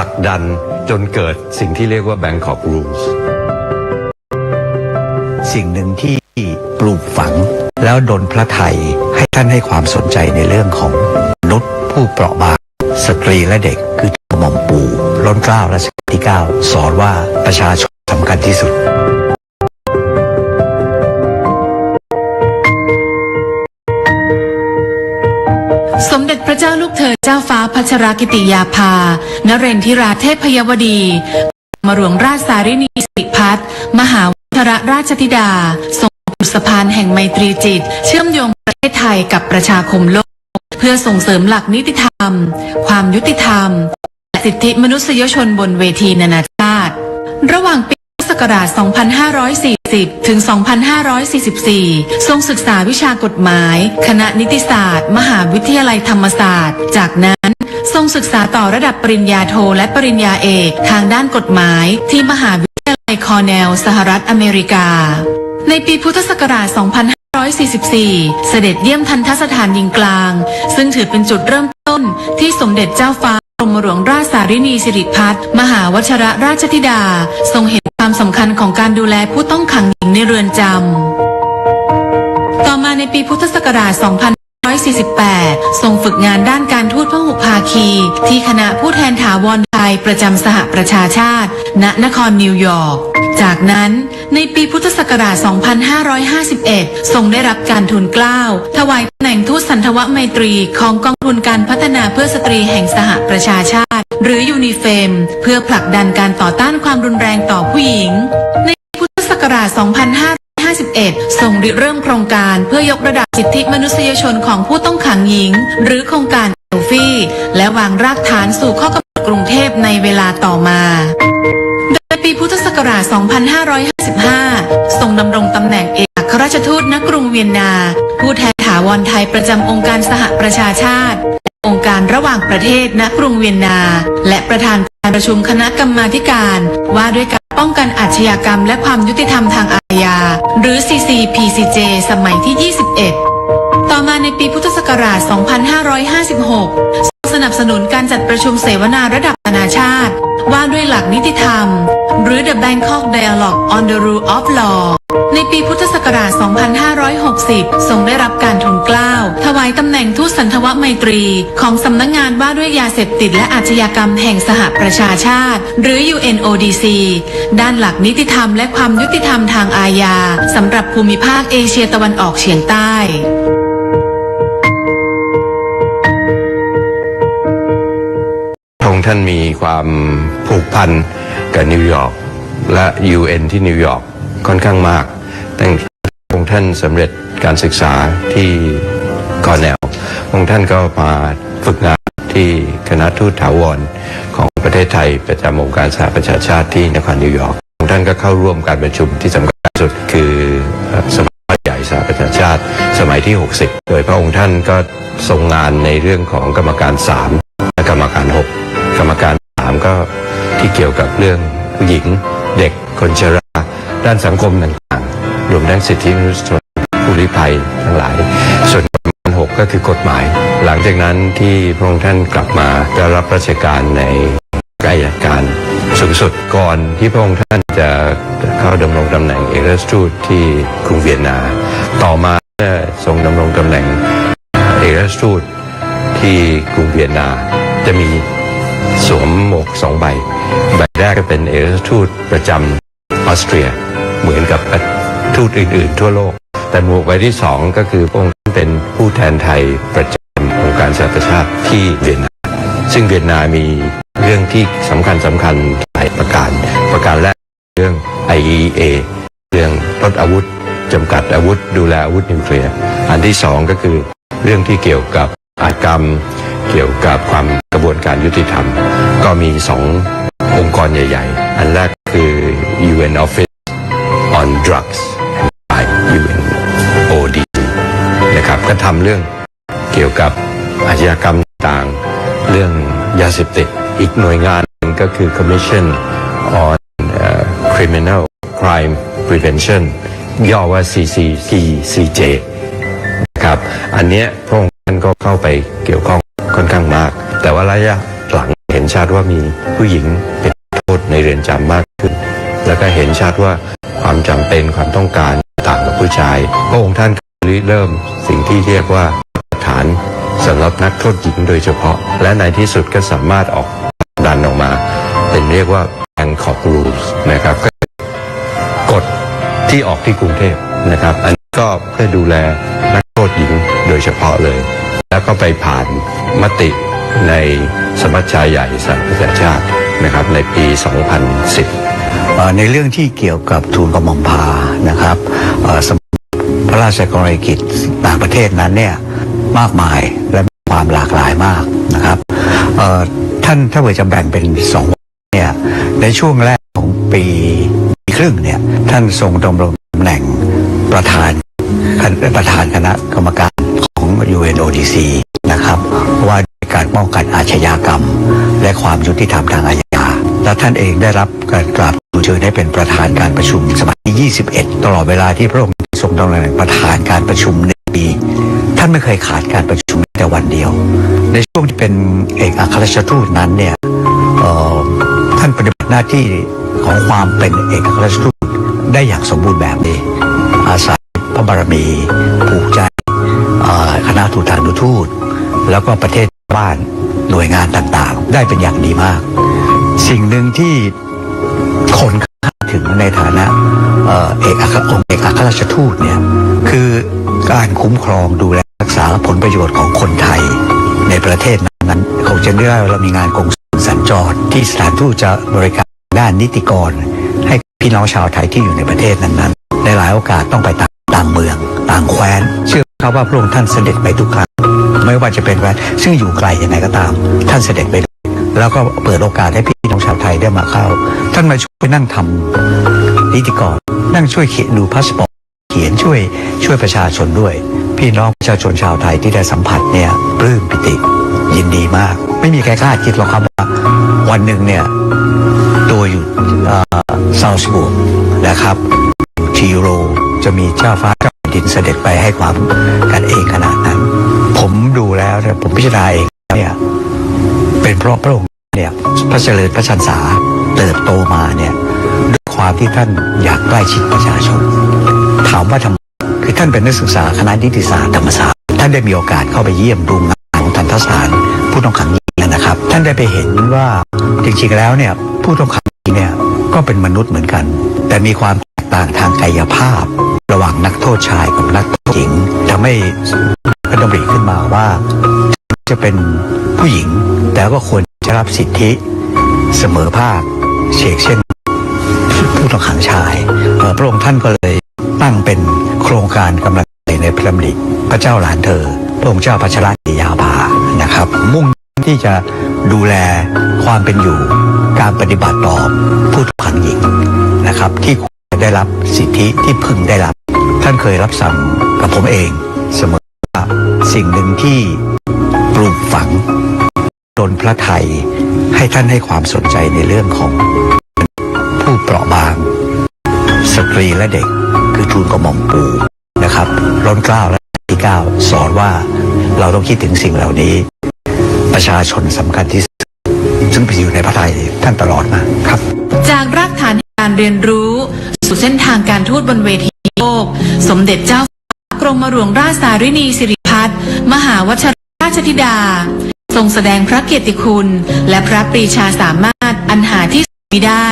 ผลักดันจนเกิดสิ่งที่เรียกว่า Bangkok Rules สิ่งหนึ่งที่ปลูกฝังแล้วดลพระทัยให้ท่านให้ความสนใจในเรื่องของมนุษย์ผู้เปราะบางสตรีและเด็กคือหม่อมปู่ล้นเกล้ารัชกาลที่ 9 สอนว่าประชาชนสำคัญที่สุดสมเด็จพระเจ้าลูกเธอเจ้าฟ้าพัชรกิติยาภานเรนทิราเทพยวดีบรมหลวงราชสารินีสิริพัฒน์มหาวชิรราชธิดาทรงเป็นสะพานแห่งไมตรีจิตเชื่อมโยงประเทศไทยกับประชาคมโลกเพื่อส่งเสริมหลักนิติธรรมความยุติธรรมและสิทธิมนุษยชนบนเวทีนานาชาติระหว่างปีพุทธศักราช 2540 ถึง 2544 ทรงศึกษาวิชากฎหมายคณะนิติศาสตร์มหาวิทยาลัยธรรมศาสตร์จากนั้นทรงศึกษาต่อระดับปริญญาโทและปริญญาเอกทางด้านกฎหมายที่มหาวิทยาลัยคอร์เนลสหรัฐอเมริกาในปีพุทธศักราช 2544 เสด็จเยี่ยมทัณฑสถานหญิงกลางซึ่งถือเป็นจุดเริ่มต้นที่สมเด็จเจ้าฟ้ากรมหลวงราชสารินีสิริพัฒน์มหาวชิรราชธิดาทรงเห็นความสำคัญของการดูแลผู้ต้องขังหญิงในเรือนจำต่อมาในปีพุทธศักราช 2548 ทรงฝึกงานด้านการทูตพหุภาคีที่คณะผู้แทนถาวรไทยประจำสหประชาชาติณนครนิวยอร์กจากนั้นในปีพุทธศักราช 2551 ทรงได้รับการทูลเกล้าถวายตำแหน่งทูตสันทวไมตรีของกองทุนการพัฒนาเพื่อสตรีแห่งสหประชาชาติหรือยูนิเฟมเพื่อผลักดันการต่อต้านความรุนแรงต่อผู้หญิงในพุทธศักราช 2551 ทรงริเริ่มโครงการเพื่อยกระดับสิทธิมนุษยชนของผู้ต้องขังหญิงหรือโครงการเอลฟี่และวางรากฐานสู่ข้อกำหนดกรุงเทพในเวลาต่อมาโดยปีพุทธศักราช 2555 ทรงดำรงตำแหน่งเอกอัครราชทูตณกรุงเวียนนาผู้แทนถาวรไทยประจำองค์การสหประชาชาติและองค์การระหว่างประเทศณกรุงเวียนนาและประธานการประชุมคณะกรรมาธิการว่าด้วยการป้องกันอาชญากรรมและความยุติธรรมทางอาญาหรือ CCPCJ สมัยที่ 21 ต่อมาในปีพุทธศักราช 2556 สนับสนุนการจัดประชุมเสวนาระดับนานาชาติว่าด้วยหลักนิติธรรมหรือ The Bangkok Dialogue on the Rule of Law ในปีพุทธศักราช 2560 ทรงได้รับการทูลเกล้าถวายตำแหน่งทูตสันทวไมตรีของสำนักงานว่าด้วยยาเสพติดและอาชญากรรมแห่งสหประชาชาติหรือ UNODC ด้านหลักนิติธรรมและความยุติธรรมทางอาญาสำหรับภูมิภาคเอเชียตะวันออกเฉียงใต้พระองค์ท่านมีความผูกพันกับนิวยอร์กและ UN ที่นิวยอร์กค่อนข้างมากตั้งแต่พระองค์ท่านสำเร็จการศึกษาที่คอร์เนลพระองค์ท่านก็มาฝึกงานที่คณะทูตถาวรของประเทศไทยประจำองค์การสหประชาชาติที่นครนิวยอร์กพระองค์ท่านก็เข้าร่วมการประชุมที่สำคัญที่สุดคือสภาใหญ่สหประชาชาติสมัยที่ 60 โดยพระองค์ท่านก็ทรงงานในเรื่องของกรรมการ 3 และกรรมการ 6 กรรมการ 3 ก็ที่เกี่ยวกับเรื่องผู้หญิงเด็กคนชราด้านสังคมต่างๆรวมทั้งสิทธิมนุษยชนผู้ลี้ภัยทั้งหลายส่วนกรรมการ 6 ก็คือกฎหมายหลังจากนั้นที่พระองค์ท่านกลับมาได้รับราชการในอัยการสูงสุดก่อนที่พระองค์ท่านจะเข้าดำรงตำแหน่งเอกอัครราชทูตที่กรุงเวียนนาต่อมาได้ทรงดำรงตำแหน่งเอกอัครราชทูตที่กรุงเวียนนาจะมีสวมหมวก2 ใบแรกก็เป็นเอกอัครราชทูตประจำออสเตรียเหมือนกับทูตอื่นๆทั่วโลกแต่หมวกใบที่2ก็คือพระองค์เป็นผู้แทนไทยประจำองค์การสหประชาชาติที่เวียนนาซึ่งเวียนนามีเรื่องที่สำคัญหลายประการแรกเรื่อง IEA เรื่องลดอาวุธจำกัดอาวุธดูแลอาวุธนิวเคลียร์อันที่2ก็คือเรื่องที่เกี่ยวกับอาชญากรรมเกี่ยวกับความกระบวนการยุติธรรมก็มี2 องค์กรใหญ่ๆอันแรกคือ UN Office on Drugs by UNODC นะครับก็ทำเรื่องเกี่ยวกับอาชญากรรมต่างเรื่องยาเสพติดอีกหน่วยงานหนึ่งก็คือ Commission on Criminal Crime Prevention ย่อว่า CCPCJ นะครับอันเนี้ยพระองค์ท่านก็เข้าไปเกี่ยวข้องค่อนข้างมากแต่ว่าระยะหลัง เห็นชัดว่ามีผู้หญิงเป็นโทษในเรือนจำมากขึ้นแล้วก็เห็นชัดว่าความจำเป็นความต้องการต่างกับผู้ชายพระองค์ท่านเริ่มสิ่งที่เรียกว่าฐานสำหรับนักโทษหญิงโดยเฉพาะและในที่สุดก็สามารถออกดันออกมาเป็นเรียกว่า Bangkok Rules นะครับกฎที่ออกที่กรุงเทพนะครับอันนี้ก็เพื่อดูแลนักโทษหญิงโดยเฉพาะเลยแล้วก็ไปผ่านมติในสมัชชาใหญ่สหประชาชาตินะครับในปี 2010 ในเรื่องที่เกี่ยวกับทูลกระหม่อมพานะครับพระราชกรณียกิจต่างประเทศนั้นเนี่ยมากมายและมีความหลากหลายมากนะครับท่านถ้าเกิดจะแบ่งเป็น2วันเนี่ยในช่วงแรกของปีครึ่งเนี่ยท่านทรงดำรงตำแหน่งประธานคณะกรรมการของ UNODC นะครับว่าด้วยการป้องกันอาชญากรรมและความยุติธรรมทางอาญาและท่านเองได้รับการกราบเชิญให้เป็นประธานการประชุมสมัยที่21ตลอดเวลาที่พระองค์ทรงดำรงตำแหน่งประธานการประชุมในปีท่านไม่เคยขาดการประชุมแต่วันเดียวในช่วงที่เป็นเอกอัครราชทูตนั้นเนี่ยท่านปฏิบัติหน้าที่ของความเป็นเอกอัครราชทูตได้อย่างสมบูรณ์แบบนี้อาศัยพระบารมีผูกใจคณะทูตานุทูตแล้วก็ประเทศบ้านหน่วยงานต่างๆได้เป็นอย่างดีมากสิ่งหนึ่งที่คนคาดถึงในฐานะเอกอัครราชทูตเนี่ยคือการคุ้มครองดูแลรักษาผลประโยชน์ของคนไทยในประเทศนั้นเขาจะได้เรามีงานกงสุลสัญจรที่สถานทูตจะบริการด้านนิติกรให้พี่น้องชาวไทยที่อยู่ในประเทศนั้นๆในหลายโอกาสต้องไปต่างเมืองต่างแคว้นเชื่อครับว่าพระองค์ท่านเสด็จไปทุกครั้งไม่ว่าจะเป็นแคว้นซึ่งอยู่ไกลยังไงก็ตามท่านเสด็จไปแล้วก็เปิดโอกาสให้พี่น้องชาวไทยได้มาเข้าท่านมาช่วยนั่งทำนิติกรนั่งช่วยเขียนดูพาสปอร์ตเขียนช่วยประชาชนด้วยพี่น้องประชาชนชาวไทยที่ได้สัมผัสเนี่ยปลื้มปิติยินดีมากไม่มีใครคาดคิดหรอกครับว่าวันหนึ่งเนี่ยตัวอยู่ซาวส์บุกนะครับทีโรจะมีเจ้าฟ้าเจ้าแผ่นดินเสด็จไปให้ความกันเองขนาดนั้นผมดูแล้วผมพิจารณาเองเนี่ยเป็นเพราะพระองค์เนี่ยพระเจริญพระชรรษาเติบโตมาเนี่ยด้วยความที่ท่านอยากใกล้ชิดประชาชนถามว่าทำไมคือท่านเป็นนักศึกษาคณะนิติศาสตร์ธรรมศาสตร์ท่านได้มีโอกาสเข้าไปเยี่ยมดูงานของทันตสถานผู้ต้องขังหญิงนะครับท่านได้ไปเห็นว่าจริงๆแล้วเนี่ยผู้ต้องขังหญิงเนี่ยก็เป็นมนุษย์เหมือนกันแต่มีความแตกต่างทางกายภาพระหว่างนักโทษชายกับนักโทษหญิงทำให้พระดำริขึ้นมาว่าจะเป็นผู้หญิงแต่ก็ควรจะรับสิทธิเสมอภาคเช่นผู้ต้องขังชายพระองค์ท่านก็เลยตั้งเป็นโครงการกำลังในพระดำริพระเจ้าหลานเธอพระองค์เจ้าพัชรกิติยาภานะครับมุ่งที่จะดูแลความเป็นอยู่การปฏิบัติต่อผู้ต้องขังหญิงนะครับที่ได้รับสิทธิที่พึงได้รับท่านเคยรับสั่งกับผมเองเสมอว่าสิ่งหนึ่งที่ปลูกฝังดลพระทัยให้ท่านให้ความสนใจในเรื่องของผู้เปราะบางสตรีและเด็กคือทูลกระหม่อมปู่นะครับล้นเกล้าและที่9สอนว่าเราต้องคิดถึงสิ่งเหล่านี้ประชาชนสำคัญที่สุดซึ่งไปอยู่ในพระทัยท่านตลอดมาครับจากรากฐานการเรียนรู้สู่เส้นทางการทูตบนเวทีโลกสมเด็จเจ้ากรมหลวงราชสารินีสิริพัฒน์มหาวชิราชธิดาทรงแสดงพระเกียรติคุณและพระปรีชาสามารถอันหาที่สุดมิได้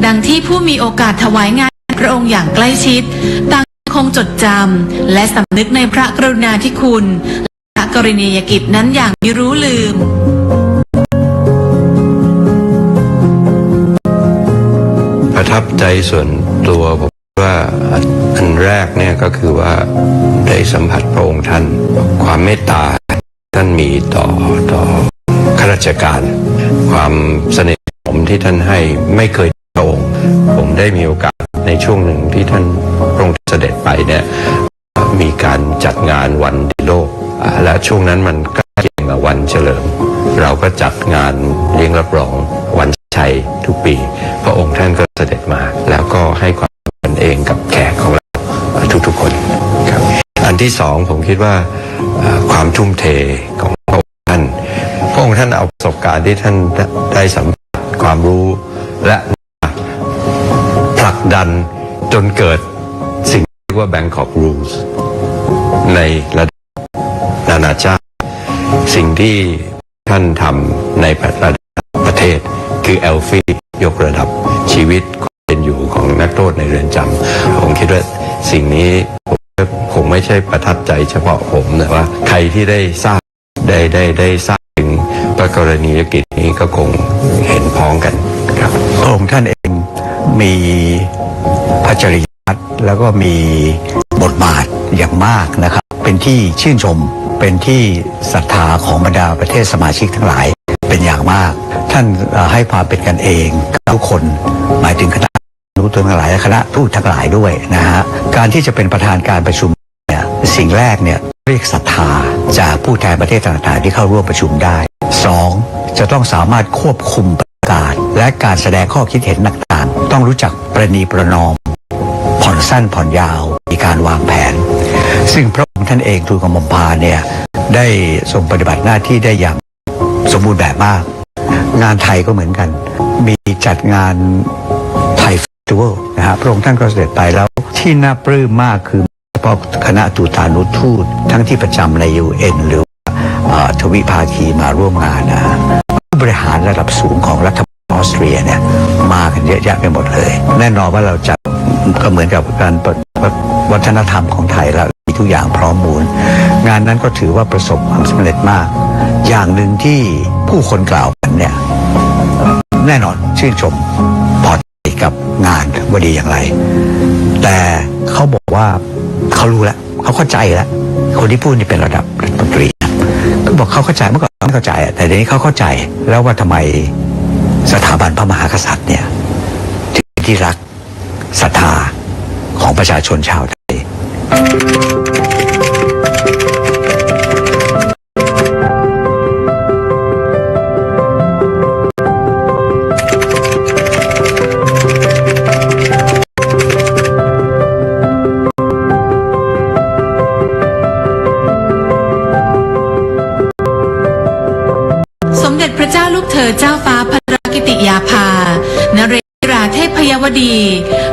ดังที่ผู้มีโอกาสถวายงานพระองค์อย่างใกล้ชิดต่างคงจดจำและสำนึกในพระกรุณาธิคุณและพระกรณียกิจนั้นอย่างไม่รู้ลืม ประทับใจส่วนตัวผมว่าอันแรกเนี่ยก็คือว่าได้สัมผัสพระองค์ท่านความเมตตาท่านมีต่อข้าราชการความสนิทสนมที่ท่านให้ไม่เคยพระองค์ผมได้มีโอกาสในช่วงหนึ่งที่ท่านพระองค์เสด็จไปเนี่ยมีการจัดงานวันเด็กโลกและช่วงนั้นมันใกล้เคียงกับวันเฉลิมเราก็จัดงานเลี้ยงรับรองวันชัยทุกปีพระองค์ท่านก็เสด็จมาแล้วก็ให้ความเป็นเองกับแขกของเราทุกๆคนครับอันที่สองผมคิดว่าความทุ่มเทของพระองค์ท่าน ค์ท่านเอาประสบการณ์ที่ท่านได้สัมผัสความรู้และผลักดันจนเกิดสิ่งที่เรียกว่า Bangkok Rules ในระดับนานาชาติสิ่งที่ท่านทำในระดับประเทศคือเอลฟี่ยกระดับชีวิตความเป็นอยู่ของนักโทษในเรือนจำผมคิดว่าสิ่งนี้คงไม่ใช่ประทับใจเฉพาะผมแต่ว่าใครที่ได้ทราบได้ทราบถึงพระกรณียกิจนี้ก็คงเห็นพ้องกันครับพระองค์ท่านเองมีพระจริยวัตรแล้วก็มีบทบาทอย่างมากนะครับเป็นที่ชื่นชมเป็นที่ศรัทธาของบรรดาประเทศสมาชิกทั้งหลายเป็นอย่างมากท่านให้ความเป็นกันเองกับทุกคนหมายถึงคณะทูตทั้งหลายและคณะทูตทั้งหลายด้วยนะฮะการที่จะเป็นประธานการประชุมเนี่ยสิ่งแรกเนี่ยเรียกศรัทธาจากผู้แทนประเทศต่างๆที่เข้าร่วมประชุมได้2จะต้องสามารถควบคุมประกาศและการแสดงข้อคิดเห็นต่างๆต้องรู้จักประนีประนอมผ่อนสั้นผ่อนยาวมีการวางแผนซึ่งพระองค์ท่านเองทูลกระหม่อมพาเนี่ยได้ทรงปฏิบัติหน้าที่ได้อย่างสมบูรณ์แบบมากงานไทยก็เหมือนกันมีจัดงานไทยเฟสติวัลนะฮะพระองค์ท่านก็เสด็จไปแล้วที่น่าปลื้มมากคือเฉพาะคณะทูตานุทูตทั้งที่ประจำใน UN หรือทวิภาคีมาร่วมงานนะผู้บริหารระดับสูงของรัฐบาลออสเตรียเนี่ยมากันเยอะแยะไปหมดเลยแน่นอนว่าเราจะก็เหมือนกับการวัฒนธรรมของไทยแล้วมีทุกอย่างพร้อมมูลงานนั้นก็ถือว่าประสบความสำเร็จมากอย่างหนึ่งที่ผู้คนกล่าวกันเนี่ยแน่นอนชื่นชมพอใจกับงานว่าดีอย่างไรแต่เขาบอกว่าเขารู้แล้วเขาเข้าใจแล้วคนที่พูดนี่เป็นระดับรัฐมนตรีก็บอกเขาเข้าใจเมื่อก่อนไม่เข้าใจแต่เดี๋ยวนี้เขาเข้าใจแล้วว่าทำไมสถาบันพระมหากษัตริย์เนี่ยถึงที่รักศรัทธาของประชาชนชาวไทยสมเด็จพระเจ้าลูกเธอเจ้าฟ้าพัทรกิติยาภานเรศวราเทพยวดี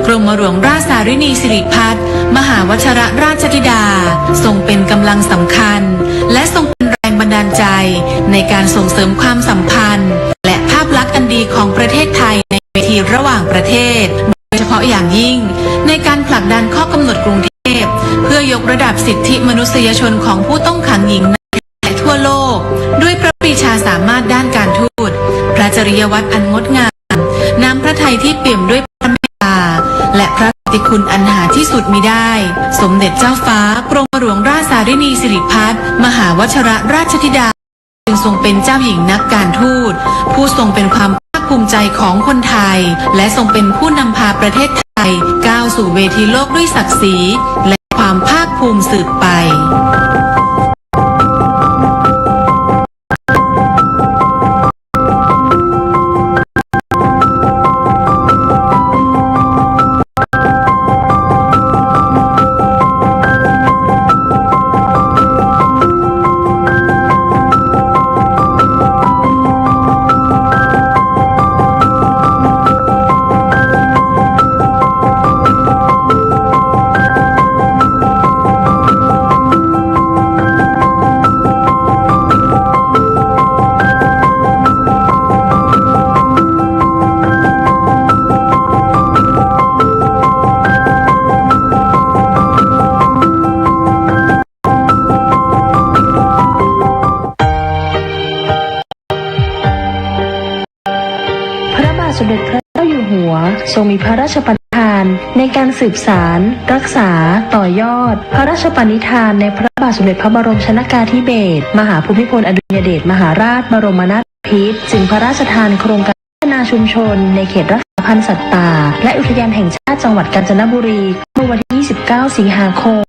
กรมหลวงราชสารินีสิริพัฒน์มหาวชิรราชธิดาทรงเป็นกำลังสำคัญและทรงเป็นแรงบันดาลใจในการส่งเสริมความสัมพันธ์และภาพลักษณ์อันดีของประเทศไทยในเวทีระหว่างประเทศโดยเฉพาะอย่างยิ่งในการผลักดันข้อกำหนดกรุงเทพเพื่อยกระดับสิทธิมนุษยชนของผู้ต้องขังหญิงและทั่วโลกด้วยพระปรีชาสามารถด้านการทูตพระจริยวัตรอันงดงามน้ำพระทัยที่เปี่ยมด้วยพระเมตตาและพระกิตติคุณอันหาที่สุดมิได้สมเด็จเจ้าฟ้ากรมหลวงราชสารินีสิริพัฒน์มหาวชิรราชธิดาจึงทรงเป็นเจ้าหญิงนักการทูตผู้ทรงเป็นความภาคภูมิใจของคนไทยและทรงเป็นผู้นำพาประเทศไทยก้าวสู่เวทีโลกด้วยศักดิ์ศรีและความภาคภูมิสืบไปสมเด็จพระเจ้าอยู่หัวทรงมีพระราชปณิธานในการสืบสารรักษาต่อยอดพระราชปณิธานในพระบาทสมเด็จพระบรมชนกาธิเบศรมหาภูมิพลอดุลยเดชมหาราชบรมนาถบพิตรจึงพระราชทานโครงการพัฒนาชุมชนในเขตรักษาพันธุ์สัตว์ป่าและอุทยานแห่งชาติจังหวัดกาญจนบุรีเมื่อวันที่29 สิงหาคม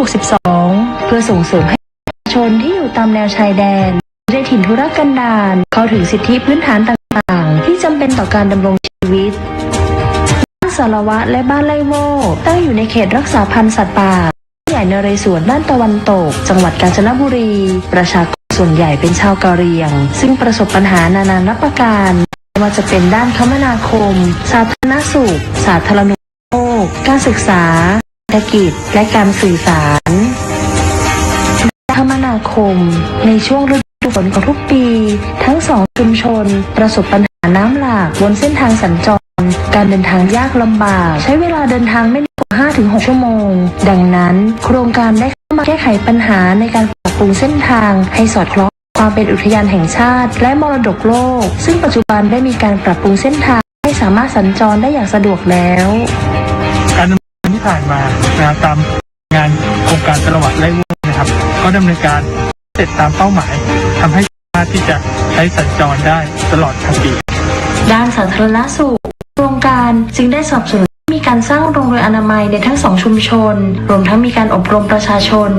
2562 เพื่อส่งเสริมให้ประชาชนที่อยู่ตามแนวชายแดนในถิ่นทุรกันดารเข้าถึงสิทธิพื้นฐานต่างๆที่จำเป็นต่อการดำรงชีวิตบ้านสารวัตรและบ้านไร่โม่ตั้งอยู่ในเขตรักษาพันธุ์สัตว์ป่าใหญ่นเรศวรด้านตะวันตกจังหวัดกาญจนบุรีประชากร ส่วนใหญ่เป็นชาวกะเหรี่ยงซึ่งประสบปัญหานานานับประการไม่ว่าจะเป็นด้านคมนาคมสาธารณสุขสาธารณูปโภคการศึกษาเศรษฐกิจและการสื่อสารคมนาคมในช่วงฤดูฝนของทุกปีทั้งสองชุมชนประสบปัญหาน้ำหลากบนเส้นทางสัญจรการเดินทางยากลำบากใช้เวลาเดินทางไม่น้อยกว่า 5-6 ชั่วโมงดังนั้นโครงการได้เข้ามาแก้ไขปัญหาในการปรับปรุงเส้นทางให้สอดคล้องความเป็นอุทยานแห่งชาติและมรดกโลกซึ่งปัจจุบันได้มีการปรับปรุงเส้นทางให้สามารถสัญจรได้อย่างสะดวกแล้วการดำเนินที่ผ่านมานะครับตามงานโครงการตลาดไร่วุ้นนะครับก็ดำเนินการเสร็จตามเป้าหมายทำให้สามารถที่จะใช้สัญจรได้ตลอดทั้งปีด้านสาธารณสุขโครงการจึงได้สนับสนุนมีการสร้างโรงเรือนอนามัยในทั้งสองชุมชนรวมทั้งมีการอบรมประชาชน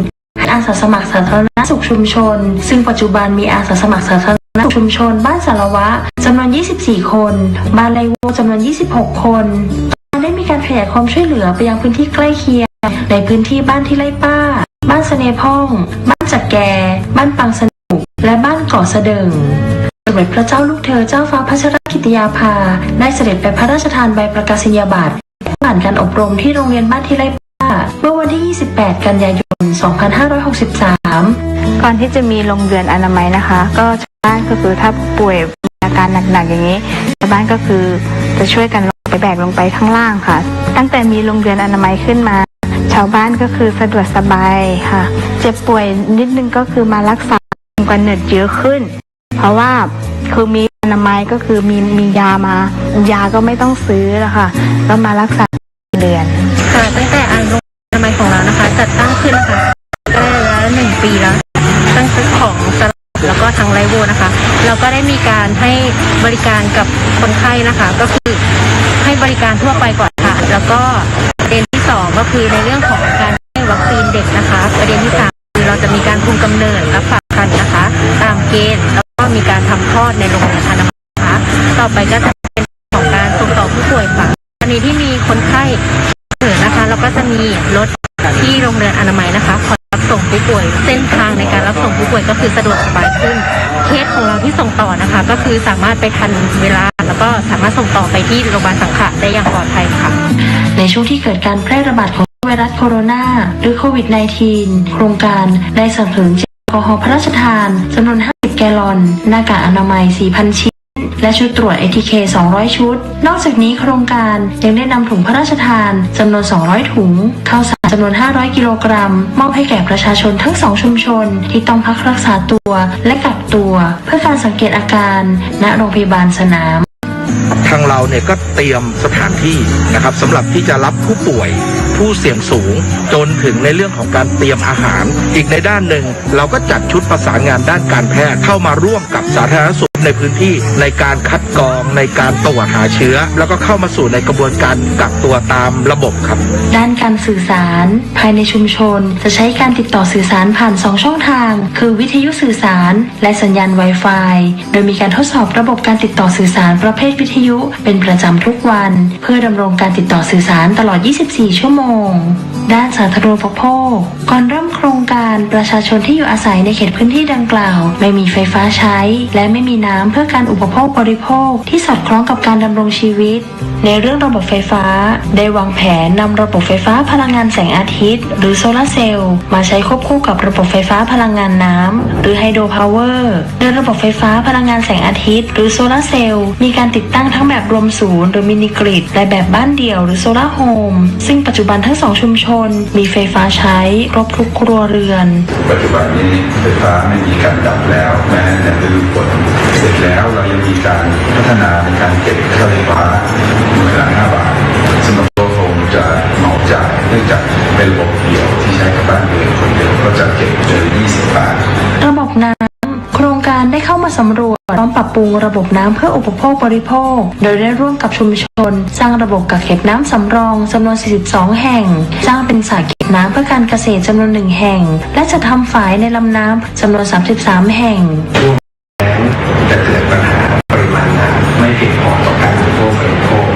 อาสาสมัครสาธารณสุขชุมชนซึ่งปัจจุบันมีอาสาสมัครสาธารณสุขชุมชนบ้านสารวะจำนวน24คนบ้านไรโวจำนวน26คนได้มีการขยายความช่วยเหลือไปยังพื้นที่ใกล้เคียงในพื้นที่บ้านที่ไร่ป้าบ้านเสน่ห์พ่องบ้านจักแกบ้านปังสนุกและบ้านเกาะเสดิงสมเด็จพระเจ้าลูกเธอเจ้าฟ้าพัชรกิติยาภาได้เสด็จไปพระราชทานใบประกาศนียบัตรผ่านการอบรมที่โรงเรียนบ้านที่ไร่ป้าเมื่อวันที่28กันยายน2563ก่อนที่จะมีโรงเรือนอนามัยนะคะก็ชาวบ้านก็คือถ้าป่วยมีอาการหนักๆอย่างนี้ชาวบ้านก็คือจะช่วยกันลงไปแบกลงไปข้างล่างค่ะตั้งแต่มีโรงเรือนอนามัยขึ้นมาชาวบ้านก็คือสะดวกสบายค่ะเจ็บป่วยนิดนึงก็คือมารักษากันเนิดเยอะขึ้นเพราะว่าคือมีอนามัยก็คือมียามายาก็ไม่ต้องซื้อแล้วค่ะก็มารักษาเรือนค่ะตั้งแต่โรงอนามัยของเรานะคะจัดตั้งขึ้นค่ะได้แล้ว1 ปีแล้วตั้งแต่ของตลาดแล้วก็ทางไรโวนะคะเราก็ได้มีการให้บริการกับคนไข้นะคะก็คือให้บริการทั่วไปก่อนค่ะแล้วก็ประเด็นที่2ก็คือในเรื่องของการให้วัคซีนเด็กนะคะประเด็นที่3คือเราจะมีการคุมกำเนิดและฝากครรภ์นะคะตามเกณฑ์แล้วก็มีการทำคลอดในโรงเรียนอนามัยนะคะต่อไปก็จะเป็นของการส่งต่อผู้ป่วยค่ะกรณีที่มีคนไข้เกิดนะคะเราก็จะมีรถที่โรงเรียนอนามัยนะคะคอยรับส่งผู้ป่วยเส้นทางในการรับส่งผู้ป่วยก็คือสะดวกสบายขึ้นเคสของเราที่ส่งต่อนะคะก็คือสามารถไปทันเวลาแล้วก็สามารถส่งต่อไปที่โรงพยาบาลสังขะได้อย่างปลอดภัยค่ะในช่วงที่เกิดการแพร่ระบาดของไวรัสโคโรนาหรือโควิด -19 โครงการได้สนับสนุนเจลแอลกอฮอล์พระราชทานจำนวน50 แกลลอนหน้ากากอนามัย 4,000 ชิ้นและชุดตรวจ ATK 200 ชุดนอกจากนี้โครงการยังได้นำถุงพระราชทานจำนวน200 ถุงข้าวสารจำนวน500 กิโลกรัมมอบให้แก่ประชาชนทั้ง2ชุมชนที่ต้องพักรักษาตัวและกักตัวเพื่อการสังเกตอาการณโรงพยาบาลสนามทางเราเนี่ยก็เตรียมสถานที่นะครับสำหรับที่จะรับผู้ป่วยผู้เสี่ยงสูงจนถึงในเรื่องของการเตรียมอาหารอีกในด้านหนึ่งเราก็จัดชุดประสานงานด้านการแพทย์เข้ามาร่วมกับสาธารณสุขในพื้นที่ในการคัดกรองในการตรวจหาเชื้อแล้วก็เข้ามาสู่ในกระบวนการกักตัวตามระบบครับด้านการสื่อสารภายในชุมชนจะใช้การติดต่อสื่อสารผ่าน2 ช่องทางคือวิทยุสื่อสารและสัญญาณ Wi-Fi โดยมีการทดสอบระบบการติดต่อสื่อสารประเภทวิทยุเป็นประจำทุกวันเพื่อดำรงการติดต่อสื่อสารตลอด 24 ชั่วโมงด้านสาธารณูปโภคก่อนเริ่มโครงการประชาชนที่อยู่อาศัยในเขตพื้นที่ดังกล่าวไม่มีไฟฟ้าใช้และไม่มีน้ำเพื่อการอุปโภคบริโภคที่สอดคล้องกับการดำรงชีวิตในเรื่องระบบไฟฟ้าได้วางแผนนำระบบไฟฟ้าพลังงานแสงอาทิตย์หรือโซลาร์เซลล์มาใช้ควบคู่กับระบบไฟฟ้าพลังงานน้ำหรือไฮโดรพาวเวอร์โดยระบบไฟฟ้าพลังงานแสงอาทิตย์หรือโซลาร์เซลล์มีการติดตั้งทั้งแบบรวมศูนย์หรือมินิกริดและแบบบ้านเดี่ยวหรือโซลาร์โฮมซึ่งปัจจุบันทั้ง2ชุมชนมีไฟฟ้าใช้ครบทุกครัวเรือนปัจจุบันนี้ไฟฟ้าไม่มีการดับแล้วแม้ในฤดูฝนเสร็จแล้วเรายังมีการพัฒนาในการเก็บค่าไฟฟ้ามูลค่า5 บาทสำหรับตัวโฮมจะเหมาจ่ายเนื่องจากเป็นระบบเดี่ยวที่ใช้กับบ้านเรือนคนเดียวก็จะเก็บ20 บาทระบบน้ำโครงการได้เข้ามาสำรวจพร้อมปรับปรุงระบบน้ำเพื่ออุปโภคบริโภคโดยได้ร่วมกับชุมชนสร้างระบบกักเก็บน้ำสำรองจำนวน42 แห่งสร้างเป็นสระเก็บน้ำเพื่อการเกษตรจำนวน1 แห่งและจะทำฝายในลำน้ำจำนวน33 แห่งจะเกิดปัญหาปริมาณน้ำไม่เพียงพอต่อการอุปโภคบริโภค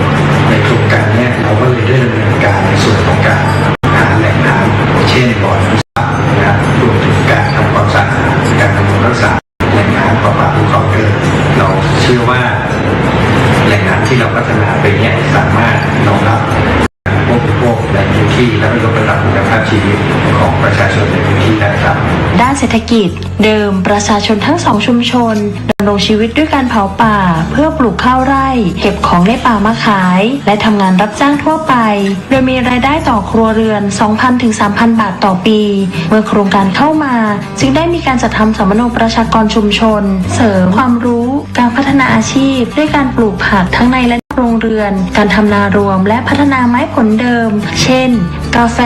ในโครงการนี้เราก็เลยได้ดำเนินการในส่วนของการหาแหล่งน้ำเช่นบ่อน้ำสระนะครับรวมถึงการทำความสะอาดการบำรุงรักษา ศรษฐกิจเดิมประชาชนทั้งสองชุมชนดำรงชีวิตด้วยการเผาป่าเพื่อปลูกข้าวไร่เก็บของในป่ามาขายและทำงานรับจ้างทั่วไปโดยมีรายได้ต่อครัวเรือน 2,000 ถึง 3,000 บาทต่อปีเมื่อโครงการเข้ามาจึงได้มีการจัดทำสัมมโนประชากรชุมชนเสริมความรู้การพัฒนาอาชีพด้วยการปลูกผักทั้งในและโรงเรือนการทำนารวมและพัฒนาไม้ผลเดิมเช่นกาแฟ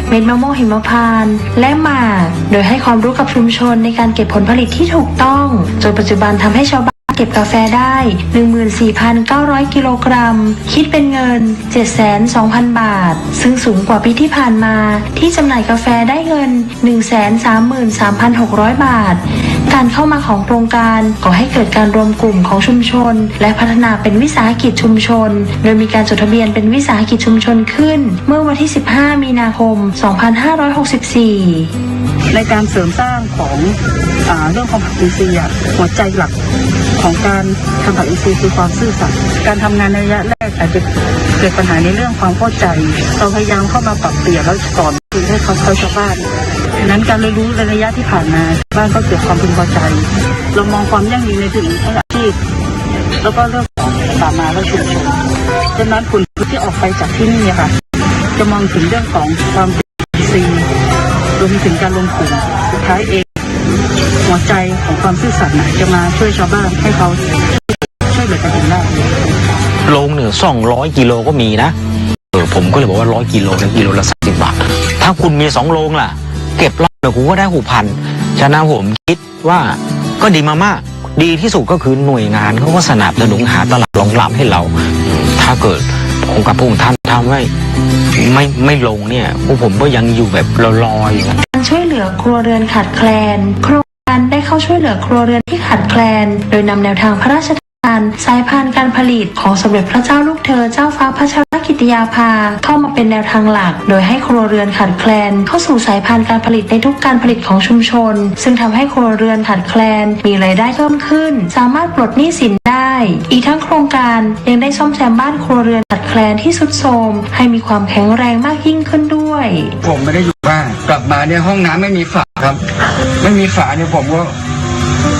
เม็ดมะม่วงหิมพานต์และหมากโดยให้ความรู้กับชุมชนในการเก็บผลผลิตที่ถูกต้องจนปัจจุบันทำให้ชาวบ้านเก็บกาแฟได้ 14,900 กิโลกรัมคิดเป็นเงิน 720,000 บาทซึ่งสูงกว่าปีที่ผ่านมาที่จำหน่ายกาแฟได้เงิน 133,600 บาทการเข้ามาของโครงการก่อให้เกิดการรวมกลุ่มของชุมชนและพัฒนาเป็นวิสาหกิจชุมชนโดยมีการจดทะเบียนเป็นวิสาหกิจชุมชนขึ้นเมื่อวันที่ 15 มีนาคม 2564 ในการเสริมสร้างของเรื่องของผักอินทรีย์หัวใจหลักของการทำผักอินทรีย์คือความซื่อสัตย์การทำงานในระยะแรกอาจจะเกิดปัญหาในเรื่องความเข้าใจเราพยายามเข้ามาปรับเปลี่ยนแล้วสอนคือให้เขาชาวบ้านนั้นการเรียนรู้ในระยะที่ผ่านมาบ้านก็เกิดความพึงพอใจเรามองความยั่งยืนในถึงอาชีพแล้วก็เรื่องของป่าไม้และชุมชนดังนั้นผลที่ออกไปจากที่นี่ค่ะจะมองถึงเรื่องของความเป็นอินทรีย์รวมถึงการลงทุนสุดท้ายเองหัวใจของความซื่อสัตย์จะมาช่วยชาวบ้านให้เขาช่วยเหลือกันได้โลหนึ่ง200 กิโลก็มีนะผมก็เลยบอกว่า100 กิโลนะกิโลละ30 บาทถ้าคุณมี2 โลล่ะเก็บรอบเนี่ยคุณก็ได้6,000ฉะนั้นผมคิดว่าก็ดีมากๆดีที่สุดก็คือหน่วยงานเขาก็สนับสนุนหาตลาดรองรับให้เราถ้าเกิดผมกับพวกท่านทำไม่ลงเนี่ยพวกผมก็ยังอยู่แบบลอยๆการช่วยเหลือครัวเรือนขาดแคลนโครงการได้เข้าช่วยเหลือครัวเรือนที่ขาดแคลนโดยนำแนวทางพระราชทานสายพานการผลิตของสมเด็จพระเจ้าลูกเธอเจ้าฟ้าพัชรกิติยาภาเข้ามาเป็นแนวทางหลักโดยให้ครัวเรือนขาดแคลนเข้าสู่สายพานการผลิตในทุกการผลิตของชุมชนซึ่งทำให้ครัวเรือนขาดแคลนมีรายได้เพิ่มขึ้นสามารถปลดหนี้สินได้อีกทั้งโครงการยังได้ซ่อมแซมบ้านครัวเรือนขาดแคลนที่ทรุดโทรมให้มีความแข็งแรงมากยิ่งขึ้นด้วยผมไม่ได้อยู่บ้านกลับมาเนี่ยห้องน้ำไม่มีฝาครับไม่มีฝาเนี่ยผมก็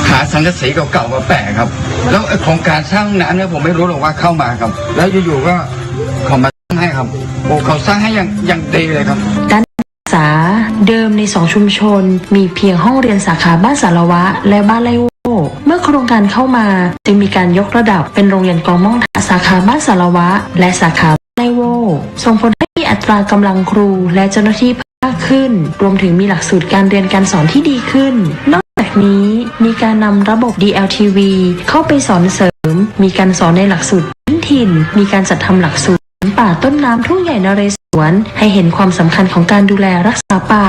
หาสังกะสีเก่าๆมาแปะครับแล้วโครงการสร้างห้องน้ำเนี่ยผมไม่รู้หรอกว่าเข้ามาครับแล้วอยู่ๆก็เขามาสร้างให้ครับโอ้เขาสร้างให้อย่างดีเลยครับการศึกษาเดิมใน2 ชุมชนมีเพียงห้องเรียนสาขาบ้านสารวะและบ้านไร่โวเมื่อโครงการเข้ามาจึงมีการยกระดับเป็นโรงเรียนกองม่องสาขาบ้านสารวะและสาขาบ้านไร่โวส่งผลให้มีอัตรากำลังครูและเจ้าหน้าที่มากขึ้นรวมถึงมีหลักสูตรการเรียนการสอนที่ดีขึ้นนอกจากนี้มีการนำระบบ DLTV เข้าไปสอนเสริมมีการสอนในหลักสูตรพื้นถิ่นมีการจัดทำหลักสูตรป่าต้นน้ำทุ่งใหญ่นเรศวรให้เห็นความสำคัญของการดูแลรักษาป่า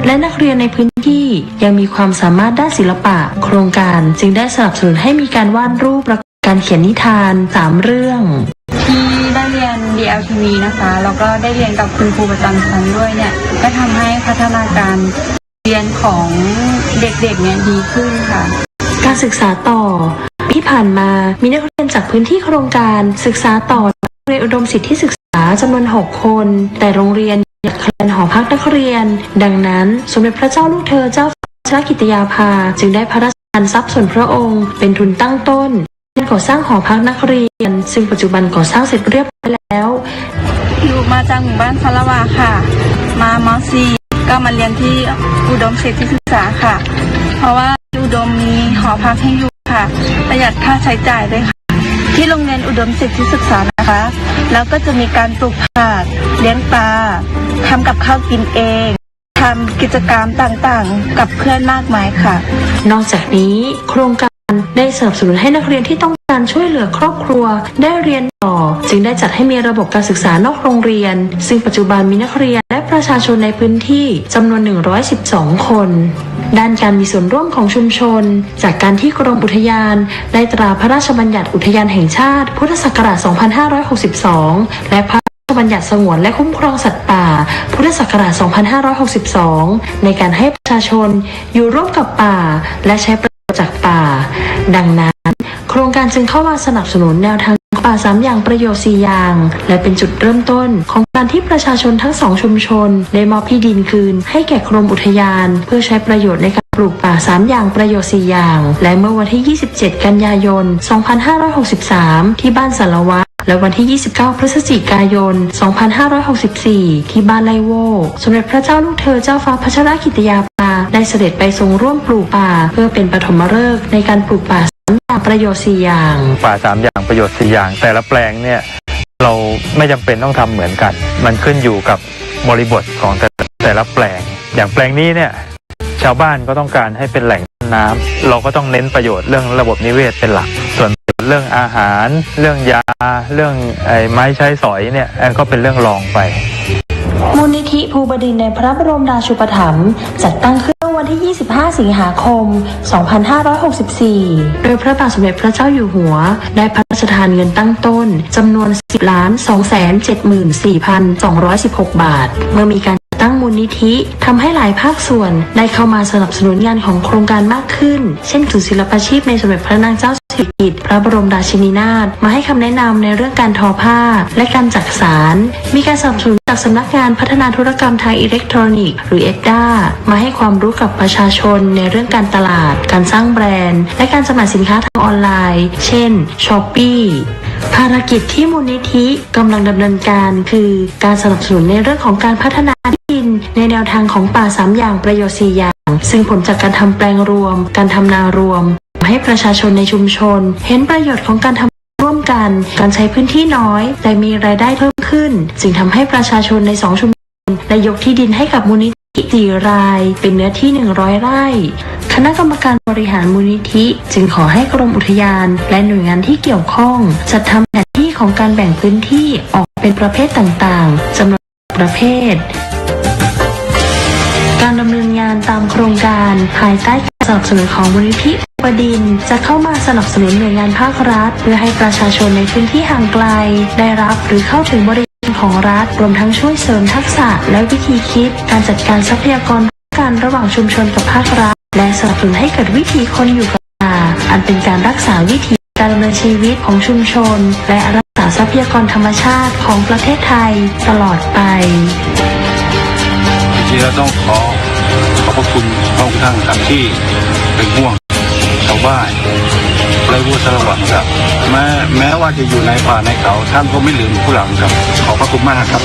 และนักเรียนในพื้นที่ยังมีความสามารถด้านศิลปะโครงการจึงได้สนับสนุนให้มีการวาดรูปประกอบการเขียนนิทาน3 เรื่องที่ได้เรียน DLTV นะคะแล้วก็ได้เรียนกับคุณครูประจำชั้นด้วยเนี่ยก็ทำให้พัฒนาการเรียนของเด็กๆเนี่ยดีขึ้นค่ะการศึกษาต่อที่ผ่านมามีนักเรียนจากพื้นที่โครงการศึกษาต่อโรงเรียนอุดมสิทธิศึกษาจำนวน6 คนแต่โรงเรียนขาดแคลนหอพักนักเรียนดังนั้นสมเด็จพระเจ้าลูกเธอเจ้าฟ้าพัชรกิติยาภาจึงได้พระราชทานทรัพย์ส่วนพระองค์เป็นทุนตั้งต้นก่อสร้างหอพักนักเรียนซึ่งปัจจุบันก่อสร้างเสร็จเรียบร้อยแล้วอยู่มาจากหมู่บ้านสารวะค่ะมาม.4ก็มาเรียนที่อุดมสิทธิศึกษาค่ะเพราะว่าอุดมมีหอพักให้อยู่ค่ะประหยัดค่าใช้จ่ายด้วยค่ะที่โรงเรียนอุดมสิทธิศึกษานะคะแล้วก็จะมีการปลูกผักเลี้ยงปลาทำกับข้าวกินเองทำกิจกรรมต่างๆกับเพื่อนมากมายค่ะนอกจากนี้โครงการได้สนับสนุนให้นักเรียนที่ต้องการช่วยเหลือครอบครัวได้เรียนต่อจึงได้จัดให้มีระบบการศึกษานอกโรงเรียนซึ่งปัจจุบันมีนักเรียนและประชาชนในพื้นที่จำนวน112 คนด้านการมีส่วนร่วมของชุมชนจากการที่กรมอุทยานได้ตราพระราชบัญญัติอุทยานแห่งชาติพุทธศักราช 2562 และพระราชบัญญัติสงวนและคุ้มครองสัตว์ป่าพุทธศักราช 2562 ในการให้ประชาชนอยู่ร่วมกับป่าและใช้ประโยชน์จากป่าดังนั้นโครงการจึงเข้ามาสนับสนุนแนวทางป่า3 อย่างประโยชน์4 อย่างและเป็นจุดเริ่มต้นของการที่ประชาชนทั้ง2 ชุมชนได้มอบที่ดินคืนให้แก่กรมอุทยานเพื่อใช้ประโยชน์ในการ ปลูกป่า3อย่างประโยชน์4อย่างและเมื่อวันที่ 27 กันยายน 2563 ที่บ้านสารวัตรและวันที่ 29 พฤศจิกายน 2564 ที่บ้านไลโวสมเด็จพระเจ้าลูกเธอเจ้าฟ้าพัชรกิติยาภาได้เสด็จไปทรงร่วมปลูกป่าเพื่อเป็นปฐมฤกษ์ในการปลูกป่า3อย่างประโยชน์4อย่างป่า3อย่างประโยชน์4อย่างแต่ละแปลงเนี่ยเราไม่จำเป็นต้องทำเหมือนกันมันขึ้นอยู่กับบริบทของแต่ละแปลงอย่างแปลงนี้เนี่ยชาวบ้านก็ต้องการให้เป็นแหล่งน้ำเราก็ต้องเน้นประโยชน์เรื่องระบบนิเวศเป็นหลักส่วนเรื่องอาหารเรื่องยาเรื่องไม้ใช้สอยเนี่ยก็เป็นเรื่องรองไปมูลนิธิภูบดินทร์ในพระบรมราชูปถัมภ์จัดตั้งขึ้นวันที่ 25 สิงหาคม 2564 โดยพระบาทสมเด็จพระเจ้าอยู่หัวได้พระราชทานเงินตั้งต้นจำนวน 10,274,216 บาทเมื่อมีการตั้งมูลนิธิทำให้หลายภาคส่วนได้เข้ามาสนับสนุนงานของโครงการมากขึ้นเช่นศูนย์ศิลปาชีพในสมเด็จพระนางเจ้าสิริกิติ์พระบรมราชินีนาถมาให้คำแนะนำในเรื่องการทอผ้าและการจักสานมีการสนับสนุนจากสำนักงานพัฒนาธุรกรรมทางอิเล็กทรอนิกส์หรือเอ็ดด้ามาให้ความรู้กับประชาชนในเรื่องการตลาดการสร้างแบรนด์และการจำหน่ายสินค้าทางออนไลน์เช่น Shopee ภารกิจที่มูลนิธิกำลังดำเนินการคือการสนับสนุนในเรื่องของการพัฒนาที่ดินในแนวทางของป่า3อย่างประโยชน์4อย่างซึ่งผลจากการทำแปลงรวมการทำนารวมให้ประชาชนในชุมชนเห็นประโยชน์ของการทำร่วมกันการใช้พื้นที่น้อยแต่มีรายได้เพิ่มขึ้นจึงทำให้ประชาชนใน2ชุมชนได้ยกที่ดินให้กับมูลนิธิ4รายเป็นเนื้อที่100ไร่คณะกรรมการบริหารมูลนิธิจึงขอให้กรมอุทยานและหน่วยงานที่เกี่ยวข้องจัดทำแผนที่ของการแบ่งพื้นที่ออกเป็นประเภทต่างๆจำนวนประเภทการดำเนินงานตามโครงการภายใต้การสนับสนุนของมูลนิธิภูบดินทร์จะเข้ามาสนับสนุนหน่วยงานภาครัฐเพื่อให้ประชาชนในพื้นที่ห่างไกลได้รับหรือเข้าถึงบริการของรัฐรวมทั้งช่วยเสริมทักษะและวิธีคิดการจัดการทรัพยากรการระหว่างชุมชนกับภาครัฐและสนับสนุนให้เกิดวิถีคนอยู่กับป่าอันเป็นการรักษาวิถีการดำเนินชีวิตของชุมชนและรักษาทรัพยากรธรรมชาติของประเทศไทยตลอดไปจริงๆเราต้องขอบพระคุณพระองค์ท่านครับที่เป็นห่วงชาวบ้านไร่วัวสารวัตรครับแม้ว่าจะอยู่ในป่าในเขาท่านก็ไม่ลืมผู้หลังครับขอบพระคุณมากครับ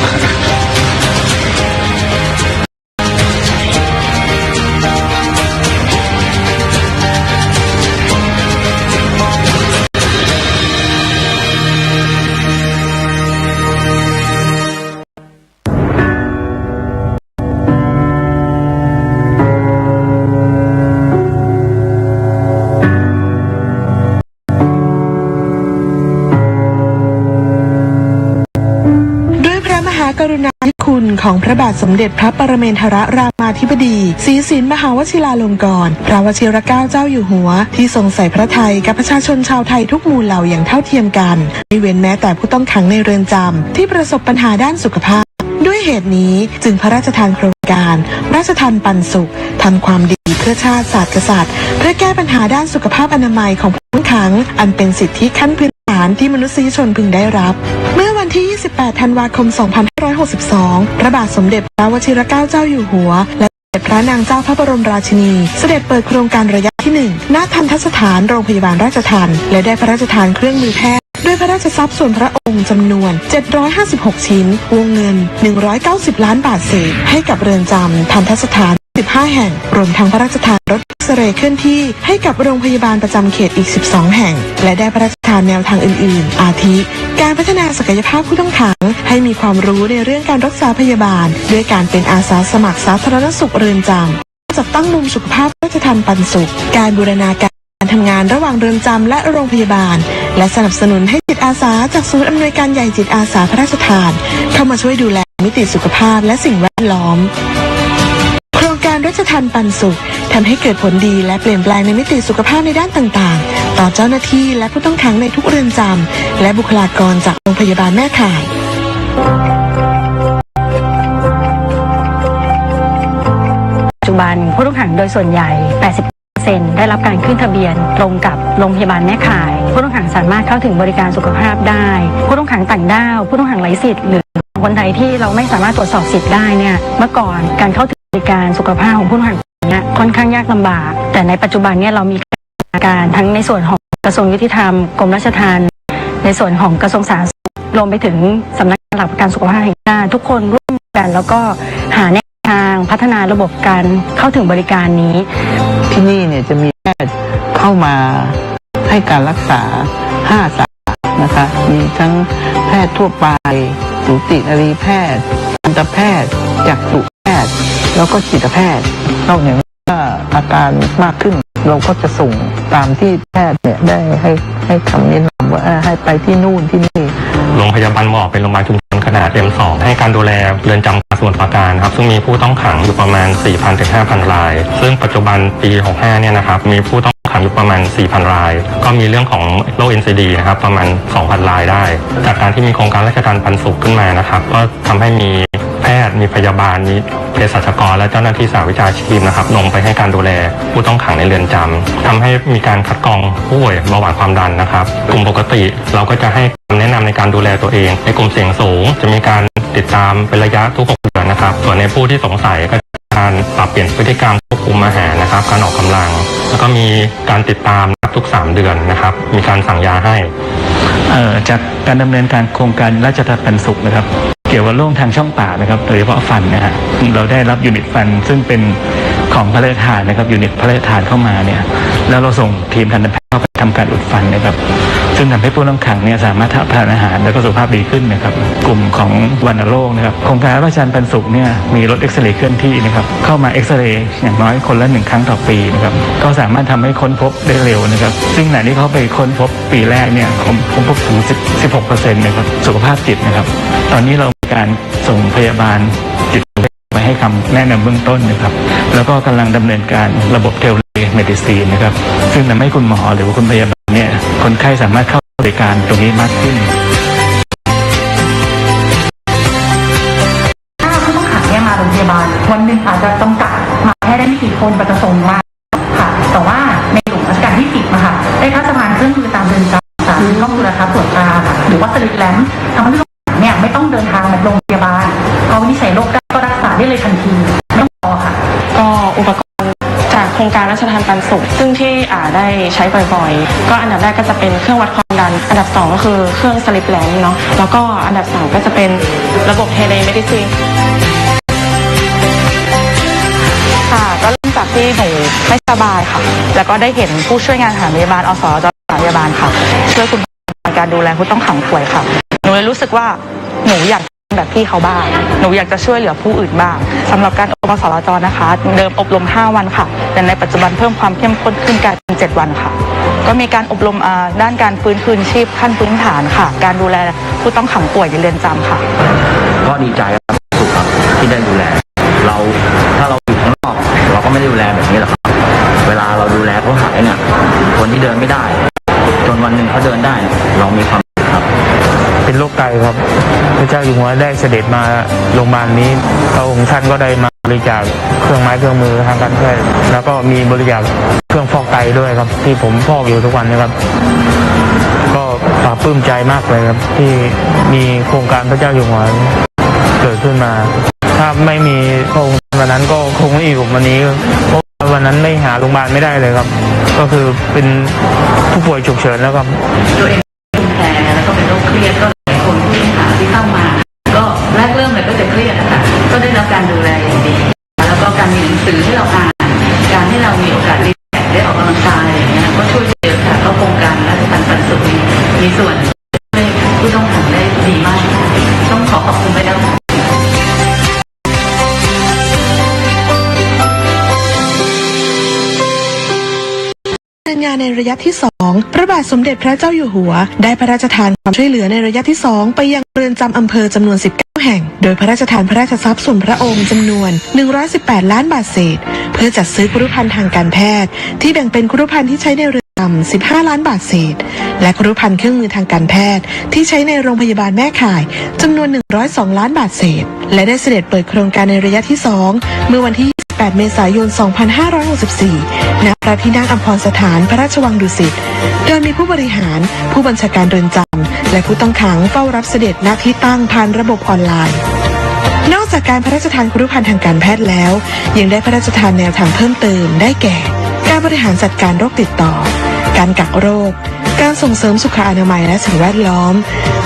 กรุณาธิคุณของพระบาทสมเด็จพระปรเมนทรรามาธิบดีศรีสินมหาวชิราลงกรณ์พระวชิรเกล้าเจ้าอยู่หัวที่ทรงใส่พระทัยกับประชาชนชาวไทยทุกหมู่เหล่าอย่างเท่าเทียมกันไม่เว้นแม้แต่ผู้ต้องขังในเรือนจำที่ประสบปัญหาด้านสุขภาพด้วยเหตุนี้จึงพระราชทานโครงการราชทานปันสุขทำความดีเพื่อชาติศาสตร์กษัตริย์เพื่อแก้ปัญหาด้านสุขภาพอนามัยของผู้ต้องขังอันเป็นสิทธิขั้นพื้นฐานที่มนุษยชนพึงได้รับเมื่อวันที่ 28 ธันวาคม 2562 พระบาทสมเด็จพระวชิรเกล้าเจ้าอยู่หัวและสมเด็จพระนางเจ้าพระบรมราชินีเสด็จเปิดโครงการระยะที่ 1 ณ ทัณฑสถานโรงพยาบาลราชทัณฑ์และได้พระราชทานเครื่องมือแพทย์ด้วยพระราชทรัพย์ส่วนพระองค์จำนวน 756 ชิ้นวงเงิน 190 ล้านบาทเศษให้กับเรือนจำทัณฑสถาน 15 แห่งรวมทั้งพระราชทานรถเอ็กซเรย์เคลื่อนที่ให้กับโรงพยาบาลประจำเขตอีก 12 แห่งและได้พระราชทานแนวทางอื่นๆอาทิการพัฒนาศักยภาพผู้ต้องขังให้มีความรู้ในเรื่องการรักษาพยาบาลด้วยการเป็นอาสาสมัครสาธารณสุขเรือนจำจัดตั้งมุมสุขภาพราชทัณฑ์ปันสุขการบูรณาการทำงานระหว่างเรือนจำและโรงพยาบาลและสนับสนุนให้จิตอาสาจากศูนย์อำนวยการใหญ่จิตอาสาพระราชทานเข้ามาช่วยดูแลมิติสุขภาพและสิ่งแวดล้อมโครงการราชทัณฑ์ปันสุขทำให้เกิดผลดีและเปลี่ยนแปลงในมิติสุขภาพในด้านต่างๆต่อเจ้าหน้าที่และผู้ต้องขังในทุกเรือนจำและบุคลากรจากโรงพยาบาลแม่ข่ายปัจจุบันผู้ต้องขังโดยส่วนใหญ่ 80% ได้รับการขึ้นทะเบียนตรงกับโรงพยาบาลแม่ข่ายผู้ต้องขังสามารถเข้าถึงบริการสุขภาพได้ผู้ต้องขังต่างด้าวผู้ต้องขังไร้สิทธิ์หรือคนไทยที่เราไม่สามารถตรวจสอบสิทธิ์ได้เนี่ยเมื่อก่อนการเข้าถึงบริการสุขภาพของผู้ต้องขัง เนี่ยค่อนข้างยากลำบาก แต่ในปัจจุบันเนี่ยเรามีการทั้งในส่วนของกระทรวงยุติธรรมกรมราชทัณฑ์ในส่วนของกระทรวงสาธารณสุขรวมไปถึงสำนักงานหลักประกันสุขภาพแห่งชาติทุกคนร่วมกันแล้วก็หาแนวทางพัฒนาระบบการเข้าถึงบริการนี้ที่นี่เนี่ยจะมีแพทย์เข้ามาให้การรักษา5 สาขานะคะมีทั้งแพทย์ทั่วไปสูตินรีแพทย์ทันตแพทย์จักษุแพทย์แล้วก็จิตแพทย์นอกจากนี้ถ้าอาการมากขึ้นเราก็จะส่งตามที่แพทย์เนี่ยได้ให้คำแนะนำว่าให้ไปที่นู่นที่นี่โรงพยาบาลหมอเป็นโรงพยาบาลชุมชนขนาด M2 ให้การดูแลเรือนจำสมุทรปราการครับซึ่งมีผู้ต้องขังอยู่ประมาณ 4,000 ถึง 5,000 รายซึ่งปัจจุบันปี 65 เนี่ยนะครับมีผู้ต้องขังอยู่ประมาณ 4,000 รายก็มีเรื่องของโรค NCD นะครับประมาณ 2,000 รายได้จากการที่มีโครงการราชการปันสุขขึ้นมานะครับก็ทำให้มีแพทย์มีพยาบาลมีเภสัชกรและเจ้าหน้าที่สาวิชาชีพนะครับลงไปให้การดูแลผู้ต้องขังในเรือนจำทำให้มีการคัดกรองผู้ป่วยเบาหวานความดันนะครับกลุ่มปกติเราก็จะให้คำแนะนำในการดูแลตัวเองในกลุ่มเสี่ยงสูงจะมีการติดตามเป็นระยะทุก6 เดือนนะครับส่วนในผู้ที่สงสัยก็การปรับเปลี่ยนพฤติกรรมควบคุมอาหารนะครับการออกกำลังแล้วก็มีการติดตามทุก3 เดือนนะครับมีการสั่งยาให้จากการดำเนินการโครงการราชทัณฑ์ปันสุขนะครับเกี่ยวกับโรคทางช่องปากนะครับโดยเฉพาะฟันนะฮะเราได้รับยูนิตฟันซึ่งเป็นของพระราชทานนะครับยูนิตพระราชทานเข้ามาเนี่ยแล้วเราส่งทีมทันตแพทย์เข้าไปทำการอุดฟันนะครับซึ่งทำให้ผู้ต้องขังเนี่ยสามารถทานอาหารแล้วก็สุขภาพดีขึ้นนะครับกลุ่มของวัณโรคนะครับโครงการราชทัณฑ์ปันสุขเนี่ยมีรถเอ็กซเรย์เคลื่อนที่นะครับเข้ามาเอ็กซเรย์อย่างน้อยคนละ1 ครั้งต่อปีนะครับก็สามารถทำให้ค้นพบได้เร็วนะครับซึ่งขณะที่เขาไปค้นพบปีแรกเนี่ยค้นพบถึง 16% นะครับสุขภาพจิตนะครับตอนนี้เราการส่งพยาบาลจิตเวชไปให้คำแนะนำเบื้องต้นนะครับแล้วก็กำลังดำเนินการระบบเทเลเมดิซีนนะครับซึ่งทำให้คุณหมอหรือว่าคุณพยาบาลเนี่ยคนไข้สามารถเข้าบริการตรงนี้มากขึ้นถ้าผู้ต้องขังเนี่ยมาโรงพยาบาลวันหนึ่งอาจจะจำกัดมาแค่ได้ไม่กี่คนประสงค์มาค่ะแต่ว่าในหลวงรัชกาลที่ 10นะคะได้พระราชทานเครื่องมือตามเรือนจำค่ะกล้องจุลทรรศน์ตรวจตาหรือว่าสลิดแลมป์ทำให้เนี่ยไม่ต้องเดินทางมาโรงพยาบาลเขาวินิจฉัยโรคได้ก็รักษาได้เลยทันทีไม่ต้องรอค่ะก็อุปกรณ์จากโครงการราชทัณฑ์ปันสุขซึ่งที่ได้ใช้บ่อยๆก็อันดับแรกก็จะเป็นเครื่องวัดความดันอันดับ2ก็คือเครื่องสลิปแลมป์เนาะแล้วก็อันดับ3ก็จะเป็นระบบเทเลเมดิซีนค่ะก็เริ่มจากที่หนูไม่สบายค่ะแล้วก็ได้เห็นผู้ช่วยงานฐานพยาบาลอสจพยาบาลค่ะช่วยคุณในการดูแลผู้ต้องขังป่วยค่ะหนูเลยรู้สึกว่าหนูอยากแบบพี่เขาบ้างหนูอยากจะช่วยเหลือผู้อื่นบ้างสำหรับการอบรมสรจนะคะเดิมอบรม5 วันค่ะแต่ในปัจจุบันเพิ่มความเข้มข้นขึ้นกลายเป็น7 วันค่ะก็มีการอบรมด้านการฟื้นคืนชีพขั้นพื้นฐานค่ะการดูแลผู้ต้องขังป่วยในเรือนจำค่ะก็ดีใจครับสุขครับที่ได้ดูแลเราถ้าเราอยู่ข้างนอกเราก็ไม่ได้ดูแลแบบนี้หรอกครับเวลาเราดูแลเขาหายเนี่ยคนที่เดินไม่ได้จนวันหนึ่งเขาเดินได้เรามีความสุขครับเป็นโรคไตครับพระเจ้าอยู่หัวได้เสด็จมาโรงพยาบาลนี้พระองค์ท่านก็ได้มาบริจาคเครื่องไม้เครื่องมือทางการแพทย์แล้วก็มีบริจาคเครื่องฟอกไตด้วยครับที่ผมฟอกอยู่ทุกวันนะครับก็ปลาบปลื้มใจมากเลยครับที่มีโครงการพระเจ้าอยู่หัวเกิดขึ้นมาถ้าไม่มีพระองค์วันนั้นก็คงไม่อยู่วันนี้เพราะวันนั้นไม่หาโรงพยาบาลไม่ได้เลยครับก็คือเป็นผู้ป่วยฉุกเฉินแล้วครับตัวเองเป็นแผลแล้วก็เป็นโรคเครียดก็หลายคนผู้ต้องขังที่เข้ามาก็แรกเริ่มเลยก็จะเครียดนะคะก็ได้รับการดูแลอย่างดีแล้วก็การมีหนังสือที่เราอ่านการที่เรามีโอกาสได้ออกกำลังกายอย่างเงี้ยก็ช่วยเยอะค่ะก็โครงการราชทัณฑ์ปันสุขมีส่วนช่วยผู้ต้องขังได้ดีมากต้องขอบคุณไปแล้วงานในระยะที่ 2 พระบาทสมเด็จพระเจ้าอยู่หัวได้พระราชทานความช่วยเหลือในระยะที่ 2 ไปยังเรือนจำอำเภอจำนวน 19 แห่งโดยพระราชทานพระราชทรัพย์ส่วนพระองค์จำนวน118 ล้านบาทเศษเพื่อจัดซื้อครุภัณฑ์ทางการแพทย์ที่แบ่งเป็นครุภัณฑ์ที่ใช้ในเรือนจำ15 ล้านบาทเศษและครุภัณฑ์เครื่องมือทางการแพทย์ที่ใช้ในโรงพยาบาลแม่ข่ายจำนวน102 ล้านบาทเศษและได้เสด็จเปิดโครงการในระยะที่ 2 เมื่อวันที่8 เมษายน 2564 ณ พระที่นั่งอัมพรสถานพระราชวังดุสิต โดยมีผู้บริหาร ผู้บัญชาการเรือนจำและผู้ต้องขังเฝ้ารับเสด็จณที่ตั้งผ่านระบบออนไลน์ นอกจากการพระราชทานครุภัณฑ์ทางการแพทย์แล้วยังได้พระราชทานแนวทางเพิ่มเติมได้แก่ การบริหารจัดการโรคติดต่อการกักโรคการส่งเสริมสุขอนามัยและสิ่งแวดล้อม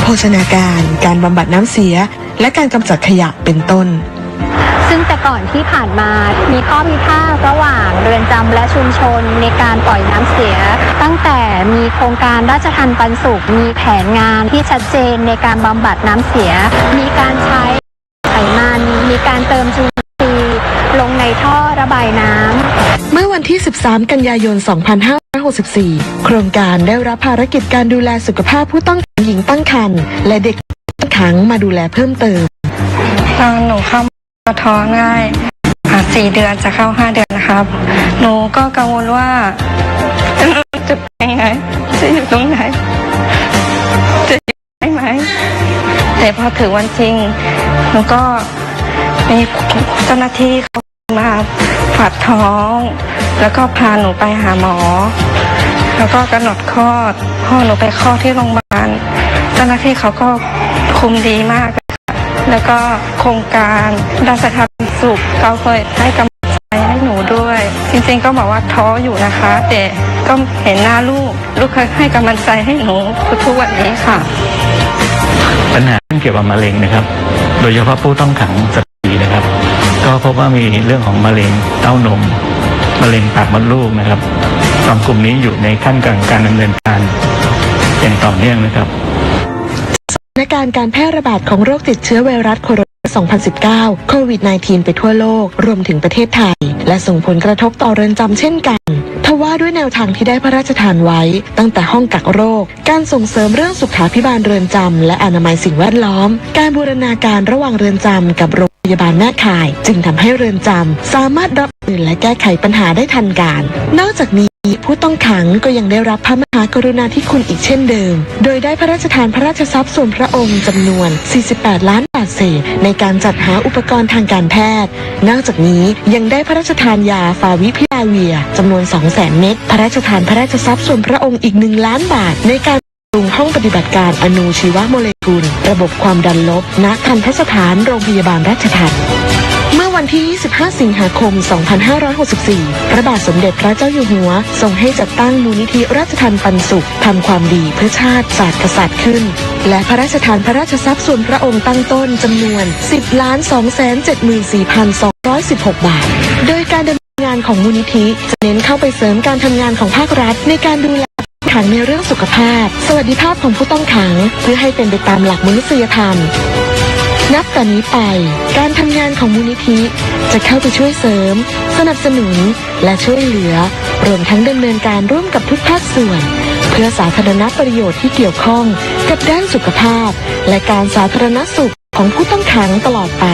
โภชนาการการบำบัดน้ำเสียและการกำจัดขยะเป็นต้นซึ่งแต่ก่อนที่ผ่านมามีข้อพิพาทระหว่างเรือนจำและชุมชนในการปล่อยน้ำเสียตั้งแต่มีโครงการราชทัณฑ์ปันสุขมีแผนงานที่ชัดเจนในการบำบัดน้ำเสียมีการใช้ไขมันมีการเติมจุลินทรีย์ลงในท่อระบายน้ำเมื่อวันที่ 13 กันยายน 2564 โครงการได้รับภารกิจการดูแลสุขภาพผู้ต้องขังหญิงตั้งครรภ์และเด็กตั้งขังมาดูแลเพิ่มเติมตอนหนูเข้าท้องง่าย4 เดือนจะเข้า5 เดือนนะครับหนูก็กังวลว่าจะเป็นยังไงจะอยู่ตรงไหนจะอยู่ได้ไหมแต่พอถึงวันจริงหนูก็มีเจ้าหน้าที่เขามาฝัดท้องแล้วก็พาหนูไปหาหมอแล้วก็กำหนดคลอดพ่อหนูไปคลอดที่โรงพยาบาลเจ้าหน้าที่เขาก็คุมดีมากแล้วก็โครงการราชทัณฑ์สุขเขาเคยให้กำลังใจให้หนูด้วยจริงๆก็บอกว่าท้ออยู่นะคะแต่ก็เห็นหน้าลูกเคยให้กำลังใจให้หนูทุกวันนี้ค่ะปัญหาเกี่ยวกับมะเร็งนะครับโดยเฉพาะผู้ต้องขังสตรีนะครับก็พบว่ามีเรื่องของมะเร็งเต้านมมะเร็งปากมดลูกนะครับสองกลุ่มนี้อยู่ในขั้นกลางการดำเนินการอย่างต่อเนื่องนะครับสถานการณ์การแพร่ระบาดของโรคติดเชื้อไวรัสโคโรนา 2019 โควิด -19 ไปทั่วโลกรวมถึงประเทศไทยและส่งผลกระทบต่อเรือนจำเช่นกันทว่าด้วยแนวทางที่ได้พระราชทานไว้ตั้งแต่ห้องกักโรคการส่งเสริมเรื่องสุขาภิบาลเรือนจำและอนามัยสิ่งแวดล้อมการบูรณาการระหว่างเรือนจำกับโรงพยาบาลแม่ข่ายจึงทำให้เรือนจำสามารถรับมือและแก้ไขปัญหาได้ทันการนอกจากนี้ผู้ต้องขังก็ยังได้รับพระมหากรุณาธิคุณอีกเช่นเดิมโดยได้พระราชทานพระราชทรัพย์ส่วนพระองค์จำนวน48 ล้านบาทเศษในการจัดหาอุปกรณ์ทางการแพทย์นอกจากนี้ยังได้พระราชทานยาฟาวิพิลาเวียจำนวน 200,000 เม็ดพระราชทานพระราชทรัพย์ส่วนพระองค์อีก1 ล้านบาทในการปรุงห้องปฏิบัติการอนูชีวโมเลกุลระบบความดันลบณทันตสถานโรงพยาบาลราชทัณฑ์เมื่อวันที่ 25 สิงหาคม 2564 พระบาทสมเด็จพระเจ้าอยู่หัวทรงให้จัดตั้งมูลนิธิราชทัณฑ์ปันสุขทำความดีเพื่อชาติศาสตร์กษัตริย์ขึ้นและพระราชทานพระราชทรัพย์ส่วนพระองค์ตั้งต้นจำนวน 10,274,216 บาทโดยการดำเนินงานของมูลนิธิจะเน้นเข้าไปเสริมการทำงานของภาครัฐในการดูแลขังในเรื่องสุขภาพสวัสดิภาพของผู้ต้องขังเพื่อให้เป็นไปตามหลักมนุษยธรรมนับแต่นี้ไปการทำงานของมูลนิธิจะเข้าไปช่วยเสริมสนับสนุนและช่วยเหลือรวมทั้งดำเนินการร่วมกับทุกภาคส่วนเพื่อสาธารณประโยชน์ที่เกี่ยวข้องกับด้านสุขภาพและการสาธารณสุขของผู้ต้องขังตลอดไป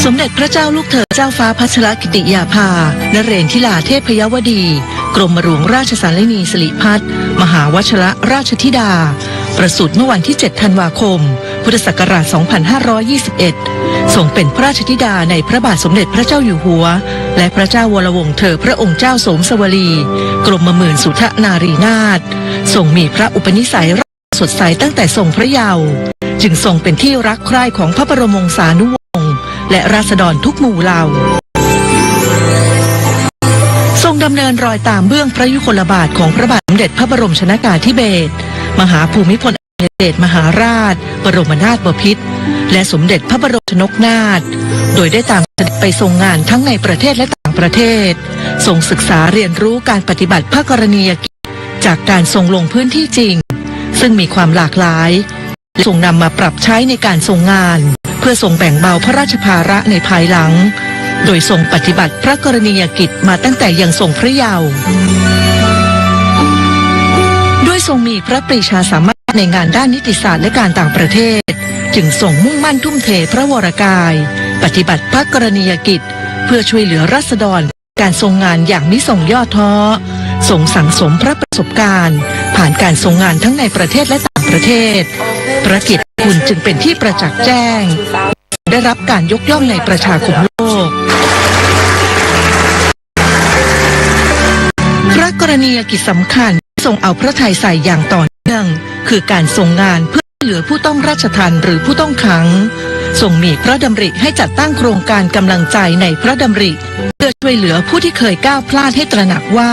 สมเด็จพระเจ้าลูกเธอเจ้าฟ้าพัชรกิติยาภานเรศธิลาเทพยวดีกรมหลวงราชสารนีสิริพัฒน์มหาวชิรราชธิดาประสูติเมื่อวันที่ 7 ธันวาคม พุทธศักราช 2521 ทรงเป็นพระราชธิดาในพระบาทสมเด็จพระเจ้าอยู่หัวและพระเจ้าวรวงศ์เธอพระองค์เจ้าโสมสวลีกรมหมื่นสุทนารีนาถทรงมีพระอุปนิสัยสดใสตั้งแต่ทรงพระเยาว์จึงทรงเป็นที่รักใคร่ของพระบรมวงศานุวงศ์และราษฎรทุกหมู่เหล่าทรงดำเนินรอยตามเบื้องพระยุคลบาทของพระบาทสมเด็จพระบรมชนกาธิเบศรมหาภูมิพลอดุลยเดชมหาราชบรมนาถบพิตรและสมเด็จพระบรมชนกนาถโดยได้ตามเสด็จไปทรงงานทั้งในประเทศและต่างประเทศทรงศึกษาเรียนรู้การปฏิบัติพระกรณียกิจจากการทรงลงพื้นที่จริงซึ่งมีความหลากหลายและทรงนำมาปรับใช้ในการทรงงานเพื่อทรงแบ่งเบาพระราชภาระในภายหลังโดยทรงปฏิบัติพระกรณียกิจมาตั้งแต่ยังทรงพระเยาว์ด้วยทรงมีพระปรีชาสามารถ ในงานด้านนิติศาสตร์และการต่างประเทศจึงส่งมุ่งมั่นทุ่มเทพระวรกายปฏิบัติพระกรณียกิจเพื่อช่วยเหลือราษฎรการทรงงานอย่างมิส่งย่อท้อทรงสั่งสมพระประสบการณ์ผ่านการทรงงานทั้งในประเทศและต่างประเทศพระเกียรติคุณจึงเป็นที่ประจักษ์แจ้งได้รับการยกย่องในประชาคมโลกพระกรณียกิจสำคัญทรงเอาพระทัยใส่อย่างต่อเนื่องคือการทรงงานเพื่อเหลือผู้ต้องราชทัณฑ์หรือผู้ต้องขังทรงมีพระดำริให้จัดตั้งโครงการกำลังใจในพระดำริเพื่อช่วยเหลือผู้ที่เคยก้าวพลาดให้ตระหนักว่า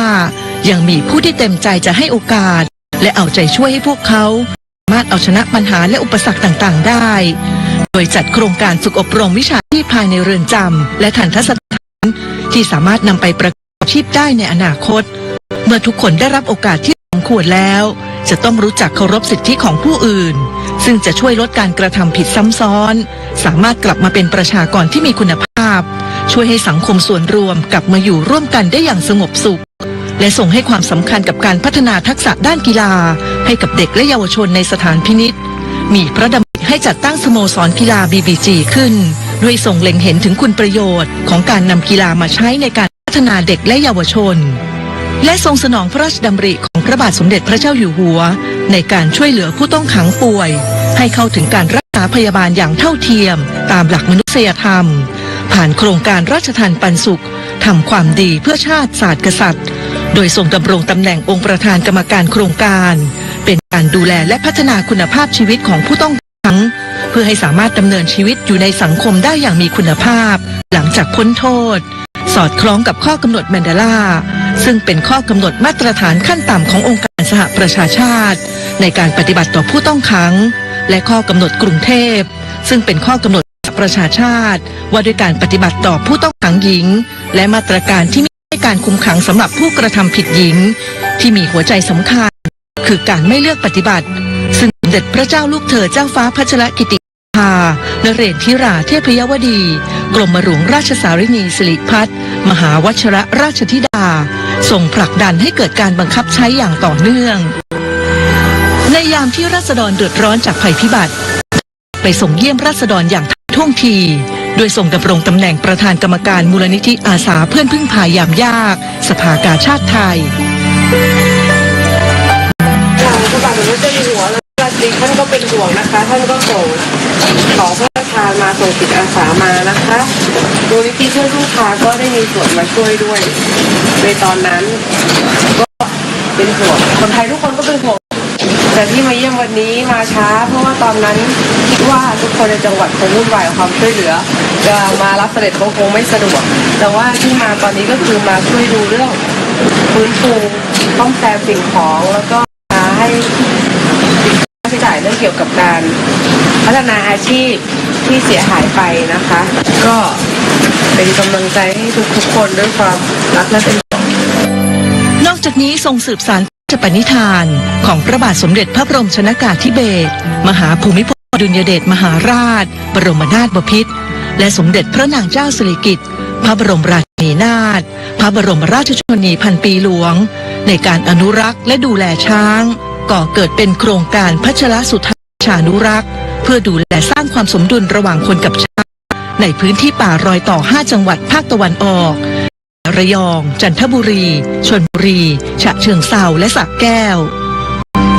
ยังมีผู้ที่เต็มใจจะให้โอกาสและเอาใจช่วยให้พวกเขาสามารถเอาชนะปัญหาและอุปสรรคต่างๆได้โดยจัดโครงการฝึกอบรมวิชาชีพภายในเรือนจำและทัณฑสถานที่สามารถนำไปประกอบอาชีพได้ในอนาคตเมื่อทุกคนได้รับโอกาสที่สมควรแล้วจะต้องรู้จักเคารพสิทธิของผู้อื่นซึ่งจะช่วยลดการกระทำผิดซ้ำซ้อนสามารถกลับมาเป็นประชากรที่มีคุณภาพช่วยให้สังคมส่วนรวมกลับมาอยู่ร่วมกันได้อย่างสงบสุขและส่งให้ความสำคัญกับการพัฒนาทักษะด้านกีฬาให้กับเด็กและเยาวชนในสถานพินิจมีพระดำริให้จัดตั้งสโมสรกีฬา BBG ขึ้นด้วยทรงเล็งเห็นถึงคุณประโยชน์ของการนำกีฬามาใช้ในการพัฒนาเด็กและเยาวชนและทรงสนองพระราชดำริของพระบาทสมเด็จพระเจ้าอยู่หัวในการช่วยเหลือผู้ต้องขังป่วยให้เข้าถึงการรักษาพยาบาลอย่างเท่าเทียมตามหลักมนุษยธรรมผ่านโครงการราชทานปันสุขทำความดีเพื่อชาติศาสตร์กษัตริย์โดยทรงดำรงตำแหน่งองค์ประธานกรรมการโครงการเป็นการดูแลและพัฒนาคุณภาพชีวิตของผู้ต้องขังเพื่อให้สามารถดำเนินชีวิตอยู่ในสังคมได้อย่างมีคุณภาพหลังจากพ้นโทษสอดคล้องกับข้อกำหนดแมนเดลาซึ่งเป็นข้อกำหนดมาตรฐานขั้นต่ำขององค์การสหประชาชาติในการปฏิบัติต่อผู้ต้องขังและข้อกำหนดกรุงเทพซึ่งเป็นข้อกำหนดประชาชาติว่าด้วยการปฏิบัติต่อผู้ต้องขังหญิงและมาตรการที่มีให้การคุมขังสำหรับผู้กระทำผิดหญิงที่มีหัวใจสำคัญคือการไม่เลือกปฏิบัติซึ่งสมเด็จพระเจ้าลูกเธอเจ้าฟ้าพัชรกิติยาภานเรศธิราเทพยวดีกรมหลวงราชสารินีสิริพัฒน์มหาวชิรราชธิดาทรงผลักดันให้เกิดการบังคับใช้อย่างต่อเนื่องในยามที่ราษฎรเดือดร้อนจากภัยพิบัติไปส่งเยี่ยมราษฎรอย่างท่วงทีโดยทรงดำรงตำแหน่งประธานกรรมการมูลนิธิอาสาเพื่อนพึ่งพายามยากสภากาชาดไทยทางพระบาทสมเด็จเจ้าอยู่หัวและราชท่านก็เป็นห่วงนะคะท่านก็ส่งขอพระราชทานมาส่งจิตอาสามานะคะมูลนิธิเพื่อนพึ่งพาก็ได้มีส่วนมาช่วยด้วยในตอนนั้นก็เป็นห่วงคนไทยทุกคนก็เป็นห่วงแต่ที่มาเยี่ยมวันนี้มาช้าเพราะว่าตอนนั้นคิดว่าทุกคนในจังหวัดคงวุ่นวายกับความช่วยเหลือจะมารับเสด็จคงไม่สะดวกแต่ว่าที่มาตอนนี้ก็คือมาช่วยดูเรื่องฟื้นฟูซ่อมแซมสิ่งของแล้วก็ให้ค่าใช้จ่ายเรื่องเกี่ยวกับการพัฒนาอาชีพที่เสียหายไปนะคะก็เป็นกำลังใจให้ทุกคนด้วยความรักและเป็นห่วง นอกจากนี้ทรงสืบสานพระราชปณิธานของพระบาทสมเด็จพระบรมชนกาธิเบศรมหาภูมิพลอดุลยเดชมหาราชบรมนาถบพิตรและสมเด็จพระนางเจ้าสิริกิติ์พระบรมราชินีนาถพระบรมราชชนนีพันปีหลวงในการอนุรักษ์และดูแลช้างก่อเกิดเป็นโครงการพัชรสุทธาชานุรักษ์เพื่อดูแลสร้างความสมดุลระหว่างคนกับช้างในพื้นที่ป่ารอยต่อ5จังหวัดภาคตะวันออกระยองจันทบุรีชลบุรีฉะเชิงเทราและสระแก้ว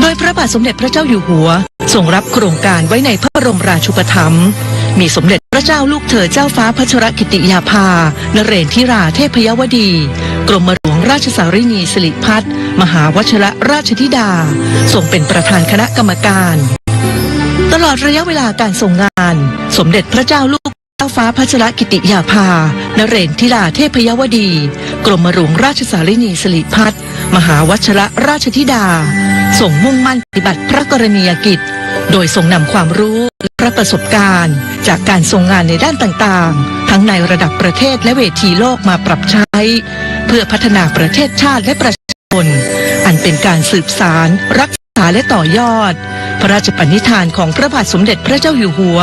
โดยพระบาทสมเด็จพระเจ้าอยู่หัวทรงรับโครงการไว้ในพระบรมราชูปถัมภ์มีสมเด็จพระเจ้าลูกเธอเจ้าฟ้าพัชรกิติยาภานเรศธิราเทพยวดีกรมหลวงราชสารินีสิริพัฒน์มหาวชิรราชธิดาทรงเป็นประธานคณะกรรมการตลอดระยะเวลาการทรงงานสมเด็จพระเจ้าลูกเจ้าฟ้าพัชรกิติยาภานเรศธิราเทพยวดีกรมหลวงราชสารินีสิริพัฒน์มหาวชิรราชธิดาทรงมุ่งมั่นปฏิบัติพระกรณียกิจโดยทรงนำความรู้และพระประสบการณ์จากการทรงงานในด้านต่างๆทั้งในระดับประเทศและเวทีโลกมาปรับใช้เพื่อพัฒนาประเทศชาติและประชาชนอันเป็นการสืบสานรักษาและต่อยอดพระราชปณิธานของพระบาทสมเด็จพระเจ้าอยู่หัว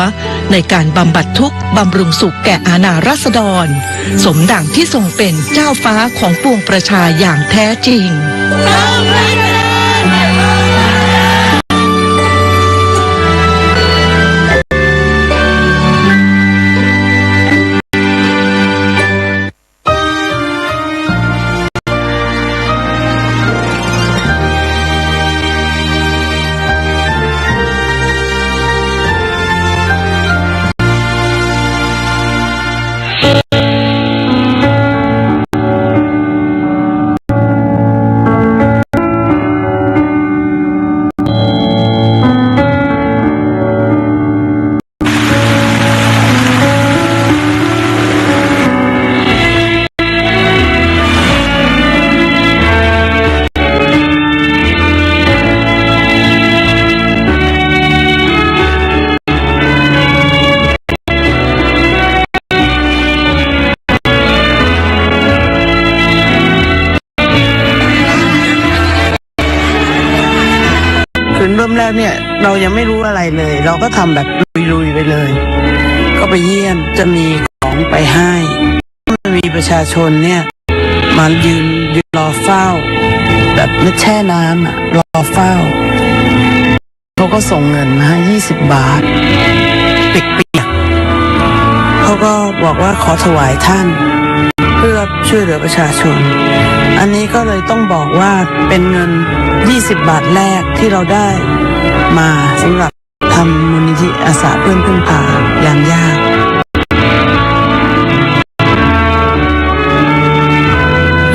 ในการบำบัดทุกข์บำรุงสุขแก่อาณาราษฎรสมดังที่ทรงเป็นเจ้าฟ้าของปวงประชาอย่างแท้จริง เริ่มแรกเนี่ยเรายังไม่รู้อะไรเลย เราก็ทำแบบลุยๆไปเลย ก็ไปเยี่ยมจะมีของไปให้มีประชาชนเนี่ยมายืนรอเฝ้าแบบไม่แช่น้ำอะรอเฝ้าเขาก็ส่งเงินมาให้20 บาทเปียกๆเขาก็บอกว่าขอถวายท่านเพื่อช่วยเหลือประชาชนอันนี้ก็เลยต้องบอกว่าเป็นเงิน20 บาทแรกที่เราได้มาสำหรับทำมูลนิธิอาสาเพื่อนพึ่งพายามยาก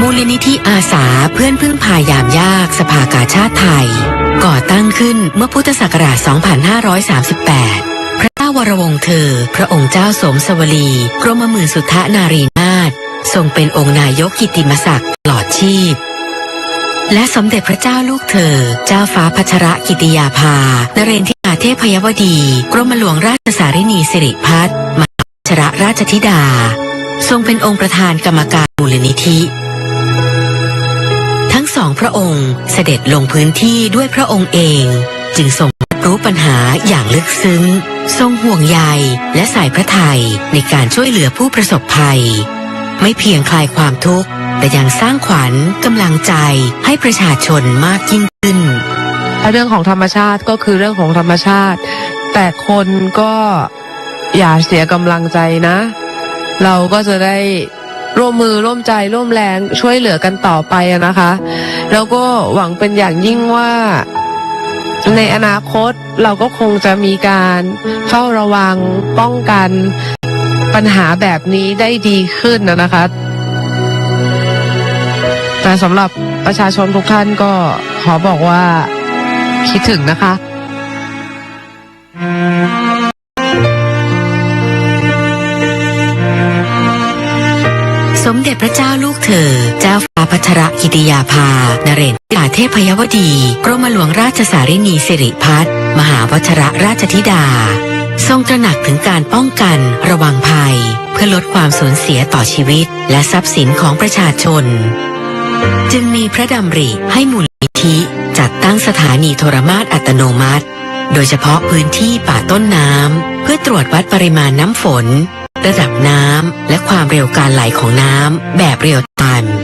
มูลนิธิอาสาเพื่อนพึ่งพายามยากสภากาชาดไทยก่อตั้งขึ้นเมื่อพุทธศักราช 2538 พระเจ้าวรวงศ์เธอพระองค์เจ้าสมสวลีกรมหมื่นสุทธนารีนาถทรงเป็นองค์นายกกิตติมศักดิ์ตลอดชีพและสมเด็จพระเจ้าลูกเธอเจ้าฟ้าพัชรกิติยาภานเรนทิราเทพยวดีกรมหลวงราชสารินีสิริพัฒน์มหาพัชรราชธิดาทรงเป็นองค์ประธานกรรมการมูลนิธิทั้งสองพระองค์เสด็จลงพื้นที่ด้วยพระองค์เองจึงทรงรู้ปัญหาอย่างลึกซึ้งทรงห่วงใยและใส่พระทัยในการช่วยเหลือผู้ประสบภัยไม่เพียงคลายความทุกข์แต่ยังสร้างขวัญกำลังใจให้ประชาชนมากยิ่งขึ้นเรื่องของธรรมชาติก็คือเรื่องของธรรมชาติแต่คนก็อย่าเสียกำลังใจนะเราก็จะได้ร่วมมือร่วมใจร่วมแรงช่วยเหลือกันต่อไปนะคะแล้วก็หวังเป็นอย่างยิ่งว่าในอนาคตเราก็คงจะมีการเฝ้าระวังป้องกันปัญหาแบบนี้ได้ดีขึ้นนะคะแต่สำหรับประชาชนทุกท่านก็ขอบอกว่าคิดถึงนะคะสมเด็จพระเจ้าลูกเธอเจ้าฟ้าพัชรกิติยาภานเรนทิราเทพยวดีกรมหลวงราชสารินีสิริพัฒน์มหาวชรราชธิดาทรงตระหนักถึงการป้องกันระวังภัยเพื่อลดความสูญเสียต่อชีวิตและทรัพย์สินของประชาชนจึงมีพระดำริให้มูลนิธิจัดตั้งสถานีโทรมาตรอัตโนมัติโดยเฉพาะพื้นที่ป่าต้นน้ำเพื่อตรวจวัดปริมาณน้ำฝนระดับน้ำและความเร็วการไหลของน้ำแบบเรียลไทม์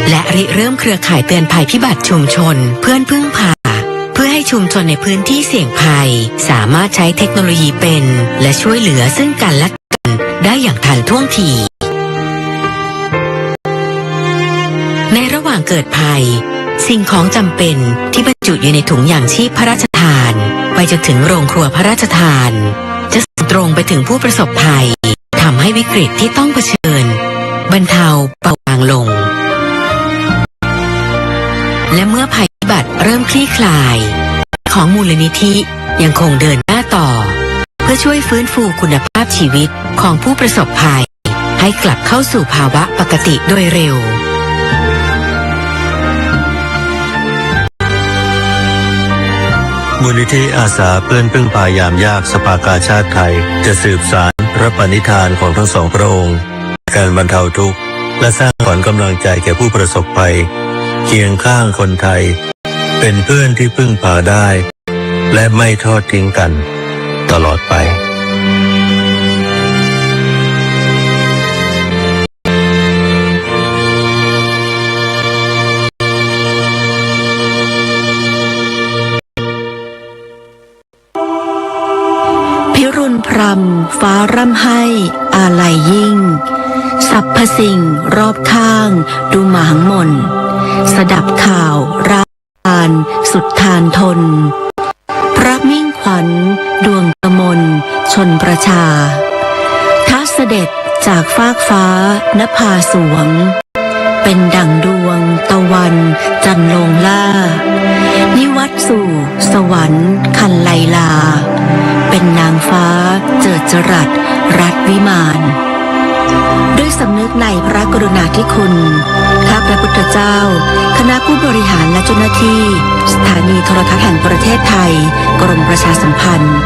และริเริ่มเครือข่ายเตือนภัยพิบัติชุมชนเพื่อนพึ่งพาเพื่อให้ชุมชนในพื้นที่เสี่ยงภัยสามารถใช้เทคโนโลยีเป็นและช่วยเหลือซึ่งกันและกันได้อย่างทันท่วงทีในระหว่างเกิดภัยสิ่งของจำเป็นที่บรรจุอยู่ในถุงยางชีพพระราชทานไปจนถึงโรงครัวพระราชทานจะส่งตรงไปถึงผู้ประสบภัยทำให้วิกฤตที่ต้องเผชิญบรรเทาเบาบางลงและเมื่อภัยพิบัติเริ่มคลี่คลายของมูลนิธิยังคงเดินหน้าต่อเพื่อช่วยฟื้นฟูคุณภาพชีวิตของผู้ประสบภัยให้กลับเข้าสู่ภาวะปกติโดยเร็วมูลนิธิอาสาเพื่อนพึ่งพายามยากสภากาชาติไทยจะสืบสานพระปณิธานของทั้งสองพระองค์การบรรเทาทุกข์และสร้างขวัญกำลังใจแก่ผู้ประสบภัยเคียงข้างคนไทยเป็นเพื่อนที่พึ่งพาได้และไม่ทอดทิ้งกันตลอดไปพิรุณพรำฟ้าร่ำให้อาลัยยิ่งสรรพสิ่งรอบข้างดูหมางหม่นสดับข่าวราชานสุดทานทนพระมิ่งขวัญดวงกมลชนประชาท้าเสด็จจากฟากฟ้านภาสวงเป็นดั่งดวงตะวันจันทร์ลงล่านิวัตสู่สวรรค์คันไลลาเป็นนางฟ้าเจิดจรัสรัตวิมานด้วยสำนึกในพระกรุณาธิคุณข้าพระพุทธเจ้าคณะผู้บริหารและเจ้าหน้าที่สถานีโทรทัศน์แห่งประเทศไทยกรมประชาสัมพันธ์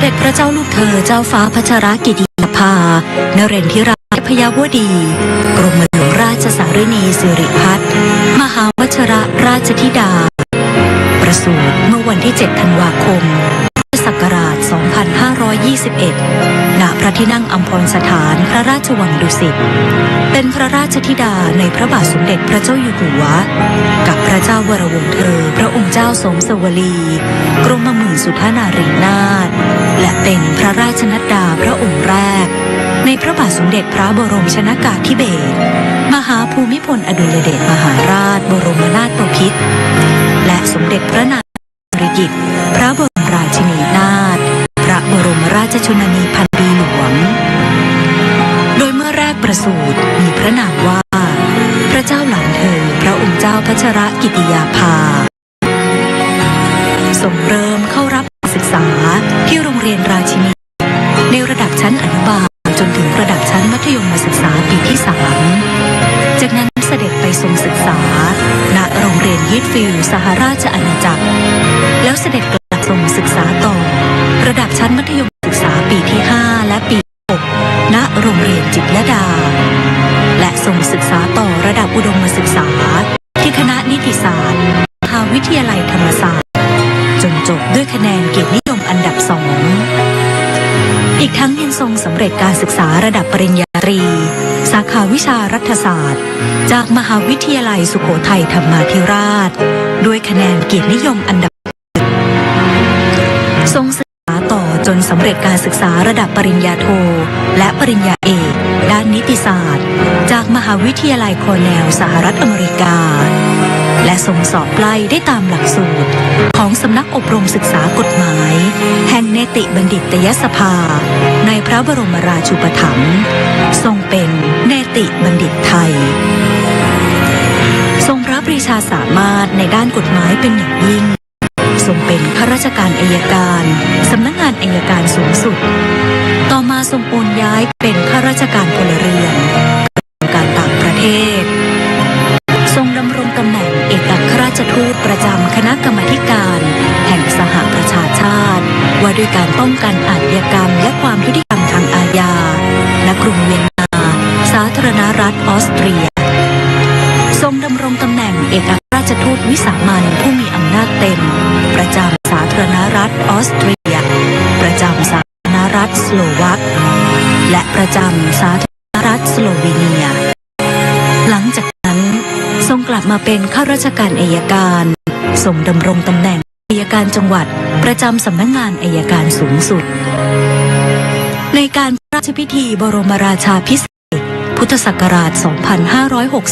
ด็จพระเจ้าลูกเธอเจ้าฟ้าพัชรกิติยาภานเรนทิราเทพยวดี กรมหลวงราชสารินีสิริพัฒน์มหาวชิรราชธิดาประสูติเมื่อวันที่ 7 ธันวาคม พุทธศักราช 2521 ณ พระที่นั่งอัมพรสถานพระราชวังดุสิต เป็นพระราชธิดาในพระบาทสมเด็จพระเจ้าอยู่หัว กับพระเจ้าวรวงศ์เธอพระองค์เจ้าสมสวลี กรมหมื่นสุทนารีนาถและเป็นพระราชนัดดาพระองค์แรกในพระบาทสมเด็จพระบรมชนกาธิเบศรมหาภูมิพลอดุลยเดชมหาราชบรมนาถบพิตรและสมเด็จพระนางสิริกิติ์พระบรมราชินีนาถพระบรมราชชนนีพันปีหลวงโดยเมื่อแรกประสูติมีพระนามว่าพระเจ้าหลานเธอพระองค์เจ้าพัชรกิติยาภาทรงเริ่มเข้ารับศึกษาที่โรงเรียนราชินีในระดับชั้นอนุบาลจนถึงระดับชั้นมัธยมศึกษาปีที่ 3จากนั้นเสด็จไปทรงศึกษาณโรงเรียนยีทฟิลด์สหราชอาณาจักรแล้วเสด็จกลับทรงศึกษาต่อระดับชั้นมัธยมศึกษาปีที่ 5 และปี 6 ณโรงเรียนจิตรลดาและทรงศึกษาต่อระดับอุดมศึกษาที่คณะนิติศาสตร์มหาวิทยาลัยธรรมศาสตร์จนจบด้วยคะแนนเกียรตินิยมอันดับ 2อีกทั้งยังทรงสำเร็จการศึกษาระดับปริญญาตรีสาขาวิชารัฐศาสตร์จากมหาวิทยาลัยสุโขทัยธรรมาธิราชด้วยคะแนนเกียรตินิยมอันดับทรงศึกษาต่อจนสำเร็จการศึกษาระดับปริญญาโทและปริญญาเอกด้านนิติศาสตร์จากมหาวิทยาลัยคอร์เนลสหรัฐอเมริกาและทรงสอบไล่ได้ตามหลักสูตรของสำนักอบรมศึกษากฎหมายแห่งเนติบัณฑิตยสภาในพระบรมราชูปถัมภ์ทรงเป็นเนติบัณฑิตไทยทรงพระปรีชาสามารถในด้านกฎหมายเป็นอย่างยิ่งทรงเป็นข้าราชการอัยการสำนักงานอัยการสูงสุดต่อมาทรงโอนย้ายเป็นข้าราชการพลเรือนการต่างประเทศทรงดำรงตำแหน่งเอกอัครราชทูตประจำคณะกรรมาธิการแห่งสหประชาชาติว่าด้วยการป้องกันอาชญากรรมและความยุติธรรมทางอาญาณกรุงเวียนนาสาธารณรัฐออสเตรียทรงดำรงตำแหน่งเอกอัครราชทูตวิสามัญผู้มีอำนาจเต็มประจำสาธารณรัฐออสเตรียประจำสาธารณรัฐสโลวักและประจำสาธารณรัฐสโลวีเนียหลังจากนั้นทรงกลับมาเป็นข้าราชการอัยการทรงดำรงตำแหน่งอัยการจังหวัดประจำสำนักงานอัยการสูงสุดในการพระราชพิธีบรมราชาภิเษกพุทธศักราช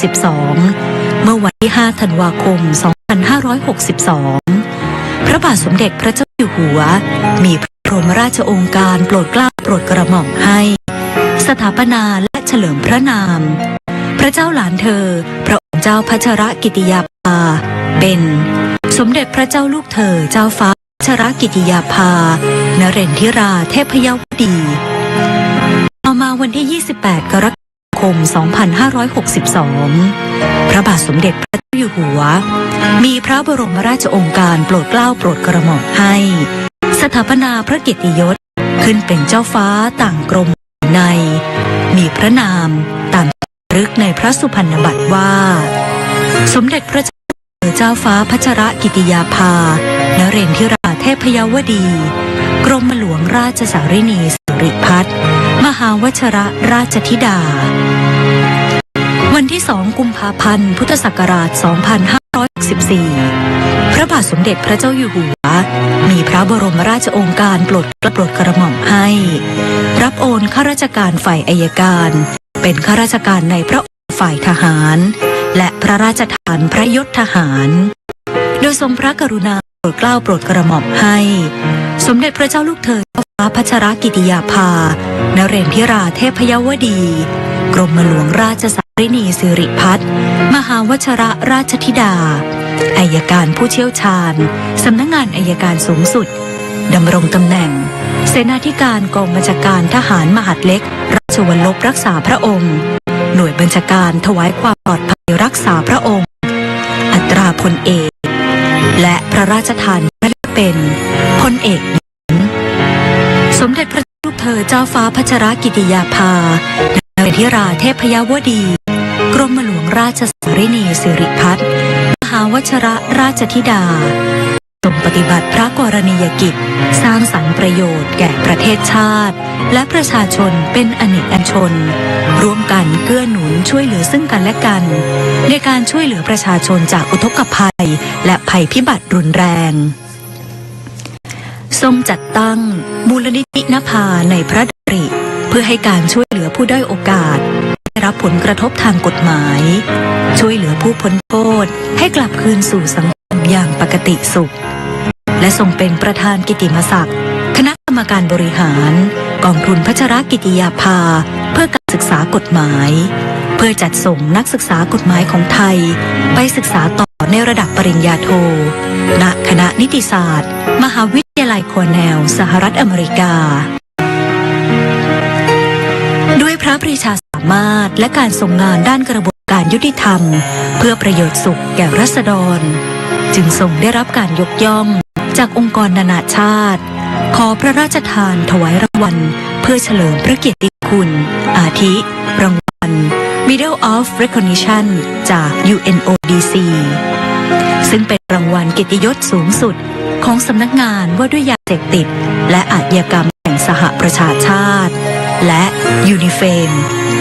2562 เมื่อวันที่ 5 ธันวาคม 2562 พระบาทสมเด็จพระเจ้าอยู่หัวมีพระบรมราชโองการโปรดเกล้าโปรดกระหม่อมให้สถาปนาและเฉลิมพระนามพระเจ้าหลานเธอพระองค์เจ้าพัชรกิติยาภาเป็นสมเด็จพระเจ้าลูกเธอเจ้าฟ้าพัชรกิติยาภานเรนทิราเทพยวดีต่อมาวันที่ 28 กรกฎาคม 2562 พระบาทสมเด็จพระเจ้าอยู่หัวมีพระบรมราชโองการโปรดเกล้าโปรดกระหม่อมให้สถาปนาพระเกียรติยศขึ้นเป็นเจ้าฟ้าต่างกรมในมีพระนามตามรึกในพระสุพรรณบัตรว่าสมเด็จพระเจ้าฟ้าพัชรกิติยาภานเรนทิราเทพยวดี กรมหลวงราชสารินีสิริพัฒน์มหาวชิรราชธิดาวันที่ 2 กุมภาพันธ์ พุทธศักราช 2564 พระบาทสมเด็จพระเจ้าอยู่หัวมีพระบรมราชโองการโปรดกระหม่อมให้รับโอนข้าราชการฝ่ายอัยการเป็นข้าราชการในพระองค์ฝ่ายทหารและพระราชทานพระยศทหารโดยทรงพระกรุณาโปรดเกล้าโปรดกระหม่อมให้สมเด็จพระเจ้าลูกเธอเจ้าฟ้าพัชรกิติยาภานเรนทิราเทพยวดี กรมหลวงราชสารินีสิริพัฒน์มหาวชิรราชธิดาอัยการผู้เชี่ยวชาญสำนักงานอัยการสูงสุดดำรงตำแหน่งเสนาธิการกองบัญชาการทหารมหาดเล็กราชวัลลบรักษาพระองค์หน่วยบัญชาการถวายความปลอดภัยรักษาพระองค์อัตราพลเอกและพระราชทานพระยศเป็นพลเอกหญิง มเด็จพระลูกเธอเจ้าฟ้าพัชรกิติยาภานเรศธิราเทพยวดี กรมหลวงราชสารินีสิริพัฒน์มหาวชรราชธิดาทรงปฏิบัติพระกรณียกิจสร้างสรรค์ประโยชน์แก่ประเทศชาติและประชาชนเป็นอเนกชนร่วมกันเกื้อหนุนช่วยเหลือซึ่งกันและกันในการช่วยเหลือประชาชนจากอุทกภัยและภัยพิบัติรุนแรงทรงจัดตั้งมูลนิธินภาในพระดำริเพื่อให้การช่วยเหลือผู้ด้อยโอกาสได้รับผลกระทบทางกฎหมายช่วยเหลือผู้พ้นโทษให้กลับคืนสู่สังคมอย่างปกติสุขและทรงเป็นประธานกิตติมศักดิ์คณะกรรมการบริหารกองทุนพัชรกิติยาภาเพื่อการศึกษากฎหมายเพื่อจัดส่งนักศึกษากฎหมายของไทยไปศึกษาต่อในระดับปริญญาโทณคณะนิติศาสตร์มหาวิทยาลัยคอร์เนลสหรัฐอเมริกาด้วยพระปรีชาสามารถและการทรงงานด้านกระบวนการยุติธรรมเพื่อประโยชน์สุขแก่ราษฎรจึงทรงได้รับการยกย่องจากองค์กรนานาชาติขอพระราชทานถวายรางวัลเพื่อเฉลิมพระเกียรติคุณอาทิรางวัล Medal of Recognition จาก UNODC ซึ่งเป็นรางวัลเกียรติยศสูงสุดของสำนักงานว่าด้วยยาเสพติดและอาชญากรรมแห่งสหประชาชาติและยูนิเฟม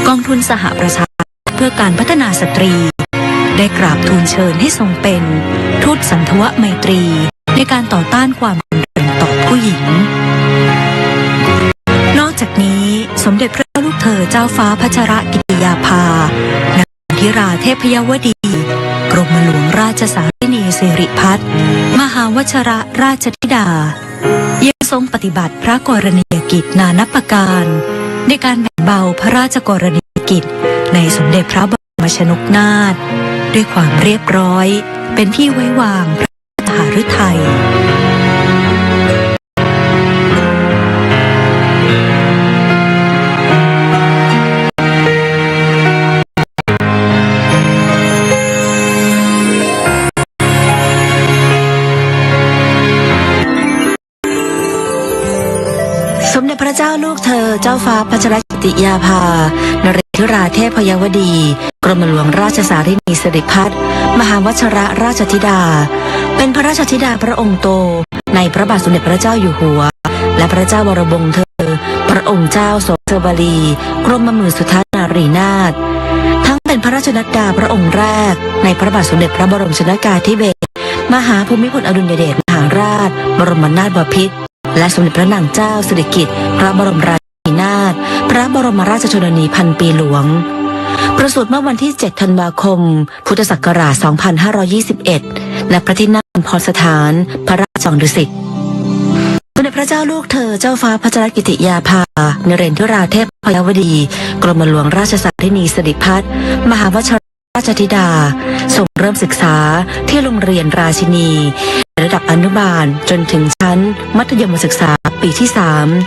กองทุนสหประชาชาติเพื่อการพัฒนาสตรีได้กราบทูลเชิญให้ทรงเป็นทูตสันทวไมตรีในการต่อต้านความรุนแรงต่อผู้หญิงนอกจากนี้สมเด็จพระลูกเธอเจ้าฟ้าพัชรกิติยาภานเรศธิราเทพยวดี กรมหลวงราชสารินีสิริพัฒน์มหาวชรราชธิดายังทรงปฏิบัติพระกรณียกิจนานับประการในการแบ่งเบาพระราชกรณียกิจในสมเด็จพระบรมชนกนาถด้วยความเรียบร้อยเป็นที่ไว้วางพระหฤทัยสมเด็จพระเจ้าลูกเธอเจ้าฟ้าพัชรกิติยาภานเรศธิราเทพยวดีกรมหลวงราชสารินีสิริพัฒน์มหาวชรราชธิดาเป็นพระราชธิดาพระองค์โตในพระบาทสมเด็จพระเจ้าอยู่หัวและพระเจ้าวรวงศ์เธอพระองค์เจ้าโสเสวลีกรมหมื่นสุทธานารีนาถทั้งเป็นพระราชนัดดาพระองค์แรกในพระบาทสมเด็จพระบรมชนกาธิเบศรมหาภูมิพลอดุลยเดชมหาราชบรมนาถบพิตรและสมเด็จพระนางเจ้าสิริกิติ์พระบรมราชินีนาถพระบรมราชชนนีพันปีหลวงประสูติเมื่อวันที่ 7 ธันวาคม พุทธศักราช 2521 ณ พระที่นั่งอัมพรสถาน พระราชวังดุสิตสมเด็จพระเจ้าลูกเธอเจ้าฟ้าพัชรกิติยาภานเรศธิราเทพยวดี กรมหลวงราชสารินีสิริพัฒน์มหาวชรราชธิดาทรงเริ่มศึกษาที่โรงเรียนราชินีระดับอนุบาลจนถึงชั้นมัธยมศึกษาปีที่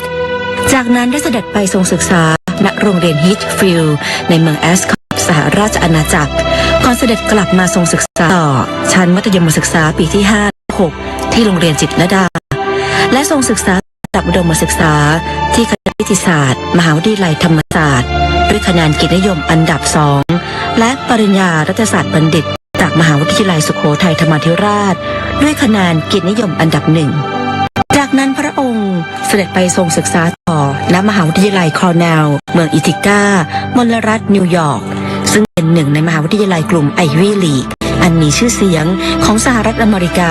3จากนั้นได้เสด็จไปทรงศึกษาณโรงเรียนฮิตฟิลด์ในเมืองแอสคอตสหราชอาณาจักรก่อนเสด็จกลับมาทรงศึกษาต่อชั้นมัธยมศึกษาปีที่ 5-6 ที่โรงเรียนจิตรลดาและทรงศึกษาระดับอุดมศึกษาที่คณะนิติศาสตร์มหาวิทยาลัยธรรมศาสตร์ด้วยคะแนนเกียรตินิยมอันดับ 2และปริญญารัฐศาสตร์บัณฑิตจากมหาวิทยาลัยสุโขทัยธรรมาธิราชด้วยคะแนนเกียรตินิยมอันดับ 1จากนั้นพระองค์เสด็จไปทรงศึกษาต่อณมหาวิทยาลัยคอร์เนลเมืองอิติก้ามลรัฐนิวยอร์กซึ่งเป็นหนึ่งในมหาวิทยาลัยกลุ่มไอวี่ลีกอันมีชื่อเสียงของสหรัฐอเมริกา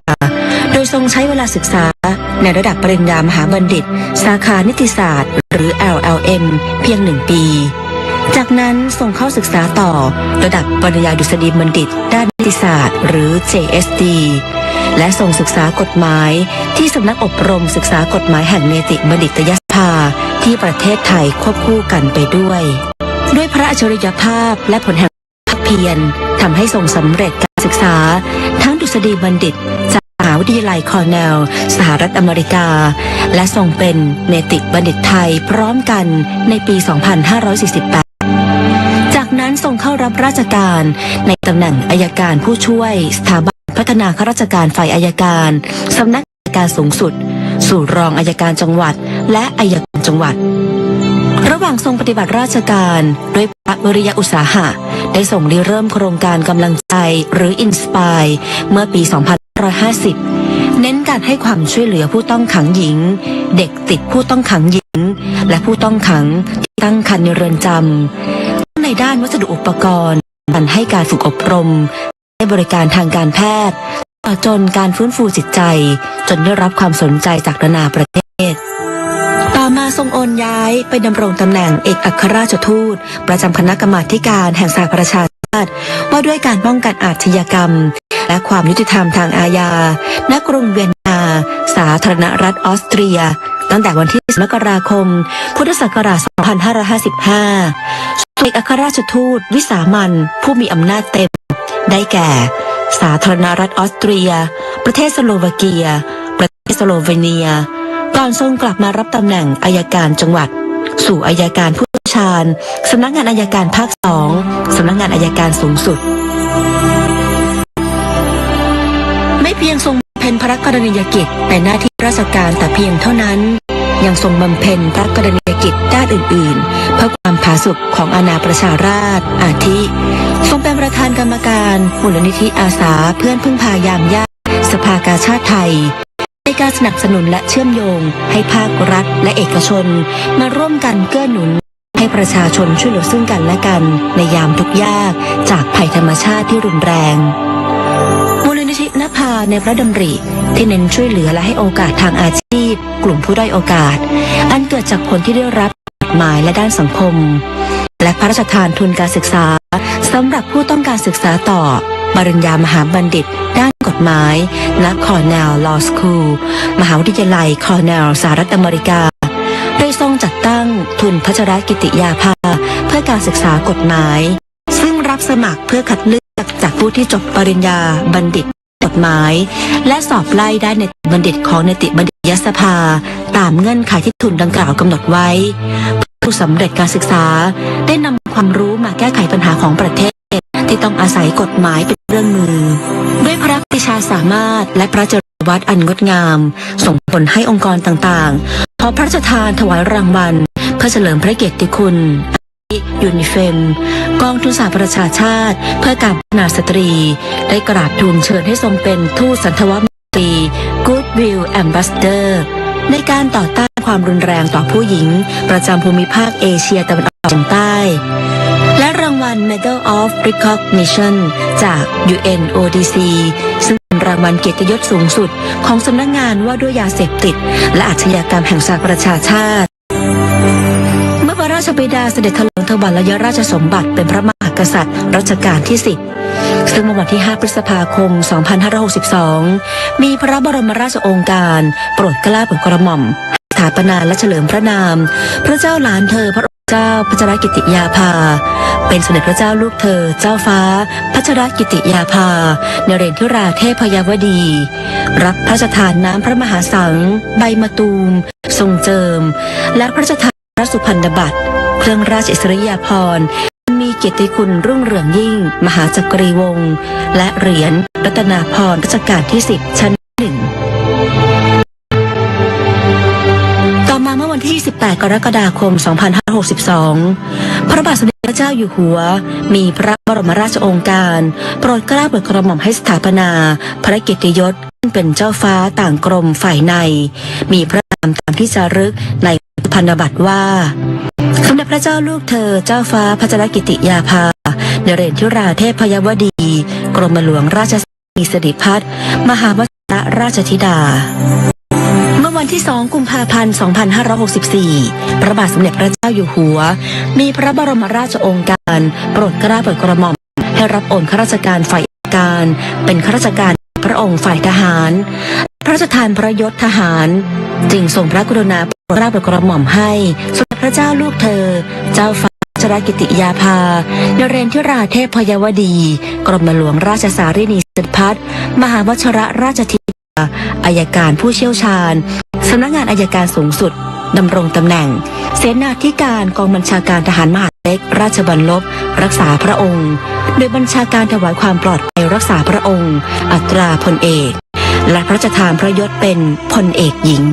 โดยทรงใช้เวลาศึกษาในระดับปริญญามหาบัณฑิตสาขานิติศาสตร์หรือ LLM เพียง1 ปีจากนั้นทรงเข้าศึกษาต่อระดับปริญญาดุษฎีบัณฑิตด้านนิติศาสตร์หรือ JSD และทรงศึกษากฎหมายที่สำนักอบรมศึกษากฎหมายแห่งเนติบัณฑิตยสภาที่ประเทศไทยควบคู่กันไปด้วยพระอัจฉริยภาพและผลแห่งภาคเพียรทำให้ทรงสำเร็จการศึกษาทั้งดุษฎีบัณฑิตจากมหาวิทยาลัยคอร์เนลสหรัฐอเมริกาและทรงเป็นเนติบัณฑิตไทยพร้อมกันในปี 2548จากนั้นทรงเข้ารับราชการในตำแหน่งอัยการผู้ช่วยสถาบันพัฒนาข้าราชการฝ่ายอัยการสำนักอัยการสูงสุดสู่รองอัยการจังหวัดและอัยการ จังหวัดระหว่างทรงปฏิบัติราชการด้วยพระวิริยะอุตสาหะได้ส่งริเริ่มโครงการกำลังใจหรือ Inspire เมื่อปี 2550 เน้นการให้ความช่วยเหลือผู้ต้องขังหญิงเด็กติดผู้ต้องขังหญิงและผู้ต้องขังที่ตั้งครรภ์ในเรือนจำในด้านวัสดุอุปกรณ์การให้การฝึกอบรมให้บริการทางการแพทย์ต่อจนการฟื้นฟูจิตใจจนได้รับความสนใจจากนานาประเทศต่อมาทรงโอนย้ายไปดำรงตำแหน่งเอกอัครราชทูตประจำคณะกรรมาธิการแห่งสหประชาชาติว่าด้วยการป้องกันอาชญากรรมและความยุติธรรมทางอาญาณกรุงเวียนนาสาธารณรัฐออสเตรียตั้งแต่วันที่10 มกราคม พุทธศักราช 2555 เอกอัครราชทูตวิสามัญผู้มีอำนาจเต็มได้แก่สาธารณรัฐออสเตรียประเทศสโลวาเกียประเทศสโลเวเนียก่อนทรงกลับมารับตำแหน่งอัยการจังหวัดสู่อัยการผู้เชี่ยวชาญสำนักงานอัยการภาค 2สำนักงานอัยการสูงสุดไม่เพียงทรงบำเพ็ญพระกรณียกิจในหน้าที่ราชการแต่เพียงเท่านั้นยังทรงบำเพ็ญพระกรณียกิจด้านอื่นๆเพื่อความผาสุกของอาณาประชาราษฎร์อาทิทรงเป็นประธานกรรมการมูลนิธิอาสาเพื่อนพึ่งพายามยากสภากาชาดไทยในการสนับสนุนและเชื่อมโยงให้ภาครัฐและเอกชนมาร่วมกันเกื้อหนุนให้ประชาชนช่วยเหลือซึ่งกันและกันในยามทุกข์ยากจากภัยธรรมชาติที่รุนแรงมูลนิธินภาในพระดำริที่เน้นช่วยเหลือและให้โอกาสทางอาชีพกลุ่มผู้ด้อยโอกาสอันเกิดจากผลที่ได้รับกฎหมายและด้านสังคมและพระราชทานทุนการศึกษาสำหรับผู้ต้องการศึกษาต่อปริญญามหาบัณฑิตด้านกฎหมายณคอร์เนลลอว์สคูลมหาวิทยาลัยคอร์เนลสหรัฐอเมริกาโดยทรงจัดตั้งทุนพัชรกิติยาภาเพื่อการศึกษากฎหมายซึ่งรับสมัครเพื่อคัดเลือกจากผู้ที่จบปริญญาบัณฑิตกฎหมายและสอบไล่ได้ในบัณฑิตของนิติบัณฑิตยสภาตามเงื่อนไขที่ทุนดังกล่าวกำหนดไว้ผู้สำเร็จการศึกษาได้นำความรู้มาแก้ไขปัญหาของประเทศที่ต้องอาศัยกฎหมายเป็นเครื่องมือด้วยพระปรีชาสามารถและพระจริยวัตรอันงดงามส่งผลให้องค์กรต่างๆขอพระราชทานถวายรางวัลเพื่อเฉลิมพระเกียรติคุณยูนิเฟมกองทุนสหประชาชาติเพื่อการพัฒนาสตรีได้กราบทูลเชิญให้ทรงเป็นทูตสันทวมนตรี Goodwill Ambassador ในการต่อต้านความรุนแรงต่อผู้หญิงประจำภูมิภาคเอเชียตะวันออกเฉียงใต้และรางวัล Medal of Recognition จาก UNODC ซึ่งเป็นรางวัลเกียรติยศสูงสุดของสำนักงานว่าด้วยยาเสพติดและอาชญากรรมแห่งสหประชาชาติเมื่อพระราชบิดาเสด็จถวายถวายราชสมบัติเป็นพระมหากษัตริย์รัชกาลที่ 10ซึ่งเมื่อวันที่ 5 พฤษภาคม 2562 มีพระบรมราชโองการโปรดเกล้าโปรดกระหม่อมสถาปนาและเฉลิมพระนามพระเจ้าหลานเธอพระเจ้าพัชรกิติยาภาเป็นสมเด็จพระเจ้าลูกเธอเจ้าฟ้าพัชรกิติยาภานเรนทิราเทพยวดีรับพระราชทานน้ำพระมหาสังใบมะตูมทรงเจิมและพระราชทานพระสุพรรณบัตรเครื่องราชอิสริยาภรณ์มีเกียรติคุณรุ่งเรืองยิ่งมหาจักรีวงศ์และเหรียญรัตนาภรณ์รัชกาลที่ 10 ชั้น 1ต่อมาเมื่อวันที่ 18 กรกฎาคม 2562 พระบาทสมเด็จพระเจ้าอยู่หัวมีพระบรมราชโองการโปรดเกล้าโปรดกระหม่อมให้สถาปนาพระเกียรติยศเป็นเจ้าฟ้าต่างกรมฝ่ายในมีพระนามตามที่จารึกในพันธบัตรว่าสมเด็จพระเจ้าลูกเธอเจ้าฟ้าพัชรกิติยาภานเรนทิราเทพยวดีกรมหลวงราชสีสิริพัฒน์มหาวชิรราชธิดาเมื่อวันที่ 2 กุมภาพันธ์ 2564 พระบาทสมเด็จพระเจ้าอยู่หัวมีพระบรมราชโองการโปรดเกล้าโปรดกระหม่อมให้รับโอนข้าราชการฝ่ายการเป็นข้าราชการพระองค์ฝ่ายทหารพระราชทานพระยศทหารจึงทรงพระกรุณาโปรดเกล้าโปรดกระหม่อมให้สมเด็จพระเจ้าลูกเธอเจ้าฟ้าพัชรกิติยาภานเรนทิราเทพยวดีกรมหลวงราชสารินีสิริพัฒน์มหาวชิรราชธิดาอัยการผู้เชี่ยวชาญสำนักงานอัยการสูงสุดดำรงตำแหน่งเสนาธิการกองบัญชาการทหารมหาดเล็กราชบัลลบรักษาพระองค์โดยบัญชาการถวายความปลอดภัยรักษาพระองค์อัตราพลเอกและพระราชทานพระยศเป็นพลเอกหญิง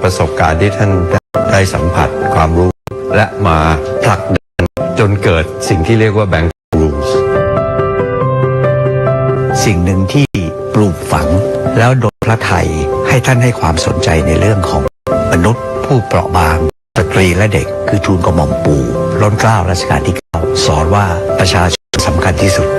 ประสบการณ์ที่ท่านได้สัมผัสความรู้และมาผลักดันจนเกิดสิ่งที่เรียกว่า Bangkok Rules สิ่งหนึ่งที่ปลูกฝังแล้วโดนพระไทยให้ท่านให้ความสนใจในเรื่องของมนุษย์ผู้เปราะบางสตรีและเด็กคือทูลกระหม่อมปู่ล้นเกล้ารัชกาลที่ 9 สอนว่าประชาชนสำคัญที่สุด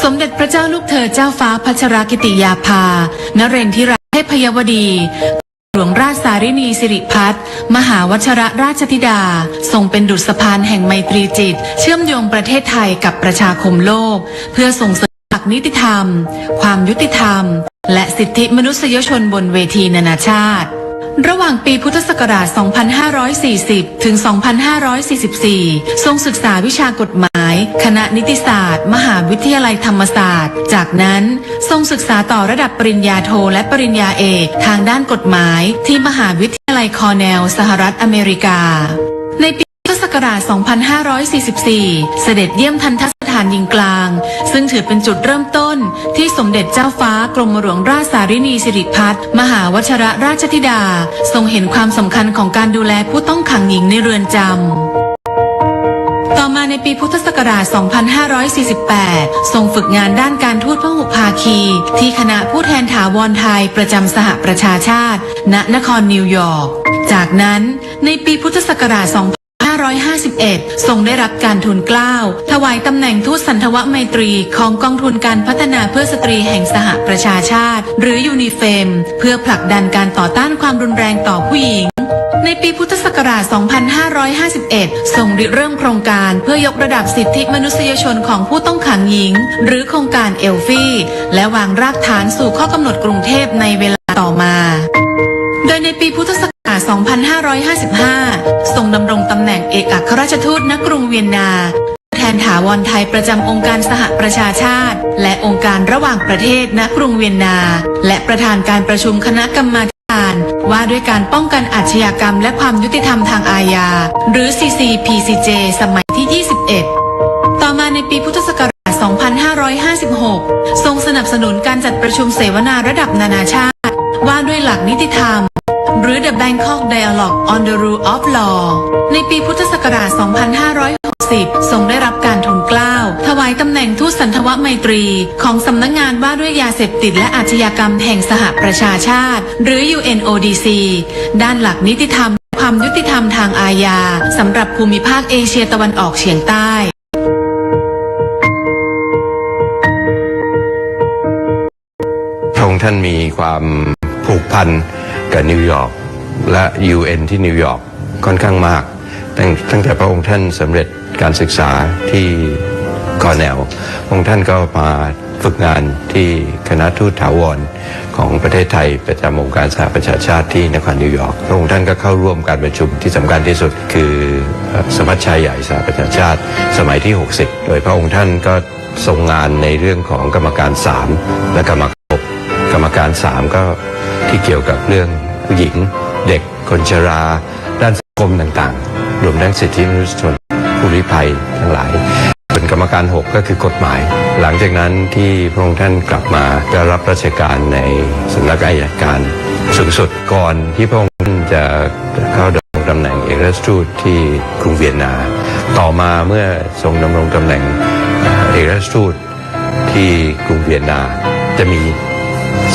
สมเด็จพระเจ้าลูกเธอเจ้าฟ้าพัชรกิติยาภานเรนทิราเทพยวดีหลวงราชสารินีสิริพัฒน์มหาวชรราชธิดาทรงเป็นดุจสะพานแห่งไมตรีจิตเชื่อมโยงประเทศไทยกับประชาคมโลกเพื่อส่งเสริมหลักนิติธรรมความยุติธรรมและสิทธิมนุษยชนบนเวทีนานาชาติระหว่างปีพุทธศักราช 2540 ถึง 2544 ทรงศึกษาวิชากฎหมายคณะนิติศาสตร์มหาวิทยาลัยธรรมศาสตร์จากนั้นทรงศึกษาต่อระดับปริญญาโทและปริญญาเอกทางด้านกฎหมายที่มหาวิทยาลัยคอร์เนลสหรัฐอเมริกาในปีพุทธศักราช 2544 เสด็จเยี่ยมทัณฑสถานหญิงกลางซึ่งถือเป็นจุดเริ่มต้นที่สมเด็จเจ้าฟ้ากรมหลวงราชสารินีสิริพัฒน์มหาวชรราชธิดาทรงเห็นความสำคัญของการดูแลผู้ต้องขังหญิงในเรือนจำต่อมาในปีพุทธศักราช 2548 ทรงฝึกงานด้านการทูตพหุภาคีที่คณะผู้แทนถาวรไทยประจำสหประชาชาติณนครนิวยอร์กจากนั้นในปีพุทธศักราช 2551 ทรงได้รับการทูลเกล้าถวายตำแหน่งทูตสันทวไมตรีของกองทุนการพัฒนาเพื่อสตรีแห่งสหประชาชาติหรือยูนิเฟมเพื่อผลักดันการต่อต้านความรุนแรงต่อผู้หญิงในปีพุทธศักราช 2551 ทรงริเริ่มโครงการเพื่อยกระดับสิทธิมนุษยชนของผู้ต้องขังหญิงหรือโครงการเอลฟี่และวางรากฐานสู่ข้อกำหนดกรุงเทพในเวลาต่อมาโดยในปีพุทธศักราช 2555 ทรงดำรงตำแหน่งเอกอัครราชทูตณกรุงเวียนนาแทนถาวรไทยประจำองค์การสหประชาชาติและองค์การระหว่างประเทศณกรุงเวียนนาและประธานการประชุมคณะกรรมาธิการว่าด้วยการป้องกันอาชญากรรมและความยุติธรรมทางอาญาหรือ CCPCJ สมัยที่ 21 ต่อมาในปีพุทธศักราช 2556 ทรงสนับสนุนการจัดประชุมเสวนาระดับนานาชาติว่าด้วยหลักนิติธรรมหรือ The Bangkok Dialogue on the Rule of Law ในปีพุทธศักราช 2560 ทรงได้รับการทูลเกล้าถวายตำแหน่งทูตสันทวไมตรีของสำนักงานว่าด้วยยาเสพติดและอาชญากรรมแห่งสหประชาชาติหรือ UNODC ด้านหลักนิติธรรมความยุติธรรมทางอาญาสำหรับภูมิภาคเอเชียตะวันออกเฉียงใต้พระองค์ท่านมีความผูกพันกับนิวยอร์กและ UN ที่นิวยอร์กค่อนข้างมากตั้งแต่พระองค์ท่านสำเร็จการศึกษาที่คอร์เนลพระองค์ท่านก็มาฝึกงานที่คณะทูตถาวรของประเทศไทยประจำองค์การสหประชาชาติที่นครนิวยอร์กพระองค์ท่านก็เข้าร่วมการประชุมที่สำคัญที่สุดคือสมัชชาใหญ่สหประชาชาติสมัยที่ 60 โดยพระองค์ท่านก็ทรงงานในเรื่องของกรรมการ3และกรรมการ 3ก็ที่เกี่ยวกับเรื่องผู้หญิงเด็กคนชราด้านสังคมต่างๆรวมทั้งสิทธิมนุษยชนผู้ลี้ภัยทั้งหลายส่วนกรรมการ 6ก็คือกฎหมายหลังจากนั้นที่พระองค์ท่านกลับมาก็รับราชการในสำนักอัยการสูงสุดก่อนที่พระองค์ท่านจะเข้าดำรงตำแหน่งเอกอัครราชทูตที่กรุงเวียนนาต่อมาเมื่อทรงดำรงตำแหน่งเอกอัครราชทูตที่กรุงเวียนนาจะมี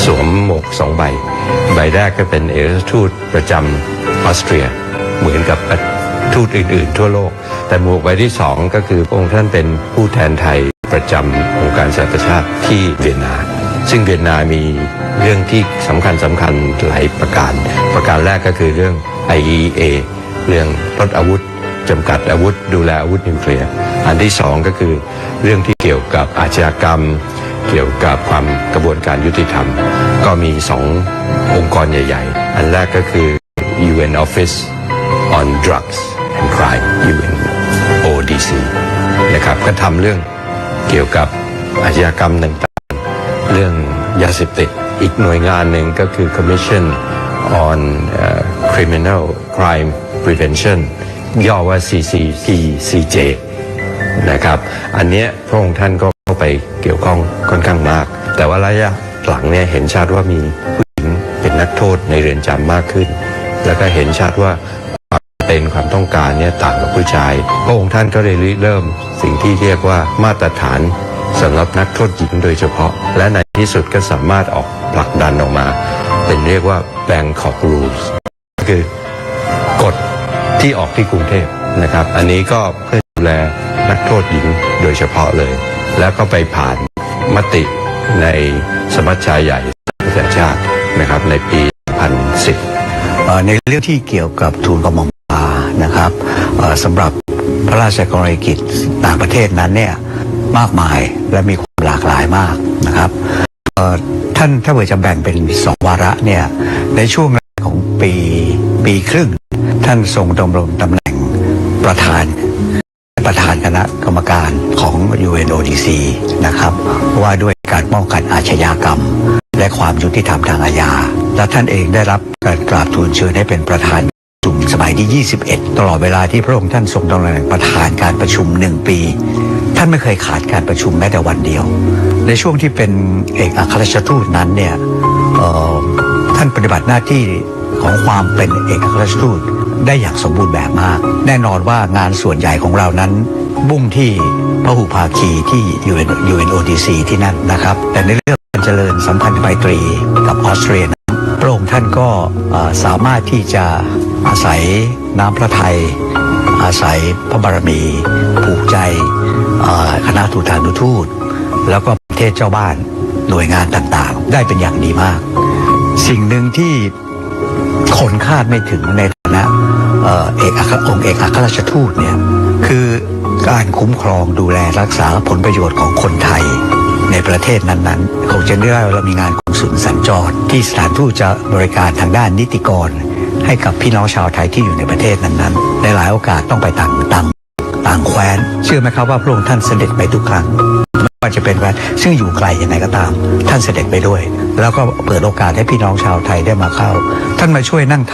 สวมหมวก2 ใบแรกก็เป็นเอกอัครราชทูตประจำออสเตรียเหมือนกับทูตอื่นๆทั่วโลกแต่หมวกใบที่2ก็คือพระองค์ท่านเป็นผู้แทนไทยประจำองค์การสหประชาชาติที่เวียนนาซึ่งเวียนนามีเรื่องที่สำคัญหลายประการแรกก็คือเรื่อง IEA เรื่องลดอาวุธจำกัดอาวุธดูแลอาวุธนิวเคลียร์อันที่2ก็คือเรื่องที่เกี่ยวกับอาชญากรรมเกี่ยวกับความกระบวนการยุติธรรมก็มี2 องค์กรใหญ่ๆอันแรกก็คือ UN Office on Drugs and Crime UNODC นะครับก็ทำเรื่องเกี่ยวกับอาชญากรรมต่างๆเรื่องยาเสพติดอีกหน่วยงานหนึ่งก็คือ Commission on Criminal Crime Prevention ย่อว่า CCPCJ นะครับอันเนี้ยพระองค์ท่านก็ เข้าไปเกี่ยวข้องค่อนข้างมากแต่ว่าระยะหลังเนี่ยเห็นชัดว่ามีผู้หญิงเป็นนักโทษในเรือนจำมากขึ้นแล้วก็เห็นชัดว่าความต้องการเนี่ยต่างกับผู้ชายพระองค์ท่านก็เลยเริ่มสิ่งที่เรียกว่ามาตรฐานสำหรับนักโทษหญิงโดยเฉพาะและในที่สุดก็สามารถออกผลักดันออกมาเป็นเรียกว่า Bangkok Rules คือกฎที่ออกที่กรุงเทพนะครับอันนี้ก็เพื่อดูแลนักโทษหญิงโดยเฉพาะเลยแล้วก็ไปผ่านมติในสมัชชาใหญ่สหประชาชาตินะครับในปี 2010 ในเรื่องที่เกี่ยวกับทูลกระหม่อมนะครับสำหรับพระราชกรณียกิจต่างประเทศนั้นเนี่ยมากมายและมีความหลากหลายมากนะครับท่านถ้าเกิดจะแบ่งเป็น2วาระเนี่ยในช่วงแรกของปีครึ่งท่านทรงดำรงตำแหน่งประธานคณะกรรมการของ UNODC นะครับว่าด้วยการป้องกันอาชญากรรมและความยุติธรรมทางอาญาและท่านเองได้รับการกราบทูลเชิญให้เป็นประธานประชุมสมัยที่21ตลอดเวลาที่พระองค์ท่านทรงดำรงตำแหน่งประธานการประชุม1ปีท่านไม่เคยขาดการประชุมแม้แต่วันเดียวในช่วงที่เป็นเอกอัครราชทูตนั้นเนี่ยท่านปฏิบัติหน้าที่ของความเป็นเอกอัครราชทูตได้อย่างสมบูรณ์แบบมากแน่นอนว่างานส่วนใหญ่ของเรานั้นมุ่งที่พหุภาคีที่ UNODC ที่นั่นนะครับแต่ในเรื่องการเจริญสัมพันธไมตรีกับออสเตรียพระองค์ท่านก็สามารถที่จะอาศัยน้ำพระทัยอาศัยพระบารมีผูกใจคณะทูตานุทูตแล้วก็ประเทศเจ้าบ้านหน่วยงานต่างๆได้เป็นอย่างดีมากสิ่งหนึ่งที่คนคาดไม่ถึงในฐานะองค์เอกอัครราชทูตเนี่ยคือการคุ้มครองดูแลรักษาผลประโยชน์ของคนไทยในประเทศนั้นๆคงจะได้เรามีงานกงสุลสัญจรที่สถานทูตจะบริการทางด้านนิติกรให้กับพี่น้องชาวไทยที่อยู่ในประเทศนั้นๆในหลายโอกาสต้องไปต่างแคว้นเชื่อไหมครับว่าพระองค์ท่านเสด็จไปทุกครั้งไม่ว่าจะเป็นแคว้นซึ่งอยู่ไกลยังไงก็ตามท่านเสด็จไปด้วยแล้วก็เปิดโอกาสให้พี่น้องชาวไทยได้มาเข้าท่านมาช่วยนั่งท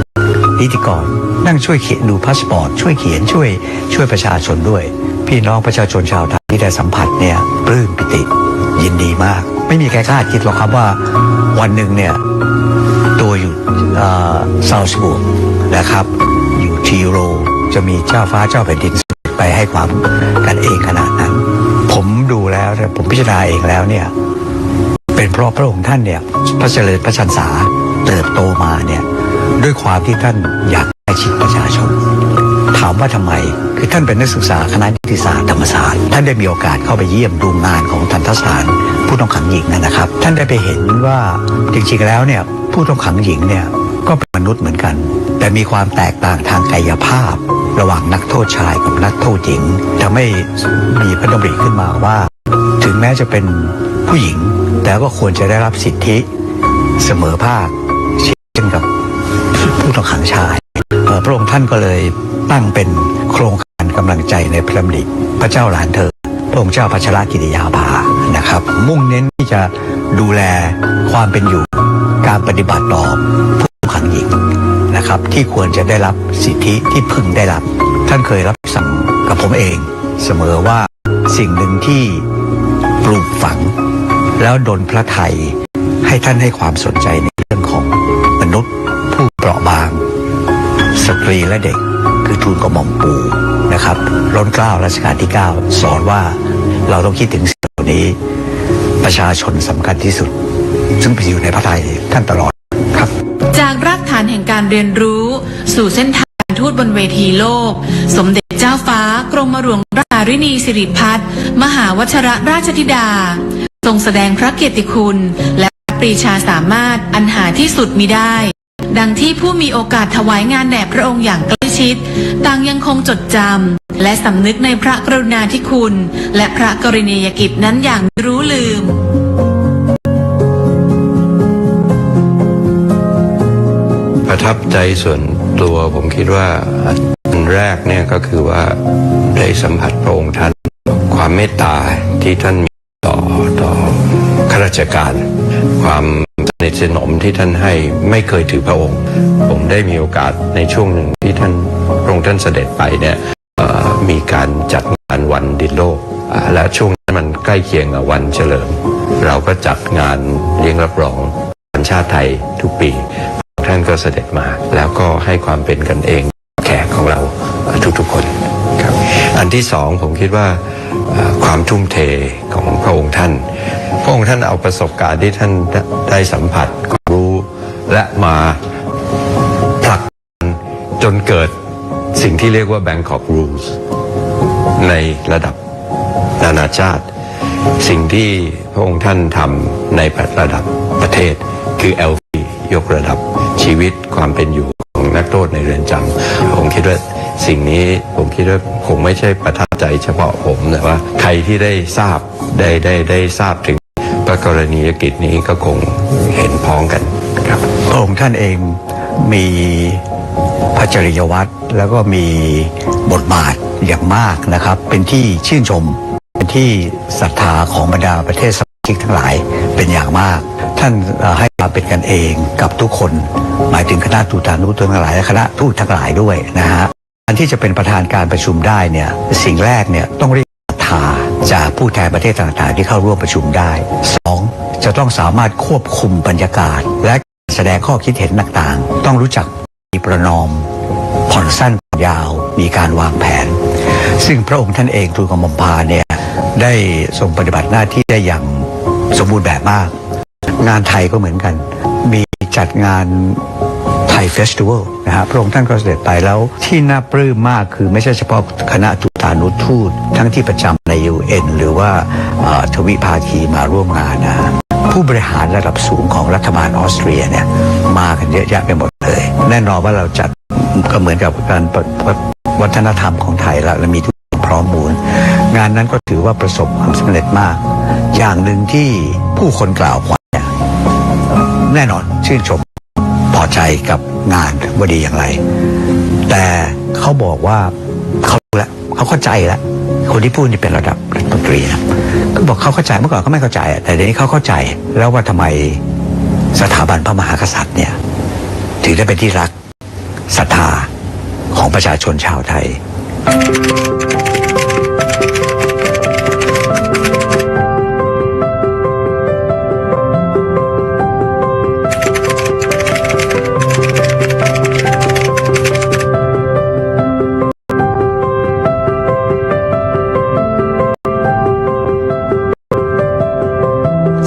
ำนิติกรนั่งช่วยเขียนดูพาสปอร์ตช่วยเขียนช่วยประชาชนด้วยพี่น้องประชาชนชาวไทยที่ได้สัมผัสเนี่ยปลื้มปิติยินดีมากไม่มีใครคาดคิดหรอกครับว่าวันหนึ่งเนี่ยตัวอยู่ซาวส์บุกนะครับอยู่ทีโรจะมีเจ้าฟ้าเจ้าแผ่นดินไปให้ความกันเองขนาดนั้นผมดูแล้วผมพิจารณาเองแล้วเนี่ยเป็นเพราะพระองค์ท่านเนี่ยพระเจริญพระชรรษาเติบโตมาเนี่ยด้วยความที่ท่านอยากใกล้ชิดประชาชนถามว่าทำไมคือท่านเป็นนักศึกษาคณะนิติศาสตร์ธรรมศาสตร์ท่านได้มีโอกาสเข้าไปเยี่ยมดูงานของทันตสถานผู้ต้องขังหญิงนะครับท่านได้ไปเห็นว่าจริงๆแล้วเนี่ยผู้ต้องขังหญิงเนี่ยก็เป็นมนุษย์เหมือนกันแต่มีความแตกต่างทางกายภาพระหว่างนักโทษชายกับนักโทษหญิงทำให้มีพระดำริขึ้นมาว่าถึงแม้จะเป็นผู้หญิงแต่ก็ควรจะได้รับสิทธิเสมอภาคเช่นกับผู้ต้องขังชายพระองค์ท่านก็เลยตั้งเป็นโครงการกำลังใจในพระดำริพระเจ้าหลานเธอพระองค์เจ้าพัชรกิติยาภานะครับมุ่งเน้นที่จะดูแลความเป็นอยู่การปฏิบัติต่อผู้ต้องขังหญิงนะครับที่ควรจะได้รับสิทธิที่พึงได้รับท่านเคยรับสั่งกับผมเองเสมอว่าสิ่งหนึ่งที่ปลูกฝังแล้วดลพระทัยให้ท่านให้ความสนใจในเรื่องของมนุษย์ผู้เปราะบางสตรีและเด็กคือทูลกระหม่อมปู่นะครับล้นเกล้ารัชกาลที่ 9สอนว่าเราต้องคิดถึงสิ่งเหล่านี้ประชาชนสำคัญที่สุดซึ่งอยู่ในพระทัยท่านตลอดครับจากรากฐานแห่งการเรียนรู้สู่เส้นทางการทูตบนเวทีโลกสมเด็จเจ้าฟ้ากรมหลวงราชสารินีสิริพัฒน์มหาวชิรราชธิดาทรงแสดงพระเกียรติคุณและปรีชาสามารถอันหาที่สุดมิได้ดังที่ผู้มีโอกาสถวายงานแด่พระองค์อย่างใกล้ชิดต่างยังคงจดจำและสำนึกในพระกรุณาธิคุณและพระกรณียกิจนั้นอย่างไม่รู้ลืม ประทับใจส่วนตัวผมคิดว่าอันแรกเนี่ยก็คือว่าได้สัมผัสพระองค์ท่านความเมตตาที่ท่านมีต่อข้าราชการความสนิทสนมที่ท่านให้ไม่เคยถือพระองค์ผมได้มีโอกาสในช่วงหนึ่งที่พระองค์ท่านเสด็จไปเนี่ย มีการจัดงานวันดินโลกและช่วงนั้นมันใกล้เคียงกับวันเฉลิมเราก็จัดงานเลี้ยงรับรองวันชาติไทยทุกปีท่านก็เสด็จมาแล้วก็ให้ความเป็นกันเองแขกของเราทุกๆคนครับอันที่สองผมคิดว่าความทุ่มเทของพระองค์ท่านเอาประสบการณ์ที่ท่านได้สัมผัสรู้และมาผลักจนเกิดสิ่งที่เรียกว่า Bangkok Rules ในระดับนานาชาติสิ่งที่พระองค์ท่านทำในระดับประเทศคือ LP ยกระดับชีวิตความเป็นอยู่ของนักโทษในเรือนจำผมคิดว่าสิ่งนี้ผมคิดว่าคงไม่ใช่ประทับใจเฉพาะผมแต่ว่าใครที่ได้ทราบถึงพระกรณียกิจนี้ก็คงเห็นพ้องกันครับพระองค์ท่านเองมีพระจริยวัตรแล้วก็มีบทบาทอย่างมากนะครับเป็นที่ชื่นชมเป็นที่ศรัทธาของบรรดาประเทศสมาชิกทั้งหลายเป็นอย่างมากท่านให้มาเป็นกันเองกับทุกคนหมายถึงคณะทูตานุทูตทั้งหลายและคณะทูตทั้งหลายด้วยนะฮะการที่จะเป็นประธานการประชุมได้เนี่ยสิ่งแรกเนี่ยต้องเรียกศรัทธาจากผู้แทนประเทศต่างๆที่เข้าร่วมประชุมได้2จะต้องสามารถควบคุมบรรยากาศและแสดงข้อคิดเห็นต่างๆต้องรู้จักประนอมผ่อนสั้นผ่อนยาวมีการวางแผนซึ่งพระองค์ท่านเองทูลกระหม่อมพาเนี่ยได้ทรงปฏิบัติหน้าที่ได้อย่างสมบูรณ์แบบมากงานไทยก็เหมือนกันมีจัดงานไทยเฟสติวัลนะฮะพระองค์ท่านก็เสด็จไปแล้วที่น่าปลื้มมากคือไม่ใช่เฉพาะคณะทูตานุทูตทั้งที่ประจำใน UN หรือว่าทวิภาคีมาร่วมงานนะผู้บริหารระดับสูงของรัฐบาลออสเตรียเนี่ยมากันเยอะแยะไปหมดเลยแน่นอนว่าเราจัดก็เหมือนกับการวัฒนธรรมของไทยเรามีทุกพร้อมมูลงานนั้นก็ถือว่าประสบความสำเร็จมากอย่างหนึ่งที่ผู้คนกล่าวว่าเนี่ยแน่นอนชื่นชมพอใจกับงานว่าดีอย่างไรแต่เขาบอกว่าเขารู้แล้วเขาเข้าใจแล้วคนที่พูดนี่เป็นระดับรัฐมนตรีนะก็บอกเขาเข้าใจเมื่อก่อนเขาไม่เข้าใจแต่เดี๋ยวนี้เขาเข้าใจแล้วว่าทำไมสถาบันพระมหากษัตริย์เนี่ยถือได้เป็นที่รักศรัทธาของประชาชนชาวไทย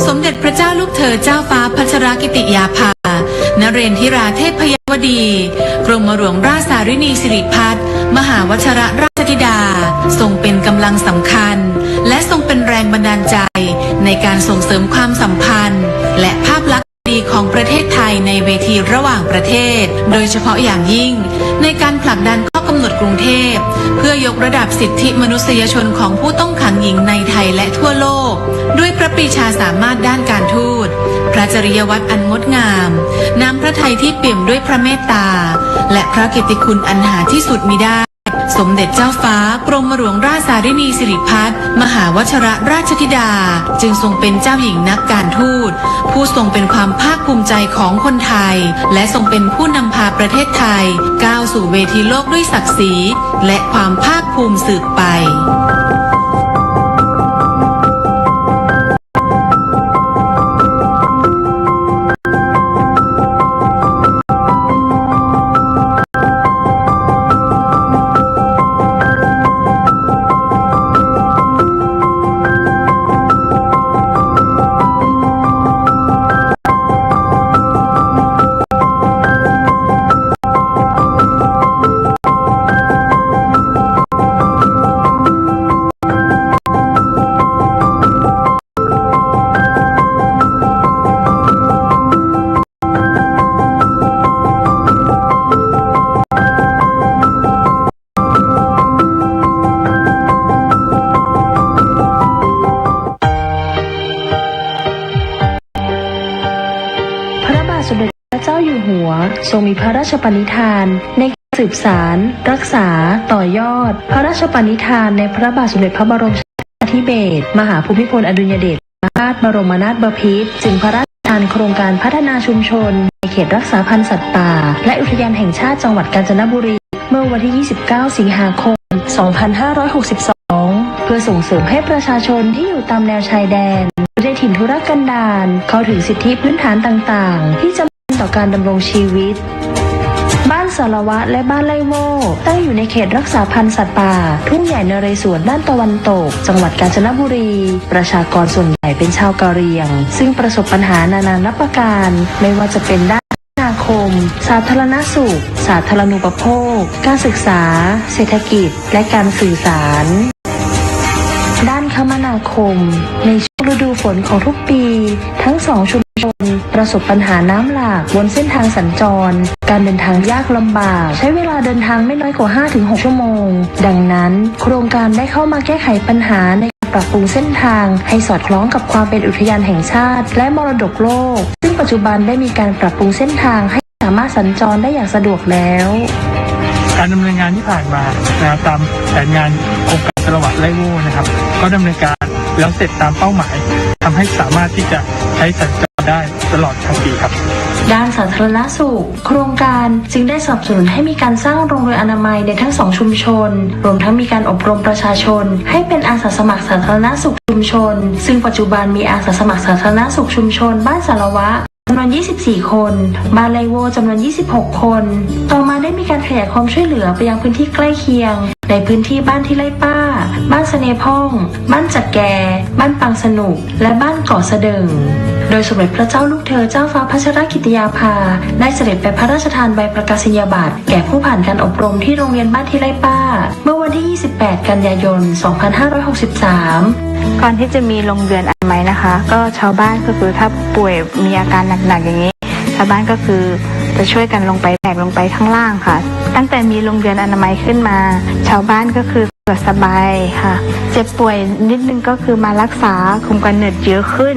สมเด็จพระเจ้าลูกเธอเจ้าฟ้าพัชรกิติยาภานเรนทิราเทพยวดี กรมหลวงราชสารินีสิริพัฒน์มหาวชรราชธิดาทรงเป็นกำลังสำคัญและทรงเป็นแรงบันดาลใจในการส่งเสริมความสัมพันธ์และภาพลักษณ์ดีของประเทศไทยในเวทีระหว่างประเทศโดยเฉพาะอย่างยิ่งในการผลักดันข้อกำหนดกรุงเทพเพื่อยกระดับสิทธิมนุษยชนของผู้ต้องขังหญิงในไทยและทั่วโลกด้วยพระปรีชาสามารถด้านการทูตพระจริยวัตรอันงดงามน้ำพระทัยที่เปี่ยมด้วยพระเมตตาและพระกิตติคุณอันหาที่สุดมิได้สมเด็จเจ้าฟ้ากรมหลวงราชสารินีสิริพัฒน์มหาวชรราชธิดาจึงทรงเป็นเจ้าหญิงนักการทูตผู้ทรงเป็นความภาคภูมิใจของคนไทยและทรงเป็นผู้นำพาประเทศไทยก้าวสู่เวทีโลกด้วยศักดิ์ศรีและความภาคภูมิสืบไปทรงมีพระราชปณิธานในการสืบสารรักษาต่อยอดพระราชปณิธานในพระบาทสมเด็จพระบรมชนกาธิเบศรมหาภูมิพลอดุลยเดชมหาราชบรมนาถบพิตรจึงพระราชทานโครงการพัฒนาชุมชนในเขตรักษาพันธุ์สัตว์ป่าและอุทยานแห่งชาติจังหวัดกาญจนบุรี มื่อวันที่ 29 สิงหาคม 2562 เพื่อส่งเสริมให้ประชาชนที่อยู่ตามแนวชายแดนในถิ่นทุรกันดารเข้าถึงสิทธิพื้นฐานต่างๆที่จำเป็นต่อการดำรงชีวิตบ้านสารวะและบ้านไร่โว่ตั้งอยู่ในเขตรักษาพันธุ์สัตว์ป่าทุ่งใหญ่นเรศวรด้านตะวันตกจังหวัดกาญจนบุรีประชากรส่วนใหญ่เป็นชาวกะเหรี่ยงซึ่งประสบปัญหานานานับประการไม่ว่าจะเป็นด้านคมนาคมสาธารณสุขสาธารณูปโภคการศึกษาเศรษฐกิจและการสื่อสารด้านคมนาคมในช่วงฤดูฝนของทุกปีทั้งสองชุมชนประสบปัญหาน้ำหลากบนเส้นทางสัญจรการเดินทางยากลำบากใช้เวลาเดินทางไม่น้อยกว่า 5-6 ชั่วโมงดังนั้นโครงการได้เข้ามาแก้ไขปัญหาในการปรับปรุงเส้นทางให้สอดคล้องกับความเป็นอุทยานแห่งชาติและมรดกโลกซึ่งปัจจุบันได้มีการปรับปรุงเส้นทางให้สามารถสัญจรได้อย่างสะดวกแล้วการดำเนินงานที่ผ่านมานะครับตามแผนงานโครงการตลาดไร่โว่นะครับก็ดำเนินการแล้วเสร็จตามเป้าหมายทำให้สามารถที่จะใช้สัญจรได้ตลอดทั้งปีครับด้านสาธารณสุขโครงการจึงได้สนับสนุนให้มีการสร้างโรงเรือนอนามัยในทั้ง2ชุมชนรวมทั้งมีการอบรมประชาชนให้เป็นอาสาสมัครสาธารณสุขชุมชนซึ่งปัจจุบันมีอาสาสมัครสาธารณสุขชุมชนบ้านสารวะจำนวน 24 คนบ้านไร่โว่จำนวน 26 คน ต่อมาได้มีการขยายความช่วยเหลือไปยังพื้นที่ใกล้เคียงในพื้นที่บ้านที่ไร่ป้าบ้านเสน่ห์พ่องบ้านจัดแกบ้านปังสนุกและบ้านเกาะเสดิงโดยสมเด็จพระเจ้าลูกเธอเจ้าฟ้าพัชรกิติยาภาได้เสด็จไปพระราชทานใบประกาศนียบัตรแก่ผู้ผ่านการอบรมที่โรงเรียนบ้านที่ไร่ป้าเมื่อวันที่ 28 กันยายน 2563 ก่อนที่จะมีโรงเรือนอนามัยนะคะ ก็ชาวบ้านก็คือถ้าป่วยมีอาการหนักๆอย่างนี้ชาวบ้านก็คือจะช่วยกันลงไปแบกลงไปข้างล่างค่ะตั้งแต่มีโรงเรือนอนามัยขึ้นมาชาวบ้านก็คือสบายค่ะเจ็บป่วยนิดนึงก็คือมารักษาคุมกำเนิดเยอะขึ้น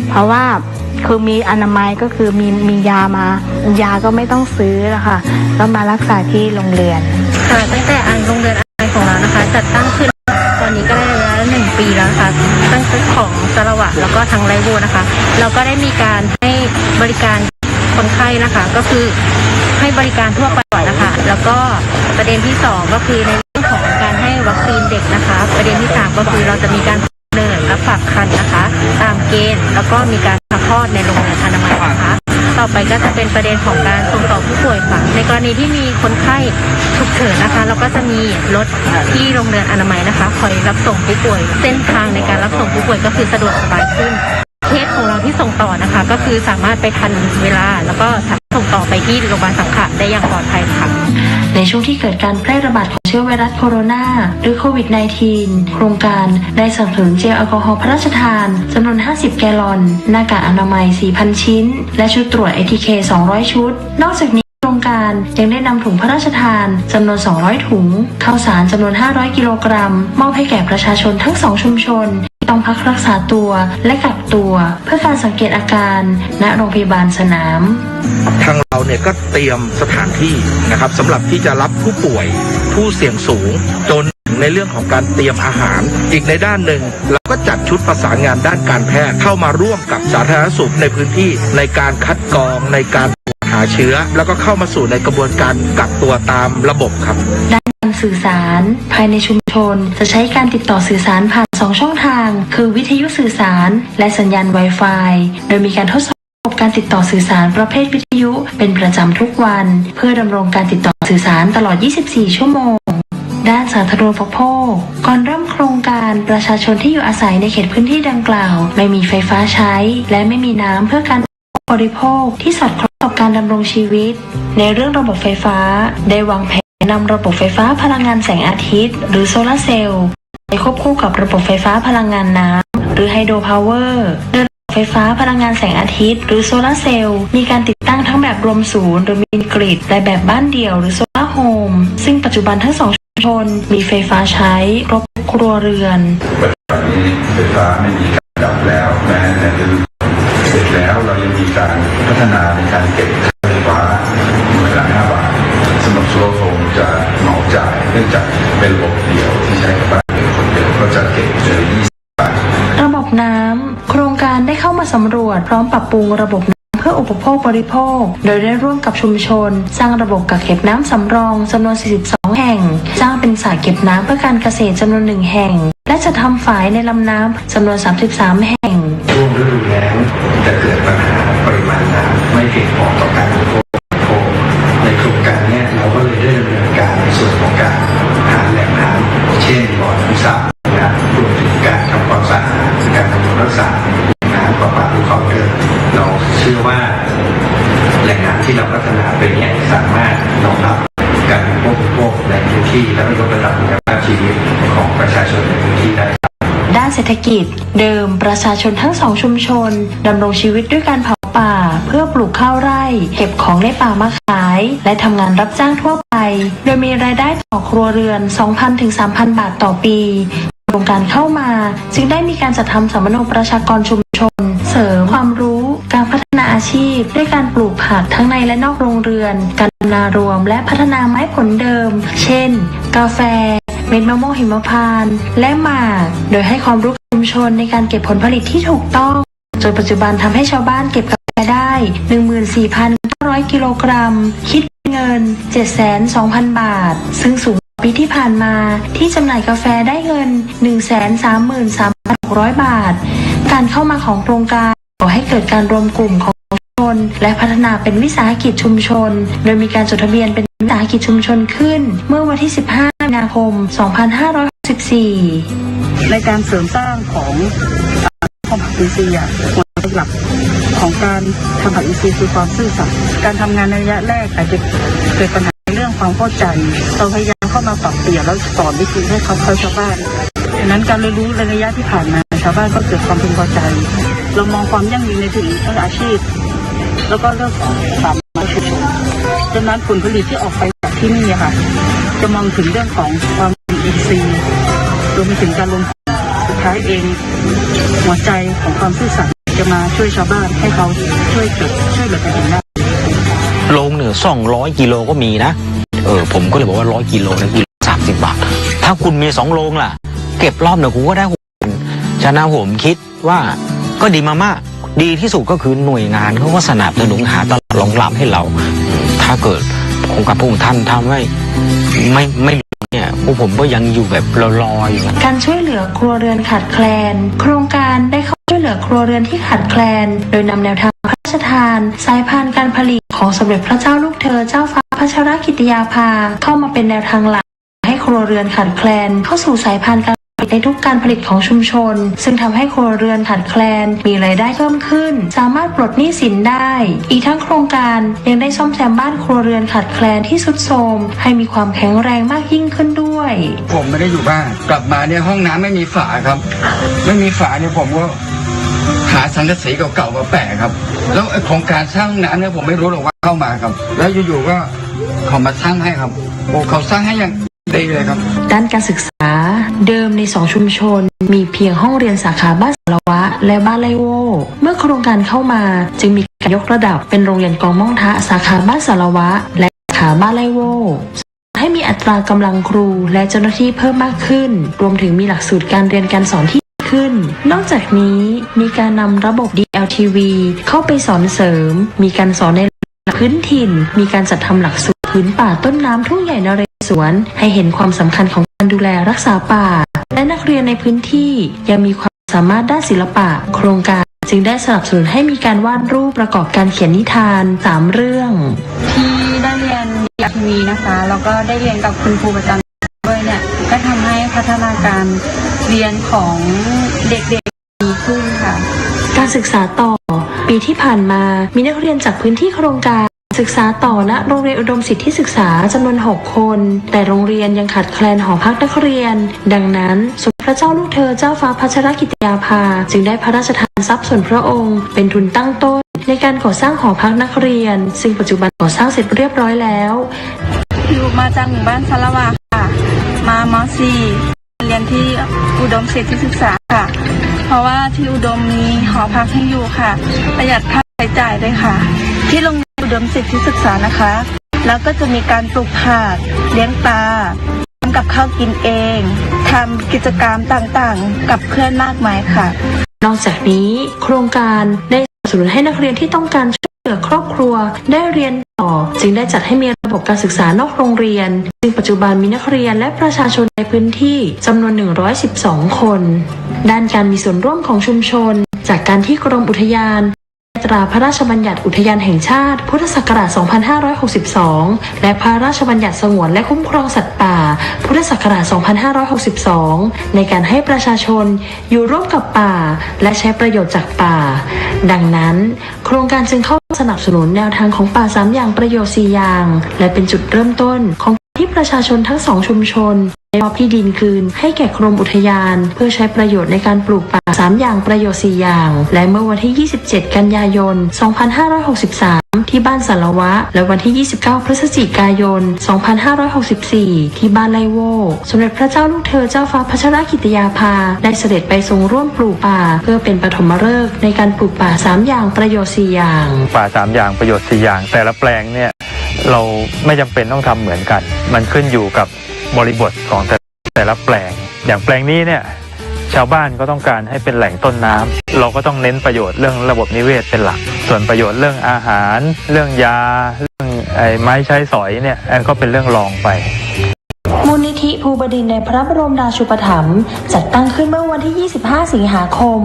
เพราะว่าคือมีอนามัยก็คือมียายาก็ไม่ต้องซื้อแล้วค่ะก็มารักษาที่โรงเรือนค่ะตั้งแต่โรงเรือนอนามัยของเรานะคะจัดตั้งขึ้นตอนนี้ก็ได้ระยะ1 ปีแล้วค่ะตั้งแต่ของสารวัตรแล้วก็ทางไร่โว่นะคะเราก็ได้มีการให้บริการคนไข้นะคะก็คือให้บริการทั่วไปนะคะแล้วก็ประเด็นที่2ก็คือในเรื่องของการให้วัคซีนเด็กนะคะประเด็นที่3ก็คือเราจะมีการเนินและฝากคันนะคะตามเกณฑ์แล้วก็มีการผ่าคลอดในโรงเรียนอนามัยนะคะต่อไปก็จะเป็นประเด็นของการส่งต่อผู้ป่วยค่ะในกรณีที่มีคนไข้ฉุกเฉินนะคะเราก็จะมีรถที่โรงเรียนอนามัยนะคะคอยรับส่งผู้ป่วยเส้นทางในการรับส่งผู้ป่วยก็คือสะดวกสบายขึ้นเคสของเราที่ส่งต่อนะคะก็คือสามารถไปทันเวลาแล้วก็ส่งต่อไปที่โรงพยาบาลสังขะได้อย่างปลอดภัยค่ะในช่วงที่เกิดการแพร่ระบาดของเชื้อไวรัสโคโรนาหรือโควิด -19 โครงการได้สนับสนุนเจลแอลกอฮอล์พระราชทานจำนวน 50 แกลลอนหน้ากากอนามัย 4,000 ชิ้นและชุดตรวจ ATK 200 ชุดนอกจากนี้โครงการยังได้นำถุงพระราชทานจำนวน 200 ถุงข้าวสารจำนวน 500 กิโลกรัมมอบให้แก่ประชาชนทั้ง2ชุมชนต้องพักรักษาตัวและกักตัวเพื่อการสังเกตอาการณโรงพยาบาลสนามทางเราเนี่ยก็เตรียมสถานที่นะครับสำหรับที่จะรับผู้ป่วยผู้เสี่ยงสูงจนถึงในเรื่องของการเตรียมอาหารอีกในด้านหนึ่งเราก็จัดชุดประสานงานด้านการแพทย์เข้ามาร่วมกับสาธารณสุขในพื้นที่ในการคัดกรองในการหาเชื้อแล้วก็เข้ามาสู่ในกระบวนการกักตัวตามระบบครับการสื่อสารภายในชุมชนจะใช้การติดต่อสื่อสารผ่าน2ช่องทางคือวิทยุสื่อสารและสัญญาณ Wi-Fi โดยมีการทดสอบระบบการติดต่อสื่อสารประเภทวิทยุเป็นประจำทุกวันเพื่อดำรงการติดต่อสื่อสารตลอด 24 ชั่วโมงด้านสาธารณูปโภคก่อนเริ่มโครงการประชาชนที่อยู่อาศัยในเขตพื้นที่ดังกล่าวไม่มีไฟฟ้าใช้และไม่มีน้ำเพื่อการบริโภคที่สอดคล้องกับการดำรงชีวิตในเรื่องระบบไฟฟ้าได้วางแผนนำระบบไฟฟ้าพลังงานแสงอาทิตย์หรือโซลาร์เซลล์ไปควบคู่กับระบบไฟฟ้าพลังงานน้ำหรือไฮโดรพาวเวอร์โดยระบบไฟฟ้าพลังงานแสงอาทิตย์หรือโซลาร์เซลล์มีการติดตั้งทั้งแบบรวมศูนย์หรือมินิกริดและแบบบ้านเดี่ยวหรือโซลาร์โฮมซึ่งปัจจุบันทั้ง2ชุมชนมีไฟฟ้าใช้ครบครัวเรือนปัจจุบันนี้ไฟฟ้าไม่มีการดับแล้วแม้แต่จะเสร็จแล้วเรายังมีการพัฒนาในการเก็บไฟฟ้าหน่วยละ5 บาทสำหรับโซลาร์โฮมจะเหมาจ่ายเนื่องจากเป็นระบบเดียวที่ใช้กับบ้านคนเดียวก็จะเก็บเดือนละ20 บาทระบบน้ำโครงการได้เข้ามาสำรวจพร้อมปรับปรุงระบบน้ำ เพื่ออุปโภคบริโภคโดยได้ร่วมกับชุมชนสร้างระบบกักเก็บน้ำสำรองจำนวน 42 แห่งสร้างเป็นสระเก็บน้ำเพื่อการเกษตรจำนวน 1 แห่งและจะทำฝายในลำน้ำจำนวน 33 แห่งช่วงฤดูแล้งจะเกิดปัญหาปริมาณน้ำไม่เพียงพอต่อการบริโภคในโครงการนี้เราก็เลยได้ดำเนินการในส่วนของการหาแหล่งน้ำเช่นบ่อน้ำสระรวมถึงการทำความสะอาดการบำรุงรักษาน้ำประปาภูเขาเดิมเราเชื่อว่าแหล่งน้ำที่เราพัฒนาไปนี้สามารถรองรับการบริโภคในพื้นที่และยกระดับคุณภาพชีวิตของประชาชนในพื้นที่ได้ด้านเศรษฐกิจเดิมประชาชนทั้งสองชุมชนดำรงชีวิตด้วยการเผาป่าเพื่อปลูกข้าวไร่เก็บของในป่ามาขายและทำงานรับจ้างทั่วไปโดยมีรายได้ต่อครัวเรือน 2,000 ถึง 3,000 บาทต่อปีโครงการเข้ามาจึงได้มีการจัดทำสัมมโนประชากรชุมชนเสริมความรู้การพัฒนาอาชีพด้วยการปลูกผักทั้งในและนอกโรงเรือนการทำนารวมและพัฒนาไม้ผลเดิมเช่นกาแฟเม็ดมะม่วงหิมพานต์และหมากโดยให้ความรู้ชุมชนในการเก็บผลผลิตที่ถูกต้องจนปัจจุบันทำให้ชาวบ้านเก็บกาแฟได้ 14,900 กิโลกรัมคิดเป็นเงิน 720,000 บาทซึ่งสูงปีที่ผ่านมาที่จำหน่ายกาแฟได้เงิน 133,600 บาทการเข้ามาของโครงการก่อให้เกิดการรวมกลุ่มของชุมชนและพัฒนาเป็นวิสาหกิจชุมชนโดยมีการจดทะเบียนเป็นวิสาหกิจชุมชนขึ้นเมื่อวันที่ 15 มีนาคม 2564ในการเสริมสร้างของผักอินทรีย์หัวหลักของการทำผักอินทรีย์คือความซื่อสัตย์การทำงานในระยะแรกอาจจะเกิดปัญหาในเรื่องความเข้าใจเราพยายามเข้ามาปรับเปลี่ยนแล้วสอนวิธีให้เขาชาวบ้านดังนั้นการเรียนรู้ในระยะที่ผ่านมาชาวบ้านก็เกิดความพึงพอใจเรามองความยั่งยืนในถึงอาชีพแล้วก็เรื่องของความมั่นคงดังนั้นผลผลิตที่ออกไปจากที่นี่ค่ะจะมองถึงเรื่องของความอินทรีย์รวมไปถึงการลงสุดท้ายเองหัวใจของความซื่อสัตย์จะมาช่วยชาวบ้านให้เขาช่วยเหลือกันเองได้โลงเนี่ย200 กิโลก็มีนะผมก็เลยบอกว่า100 กิโลนะกิโล30 บาทถ้าคุณมี2 โลงล่ะเก็บรอบหนึ่งคุณก็ได้ฉะนั้นผมคิดว่าก็ดีมากดีที่สุดก็คือหน่วยงานเขาก็สนับสนุนหาตลาดรองรับให้เราถ้าเกิดโครงการพวกท่านทำให้ไม่เนี่ยพวกผมก็ยังอยู่แบบลอยๆอยู่การช่วยเหลือครัวเรือนขาดแคลนโครงการได้เข้าช่วยเหลือครัวเรือนที่ขาดแคลนโดยนำแนวทางพระราชทานสายพันธุ์การผลิตของสมเด็จพระเจ้าลูกเธอเจ้าฟ้าพัชรกิติยาภาเข้ามาเป็นแนวทางหลักให้ครัวเรือนขาดแคลนเข้าสู่สายพันธุ์การในทุกการผลิตของชุมชนซึ่งทำให้ครัวเรือนขาดแคลนมีรายได้เพิ่มขึ้นสามารถปลดหนี้สินได้อีกทั้งโครงการยังได้ซ่อมแซมบ้านครัวเรือนขาดแคลนที่ทรุดโทรมให้มีความแข็งแรงมากยิ่งขึ้นด้วยผมไม่ได้อยู่บ้านกลับมาเนี่ยห้องน้ำไม่มีฝาครับไม่มีฝาเนี่ยผมก็หาสังกะสีเก่าๆมาแปะครับแล้วโครงการสร้างห้องน้ำเนี่ยผมไม่รู้หรอกว่าเข้ามาครับแล้วอยู่ๆก็เขามาสร้างให้ครับโอ้เขาสร้างให้อย่างดีเลยครับด้านการศึกษาเดิมใน2ชุมชนมีเพียงห้องเรียนสาขาบ้านสารวะและบ้านไร่โวเมื่อโครงการเข้ามาจึงมีการยกระดับเป็นโรงเรียนกองม่องทะสาขาบ้านสารวะและสาขาบ้านไร่โวให้มีอัตรากำลังครูและเจ้าหน้าที่เพิ่มมากขึ้นรวมถึงมีหลักสูตรการเรียนการสอนที่ขึ้นนอกจากนี้มีการนำระบบ DLTV เข้าไปสอนเสริมมีการสอนในพื้นถิ่นมีการจัดทำหลักสูตรพื้นป่าต้นน้ำทุ่งใหญ่นเรศวรให้เห็นความสำคัญของการดูแลรักษาป่าและนักเรียนในพื้นที่ยังมีความสามารถด้านศิลปะโครงการจึงได้สนับสนุนให้มีการวาดรูปประกอบการเขียนนิทาน3 เรื่องที่ได้เรียน DLTV นะคะแล้วก็ได้เรียนกับคุณครูประจำด้วยเนี่ยก็ทำให้พัฒนาการเรียนของเด็กๆดีขึ้นค่ะการศึกษาต่อปีที่ผ่านมามีนักเรียนจากพื้นที่โครงการศึกษาต่อณโรงเรียนอุดมสิทธิศึกษาจำนวน6 คนแต่โรงเรียนยังขาดแคลนหอพักนักเรียนดังนั้นสมเด็จพระเจ้าลูกเธอเจ้าฟ้าพัชรกิติยาภาจึงได้พระราชทานทรัพย์ส่วนพระองค์เป็นทุนตั้งต้นในการก่อสร้างหอพักนักเรียนซึ่งปัจจุบันก่อสร้างเสร็จเรียบร้อยแล้วอยู่มาจากหมู่บ้านสารวะค่ะมาม.4 เรียนที่อุดมสิทธิศึกษาค่ะเพราะว่าที่อุดมมีหอพักให้อยู่ค่ะประหยัดค่าใช้จ่ายด้วยค่ะที่โรงเรียนอุดมสิทธิศึกษานะคะแล้วก็จะมีการปลูกผักเลี้ยงปลาทำกับข้าวกินเองทำกิจกรรมต่างๆกับเพื่อนมากมายค่ะนอกจากนี้โครงการได้สนับสนุนให้นักเรียนที่ต้องการช่วย เหลือครอบครัวได้เรียนต่อจึงได้จัดให้มีระบบการศึกษานอกโรงเรียนซึ่งปัจจุบันมีนักเรียนและประชาชนในพื้นที่จำนวน112 คนด้านการมีส่วนร่วมของชุมชนจากการที่กรมอุทยานตราพระราชบัญญัติอุทยานแห่งชาติพุทธศักราช 2562 และพระราชบัญญัติสงวนและคุ้มครองสัตว์ป่าพุทธศักราช 2562 ในการให้ประชาชนอยู่ร่วมกับป่าและใช้ประโยชน์จากป่าดังนั้นโครงการจึงเข้าสนับสนุนแนวทางของป่า3อย่างประโยชน์4อย่างและเป็นจุดเริ่มต้นของที่ประชาชนทั้ง2ชุมชนได้มอบที่ดินคืนให้แก่กรมอุทยานเพื่อใช้ประโยชน์ในการปลูกป่า3อย่างประโยชน์4อย่างและเมื่อวันที่ 27 กันยายน 2563 ที่บ้านสารวะและวันที่ 29 พฤศจิกายน 2564 ที่บ้านไลโวสมเด็จพระเจ้าลูกเธอเจ้าฟ้าพัชรกิติยาภาได้เสด็จไปทรงร่วมปลูกป่าเพื่อเป็นปฐมฤกษ์ในการปลูกป่า3อย่างประโยชน์4อย่างป่า3อย่างประโยชน์4อย่างแต่ละแปลงเนี่ยเราไม่จำเป็นต้องทำเหมือนกันมันขึ้นอยู่กับบริบทของแต่ละแปลงอย่างแปลงนี้เนี่ยชาวบ้านก็ต้องการให้เป็นแหล่งต้นน้ำเราก็ต้องเน้นประโยชน์เรื่องระบบนิเวศเป็นหลักส่วนประโยชน์เรื่องอาหารเรื่องยาเรื่องไม้ใช้สอยเนี่ยก็เป็นเรื่องรองไปมูลนิธิภูบดินทร์ในพระบรมราชูปถัมภ์จัดตั้งขึ้นเมื่อวันที่ 25 สิงหาคม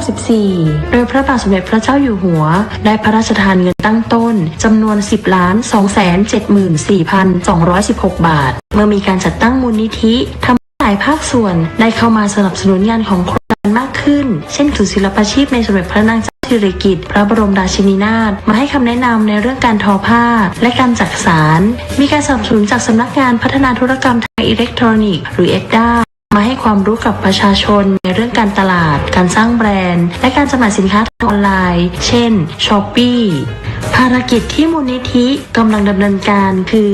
2564 โดยพระบาทสมเด็จพระเจ้าอยู่หัวได้พระราชทานเงินตั้งต้นจำนวน 10,274,216 บาทเมื่อมีการจัดตั้งมูลนิธิทำให้หลายภาคส่วนได้เข้ามาสนับสนุนงานของโครงการมากขึ้นเช่นศูนย์ศิลปาชีพในสมเด็จพระนางเจ้าสิริกิติ์พระบรมราชินีนาถมาให้คำแนะนำในเรื่องการทอผ้าและการจักสานมีการสนับสนุนจากสำนักงานพัฒนาธุรกรรมทางอิเล็กทรอนิกส์หรือ EDDA มาให้ความรู้กับประชาชนในเรื่องการตลาดการสร้างแบรนด์และการจำหน่ายสินค้าทางออนไลน์เช่น Shopee ภารกิจที่มูลนิธิกำลังดำเนินการคือ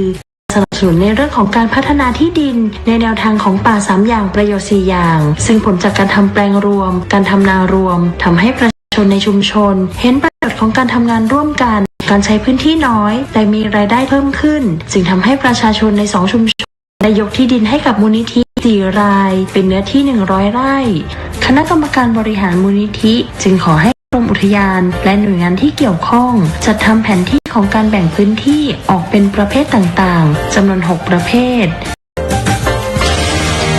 สนับสนุนในเรื่องของการพัฒนาที่ดินในแนวทางของป่า3อย่างประโยชน์4อย่างซึ่งผลจากการทำแปลงรวมการทำนารวมทำให้ประชาชนในชุมชนเห็นประโยชน์ของการทำงานร่วมกันการใช้พื้นที่น้อยแต่มีรายได้เพิ่มขึ้นจึงทำให้ประชาชนใน2ชุมชนได้ยกที่ดินให้กับมูลนิธิ4รายเป็นเนื้อที่100 ไร่คณะกรรมการบริหารมูลนิธิจึงขอให้กรมอุทยานและหน่วยงานที่เกี่ยวข้องจัดทำแผนที่ของการแบ่งพื้นที่ออกเป็นประเภทต่างๆจำนวน6ประเภท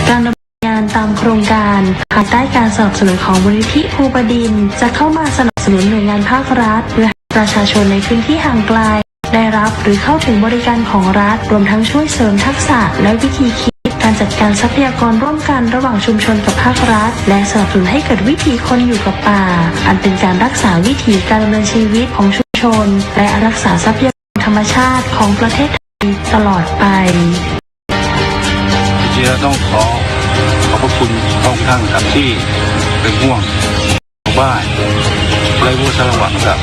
การดำเนินงานตามโครงการภายใต้การสนับสนุนของมูลนิธิภูบดินทร์จะเข้ามาสนับสนุนหน่วยงานภาครัฐเพื่อให้ประชาชนในพื้นที่ห่างไกลได้รับหรือเข้าถึงบริการของรัฐรวมทั้งช่วยเสริมทักษะและวิธีคิดการจัดการทรัพยากรร่วมกันระหว่างชุมชนกับภาครัฐและสนับสนุนให้เกิดวิถีคนอยู่กับป่าอันเป็นการรักษาวิถีการดำเนินชีวิตของชุมชนและรักษาทรัพยากรธรรมชาติของประเทศไทยตลอดไปจริงๆต้องขอบพระคุณพระองค์ท่านครับที่เป็นห่วงชาวบ้านไร้วัวสารวัตรครับ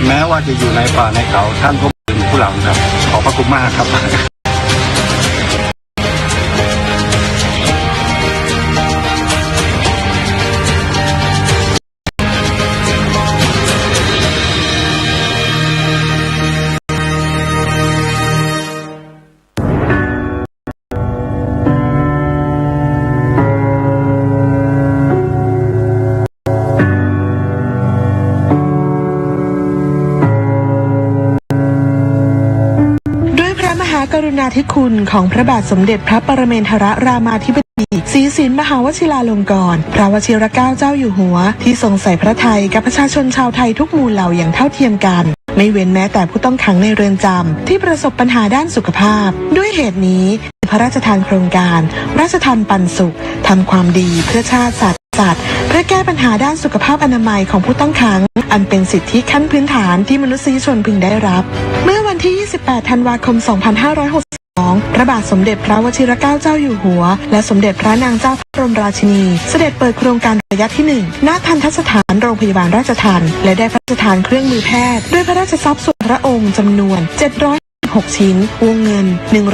แม้ว่าจะอยู่ในป่าในเขาท่านก็เป็นผู้หลังครับขอบพระคุณมากครับกรุณาธิคุณของพระบาทสมเด็จพระปรเมนทรรามาธิบดีศรีสินมหาวชิราลงกรณ์พระวชิรเกล้าเจ้าอยู่หัวที่ทรงใส่พระทัยกับประชาชนชาวไทยทุกหมู่เหล่าอย่างเท่าเทียมกันไม่เว้นแม้แต่ผู้ต้องขังในเรือนจำที่ประสบปัญหาด้านสุขภาพด้วยเหตุนี้พระราชทานโครงการราชทานปันสุขทำความดีเพื่อชาติศาสตร์เพื่อแก้ปัญหาด้านสุขภาพอนามัยของผู้ต้องขังอันเป็นสิทธิขั้นพื้นฐานที่มนุษยชนพึงได้รับเมื่อวันที่ 28 ธันวาคม 2562 พระบาทสมเด็จพระวชิรเกล้าเจ้าอยู่หัวและสมเด็จพระนางเจ้าพระบรมราชินีเสด็จเปิดโครงการระยะที่ 1 ณ ทัณฑสถานโรงพยาบาลราชทัณฑ์และได้พระราชทานเครื่องมือแพทย์ด้วยพระราชทรัพย์ส่วนพระองค์จำนวน706 ชิ้นวงเงิน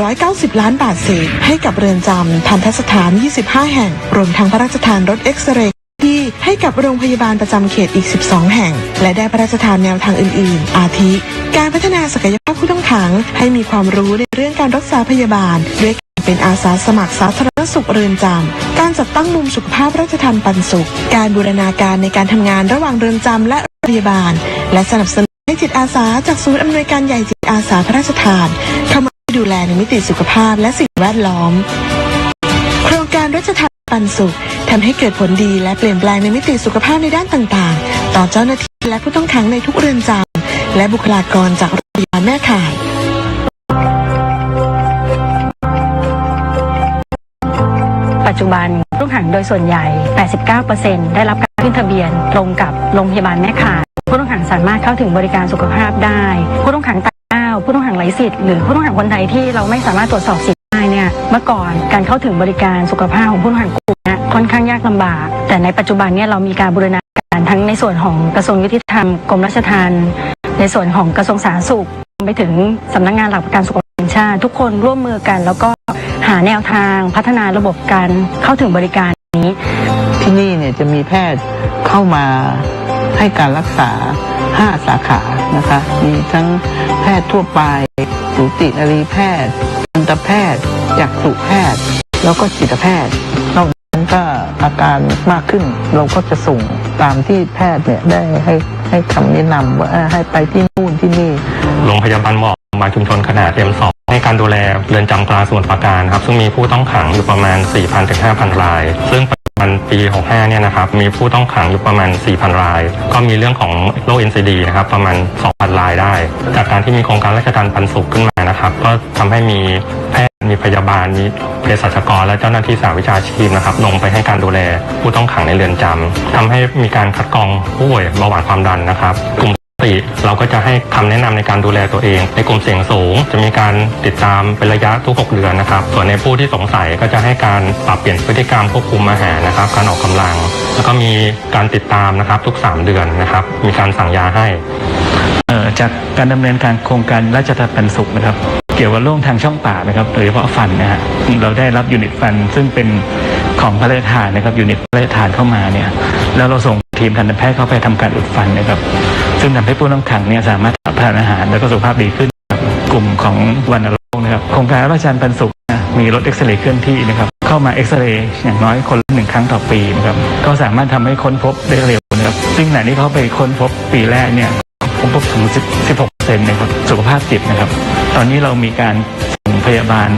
190 ล้านบาทเศษให้กับเรือนจำทัณฑสถาน25 แห่งรวมทั้งพระราชทานรถเอ็กซเรย์ที่ให้กับโรงพยาบาลประจำเขตอีก12แห่งและได้พระราชทานแนวทางอื่นๆอาทิการพัฒนาศักยภาพผู้ต้องขังให้มีความรู้ในเรื่องการรักษาพยาบาลด้วยการเป็นอาสาสมัครสาธารณสุขเรือนจำการจัดตั้งมุมสุขภาพราชทัณฑ์ปันสุขการบูรณาการในการทำงานระหว่างเรือนจำและโรงพยาบาล และสนับสนุนให้จิตอาสาจากศูนย์อำนวยการใหญ่จิตอาสาพระราชทานเข้ามาดูแลในมิติสุขภาพและสิ่งแวดล้อมโครงการรัชทานปันสุขทำให้เกิดผลดีและเปลี่ยนแปลงในมิติสุขภาพในด้านต่างๆต่อเจ้าหน้าที่และผู้ต้องขังในทุกเรือนจำและบุคลากรจากโรงพยาบาลแม่ข่ายปัจจุบันผู้ต้องขังโดยส่วนใหญ่ 89% ได้รับการขึ้นทะเบียนตรงกับโรงพยาบาลแม่ข่ายผู้ต้องขังสามารถเข้าถึงบริการสุขภาพได้ผู้ต้องขังต่างด้าวผู้ต้องขังไร้สิทธิ์หรือผู้ต้องขังคนใดที่เราไม่สามารถตรวจสอบสิทธิ์ได้เนี่ยเมื่อก่อนการเข้าถึงบริการสุขภาพของผู้ต้องขังกลุ่มนี้ค่อนข้างยากลำบากแต่ในปัจจุบันเนี่ยเรามีการบูรณาการทั้งในส่วนของกระทรวงยุติธรรมกรมราชทัณฑ์ในส่วนของกระทรวงสาธารณสุขไปถึงสำนักงานหลักประกันสุขภาพแห่งชาติทุกคนร่วมมือกันแล้วก็หาแนวทางพัฒนาระบบการเข้าถึงบริการนี้ที่นี่เนี่ยจะมีแพทย์เข้ามาให้การรักษา5 สาขานะคะมีทั้งแพทย์ทั่วไปสูตินรีแพทย์ทันตแพทย์จักษุแพทย์แล้วก็จิตแพทย์นอกจากนั้นก็อาการมากขึ้นเราก็จะส่งตามที่แพทย์เนี่ยได้ให้คำแนะนำว่าให้ไปที่นู่นที่นี่โรงพยาบาลหมอมาชุมชนขนาดเต็มสองให้การดูแลเรือนจำกลางสมุทรปราการครับซึ่งมีผู้ต้องขังอยู่ประมาณ 4,000 ถึง 5,000 รายซึ่งปัจจุบันปี 65 เนี่ยนะครับมีผู้ต้องขังอยู่ประมาณ 4,000 รายก็มีเรื่องของโรค NCD นะครับประมาณ 2,000 รายได้จากการที่มีโครงการราชทานปันสุขขึ้นมานะครับก็ทำให้มีแพทย์มีพยาบาลมีเภสัชกรและเจ้าหน้าที่สาวิชาชีพนะครับลงไปให้การดูแลผู้ต้องขังในเรือนจำทำให้มีการคัดกรองผู้ป่วยเบาหวานความดันนะครับกลุ่มเราก็จะให้คำแนะนำในการดูแลตัวเองในกลุ่มเสี่ยงสูงจะมีการติดตามเป็นระยะทุก6 เดือนนะครับส่วนในผู้ที่สงสัยก็จะให้การปรับเปลี่ยนพฤติกรรมควบคุมอาหารนะครับการออกกำลังแล้วก็มีการติดตามนะครับทุก3 เดือนนะครับมีการสั่งยาให้จากการดำเนินการโครงการราชทานปันสุขนะครับเกี่ยวกับโรคทางช่องปากนะครับโดยเฉพาะฟันนะฮะเราได้รับยูนิตฟันซึ่งเป็นของพระราชทานนะครับยูนิตพระราชทานเข้ามาเนี่ยแล้วเราส่งทีมทันตแพทย์เข้าไปทำการอุดฟันนะครับซึ่งทำให้ผู้ต้องขังเนี่ยสามารถรับประทานอาหารแล้วก็สุขภาพดีขึ้นกลุ่มของวัณโรคนะครับโครงการราชทานปันสุขมีรถเอ็กซเรย์เคลื่อนที่นะครับเข้ามาเอ็กซเรย์อย่างน้อยคนละ1 ครั้งต่อปีนะครับก็สามารถทำให้ค้นพบได้เร็วนะครับซึ่งขณะที่เขาไปค้นพบปีแรกเนี่ยพบถึง 16% นะครับสุขภาพจิตนะครับตอนนี้เรามีการส่งพยาบาล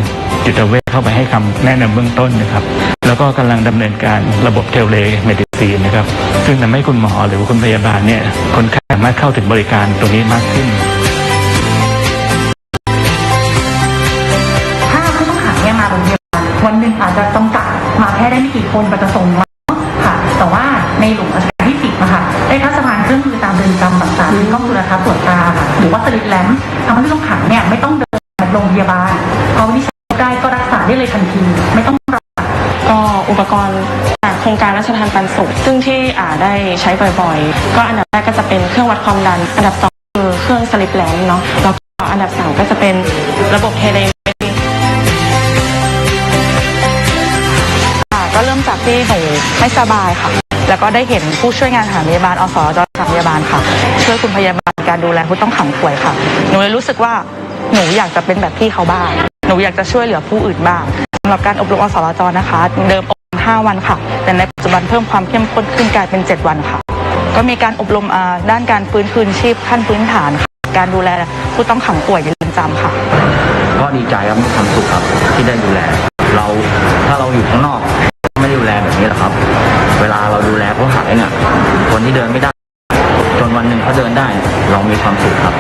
จิตเวชเข้าไปให้คำแนะนำเบื้องต้นนะครับแล้วก็กำลังดำเนินการระบบเทเลเมดิซีนนะครับซึ่งทำให้คุณหมอหรือคุณพยาบาลเนี่ยคนไข้สามารถเข้าถึงบริการตรงนี้มากขึ้นถ้าผู้ต้องขังเนี่ยมาโรงพยาบาลวันหนึ่งอาจจะจำกัดมาแค่ได้ไม่กี่คนประสงค์ค่ะแต่ว่าในหลวงรัชกาลที่ 10นะคะได้ทัศนานเครื่องมือตามเรือนจำต่างๆกล้องจุลทรรศน์ตรวจตาหรือว่าสลิปแลมป์ทำให้ผู้ต้องขังเนี่ยไม่ต้องเดินมาโรงพยาบาลเอาวินิจฉัยได้ก็รักษาได้เลยทันทีไม่ต้องรอก็อุปกรณ์จากโครงการราชทานปันสุขซึ่งที่ได้ใช้บ่อยๆก็อันดับแรกก็จะเป็นเครื่องวัดความดันอันดับ2คือเครื่องสลิปแลมป์เนาะแล้วก็อันดับ3ก็จะเป็นระบบเทเลก็เริ่มจากที่หนูไม่สบายค่ะแล้วก็ได้เห็นผู้ช่วยงานสถานพยาบาลอสจสถานพยาบาลค่ะช่วยคุณพยาบาลการดูแลผู้ต้องขังป่วยค่ะหนูเลยรู้สึกว่าหนูอยากจะเป็นแบบพี่เขาบ้างหนูอยากจะช่วยเหลือผู้อื่นบ้างสำหรับการอบรมอสจนะคะเดิมอบรม5 วันค่ะแต่ในปัจจุบันเพิ่มความเข้มข้นขึ้นกลายเป็น7 วันค่ะก็มีการอบรมด้านการฟื้นคืนชีพขั้นพื้นฐานค่ะการดูแลผู้ต้องขังป่วยในเรือนจำค่ะก็ดีใจครับมีความสุขครับที่ได้ดูแลถ้าเราอยู่ข้างนอกไม่ดูแลแบบนี้หรอกครับเวลาเราดูแลผู้หายเนี่ยคนที่เดินไม่ได้จนวันหนึ่งเขาเดินได้เรามีความสุขครับ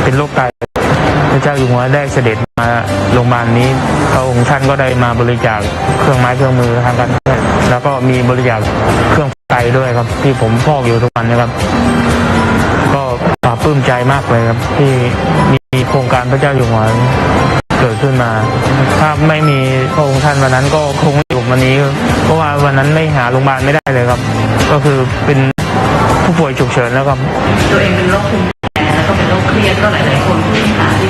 เป็นโรคไตพระเจ้าอยู่หัวได้เสด็จมาโรงพยาบาลนี้พระองค์ท่านก็ได้มาบริจาคเครื่องไม้เครื่องมือทางการแพทย์แล้วก็มีบริจาคเครื่องไตด้วยครับที่ผมพอกอยู่ทุกวันนะครับก็ปลาบปลื้มใจมากเลยครับที่มีโครงการพระเจ้าอยู่หัวเกิดขึ้นมาถ้าไม่มีพระองค์ท่านวันนั้นก็คงไม่อยู่วันนี้เพราะว่าวันนั้นไม่หาโรงพยาบาลไม่ได้เลยครับก็คือเป็นผู้ป่วยฉุกเฉินแล้วครับตัวเองเป็นโรคภูมิแพ้แล้วก็เป็นโรคเครียดก็หลายๆคนที่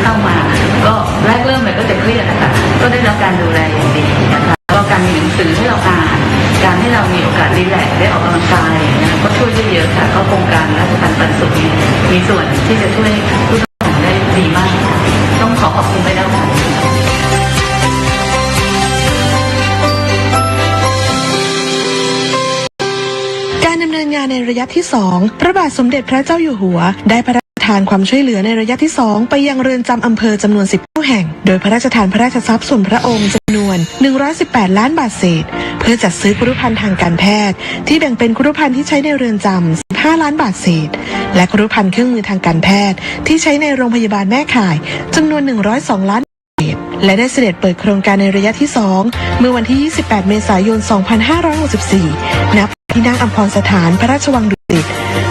เข้ามาก็แรกเริ่มเลยก็จะเครียดนะคะก็ได้รับการดูแลอย่างดีนะคะก็การมีหนังสือให้เราอ่านการให้เรามีโอกาสรีแลกซ์ได้ออกกำลังกายนะคะก็ช่วยได้เยอะค่ะก็โครงการราชทานปันสุขมีส่วนที่จะช่วยผู้ต้องขังได้ดีมากต้องขอบคุณไปแล้วค่ะการดำเนินงาน ในระยะที่ 2 พระบาทสมเด็จพระเจ้าอยู่หัวได้พระราชทานความช่วยเหลือในระยะที่ 2 ไปยังเรือนจำอำเภอจำนวน19 แห่งโดยพระราชทานพระราชทรัพย์ส่วนพระองค์จำนวน118 ล้านบาทเศษเพื่อจัดซื้อครุภัณฑ์ทางการแพทย์ที่แบ่งเป็นครุภัณฑ์ที่ใช้ในเรือนจำ15 ล้านบาทเศษและครุภัณฑ์เครื่องมือทางการแพทย์ที่ใช้ในโรงพยาบาลแม่ข่ายจำนวน102 ล้านและได้เสด็จเปิดโครงการในระยะที่ 2 เมื่อวันที่ 28 เมษายน 2564 ณ ที่นั่งอัมพรสถานพระราชวังดุสิต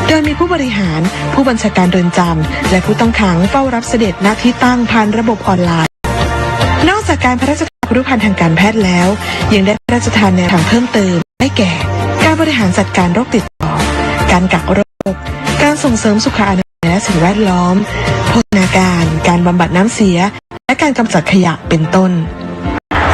โดยมีผู้บริหารผู้บัญชาการเรือนจำและผู้ต้องขังเฝ้ารับเสด็จณที่ตั้งผ่านระบบออนไลน์นอกจากการพระราชทานครุภัณฑ์ทางการแพทย์แล้วยังได้พระราชทานแนวทางเพิ่มเติมได้แก่การบริหารจัดการโรคติดต่อการกักโรคการส่งเสริมสุขอนามัยและสิ่งแวดล้อมโภชนาการบำบัดน้ำเสียและการกำจัดขยะเป็นต้น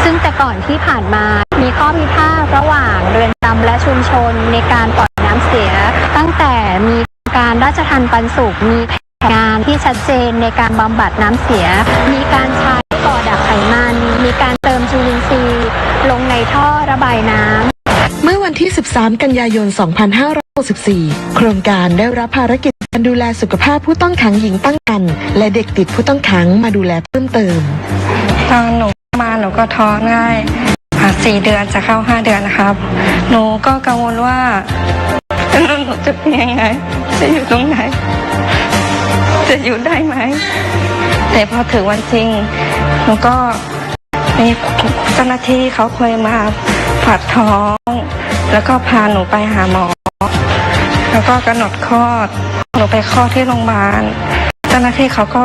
ซึ่งแต่ก่อนที่ผ่านมามีข้อพิพาทระหว่างเรือนจำและชุมชนในการปล่อยน้ำเสียตั้งแต่มีการราชทัณฑ์ปันสุขมีแผนงานที่ชัดเจนในการบำบัดน้ำเสียมีการใช้ก่อดักไขมันมีการเติมจุลินทรีย์ลงในท่อระบายน้ำเมื่อวันที่ 13 กันยายน 2564 โครงการได้รับภารกิจการดูแลสุขภาพผู้ต้องขังหญิงตั้งครรภ์และเด็กติดผู้ต้องขังมาดูแลเพิ่มเติมตอนหนูมาหนูก็ท้องง่าย4 เดือนจะเข้า5 เดือนนะครับหนูก็กังวลว่าหนูจะเป็นยังไงจะอยู่ตรงไหนจะอยู่ได้ไหมแต่พอถึงวันจริงหนูก็มีเจ้าหน้าที่เขาเคยมาผ่าท้องแล้วก็พาหนูไปหาหมอแล้วก็กำหนดคลอดหนูไปคลอดที่โรงพยาบาลเจ้าหน้าที่เขาก็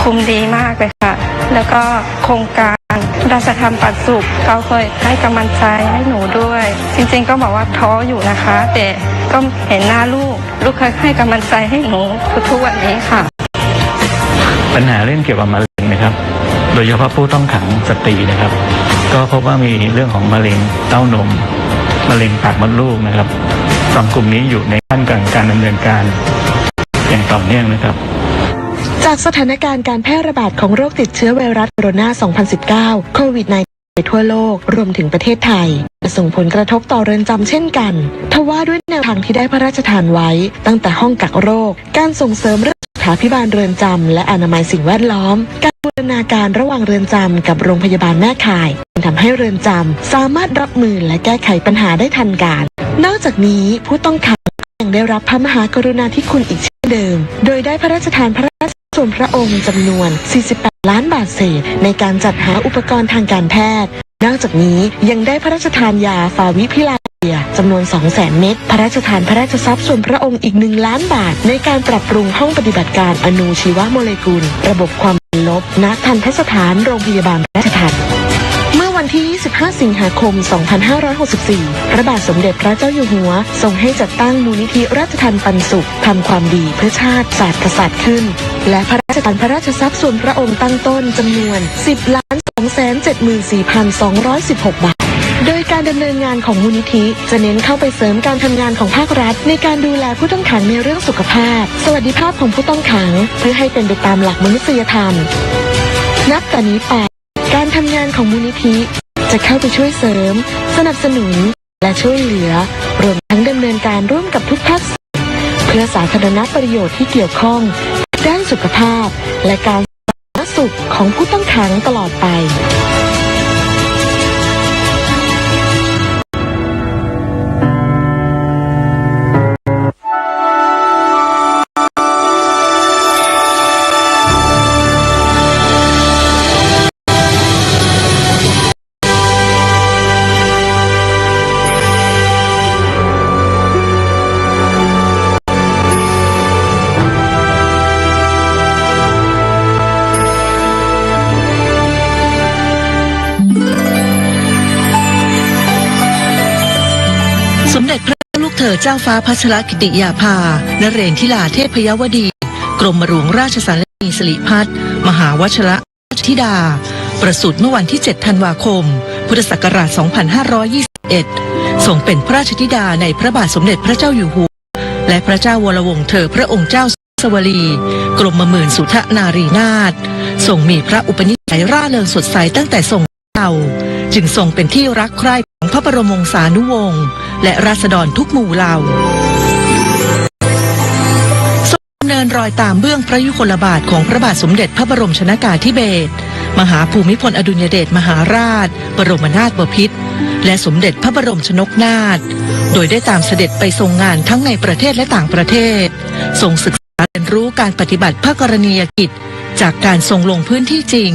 คุมดีมากเลยค่ะแล้วก็โครงการราชทัณฑ์ปันสุขเขาเคยให้กำลังใจให้หนูด้วยจริงๆก็บอกว่าท้ออยู่นะคะแต่ก็เห็นหน้าลูกเคยให้กำลังใจให้หนูทุกวันนี้ค่ะปัญหาเรื่องเกี่ยวกับมะเร็งนะครับโดยเฉพาะผู้ต้องขังสตรีนะครับก็พบว่ามีเรื่องของมะเร็งเต้านมมะเร็งปากมดลูกนะครับสองกลุ่มนี้อยู่ในขั้นกลางการดำเนินการอย่างต่อเนื่องนะครับจากสถานการณ์การแพร่ระบาดของโรคติดเชื้อไวรัสโคโรนา 2019 โควิด -19 ไปทั่วโลกรวมถึงประเทศไทยจะส่งผลกระทบต่อเรือนจำเช่นกันทว่าด้วยแนวทางที่ได้พระราชทานไว้ตั้งแต่ห้องกักโรคการส่งเสริมเรื่องสุขาภิบาลเรือนจำและอนามัยสิ่งแวดล้อมการบูรณาการระหว่างเรือนจำกับโรงพยาบาลแม่ข่ายทำให้เรือนจำสามารถรับมือและแก้ไขปัญหาได้ทันการนอกจากนี้ผู้ต้องขังยังได้รับพระมหากรุณาธิคุณอีกเช่นเดิมโดยได้พระราชทานพระราชส่วนพระองค์จำนวน48 ล้านบาทเศษในการจัดหาอุปกรณ์ทางการแพทย์นอกจากนี้ยังได้พระราชทานยาฟาวิพิลาเวียจำนวน 200,000 เม็ดพระราชทานพระราชทรัพย์ส่วนพระองค์อีก1 ล้านบาทในการปรับปรุงห้องปฏิบัติการอนูชีวโมเลกุลระบบความดันลบณทันตสถานโรงพยาบาลราชทัณฑ์เมื่อวันที่ 25 สิงหาคม 2564 พระบาทสมเด็จพระเจ้าอยู่หัวทรงให้จัดตั้งมูลนิธิราชทัณฑ์ปันสุขทำความดีเพื่อชาติศาสตร์กษัตริย์ขึ้นและพระราชทานพระราชทรัพย์ส่วนพระองค์ตั้งต้นจำนวน 10,274,216 บาทโดยการดำเนินงานของมูลนิธิจะเน้นเข้าไปเสริมการทำงานของภาครัฐในการดูแลผู้ต้องขังในเรื่องสุขภาพสวัสดิภาพของผู้ต้องขังเพื่อให้เป็นไปตามหลักมนุษยธรรมนับแต่นี้ไปการทำงานของมูลนิธิจะเข้าไปช่วยเสริมสนับสนุนและช่วยเหลือรวมทั้งดำเนินการร่วมกับทุกภาคส่วนเพื่อสาธารณประโยชน์ที่เกี่ยวข้องด้านสุขภาพและการสาธารณสุขของผู้ต้องขังตลอดไปสมเด็จพระลูกเธอเจ้าฟ้าพัชรกิติยาภานเรนทิลาเทพยวดีกรมหลวงราชสารนีสิริพัฒน์มหาวชิระราชธิดาประสูติเมื่อวันที่ 7 ธันวาคม พุทธศักราช 2521 ทรงเป็นพระราชธิดาในพระบาทสมเด็จพระเจ้าอยู่หัวและพระเจ้าวรวงศ์เธอพระองค์เจ้าสวลีกรมหมื่นสุทนารีนาถทรงมีพระอุปนิสัยร่าเริงสดใสตั้งแต่ทรงเยาว์จึงทรงเป็นที่รักใคร่ของพระบรมวงศานุวงศ์และราษฎรทุกหมู่เหล่า เนินรอยตามเบื้องพระยุคลบาทของพระบาทสมเด็จพระบรมชนกาธิเบศรมหาภูมิพลอดุลยเดชมหาราชบรมนาถบพิตรและสมเด็จพระบรมชนกนาถโดยได้ตามเสด็จไปทรงงานทั้งในประเทศและต่างประเทศทรงศึกษาเรียนรู้การปฏิบัติพระกรณียกิจจากการทรงลงพื้นที่จริง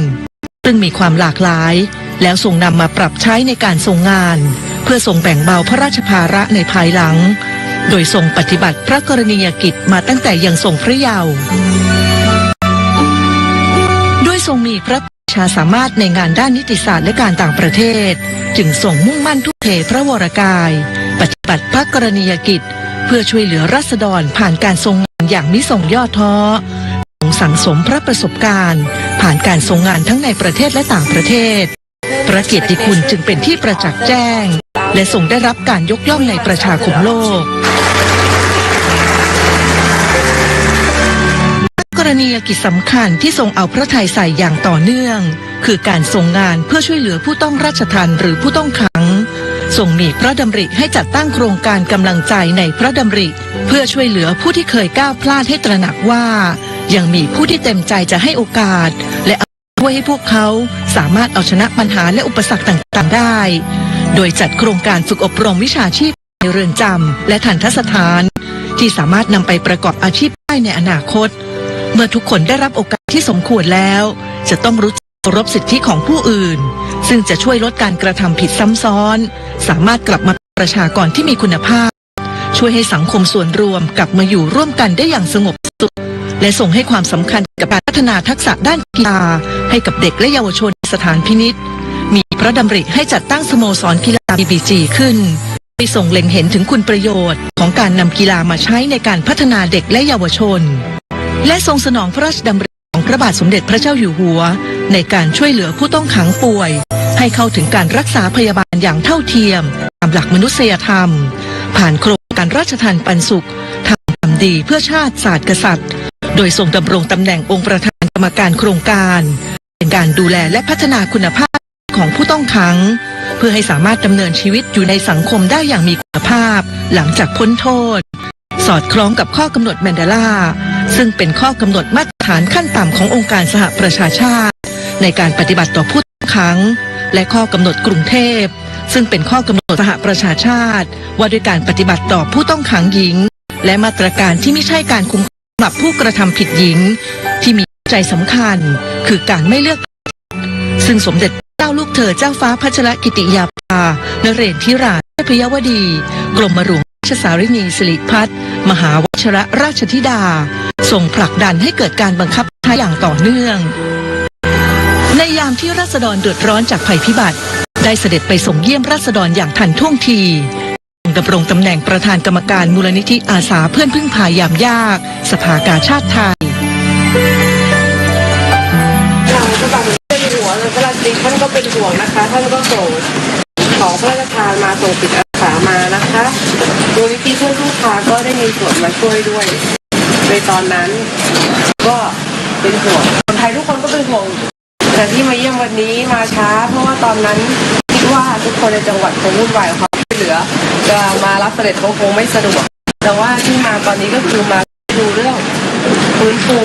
ซึ่งมีความหลากหลายแล้วทรงนำมาปรับใช้ในการทรงงานเพื่อทรงแบ่งเบาพระราชภาระในภายหลังโดยทรงปฏิบัติพระกรณียกิจมาตั้งแต่ยังทรงพระเยาว์ด้วยทรงมีพระปรีชาสามารถในงานด้านนิติศาสตร์และการต่างประเทศจึงทรงมุ่งมั่นทุ่มเทพระวรกายปฏิบัติพระกรณียกิจเพื่อช่วยเหลือราษฎรผ่านการทรงงานอย่างมิส่งย่อท้อทรงสั่งสมพระประสบการณ์ผ่านการทรงงานทั้งในประเทศและต่างประเทศพระเกียรติคุณจึงเป็นที่ประจักษ์แจ้งและทรงได้รับการยกย่องในประชาคมโลกกรณียกิจสำคัญที่ทรงเอาพระทัยใส่อย่างต่อเนื่องคือการทรงงานเพื่อช่วยเหลือผู้ต้องราชทัณฑ์หรือผู้ต้องขังทรงมีพระดำริให้จัดตั้งโครงการกำลังใจในพระดำริเพื่อช่วยเหลือผู้ที่เคยก้าวพลาดให้ตระหนักว่ายังมีผู้ที่เต็มใจจะให้โอกาสและช่วยให้พวกเขาสามารถเอาชนะปัญหาและอุปสรรคต่างๆได้โดยจัดโครงการฝึกอบรมวิชาชีพในเรือนจำและทัณฑสถานที่สามารถนำไปประกอบอาชีพได้ในอนาคตเมื่อทุกคนได้รับโอกาสที่สมควรแล้วจะต้องรู้จักเคารพสิทธิของผู้อื่นซึ่งจะช่วยลดการกระทำผิดซ้ำซ้อนสามารถกลับมาเป็นประชากรที่มีคุณภาพช่วยให้สังคมส่วนรวมกลับมาอยู่ร่วมกันได้อย่างสงบสุขและส่งให้ความสำคัญกับการพัฒนาทักษะด้านกีฬาให้กับเด็กและเยาวชนสถานพินิจมีพระดำริให้จัดตั้งสโมสรกีฬา BBG ขึ้นไปส่งเล็งเห็นถึงคุณประโยชน์ของการนำกีฬามาใช้ในการพัฒนาเด็กและเยาวชนและทรงสนองพระราชดำริของพระบาทสมเด็จพระเจ้าอยู่หัวในการช่วยเหลือผู้ต้องขังป่วยให้เข้าถึงการรักษาพยาบาลอย่างเท่าเทียมตามหลักมนุษยธรรมผ่านโครงการราชทานปันสุขทำความดีเพื่อชาติศาสตร์กษัตริย์โดยทรงดำรงตำแหน่งองค์ประธานกรรมการโครงการเป็นการดูแลและพัฒนาคุณภาพของผู้ต้องขังเพื่อให้สามารถดำเนินชีวิตอยู่ในสังคมได้อย่างมีคุณภาพหลังจากพ้นโทษสอดคล้องกับข้อกำหนดแมนเดลาซึ่งเป็นข้อกำหนดมาตรฐานขั้นต่ำขององค์การสหประชาชาติในการปฏิบัติต่อผู้ต้องขังและข้อกำหนดกรุงเทพซึ่งเป็นข้อกำหนดสหประชาชาติว่าด้วยการปฏิบัติต่อผู้ต้องขังหญิงและมาตรการที่ไม่ใช่การคุ้มครองสำหรับผู้กระทำผิดหญิงที่มีใจสำคัญคือการไม่เลือกซึ่งสมเด็จเจ้าลูกเธอเจ้าฟ้าพัชรกิติยาภานเรศธิราชเทพยวดีกรมหลวงราชสารินีสิริพัฒน์มหาวชิรราชธิดาทรงผลักดันให้เกิดการบังคับใช้อย่างต่อเนื่องในยามที่ราษฎรเดือดร้อนจากภัยพิบัติได้เสด็จไปส่งเยี่ยมราษฎรอย่างทันท่วงทีดำรงตำแหน่งประธานกรรมการมูลนิธิอาสาเพื่อนพึ่งพายามยากสภากาชาดไทยพระบาทสมเด็จพระเจ้าอยู่หัวพระราชินีท่านก็เป็นห่วงนะคะท่านก็ส่งของพระราชทานมาส่งจิตอาสามานะคะมูลนิธิเพื่อนพึ่งพาก็ได้มีส่วนมาช่วยด้วยในตอนนั้นก็เป็นห่วงคนไทยทุกคนก็เป็นห่วงแต่ที่มาเยี่ยมวันนี้มาช้าเพราะว่าตอนนั้นคิดว่าทุกคนในจังหวัดคงวุ่นวายกับความช่วยเหลือจะมารับเสด็จคงไม่สะดวกแต่ว่าที่มาตอนนี้ก็คือมาดูเรื่องฟื้นฟู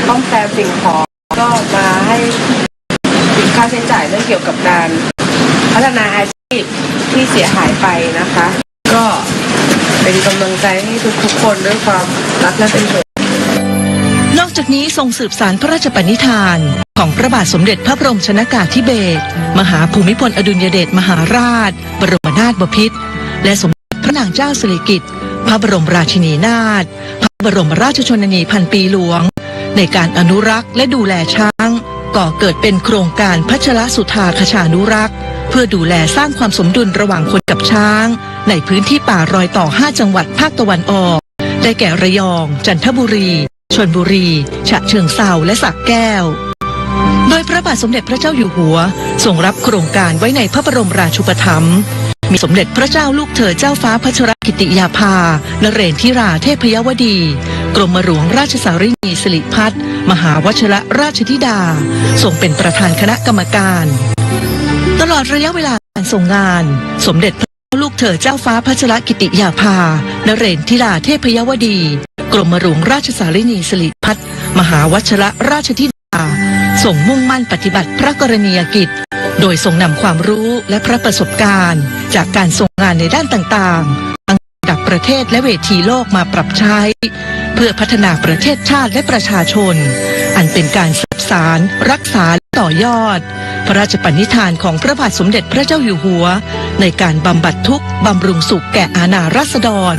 ซ่อมแซมสิ่งของก็มาให้ติดค่าใช้จ่ายเรื่องเกี่ยวกับการพัฒนาอาชีพที่เสียหายไปนะคะก็เป็นกำลังใจให้ทุกคนด้วยความรักและเป็นห่วงนอกจากนี้ทรงสืบสานพระราชปณิธานของพระบาทสมเด็จพระบรมชนกาธิเบศรมหาภูมิพลอดุลยเดชมหาราชบรมนาถบพิตรและสมเด็จพระนางเจ้าสิริกิติ์พระบรมราชินีนาถพระบรมราชชนนีพันปีหลวงในการอนุรักษ์และดูแลช้างก่อเกิดเป็นโครงการพัชรสุธาคชานุรักษ์เพื่อดูแลสร้างความสมดุลระหว่างคนกับช้างในพื้นที่ป่ารอยต่อ5จังหวัดภาคตะวันออกได้แก่ระยองจันทบุรีชลบุรีฉะเชิงเทราและสระแก้วโดยพระบาทสมเด็จพระเจ้าอยู่หัวทรงรับโครงการไว้ในพระบรมราชูปถัมภ์มีสมเด็จพระเจ้าลูกเธอเจ้าฟ้าพัชรกิติยาภานเรศธิราเทพยวดีกรมหลวงราชสารินีสิริพัฒน์มหาวชิรราชธิดาทรงเป็นประธานคณะกรรมการตลอดระยะเวลาการทรงงานสมเด็จพระ ลูกเธอเจ้าฟ้าพัชรกิติยาภานเรนทิราเทพยวดี กรมหลวงราชสารินีสิริพัฒน์มหาวชรราชธิดาทรงมุ่งมั่นปฏิบัติพระกรณียกิจโดยทรงนำความรู้และพระประสบการณ์จากการทรงงานในด้านต่างๆทั้งระดับประเทศและเวทีโลกมาปรับใช้เพื่อพัฒนาประเทศชาติและประชาชนอันเป็นการสืบสานรักษาและต่อยอดพระราชปณิธานของพระบาทสมเด็จพระเจ้าอยู่หัวในการบำบัดทุกข์บำรุงสุขแก่อาณาราษฎร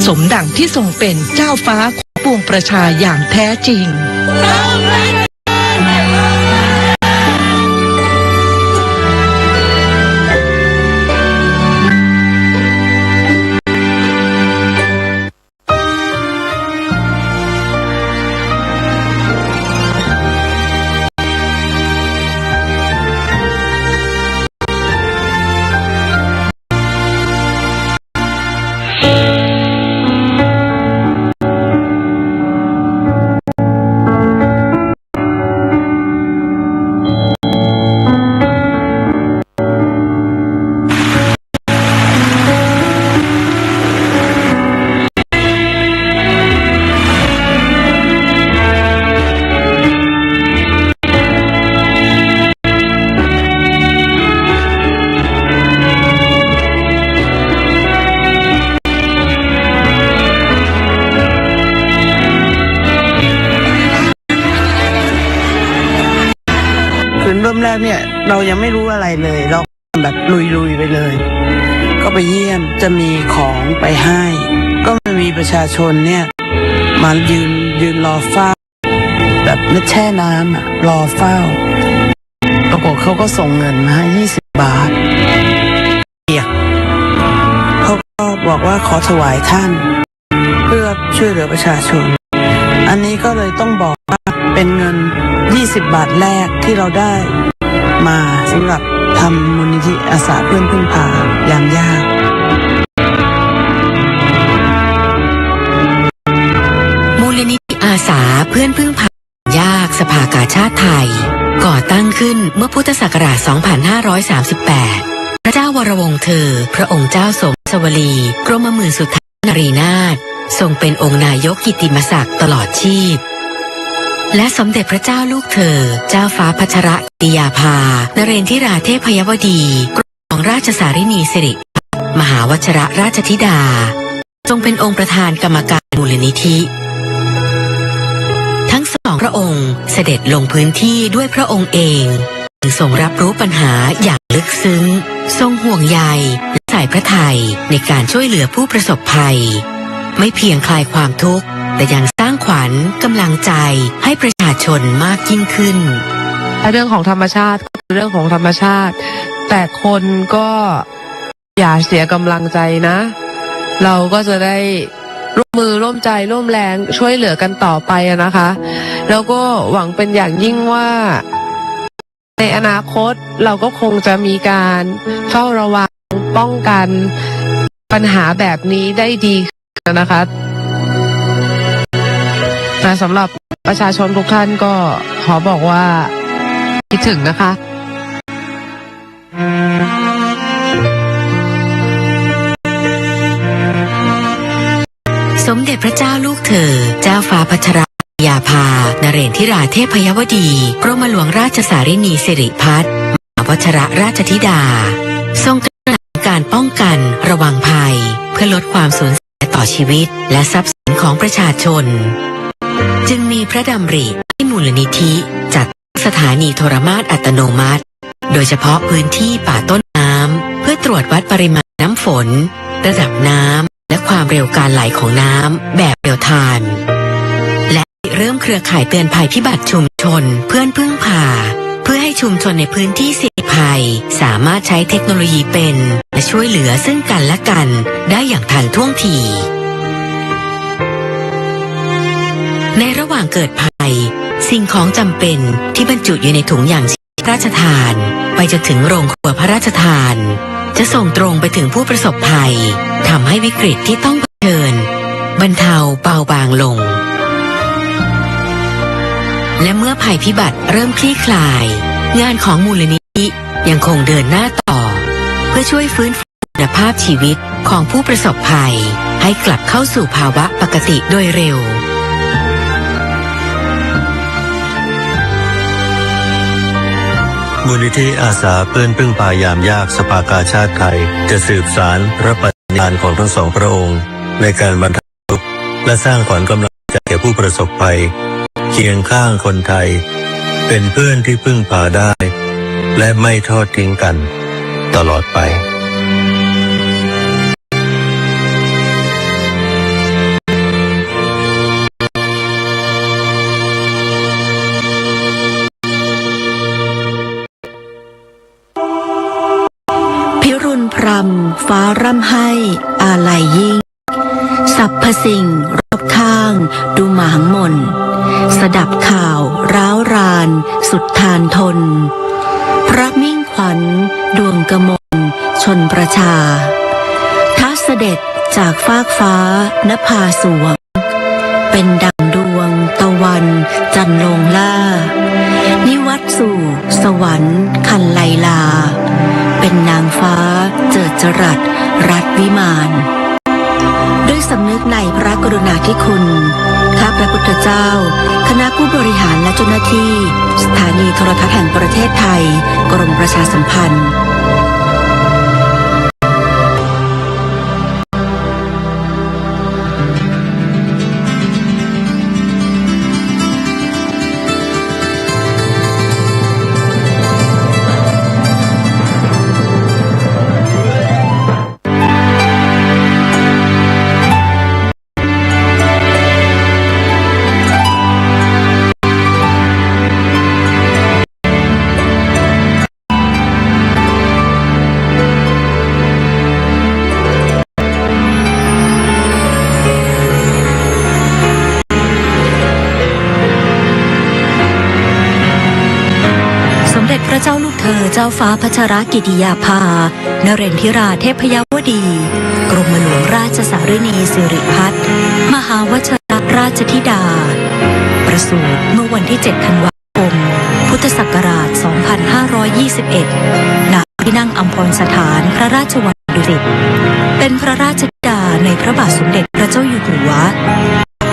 สมดังที่ทรงเป็นเจ้าฟ้าของปวงประชาอย่างแท้จริงเริ่มแรกเนี่ยเรายังไม่รู้อะไรเลยเราแบบลุยไปเลย ก็ไปเยี่ยมจะมีของไปให้ ก็มีประชาชนเนี่ยมายืนรอเฝ้าแบบไม่แช่น้ำรอเฝ้าปรากฏเขาก็ส่งเงินมาให้20 บาทเขาก็บอกว่าขอถวายท่านเพื่อช่วยเหลือประชาชนอันนี้ก็เลยต้องบอกว่าเป็นเงิน20 บาทแรกที่เราได้มาสำหรับทำมูลนิธิอาสาเพื่อนพึ่งพายามยากมูลนิธิอาสาเพื่อนพึ่งพายากสภากาชาติไทยก่อตั้งขึ้นเมื่อพุทธศักราช 2538 พระเจ้าวรวงศ์เธอพระองค์เจ้าสมสวลีกรมหมื่นสุทธานรีนาถทรงเป็นองค์นายกกิตติมศักดิ์ตลอดชีพและสมเด็จพระเจ้าลูกเธอเจ้าฟ้าพัชรกิติยาภานเรนทิราเทพยวดีกรมหลวงราชสารินีสิริพัฒน์มหาวชรราชธิดาทรงเป็นองค์ประธานกรรมการมูลนิธิทั้งสองพระองค์เสด็จลงพื้นที่ด้วยพระองค์เองทรงรับรู้ปัญหาอย่างลึกซึ้งทรงห่วงใยและใส่พระทัยในการช่วยเหลือผู้ประสบภัยไม่เพียงคลายความทุกข์แต่ยังสร้างขวัญกำลังใจให้ประชาชนมากยิ่งขึ้นเรื่องของธรรมชาติก็คือเรื่องของธรรมชาติแต่คนก็อย่าเสียกำลังใจนะเราก็จะได้ร่วมมือร่วมใจร่วมแรงช่วยเหลือกันต่อไปนะคะแล้วก็หวังเป็นอย่างยิ่งว่าในอนาคตเราก็คงจะมีการเฝ้าระวังป้องกันปัญหาแบบนี้ได้ดีนะคะแต่สำหรับประชาชนทุกท่านก็ขอบอกว่าคิดถึงนะคะสมเด็จพระเจ้าลูกเธอเจ้าฟ้าพัชรกิติยาภานเรนทิราเทพยวดีกรมหลวงราชสารินีสิริพัฒน์มหาวชรราชธิดาทรงตระหนักการป้องกันระวังภัยเพื่อลดความสูญเสียต่อชีวิตและทรัพย์สินของประชาชนจึงมีพระดำริให้มูลนิธิจัดสถานีโทรมาตรอัตโนมัติโดยเฉพาะพื้นที่ป่าต้นน้ำเพื่อตรวจวัดปริมาณน้ำฝนระดับน้ำและความเร็วการไหลของน้ำแบบเรียลไทม์และเริ่มเครือข่ายเตือนภัยพิบัติชุมชนเพื่อนพึ่งพาเพื่อให้ชุมชนในพื้นที่เสี่ยงภัยสามารถใช้เทคโนโลยีเป็นและช่วยเหลือซึ่งกันและกันได้อย่างทันท่วงทีในระหว่างเกิดภัยสิ่งของจำเป็นที่บรรจุอยู่ในถุงยางชีพพระราชทานไปจนถึงโรงครัวพระราชทานจะส่งตรงไปถึงผู้ประสบภัยทำให้วิกฤตที่ต้องเผชิญบรรเทาเบาบางลงและเมื่อภัยพิบัติเริ่มคลี่คลายงานของมูลนิธิยังคงเดินหน้าต่อเพื่อช่วยฟื้นฟู คุณภาพชีวิตของผู้ประสบภัยให้กลับเข้าสู่ภาวะปกติโดยเร็วมูลนิธิอาสาเพื่อนพึ่งพายามยากสภากาชาติไทยจะสืบสานพระปฏิญาณของทั้งสองพระองค์ในการบรรเทาทุกข์และสร้างขวัญกำลังใจแก่ผู้ประสบภัยเคียงข้างคนไทยเป็นเพื่อนที่พึ่งพาได้และไม่ทอดทิ้งกันตลอดไปพิรุณพรำฟ้าร่ำให้อาลัยยิ่งสรรพสิ่งรอบข้างดูหมางหม่นสดับข่าวร้าวรานสุดทานทนพระมิ่งขวัญดวงกมลชนประชาท้าเสด็จจากฟากฟ้านภาสวงเป็นดังดวงตะวันจันทร์ลงล่านิวัตสู่สวรรค์คันไลลาเป็นนางฟ้าเจิดจรัสรัตวิมานด้วยสำนึกในพระกรุณาธิคุณข้าพระพุทธเจ้าคณะผู้บริหารและเจ้าหน้าที่สถานีโทรทัศน์แห่งประเทศไทยกรมประชาสัมพันธ์พระเจ้าลูกเธอเจ้าฟ้าพัชรกิติยาภานเรนทิราเทพยวดีกรมหลวงราชสารินีสิริพัฒน์มหาวชรราชธิดาประสูติเมื่อวันที่ 7 ธันวาคม พุทธศักราช 2521 ณ ที่นั่งอัมพรสถานพระราชวังดุสิตเป็นพระราชธิดาในพระบาทสมเด็จพระเจ้าอยู่หัว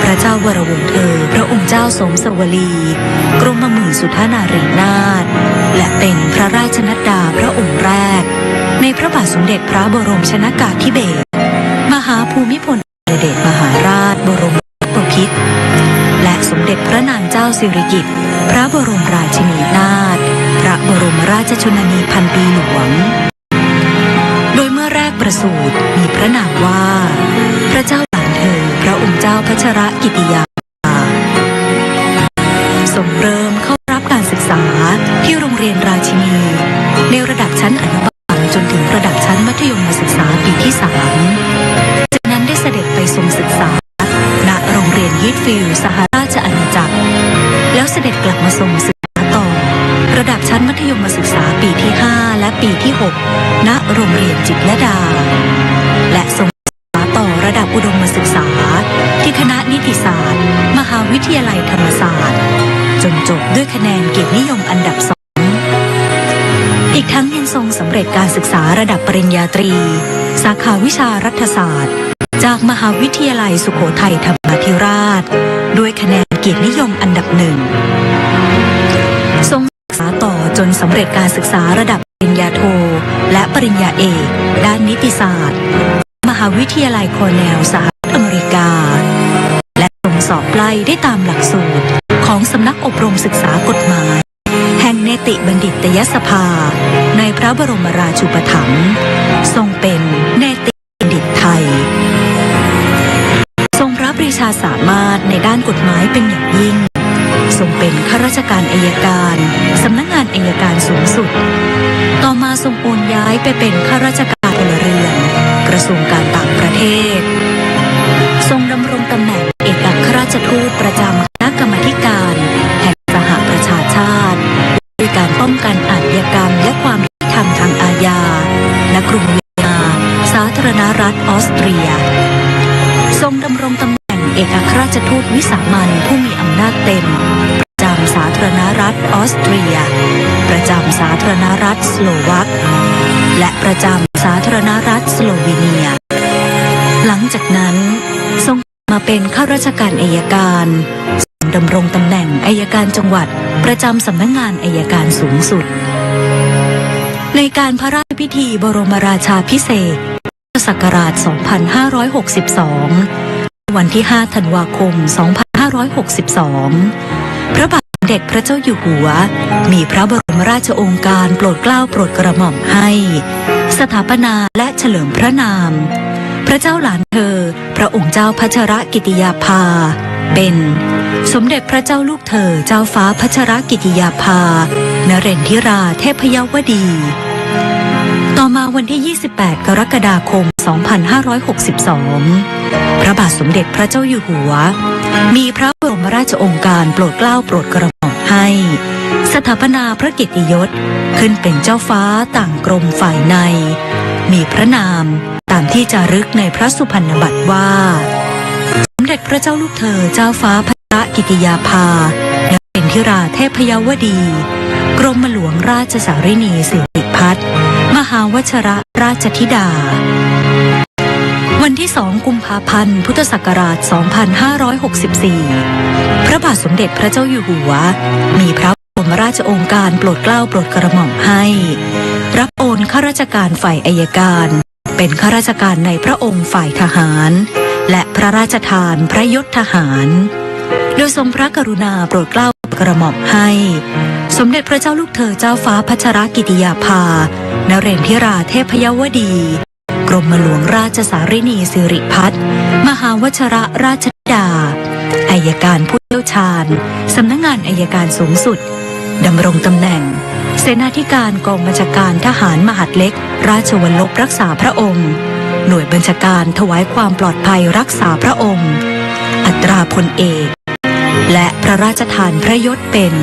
พระเจ้าวรวงศ์เธอพระองค์เจ้าสมสวลีกรมหมื่นสุทธนารีนาถและเป็นพระราชนัดดาพระองค์แรกในพระบาทสมเด็จพระบรมชนกาธิเบศรมหาภูมิพลอดุลยเดชมหาราชบรมบพิตรและสมเด็จพระนางเจ้าสิริกิติ์พระบรมราชินีนาถพระบรมราชชนนีพันปีหลวงโดยเมื่อแรกประสูติมีพระนามว่าพระเจ้าหลานเธอพระองค์เจ้าพัชรกิติยาภาทรงเริ่มเข้ารับการศึกษาที่โรงเรียนราชินีในระดับชั้นอนุบาลจนถึงระดับชั้นมัธยมศึกษาปีที่ 3จากนั้นได้เสด็จไปทรงศึกษาณโรงเรียนยีทฟิลด์สหราชอาณาจักรแล้วเสด็จกลับมาทรงศึกษาต่อระดับชั้นมัธยมศึกษาปีที่ 5 และปีที่ 6ณโรงเรียนจิตรลดาและทรงต่อระดับอุดมศึกษาที่คณะนิติศาสตร์มหาวิทยาลัยธรรมศาสตร์จนจบด้วยคะแนนเกียรตินิยมอันดับ 2อีกทั้งยังทรงสำเร็จการศึกษาระดับปริญญาตรีสาขาวิชารัฐศาสตร์จากมหาวิทยาลัยสุโขทัยธรรมาธิราชด้วยคะแนนเกียรตินิยมอันดับ 1ทรงศึกษาต่อจนสำเร็จการศึกษาระดับปริญญาโทและปริญญาเอกด้านนิติศาสตร์มหาวิทยาลัยคอร์เนลสหรัฐอเมริกาและทรงสอบไล่ได้ตามหลักสูตรของสำนักอบรมศึกษากฎหมายแห่งเนติบัณฑิตยสภาในพระบรมราชูปถัมภ์ทรงเป็นเนติบัณฑิตไทยทรงพระปรีชาสามารถในด้านกฎหมายเป็นอย่างยิ่งทรงเป็นข้าราชการอัยการสำนักงานอัยการสูงสุดต่อมาทรงโอนย้ายไปเป็นข้าราชการพลเรือนกระทรวงการต่างประเทศทรงดำรงตำแหน่งเอกอัครราชทูตประจำคณะกรรมาธิการแห่งสหประชาชาติด้วยการป้องกันอาชญากรรมและความยุติธรรมทางอาญาณกรุงเวียนนาสาธารณรัฐออสเตรียทรงดำรงตำแหน่งเอกอัครราชทูตวิสามัญผู้มีอำนาจเต็มประจำ ำสาธารณรัฐออสเตรียประจำสาธารณรัฐสโลวักและประจำสาธารณรัฐสโลวีเนียหลังจากนั้นทรงมาเป็นข้าราชการอัยการดำรงตำแหน่งอัยการจังหวัดประจำสำนักงานอัยการสูงสุดในการพระราชพิธีบรมราชาภิเษกพุทธศักราช 2562 วันที่ 5 ธันวาคม 2562 พระบาทสมเด็จพระเจ้าอยู่หัวมีพระบรมราชโองการโปรดเกล้าโปรดกระหม่อมให้สถาปนาและเฉลิมพระนามพระเจ้าหลานเธอพระองค์เจ้าพัชรกิติยาภาเป็นสมเด็จพระเจ้าลูกเธอเจ้าฟ้าพัชรกิติยาภานเรนทิราเทพยวดี ต่อมาวันที่ 28 กรกฎาคม 2562 พระบาทสมเด็จพระเจ้าอยู่หัวมีพระบรมราชโองการโปรดเกล้าโปรดกระหม่อมให้สถาปนาพระเกียรติยศขึ้นเป็นเจ้าฟ้าต่างกรมฝ่ายในมีพระนามตามที่จารึกในพระสุพรรณบัตรว่าสมเด็จพระเจ้าลูกเธอเจ้าฟ้าพัชรกิติยาภานเรนทิราเทพยวดีกรมหลวงราชสารินีสิริพัฒน์มหาวชรราชธิดาวันที่ 2 กุมภาพันธ์ พุทธศักราช 2564 พระบาทสมเด็จพระเจ้าอยู่หัวมีพระบรมราชโองการโปรดเกล้าโปรดกระหม่อมให้รับโอนข้าราชการฝ่ายอัยการเป็นข้าราชการในพระองค์ฝ่ายทหารและพระราชทานพระยศทหารโดยทรงพระกรุณาโปรดเกล้ากระหม่อมให้สมเด็จพระเจ้าลูกเธอเจ้าฟ้าพัชรกิติยาภานเรนทิราเทพยวดีกรมหลวงราชสารินีสิริพัฒน์มหาวชรราชธิดาอัยการผู้เชี่ยวชาญสำนักงานอัยการสูงสุดดำรงตำแหน่งเสนาธิการกองบัญชาการทหารมหาดเล็กราชวัลลบรักษาพระองค์หน่วยบัญชาการถวายความปลอดภัยรักษาพระองค์อัตราพลเอกและพระราชทานพระยศเป็น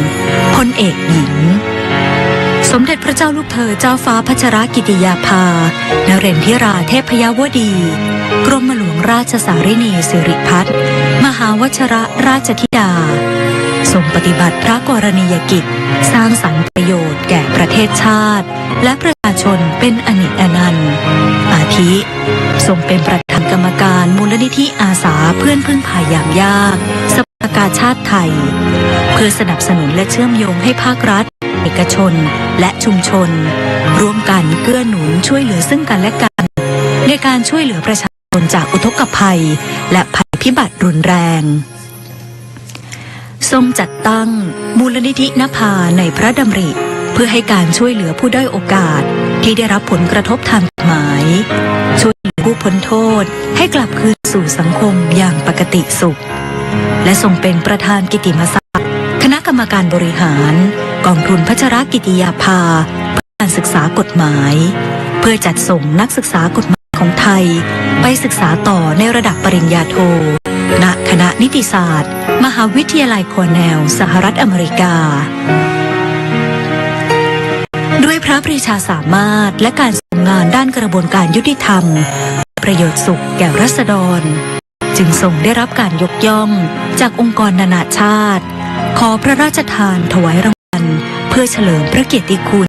พลเอกหญิงสมเด็จพระเจ้าลูกเธอเจ้าฟ้าพัชรกิติยาภานเรนทิราเทพยวดีกรมหลวงราชสารินีสิริพัฒน์มหาวชรราชธิดาทรงปฏิบัติพระกรณียกิจสร้างสรรค์ประโยชน์แก่ประเทศชาติและประชาชนเป็นอเนกอนันต์อาทิทรงเป็นประธานกรรมการมูลนิธิอาสาเพื่อนพึ่งพายามยากสภากาชาติไทยเพื่อสนับสนุนและเชื่อมโยงให้ภาครัฐเอกชนและชุมชนร่วมกันเกื้อหนุนช่วยเหลือซึ่งกันและกันในการช่วยเหลือประชาชนจากอุทกภัยและภัยพิบัติรุนแรงทรงจัดตั้งมูลนิธินภาในพระดำริเพื่อให้การช่วยเหลือผู้ด้อยโอกาสที่ได้รับผลกระทบทางกฎหมายช่วยเหลือผู้พ้นโทษให้กลับคืนสู่สังคมอย่างปกติสุขและทรงเป็นประธานกิตติมศักดิ์คณะกรรมการบริหารกองทุนพัชรกิติยาภาเพื่อการศึกษากฎหมายเพื่อจัดส่งนักศึกษากฎหมายของไทยไปศึกษาต่อในระดับปริญญาโทณคณะนิติศาสตร์มหาวิทยาลัยคอร์เนลสหรัฐอเมริกาด้วยพระปรีชาสามารถและการทรงงานด้านกระบวนการยุติธรรมประโยชน์สุขแก่ราษฎรจึงทรงได้รับการยกย่องจากองค์กรนานาชาติขอพระราชทานถวายรางวัลเพื่อเฉลิมพระเกียรติคุณ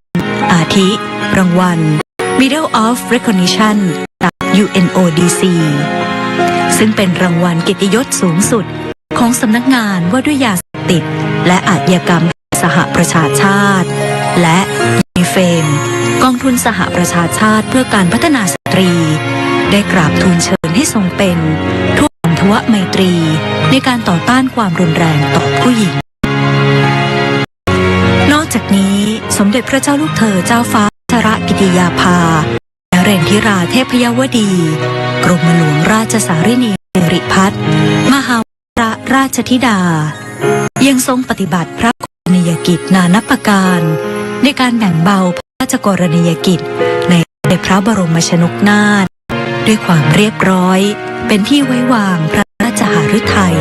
อาทิรางวัล Medal of Recognition จาก UNODC ซึ่งเป็นรางวัลเกียรติยศสูงสุดของสำนักงานว่าด้วยยาเสพติดและอาชญากรรมสหประชาชาติและยูนิเฟมกองทุนสหประชาชาติเพื่อการพัฒนาสตรีได้กราบทูลเชิญให้ทรงเป็นทูตสันทวไมตรีในการต่อต้านความรุนแรงต่อผู้หญิงนอกจากนี้สมเด็จพระเจ้าลูกเธอเจ้าฟ้าพัชรกิติยาภานเรนทิราเทพยวดีกรมหลวงราชสารินีสิริพัฒน์มหาวชรราชธิดายังทรงปฏิบัติพระกรณียกิจนานับประการในการแบ่งเบาพระราชกรณียกิจในพระบรมชนกนาถด้วยความเรียบร้อยเป็นที่ไว้วางพระราชหฤทัย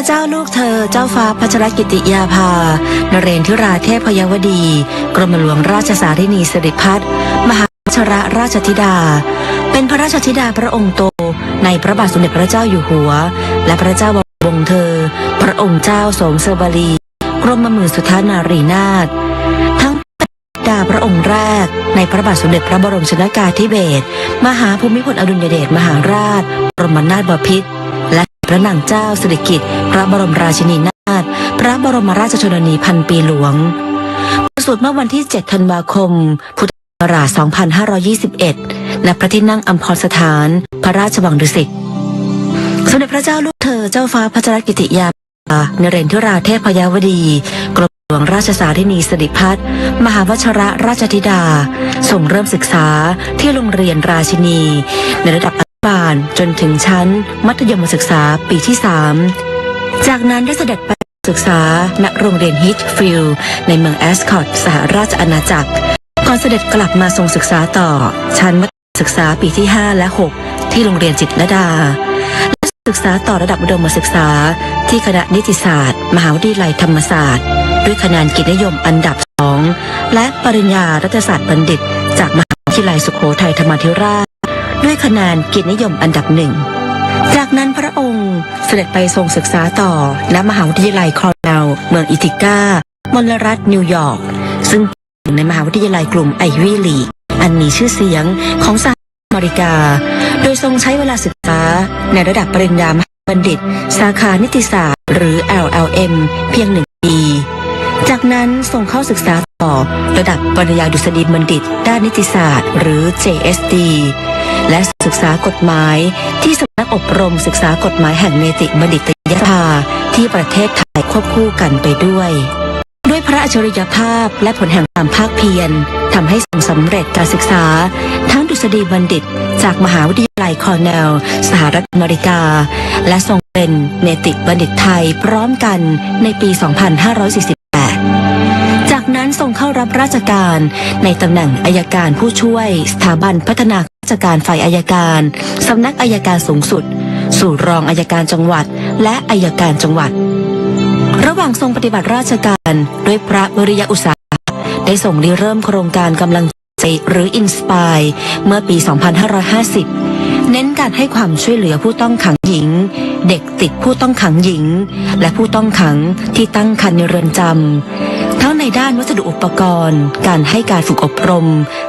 เจ้าลูกเธอเจ้าฟ้าพัชรกิติยาภานเรนทิราเทพยวดี กรมหลวงราชสารินีสิริพัฒน์มหาพัชรราชธิดาเป็นพระราชธิดาพระองค์โตในพระบาทสมเด็จพระเจ้าอยู่หัวและพระเจ้าวรวงศ์เธอพระองค์เจ้าโสมเสบาลีกรมหมื่นสุทธานารีนาถทั้งดาพระองค์แรกในพระบาทสมเด็จพระบรมชนกาธิเบศรมหาภูมิพลอดุลยเดชมหาราชบรมนาถบพิตรและพระนางเจ้าสิริกิติ์พระบรมราชินีนาถพระบรมราชชนนีพันปีหลวงประสูติเมื่อวันที่ 7 ธันวาคม พุทธศักราช 2521 ณ พระที่นั่งอัมพรสถานพระราชวังดุสิตสมเด็จพระเจ้าลูกเธอเจ้าฟ้าพัชรกิติยาภานเรนทิราเทพยวดีกรมหลวงราชสารินีสิริพัฒน์มหาวชรราชธิดาส่งเริ่มศึกษาที่โรงเรียนราชินีในระดับอนุบาลจนถึงชั้นมัธยมศึกษาปีที่ 3จากนั้นได้เสด็จไปศึกษาณโรงเรียนฮิตฟิลด์ในเมืองแอสคอตสหราชอาณาจักรก่อนเสด็จกลับมาทรงศึกษาต่อชั้นมัธยมศึกษาปีที่ 5 และ 6 ที่โรงเรียนจิตรลดาและศึกษาต่อระดับอุดมศึกษาที่คณะนิติศาสตร์มหาวิทยาลัยธรรมศาสตร์ด้วยคะแนนเกียรตินิยมอันดับ 2และปริญญารัฐศาสตร์บัณฑิตจากมหาวิทยาลัยสุโขทัยธรรมาธิราชด้วยคะแนนเกียรตินิยมอันดับ 1จากนั้นพระองค์เสด็จไปทรงศึกษาต่อณมหาวิทยาลัยคอร์เนลเมืองอิติก้ามลรัฐนิวยอร์กซึ่งเป็นในมหาวิทยาลัยกลุ่มไอวี่ลีกอันมีชื่อเสียงของสหรัฐอเมริกาโดยทรงใช้เวลาศึกษาในระดับปริญญามหาบัณฑิตสาขานิติศาสตร์หรือ LLM เพียง1 ปีจากนั้นทรงเข้าศึกษาต่อระดับปริญญาดุษฎีบัณฑิตด้านนิติศาสตร์หรือ JSD และศึกษากฎหมายที่สำนักอบรมศึกษากฎหมายแห่งเนติบัณฑิตยสภาที่ประเทศไทยควบคู่กันไปด้วยพระอัจฉริยภาพและผลแห่งความภาคเพียรทำให้ทรงสำเร็จการศึกษาทั้งดุษฎีบัณฑิตจากมหาวิทยาลัยคอร์เนลสหรัฐอเมริกาและทรงเป็นเนติบัณฑิตไทยพร้อมกันในปี 2548 จากนั้นทรงเข้ารับราชการในตำแหน่งอัยการผู้ช่วยสถาบันพัฒนาราชการฝ่ายอัยการสำนักอัยการสูงสุดสู่รองอัยการจังหวัดและอัยการจังหวัดระหว่างทรงปฏิบัติราชการด้วยพระวริยอุตสาหะได้ส่งริเริ่มโครงการกำลังใจหรือ Inspire เมื่อปี 2550 เน้นการให้ความช่วยเหลือผู้ต้องขังหญิงเด็กติดผู้ต้องขังหญิงและผู้ต้องขังที่ตั้งครรภ์ในเรือนจำทั้งในด้านวัสดุอุปกรณ์การให้การฝึกอบรม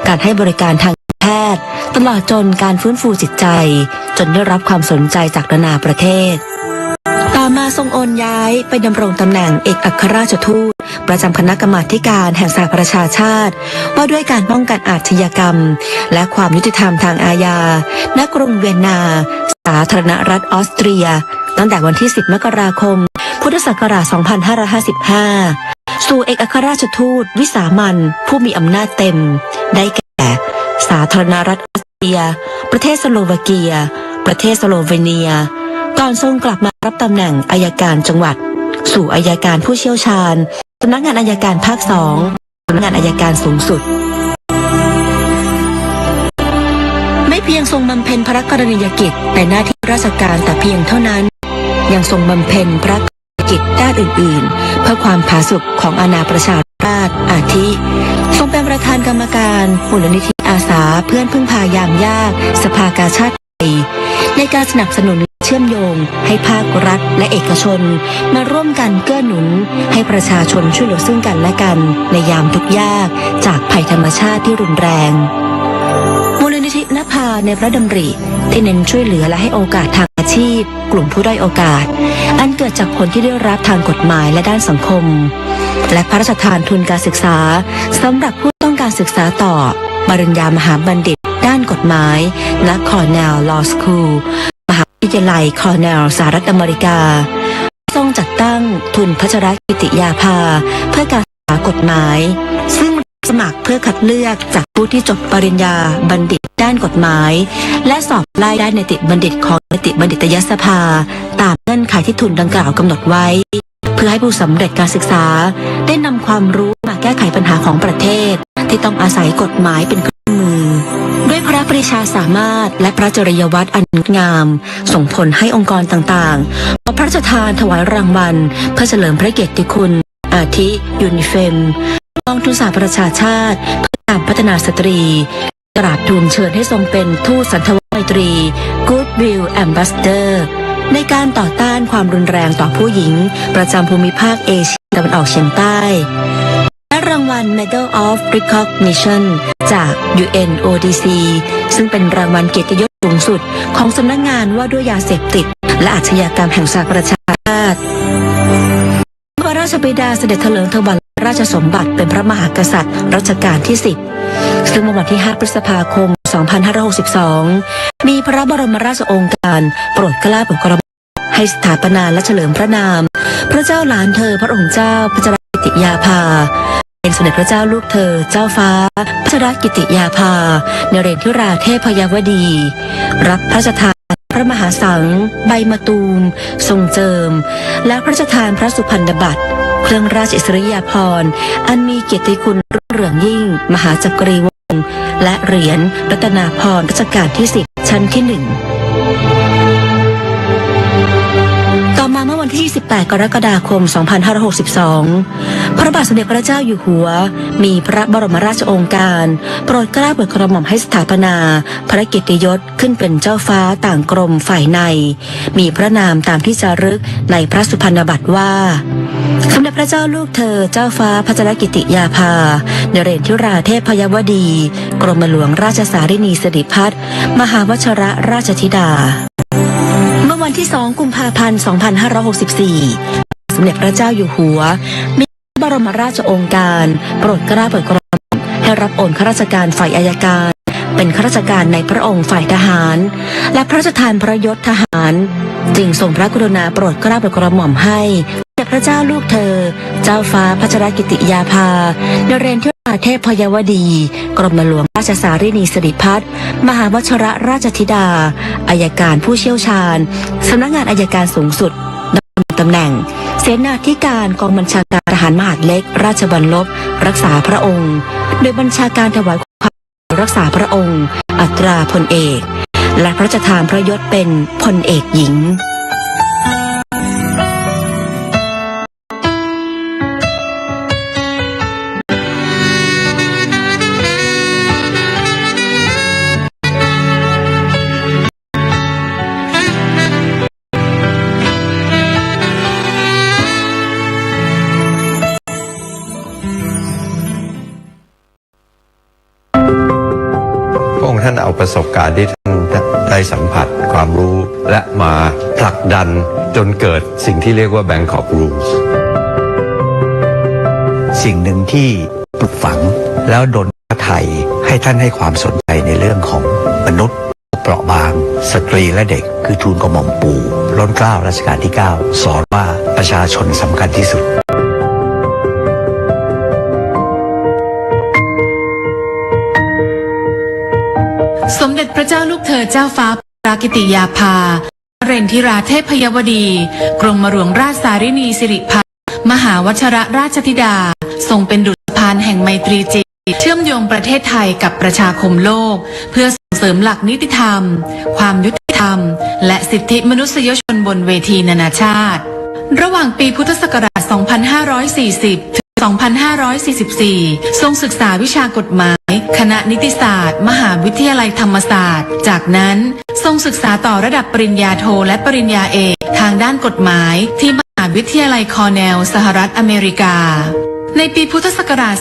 การให้บริการทางแพทย์ตลอดจนการฟื้นฟูจิตใจจนได้รับความสนใจจากนานาประเทศต่อมาทรงโอนย้ายไปดำรงตำแหน่งเอกอัครราชทูตประจำคณะกรรมาการแห่งสหประชาชาติว่าด้วยการป้องกันอาชญากรรมและความยุติธรรมทางอาญาณกรุงเวียนนาสาธารณรัฐออสเตรียตั้งแต่วันที่ 10 มกราคม พุทธศักราช 2555 สู่เอกอัครราชทูตวิสามัญผู้มีอำนาจเต็มได้แก่สาธารณรัฐออสเตรียประเทศสโลวาเกียประเทศสโลเวเนียก่อนทรงกลับมารับตำแหน่งอัยการจังหวัดสู่อัยการผู้เชี่ยวชาญสำนักงานอัยการภาค 2สำนักงานอัยการสูงสุดไม่เพียงทรงบำเพ็ญพระกรณียกิจในหน้าที่ราชการแต่เพียงเท่านั้นยังทรงบำเพ็ญพระกรณียกิจด้านอื่นๆเพื่อความผาสุกของอาณาประชาราษฎร์อาทิทรงเป็นประธานกรรมการมูลนิธิอาสาเพื่อนพึ่งพายามยากสภากาชาดไทยในการสนับสนุนเชื่อมโยงให้ภาครัฐและเอกชนมาร่วมกันเกื้อหนุนให้ประชาชนช่วยเหลือซึ่งกันและกันในยามทุกข์ยากจากภัยธรรมชาติที่รุนแรงมูลนิธินภาในพระดำริที่เน้นช่วยเหลือและให้โอกาสทางอาชีพกลุ่มผู้ด้อยโอกาสอันเกิดจากผลที่ได้รับทางกฎหมายและด้านสังคมและพระราชทานทุนการศึกษาสำหรับผู้ต้องการศึกษาต่อปริญญามหาบัณฑิตด้านกฎหมายณคอร์เนลลอว์สคูลมหาวิทยาลัยคอร์เนลสหรัฐอเมริกาทรงจัดตั้งทุนพัชรกิติยาภาเพื่อการศึกษากฎหมายซึ่งสมัครเพื่อคัดเลือกจากผู้ที่จบปริญญาบัณฑิตด้านกฎหมายและสอบไล่ได้เนติบัณฑิตของเนติบัณฑิตยสภาตามเงื่อนไขที่ทุนดังกล่าวกำหนดไว้เพื่อให้ผู้สำเร็จการศึกษาได้นำความรู้มาแก้ไขปัญหาของประเทศที่ต้องอาศัยกฎหมายเป็นเครื่องมือ ด้วยพระปรีชาสามารถและพระจริยวัตรอันงดงาม ส่งผลให้องค์กรต่างๆขอพระราชทานถวายรางวัลเพื่อเฉลิมพระเกียรติคุณ อาทิยูนิเฟมกองทุนสหประชาชาติเพื่อการพัฒนาสตรีกราบทูลเชิญให้ทรงเป็นทูตสันทวไมตรี Goodwill Ambassador ในการต่อต้านความรุนแรงต่อผู้หญิงประจำภูมิภาคเอเชียตะวันออกเฉียงใต้และรางวัล Medal of Recognition จาก UNODC ซึ่งเป็นรางวัลเกียรติยศสูงสุดของสำนักงานว่าด้วยยาเสพติดและอาชญากรรมแห่งสหประชาชาติพระราชบิดาเสด็จเถลิงถวัลย์ราชสมบัติเป็นพระมหากษัตริย์รัชกาลที่ 10 ซึ่งเมื่อวันที่ 5 พฤษภาคม 2562 มีพระบรมราชโองการโปรดเกล้าโปรดกระหม่อมให้สถาปนาและเฉลิมพระนามพระเจ้าหลานเธอพระองค์เจ้าพัชรกิติยาภาเป็นสมเด็จพระเจ้าลูกเธอเจ้าฟ้าพัชรกิติยาภานเรศวราเทพยวดี รับพระราชทานพระมหาสังใบมะตูมทรงเจิมและพระราชทานพระสุพรรณบัตรเครื่องราชอิสริยาภรณ์อันมีเกียรติคุณรุ่งเรืองยิ่งมหาจักรีวงศ์และเหรียญรัตนาภรณ์รัชกาลที่ 10 ชั้นที่ 1ต่อมาเมื่อวันที่ 28 กรกฎาคม 2562 พระบาทสมเด็จพระเจ้าอยู่หัวมีพระบรมราชโองการโปรดเกล้าโปรดกระหม่อมให้สถาปนาพระเกียรติยศขึ้นเป็นเจ้าฟ้าต่างกรมฝ่ายในมีพระนามตามที่จารึกในพระสุพรรณบัตรว่าสมเด็จพระเจ้าลูกเธอเจ้าฟ้าพัชรกิติยาภานเรศวราเทพยวดีกรมหลวงราชสารินีสิริพัฒน์มหาวชิรราชธิดาเมื่อวันที่ 2 กุมภาพันธ์ 2564 สมเด็จพระเจ้าอยู่หัวมีบรมราชโองการโปรดเกล้าโปรดกระหม่อมให้รับโอนข้าราชการฝ่ายอัยการเป็นข้าราชการในพระองค์ฝ่ายทหารและพระราชทานพระยศทหารจึงทรงพระกรุณาโปรดเกล้าโปรดกระหม่อมให้พระเจ้าลูกเธอเจ้าฟ้าพัชรกิติยาภานเรศวราเทพยวดีกรมหลวงราชสารินีสิริพัฒน์มหาวชิรราชธิดาอัยการผู้เชี่ยวชาญสำนักงานอัยการสูงสุดดำรงตำแหน่งเสนาธิการกองบัญชาการทหารมหาดเล็กราชบัลลบรักษาพระองค์โดยบัญชาการถวายความรักษาพระองค์อัตราพลเอกและพระราชทานพระยศเป็นพลเอกหญิงท่านเอาประสบการณ์ที่ท่านได้สัมผัสความรู้และมาผลักดันจนเกิดสิ่งที่เรียกว่า Bangkok Rules สิ่งหนึ่งที่ปลูกฝังแล้วดลพระไทยให้ท่านให้ความสนใจในเรื่องของมนุษย์เปราะบางสตรีและเด็กคือทูลกระหม่อมปู่ล้นเกล้ารัชกาลที่ 9 สอนว่าประชาชนสำคัญที่สุดสมเด็จพระเจ้าลูกเธอเจ้าฟ้าพัชรกิติยาภานเรศวราเทพยวดีกรมหลวงราชสารินีสิริพัฒน์มหาวชิรราชธิดาทรงเป็นดุจสะพานแห่งไมตรีจิตเชื่อมโยงประเทศไทยกับประชาคมโลกเพื่อส่งเสริมหลักนิติธรรมความยุติธรรมและสิทธิมนุษยชนบนเวทีนานาชาติระหว่างปีพุทธศักราช 2540 ถึง 2544 ทรงศึกษาวิชากฎหมายคณะนิติศาสตร์มหาวิทยาลัยธรรมศาสตร์จากนั้นทรงศึกษาต่อระดับปริญญาโทและปริญญาเอกทางด้านกฎหมายที่มหาวิทยาลัยคอร์เนลสหรัฐอเมริกาในปีพุทธศักราช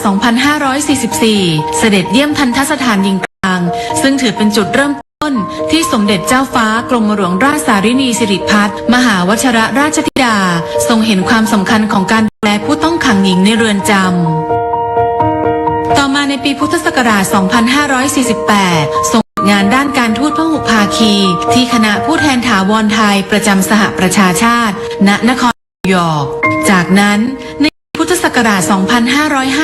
2544 เสด็จเยี่ยมทัณฑสถานหญิงกลางซึ่งถือเป็นจุดเริ่มต้นที่สมเด็จเจ้าฟ้ากรมหลวงราชสารินีสิริพัฒน์มหาวชิรราชธิดาทรงเห็นความสำคัญของการดูแลผู้ต้องขังหญิงในเรือนจำต่อมาในปีพุทธศักราช 2548 ทรงงานด้านการทูตพหุภาคีที่คณะผู้แทนถาวรไทยประจำสหประชาชาติณนครนิวยอร์กจากนั้นในพุทธศักราช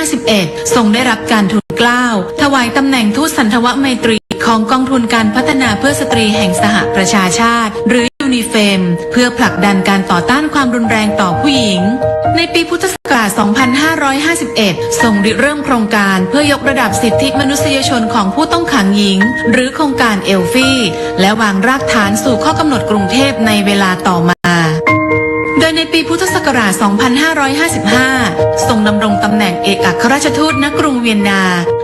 2551 ทรงได้รับการทูลเกล้าถวายตำแหน่งทูตสันทวไมตรีของกองทุนการพัฒนาเพื่อสตรีแห่งสหประชาชาติหรือ นิเฟมเพื่อผลักดันการต่อต้านความรุนแรงต่อผู้หญิงในปีพุทธศักราช 2551 ทรงริเริ่มโครงการเพื่อยกระดับสิทธิมนุษยชนของผู้ต้องขังหญิงหรือโครงการเอลฟี่และวางรากฐานสู่ข้อกำหนดกรุงเทพในเวลาต่อมาโดยในปีพุทธศักราช 2555 ทรงดำรงตำแหน่งเอกอัครราชทูตณกรุงเวียนนา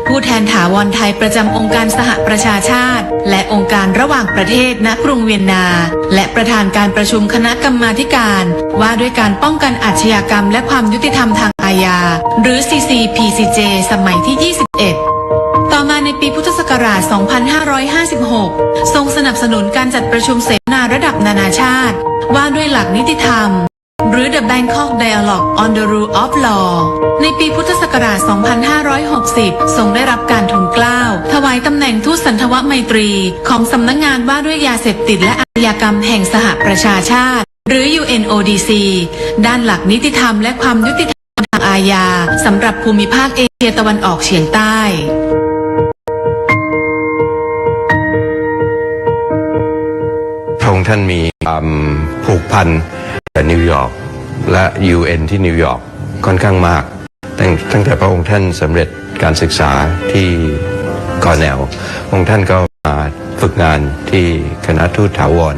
ผู้แทนถาวรไทยประจำองค์การสหประชาชาติและองค์การระหว่างประเทศณกรุงเวียนนาและประธานการประชุมคณะกรรมาธิการว่าด้วยการป้องกันอาชญากรรมและความยุติธรรมทางอาญาหรือ CCPCJ สมัยที่ 21 ต่อมาในปีพุทธศักราช 2556 ทรงสนับสนุนการจัดประชุมเสวนาระดับนานาชาติว่าด้วยหลักนิติธรรมหรือ The Bangkok Dialogue on the Rule of Law ในปีพุทธศักราช 2560 ทรงได้รับการทูลเกล้าถวายตำแหน่งทูตสันทวไมตรีของสำนักงานว่าด้วยยาเสพติดและอาชญากรรมแห่งสหประชาชาติหรือ UNODC ด้านหลักนิติธรรมและความยุติธรรมทางอาญาสำหรับภูมิภาคเอเชียตะวันออกเฉียงใต้พระองค์ท่านมีความผูกพันกับนิวยอร์กและ UN ที่นิวยอร์กค่อนข้างมากตั้งแต่พระองค์ท่านสำเร็จการศึกษาที่คอร์เนลพระองค์ท่านก็มาฝึกงานที่คณะทูตถาวร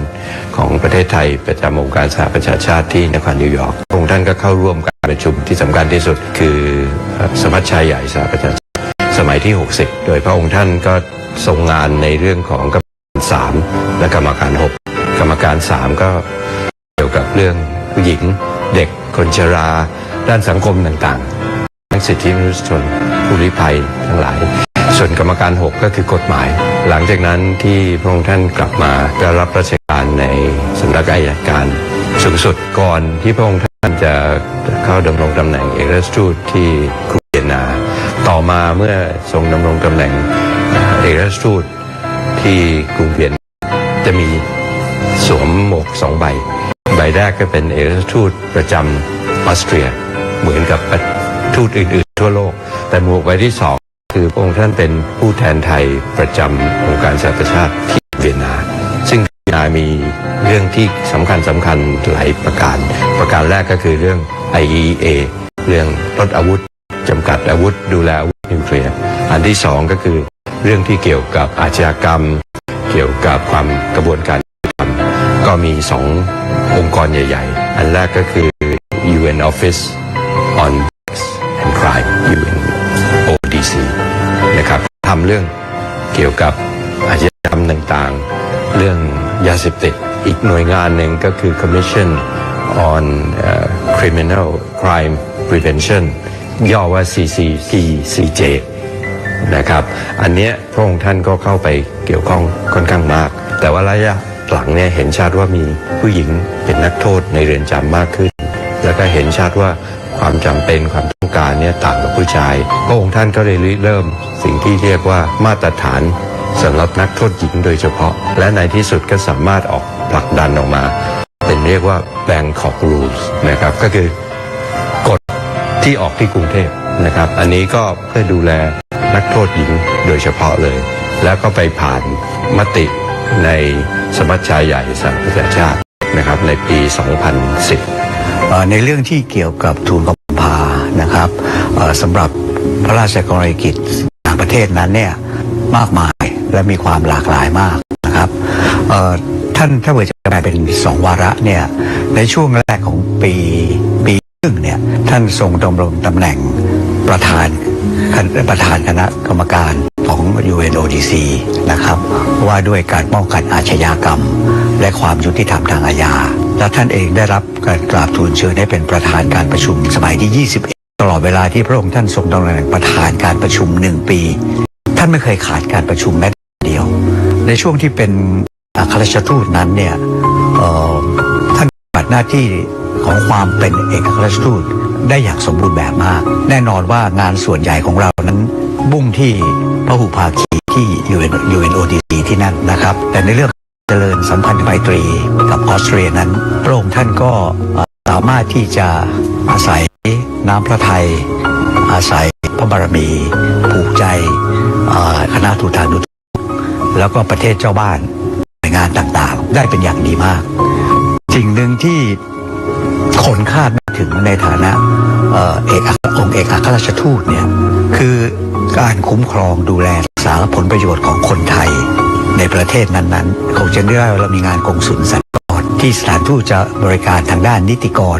ของประเทศไทยประจำองค์การสหประชาชาติที่นครนิวยอร์กพระองค์ท่านก็เข้าร่วมการประชุมที่สำคัญที่สุดคือสมัชชาใหญ่สหประชาชาติสมัยที่ 60 โดยพระองค์ท่านก็ทรงงานในเรื่องของกรรมการ3และกรรมการ6กรรมการ3ก็เกี่ยวกับเรื่องผู้หญิงเด็กคนชราด้านสังคมต่างๆทั้งสิทธิมนุษยชนผู้ลี้ภัยทั้งหลายส่วนกรรมการ6ก็คือกฎหมายหลังจากนั้นที่พระองค์ท่านกลับมาได้รับราชการในสำนักอัยการสูงสุดก่อนที่พระองค์ท่านจะเข้าดำรงตำแหน่งเอกอัครราชทูตที่กรุงเวียนนาต่อมาเมื่อทรงดำรงตำแหน่งเอกอัครราชทูตที่กรุงเวียนนาจะมีสวมหมวก2 ใบแรกก็เป็นเอกอัครราชทูตประจำออสเตรียเหมือนกับทูตอื่นๆทั่วโลกแต่หมวกใบที่2คือพระองค์ท่านเป็นผู้แทนไทยประจำองค์การสหประชาชาติที่เวียนนาซึ่งเวียนนามีเรื่องที่สำคัญหลายประการแรกก็คือเรื่อง IEA เรื่องลดอาวุธจำกัดอาวุธดูแลอาวุธนิวเคลียร์อันที่2ก็คือเรื่องที่เกี่ยวกับอาชญากรรมเกี่ยวกับความกระบวนการก็มี2 องค์กรใหญ่ๆอันแรกก็คือ UN Office on Drugs and Crime UNODC นะครับทำเรื่องเกี่ยวกับอาชญากรรมต่างๆเรื่องยาเสพติดอีกหน่วยงานหนึ่งก็คือ Commission on Criminal Crime Prevention ย่อว่า CCPCJ นะครับอันเนี้ยพระองค์ท่านก็เข้าไปเกี่ยวข้องค่อนข้างมากแต่ว่าระยะหลังเนี่ยเห็นชัดว่ามีผู้หญิงเป็นนักโทษในเรือนจำมากขึ้นแล้วก็เห็นชัดว่าความจำเป็นความต้องการเนี่ยต่างกับผู้ชายพระองค์ท่านก็เลยเริ่มสิ่งที่เรียกว่ามาตรฐานสำหรับนักโทษหญิงโดยเฉพาะและในที่สุดก็สามารถออกผลักดันออกมาเป็นเรียกว่า Bangkok Rules นะครับก็คือกฎที่ออกที่กรุงเทพนะครับอันนี้ก็เพื่อดูแลนักโทษหญิงโดยเฉพาะเลยแล้วก็ไปผ่านมติในสมัชชาใหญ่สหประชาชาตินะครับในปี 2010ในเรื่องที่เกี่ยวกับทูลกระหม่อมพานะครับสำหรับพระราชกรณียกิจต่างประเทศนั้นเนี่ยมากมายและมีความหลากหลายมากนะครับท่านถ้าเกิดจะแบ่งเป็น2 วาระเนี่ยในช่วงแรกของปีครึ่งเนี่ยท่านทรงดำรงตำแหน่งประธานคณะกรรมการของ UNODC นะครับว่าด้วยการป้องกันอาชญากรรมและความยุติธรรมทางอาญาและท่านเองได้รับการกราบทูลเชิญให้เป็นประธานการประชุมสมัยที่ 21ตลอดเวลาที่พระองค์ท่านทรงดำรงตำแหน่งประธานการประชุม1 ปีท่านไม่เคยขาดการประชุมแม้แต่เดียวในช่วงที่เป็นอัครราชทูตนั้นเนี่ยท่านปฏิบัติหน้าที่ของความเป็นเอกอัครราชทูตได้อย่างสมบูรณ์แบบมากแน่นอนว่างานส่วนใหญ่ของเรานั้นมุ่งที่พหุภาคีที่ UNODC ที่นั่นนะครับแต่ในเรื่องเจริญสัมพันธไมตรีกับออสเตรียนั้นพระองค์ท่านก็สามารถที่จะอาศัยน้ำพระทัยอาศัยพระบารมีผูกใจคณะทูตานุทูตแล้วก็ประเทศเจ้าบ้าน งานต่างๆได้เป็นอย่างดีมากสิ่งหนึ่งที่คนคาดไม่ถึงในฐานะองค์เอกอัครราชทูตเนี่ยคือการคุ้มครองดูแลรักษาผลประโยชน์ของคนไทยในประเทศนั้นๆคงจะได้เรามีงานกงสุลสัญจรที่สถานทูตจะบริการทางด้านนิติกร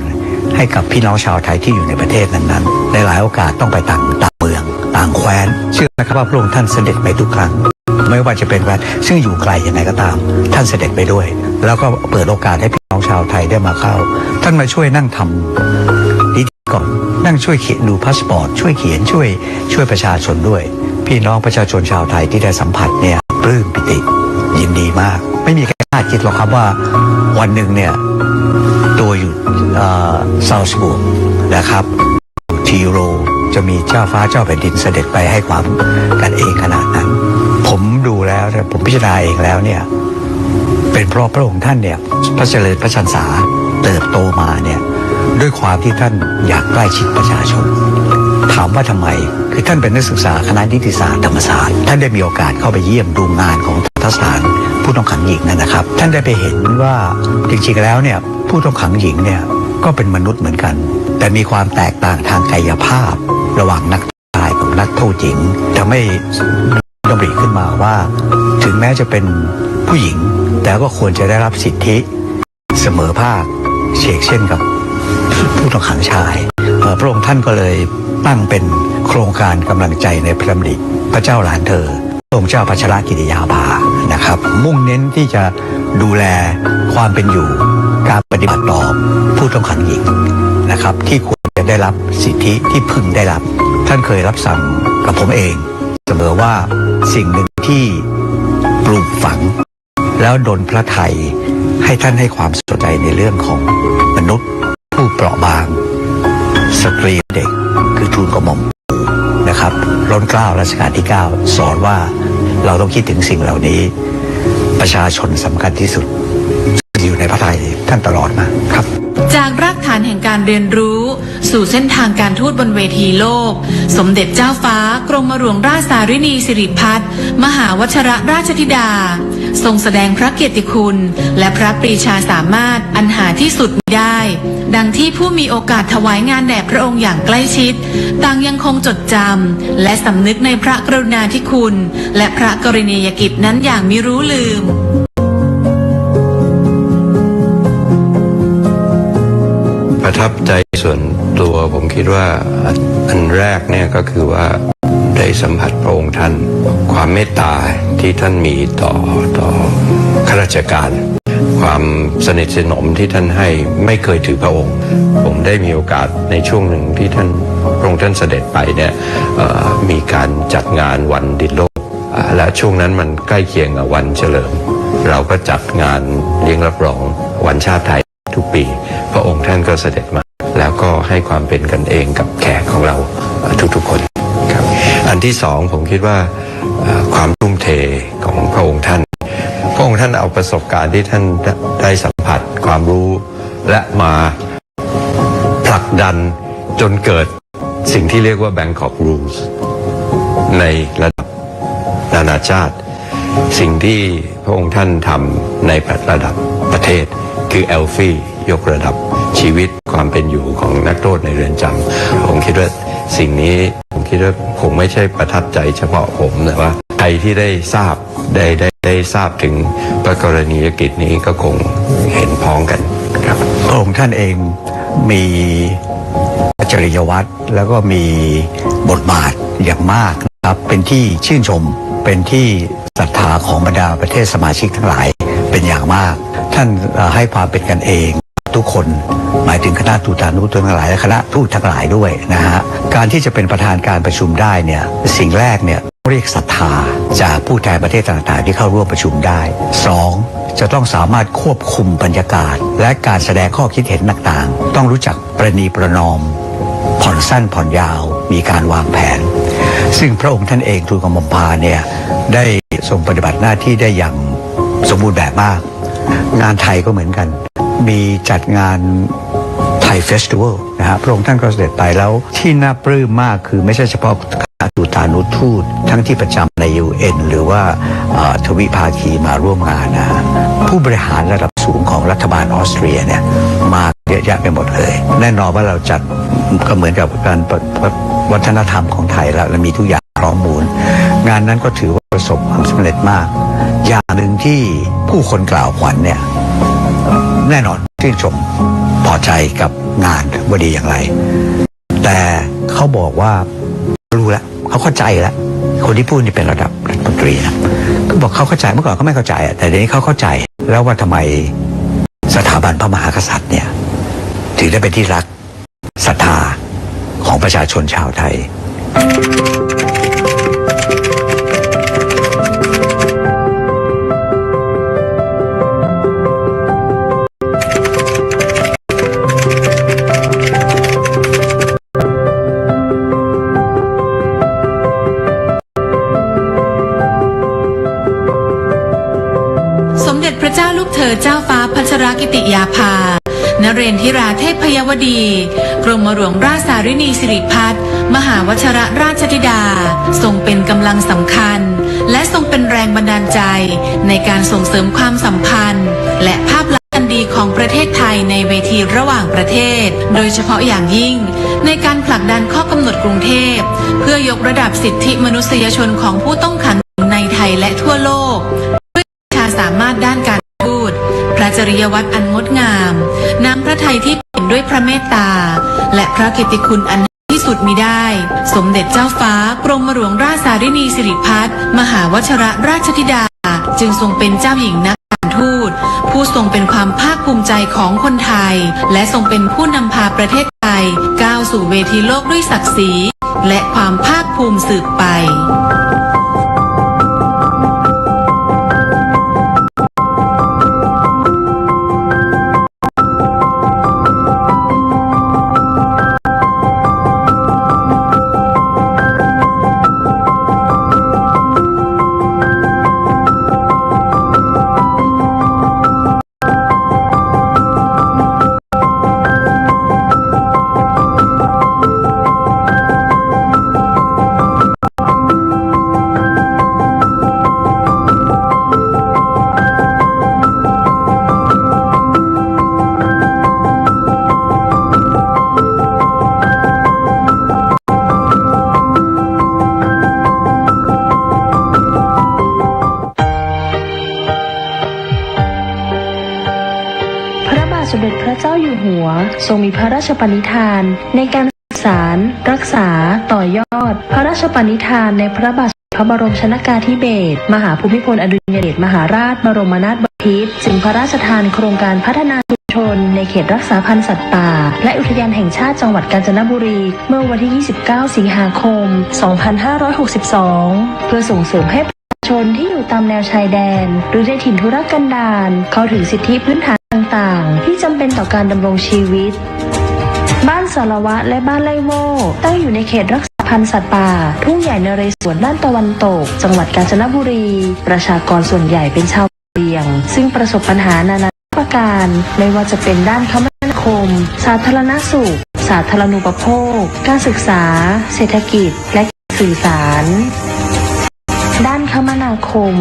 ให้กับพี่น้องชาวไทยที่อยู่ในประเทศนั้นๆในหลายโอกาสต้องไปต่างเมืองต่างแคว้นเชื่อนะครับว่าพระองค์ท่านเสด็จไปทุกครั้งไม่ว่าจะเป็นแคว้นซึ่งอยู่ไกลยังไงก็ตามท่านเสด็จไปด้วยแล้วก็เปิดโอกาสให้พี่น้องชาวไทยได้มาเข้าท่านมาช่วยนั่งทำนิติกรนั่งช่วยเขียนดูพาสปอร์ตช่วยเขียนช่วยประชาชนด้วยพี่น้องประชาชนชาวไทยที่ได้สัมผัสเนี่ยปลื้มปิติยินดีมากไม่มีใครคาดคิดหรอกครับว่าวันหนึ่งเนี่ยตัวอยู่ซาวส์บุกนะครับทีโรจะมีเจ้าฟ้าเจ้าแผ่นดินเสด็จไปให้ความกันเองขนาดนั้นผมดูแล้วผมพิจารณาเองแล้วเนี่ยเป็นเพราะพระองค์ท่านเนี่ยพระเจริญพระชรรษาเติบโตมาเนี่ยด้วยความที่ท่านอยากใกล้ชิดประชาชนถามว่าทำไมคือท่านเป็นนักศึกษาคณะนิติศาสตร์ธรรมศาสตร์ท่านได้มีโอกาสเข้าไปเยี่ยมดูงานของทัศนผู้ต้องขังหญิงนะครับท่านได้ไปเห็นว่าจริงๆแล้วเนี่ยผู้ต้องขังหญิงเนี่ยก็เป็นมนุษย์เหมือนกันแต่มีความแตกต่างทางกายภาพระหว่างนักชายกับนักโทษหญิงทำให้ดำริขึ้นมาว่าถึงแม้จะเป็นผู้หญิงแต่ก็ควรจะได้รับสิทธิเสมอภาคเช่นกับผู้ต้องขังชายพระองค์ท่านก็เลยตั้งเป็นโครงการกำลังใจในพระดำริพระเจ้าหลานเธอพระองค์เจ้าพัชรกิติยาภานะครับมุ่งเน้นที่จะดูแลความเป็นอยู่การปฏิบัติต่อผู้ต้องขังหญิงนะครับที่ควรจะได้รับสิทธิที่พึงได้รับท่านเคยรับสั่งกับผมเองเสมอว่าสิ่งหนึ่งที่ปลูกฝังแล้วดลพระทัยให้ท่านให้ความสนใจในเรื่องของมนุษย์ผู้เปราะบางสตรีเด็กคือทูลกระหม่อมนะครับล้นเกล้ารัชกาลที่9สอนว่าเราต้องคิดถึงสิ่งเหล่านี้ประชาชนสำคัญที่สุดอยู่ในพระทัยท่านตลอดมาครับจากรากฐานแห่งการเรียนรู้สู่เส้นทางการทูตบนเวทีโลกสมเด็จเจ้าฟ้ากรมหลวงราชสารินีสิริพัฒน์มหาวชิรราชธิดาทรงแสดงพระเกียรติคุณและพระปรีชาสามารถอันหาที่สุดมิได้ดังที่ผู้มีโอกาสถวายงานแด่พระองค์อย่างใกล้ชิดต่างยังคงจดจำและสำนึกในพระกรุณาธิคุณและพระกรณียกิจนั้นอย่างมิรู้ลืมประทับใจส่วนตัวผมคิดว่าอันแรกเนี่ยก็คือว่าได้สัมผัสพระองค์ท่านความเมตตาที่ท่านมีต่อข้าราชการความสนิทสนมที่ท่านให้ไม่เคยถือพระองค์ผมได้มีโอกาสในช่วงหนึ่งที่พระองค์ท่านเสด็จไปเนี่ยมีการจัดงานวันดินโลกและช่วงนั้นมันใกล้เคียงกับวันเฉลิมเราก็จัดงานเลี้ยงรับรองวันชาติไทยทุกปีพระองค์ท่านก็เสด็จมาแล้วก็ให้ความเป็นกันเองกับแขกของเราทุกๆคนครับอันที่สองผมคิดว่าความทุ่มเทของพระองค์ท่านเอาประสบการณ์ที่ท่านได้สัมผัสความรู้และมาผลักดันจนเกิดสิ่งที่เรียกว่า Bangkok Rules ในระดับนานาชาติสิ่งที่พระองค์ท่านทำในระดับประเทศคือเอลฟี่ยกระดับชีวิตความเป็นอยู่ของนักโทษในเรือนจำผมคิดว่าสิ่งนี้ผมคิดว่าคงไม่ใช่ประทับใจเฉพาะผมแต่ว่าใครที่ได้ทราบถึงพระกรณียกิจนี้ก็คงเห็นพ้องกันครับพระองค์ท่านเองมีจริยวัตรแล้วก็มีบทบาทอย่างมากนะครับเป็นที่ชื่นชมเป็นที่ศรัทธาของบรรดาประเทศสมาชิกทั้งหลายเป็นอย่างมากท่านให้ความเป็นกันเองทุกคนหมายถึงคณะทูตทั้งหลายและคณะทูตทั้งหลายด้วยนะฮะการที่จะเป็นประธานการประชุมได้เนี่ยสิ่งแรกเนี่ยเรียกศรัทธาจากผู้แทนประเทศต่างๆที่เข้าร่วมประชุมได้2จะต้องสามารถควบคุมบรรยากาศและการแสดงข้อคิดเห็นต่างๆต้องรู้จักประนีประนอมผ่อนสั้นผ่อนยาวมีการวางแผนซึ่งพระองค์ท่านเองทูลกระหม่อมพาเนี่ยได้ทรงปฏิบัติหน้าที่ได้อย่างสมบูรณ์แบบมากงานไทยก็เหมือนกันมีจัดงานไทยเฟสติวัลนะฮะพระองค์ท่านก็เสด็จไปแล้วที่น่าปลื้มมากคือไม่ใช่เฉพาะ ทูตานุทูตทั้งที่ประจำใน UN หรือว่าทวิภาคีมาร่วมงานนะผู้บริหารระดับสูงของรัฐบาลออสเตรียเนี่ยมาเยอะแยะไปหมดเลยแน่นอนว่าเราจัดก็เหมือนกับการวัฒนธรรมของไทยแล้วมีทุกอย่างพร้อมมูลงานนั้นก็ถือว่าประสบความสำเร็จมากอย่างหนึ่งที่ผู้คนกล่าวขวัญเนี่ยแน่นอนชื่นชมพอใจกับงานว่าดีอย่างไรแต่เขาบอกว่ารู้แล้วเขาเข้าใจแล้วคนที่พูดนี่เป็นระดับรัฐมนตรีนะก็บอกเขาเข้าใจเมื่อก่อนเขาไม่เข้าใจแต่เดี๋ยวนี้เขาเข้าใจแล้วว่าทำไมสถาบันพระมหากษัตริย์เนี่ยถึงได้เป็นที่รักศรัทธาของประชาชนชาวไทยพระเจ้าลูกเธอเจ้าฟ้าพัชรกิติยาภานเรนทิราเทพพยวดีกรมหลวงราชสารินีสิริพัฒน์มหาวชิรราชธิดาทรงเป็นกำลังสำคัญและทรงเป็นแรงบันดาลใจในการส่งเสริมความสัมพันธ์และภาพลักษณ์อันดีของประเทศไทยในเวทีระหว่างประเทศโดยเฉพาะอย่างยิ่งในการผลักดันข้อกำหนดกรุงเทพเพื่อยกระดับสิทธิมนุษยชนของผู้ต้องขังในไทยและทั่วโลกสามารถด้านการพูดพระจริยวัตรอันงดงามน้ำพระทัยที่เปลี่ยนด้วยพระเมตตาและพระกิตติคุณอันที่สุดมิได้สมเด็จเจ้าฟ้ากรมหลวงราชสารินีสิริพัฒน์มหาวชิรราชธิดาจึงทรงเป็นเจ้าหญิงนักการทูตผู้ทรงเป็นความภาคภูมิใจของคนไทยและทรงเป็นผู้นำพาประเทศไทยก้าวสู่เวทีโลกด้วยศักดิ์ศรีและความภาคภูมิสืบไปสมเด็จพระเจ้าอยู่หัวทรงมีพระราชปณิธานในการสืบสานรักษาต่อยอดพระราชปณิธานในพระบาทสมเด็จพระบรมชนกาธิเบศรมหาภูมิพลอดุลยเดชมหาราชบรมนาถบพิตรจึงพระราชทานโครงการพัฒนาชุมชนในเขตรักษาพันธุ์สัตว์ป่าและอุทยานแห่งชาติจังหวัดกาญจนบุรีเมื่อวันที่ 29 สิงหาคม 2562 เพื่อส่งเสริมให้ชนที่อยู่ตามแนวชายแดนหรือในถิ่นทุรกันดารเข้าถึงสิทธิพื้นฐานต่างๆที่จำเป็นต่อการดำรงชีวิตบ้านสารวะและบ้านไร่โว่ตั้งอยู่ในเขตรักษาพันธุ์สัตว์ป่าทุ่งใหญ่นเรศวรด้านตะวันตกจังหวัดกาญจนบุรีประชากรส่วนใหญ่เป็นชาวกะเหรี่ยงซึ่งประสบปัญหานานาประการไม่ว่าจะเป็นด้านคมนาคมสาธารณสุขสาธารณูปโภคการศึกษาเศรษฐกิจและสื่อสารด้านคมนาคม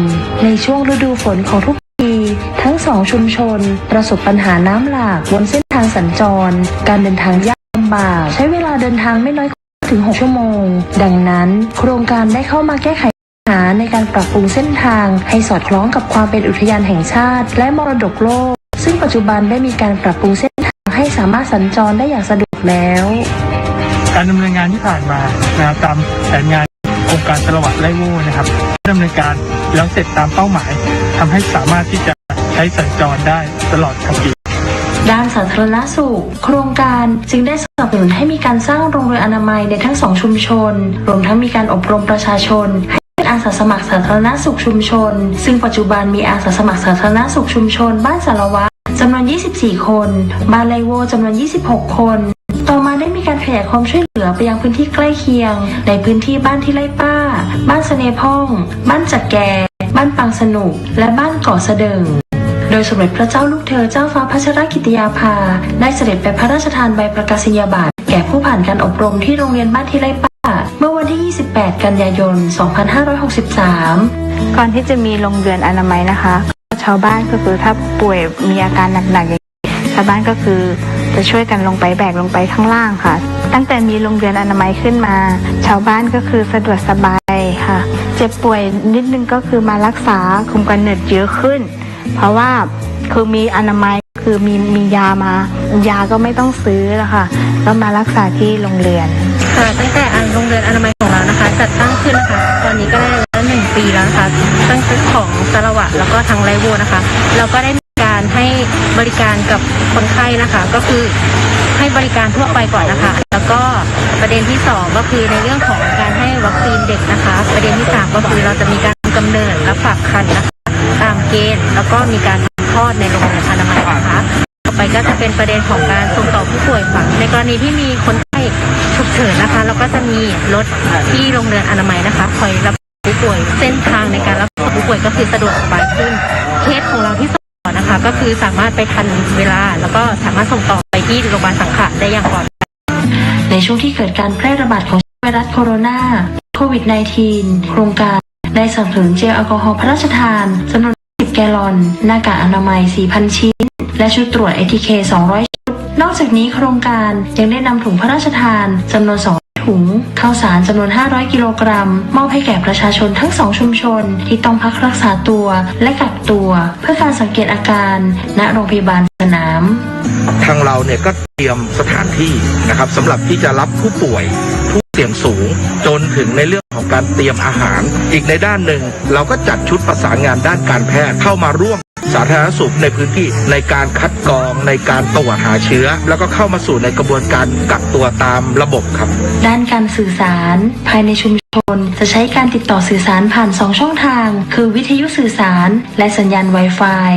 ในช่วงฤดูฝนของทุกปีทั้งสองชุมชนประสบปัญหาน้ำหลากบนเส้นทางสัญจรการเดินทางยากลำบากใช้เวลาเดินทางไม่น้อยถึง6 ชั่วโมงดังนั้นโครงการได้เข้ามาแก้ไขปัญหาในการปรับปรุงเส้นทางให้สอดคล้องกับความเป็นอุทยานแห่งชาติและมรดกโลกซึ่งปัจจุบันได้มีการปรับปรุงเส้นทางให้สามารถสัญจรได้อย่างสะดวกแล้วการดำเนินงานที่ผ่านมานะครับตามแผนงานโครงการตลาดไร่โว่นะครับดำเนินการแล้วเสร็จตามเป้าหมายทำให้สามารถที่จะใช้สัญจรได้ตลอดทั้งปีด้านสาธารณสุขโครงการจึงได้สนับสนุนให้มีการสร้างโรงเรียนอนามัยในทั้ง2 ชุมชนรวมทั้งมีการอบรมประชาชนให้เป็นอาสาสมัครสาธารณสุขชุมชนซึ่งปัจจุบันมีอาสาสมัครสาธารณสุขชุมชนบ้านสารวะจำนวน24 คนบ้านไร่โว่จำนวน26 คนต่อมาได้มีการขยายความช่วยเหลือไปยังพื้นที่ใกล้เคียงในพื้นที่บ้านที่ไร่ป้าบ้านเสน่ห์พ่องบ้านจักแกบ้านปังสนุกและบ้านเกาะเสดิงโดยสมเด็จพระเจ้าลูกเธอเจ้าฟ้าพัชรกิติยาภาได้เสด็จไปพระราชทานใบประกาศนียบัตรแก่ผู้ผ่านการอบรมที่โรงเรียนบ้านที่ไร่ป้าเมื่อวันที่ 18 กันยายน 2563 ก่อนที่จะมีโรงเรือนอนามัยนะคะชาวบ้านก็คือถ้าป่วยมีอาการหนักๆอย่างนี้ชาวบ้านก็คือจะช่วยกันลงไปแบกลงไปข้างล่างค่ะตั้งแต่มีโรงเรือนอนามัยขึ้นมาชาวบ้านก็คือสะดวกสบายค่ะเจ็บป่วยนิดนึงก็คือมารักษาคุมกำเนิดเยอะขึ้นเพราะว่าคือมีอนามัยคือมียายาก็ไม่ต้องซื้อแล้วค่ะก็มารักษาที่โรงเรือนค่ะตั้งแต่โรงเรือนอนามัยของเรานะคะจัดตั้งขึ้นนะคะตอนนี้ก็ได้แล้ว1 ปีแล้วนะคะตั้งแต่ของสระวะแล้วก็ทางไรโวนะคะเราก็ได้มีการให้บริการกับคนไข้นะคะก็คือให้บริการทั่วไปก่อนนะคะแล้วก็ประเด็นที่2ก็คือในเรื่องของการให้วัคซีนเด็กนะคะประเด็นที่3ก็คือเราจะมีการกำเนิดและฝากครรภ์นะคะตามเกณฑ์แล้วก็มีการคลอดในโรงเรียนอนามัยนะคะต่อไปก็จะเป็นประเด็นของการส่งต่อผู้ป่วยค่ะในกรณีที่มีคนไข้ฉุกเฉินนะคะเราก็จะมีรถที่โรงเรียนอนามัยนะคะคอยรับผู้ป่วยเส้นทางในการรับผู้ป่วยก็คือสะดวกสบายขึ้นเคสของเราที่นะคะก็คือสามารถไปทันเวลาแล้วก็สามารถส่งต่อไปที่โรงพยาบาลสังขะได้อย่างปลอดภัยในช่วงที่เกิดการแพร่ระบาดของไวรัสโคโรนาโควิด -19 โครงการได้สนับสนุนเจลแอลกอฮอล์พระราชทานจำนวน10 แกลลอนหน้ากากอนามัย 4,000 ชิ้นและชุดตรวจ ATK 200 ชุดนอกจากนี้โครงการยังได้นำถุงพระราชทานจำนวน2ถุงข้าวสารจำนวน500 กิโลกรัมมอบให้แก่ประชาชนทั้ง2ชุมชนที่ต้องพักรักษาตัวและกักตัวเพื่อการสังเกตอาการณโรงพยาบาลสนามทางเราเนี่ยก็เตรียมสถานที่นะครับสำหรับที่จะรับผู้ป่วยผู้เสี่ยงสูงจนถึงในเรื่องของการเตรียมอาหารอีกในด้านหนึ่งเราก็จัดชุดประสานงานด้านการแพทย์เข้ามาร่วมสาธารณสุขในพื้นที่ในการคัดกรองในการตรวจหาเชื้อแล้วก็เข้ามาสู่ในกระบวนการกักตัวตามระบบครับด้านการสื่อสารภายในชุมชนจะใช้การติดต่อสื่อสารผ่าน2 ช่องทางคือวิทยุสื่อสารและสัญญาณ Wi-Fi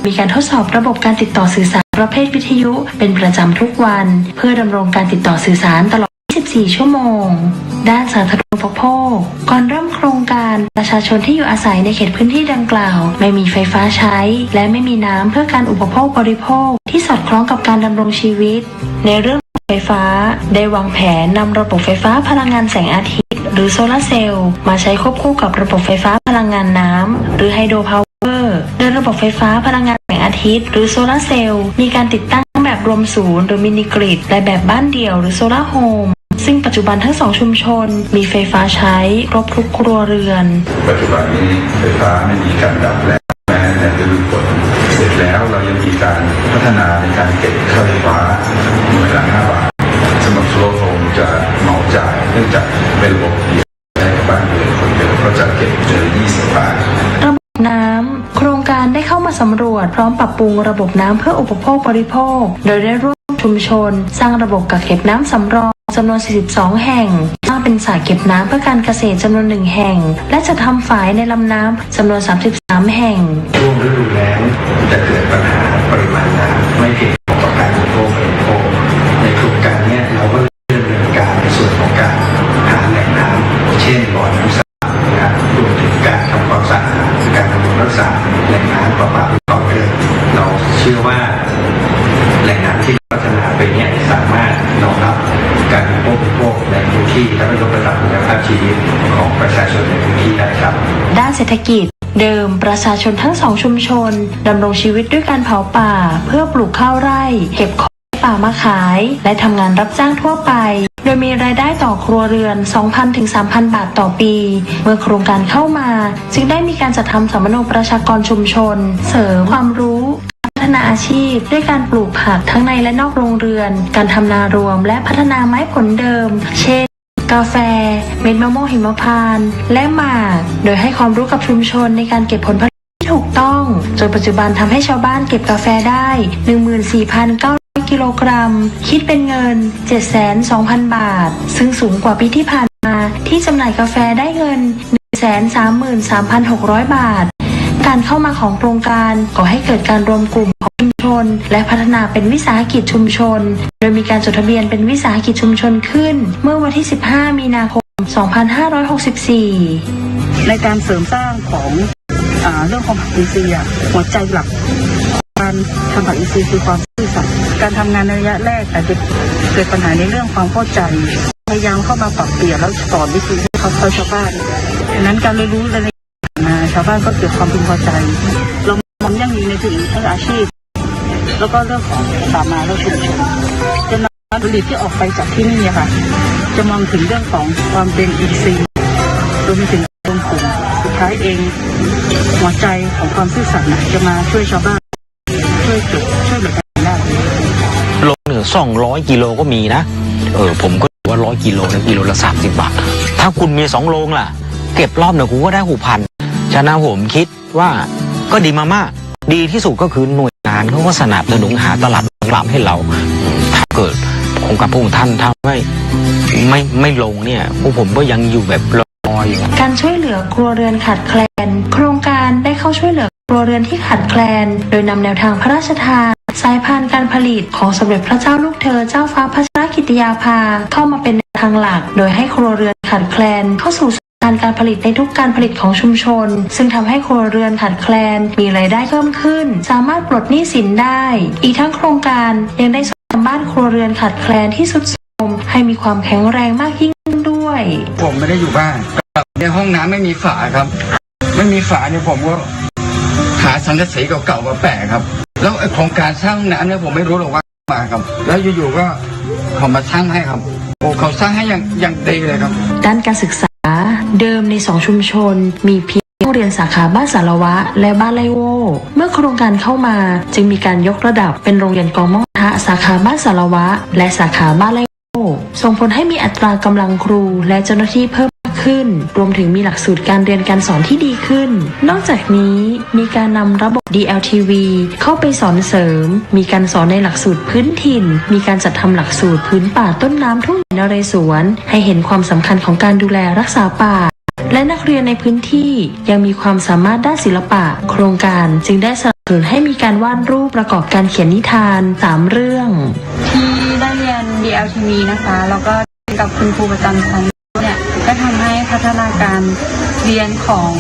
มีการทดสอบระบบการติดต่อสื่อสารประเภทวิทยุเป็นประจำทุกวันเพื่อดำรงการติดต่อสื่อสารตลอด24 ชั่วโมงด้านสาธารณูปโภคก่อนเริ่มโครงการประชาชนที่อยู่อาศัยในเขตพื้นที่ดังกล่าวไม่มีไฟฟ้าใช้และไม่มีน้ำเพื่อการอุปโภคบริโภคที่สอดคล้องกับการดำรงชีวิตในเรื่องไฟฟ้าได้วางแผนนำระบบไฟฟ้าพลังงานแสงอาทิตย์หรือโซลาร์เซลล์มาใช้ควบคู่กับระบบไฟฟ้าพลังงานน้ำหรือไฮโดรพาวเวอร์โดยระบบไฟฟ้าพลังงานแสงอาทิตย์หรือโซลาร์เซลล์มีการติดตั้งแบบรวมศูนย์หรือมินิกริดและแบบบ้านเดี่ยวหรือโซลาร์โฮมซึ่งปัจจุบันทั้ง2ชุมชนมีไฟฟ้าใช้ครบทุกครัวเรือนปัจจุบันนี้ไฟฟ้าไม่มีการดับแล้วแม้ในฤดูฝนเสร็จแล้วเรายังมีการพัฒนาในการเก็บค่าไฟฟ้าหน่วยละ5 บาทสำหรับโซลาร์โฮมจะเหมาจ่ายเนื่องจากเป็นระบบเดียวในบ้านเรือนคนเดียวก็จะเก็บเจอ20 บาทระบบน้ำโครงการได้เข้ามาสำรวจพร้อมปรับปรุงระบบน้ำเพื่ออุปโภคบริโภคโดยได้ร่วมชุมชนสร้างระบบกักเก็บน้ำสำรองจำนวน42 แห่งสร้างเป็นสระเก็บน้ำเพื่อการเกษตรจำนวน1 แห่งและจะทำฝายในลำน้ำจำนวน33 แห่งช่วงฤดูแล้งจะเกิดปัญหาปริมาณน้ำไม่เพียงพอต่อการอุปโภคในโครงการนี้เราก็ดำเนินการในส่วนของการหาแหล่งน้ำเช่นบ่อน้ำสะอาดนะครับรวมถึงการทำความสะอาดการบำรุงรักษาแหล่งน้ำประปาต่อเนื่องเราเชื่อว่าแหล่งน้ำที่พัฒนาไปนี้สามารถรองรับการบริโภคในพื้นที่และยกระดับคุณภาพชีวิตของประชาชนในพื้นที่ได้ครับด้านเศรษฐกิจเดิมประชาชนทั้ง2ชุมชนดำรงชีวิตด้วยการเผาป่าเพื่อปลูกข้าวไร่เก็บของป่ามาขายและทำงานรับจ้างทั่วไปโดยมีรายได้ต่อครัวเรือน 2,000 ถึง 3,000 บาทต่อปีเมื่อโครงการเข้ามาจึงได้มีการจัดทำสัมมโนประชากรชุมชนเสริมความรู้พัฒนาอาชีพด้วยการปลูกผักทั้งในและนอกโรงเรือนการทำนารวมและพัฒนาไม้ผลเดิมเช่นกาแฟเม็ดมะม่วงหิมพานต์และหมากโดยให้ความรู้กับชุมชนในการเก็บผลผลิตที่ถูกต้องจนปัจจุบันทำให้ชาวบ้านเก็บกาแฟได้ 14,900 กิโลกรัมคิดเป็นเงิน 720,000 บาทซึ่งสูงกว่าปีที่ผ่านมาที่จำหน่ายกาแฟได้เงิน 133,600 บาทการเข้ามาของโครงการก่อให้เกิดการรวมกลุ่มของชุมชนและพัฒนาเป็นวิสาหกิจชุมชนโดยมีการจดทะเบียนเป็นวิสาหกิจชุมชนขึ้นเมื่อวันที่15 มีนาคม 2564ในการเสริมสร้างของเรื่องของผักอินทรีย์หัวใจหลักการทำผักอินทรีย์คือความซื่อสัตย์การทำงานในระยะแรกอาจจะเกิดปัญหาในเรื่องความเข้าใจพยายามเข้ามาปรับเปลี่ยนแล้วสอนวิธีให้ เขาชาวบ้านดังนั้นการเรียนรู้รายละเอียดมาชาวบ้านก็เกิดความพึงพอใจเรามองยั่งยืนในถึงอาชีพแล้วก็เรื่องของป่าไม้และชุมชนจะนำผลิตที่ออกไปจากที่นี่ค่ะจะมองถึงเรื่องของความเป็นอินทรีย์รวมไปถึงรวมกลุ่มสุดท้ายเองหัวใจของความซื่อสัตย์จะมาช่วยชาวบ้านช่วยเหลือกันได้ โลหนึ่ง200 กิโลก็มีนะผมก็ว่า100 กิโลนะกิโลละ30 บาทถ้าคุณมี2 โรงล่ะเก็บรอบหนึ่งคุณก็ได้6,000ฉะนั้นผมคิดว่าก็ดีมากๆดีที่สุดก็คือหน่วยงานเขาก็สนับสนุนหาตลาดรองรับให้เราถ้าเกิดโครงการพวกท่านถ้าไม่ลงเนี่ยพวกผมก็ยังอยู่แบบรออยู่ การช่วยเหลือครัวเรือนขาดแคลนโครงการได้เข้าช่วยเหลือครัวเรือนที่ขาดแคลนโดยนำแนวทางพระราชทานสายพานการผลิตของสมเด็จพระเจ้าลูกเธอเจ้าฟ้าพัชรกิติยาภาเข้ามาเป็นแนวทางหลักโดยให้ครัวเรือนขาดแคลนเข้าสู่การผลิตในทุกการผลิตของชุมชนซึ่งทำให้ครัวเรือนขาดแคลนมีรายได้เพิ่มขึ้นสามารถปลดหนี้สินได้อีกทั้งโครงการยังได้ซ่อมบ้านครัวเรือนขาดแคลนที่ทรุดโทรมให้มีความแข็งแรงมากยิ่งขึ้นด้วยผมไม่ได้อยู่บ้านในห้องน้ำไม่มีฝาครับไม่มีฝาเนี่ยผมก็หาสังกะสีเก่าๆมาแปะครับแล้วไอ้โครงการสร้างห้องน้ำเนี่ยผมไม่รู้หรอกว่ามาครับแล้วอยู่ๆก็เขามาสร้างให้ครับโอ้เขาสร้างให้อย่างดีเลยครับด้านการศึกษาเดิมใน2ชุมชนมีเพียงโรงเรียนสาขาบ้านสารวะและบ้านไร่โวเมื่อโครงการเข้ามาจึงมีการยกระดับเป็นโรงเรียนกองม่องทะสาขาบ้านสารวะและสาขาบ้านไร่โวส่งผลให้มีอัตรากำลังครูและเจ้าหน้าที่เพิ่มขึ้นรวมถึงมีหลักสูตรการเรียนการสอนที่ดีขึ้นนอกจากนี้มีการนำระบบ DLTV เข้าไปสอนเสริมมีการสอนในหลักสูตรพื้นถิ่นมีการจัดทำหลักสูตรพื้นป่าต้นน้ำทุ่งนเรศวรให้เห็นความสำคัญของการดูแลรักษาป่าและนักเรียนในพื้นที่ยังมีความสามารถด้านศิลปะโครงการจึงได้สนับสนุนให้มีการวาดรูปประกอบการเขียนนิทาน3เรื่องที่ได้เรียน DLTV นะคะแล้วก็กับคุณครูประจำชั้นเนี่ยก็ทำให้พัฒนาการเรียนของ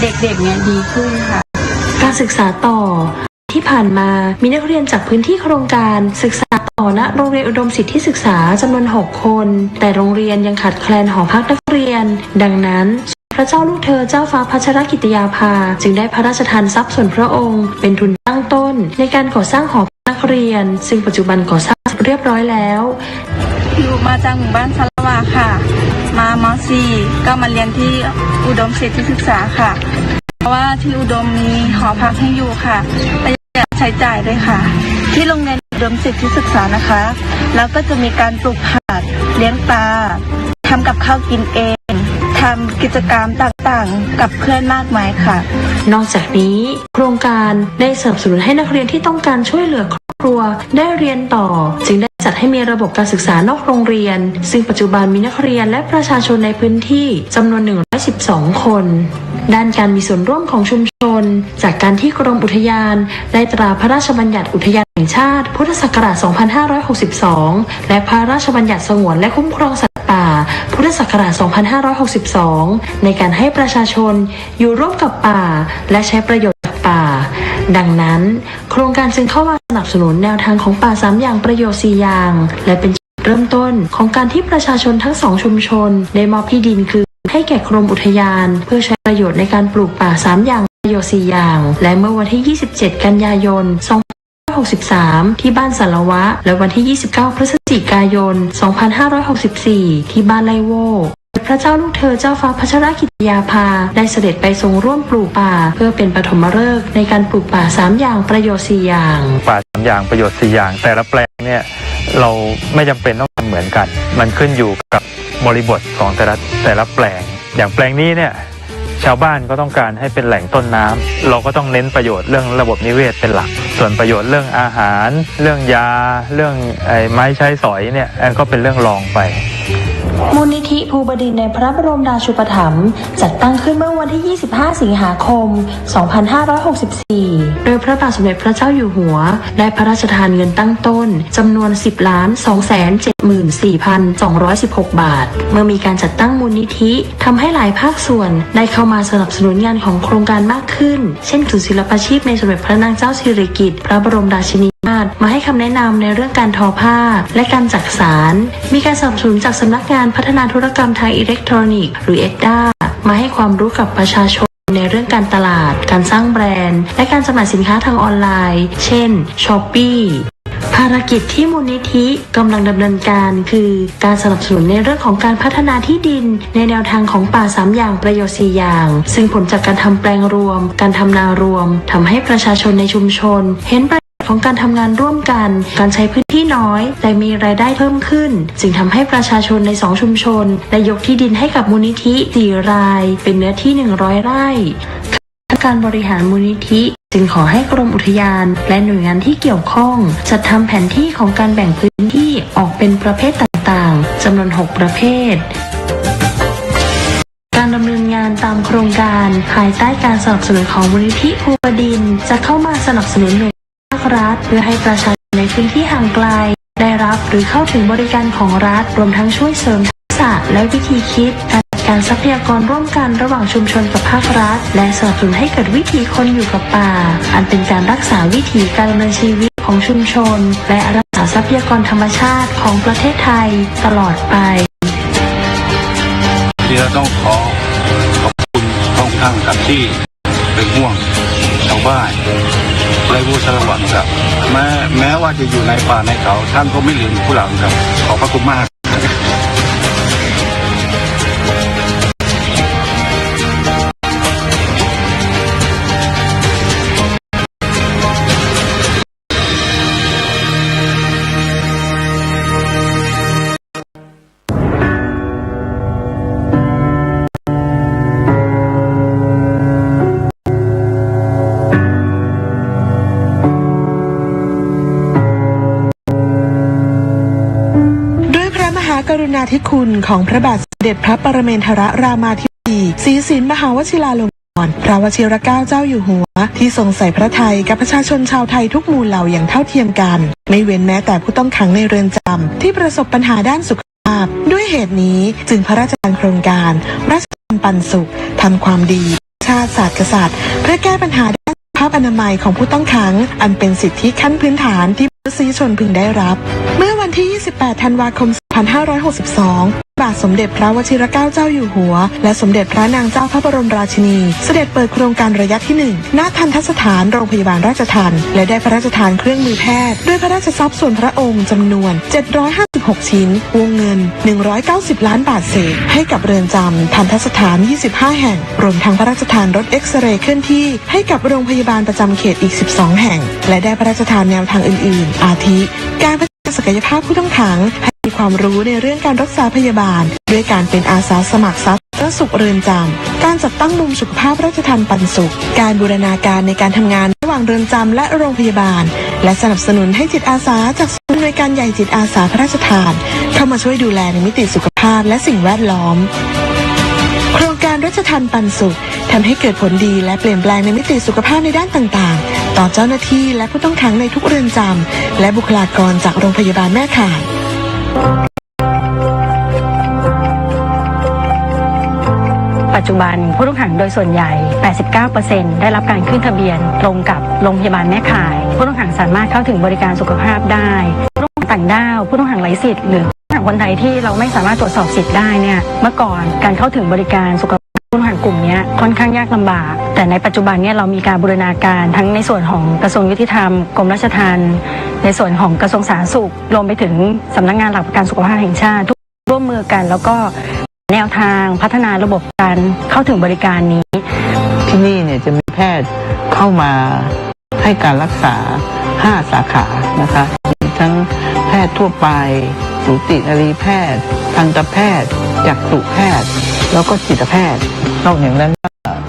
เด็กๆเนี่ยดีขึ้นค่ะการศึกษาต่อที่ผ่านมามีนักเรียนจากพื้นที่โครงการศึกษาต่อณโรงเรียนอุดมสิทธิศึกษาจำนวน6 คนแต่โรงเรียนยังขาดแคลนหอพักนักเรียนดังนั้นพระเจ้าลูกเธอเจ้าฟ้าพัชรกิติยาภาจึงได้พระราชทานทรัพย์ส่วนพระองค์เป็นทุนตั้งต้นในการก่อสร้างหอพักนักเรียนซึ่งปัจจุบันก่อสร้างเรียบร้อยแล้วอยู่มาจากหมู่บ้านสารวะค่ะมาม.4 ก็มาเรียนที่อุดมสิทธิศึกษาค่ะเพราะว่าที่อุดมมีหอพักให้อยู่ค่ะประหยัดใช้จ่ายด้วยค่ะที่โรงเรียนอุดมสิทธิศึกษานะคะแล้วก็จะมีการปลูกผักเลี้ยงปลาทำกับข้าวกินเองทำกิจกรรมต่างๆกับเพื่อนมากมายค่ะนอกจากนี้โครงการได้สนับสนุนให้นักเรียนที่ต้องการช่วยเหลือครอบครัวได้เรียนต่อจึงได้จัดให้มีระบบการศึกษานอกโรงเรียนซึ่งปัจจุบันมีนักเรียนและประชาชนในพื้นที่จำนวน112 คนด้านการมีส่วนร่วมของชุมชนจากการที่กรมอุทยานได้ตราพระราชบัญญัติอุทยานแห่งชาติพุทธศักราช 2562 และพระราชบัญญัติสงวนและคุ้มครองสัตว์ป่าพุทธศักราช 2562 ในการให้ประชาชนอยู่ร่วมกับป่าและใช้ประโยชน์จากป่าดังนั้นโครงการจึงเข้ามาสนับสนุนแนวทางของป่า3อย่างประโยชน์4อย่างและเป็นจุดเริ่มต้นของการที่ประชาชนทั้ง2ชุมชนได้มอบที่ดินคือให้แก่กรมอุทยานเพื่อใช้ประโยชน์ในการปลูกป่า3อย่างประโยชน์4อย่างและเมื่อวันที่ 27 กันยายน 2563 ที่บ้านสารวะและวันที่ 29 พฤศจิกายน 2564 ที่บ้านไร่โวพระเจ้าลูกเธอเจ้าฟ้าพัชรกิติยาภาได้เสด็จไปทรงร่วมปลูกป่าเพื่อเป็นปฐมฤกษ์ในการปลูกป่า3อย่างประโยชน์4อย่างป่า3อย่างประโยชน์4อย่างแต่ละแปลงเนี่ยเราไม่จำเป็นต้องทำเหมือนกันมันขึ้นอยู่กับบริบทของแต่ละแปลงอย่างแปลงนี้เนี่ยชาวบ้านก็ต้องการให้เป็นแหล่งต้นน้ำเราก็ต้องเน้นประโยชน์เรื่องระบบนิเวศเป็นหลักส่วนประโยชน์เรื่องอาหารเรื่องยาเรื่องไม้ใช้สอยเนี่ยก็เป็นเรื่องรองไปมูลนิธิภูบดินทร์ในพระบรมราชูปถัมภ์จัดตั้งขึ้นเมื่อวันที่ 25 สิงหาคม 2564 โดยพระบาทสมเด็จพระเจ้าอยู่หัวได้พระราชทานเงินตั้งต้นจำนวน 10,275,000 74,216 บาทเมื่อมีการจัดตั้งมูลนิธิทำให้หลายภาคส่วนได้เข้ามาสนับสนุนงานของโครงการมากขึ้นเช่นศูนย์ศิลปาชีพในสมเด็จพระนางเจ้าสิริกิติ์พระบรมราชินีนาถมาให้คำแนะนำในเรื่องการทอผ้าและการจักสานมีการสนับสนุนจากสำนักงานพัฒนาธุรกรรมทางอิเล็กทรอนิกส์หรือ EDDA มาให้ความรู้กับประชาชนในเรื่องการตลาดการสร้างแบรนด์และการจำหน่ายสินค้าทางออนไลน์เช่น Shopee ภารกิจที่มูลนิธิกำลังดำเนินการคือการสนับสนุนในเรื่องของการพัฒนาที่ดินในแนวทางของป่า3อย่างประโยชน์4อย่างซึ่งผลจากการทำแปลงรวมการทำนารวมทำให้ประชาชนในชุมชนเห็นประโยชน์ของการทำงานร่วมกันการใช้พื้นที่น้อยแต่มีรายได้เพิ่มขึ้นจึงทำให้ประชาชนใน2ชุมชนได้ยกที่ดินให้กับมูลนิธิ4รายเป็นเนื้อที่100 ไร่การบริหารมูลนิธิจึงขอให้กรมอุทยานและหน่วยงานที่เกี่ยวข้องจัดทำแผนที่ของการแบ่งพื้นที่ออกเป็นประเภทต่างๆจำนวน6ประเภทการดำเนินงานตามโครงการภายใต้การสนับสนุนของมูลนิธิภูวดินทร์จะเข้ามาสนับสนุนหน่วยภาครัฐเพื่อให้ประชาชนในพื้นที่ห่างไกลได้รับหรือเข้าถึงบริการของรัฐรวมทั้งช่วยเสริมทักษะและวิธีคิดการทรัพยากรร่วมกันระหว่างชุมชนกับภาครัฐและสนับสนุนให้เกิดวิถีคนอยู่กับป่าอันเป็นการรักษาวิถีการดำเนินชีวิตของชุมชนและรักษาทรัพยากรธรรมชาติของประเทศไทยตลอดไปที่เราต้องขอบคุณพระองค์ท่านครับที่เป็นห่วงชาวบ้านไรวัวสารวัตรครับแม้ว่าจะอยู่ในป่าในเขาท่านก็ไม่ลืมผู้หลังครับขอบพระคุณมากกรุณาธิคุณของพระบาทสมเด็จพระปรเมนทรรามาธิบดีศรีสินมหาวชิราลงกรณ์พระวชิรเกล้าเจ้าอยู่หัวที่ทรงใส่พระทัยกับประชาชนชาวไทยทุกหมู่เหล่าอย่างเท่าเทียมกันไม่เว้นแม้แต่ผู้ต้องขังในเรือนจำที่ประสบปัญหาด้านสุขภาพด้วยเหตุนี้จึงพระราชทานโครงการราชทานปันสุขทำความดีชาติศาสตร์กษัตริย์เพื่อแก้ปัญหาด้านสุขภาพอนามัยของผู้ต้องขังอันเป็นสิทธิขั้นพื้นฐานที่มนุษยชนพึงได้รับเมื่อวันที่ 28 ธันวาคม 2562 บาทสมเด็จพระวชิรเกล้าเจ้าอยู่หัวและสมเด็จพระนางเจ้าพระบรมราชินีเสด็จเปิดโครงการระยะที่ 1 ณ ทัณฑสถานโรงพยาบาลราชทัณฑ์และได้พระราชทานเครื่องมือแพทย์ด้วยพระราชทรัพย์ส่วนพระองค์จำนวน 756 ชิ้นวงเงิน 190 ล้านบาทเศษให้กับเรือนจำทัณฑสถาน 25 แห่งรวมทั้งพระราชทานรถเอ็กซเรย์เคลื่อนที่ให้กับโรงพยาบาลประจำเขตอีก 12 แห่งและได้พระราชทานแนวทางอื่นๆอาทิการพัฒนาศักยภาพผู้ต้องขังให้มีความรู้ในเรื่องการรักษาพยาบาลด้วยการเป็นอาสาสมัครสาธารณสุขเรือนจำการจัดตั้งมุมสุขภาพราชทัณฑ์ปันสุขการบูรณาการในการทำงานระหว่างเรือนจำและโรงพยาบาลและสนับสนุนให้จิตอาสาจากศูนย์หน่วยการใหญ่จิตอาสาพระราชทานเข้ามาช่วยดูแลในมิติสุขภาพและสิ่งแวดล้อมโครงการราชทัณฑ์ปันสุขทำให้เกิดผลดีและเปลี่ยนแปลงในมิติสุขภาพในด้านต่างๆต่อเจ้าหน้าที่และผู้ต้องขังในทุกเรือนจำและบุคลากรจากโรงพยาบาลแม่ข่ายปัจจุบันผู้ต้องขังโดยส่วนใหญ่ 89% ได้รับการขึ้นทะเบียนตรงกับโรงพยาบาลแม่ข่ายผู้ต้องขังสามารถเข้าถึงบริการสุขภาพได้ผู้ต้องขังต่างด้าวผู้ต้องขังไร้สิทธิ์หรือผู้ต้องขังคนไทยที่เราไม่สามารถตรวจสอบสิทธิ์ได้เนี่ยเมื่อก่อนการเข้าถึงบริการสุขภาพผู้ต้องขังกลุ่มนี้ค่อนข้างยากลำบากแต่ในปัจจุบันเนี่ยเรามีการบูรณาการทั้งในส่วนของกระทรวงยุติธรรมกรมราชทัณฑ์ในส่วนของกระทรวงสาธารณสุขรวมไปถึงสำนักงานหลักประกันสุขภาพแห่งชาติทุกร่วมมือกันแล้วก็แนวทางพัฒนาระบบการเข้าถึงบริการนี้ที่นี่เนี่ยจะมีแพทย์เข้ามาให้การรักษา5สาขานะคะมีทั้งแพทย์ทั่วไปสูตินรีแพทย์ทันตแพทย์จักษุแพทย์แล้วก็จิตแพทย์นอกจากนั้น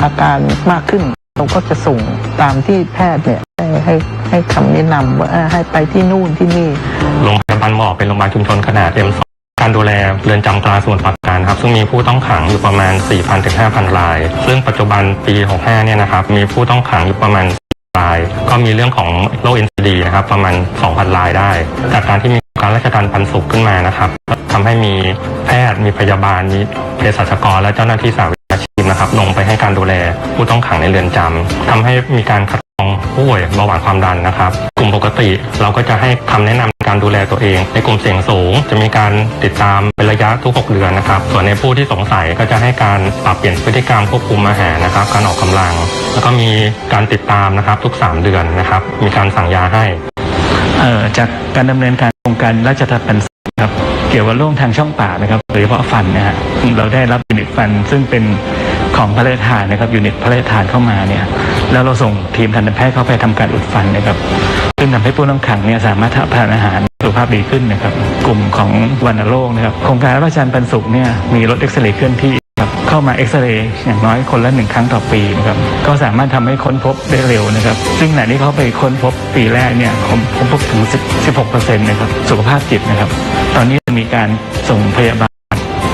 อาการมากขึ้นเราก็จะส่งตามที่แพทย์เนี่ยให้คำแนะนำว่าให้ไปที่นู่นที่นี่โรงพยาบาลหมอเป็นโรงพยาบาลชุมชนขนาด M2 การดูแลเรือนจำกลางสมุทรปราการครับซึ่งมีผู้ต้องขังอยู่ประมาณ 4,000 ถึง 5,000 รายซึ่งปัจจุบันปี 65 เนี่ยนะครับมีผู้ต้องขังอยู่ประมาณรายก็มีเรื่องของโรค NCD นะครับประมาณ 2,000 รายได้จากการที่มี การราชทัณฑ์ปันสุขขึ้นมานะครับทำให้มีแพทย์มีพยาบาลมีเภสัชกรและเจ้าหน้าที่สาวิชาชีพนะครับลงไปให้การดูแลผู้ต้องขังในเรือนจำทำให้มีการคัดกรองผู้ป่วยเบาหวานความดันนะครับกลุ่มปกติเราก็จะให้คำแนะนำในการดูแลตัวเองในกลุ่มเสี่ยงสูงจะมีการติดตามเป็นระยะทุก6เดือนนะครับส่วนในผู้ที่สงสัยก็จะให้การปรับเปลี่ยนพฤติกรรมควบคุมอาหารนะครับการออกกำลังแล้วก็มีการติดตามนะครับทุก3เดือนนะครับมีการสั่งยาให้จากการดำเนินการโครงการราชทัณฑ์ปันสุขครับเกี่ยวกับโรคทางช่องปากนะครับโดยเฉพาะฟันนะฮะเราได้รับยูนิตฟันซึ่งเป็นของพระราชทานนะครับยูนิตพระราชทานเข้ามาเนี่ยแล้วเราส่งทีมทันตแพทย์เข้าไปทำการอุดฟันนะครับซึ่งทำให้ผู้ต้องขังเนี่ยสามารถทานอาหารสุขภาพดีขึ้นนะครับกลุ่มของวัณโรคนะครับโครงการราชทัณฑ์ปันสุขเนี่ยมีรถเอ็กซเรย์เคลื่อนที่เข้ามาเอ็กซเรย์อย่างน้อยคนละ1 ครั้งต่อปีนะครับก็สามารถทำให้ค้นพบได้เร็วนะครับซึ่งขณะที่เขาไปค้นพบปีแรกเนี่ยค้นพบถึง 16% นะครับสุขภาพจิตนะครับตอนนี้มีการส่งพยาบาล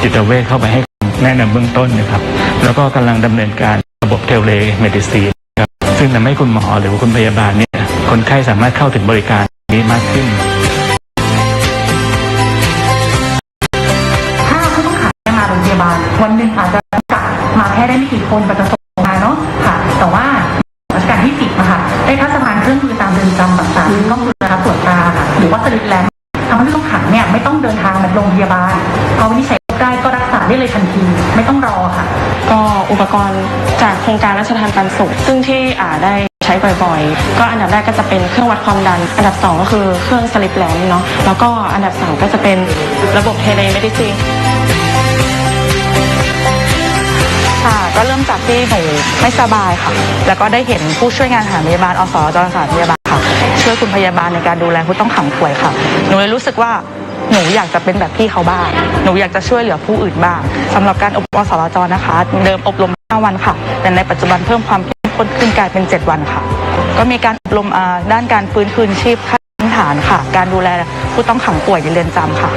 จิตเวชเข้าไปให้แนะนำเบื้องต้นนะครับแล้วก็กำลังดำเนินการระบบเทเลเมดิซีนครับซึ่งทำให้คุณหมอหรือคุณพยาบาลเนี่ยคนไข้สามารถเข้าถึงบริการนี้มากขึ้นถ้าผู้ต้องขังมาโรงพยาบาลวันหนึ่งอาจจะมาแค่ได้ไม่กี่คนแต่จะส่งมาเนาะค่ะแต่ว่ารัชกาลที่10นะคะได้พระราชทานเครื่องมือตามเรือนจำต่างๆก็คือตรวจตราค่ะหรือว่าสลิปแลมทำให้ผู้ต้องขังเนี่ยไม่ต้องเดินทางมาโรงพยาบาลพอวินิจฉัยได้ก็รักษาได้เลยทันทีไม่ต้องรอค่ะก็อุปกรณ์จากโครงการราชทานปันสุขซึ่งที่ได้ใช้บ่อยๆก็อันดับแรกก็จะเป็นเครื่องวัดความดันอันดับ2ก็คือเครื่องสลิปแลมเนาะแล้วก็อันดับ3ก็จะเป็นระบบเทเลเมดิซีนค่ะก็เริ่มจากที่หนูไม่สบายค่ะแล้วก็ได้เห็นผู้ช่วยงานสถานพยาบาลอสจสถานพยาบาลค่ะช่วยคุณพยาบาลในการดูแลผู้ต้องขังป่วยค่ะหนูเลยรู้สึกว่าหนูอยากจะเป็นแบบพี่เขาบ้างหนูอยากจะช่วยเหลือผู้อื่นบ้างสำหรับการอบรมอสจนะคะเดิมอบรม5 วันค่ะแต่ในปัจจุบันเพิ่มความเข้มข้นขึ้นกลายเป็น7 วันค่ะก็มีการอบรมด้านการฟื้นคืนชีพขั้นพื้นฐานค่ะการดูแลผู้ต้องขังป่วยในเรือนจำค่ะ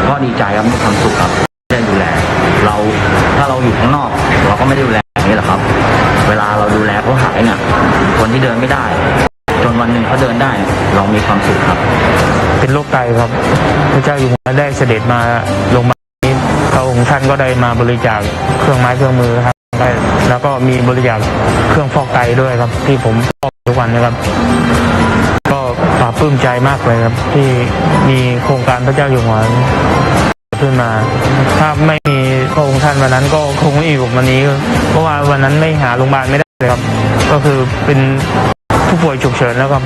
ก็ดีใจครับมีความสุขครับได้ดูแลเราถ้าเราอยู่ข้างนอกเราก็ไม่ได้ดูแลอย่างนี้หรอกครับเวลาเราดูแลเขาหายเนี่ยคนที่เดินไม่ได้จนวันหนึ่งเขาเดินได้เรามีความสุขครับเป็นโรคไตครับพระเจ้าอยู่หัวได้เสด็จมาลงมานี้พระองค์ท่านก็ได้มาบริจาคเครื่องไม้เครื่องมือครับได้แล้วก็มีบริจาคเครื่องฟอกไตด้วยครับที่ผมฟอกทุกวันนะครับก็ปลาบปลื้มใจมากเลยครับที่มีโครงการพระเจ้าอยู่หัวขึ้นมาถ้าไม่มีพระองค์ท่านวันนั้นก็คงไม่อยู่วันนี้เพราะว่าวันนั้นไม่หาโรงพยาบาลไม่ได้เลยครับก็คือเป็นผู้ป่วยฉุกเฉินแล้วครับ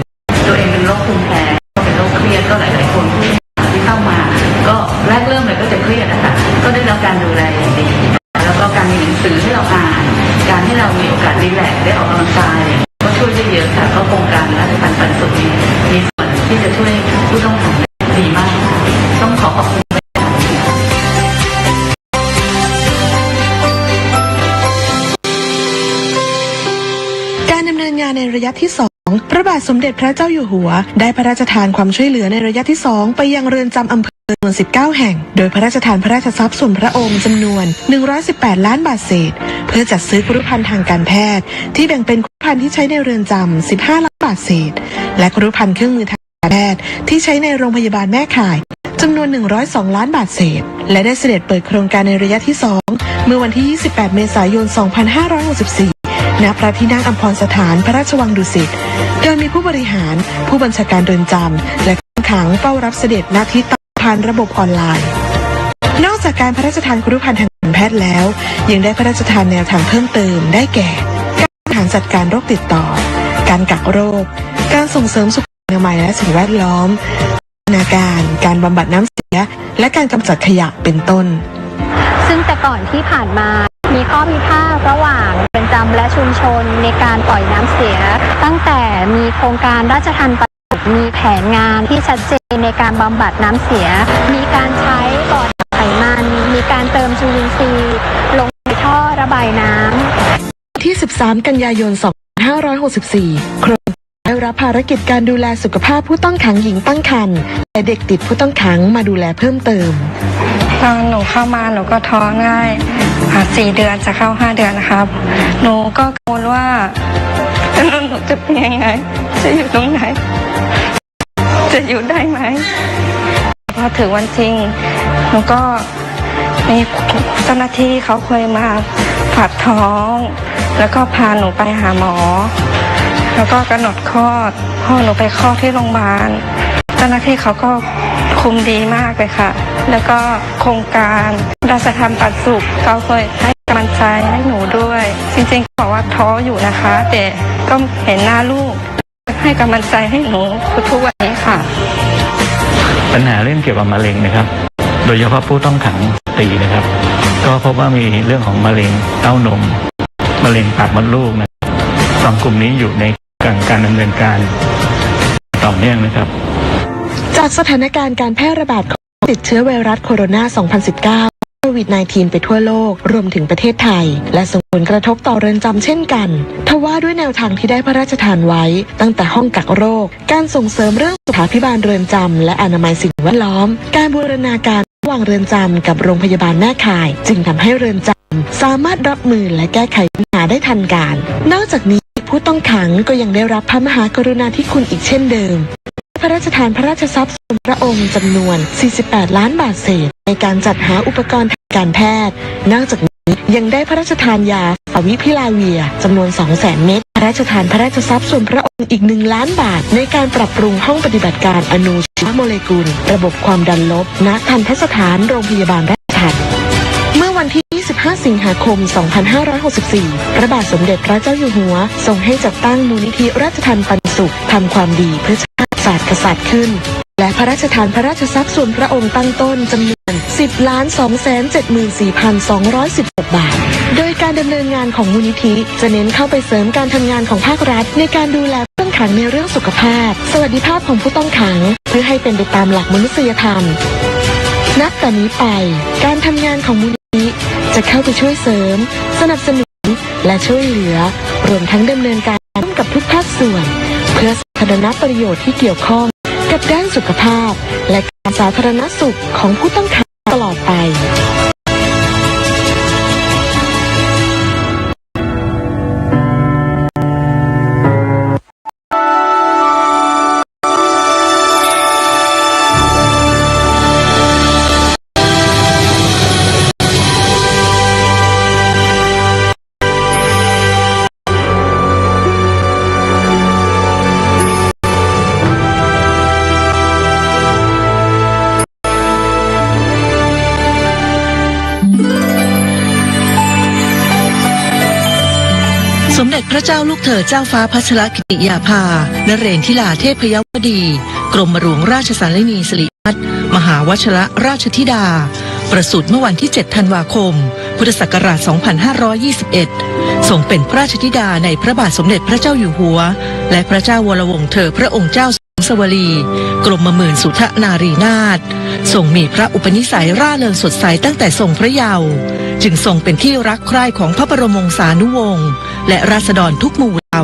ตัวเองเป็นโรคภูมิแพ้ก็เป็นโรคเครียดก็หลายๆคนที่เข้ามาก็แรกเริ่มเลยก็จะเครียดนะคะก็ได้รับการดูแลอย่างดีแล้วก็การมีหนังสือให้เราอ่านการให้เรามีโอกาสรีแลกซ์ได้ออกกำลังกายก็ช่วยได้เยอะค่ะก็โครงการราชทัณฑ์ปันสุขนี้มีส่วนที่จะช่วยผู้ต้องขังดีมากต้องขอบคุณการดำเนินงานในระยะที่ 2พระบาทสมเด็จพระเจ้าอยู่หัวได้พระราชทานความช่วยเหลือในระยะที่ 2ไปยังเรือนจำอำเภอจำนวน19 แห่งโดยพระราชทานพระราชทรัพย์ส่วนพระองค์จำนวน118 ล้านบาทเศษเพื่อจัดซื้อครุภัณฑ์ทางการแพทย์ที่แบ่งเป็นครุภัณฑ์ที่ใช้ในเรือนจำ15 ล้านบาทเศษและครุภัณฑ์เครื่องมือทางการแพทย์ที่ใช้ในโรงพยาบาลแม่ข่ายจำนวน102 ล้านบาทเศษและได้เสด็จเปิดโครงการในระยะที่ 2เมื่อวันที่28 เมษายน 2564ณ พระที่นั่งอัมพรสถานพระราชวังดุสิตโดยมีผู้บริหารผู้บัญชาการเรือนจำและผู้ขังเฝ้ารับเสด็จณที่ตั้งผ่านระบบออนไลน์นอกจากการพระราชทานครุภัณฑ์ทางการแพทย์แล้วยังได้พระราชทานแนวทางเพิ่มเติมได้แก่การบริหารจัดการโรคติดต่อการกักโรคการส่งเสริมสุขอนามัยและสิ่งแวดล้อมการบำบัดน้ำเสียและการกำจัดขยะเป็นต้นซึ่งแต่ก่อนที่ผ่านมามีข้อพิพาทระหว่างเรือนจำและชุมชนในการปล่อยน้ำเสียตั้งแต่มีโครงการราชทัณฑ์ปันสุขมีแผนงานที่ชัดเจนในการบำบัดน้ำเสียมีการใช้ก่อนไขมันมีการเติมจุลินทรีย์ลงในท่อระบายน้ำที่13 กันยายน 2564โครงได้รับภารกิจการดูแลสุขภาพผู้ต้องขังหญิงตั้งครรภ์และเด็กติดผู้ต้องขังมาดูแลเพิ่มเติมตอนหนูเข้ามาหนูก็ท้องง่าย4 เดือนจะเข้า5 เดือนนะครับหนูก็กังวลว่าหนูจะเป็นยังไงจะอยู่ตรงไหนจะอยู่ได้ไหม อถึงวันจริงหนูก็มีเจ้าหน้าที่เขาเคยมาผ่าท้อง แล้วก็พาหนูไปหาหมอ แล้วก็กำหนดคลอดพ่อหนูไปคลอดที่โรงพยาบาลเจ้าหน้าที่เขาก็คุมดีมากเลยค่ะแล้วก็โครงการราชธรรมปันสุขเขาเคยให้กำลังใจให้หนูด้วยจริงๆบอกว่าท้ออยู่นะคะแต่ก็เห็นหน้าลูกให้กำลังใจให้หนูทุกวันนี้ค่ะปัญหาเรื่องเกี่ยวกับมะเร็งนะครับโดยเฉพาะผู้ต้องขังสตรีนะครับก็พบว่ามีเรื่องของมะเร็งเต้านมมะเร็งปากมดลูกนะสองกลุ่มนี้อยู่ในการดำเนินการต่อเนื่องนะครับจากสถานการณ์การแพร่ระบาดของติดเชื้อไวรัสโคโรนา 2019 โควิด -19 ไปทั่วโลกรวมถึงประเทศไทยและส่งผลกระทบต่อเรือนจำเช่นกันทว่าด้วยแนวทางที่ได้พระราชทานไว้ตั้งแต่ห้องกักโรคการส่งเสริมเรื่องสุขาภิบาลเรือนจำและอนามัยสิ่งแวดล้อมการบูรณาการระหว่างเรือนจำกับโรงพยาบาลแม่ข่ายจึงทำให้เรือนจำสามารถรับมือและแก้ไขปัญหาได้ทันการนอกจากนี้ผู้ต้องขังก็ยังได้รับพระมหากรุณาธิคุณอีกเช่นเดิมพระราชทานพระราชทรัพย์ส่วนพระองค์จำนวน48ล้านบาทเศษในการจัดหาอุปกรณ์ทางการแพทย์นอกจากนี้ยังได้พระราชทานยาฟาวิพิลาเวียจำนวน 200,000 เม็ดพระราชทานพระราชทรัพย์ส่วนพระองค์อีก1 ล้านบาทในการปรับปรุงห้องปฏิบัติการอนุชีวโมเลกุลระบบความดันลบณทันตสถานโรงพยาบาลราชทัณฑ์เมื่อวันที่25 สิงหาคม 2564 พระบาทสมเด็จพระเจ้าอยู่หัวทรงให้จัดตั้งมูลนิธิราชทัณฑ์ปันสุขทำความดีเพื่อชาติศาสตร์กษัตริย์ขึ้นและพระราชทานพระราชทรัพย์ส่วนพระองค์ตั้งต้นจำนวน 10,274,216 บาทโดยการดำเนินงานของมูลนิธิจะเน้นเข้าไปเสริมการทำงานของภาครัฐในการดูแลผู้ต้องขังในเรื่องสุขภาพสวัสดิภาพของผู้ต้องขังเพื่อให้เป็นไปตามหลักมนุษยธรรมนับแต่นี้ไปการทำงานของมูลนิธิจะเข้าไปช่วยเสริมสนับสนุนและช่วยเหลือรวมทั้งดำเนินการร่วมกับทุกภาคส่วนเพื่อสาธารณประโยชน์ที่เกี่ยวข้องกับด้านสุขภาพและการสาธารณสุขของผู้ต้องขังตลอดไปสมเด็จพระเจ้าลูกเธอเจ้าฟ้าพัชรกิติยาภานเรนทิลาเทพยวดีกรมหลวงราชสารินีสิริพัฒน์มหาวชิรราชธิดาประสูติเมื่อวันที่ 7 ธันวาคม พุทธศักราช 2521 ทรงเป็นพระราชธิดาในพระบาทสมเด็จพระเจ้าอยู่หัวและพระเจ้าวรวงศ์เธอพระองค์เจ้าสวลีกรมหมื่นสุทนารีนาถทรงมีพระอุปนิสัยร่าเริงสดใสตั้งแต่ทรงพระเยาว์จึงทรงเป็นที่รักใคร่ของพระบรมวงศานุวงศ์และราษฎรทุกหมู่เหล่า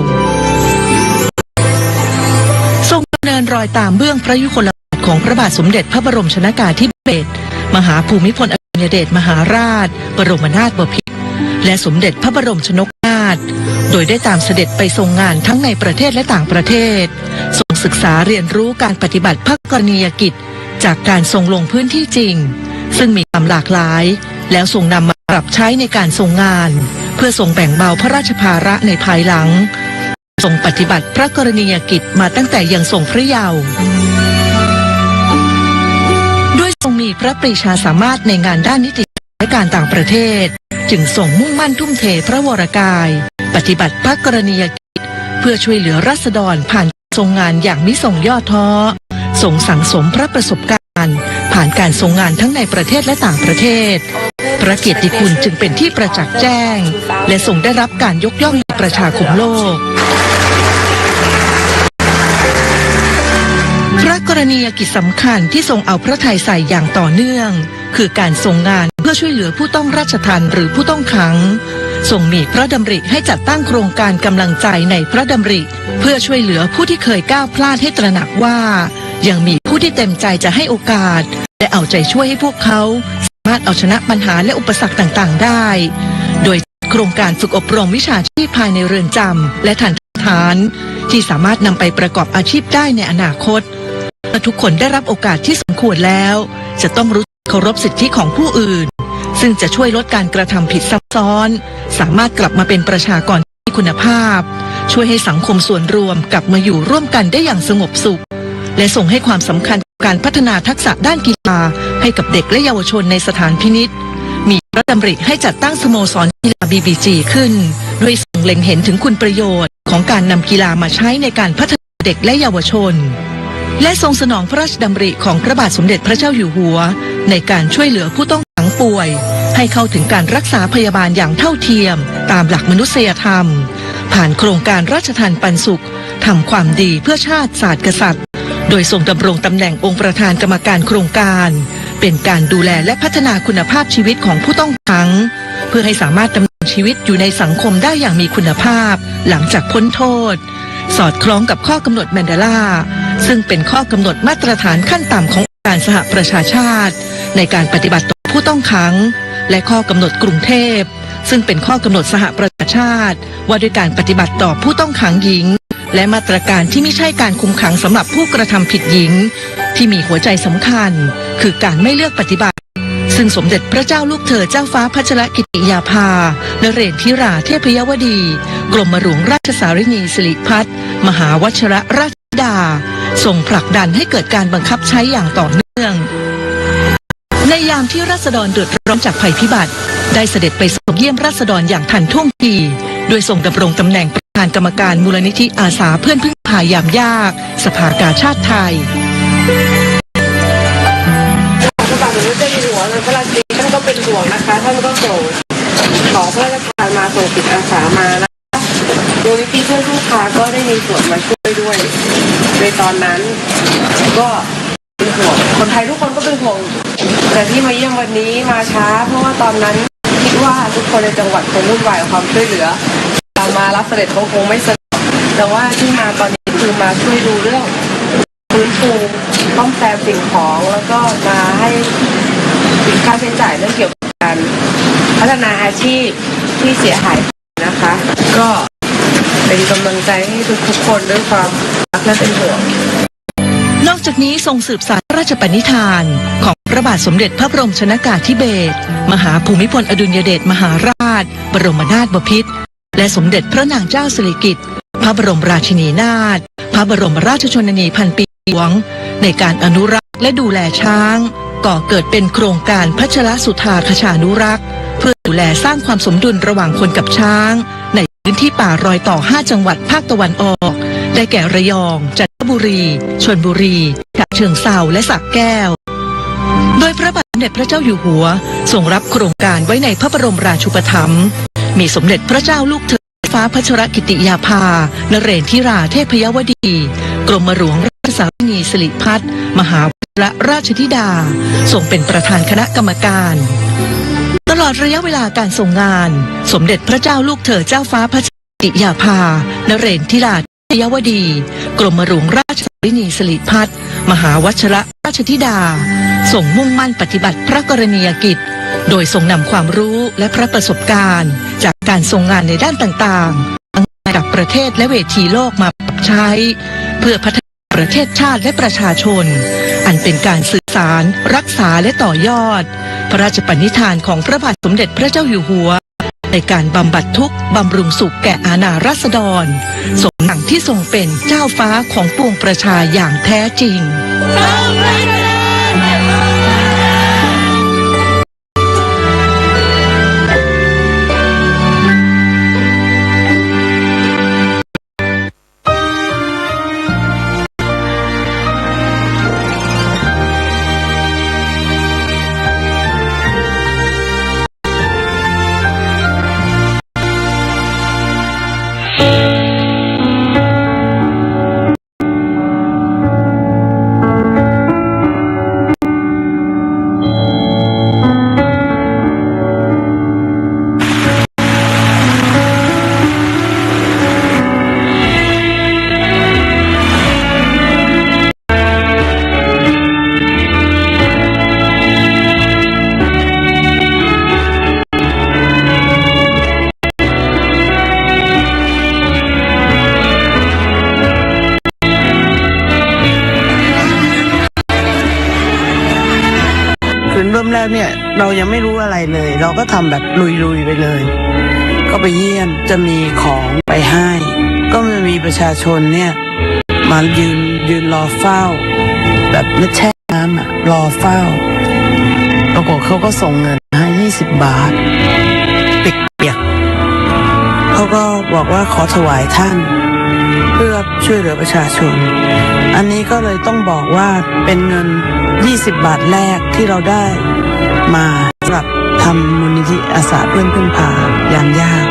ทรงดำเนินรอยตามเบื้องพระยุคลบาทของพระบาทสมเด็จพระบรมชนกาธิเบศรมหาภูมิพลอดุลยเดชมหาราชบรมนาถบพิตรและสมเด็จพระบรมชนกนาถโดยได้ตามเสด็จไปทรงงานทั้งในประเทศและต่างประเทศทรงศึกษาเรียนรู้การปฏิบัติพระกรณียกิจจากการทรงลงพื้นที่จริงซึ่งมีความหลากหลายแล้วทรงนำมาปรับใช้ในการทรงงานเพื่อทรงแบ่งเบาพระราชภาระในภายหลังทรงปฏิบัติพระกรณียกิจมาตั้งแต่ยังทรงพระเยาว์ด้วยทรงมีพระปรีชาสามารถในงานด้านนิติและการต่างประเทศจึงทรงมุ่งมั่นทุ่มเทพระวรกายปฏิบัติพระกรณียกิจเพื่อช่วยเหลือราษฎรผ่านทรงงานอย่างมิส่งย่อท้อทรงสั่งสมพระประสบการณ์ผ่านการทรงงานทั้งในประเทศและต่างประเทศพระเกียรติคุณจึงเป็นที่ประจักษ์แจ้งและทรงได้รับการยกย่องในประชาคมโลกพระกรณียกิจสำคัญที่ทรงเอาพระทัยใส่อย่างต่อเนื่องคือการทรงงานเพื่อช่วยเหลือผู้ต้องราชทัณฑ์หรือผู้ต้องขังทรงมีพระดำริให้จัดตั้งโครงการกำลังใจในพระดำริเพื่อช่วยเหลือผู้ที่เคยก้าวพลาดให้ตระหนักว่ายังมีผู้ที่เต็มใจจะให้โอกาสและเอาใจช่วยให้พวกเขาสามารถเอาชนะปัญหาและอุปสรรคต่างๆได้โดยโครงการฝึกอบรมวิชาชีพภายในเรือนจำและทันตสถานที่สามารถนำไปประกอบอาชีพได้ในอนาคต เมื่อทุกคนได้รับโอกาสที่สมควรแล้วจะต้องรู้เคารพสิทธิของผู้อื่นซึ่งจะช่วยลดการกระทำผิดซับซ้อนสามารถกลับมาเป็นประชากรที่มีคุณภาพช่วยให้สังคมส่วนรวมกลับมาอยู่ร่วมกันได้อย่างสงบสุขและส่งให้ความสำคัญการพัฒนาทักษะด้านกีฬาให้กับเด็กและเยาวชนในสถานพินิจมีพระดำริให้จัดตั้งสโมสรกีฬา BBG ขึ้นด้วยส่งเล็งเห็นถึงคุณประโยชน์ของการนำกีฬามาใช้ในการพัฒนาเด็กและเยาวชนและทรงสนองพระราชดำริของพระบาทสมเด็จพระเจ้าอยู่หัวในการช่วยเหลือผู้ต้องขังป่วยให้เข้าถึงการรักษาพยาบาลอย่างเท่าเทียมตามหลักมนุษยธรรมผ่านโครงการราชทานปันสุขทำความดีเพื่อชาติศาสตร์กษัตริย์โดยทรงดำรงตำแหน่งองค์ประธานกรรมการโครงการเป็นการดูแลและพัฒนาคุณภาพชีวิตของผู้ต้องขังเพื่อให้สามารถดำเนินชีวิตอยู่ในสังคมได้อย่างมีคุณภาพหลังจากพ้นโทษสอดคล้องกับข้อกำหนดแมนเดลาซึ่งเป็นข้อกำหนดมาตรฐานขั้นต่ำขององค์การสหประชาชาติในการปฏิบัติต่อผู้ต้องขังและข้อกำหนดกรุงเทพซึ่งเป็นข้อกำหนดสหประชาชาติว่าด้วยการปฏิบัติต่อผู้ต้องขังหญิงและมาตรการที่ไม่ใช่การคุมขังสำหรับผู้กระทำผิดหญิงที่มีหัวใจสำคัญคือการไม่เลือกปฏิบัติซึ่งสมเด็จพระเจ้าลูกเธอเจ้าฟ้าพัชรกิติยาภานเรศธิราเทพยวดีกรมหลวงราชสารินีสิริพัฒน์มหาวชิรราชธิดาทรงผลักดันให้เกิดการบังคับใช้อย่างต่อเนื่องในยามที่ราษฎรเดือดร้อนจากภัยพิบัติได้เสด็จไปทรงเยี่ยมราษฎรอย่างทันท่วงทีโดยทรงดำรงตำแหน่งประธานกรรมการมูลนิธิอาสาเพื่อนพึ่งพายามยากสภากาชาติไทยพระบาทสมเด็จเจ้าอยู่หัวในพระราชดีท่านก็เป็นห่วงนะคะท่านก็ส่งของพระราชทานมาส่งจิตอาสามานะคะมูลนิธิเพื่อนพึ่งพาก็ได้มีส่วนมาช่วยด้วยในตอนนั้นก็เป็นห่วงคนไทยทุกคนก็เป็นห่วงแต่ที่มาเยี่ยมวันนี้มาช้าเพราะว่าตอนนั้นคิดว่าทุกคนในจังหวัดคงวุ่นวายกับความช่วยเหลือมารับเสด็จคงไม่สะดวกแต่ว่าที่มาตอนนี้คือมาช่วยดูเรื่องฟื้นฟูซ่อมแซมสิ่งของแล้วก็มาให้ค่าใช้จ่ายเรื่องเกี่ยวกับการพัฒนาอาชีพที่เสียหายนะคะ ก็เป็นกำลังใจให้ทุกคนด้วยความรักและเป็นห่วง นอกจากนี้ทรงสืบสานพระราชปณิธานของพระบาทสมเด็จพระบรมชนกาธิเบศรมหาภูมิพลอดุลยเดชมหาราชบรมนาถบพิตรและสมเด็จพระนางเจ้าสิริกิติ์พระบรมราชินีนาถพระบรมราชชนนีพันปีหลวงในการอนุรักษ์และดูแลช้างก่อเกิดเป็นโครงการพัชรสุธาคชานุรักษ์เพื่อดูแลสร้างความสมดุลระหว่างคนกับช้างในพื้นที่ป่ารอยต่อ5จังหวัดภาคตะวันออกได้แก่ระยองจันทบุรีชลบุรีฉะเชิงเทราและสระแก้วโดยพระบาทสมเด็จพระเจ้าอยู่หัวทรงรับโครงการไว้ในพระบรมราชูปถัมภ์มีสมเด็จพระเจ้าลูกเธอฟ้าพัชรกิติยาภานเรศธิราเทพยวดีกรมหลวงราชสารินีสิริพัฒน์มหาวชิรราชธิดาทรงเป็นประธานคณะกรรมการตลอดระยะเวลาการทรงงานสมเด็จพระเจ้าลูกเธอเจ้าฟ้าพัชรกิติยาภานเรศธิราเทพยวดีกรมหลวงราชสารินีสิริพัฒน์มหาวชิรราชธิดาทรงมุ่งมั่นปฏิบัติพระกรณียกิจโดยทรงนำความรู้และพระประสบการณ์จากการทรงงานในด้านต่างๆทั้งระดับประเทศและเวทีโลกมาปรับใช้เพื่อพัฒนาประเทศชาติและประชาชนอันเป็นการสื่อสารรักษาและต่อยอดพระราชปณิธานของพระบาทสมเด็จพระเจ้าอยู่หัวในการบำบัดทุกข์บำรุงสุขแก่อาณาราษฎรสมดังที่ทรงเป็นเจ้าฟ้าของปวงประชาอย่างแท้จริง แรกเนี่ยเรายังไม่รู้อะไรเลย เราก็ทำแบบลุยๆไปเลย ก็ไปเยี่ยมจะมีของไปให้ ก็มีประชาชนเนี่ยมายืนรอเฝ้า แบบไม่แช่น้ำอะรอเฝ้าปรากฏเขาก็ส่งเงินให้20 บาทเปียกๆเขาก็บอกว่าขอถวายท่านเพื่อช่วยเหลือประชาชนอันนี้ก็เลยต้องบอกว่าเป็นเงิน20 บาทแรกที่เราได้มาสำหรับทำมูลนิธิอาสาเพื่อนพึ่งพายามยาก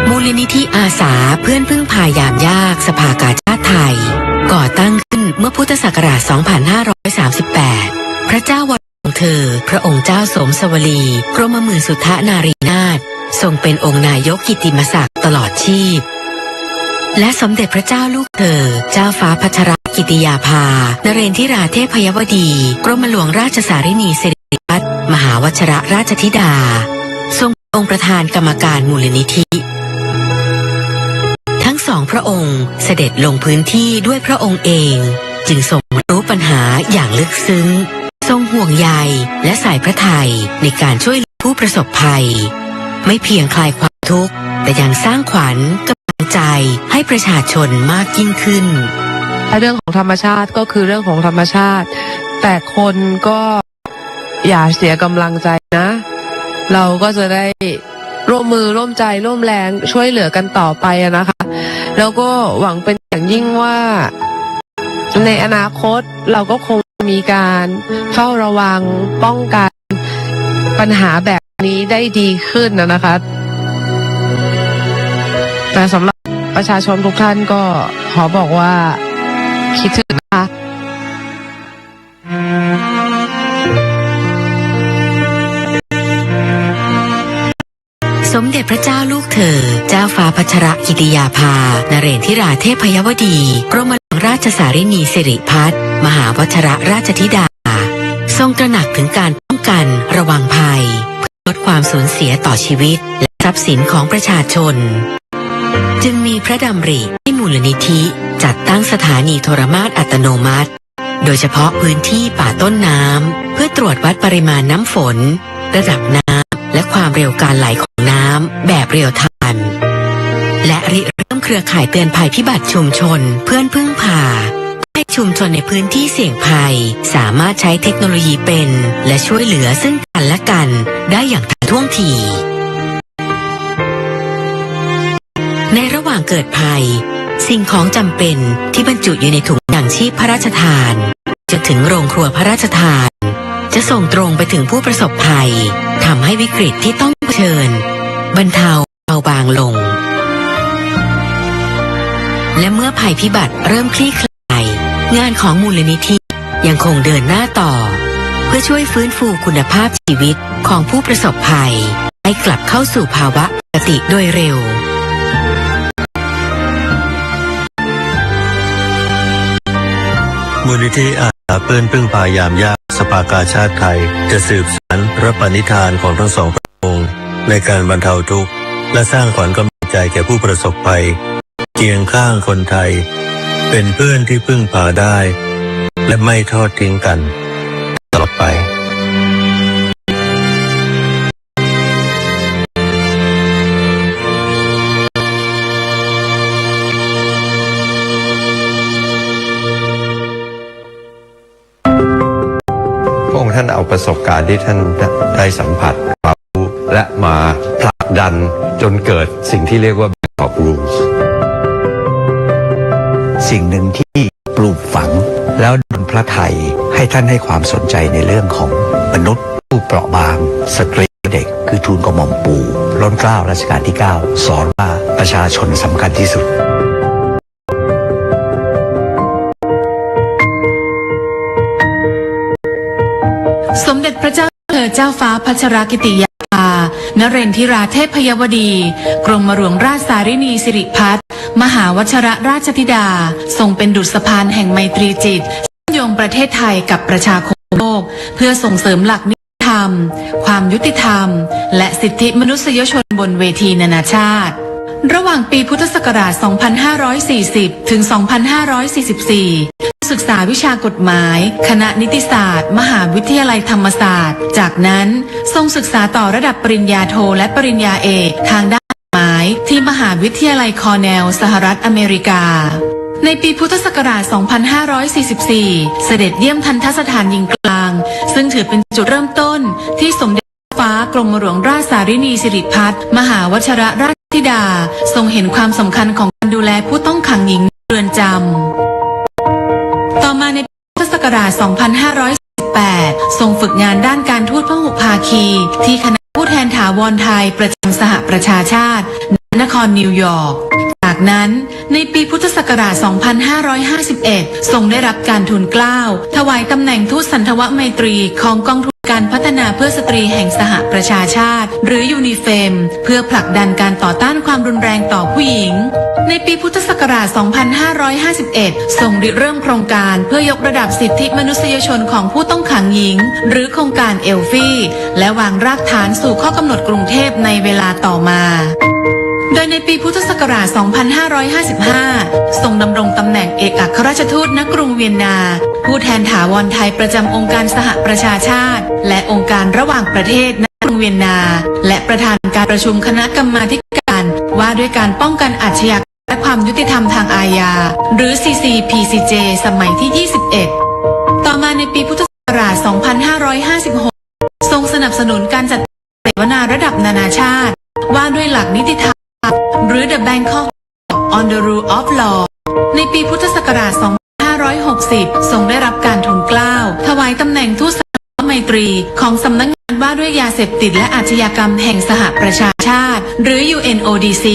มูลนิธิอาสาเพื่อนพึ่งพายามยากสภากาชาติไทยก่อตั้งขึ้นเมื่อพุทธศักราช 2538 พระเจ้าวรวงศ์เธอพระองค์เจ้าสมสวลีกรมหมื่นสุทธนารีนาถทรงเป็นองค์นายกกิตติมศักดิ์ตลอดชีพและสมเด็จพระเจ้าลูกเธอเจ้าฟ้าพัชรกิติยาภานเรนทิราเทพยวดีกรมหลวงราชสารินีสิริพัฒน์มหาวชิรราชธิดาทรงเป็นองค์ประธานกรรมการมูลนิธิทั้งสองพระองค์เสด็จลงพื้นที่ด้วยพระองค์เองจึงทรงรู้ปัญหาอย่างลึกซึ้งทรงห่วงใยและใส่พระทัยในการช่วยเหลือผู้ประสบภัยไม่เพียงคลายความทุกข์แต่ยังสร้างขวัญกำลังใจให้ประชาชนมากยิ่งขึ้นเรื่องของธรรมชาติก็คือเรื่องของธรรมชาติแต่คนก็อย่าเสียกำลังใจนะเราก็จะได้ร่วมมือร่วมใจร่วมแรงช่วยเหลือกันต่อไปนะคะแล้วก็หวังเป็นอย่างยิ่งว่าในอนาคตเราก็คงมีการเฝ้าระวังป้องกันปัญหาแบบนี้ได้ดีขึ้นนะคะแต่สำหรับประชาชนทุกท่านก็ขอบอกว่าคิดถึงนะคะสมเด็จพระเจ้าลูกเธอเจ้าฟ้าพัชรกิติยาภานเรนทิราเทพยวดีกรมหลวงราชสารินีสิริพัฒน์มหาวชิรราชธิดาทรงตระหนักถึงการป้องกันระวังภัยเพื่อลดความสูญเสียต่อชีวิตและทรัพย์สินของประชาชนจึงมีพระดำริให้มูลนิธิจัดตั้งสถานีโทรมาตรอัตโนมัติโดยเฉพาะพื้นที่ป่าต้นน้ำเพื่อตรวจวัดปริมาณน้ำฝนระดับน้ำและความเร็วการไหลของน้ำแบบเรียลไทม์และริเริ่มเครือข่ายเตือนภัยพิบัติชุมชนเพื่อนพึ่งพาให้ชุมชนในพื้นที่เสี่ยงภัยสามารถใช้เทคโนโลยีเป็นและช่วยเหลือซึ่งกันและกันได้อย่างทันท่วงทีในระหว่างเกิดภัยสิ่งของจำเป็นที่บรรจุอยู่ในถุงยางชีพพระราชทานจนถึงโรงครัวพระราชทานจะส่งตรงไปถึงผู้ประสบภัยทำให้วิกฤตที่ต้องเผชิญบรรเทาเบาบางลงและเมื่อภัยพิบัติเริ่มคลี่คลายงานของมูลนิธิยังคงเดินหน้าต่อเพื่อช่วยฟื้นฟูคุณภาพชีวิตของผู้ประสบภัยให้กลับเข้าสู่ภาวะปกติโดยเร็วมูลนิธิอาสาเพื่อนพึ่งพายามยากสภากาชาติไทยจะสืบสานพระปณิธานของทั้งสองพระองค์ในการบรรเทาทุกข์และสร้างขวัญกำลังใจแก่ผู้ประสบภัยเคียงข้างคนไทยเป็นเพื่อนที่พึ่งพาได้และไม่ทอดทิ้งกันตลอดไปท่านเอาประสบการณ์ที่ท่านได้สัมผัสความรู้และมาผลักดันจนเกิดสิ่งที่เรียกว่า Bangkok Rules สิ่งหนึ่งที่ปลูกฝังแล้วดลพระทัยให้ท่านให้ความสนใจในเรื่องของมนุษย์ผู้เปราะบางสตรีเด็กคือทูลกระหม่อมปู่ล้นเกล้ารัชกาลที่ 9 สอนว่าประชาชนสำคัญที่สุดสมเด็จพระเจ้าเธอเจ้าฟ้าพัชรกิติยาภานเรนทิราเทพยวดีกรมหลวงราชสารินีสิริพัฒน์มหาวชิรราชธิดาทรงเป็นดุจสะพานแห่งไมตรีจิตเชื่อมโยงประเทศไทยกับประชาคมโลกเพื่อส่งเสริมหลักนิติธรรมความยุติธรรมและสิทธิมนุษยชนบนเวทีนานาชาติระหว่างปีพุทธศักราช 2540 ถึง 2544 ศึกษาวิชากฎหมายคณะนิติศาสตร์ มหาวิทยาลัยธรรมศาสตร์จากนั้นทรงศึกษาต่อระดับปริญญาโทและปริญญาเอกทางด้านกฎหมายที่มหาวิทยาลัยคอร์เนลสหรัฐอเมริกาในปีพุทธศักราช 2544 เสด็จเยี่ยมทัณฑสถานหญิงกลางซึ่งถือเป็นจุดเริ่มต้นที่สมเด็จฟ้ากรมหลวงราชสารินีสิริพัฒน์มหาวชิรราชธิดาทรงเห็นความสำคัญของการดูแลผู้ต้องขังหญิงเรือนจำต่อมาในปีพุทธศักราช 2548 ทรงฝึกงานด้านการทูตพหุภาคีที่คณะผู้แทนถาวรไทยประจำสหประชาชาติณนครนิวยอร์กจากนั้นในปีพุทธศักราช 2551 ทรงได้รับการทูลเกล้าถวายตำแหน่งทูตสันทวไมตรีของกองทุนการพัฒนาเพื่อสตรีแห่งสหประชาชาติหรือยูนิเฟมเพื่อผลักดันการต่อต้านความรุนแรงต่อผู้หญิงในปีพุทธศักราช 2551 ทรงริเริ่มโครงการเพื่อยกระดับสิทธิมนุษยชนของผู้ต้องขังหญิงหรือโครงการเอลฟี่และวางรากฐานสู่ข้อกำหนดกรุงเทพในเวลาต่อมาโดยในปีพุทธศักราช 2555 ทรงดำรงตำแหน่งเอกอัครราชทูตณกรุงเวียนนาผู้แทนถาวรไทยประจำองค์การสหประชาชาติและองค์การระหว่างประเทศณกรุงเวียนนาและประธานการประชุมคณะกรรมาธิการว่าด้วยการป้องกันอาชญากรรมและความยุติธรรมทางอาญาหรือ CCPCJ สมัยที่ 21 ต่อมาในปีพุทธศักราช 2556 ทรงสนับสนุนการจัดเสวนาระดับนานาชาติว่าด้วยหลักนิติธรรมหรือ The Bangkok on the Rule of Law ในปีพุทธศักราช 2560 ทรงได้รับการทูลเกล้าถวายตำแหน่งทูตสันทวไมตรีของสำนักงานว่าด้วยยาเสพติดและอาชญากรรมแห่งสหประชาชาติหรือ UNODC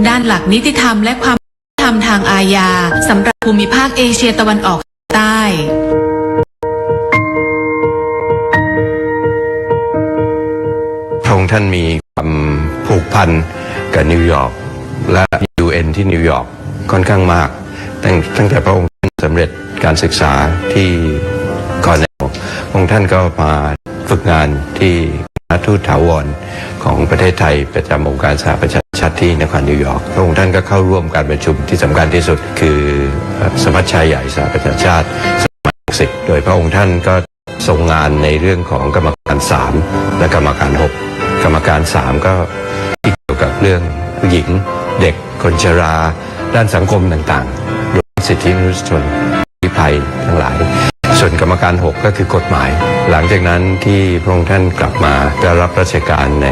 ด้านหลักนิติธรรมและความยุติธรรมทางอาญาสำหรับภูมิภาคเอเชียตะวันออกใต้พระองค์ท่านมีความผูกพันกับนิวยอร์กและ UN ที่นิวยอร์กค่อนข้างมากตั้งแต่พระองค์สำเร็จการศึกษาที่คอร์เนลพระองค์ท่านก็มาฝึกงานที่คณะทูตถาวรของประเทศไทยประจำองค์การสหประชาชาติที่นครนิวยอร์กพระองค์ท่านก็เข้าร่วมการประชุมที่สำคัญที่สุดคือสมัชชาใหญ่สหประชาชาติสมัย60โดยพระองค์ท่านก็ทรงงานในเรื่องของกรรมการ3และกรรมการ6กรรมการ3ก็ที่เกี่ยวกับเรื่องผู้หญิงเด็กคนชราด้านสังคมต่างๆรวมสิทธิมนุษยชนลี้ภัยทั้งหลายส่วนกรรมการ6ก็คือกฎหมายหลังจากนั้นที่พระองค์ท่านกลับมาได้รับราชการใน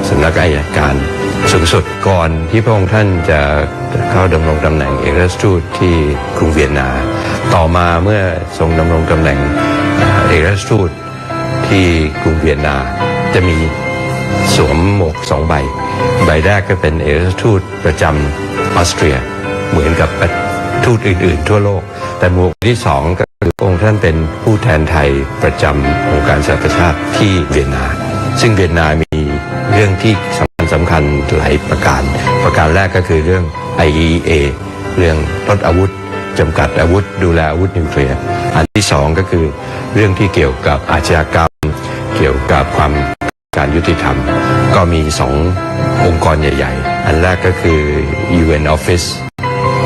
สำนักอัยการสูงสุดก่อนที่พระองค์ท่านจะเข้าดำรงตำแหน่งเอกอัครราชทูตที่กรุงเวียนนาต่อมาเมื่อทรงดำรงตำแหน่งเอกอัครราชทูตที่กรุงเวียนนาจะมีสวมหมวก2 ใบแรกก็เป็นเอกอัครราชทูตประจำออสเตรียเหมือนกับทูตอื่นๆทั่วโลกแต่หมวกที่2ก็คือองค์ท่านเป็นผู้แทนไทยประจำองค์การสหประชาชาติที่เวียนนาซึ่งเวียนนามีเรื่องที่สำคัญหลายประการแรกก็คือเรื่อง IAEA เรื่องลดอาวุธจำกัดอาวุธดูแลอาวุธนิวเคลียร์อันที่2ก็คือเรื่องที่เกี่ยวกับอาชญากรรมเกี่ยวกับการยุติธรรมก็มี2 องค์กรใหญ่ๆอันแรกก็คือ UN Office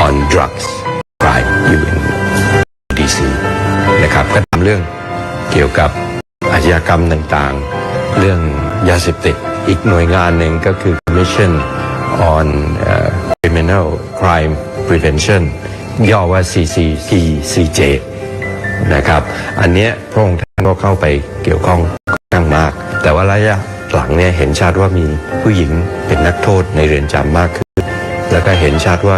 on Drugs Crime UNODC นะครับก็ทำเรื่องเกี่ยวกับอาชญากรรมต่างๆเรื่องยาเสพติดอีกหน่วยงานหนึ่งก็คือ Commission on Criminal Crime Prevention ย่อว่า CCPCJ นะครับอันนี้พระองค์ท่านก็เข้าไปเกี่ยวข้องค่อนข้างมากแต่ว่าระยะหลังเนี่ยเห็นชัดว่ามีผู้หญิงเป็นนักโทษในเรือนจำมากขึ้นแล้วก็เห็นชัดว่า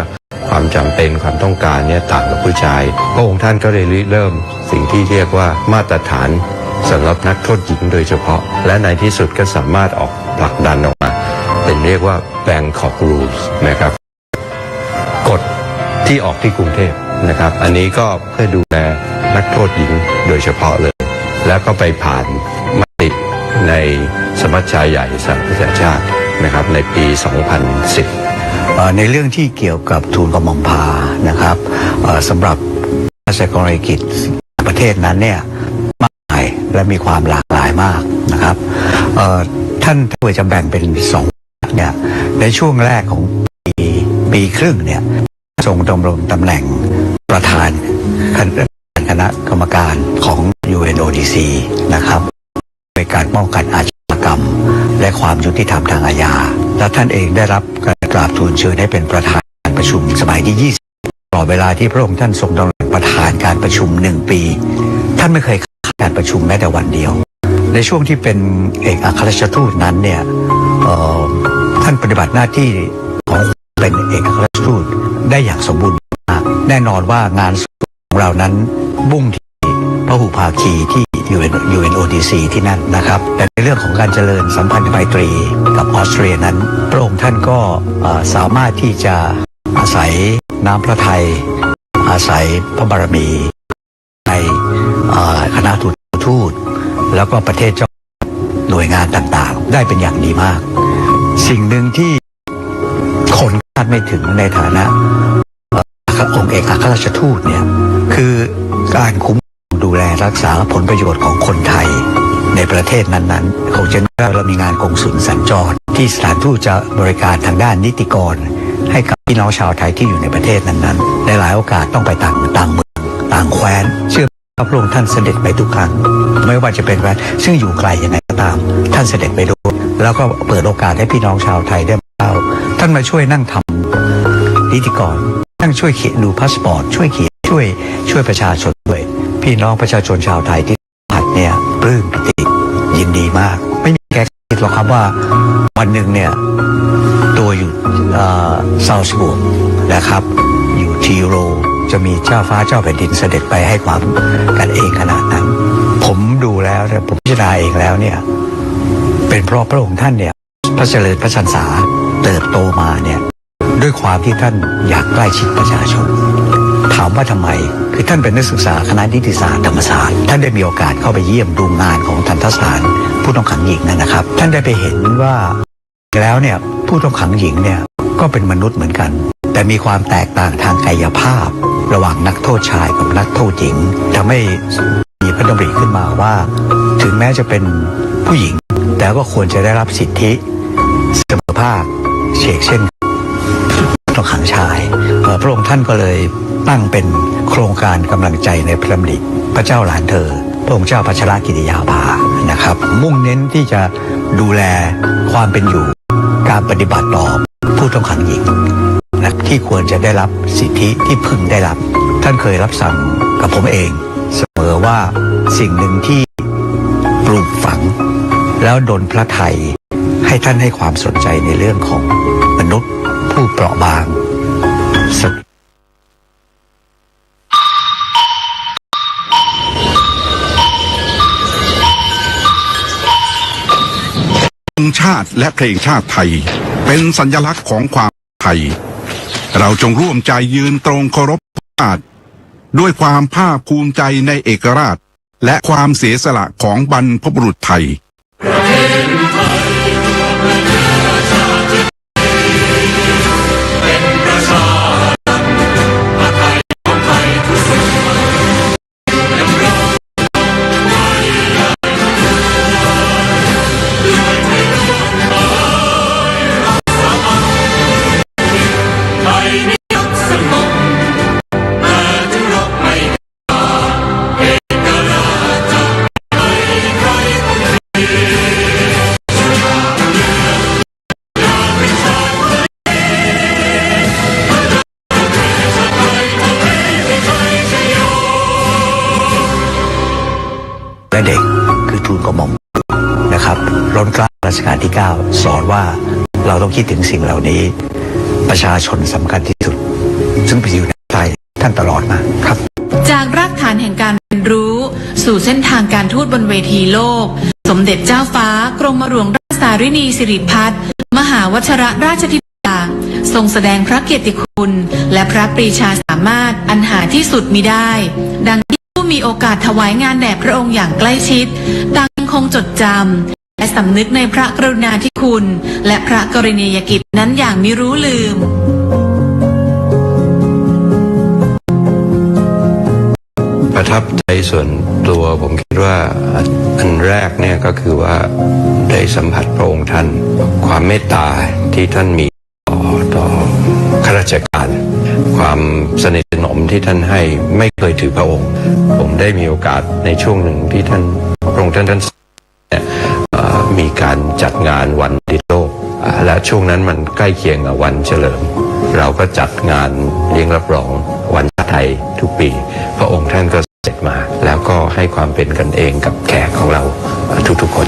ความจำเป็นความต้องการเนี่ยต่างกับผู้ชายพระองค์ท่านก็เลยเริ่มสิ่งที่เรียกว่ามาตรฐานสำหรับนักโทษหญิงโดยเฉพาะและในที่สุดก็สามารถออกผลักดันออกมาเป็นเรียกว่า Bangkok Rules นะครับกฎที่ออกที่กรุงเทพนะครับอันนี้ก็เพื่อดูแลนักโทษหญิงโดยเฉพาะเลยแล้วก็ไปผ่านมติในสมัชชาใหญ่สหประชาชาตินะครับในปี 2010ในเรื่องที่เกี่ยวกับทูลกระหม่อมพานะครับสำหรับราชกรณียกิจประเทศนั้นเนี่ยมากมายและมีความหลากหลายมากนะครับท่านถ้าจะแบ่งเป็น2เนี่ยในช่วงแรกของปีครึ่งเนี่ยทรงดำรงตำแหน่งประธานคณะ คณะกรรมการของ UNODC นะครับในการป้องกันอาชญากรรมและความยุติธรรมทางอาญาและท่านเองได้รับการกราบทูลเชิญให้เป็นประธานการประชุมสมัยที่20ตลอดเวลาที่พระองค์ท่านทรงดำรงประธานการประชุม1 ปีท่านไม่เคยขาดการประชุมแม้แต่วันเดียวในช่วงที่เป็นเอกอัครราชทูตนั้นเนี่ยท่านปฏิบัติหน้าที่ของเป็นเอกอัครราชทูตได้อย่างสมบูรณ์มากแน่นอนว่างานของเรานั้นมุ่งที่พหุภาคีที่ UNODC ที่นั่นนะครับแต่ในเรื่องของการเจริญสัมพันธไมตรีกับออสเตรียนั้นพระองค์ท่านก็สามารถที่จะอาศัยน้ำพระทัยอาศัยพระบารมีในคณะทูตแล้วก็ประเทศเจ้าหน่วยงานต่างๆได้เป็นอย่างดีมากสิ่งหนึ่งที่คนคาดไม่ถึงในฐานะองค์เอกอัครราชทูตเนี่ยคือการคุ้มดูแลรักษาผลประโยชน์ของคนไทยในประเทศนั้นๆของเช่นเรามีงานกงสุลสัญจรที่สถานทูตจะบริการทางด้านนิติกรให้กับพี่น้องชาวไทยที่อยู่ในประเทศนั้นๆในหลายโอกาสต้องไปต่างเมืองต่างแคว้นเชื่อพระองค์ท่านเสด็จไปทุกครั้งไม่ว่าจะเป็นแคว้นซึ่งอยู่ไกลยังไงก็ตามท่านเสด็จไปด้วยแล้วก็เปิดโอกาสให้พี่น้องชาวไทยได้เข้าท่านมาช่วยนั่งทำนิติกรนั่งช่วยเขียนดูพาสปอร์ตช่วยเขียนช่วยประชาชนด้วยพี่น้องประชาชนชาวไทยที่ผัดเนี่ยปลื้มปิติยินดีมากไม่มีแค่คิดหรอกครับว่าวันหนึ่งเนี่ยตัวอยู่ซาวส์บุกนะครับอยู่ทีโรจะมีเจ้าฟ้าเจ้าแผ่นดินเสด็จไปให้ความกันเองขนาดนั้นผมดูแล้วผมพิจารณาเองแล้วเนี่ยเป็นเพราะพระองค์ท่านเนี่ยพระเจริญพระชรรษาเติบโตมาเนี่ยด้วยความที่ท่านอยากใกล้ชิดประชาชนถามว่าทำไมคือท่านเป็นนักศึกษาคณะนิติศาสตร์ธรรมศาสตร์ท่านได้มีโอกาสเข้าไปเยี่ยมดูงานของทันตสถานผู้ต้องขังหญิงนะครับท่านได้ไปเห็นว่าแล้วเนี่ยผู้ต้องขังหญิงเนี่ยก็เป็นมนุษย์เหมือนกันแต่มีความแตกต่างทางกายภาพระหว่างนักโทษชายกับนักโทษหญิงทำให้มีพระดำริขึ้นมาว่าถึงแม้จะเป็นผู้หญิงแต่ก็ควรจะได้รับสิทธิเสมอภาคเช่นผู้ต้องขังชายพระองค์ท่านก็เลยตั้งเป็นโครงการกำลังใจในพระดำริพระเจ้าหลานเธอพระองค์เจ้าพัชรกิติยาภานะครับมุ่งเน้นที่จะดูแลความเป็นอยู่การปฏิบัติต่อผู้ต้องขังหญิงและที่ควรจะได้รับสิทธิที่พึงได้รับท่านเคยรับสั่งกับผมเองเสมอว่าสิ่งหนึ่งที่ปลูกฝังแล้วดลพระทัยให้ท่านให้ความสนใจในเรื่องของมนุษย์ผู้เปราะบางชาติและเพลงชาติไทยเป็นสัญลักษณ์ของความไทยเราจงร่วมใจยืนตรงเคารพชาติด้วยความภาคภูมิใจในเอกราชและความเสียสละของบรรพบุรุษไทยและเด็กคือทูลกระหม่อมนะครับล้นเกล้ารัชกาลที่9สอนว่าเราต้องคิดถึงสิ่งเหล่านี้ประชาชนสำคัญที่สุดซึ่งไปอยู่ในใจท่านตลอดมาครับจากรากฐานแห่งการเรียนรู้สู่เส้นทางการทูตบนเวทีโลกสมเด็จเจ้าฟ้ากรมหลวงราชสารินีสิริพัฒน์มหาวชิรราชธิดาทรงแสดงพระเกียรติคุณและพระปรีชาสามารถอันหาที่สุดมิได้ดังที่ผู้มีโอกาสถวายงานแด่พระองค์อย่างใกล้ชิดต่างคงจดจำและสำนึกในพระกรุณาธิคุณและพระกรณียกิจนั้นอย่างมิรู้ลืมประทับใจส่วนตัวผมคิดว่าอันแรกเนี่ยก็คือว่าได้สัมผัสพระองค์ท่านความเมตตาที่ท่านมีต่อข้าราชการ ความสนิทสนมที่ท่านให้ไม่เคยถือพระองค์ผมได้มีโอกาสในช่วงหนึ่งที่พระองค์ท่านมีการจัดงานวันดิโลกและช่วงนั้นมันใกล้เคียงกับวันเฉลิมเราก็จัดงานเลี้ยงรับรองวันชาติไทยทุกปีพระองค์ท่านก็เสด็จมาแล้วก็ให้ความเป็นกันเองกับแขกของเราทุกๆคน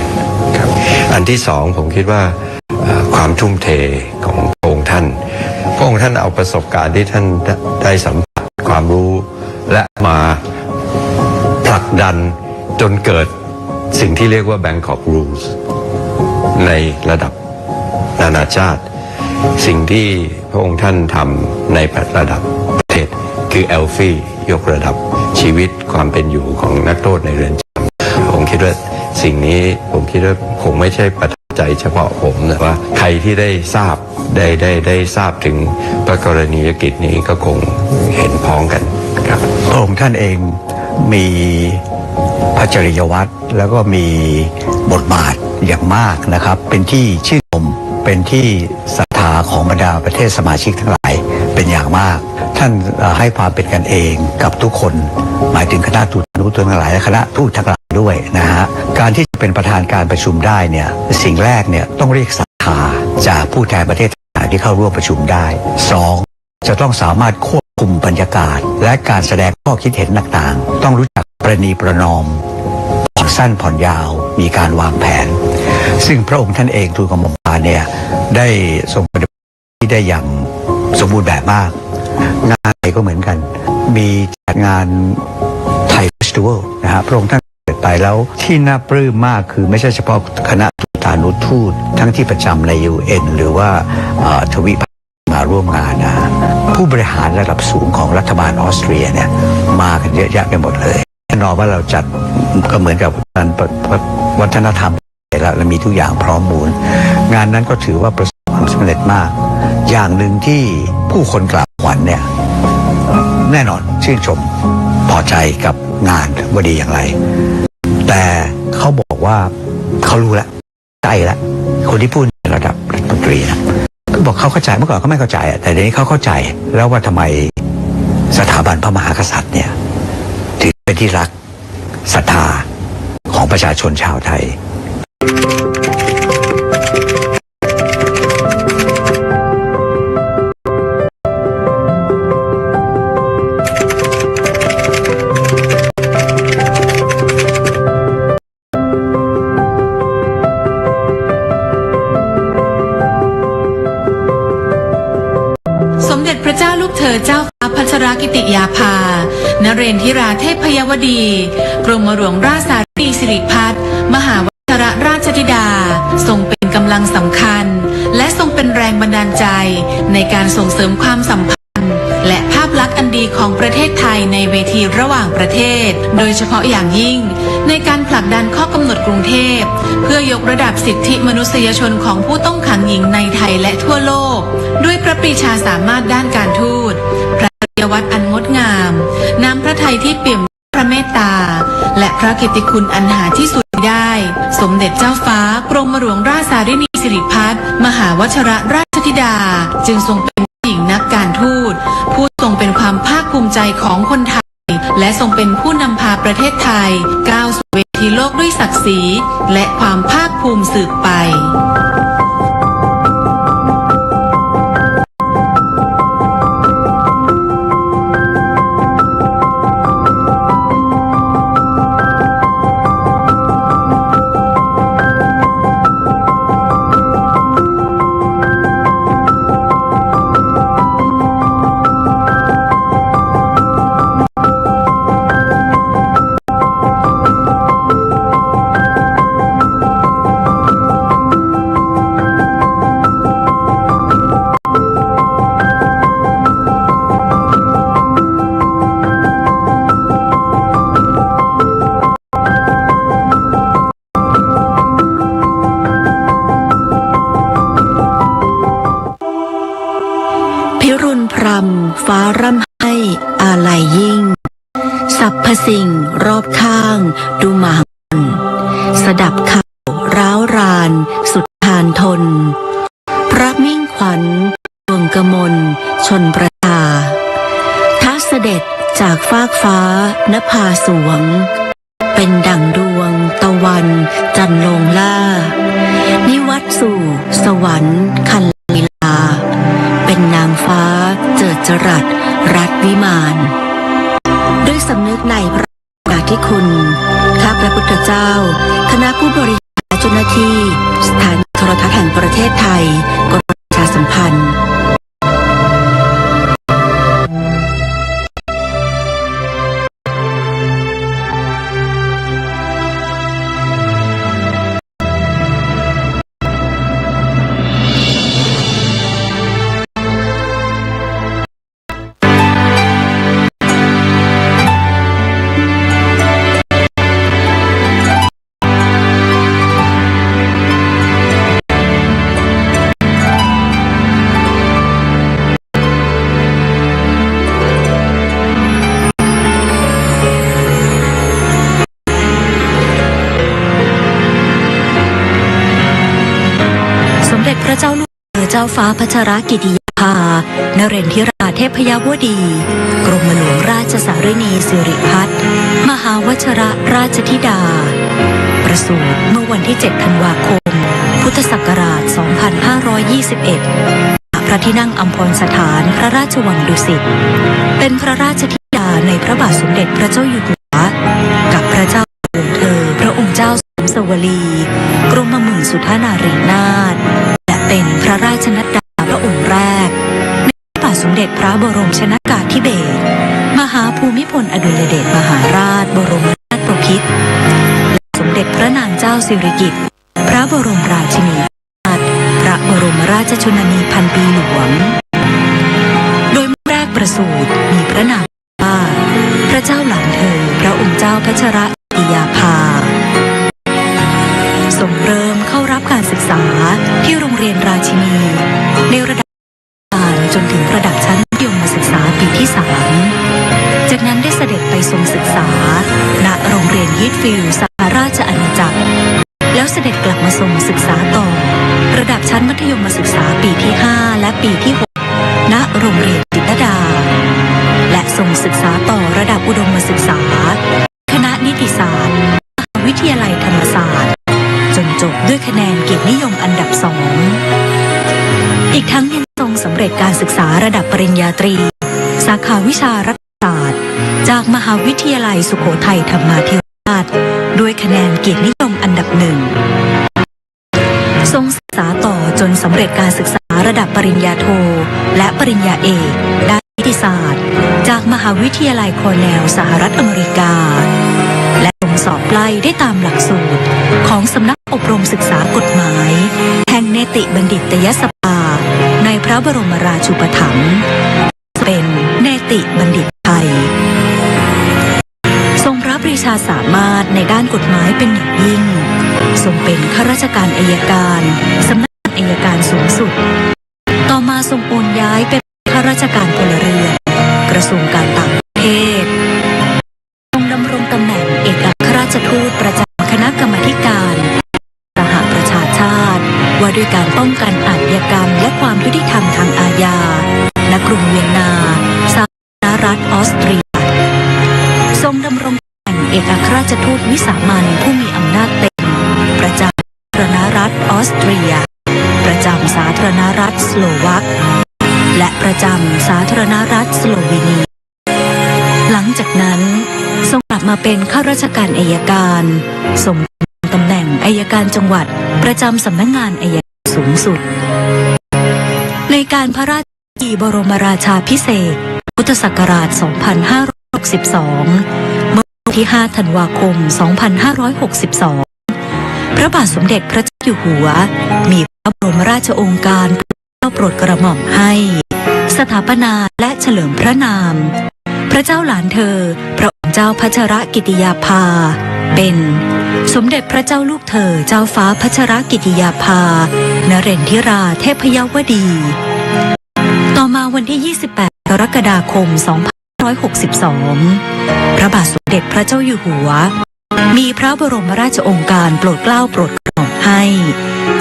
ครับอันที่สองผมคิดว่าความทุ่มเทของพระองค์ท่านเอาประสบการณ์ที่ท่านได้สัมผัสความรู้และมาผลักดันจนเกิดสิ่งที่เรียกว่า Bangkok Rules ในระดับนานาชาติสิ่งที่พระองค์ท่านทำในระดับประเทศคือเอลฟี่ยกระดับชีวิตความเป็นอยู่ของนักโทษในเรือนจำผมคิดว่าสิ่งนี้ผมคิดว่าคงไม่ใช่ประทับใจเฉพาะผมนะว่าใครที่ได้ทราบถึงพระกรณียกิจนี้ก็คงเห็นพ้องกันครับพระองค์ท่านเองมีพระจริยวัตรแล้วก็มีบทบาทอย่างมากนะครับเป็นที่ชื่นชมเป็นที่ศรัทธาของบรรดาประเทศสมาชิกทั้งหลายเป็นอย่างมากท่านให้ความเป็นกันเองกับทุกคนหมายถึงคณะทูตทั้งหลายและคณะทูตทั้งหลายด้วยนะฮะการที่จะเป็นประธานการประชุมได้เนี่ยสิ่งแรกเนี่ยต้องเรียกศรัทธาจากผู้แทนประเทศต่างๆที่เข้าร่วมประชุมได้2จะต้องสามารถควบคุมบรรยากาศและการแสดงข้อคิดเห็นต่างๆต้องรู้จักประนีประนอมผ่อนสั้นผ่อนยาวมีการวางแผนซึ่งพระองค์ท่านเองทูลกระหม่อมปานเนี่ยได้ทรงปฏิบัติที่ได้อย่างสมบูรณ์แบบมากงานไทยก็เหมือนกันมีจัดงานไทยเฟสติวัลนะฮะพระองค์ท่านเกิดไปแล้วที่น่าปลื้มมากคือไม่ใช่เฉพาะคณะทูตทั้งที่ประจำใน UN หรือว่าทวีปมาร่วมงานนะผู้บริหารระดับสูงของรัฐบาลออสเตรียเนี่ยมากันเยอะแยะไปหมดเลยแน่นอนว่าเราจัดก็เหมือนกับการวัฒนธรรมแล้วเรามีทุกอย่างพร้อมมูลงานนั้นก็ถือว่าประสบความสำเร็จมากอย่างหนึ่งที่ผู้คนกล่าวขวัญเนี่ยแน่นอนชื่นชมพอใจกับงานว่าดีอย่างไรแต่เขาบอกว่าเขารู้แล้วใจแล้วคนที่พูดในระดับรัฐมนตรีนะก็บอกเขาเข้าใจเมื่อก่อนเขาไม่เข้าใจแต่เดี๋ยวนี้เขาเข้าใจแล้วว่าทำไมสถาบันพระมหากษัตริย์เนี่ยถือเป็นที่รักศรัทธาของประชาชนชาวไทยสมเด็จพระเจ้าลูกเธอเจ้าฟ้าพัชรกิติยาภานเรนทิราเทพยวดีกรมหลวงราชสารีสิริพัฒน์มหาวชิรราชธิดาทรงเป็นกำลังสำคัญและทรงเป็นแรงบันดาลใจในการส่งเสริมความสัมพันธ์และภาพลักษณ์อันดีของประเทศไทยในเวทีระหว่างประเทศโดยเฉพาะอย่างยิ่งในการผลักดันข้อกำหนดกรุงเทพเพื่อยกระดับสิทธิมนุษยชนของผู้ต้องขังหญิงในไทยและทั่วโลกด้วยพระปรีชาสามารถด้านการทูตพระจริยวัตรอันงดงามน้ำพระทัยที่เปี่ยมพระเมตตาและพระกิตติคุณอันหาที่สุดได้สมเด็จเจ้าฟ้ากรมหลวงราชสารินีสิริพัฒน์มหาวชิรราชธิดาจึงทรงเป็นหญิงนักการทูตผู้ทรงเป็นความภาคภูมิใจของคนไทยและทรงเป็นผู้นำพาประเทศไทยก้าวสู่เวทีโลกด้วยศักดิ์ศรีและความภาคภูมิสืบไปฟ้าร่ำให้อาลัยยิ่งสรรพสิ่งรอบข้างดูหมางสดับข่าวร้าวรานสุดทานทนพระมิ่งขวัญดวงกมลชนประชา ฟากฟ้านภาสวงเป็นดั่งดวงตะวันจันทร์ลงล่านิวัตสู่สวรรค์คันลีลาเป็นนางฟ้าเจิดจรัสรัตวิมานด้วยสำนึกในพระมหากรุณาธิคุณข้าพระพุทธเจ้าคณะผู้บริหารและเจ้าหน้าที่สถานีโทรทัศน์แห่งประเทศไทยกรมประชาสัมพันธ์พระเจ้าลูกเธอเจ้าฟ้าพัชรกิติยาภานเรนทิราเทพยวดีกรมหลวงราชสารินีสิริพัฒน์มหาวชรราชธิดาประสูติเมื่อวันที่ 7 ธันวาคม พุทธศักราช 2521 พระที่นั่งอัมพรสถานพระราชวังดุสิตเป็นพระราชธิดาในพระบาทสมเด็จพระเจ้าอยู่หัวกับพระเจ้าหลวงเธอพระองค์เจ้าสมสวลีกรมหมื่นสุทธานารีนาถเป็นพระราชนัดดาพระองค์แรกในพระบาทสมเด็จพระบรมชนกาธิเบศรมหาภูมิพลอดุลยเดชมหาราชบรมนาถบพิตรและสมเด็จพระนางเจ้าสิริกิติ์พระบรมราชินีนาถพระบรมราชชนนีพันปีหลวงโดยเมื่อแรกประสูติมีพระนามว่าพระเจ้าหลานเธอพระองค์เจ้าพัชรกิติยาภาทรงเริ่มเข้ารับการศึกษาที่โรงเรียนราชินีในระดับจนถึงระดับชั้นมัธยมศึกษาปีที่ 3จากนั้นได้เสด็จไปทรงศึกษาณโรงเรียนฮีทฟิลด์สหราชอาณาจักรแล้วเสด็จกลับมาทรงศึกษาต่อระดับชั้นมัธยมศึกษาปีที่ 5 และปีที่ 6ณโรงเรียนจิตรดาและทรงศึกษาต่อระดับอุดมศึกษาคณะนิติศาสตร์มหาวิทยาลัยธรรมศาสตร์จนจบด้วยคะแนนเกียรตินิยมอันดับ 2อีกทั้งยังทรงสำเร็จการศึกษาระดับปริญญาตรีสาขาวิชารัฐศาสตร์จากมหาวิทยาลัยสุโขทัยธรรมาธิราชด้วยคะแนนเกียรตินิยมอันดับ 1ทรงศึกษาต่อจนสำเร็จการศึกษาระดับปริญญาโทและปริญญาเอกด้านนิติศาสตร์จากมหาวิทยาลัยคอร์เนลสหรัฐอเมริกาและทรงสอบไล่ได้ตามหลักสูตรของสำนักอบรมศึกษากฎหมายแห่งเนติบัณฑิตยสภาในพระบรมราชูปถัมภ์เป็นเนติบัณฑิตไทยทรงรับปริญญาสามารถในด้านกฎหมายเป็นอย่างยิ่งทรงเป็นข้าราชการอัยการสำนักงานอัยการสูงสุดต่อมาทรงโอนย้ายเป็นข้าราชการพลเรือนกระทรวงการต่างประเทศทรงดำรงตำแหน่งเอกอัครราชทูตประจำคณะกรรมาธิการสหประชาชาติว่าด้วยการป้องกันอาชญากรรมและความยุติธรรมทางอาญาณกรุงเวียนนาสาธารณรัฐออสเตรียทรงดำรงตำแหน่งเอกอัครราชทูตวิสามัญผู้มีอำนาจเต็มประจำสาธารณรัฐออสเตรียประจำสาธารณรัฐสโลวักและประจำสาธารณรัฐสโลวีเนียหลังจากนั้นทรงกลับมาเป็นข้าราชการอัยการทรงตำแหน่งอัยการจังหวัดประจำสำนักงานอัยการสูงสุดในการพระราชพิธีบรมราชาภิเษกพุทธศักราช 2562 เมื่อวันที่ 5 ธันวาคม 2562 พระบาทสมเด็จพระเจ้าอยู่หัวมีพระบรมราชโองการโปรดกระหม่อมให้สถาปนาและเฉลิมพระนามพระเจ้าหลานเธอพระองค์เจ้าพัชรกิติยาภาเป็นสมเด็จพระเจ้าลูกเธอเจ้าฟ้าพัชรกิติยาภานเรนทิราเทพยวดีต่อมาวันที่ 28 กรกฎาคม 2562 พระบาทสมเด็จพระเจ้าอยู่หัวมีพระบรมราชโองการโปรดเกล้าโปรดกระหม่อมให้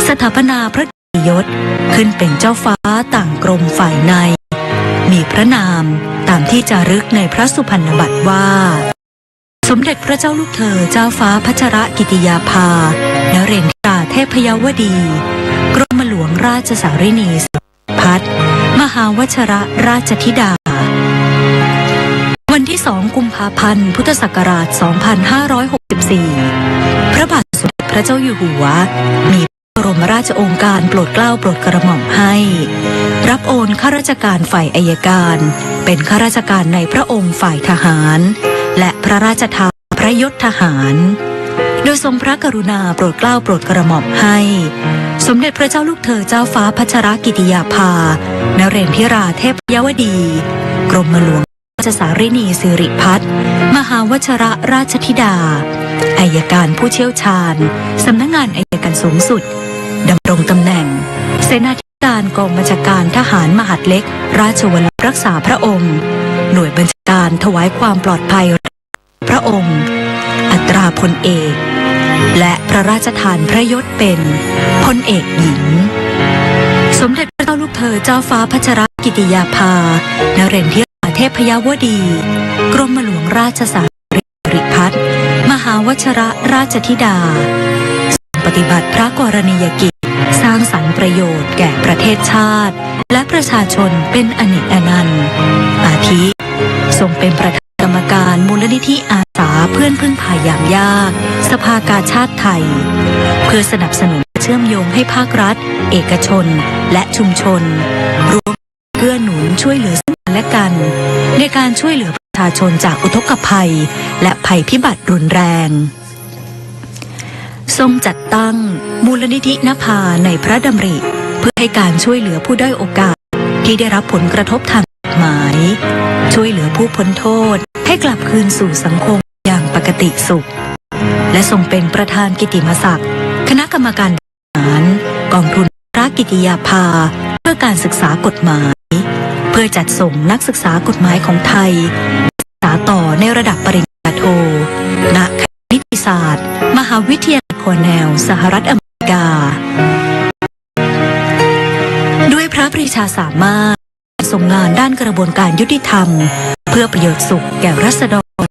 สถาปนาพระเกียรติยศขึ้นเป็นเจ้าฟ้าต่างกรมฝ่ายในมีพระนาม ตามที่จารึกในพระสุพรรณบัตรว่าสมเด็จพระเจ้าลูกเธอเจ้าฟ้าพัชรกิติยาภานเรนทิราเทพยวดี กรมหลวงราชสารินีสิริพัฒน์มหาวชรราชธิดาวันที่ 2 กุมภาพันธ์ พุทธศักราช 2564 พระบาทสมเด็จพระเจ้าอยู่หัวมีพระบรมราชโองการโปรดเกล้าโปรดกระหม่อมให้รับโอนข้าราชการฝ่ายอัยการเป็นข้าราชการในพระองค์ฝ่ายทหารและพระราชทานพระยศทหารโดยทรงพระกรุณาโปรดเกล้าโปรดกระหม่อมให้สมเด็จพระเจ้าลูกเธอเจ้าฟ้าพัชรกิติยาภานเรนทิราเทพยวดี กรมหลวงราชสารินีสิริพัฒน์มหาวชรราชธิดาอัยการผู้เชี่ยวชาญสำนักงานอัยการสูงสุดดำรงตำแหน่งเสนาธิการกองบัญชาการทหารมหาดเล็กราชวรรักษาพระองค์หน่วยบัญชาการถวายความปลอดภัยพระองค์อัตราพลเอกและพระราชทานพระยศเป็นพลเอกหญิงสมเด็จพระเจ้าลูกเธอเจ้าฟ้าพัชรกิติยาภานเรนทิราเทพยวดี กรมหลวงราชสารินีพัฒน์มหาวชรราชธิดาปฏิบัติพระกรณียกิจสร้างสรรค์ประโยชน์แก่ประเทศชาติและประชาชนเป็นอเนกอนันต์อาทิทรงเป็นประธานกรรมการมูลนิธิอาสาเพื่อนพึ่งพายามยากสภากาชาดไทยเพื่อสนับสนุนเชื่อมโยงให้ภาครัฐเอกชนและชุมชนร่วมเกื้อหนุนช่วยเหลือซึ่งกันและกันในการช่วยเหลือประชาชนจากอุทกภัยและภัยพิบัติรุนแรงทรงจัดตั้งมูลนิธินภาในพระดำริเพื่อให้การช่วยเหลือผู้ด้อยโอกาสที่ได้รับผลกระทบทางกฎหมายช่วยเหลือผู้พ้นโทษให้กลับคืนสู่สังคมอย่างปกติสุขและทรงเป็นประธานกิตติมศักดิ์คณะกรรมการบริหารกองทุนพระกิติยาภาเพื่อการศึกษากฎหมายเพื่อจัดส่งนักศึกษากฎหมายของไทยศึกษาต่อในระดับปริญญาโทณคณะนิติศาสตร์มหาวิทยาลัยคอร์เนลสหรัฐอเมริกาด้วยพระปรีชาสามารถทรงงานด้านกระบวนการยุติธรรมเพื่อประโยชน์สุขแก่ราษฎร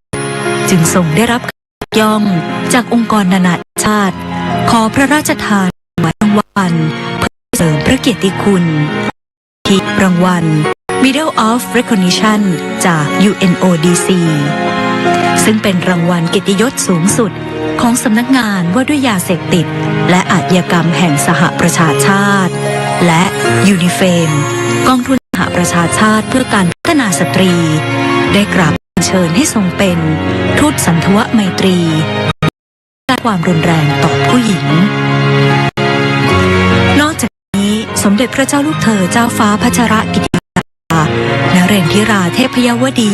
จึงทรงได้รับการยกย่องจากองค์กรนานาชาติขอพระราชทานรางวัลเพื่อเสริมพระเกียรติคุณที่รางวัล Medal of Recognition จาก UNODC ซึ่งเป็นรางวัลเกียรติยศสูงสุดของสำนักงานว่าด้วยยาเสพติดและอาชญากรรมแห่งสหประชาชาติและยูนิเฟมกองทุนสหประชาชาติเพื่อการพัฒนาสตรีได้กราบเชิญให้ทรงเป็นทูตสันทวไมตรีการความรุนแรงต่อผู้หญิงนอกจากนี้สมเด็จพระเจ้าลูกเธอเจ้าฟ้าพัชรกิติยาภานเรนทิราเทพยวดี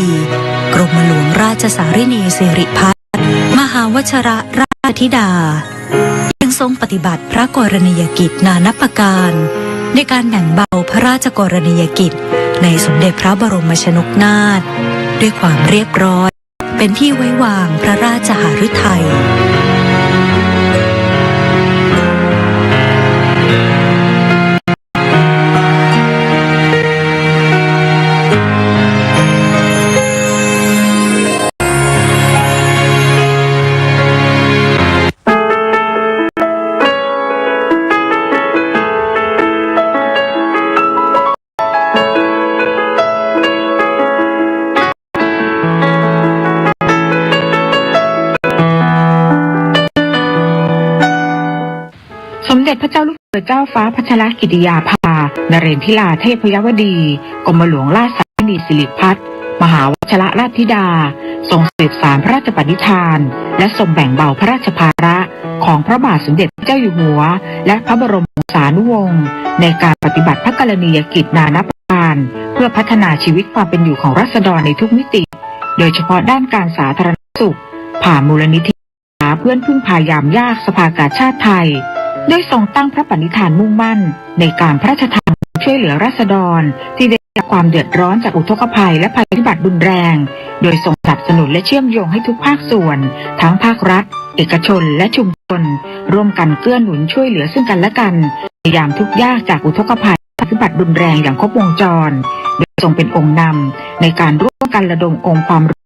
กรมหลวงราชสารินีสิริพัฒน์มหาวชรราชธิดายังทรงปฏิบัติพระกรณียกิจนานับประการในการแบ่งเบาพระราชกรณียกิจในสมเด็จพระบรมชนกนาถด้วยความเรียบร้อยเป็นที่ไว้วางพระราชหฤทัยสมเด็จพระเจ้าลูกเธอเจ้าฟ้าพัชรกิติยาภานเรนทิราเทพยวดี กรมหลวงราชสารินีสิริพัฒน์มหาวชรราชธิดาทรงสืบสานพระราชปณิธานและทรงแบ่งเบาพระราชภาระของพระบาทสมเด็จพระเจ้าอยู่หัวและพระบรมวงศานุวงศ์ในการปฏิบัติพระกรณียกิจนานับประการเพื่อพัฒนาชีวิตความเป็นอยู่ของราษฎรในทุกมิติโดยเฉพาะด้านการสาธารณสุขผ่านมูลนิธิเพื่อนพึ่งพายามยากสภากาชาดไทยได้ทรงตั้งพระปณิธานมุ่งมั่นในการพระราชทานช่วยเหลือราษฎรที่ได้รับความเดือดร้อนจากอุทกภัยและภัยพิบัติรุนแรงโดยทรงสนับสนุนและเชื่อมโยงให้ทุกภาคส่วนทั้งภาครัฐเอกชนและชุมชนร่วมกันเกื้อหนุนช่วยเหลือซึ่งกันและกันในยามทุกข์ยากจากอุทกภัย พิบัติรุนแรงอย่างครบวงจรโดยทรงเป็นองค์นำในการร่วมกันระดมองค์ความรู้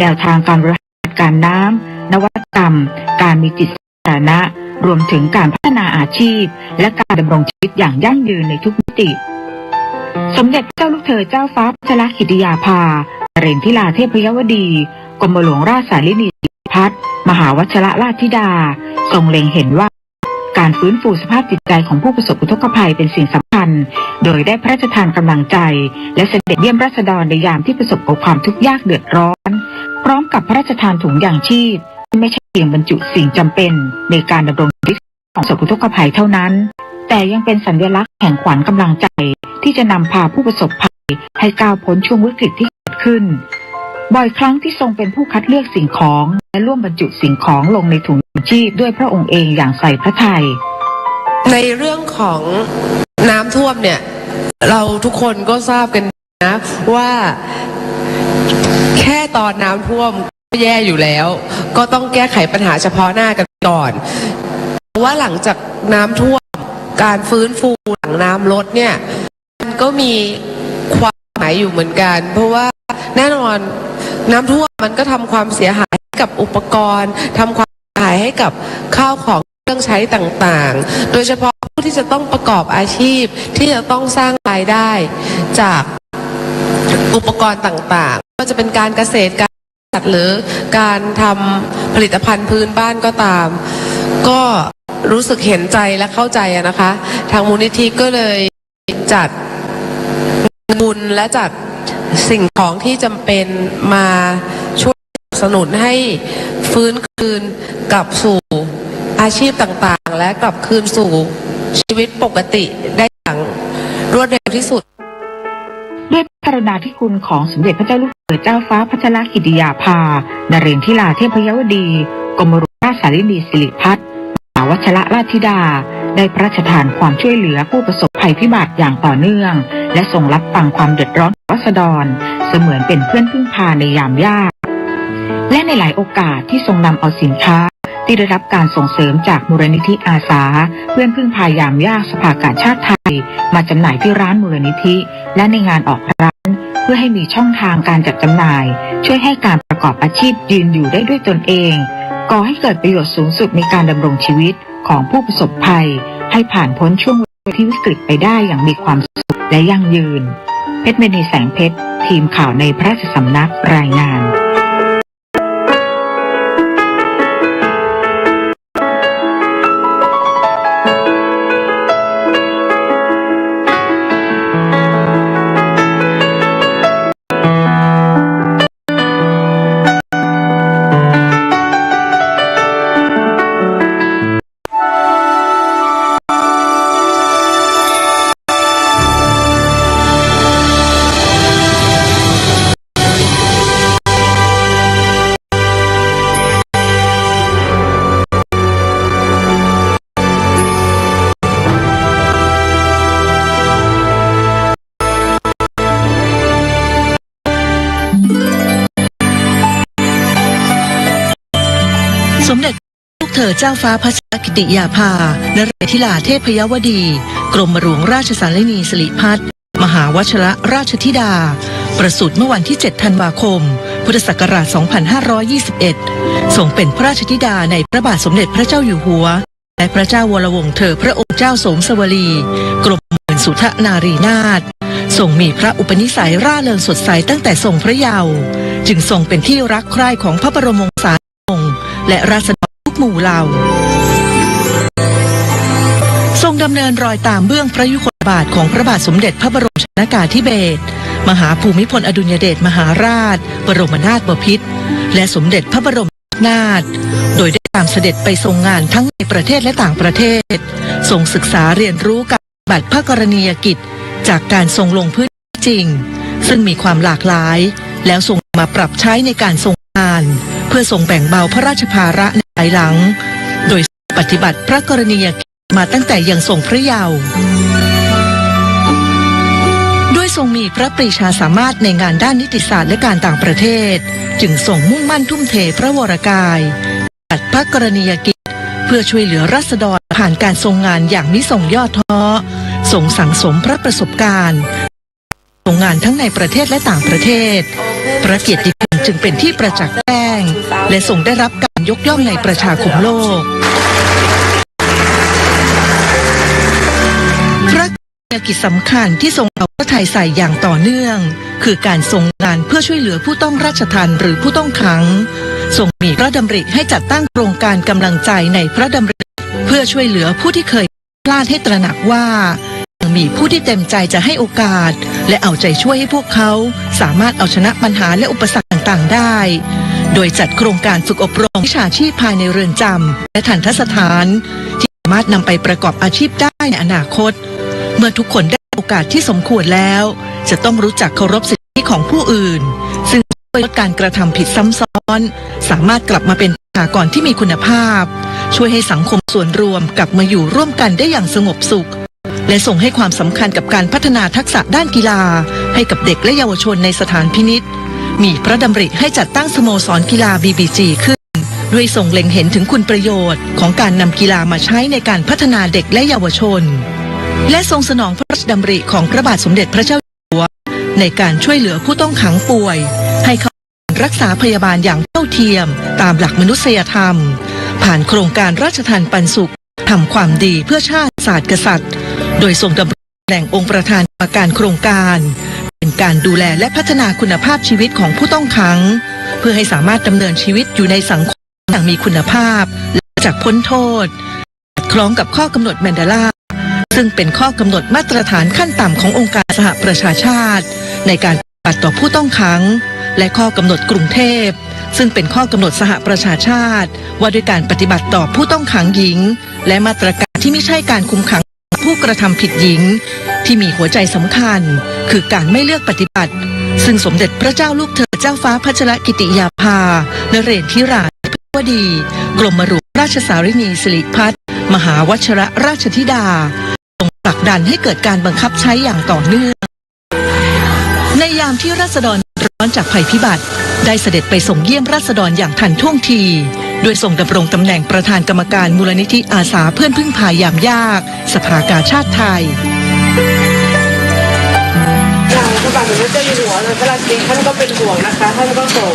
แนวทางการบริหารจัดการน้ำนวัตกรรมการมีจิตสาธารณะรวมถึงการพัฒนาอาชีพและการดำรงชีวิตอย่างยั่งยืนในทุกมิติสมเด็จพระเจ้าลูกเธอเจ้าฟ้าพัชรกิติยาภานเรนทิราเทพยวดีกรมหลวงราชสารินีสิริพัฒน์มหาวชิรราชธิดาทรงเล็งเห็นว่าการฟื้นฟูสภาพจิตใจของผู้ประสบอุทกภัยเป็นสิ่งสำคัญโดยได้พระราชทานกำลังใจและเสด็จเยี่ยมราษฎรในยามที่ประสบกับความทุกข์ยากเดือดร้อนพร้อมกับพระราชทานถุงยางชีพที่ไม่ใช่เพียงบรรจุสิ่งจำเป็นในการดำรงชีวิตของประสบอุทกภัยเท่านั้นแต่ยังเป็นสัญลักษณ์แห่งขวัญกำลังใจที่จะนำพาผู้ประสบภัยให้ก้าวพ้นช่วงวิกฤตที่เกิดขึ้นบ่อยครั้งที่ทรงเป็นผู้คัดเลือกสิ่งของและร่วมบรรจุสิ่งของลงในถุงยางชีพด้วยพระองค์เองอย่างใส่พระทัยในเรื่องของน้ำท่วมเนี่ยเราทุกคนก็ทราบกันนะว่าแค่ตอนน้ำท่วมก็แย่อยู่แล้วก็ต้องแก้ไขปัญหาเฉพาะหน้ากันก่อนว่าหลังจากน้ำท่วมการฟื้นฟูหลังน้ำลดเนี่ยมันก็มีความหมายอยู่เหมือนกันเพราะว่าแน่นอนน้ำท่วมมันก็ทำความเสียหายให้กับอุปกรณ์ทำความเสียหายให้กับข้าวของเครื่องใช้ต่างๆโดยเฉพาะผู้ที่จะต้องประกอบอาชีพที่จะต้องสร้างรายได้จากอุปกรณ์ต่างๆก็จะเป็นการเกษตรการจัดหรือการทำผลิตภัณฑ์พื้นบ้านก็ตามก็รู้สึกเห็นใจและเข้าใจนะคะทางมูลนิธิก็เลยจัดบุญและจัดสิ่งของที่จำเป็นมาช่วยสนับสนุนให้ฟื้นคืนกลับสู่อาชีพต่างๆและกลับคืนสู่ชีวิตปกติได้อย่างรวดเร็วที่สุดด้วยพระกรุณาธิคุณของสมเด็จพระเจ้าลูกเธอเจ้าฟ้าพัชรกิติยาภานเรนทิราเทพยวดีกรมหลวงราชสารินีสิริพัฒน์มหาวชิรราชธิดาได้พระราชทานความช่วยเหลือผู้ประสบภัยพิบัติอย่างต่อเนื่องและทรงรับฟังความเดือดร้อนของราษฎรเสมือนเป็นเพื่อนพึ่งพาในยามยากและในหลายโอกาสที่ทรงนำเอาสินค้าที่ได้รับการส่งเสริมจากมูลนิธิอาสาเพื่อนพึ่งพายามยากสภากาชาติไทยมาจำหน่ายที่ร้านมูลนิธิและในงานออกร้านเพื่อให้มีช่องทางการจัดจำหน่ายช่วยให้การประกอบอาชีพยืนอยู่ได้ด้วยตนเองก่อให้เกิดประโยชน์สูงสุดในการดำรงชีวิตของผู้ประสบภัยให้ผ่านพ้นช่วงเวลาที่วิกฤตไปได้อย่างมีความสุขและยั่งยืนเพชรมณีแสงเพชรทีมข่าวในพระราชสำนักรายงานสมเด็จลูกเธอเจ้าฟ้าพัชรกิติยาภานเรนทิราเทพยวดีกรมหลวงราชสารินีสิริพัฒน์มหาวชิรราชธิดาประสูติเมื่อวันที่ 7 ธันวาคม พุทธศักราช 2521 ทรงเป็นพระราชธิดาในพระบาทสมเด็จพระเจ้าอยู่หัวและพระเจ้าวรวงศ์เธอพระองค์เจ้าสมสวลีกรมหมื่นสุทนารีนาถทรงมีพระอุปนิสัยร่าเริงสดใสตั้งแต่ทรงพระเยาว์จึงทรงเป็นที่รักใคร่ของพระบรมวงศานุวงศ์และราษฎรทุกหมู่เหล่าทรงดำเนินรอยตามเบื้องพระยุคลบาทของพระบาทสมเด็จพระบรมชนกาธิเบศรมหาภูมิพลอดุลยเดชมหาราชบรมนาถบพิตรและสมเด็จพระบรมนาถโดยได้ตามเสด็จไปทรงงานทั้งในประเทศและต่างประเทศทรงศึกษาเรียนรู้การปฏิบัติพระกรณียกิจจากการทรงลงพื้นที่จริงซึ่งมีความหลากหลายแล้วทรงมาปรับใช้ในการทรงงานเพื่อทรงแบ่งเบาพระราชภาระในภายหลังโดยปฏิบัติพระกรณียกิจมาตั้งแต่ยังทรงพระเยาว์ด้วยทรงมีพระปรีชาสามารถในงานด้านนิติศาสตร์และการต่างประเทศจึงทรงมุ่งมั่นทุ่มเทพระวรกายปฏิบัติพระกรณียกิจเพื่อช่วยเหลือราษฎรผ่านการทรงงานอย่างมิส่งย่อท้อ ทรงสั่งสมพระประสบการณ์ทรงงานทั้งในประเทศและต่างประเทศพระเกียรติคุณจึงเป็นที่ประจักษ์แจ้งและทรงได้รับการยกย่องในประชาคมโลกพระกิจสำคัญที่ทรงเอาพระทัยใส่อย่างต่อเนื่องคือการทรงงานเพื่อช่วยเหลือผู้ต้องราชทัณฑ์หรือผู้ต้องขังทรงมีพระดำริให้จัดตั้งโครงการกำลังใจในพระดำริเพื่อช่วยเหลือผู้ที่เคยพลาดให้ตระหนักว่ายังมีผู้ที่เต็มใจจะให้โอกาสและเอาใจช่วยให้พวกเขาสามารถเอาชนะปัญหาและอุปสรรคต่างๆได้โดยจัดโครงการฝึกอบรมวิชาชีพภายในเรือนจำและทัณฑสถานที่สามารถนำไปประกอบอาชีพได้ในอนาคตเมื่อทุกคนได้โอกาสที่สมควรแล้วจะต้องรู้จักเคารพสิทธิของผู้อื่นซึ่งช่วยลดการกระทำผิดซ้ำซ้อนสามารถกลับมาเป็นประชากรที่มีคุณภาพช่วยให้สังคมส่วนรวมกลับมาอยู่ร่วมกันได้อย่างสงบสุขและส่งให้ความสำคัญกับการพัฒนาทักษะด้านกีฬาให้กับเด็กและเยาวชนในสถานพินิจมีพระดำริให้จัดตั้งสโมสรกีฬา BBG ขึ้นด้วยทรงเล็งเห็นถึงคุณประโยชน์ของการนำกีฬามาใช้ในการพัฒนาเด็กและเยาวชนและทรงสนองพระราชดำริของพระบาทสมเด็จพระเจ้าอยู่หัวในการช่วยเหลือผู้ต้องขังป่วยให้เข้ารักษาพยาบาลอย่างเท่าเทียมตามหลักมนุษยธรรมผ่านโครงการราชทานปันสุขทำความดีเพื่อชาติศาสตร์กษัตริย์โดยทรงดำรงตำแหน่งองค์ประธานกรรมการโครงการเป็นการดูแลและพัฒนาคุณภาพชีวิตของผู้ต้องขังเพื่อให้สามารถดำเนินชีวิตอยู่ในสังคมอย่างมีคุณภาพและจากพ้นโทษคล้องกับข้อกำหนดแมนเดลาซึ่งเป็นข้อกำหนดมาตรฐานขั้นต่ำขององค์การสหประชาชาติในการปฏิบัติต่อผู้ต้องขังและข้อกำหนดกรุงเทพซึ่งเป็นข้อกำหนดสหประชาชาติว่าด้วยการปฏิบัติต่อผู้ต้องขังหญิงและมาตรการที่ไม่ใช่การคุมขังผู้กระทำผิดหญิงที่มีหัวใจสำคัญคือการไม่เลือกปฏิบัติซึ่งสมเด็จพระเจ้าลูกเธอเจ้าฟ้าพัชรกิติยาภานเรศธิราธิบดีกรมหลวงราชสารินีสิริพัฒน์มหาวชิรราชธิดาทรงผลักดันให้เกิดการบังคับใช้อย่างต่อเนื่องในยามที่ราษฎรร้อนจากภัยพิบัติได้เสด็จไปส่งเยี่ยมราษฎรอย่างทันท่วงทีโดยทรงดำรงตำแหน่งประธานกรรมการมูลนิธิอาสาเพื่อนพึ่งพายามยากสภากาชาดไทยพระบาทสมเด็จเจ้าอยู่หัวพระราชินีท่านก็เป็นห่วงนะคะท่านก็ส่ง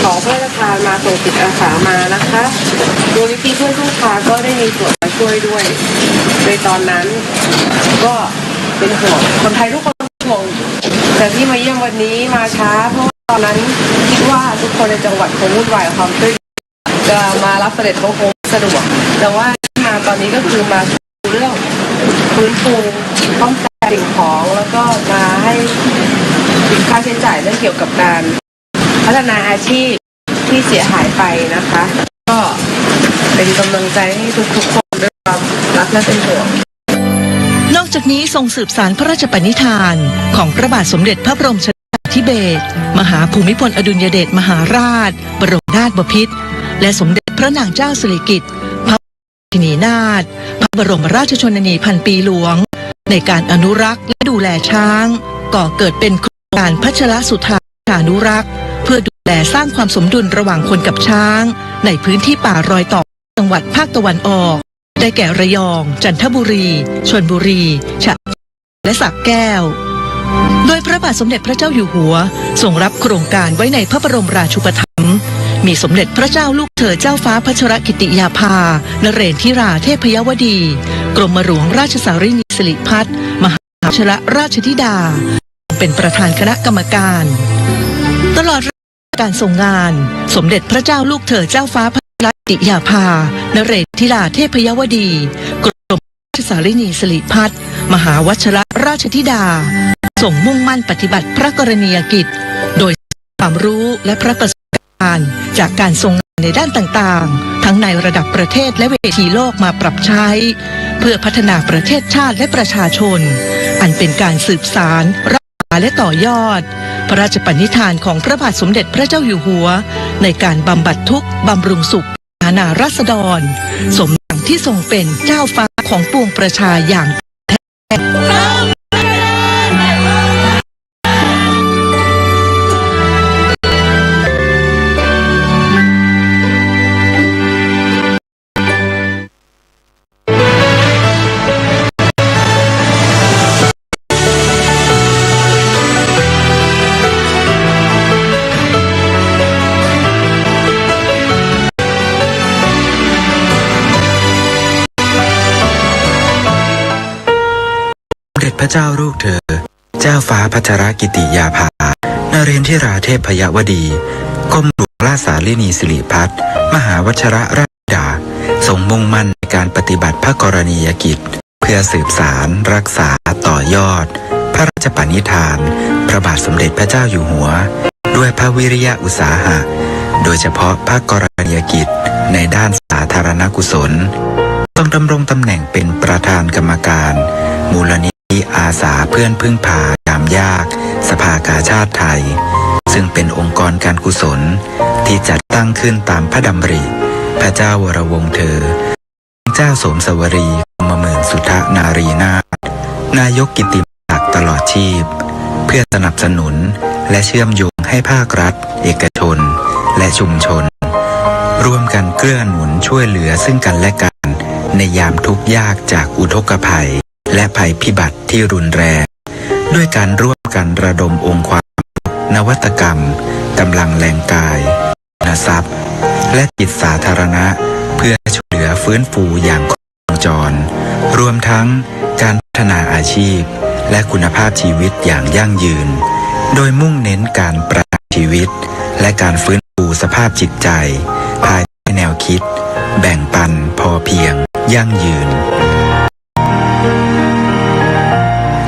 ของพระราชทานมาส่งจิตอาสามานะคะมูลนิธิเพื่อนพึ่งพาก็ได้มีส่วนมาช่วยด้วยในตอนนั้นก็เป็นห่วงคนไทยทุกคนห่วงแต่ที่มาเยี่ยมวันนี้มาช้าเพราะว่าตอนนั้นคิดว่าทุกคนในจังหวัดคงวุ่นวายกับความช่วยจะมารับเสด็จเขาคงสะดวกแต่ว่าที่มาตอนนี้ก็คือมาดูเรื่องฟื้นฟูต้องการสิ่งของแล้วก็มาให้ค่าใช้จ่ายเรื่องเกี่ยวกับการพัฒนาอาชีพที่เสียหายไปนะคะก็เป็นกำลังใจให้ทุกๆคนด้วยความรักและเป็นห่วงนอกจากนี้ทรงสืบสานพระราชปณิธานของพระบาทสมเด็จพระบรมชนกาธิเบศรมหาภูมิพลอดุลยเดชมหาราชบรมนาถบพิตรและสมเด็จพระนางเจ้าสิริกิติ์พระราชินีนาถพระบรมราชชนนีพันปีหลวงในการอนุรักษ์และดูแลช้างก่อเกิดเป็นโครงการพัชรสุธาอนุรักษ์เพื่อดูแลสร้างความสมดุลระหว่างคนกับช้างในพื้นที่ป่ารอยต่อจังหวัดภาคตะวันออกได้แก่ระยองจันทบุรีชลบุรีฉะเชิงเทราและสระแก้วโดยพระบาทสมเด็จพระเจ้าอยู่หัวทรงรับโครงการไว้ในพระบรมราชูปถัมภ์มีสมเด็จพระเจ้าลูกเธอเจ้าฟ้าพัชรกิติยาภานเรศธิราเทพยวดีกรมหลวงราชสารินีสิริพัฒน์มหาวชิรราชธิดาเป็นประธานคณะกรรมการตลอดการทรงงานสมเด็จพระเจ้าลูกเธอเจ้าฟ้าพัชรกิติยาภานเรศธิราเทพยวดีกรมราชสารินีสิริพัฒน์มหาวชิรราชธิดาทรงมุ่งมั่นปฏิบัติพระกรณียกิจโดยความรู้และพระประสบการณ์จากการทรงงานในด้านต่างๆทั้งในระดับประเทศและเวทีโลกมาปรับใช้เพื่อพัฒนาประเทศชาติและประชาชนอันเป็นการสืบสานรักษาและต่อยอดพระราชปณิธานของพระบาทสมเด็จพระเจ้าอยู่หัวในการบำบัดทุกข์บำรุงสุขนานาราษฎรสมดังที่ทรงเป็นเจ้าฟ้าของปวงประชาอย่างแท้ พระเจ้าลูกเธอเจ้าฟ้าพัชรกิติยาภานเรนทิราเทพยวดีกรมหลวงราชสารินีสิริพัฒน์มหาวชิรราชธิดาทรงมุ่งมั่นในการปฏิบัติพระกรณียกิจเพื่อสืบสารรักษาต่อยอดพระราชปณิธานพระบาทสมเด็จพระเจ้าอยู่หัวด้วยพระวิริยะอุตสาหะโดยเฉพาะพระกรณียกิจในด้านสาธารณกุศลต้องดำรงตำแหน่งเป็นประธานกรรมการมูลนิธิอาสาเพื่อนพึ่งพายามยากสภากาชาติไทยซึ่งเป็นองค์กรการกุศลที่จัดตั้งขึ้นตามพระดำริพระเจ้าวรวงศ์เธอเจ้าสมสวรีกรมหมื่นสุทธนารีนาถนายกกิตติมศักดิ์ตลอดชีพเพื่อสนับสนุนและเชื่อมโยงให้ภาครัฐเอกชนและชุมชนร่วมกันเกื้อหนุนช่วยเหลือซึ่งกันและกันในยามทุกข์ยากจากอุทกภัยและภัยพิบัติที่รุนแรงด้วยการร่วมกันระดมองค์ความนวัตกรรมกำลังแรงกายทรัพย์และจิตสาธารณะเพื่อช่วยเหลือฟื้นฟูอย่างครบวงจรรวมทั้งการพัฒนาอาชีพและคุณภาพชีวิตอย่างยั่งยืนโดยมุ่งเน้นการประดับชีวิตและการฟื้นฟูสภาพจิตใจภายใต้แนวคิดแบ่งปันพอเพียงยั่งยืน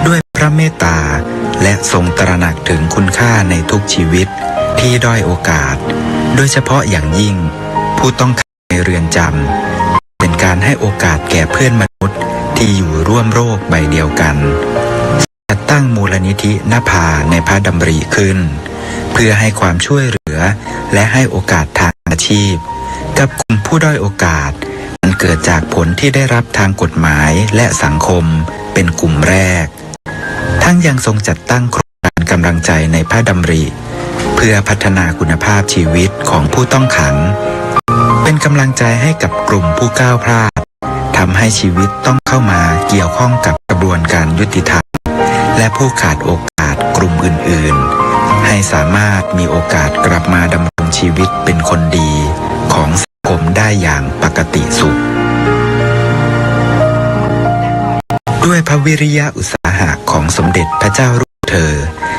ด้วยพระเมตตาและทรงตระหนักถึงคุณค่าในทุกชีวิตที่ด้อยโอกาสโดยเฉพาะอย่างยิ่งผู้ต้องขังในเรือนจำเป็นการให้โอกาสแก่เพื่อนมนุษย์ที่อยู่ร่วมโรคใบเดียวกันจัดตั้งมูลนิธินภาในพระดำริขึ้นเพื่อให้ความช่วยเหลือและให้โอกาสทางอาชีพกับกลุ่มผู้ด้อยโอกาสอันเกิดจากผลที่ได้รับทางกฎหมายและสังคมเป็นกลุ่มแรกทั้งยังทรงจัดตั้งโครงการกำลังใจในพระดำริเพื่อพัฒนาคุณภาพชีวิตของผู้ต้องขังเป็นกำลังใจให้กับกลุ่มผู้ก้าวพลาดทำให้ชีวิตต้องเข้ามาเกี่ยวข้องกับกระบวนการยุติธรรมและผู้ขาดโอกาสกลุ่มอื่นๆให้สามารถมีโอกาสกลับมาดำรงชีวิตเป็นคนดีของสังคมได้อย่างปกติสุขด้วยพระวิริยะอุตสาหะของสมเด็จพระเจ้าลูกเธอ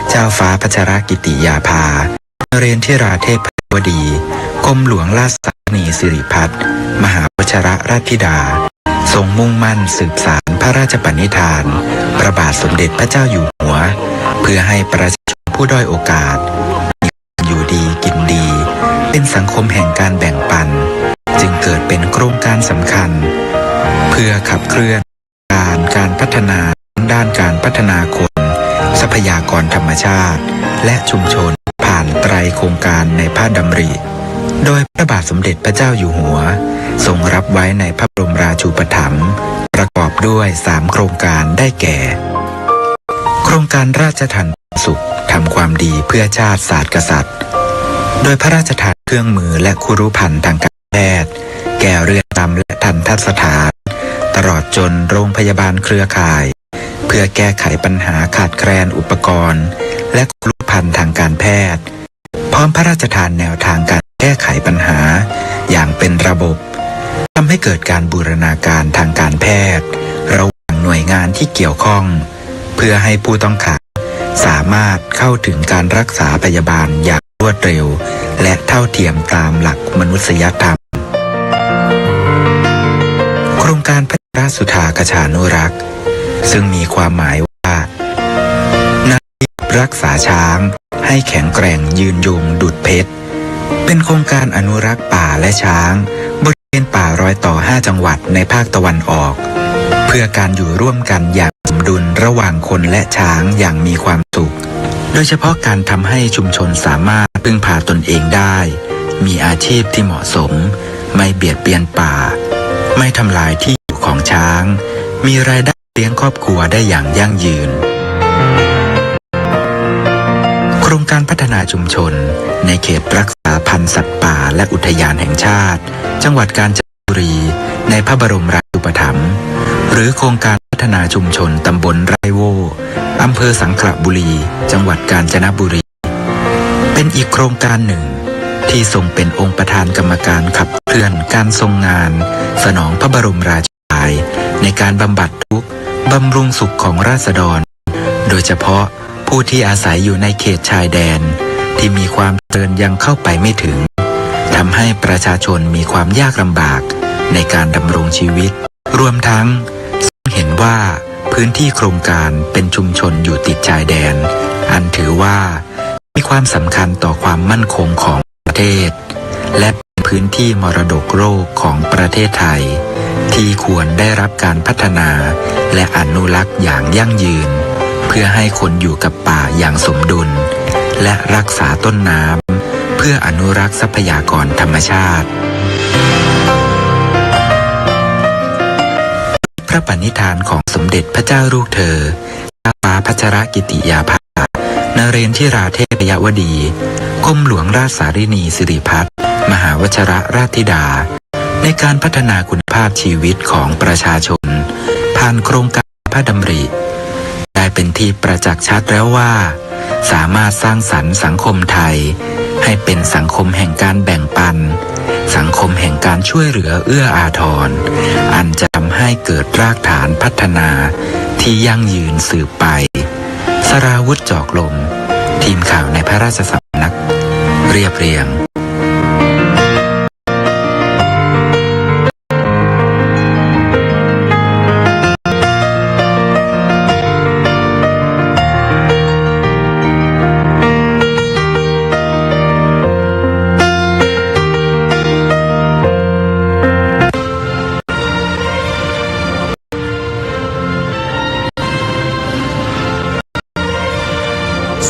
เจ้าฟ้าพัชรกิติยาภานเรนทิราเทพยวดีกรมหลวงราชสารินีสิริพัฒน์มหาวชิรราชธิดาทรงมุ่งมั่นสืบสานพระราชปณิธานพระบาทสมเด็จพระเจ้าอยู่หัวเพื่อให้ประชาชนผู้ด้อยโอกาสอยู่ดีกินดีเป็นสังคมแห่งการแบ่งปันจึงเกิดเป็นโครงการสำคัญเพื่อขับเคลื่อนการพัฒนาด้านการพัฒนาคนทรัพยากรธรรมชาติและชุมชนผ่านไตรโครงการในพระดำริโดยพระบาทสมเด็จพระเจ้าอยู่หัวทรงรับไว้ในพระบรมราชูปถัมภ์ประกอบด้วย3โครงการได้แก่โครงการราชทัณฑ์สุขทำความดีเพื่อชาติศาสตร์กษัตริย์โดยพระราชทานเครื่องมือและคุรุภัณฑ์ทางการแพทย์แก่เรือนจำและทัณฑสถานตลอดจนโรงพยาบาลเครือข่ายเพื่อแก้ไขปัญหาขาดแคลนอุปกรณ์และคุรุภัณฑ์ทางการแพทย์พร้อมพระราชทานแนวทางการแก้ไขปัญหาอย่างเป็นระบบทำให้เกิดการบูรณาการทางการแพทย์ระหว่างหน่วยงานที่เกี่ยวข้องเพื่อให้ผู้ต้องขังสามารถเข้าถึงการรักษาพยาบาลอย่างรวดเร็วและเท่าเทียมตามหลักมนุษยธรรมโครงการพระราชสุธากชานุรักษ์ซึ่งมีความหมายว่ารักษาช้างให้แข็งแกร่งยืนยงดุจเพชรเป็นโครงการอนุรักษ์ป่าและช้างบริเวณป่ารอยต่อ5จังหวัดในภาคตะวันออกเพื่อการอยู่ร่วมกันอย่างสมดุลระหว่างคนและช้างอย่างมีความสุขโดยเฉพาะการทำให้ชุมชนสามารถพึ่งพาตนเองได้มีอาชีพที่เหมาะสมไม่เบียดเบียนป่าไม่ทำลายที่อยู่ของช้างมีรายได้เลี้ยงครอบครัวได้อย่างยั่งยืนโครงการพัฒนาชุมชนในเขตรักษาพันธุ์สัตว์ป่าและอุทยานแห่งชาติจังหวัดกาญจนบุรีในพระบรมราชูปถัมภ์หรือโครงการพัฒนาชุมชนตำบลไร่โวอำเภอสังขละบุรีจังหวัดกาญจนบุรีเป็นอีกโครงการหนึ่งที่ทรงเป็นองค์ประธานกรรมการขับเคลื่อนการทรงงานสนองพระบรมราโชบายในการบำบัดทุกข์บ บำรุงสุขของราษฎรโดยเฉพาะผู้ที่อาศัยอยู่ในเขตชายแดนที่มีความเจริญยังเข้าไปไม่ถึงทำให้ประชาชนมีความยากลำบากในการดำรงชีวิตรวมทั้งเห็นว่าพื้นที่โครงการเป็นชุมชนอยู่ติดชายแดนอันถือว่ามีความสำคัญต่อความมั่นคงของประเทศและเป็นพื้นที่มรดกโลกของประเทศไทยที่ควรได้รับการพัฒนาและอนุรักษ์อย่างยั่งยืนเพื่อให้คนอยู่กับป่าอย่างสมดุลและรักษาต้นน้ำเพื่ออนุรักษ์ทรัพยากรธรรมชาติพระปณิธานของสมเด็จพระเจ้าลูกเธอเจ้าฟ้าพัชรกิติยาภานเรนทิราเทพยวดีกรมหลวงราชสารินีสิริพัฒน์มหาวชิรราชธิดาในการพัฒนาคุณภาพชีวิตของประชาชนผ่านโครงการพระดำริได้เป็นที่ประจักษ์ชัดแล้วว่าสามารถสร้างสรรค์สังคมไทยให้เป็นสังคมแห่งการแบ่งปันสังคมแห่งการช่วยเหลือเอื้ออาทรอันจะทำให้เกิดรากฐานพัฒนาที่ยั่งยืนสืบไปสราวุธจอกลมทีมข่าวในพระราชสำนักเรียบเรียง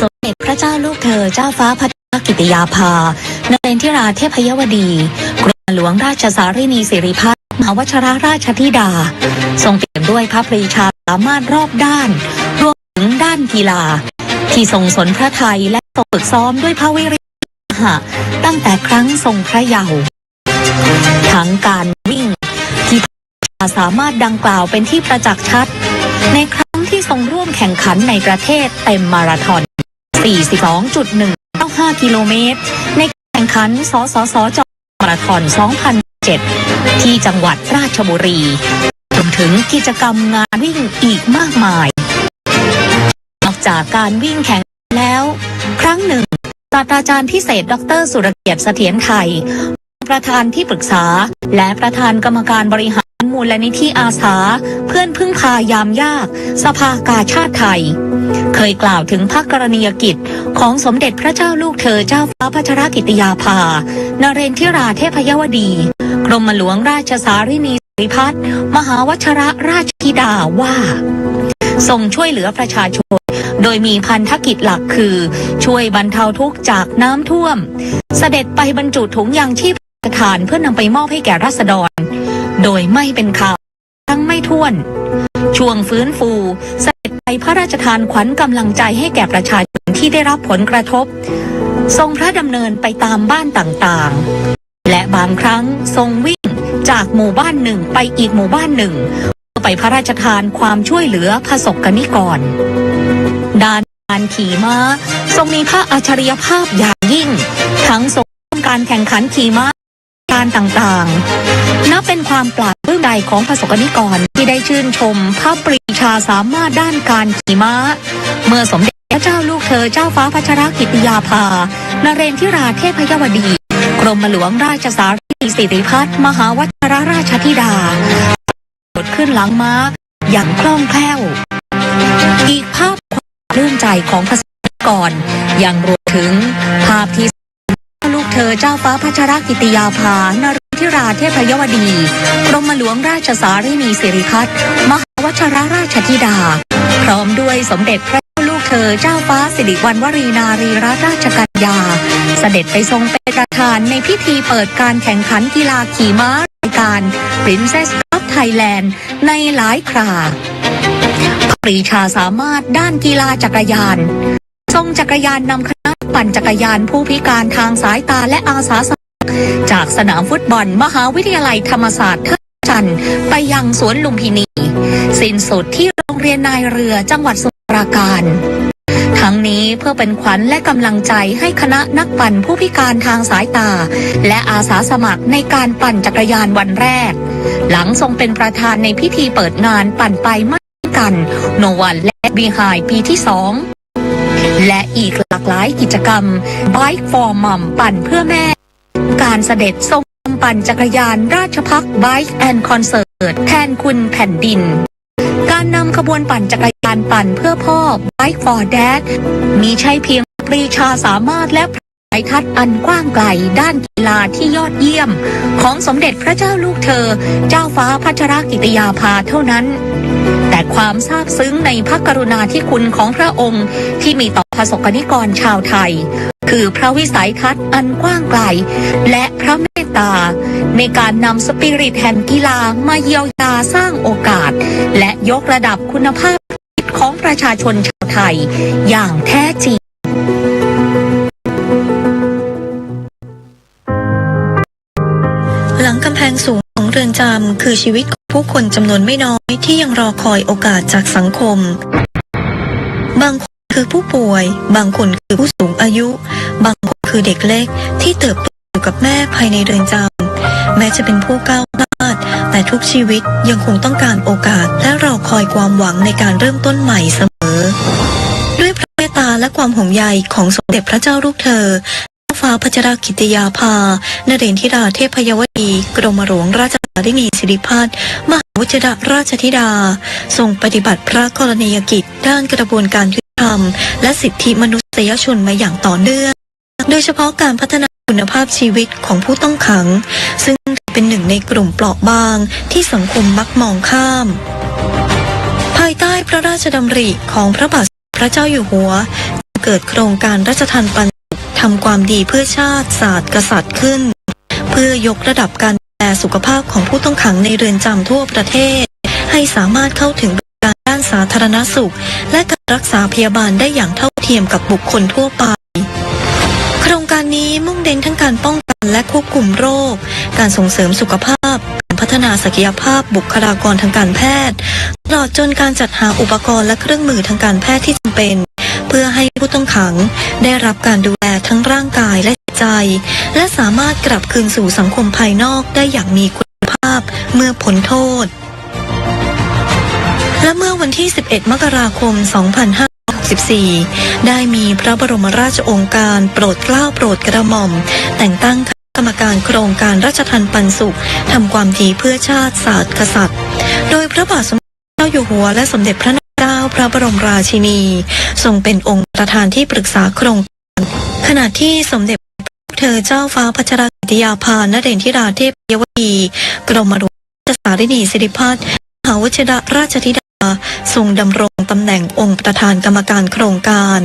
สมเด็จพระเจ้าลูกเธอเจ้าฟ้าพัชรกิติยาภานเรนทิราเทพยวดีกรมหลวงราชสารินีสิริพัฒน์มหาวชิรราชธิดาทรงเปลี่ยนด้วยพระปรีชาสามารถรอบด้านรวมถึงด้านกีฬาที่ทรงสนพระทัยและทรงฝึกซ้อมด้วยพระวิริยะตั้งแต่ครั้งทรงพระเยาว์ทั้งการวิ่งที่สามารถดังกล่าวเป็นที่ประจักษ์ชัดในครั้งที่ทรงร่วมแข่งขันในประเทศเต็มมาราธอน 42.195 กิโลเมตรในแข่งขันสสสจมาราธอน 2007 ที่จังหวัดราชบุรีรวมถึงกิจกรรมงานวิ่งอีกมากมายนอกจากการวิ่งแข่งแล้วครั้งหนึ่งศาสตราจารย์พิเศษดร.สุรเกียรติเสถียรไทยประธานที่ปรึกษาและประธานกรรมการบริหารมูลนิธิอาสาเพื่อนพึ่งพายามยากสภากาชาติไทยเคยกล่าวถึงพระกรณียกิจของสมเด็จพระเจ้าลูกเธอเจ้าฟ้าพัชรกิติยาภานเรนทิราเทพยวดีกรมหลวงราชสารินีสิริพัฒน์มหาวชิรราชธิดาว่าทรงช่วยเหลือประชาชนโดยมีพันธกิจหลักคือช่วยบรรเทาทุกข์จากน้ำท่วมเสด็จไปบรรจุถุงยางชีพทานเพื่อนำไปมอบให้แก่ราษฎรโดยไม่เป็นข่าวทั้งไม่ถ้วนช่วงฟื้นฟูเสด็จไปพระราชทานขวัญกำลังใจให้แก่ประชาชนที่ได้รับผลกระทบทรงพระดำเนินไปตามบ้านต่างๆและบางครั้งทรงวิ่งจากหมู่บ้านหนึ่งไปอีกหมู่บ้านหนึ่งเพื่อไปพระราชทานความช่วยเหลือประสบกนิกรด้านการขี่ม้าทรงมีพระอัจฉริยภาพอย่างยิ่งทั้งทรงการแข่งขันขี่ม้าการต่างๆนับเป็นความปราบปลื้มใจของประสบกนิกรที่ได้ชื่นชมพระปรีชาสามารถด้านการขี่ม้าเมื่อสมเด็จพระเจ้าลูกเธอเจ้าฟ้าพัชรกิติยาภานเรนทิราเทพยวดีกรมหลวงราชสารินีสิริพัฒน์มหาวชิรราชธิดาโดดขึ้นหลังม้าอย่างคล่องแคล่วอีกภาพความปลื้มใจของประสบกนิกรยังรวมถึงภาพที่ลูกเธอเจ้าฟ้าพัชรกิติยาภานเรนทิราเทพยวดีกรมหลวงราชสารินีสิริพัฒน์มหาวชิรราชธิดาพร้อมด้วยสมเด็จพระลูกเธอเจ้าฟ้าสิริวัณวรีนารีรัตนราชกัญญาเสด็จไปทรงเป็นประธานในพิธีเปิดการแข่งขันกีฬาขี่ม้ารายการ Princess Cup Thailand ในหลายคราปรีชาสามารถด้านกีฬาจักรยานทรงจักรยานนำคณะปั่นจักรยานผู้พิการทางสายตาและอาสาสมัครจากสนามฟุตบอลมหาวิทยาลัยธรรมศาสตร์ท่าจันทร์ไปยังสวนลุมพินีสิ้นสุดที่โรงเรียนนายเรือจังหวัดสมุทรปราการทั้งนี้เพื่อเป็นขวัญและกำลังใจให้คณะนักปั่นผู้พิการทางสายตาและอาสาสมัครในการปั่นจักรยานวันแรกหลังทรงเป็นประธานในพิธีเปิดงานปั่นไปไม่ก กัน No One และ Behind ปีที่ 2 และอีกหลากหลายกิจกรรม Bike for Mom ปั่นเพื่อแม่การเสด็จทรงปั่นจักรยานราชภัฏ Bike and Concert แทนคุณแผ่นดินการนำขบวนปั่นจักรยานปั่นเพื่อพ่อ Bike for Dad มีใช่เพียงปรีชาสามารถและวิสัยทัศน์อันกว้างไกลด้านกีฬาที่ยอดเยี่ยมของสมเด็จพระเจ้าลูกเธอเจ้าฟ้าพัชรกิติยาภาเท่านั้นแต่ความซาบซึ้งในพระกรุณาธิคุณของพระองค์ที่มีต่อประสบกนิกรชาวไทยคือพระวิสัยทัศน์อันกว้างไกลและพระเมตตาในการนำสปิริตแห่งกีฬามาเยียวยาสร้างโอกาสและยกระดับคุณภาพชีวิตของประชาชนชาวไทยอย่างแท้จริงหลังกำแพงสูงของเรือนจำคือชีวิตของผู้คนจำนวนไม่น้อยที่ยังรอคอยโอกาสจากสังคมบางคนคือผู้ป่วยบางคนคือผู้สูงอายุบางคนคือเด็กเล็กที่เติบโตอยู่กับแม่ภายในเรือนจำแม้จะเป็นผู้ก้าวพลาดแต่ทุกชีวิตยังคงต้องการโอกาสและรอคอยความหวังในการเริ่มต้นใหม่เสมอด้วยพระเมตตาและความห่วงใยของสมเด็จพระเจ้าลูกเธอฟ้าพัชรกิติยาภานเรนทิราเทพยวดีกรมหลวงราชสารินีสิริพัฒน์มหาวชิรราชธิดาทรงปฏิบัติพระกรณียกิจด้านกระบวนการยุติธรรมและสิทธิมนุษยชนมาอย่างต่อเนื่องโดยเฉพาะการพัฒนาคุณภาพชีวิตของผู้ต้องขังซึ่งเป็นหนึ่งในกลุ่มเปราะบางที่สังคมมักมองข้ามภายใต้พระราชดำริของพระบาทพระเจ้าอยู่หัวเกิดโครงการราชทานปันทำความดีเพื่อชาติศาสตร์กษัตริย์ขึ้นเพื่อยกระดับการดูแลสุขภาพของผู้ต้องขังในเรือนจำทั่วประเทศให้สามารถเข้าถึงบริการด้านสาธารณสุขและการรักษาพยาบาลได้อย่างเท่าเทียมกับบุคคลทั่วไปโครงการนี้มุ่งเน้นทั้งการป้องกันและควบคุมโรคการส่งเสริมสุขภาพการพัฒนาศักยภาพบุคลากรทางการแพทย์ตลอดจนการจัดหาอุปกรณ์และเครื่องมือทางการแพทย์ที่จำเป็นเพื่อให้ผู้ต้องขังได้รับการดูแลทั้งร่างกายและจิตใจและสามารถกลับคืนสู่สังคมภายนอกได้อย่างมีคุณภาพเมื่อพ้นโทษและเมื่อวันที่ 11 มกราคม 2564 ได้มีพระบรมราชโองการโปรดเกล้าโปรดกระหม่อมแต่งตั้งกรรมการโครงการราชทัณฑ์ปันสุขทำความดีเพื่อชาติศาสตร์กษัตริย์โดยพระบาทสมเด็จพระเจ้าอยู่หัวและสมเด็จพระนางเจ้าพระบรมราชินีทรงเป็นองค์ประธานที่ปรึกษาโครงการขณะที่สมเด็จพระเธอเจ้าฟ้าพัชรกิติยาภานเรนทิราเทพยวดีกรมหลวงราชสารินีสิริพัฒน์มหาวชิรราชธิดาทรงดำรงตำแหน่งองค์ประธานกรรมการโครงการ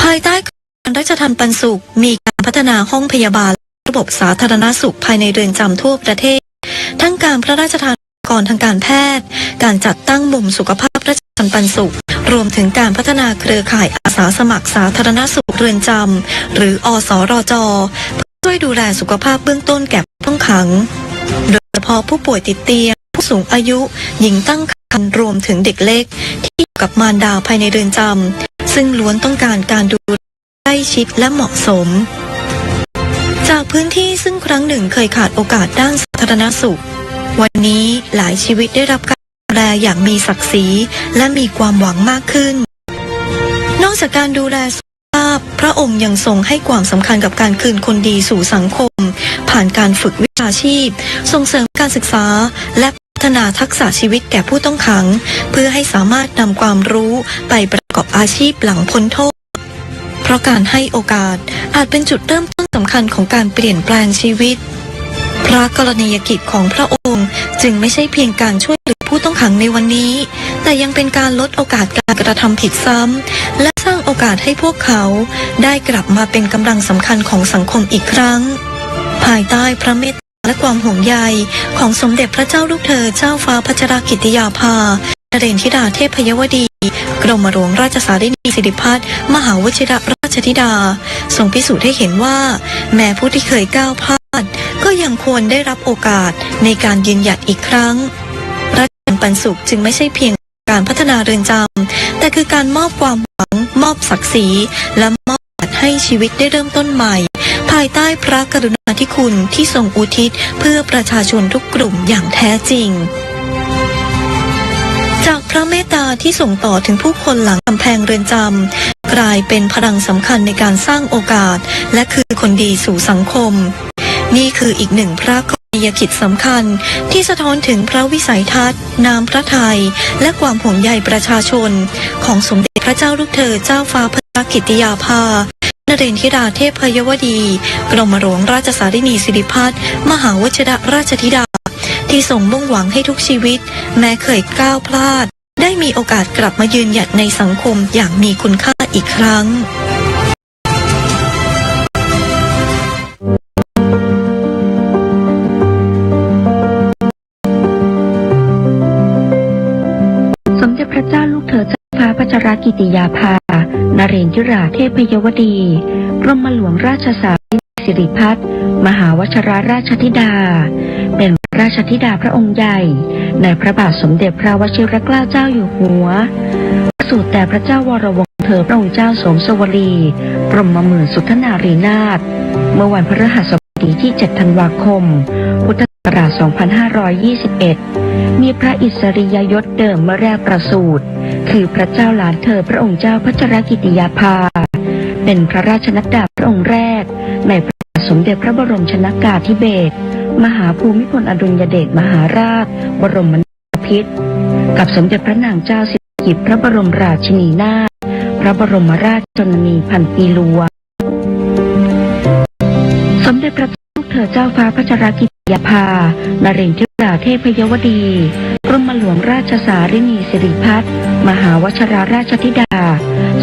ภายใต้การราชทัณฑ์ปันสุขมีการพัฒนาห้องพยาบาลระบบสาธารณสุขภายในเรือนจำทั่วประเทศทั้งการพระราชทานอุปกรณ์ทางการแพทย์การจัดตั้งมุมสุขภาพราชทัณฑ์ปันสุขรวมถึงการพัฒนาเครือข่ายอาสาสมัครสาธารณสุขเรือนจำหรืออสรจเพื่อช่วยดูแลสุขภาพเบื้องต้นแก่ผู้ต้องขังโดยเฉพาะผู้ป่วยติดเตียงผู้สูงอายุหญิงตั้งครรภ์รวมถึงเด็กเล็กที่อยู่กับมารดาภายในเรือนจำซึ่งล้วนต้องการการดูแลใกล้ชิดและเหมาะสมจากพื้นที่ซึ่งครั้งหนึ่งเคยขาดโอกาสด้านสาธารณสุขวันนี้หลายชีวิตได้รับการดูแลอย่างมีศักดิ์ศรีและมีความหวังมากขึ้นนอกจากการดูแลสุขภาพพระองค์ยังทรงให้ความสำคัญกับการคืนคนดีสู่สังคมผ่านการฝึกวิชาชีพส่งเสริมการศึกษาและพัฒนาทักษะชีวิตแก่ผู้ต้องขังเพื่อให้สามารถนำความรู้ไปประกอบอาชีพหลังพ้นโทษเพราะการให้โอกาสอาจเป็นจุดเริ่มต้นสำคัญของการเปลี่ยนแปลงชีวิตพระกรณียกิจของพระองค์จึงไม่ใช่เพียงการช่วยเหลือผู้ต้องขังในวันนี้แต่ยังเป็นการลดโอกาสการกระทำผิดซ้ำและสร้างโอกาสให้พวกเขาได้กลับมาเป็นกำลังสำคัญของสังคมอีกครั้งภายใต้พระเมตตาและความห่วงใยของสมเด็จพระเจ้าลูกเธอเจ้าฟ้าพัชรกิติยาภานเรนทิราเทพยวดีกรมหลวงราชสารินีสิริพัฒน์มหาวชิรราชธิดาทรงพิสูจน์ให้เห็นว่าแม้ผู้ที่เคยก้าวพลาดก็ยังควรได้รับโอกาสในการยืนหยัดอีกครั้งราชทัณฑ์ปันสุขจึงไม่ใช่เพียงการพัฒนาเรือนจำแต่คือการมอบความหวังมอบศักดิ์ศรีและมอบให้ชีวิตได้เริ่มต้นใหม่ ภายใต้พระกรุณาธิคุณที่ทรงอุทิศเพื่อประชาชนทุกกลุ่มอย่างแท้จริงจากพระเมตตาที่ส่งต่อถึงผู้คนหลังกำแพงเรือนจำกลายเป็นพลังสำคัญในการสร้างโอกาสและคืนคนดีสู่สังคมนี่คืออีกหนึ่งพระกรณียกิจสำคัญที่สะท้อนถึงพระวิสัยทัศน์น้ำพระทัยและความห่วงใยประชาชนของสมเด็จพระเจ้าลูกเธอเจ้าฟ้าพัชรกิติยาภานเรนทิราเทพยวดีกรมหลวงราชสารินีสิริพัฒน์มหาวชิรราชธิดาที่ทรงมุ่งหวังให้ทุกชีวิตแม้เคยก้าวพลาดได้มีโอกาสกลับมายืนหยัดในสังคมอย่างมีคุณค่าอีกครั้งสมเด็จพระเจ้าลูกเธอเจ้าฟ้าพัชรกิติยาภานเรนทิราเทพยวดีกรมหลวงราชสารินีสิริพัฒน์มหาวชิรราชธิดาเป็นราชธิดาพระองค์ใหญ่ในพระบาทสมเด็จพระวชิรเกล้าเจ้าอยู่หัวประสูติแต่พระเจ้าวรวงศ์เธอพระองค์เจ้าสมสวรีกรมหมื่นสุทธนารีนาถเมื่อวันพฤหัสบดีที่ 7 ธันวาคม พุทธศักราช 2521 มีพระอิสริยยศเดิมเมื่อแรกประสูติคือพระเจ้าหลานเธอพระองค์เจ้าพัชรกิติยาภาเป็นพระราชนัดดาพระองค์แรกในพระบาทสมเด็จพระบรมชนกาธิเบศรมหาภูมิพลอดุลยเดชมหาราชบรมนาถบพิตรกับสมเด็จพระนางเจ้าสิริกิติ์พระบรมราชินีนาถพระบรมราชชนนีพันปีหลวงสมเด็จพระลูกเธอเจ้าฟ้าพัชรกิติยาภานเรนทิราเทพยวดีกรมหลวงราชสารินีสิริพัฒน์มหาวชิรราชธิดา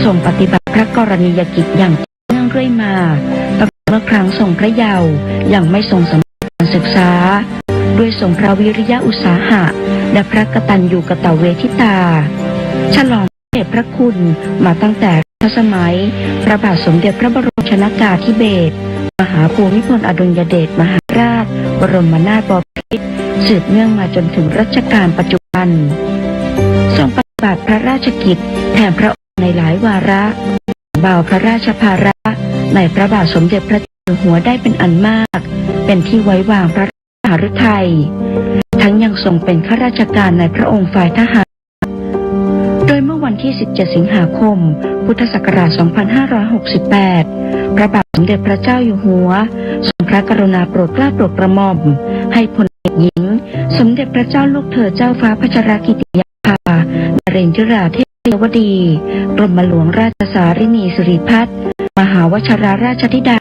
ทรงปฏิบัติพระกรณียกิจอย่างเนื่องเรื่อยมาตั้งแต่เมื่อครั้งทรงพระเยาว์ยังไม่ทรงสำเร็จการศึกษาด้วยทรงพระวิริยะอุตสาหะและพระกตัญญูกตเวทิตาฉลองพระคุณมาตั้งแต่รัชสมัยพระบาทสมเด็จพระบรมชนกาธิเบศรมหาภูมิพลอดุลยเดชมหาราชบรมนาถบพิตรสืบเนื่องมาจนถึงรัชกาลปัจจุบันทรงปฏิบัติพระราชกิจแทนพระองค์ในหลายวาระเบาพระราชภาระในพระบาทสมเด็จพระเจ้าอยู่หัวได้เป็นอันมากเป็นที่ไว้วางพระหฤทัยทั้งยังทรงเป็นข้าราชการในพระองค์ฝ่ายทหารโดยเมื่อวันที่ 17 สิงหาคม พุทธศักราช 2568 พระบาทสมเด็จพระเจ้าอยู่หัวทรงพระกรุณาโปรดเกล้าโปรดกระหม่อมให้พลเอกหญิงสมเด็จพระเจ้าลูกเธอเจ้าฟ้าพัชรกิติยาภานเรนทิราเทพยวดีกรมหลวงราชสารินีสิริพัฒน์มหาวชิรราชธิดา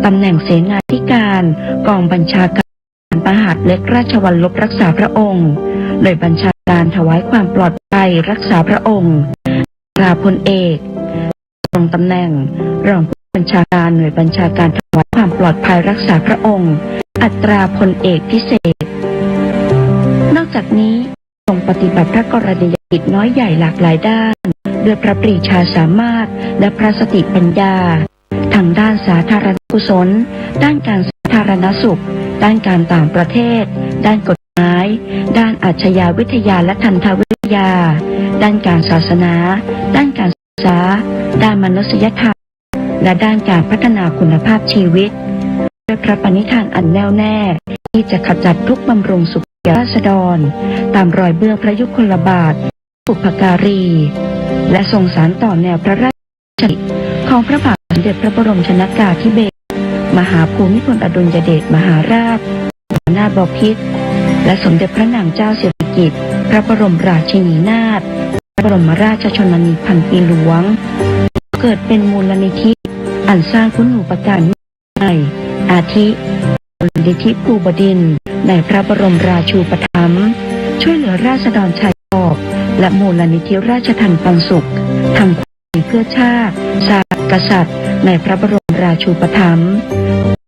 ตำแหน่งเสนาธิการกองบัญชาการมหาดเล็กราชวัลลบรักษาพระองค์โดยบัญชาการถวายความปลอดภัยรักษาพระองค์ราพลเอกตรงตำแหน่งรองผู้บัญชาการหน่วยบัญชาการถวายความปลอดภัยรักษาพระองค์อัตราพลเอกพิเศษนอกจากนี้ทรงปฏิบัติพระกรณียกิจน้อยใหญ่หลากหลายด้านด้วยพระปรีชาสามารถและพระสติปัญญาทางด้านสาธารณกุศลด้านการสาธารณสุขด้านการต่างประเทศด้านกฎหมายด้านอาชญาวิทยาและทันตวิทยาด้านการศาสนาด้านการศึกษาด้านมนุษยธรรมและด้านการพัฒนาคุณภาพชีวิตด้วยพระปณิธานอันแน่วแน่ที่จะขจัดทุกข์บำรุงสุขแก่ราษฎรตามรอยเบื้องพระยุคลบาทบุพการีและทรงสานต่อแนวพระราชดำริของพระบาทสมเด็จพระบรมชนกาธิเบศรมหาภูมิพลอดุลยเดชมหาราชบรมนาถบพิตรและสมเด็จพระนางเจ้าสิริกิติ์พระบรมราชินีนาถพระบรมราชชนนีพันปีหลวงเกิดเป็นมูลนิธิอันสร้างคุณูปการใหม่อาทิมูลนิธิภูบดินทร์ในพระบรมราชูปถัมภ์ช่วยเหลือราษฎรชายขอบและมูลนิธิราชทัณฑ์ปันสุขทำความดีเพื่อชาติศาสตร์กษัตริย์ในพระบรมราชูปถัมภ์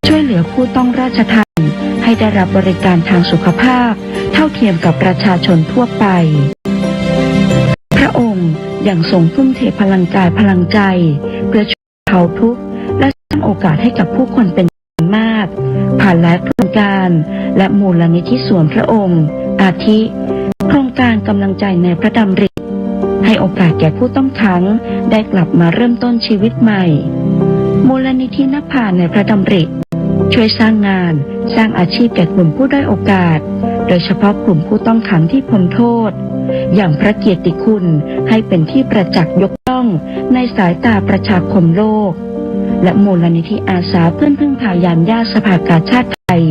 ช่วยเหลือผู้ต้องราชทัณฑ์ให้ได้รับบริการทางสุขภาพเท่าเทียมกับประชาชนทั่วไปพระองค์ยังทรงทุ่มเทพลังกายพลังใจเพื่อช่วยบรรเทาทุกข์และสร้างโอกาสให้กับผู้คนเป็นมากผ่านหลายโครงการและมูลนิธิส่วนพระองค์อาทิโครงการกำลังใจในพระดำริให้โอกาสแก่ผู้ต้องขังได้กลับมาเริ่มต้นชีวิตใหม่ มูลนิธินภาในพระดำริช่วยสร้างงานสร้างอาชีพแก่กลุ่มผู้ด้อยโอกาสโดยเฉพาะกลุ่มผู้ต้องขังที่พ้นโทษอย่างพระเกียรติคุณให้เป็นที่ประจักษ์ยกย่องในสายตาประชาคมโลกและมูลนิธิอาสาเพื่อนพึ่งพายามญาติสภากาชาติไทย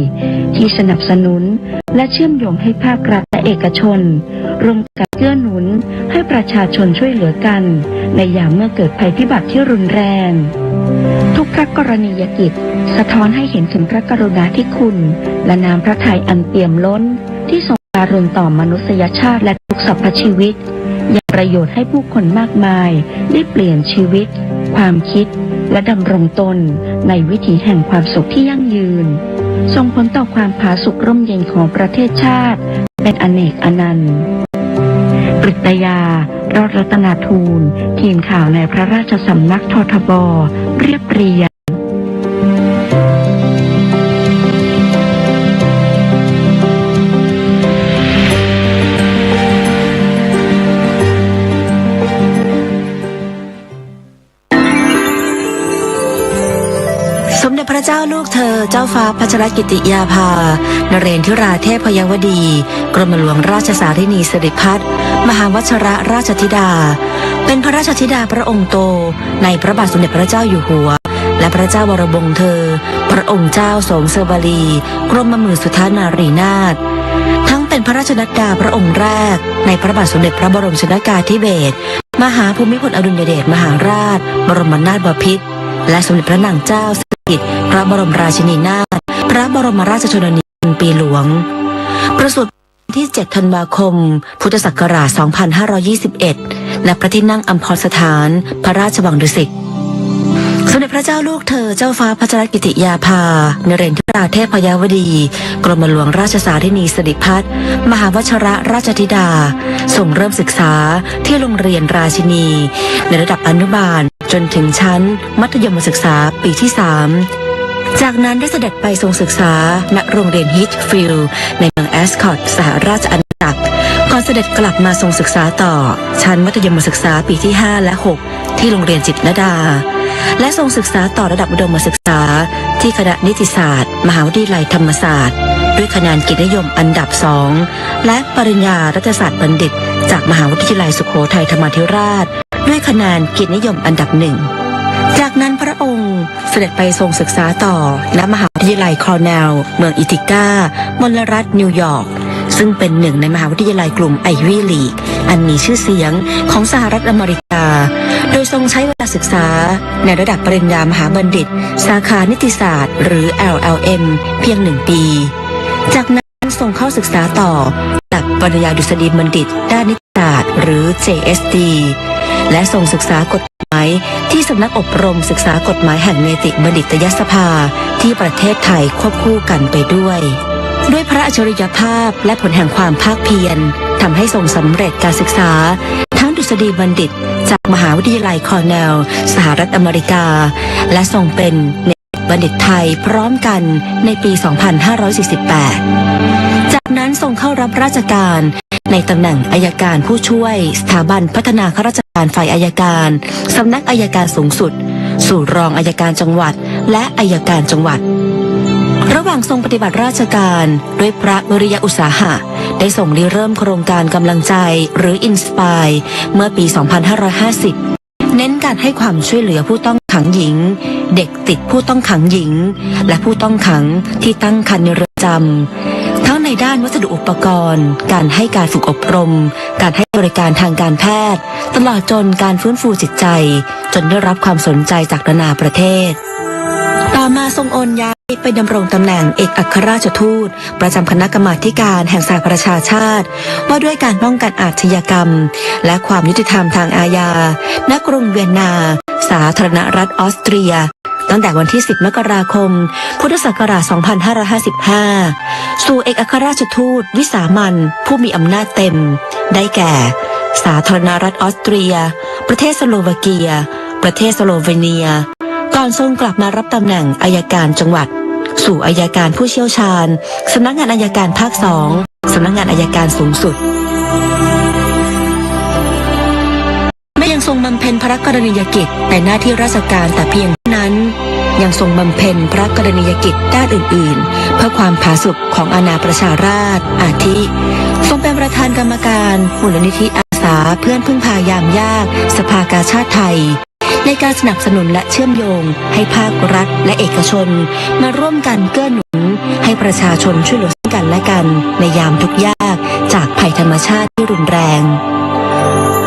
ที่สนับสนุนและเชื่อมโยงให้ภาครัฐและเอกชนร่วมกันเกื้อหนุนให้ประชาชนช่วยเหลือกันในยามเมื่อเกิดภัยพิบัติที่รุนแรงทุกพระกรณียกิจสะท้อนให้เห็นถึงพระกรุณาธิคุณและน้ำพระทัยอันเปี่ยมล้นที่ทรงการุณต่อมนุษยชาติและทุกสรรพชีวิตยังประโยชน์ให้ผู้คนมากมายได้เปลี่ยนชีวิตความคิดและดำรงตนในวิถีแห่งความสุขที่ยั่งยืนส่งผลต่อความผาสุกร่มเย็นของประเทศชาติเป็นอเนกอนันต์ปริตยารอดรัตนาทูลทีมข่าวในพระราชสำนักททบเรียบเรียง สมเด็จพระเจ้าลูกเธอเจ้าฟ้าพัชรกิติยาภานเรนทิราเทพยวดี กรมหลวงราชสารินีสิริพัฒน์มหาวชรราชธิดาเป็นพระราชธิดาพระองค์โตในพระบาทสมเด็จพระเจ้าอยู่หัวและพระเจ้าวรวงศ์เธอพระองค์เจ้าสมเสวลีกรมหมื่นสุทานารีนาถทั้งเป็นพระราชนัดดาพระองค์แรกในพระบาทสมเด็จพระบรมชนกาธิเบศรมหาภูมิพลอดุลยเดชมหาราชบรมนาถบพิตรและสมเด็จพระนางเจ้าสิริกิติ์พระบรมราชินีนาถพระบรมราชชนนีปีหลวงประสูติที่ 7 ธันวาคม พุทธศักราช 2521 ณ พระที่นั่งอัมพรสถาน พระราชวังดุสิต สมเด็จพระเจ้าลูกเธอเจ้าฟ้าพัชรกิติยาภานเรนทิราเทพยวดี กรมหลวงราชสารินีสิริพัฒน์มหาวชรราชธิดาส่งเริ่มศึกษาที่โรงเรียนราชินีในระดับอนุบาลจนถึงชั้นมัธยมศึกษาปีที่ 3จากนั้นได้เสด็จไปทรงศึกษาณโรงเรียนฮิตฟิลด์ในเมืองแอสคอตสหราชอาณาจักรก่อนเสด็จกลับมาทรงศึกษาต่อชั้นมัธยมศึกษาปีที่ 5 และ 6 ที่โรงเรียนจิตรลดาและทรงศึกษาต่อระดับอุดมศึกษาที่คณะนิติศาสตร์มหาวิทยาลัยธรรมศาสตร์ด้วยคะแนนเกียรตินิยมอันดับ 2 และปริญญารัฐศาสตร์บัณฑิตจากมหาวิทยาลัยสุโขทัยธรรมาธิราชด้วยคะแนนเกียรตินิยมอันดับ 1จากนั้นพระองค์เสด็จไปทรงศึกษาต่อณมหาวิทยาลัยคอร์เนลเมืองอิติก้ามลรัฐนิวยอร์กซึ่งเป็นหนึ่งในมหาวิทยาลัยกลุ่มไอวี่ลีกอันมีชื่อเสียงของสหรัฐอเมริกาโดยทรงใช้เวลาศึกษาในระดับปริญญามหาบัณฑิตสาขานิติศาสตร์หรือ LLM เพียง1 ปีจากนั้นทรงเข้าศึกษาต่อระดับปริญญาดุษฎีบัณฑิตด้านนิติศาสตร์หรือ JSD และทรงศึกษากฎหมายที่สำนักอบรมศึกษากฎหมายแห่งเนติบัณฑิตยสภาที่ประเทศไทยควบคู่กันไปด้วยพระอัจฉริยภาพและผลแห่งความภาคเพียรทำให้ทรงสำเร็จการศึกษาทั้งดุษฎีบัณฑิตจากมหาวิทยาลัยคอร์เนลสหรัฐอเมริกาและทรงเป็นเนติบัณฑิตไทยพร้อมกันในปี 2548 จากนั้นทรงเข้ารับราชการในตำแหน่งอัยการผู้ช่วยสถาบันพัฒนาข้าราชการฝ่ายอัยการสำนักอัยการสูงสุดสู่รองอัยการจังหวัดและอัยการจังหวัดระหว่างทรงปฏิบัติราชการด้วยพระวิริยะอุตสาหะได้ส่งริเริ่มโครงการกำลังใจหรือ Inspire เมื่อปี 2550 เน้นการให้ความช่วยเหลือผู้ต้องขังหญิงเด็กติดผู้ต้องขังหญิงและผู้ต้องขังที่ตั้งครรภ์ในเรือนจำทั้งในด้านวัสดุอุปกรณ์การให้การฝึกอบรมการให้บริการทางการแพทย์ตลอดจนการฟื้นฟูจิตใจจนได้รับความสนใจจากนานาประเทศต่อมาทรงโอนย้ายไปดำรงตำแหน่งเอกอัครราชทูตประจำคณะกรรมาธิการแห่งสหประชาชาติว่าด้วยการป้องกันอาชญากรรมและความยุติธรรมทางอาญาณกรุงเวียนนาสาธารณรัฐออสเตรียตั้งแต่วันที่ 10 มกราคม พุทธศักราช 2555 สู่เอกอัครราชทูตวิสามัญผู้มีอำนาจเต็มได้แก่สาธารณรัฐออสเตรียประเทศสโลวาเกียประเทศสโลเวเนียก่อนทรงกลับมารับตำแหน่งอัยการจังหวัดสู่อัยการผู้เชี่ยวชาญสำนักงานอัยการภาค 2สำนักงานอัยการสูงสุดไม่ยังทรงบำเพ็ญ พ็ญพระกรณียกิจในหน้าที่ราชการแต่เพียงเท่านั้นยังทรงบำเพ็ญพระกรณียกิจด้านอื่นๆเพื่อความผาสุกของอาณาประชาราษฎร์อาทิทรงเป็นประธานกรรมการมูลนิธิอาสาเพื่อนพึ่งพายามยากสภากาชาดไทยในการสนับสนุนและเชื่อมโยงให้ภาครัฐและเอกชนมาร่วมกันเกื้อหนุนให้ประชาชนช่วยเหลือซึ่งกันและกันในยามทุกข์ยากจากภัยธรรมชาติที่รุนแรง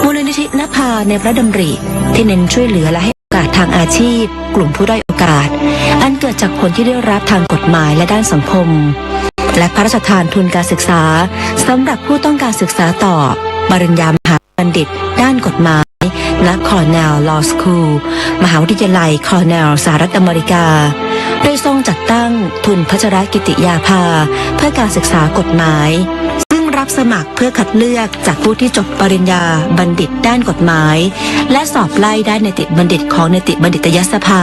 มูลนิธินภาในพระดำริที่เน้นช่วยเหลือและให้โอกาสทางอาชีพกลุ่มผู้ด้อยโอกาสอันเกิดจากผลที่ได้รับทางกฎหมายและด้านสังคมและพระราชทานทุนการศึกษาสำหรับผู้ต้องการศึกษาต่อปริญญามหาบัณฑิตด้านกฎหมายณคอร์เนลลอว์สคูลมหาวิทยาลัยคอร์เนลสหรัฐอเมริกาโดยทรงจัดตั้งทุนพัชรกิติยาภาเพื่อการศึกษากฎหมายซึ่งรับสมัครเพื่อคัดเลือกจากผู้ที่จบปริญญาบัณฑิตด้านกฎหมายและสอบไล่ได้นิติบัณฑิตของนิติบัณฑิตยสภา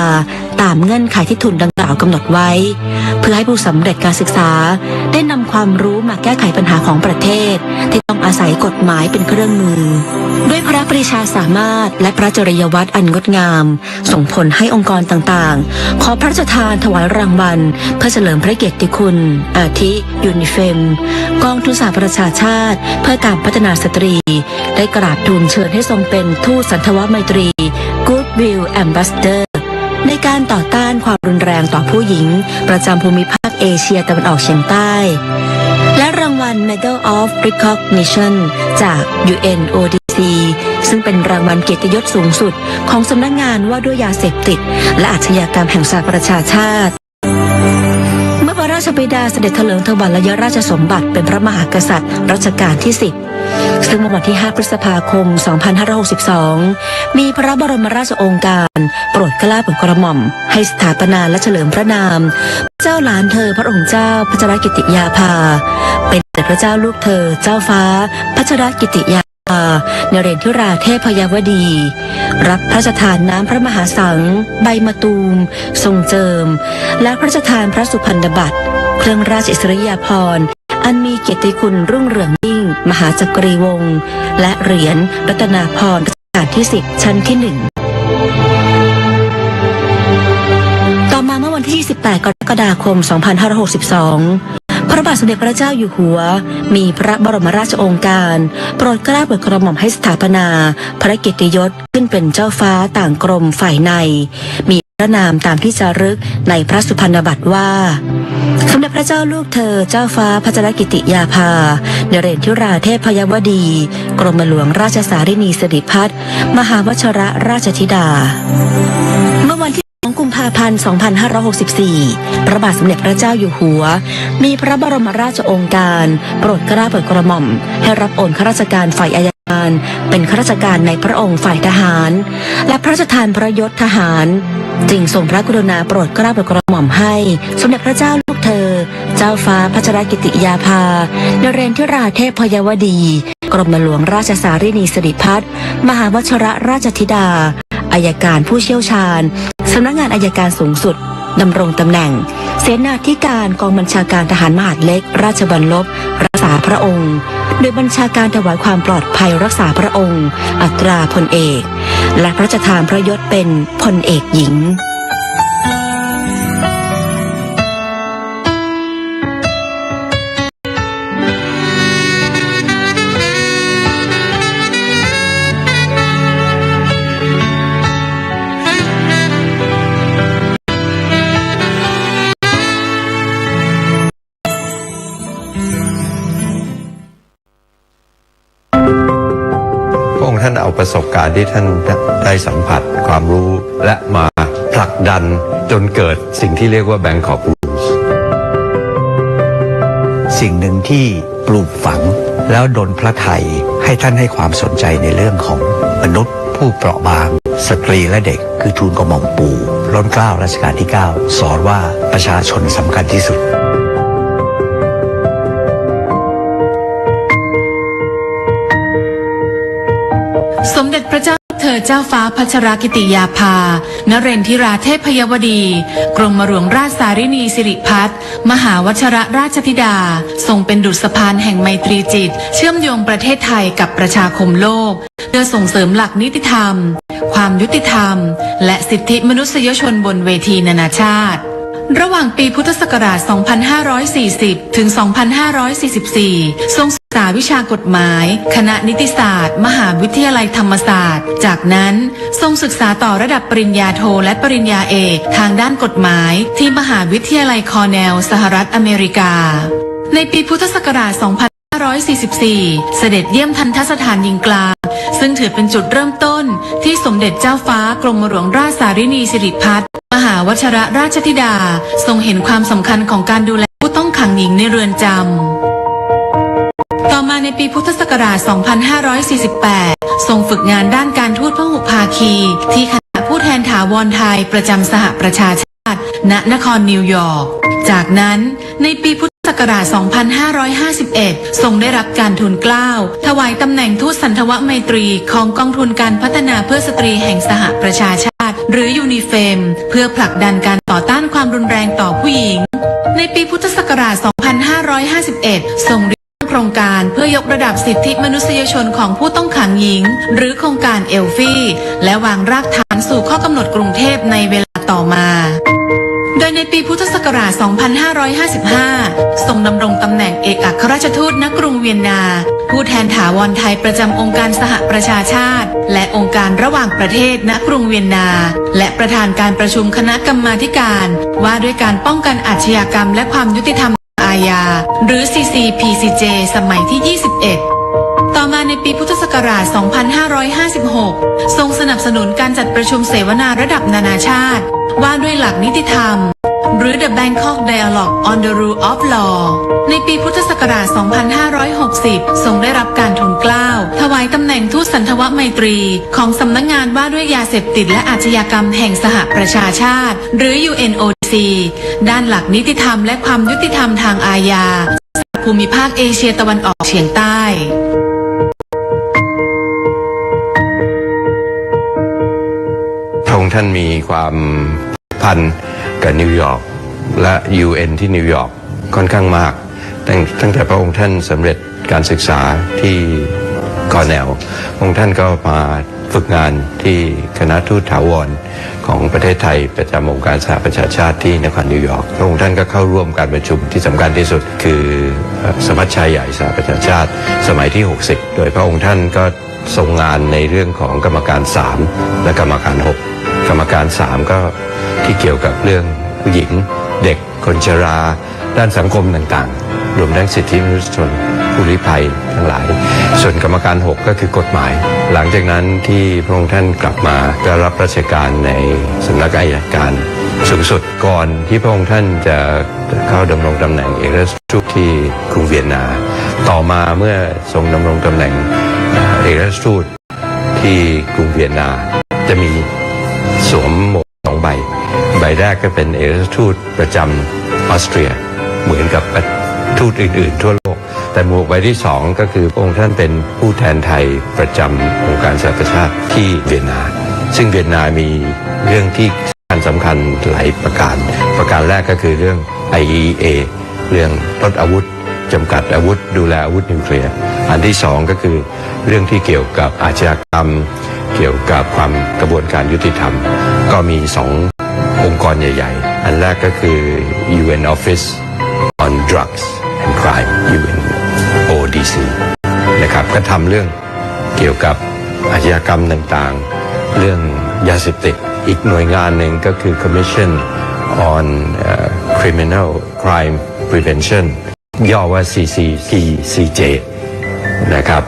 ตามเงื่อนไขที่ทุนดังกล่าวกำหนดไว้เพื่อให้ผู้สำเร็จการศึกษาได้นำความรู้มาแก้ไขปัญหาของประเทศที่ต้องอาศัยกฎหมายเป็นเครื่องมือด้วยพระปรีชาสามารถและพระจริยวัตรอันงดงามส่งผลให้องค์กรต่างๆขอพระราชทานถวายรางวัลเพื่อเฉลิมพระเกียรติคุณอาทิยูนิเฟมกองทุนสหประชาชาติเพื่อการพัฒนาสตรีได้กราบทูลเชิญให้ทรงเป็นทูตสันทวไมตรี Goodwill Ambassador ในการต่อต้านความรุนแรงต่อผู้หญิงประจำภูมิภาคเอเชียตะวันออกเฉียงใต้และรางวัล Medal of Recognition จาก UNODC ซึ่งเป็นรางวัลเกียรติยศสูงสุดของสำนักงานว่าด้วยยาเสพติดและอาชญากรรมแห่งสหประชาชาติเมื่อพระราชบิดาเสด็จเถลิงถวัลยราชสมบัติเป็นพระมหากษัตริย์รัชกาลที่ 10ซึ่งเมื่อวันที่ 5 พฤษภาคม 2562 มีพระบรมราชโองการโปรดเกล้าโปรดกระหม่อมให้สถาปนาและเฉลิมพระนามเจ้าหลานเธอพระองค์เจ้าพัชรกิติยาภาเป็นสมเด็จพระเจ้าลูกเธอเจ้าฟ้าพัชรกิติยาภานเรนทิราเทพยวดีรับพระราชทานน้ำพระมหาสังใบมะตูมทรงเจิมและพระราชทานพระสุพรรณบัตรเครื่องราชอิสริยาภรณ์อันมีเกียรติคุณรุ่งเรืองยิ่งมหาจักรีวงศ์และเหรียญรัตนาภรณ์รัชกาลที่ 10 ชั้นที่ 1ต่อมาเมื่อวันที่ 28 กรกฎาคม 2562 พระบาทสมเด็จพระเจ้าอยู่หัวมีพระบรมราชโองการโปรดเกล้าโปรดกระหม่อมให้สถาปนาพระเกียรติยศขึ้นเป็นเจ้าฟ้าต่างกรมฝ่ายในมีพระนามตามที่จารึกในพระสุพรรณบัตรว่าสมเด็จพระเจ้าลูกเธอเจ้าฟ้าพัชรกิติยาภานเรนทิราเทพยวดีกรมหลวงราชสารินีสิริพัฒน์มหาวชิรราชธิดาเมื่อวันที่2 กุมภาพันธ์ 2564 พระบาทสมเด็จพระเจ้าอยู่หัวมีพระบรมราชโองการโปรดเกล้าโปรดกระหม่อมให้รับโอนข้าราชการฝ่ายอัยการเป็นข้าราชการในพระองค์ฝ่ายทหารและพระราชทานพระยศทหารจึงทรงพระกรุณาโปรดเกล้าโปรดกระหม่อมให้สมเด็จพระเจ้าลูกเธอเจ้าฟ้าพัชรกิติยาภานเรนทิราเทพยวดีกรมหลวงราชสารินีสิริพัฒน์มหาวชิรราชธิดาอัยการผู้เชี่ยวชาญสำนักงานอัยการสูงสุดดำรงตำแหน่งเสนาธิการกองบัญชาการทหารมหาดเล็กราชบัลลบรักษาพระองค์โดยบัญชาการถวายความปลอดภัยรักษาพระองค์อัตราพลเอกและพระราชทานพระยศเป็นพลเอกหญิงท่านเอาประสบการณ์ที่ท่านได้สัมผัสความรู้และมาผลักดันจนเกิดสิ่งที่เรียกว่า Bangkok Blues สิ่งหนึ่งที่ปลูกฝังแล้วดลพระทัยให้ท่านให้ความสนใจในเรื่องของมนุษย์ผู้เปราะบางสตรีและเด็กคือทูลกระหม่อมปู่ล้นเกล้ารัชกาลที่ 9 สอนว่าประชาชนสำคัญที่สุดสมเด็จพระเจ้าเธอเจ้าฟ้าพัชรกิติยาภานเรนทิราเทพยวดีกรมหลวงราชสารินีสิริพัฒน์มหาวชิรราชธิดาทรงเป็นดุจสะพานแห่งไมตรีจิตเชื่อมโยงประเทศไทยกับประชาคมโลก พื่อส่งเสริมหลักนิติธรรม ความยุติธรรม และสิทธิมนุษยชนบนเวทีนานาชาติระหว่างปีพุทธศักราช 2540 ถึง 2544 ทรงศึกษาวิชากฎหมาย คณะนิติศาสตร์ มหาวิทยาลัยธรรมศาสตร์ จากนั้นทรงศึกษาต่อระดับปริญญาโทและปริญญาเอกทางด้านกฎหมายที่มหาวิทยาลัยคอร์เนลสหรัฐอเมริกาในปีพุทธศักราช 2544 เสด็จเยี่ยมทัณฑสถานหญิงกลางซึ่งถือเป็นจุดเริ่มต้นที่สมเด็จเจ้าฟ้ากรมหลวงราชสารินีสิริพัฒน์มหาวชิรราชธิดาทรงเห็นความสำคัญของการดูแลผู้ต้องขังหญิงในเรือนจำต่อมาในปีพุทธศักราช 2548 ทรงฝึกงานด้านการทูตพหุภาคีที่คณะผู้แทนถาวรไทยประจำสหประชาชาติณนครนิวยอร์กจากนั้นในปีพุทธศักราช 2551 ทรงได้รับการทูลเกล้าถวายตำแหน่งทูตสันทวไมตรีของกองทุนการพัฒนาเพื่อสตรีแห่งสหประชาชาติหรือยูนิเฟมเพื่อผลักดันการต่อต้านความรุนแรงต่อผู้หญิงในปีพุทธศักราช 2551 ทรงโครงการเพื่อยกระดับสิทธิมนุษยชนของผู้ต้องขังหญิงหรือโครงการเอลฟี่และวางรากฐานสู่ข้อกำหนดกรุงเทพในเวลาต่อมาโดยในปีพุทธศักราช 2555 ทรงดำรงตำแหน่งเอกอัครราชทูตณกรุงเวียนนาผู้แทนถาวรไทยประจำองค์การสหประชาชาติและองค์การระหว่างประเทศณกรุงเวียนนาและประธานการประชุมคณะกรรมาธิการว่าด้วยการป้องกันอาชญากรรมและความยุติธรรมอาญาหรือ CCPCJ สมัยที่ 21 ต่อมาในปีพุทธศักราช 2556 ทรงสนับสนุนการจัดประชุมเสวนาระดับนานาชาติว่าด้วยหลักนิติธรรมหรือ The Bangkok Dialogue on the Rule of Law ในปีพุทธศักราช 2560 ทรงได้รับการทูลเกล้าถวายตำแหน่งทูตสันทวไมตรีของสำนักงานว่าด้วยยาเสพติดและอาชญากรรมแห่งสหประชาชาติหรือ UNODC ด้านหลักนิติธรรมและความยุติธรรมทางอาญาภูมิภาคเอเชียตะวันออกเฉียงใต้พระองค์ท่านมีความพันกับนิวยอร์กและ UN ที่นิวยอร์กค่อนข้างมากตั้งแต่พระองค์ท่านสำเร็จการศึกษาที่คอร์เนลพระองค์ท่านก็มาฝึกงานที่คณะทูตถาวรของประเทศไทยประจำองค์การสหประชาชาติที่นครนิวยอร์กพระองค์ท่านก็เข้าร่วมการประชุมที่สำคัญที่สุดคือสมัชชาใหญ่สหประชาชาติสมัยที่ 60 โดยพระองค์ท่านก็ทรงงานในเรื่องของกรรมการ3และกรรมการ6กรรมการ3ก็ที่เกี่ยวกับเรื่องผู้หญิงเด็กคนชราด้านสังคมต่างๆรวมทั้งสิทธิมนุษยชนผู้ลี้ภัยทั้งหลายส่วนกรรมการ6ก็คือกฎหมายหลังจากนั้นที่พระองค์ท่านกลับมาได้รับราชการในสำนักอัยการสูงสุดก่อนที่พระองค์ท่านจะเข้าดำรงตำแหน่งเอกอัครราชทูตที่กรุงเวียนนาต่อมาเมื่อทรงดำรงตำแหน่งเอกอัครราชทูตที่กรุงเวียนนาจะมีสวมหมวก2 ใบแรกก็เป็นเอกอัครราชทูตประจำออสเตรียเหมือนกับทูตอื่นๆทั่วโลกแต่หมวกใบที่2ก็คือพระองค์ท่านเป็นผู้แทนไทยประจำองค์การสหประชาชาติที่เวียนนาซึ่งเวียนนามีเรื่องที่สำคัญหลายประการแรกก็คือเรื่อง IEA เรื่องลดอาวุธจำกัดอาวุธดูแลอาวุธนิวเคลียร์อันที่2ก็คือเรื่องที่เกี่ยวกับอาชญากรรมเกี่ยวกับความกระบวนการยุติธรรมก็มี2องค์กรใหญ่ๆอันแรกก็คือ UN Office on Drugs and Crime UNODC นะครับก็ทำเรื่องเกี่ยวกับอาชญากรรมต่างๆเรื่องยาเสพติดอีกหน่วยงานหนึ่งก็คือ Commission on Criminal Crime Prevention ย่อว่า CCPCJ นะครับ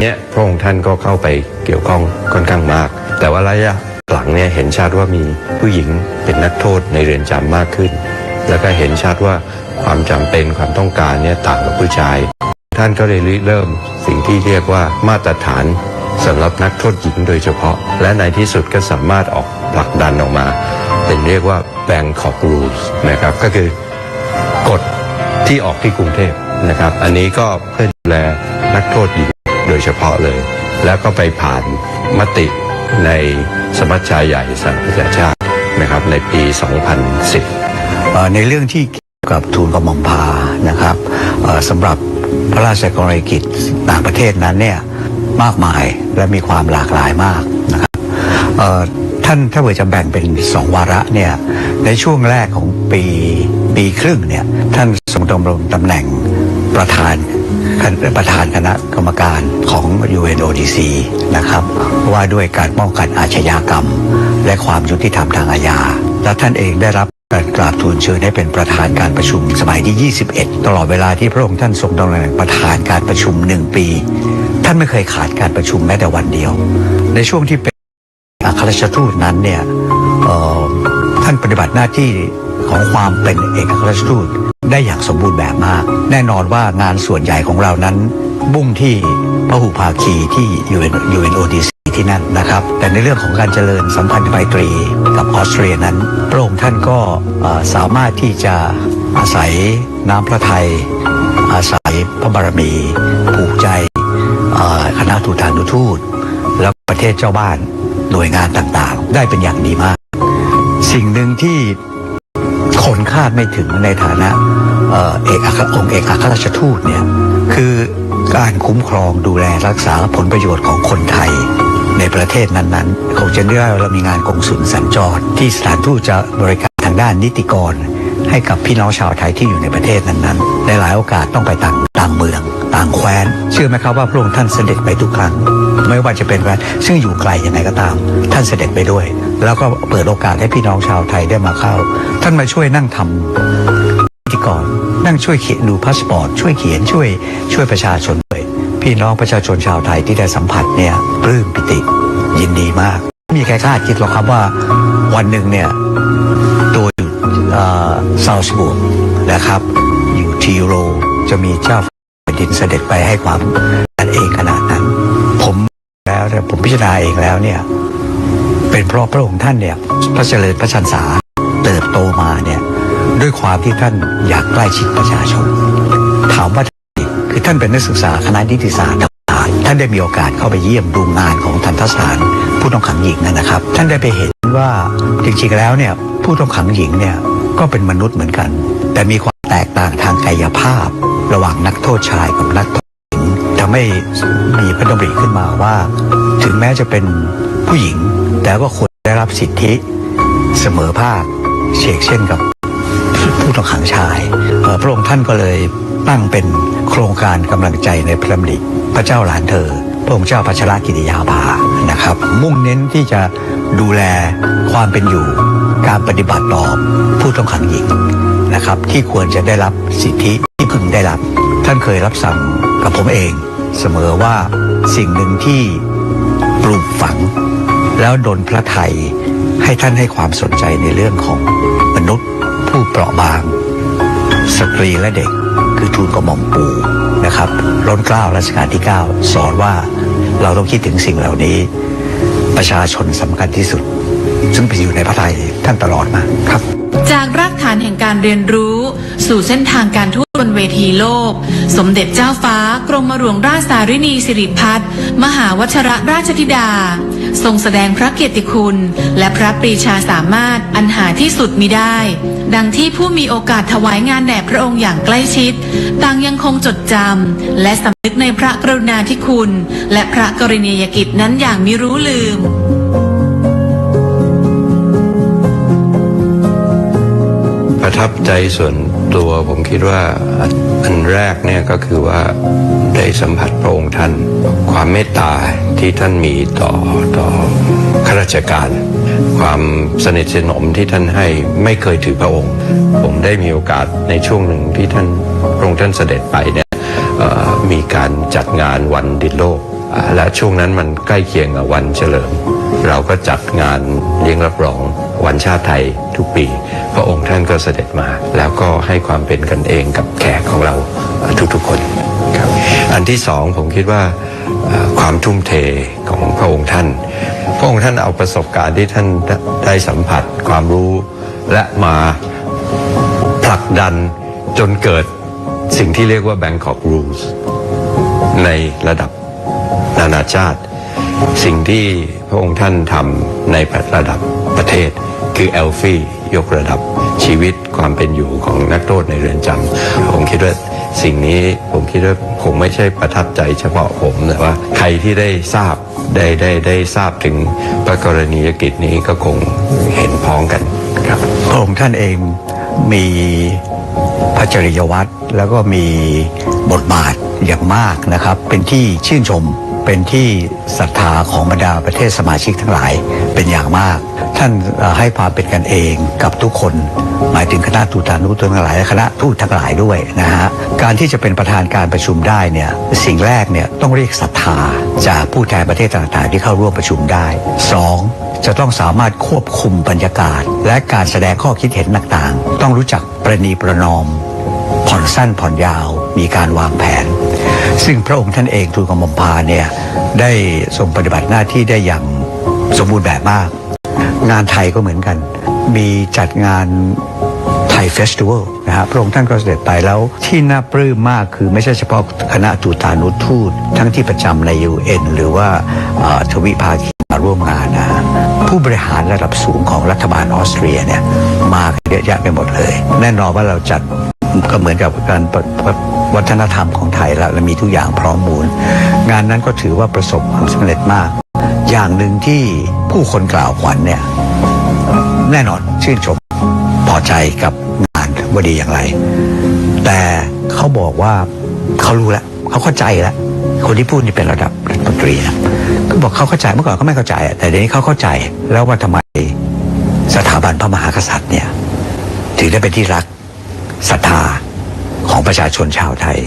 เนี่ยพระองค์ท่านก็เข้าไปเกี่ยวข้องค่อนข้างมากแต่ว่าระยะหลังเนี่ยเห็นชัดว่ามีผู้หญิงเป็นนักโทษในเรือนจำมากขึ้นแล้วก็เห็นชัดว่าความจำเป็นความต้องการเนี่ยต่างกับผู้ชายท่านก็เลยเริ่มสิ่งที่เรียกว่ามาตรฐานสำหรับนักโทษหญิงโดยเฉพาะและในที่สุดก็สามารถออกผลักดันออกมาเป็นเรียกว่า Bangkok Rules นะครับก็คือกฎที่ออกที่กรุงเทพนะครับอันนี้ก็เพื่อดูแลนักโทษหญิงโดยเฉพาะเลยแล้วก็ไปผ่านมติในสมัชชาใหญ่สหประชาชาตินะครับในปี 2010ในเรื่องที่เกี่ยวกับทูลกระหม่อมพานะครับสำหรับพระราชกรณียกิจต่างประเทศนั้นเนี่ย มากมายและมีความหลากหลายมากนะครับท่านถ้าเกิดจะแบ่งเป็น2วาระเนี่ยในช่วงแรกของปีครึ่งเนี่ยท่านทรงดำรงตำแหน่งประธานคณะกรรมการของ UNODC นะครับว่าด้วยการป้องกันอาชญากรรมและความยุติธรรมทางอาญาและท่านเองได้รับการกราบทูลเชิญให้เป็นประธานการประชุมสมัยที่21ตลอดเวลาที่พระองค์ท่านทรงดำรงประธานการประชุม1 ปีท่านไม่เคยขาดการประชุมแม้แต่วันเดียวในช่วงที่เป็นอัครราชทูตนั้นเนี่ยท่านปฏิบัติหน้าที่ของความเป็นเอกอัครราชทูตได้อย่างสมบูรณ์แบบมากแน่นอนว่างานส่วนใหญ่ของเรานั้นมุ่งที่พหุภาคีที่ UNODC ที่นั่นนะครับแต่ในเรื่องของการเจริญสัมพันธไมตรีกับออสเตรียนั้นพระองค์ท่านก็สามารถที่จะอาศัยน้ำพระทัยอาศัยพระบารมีผูกใจคณะทูตานุทูตและประเทศเจ้าบ้านหน่วยงานต่างๆได้เป็นอย่างดีมากสิ่งหนึ่งที่คนคาดไม่ถึงในฐานะองค์เอกอัครราชทูตเนี่ยคือการคุ้มครองดูแลรักษาผลประโยชน์ของคนไทยในประเทศนั้นๆคงจะได้เรามีงานกงสุลสัญจรที่สถานทูตจะบริการทางด้านนิติกรให้กับพี่น้องชาวไทยที่อยู่ในประเทศนั้นๆในหลายโอกาสต้องไปต่างเมืองต่างแคว้นเชื่อไหมครับว่าพระองค์ท่านเสด็จไปทุกครั้งไม่ว่าจะเป็นแคว้นซึ่งอยู่ไกลยังไงก็ตามท่านเสด็จไปด้วยแล้วก็เปิดโอกาสให้พี่น้องชาวไทยได้มาเข้าท่านมาช่วยนั่งทำนิติกรนั่งช่วยเขียนดูพาสปอร์ตช่วยเขียนช่วยประชาชนด้วยพี่น้องประชาชนชาวไทยที่ได้สัมผัสเนี่ยปลื้มปิติยินดีมากไม่มีใครคาดคิดหรอกครับว่าวันหนึ่งเนี่ยตัวอยู่ซาวส์บูร์กนะครับอยู่ทีโรจะมีเจ้าแผ่นดินเสด็จไปให้ความกันเองขนาดนั้นผมพิจารณาเองแล้วเนี่ยเป็นเพราะพระองค์ท่านเนี่ยพระเจริญพระชรรษาเติบโตมาเนี่ยด้วยความที่ท่านอยากใกล้ชิดประชาชนถามว่าคือท่านเป็นนักศึกษาคณะนิติศาสตร์ท่านได้มีโอกาสเข้าไปเยี่ยมดูงานของทันตสถานผู้ต้องขังหญิงนะครับท่านได้ไปเห็นว่าจริงๆแล้วเนี่ยผู้ต้องขังหญิงเนี่ยก็เป็นมนุษย์เหมือนกันแต่มีความแตกต่างทางกายภาพระหว่างนักโทษชายกับนักโทษหญิงทำให้มีพระดำริขึ้นมาว่าถึงแม้จะเป็นผู้หญิงแต่ก็ควรได้รับสิทธิเสมอภาคเช่นกับผู้ต้องขังชายพระองค์ท่านก็เลยตั้งเป็นโครงการกำลังใจในพระดำริพระเจ้าหลานเธอพระองค์เจ้าพัชรกิติยาภานะครับมุ่งเน้นที่จะดูแลความเป็นอยู่การปฏิบัติต่อผู้ต้องขังหญิงนะครับที่ควรจะได้รับสิทธิที่พึงได้รับท่านเคยรับสั่งกับผมเองเสมอว่าสิ่งหนึ่งที่ปลูกฝังแล้วดลพระทัยให้ท่านให้ความสนใจในเรื่องของมนุษย์ผู้เปราะบางสตรีและเด็กคือทูลกระหม่อมปู่นะครับล้นเกล้ารัชกาลที่9สอนว่าเราต้องคิดถึงสิ่งเหล่านี้ประชาชนสำคัญที่สุดซึ่งไปอยู่ในพระทัยท่านตลอดมาครับจากรากฐานแห่งการเรียนรู้สู่เส้นทางการทูตบนเวทีโลกสมเด็จเจ้าฟ้ากรมหลวงราชสารินีสิริพัฒน์มหาวชิรราชธิดาทรงแสดงพระเกียรติคุณและพระปรีชาสามารถอันหาที่สุดมิได้ดังที่ผู้มีโอกาสถวายงานแด่พระองค์อย่างใกล้ชิดต่างยังคงจดจำและสำนึกในพระกรุณาธิคุณและพระกรณียกิจนั้นอย่างมิรู้ลืมประทับใจส่วนตัวผมคิดว่าอันแรกเนี่ยก็คือว่าได้สัมผัสพระองค์ท่านความเมตตาที่ท่านมีต่อข้าราชการความสนิทสนมที่ท่านให้ไม่เคยถือพระองค์ผมได้มีโอกาสในช่วงหนึ่งที่พระองค์ท่านเสด็จไปเนี่ยมีการจัดงานวันดินโลกและช่วงนั้นมันใกล้เคียงกับวันเฉลิมเราก็จัดงานเลี้ยงรับรองวันชาติไทยทุกปีพระองค์ท่านก็เสด็จมาแล้วก็ให้ความเป็นกันเองกับแขกของเราทุกๆคนครับอันที่สองผมคิดว่าความทุ่มเทของพระองค์ท่านเอาประสบการณ์ที่ท่านได้สัมผัสความรู้และมาผลักดันจนเกิดสิ่งที่เรียกว่า Bangkok Rules ในระดับนานาชาติสิ่งที่พระองค์ท่านทำในระดับประเทศคือเอลฟี่ยกระดับชีวิตความเป็นอยู่ของนักโทษในเรือนจำผมคิดว่า สิ่งนี้ผมคิดว่าคงไม่ใช่ประทับใจเฉพาะผมแต่ว่าใครที่ได้ทราบได้ทราบถึงพระกรณียกิจนี้ก็คงเห็นพ้องกันครับ พระองค์ท่านเองมีพระจริยวัตรแล้วก็มีบทบาทอย่างมากนะครับ เป็นที่ชื่นชมเป็นที่ศรัทธาของบรรดาประเทศสมาชิกทั้งหลายเป็นอย่างมาก ท่านให้ความเป็นกันเองกับทุกคนหมายถึงคณะทูตานุทูตทั้งหลายและคณะทูตทั้งหลายด้วยนะฮะการที่จะเป็นประธานการประชุมได้เนี่ยสิ่งแรกเนี่ยต้องเรียกศรัทธาจากผู้แทนประเทศต่างๆที่เข้าร่วมประชุมได้2จะต้องสามารถควบคุมบรรยากาศและการแสดงข้อคิดเห็นต่างๆต้องรู้จักประนีประนอมผ่อนสั้นผ่อนยาวมีการวางแผนซึ่งพระองค์ท่านเองทูลกระหม่อมพาเนี่ยได้ทรงปฏิบัติหน้าที่ได้อย่างสมบูรณ์แบบมากงานไทยก็เหมือนกันมีจัดงานไทยเฟสติวัลนะฮะพระองค์ท่านก็เสด็จไปแล้วที่น่าปลื้มมากคือไม่ใช่เฉพาะคณะทูตานุทูตทั้งที่ประจำใน UN หรือว่าทวิภาคีมาร่วมงานนะผู้บริหารระดับสูงของรัฐบาลออสเตรียเนี่ยมาเยอะแยะไปหมดเลยแน่นอนว่าเราจัดก็เหมือนกับการวัฒนธรรมของไทยแล้วมีทุกอย่างพร้อมมูลงานนั้นก็ถือว่าประสบความสำเร็จมากอย่างหนึ่งที่ผู้คนกล่าวขวัญเนี่ยแน่นอนชื่นชมพอใจกับงานว่าดีอย่างไรแต่เขาบอกว่าเขารู้แล้วเขาเข้าใจแล้วคนที่พูดนี่เป็นระดับรัฐมนตรีนะก็บอกเขาเข้าใจเมื่อก่อนเขาไม่เข้าใจแต่เดี๋ยวนี้เขาเข้าใจแล้วว่าทำไมสถาบันพระมหากษัตริย์เนี่ยถึงได้เป็นที่รักศรัทธาของประชาชนชาวไทย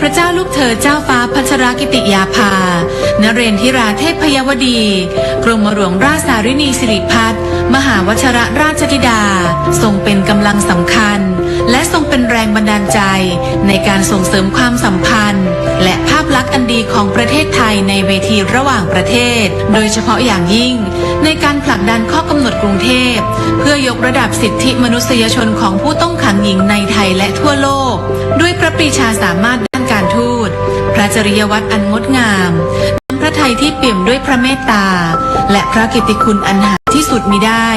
พระเจ้าลูกเธอเจ้าฟ้าพัชรกิติยาภานเรนทิราเทพยวดีกรมหลวงราชสารินีสิริพัฒน์มหาวชิรราชธิดาทรงเป็นกำลังสำคัญและทรงเป็นแรงบันดาลใจในการส่งเสริมความสัมพันธ์และภาพลักษณ์อันดีของประเทศไทยในเวทีระหว่างประเทศโดยเฉพาะอย่างยิ่งในการผลักดันข้อกำหนดกรุงเทพเพื่อยกระดับสิทธิมนุษยชนของผู้ต้องขังหญิงในไทยและทั่วโลกด้วยพระปรีชาสามารถด้านการทูตพระจริยวัตรอันงดงามพระทัยที่เปี่ยมด้วยพระเมตตาและพระกิตติคุณอันหาที่สุดมิได้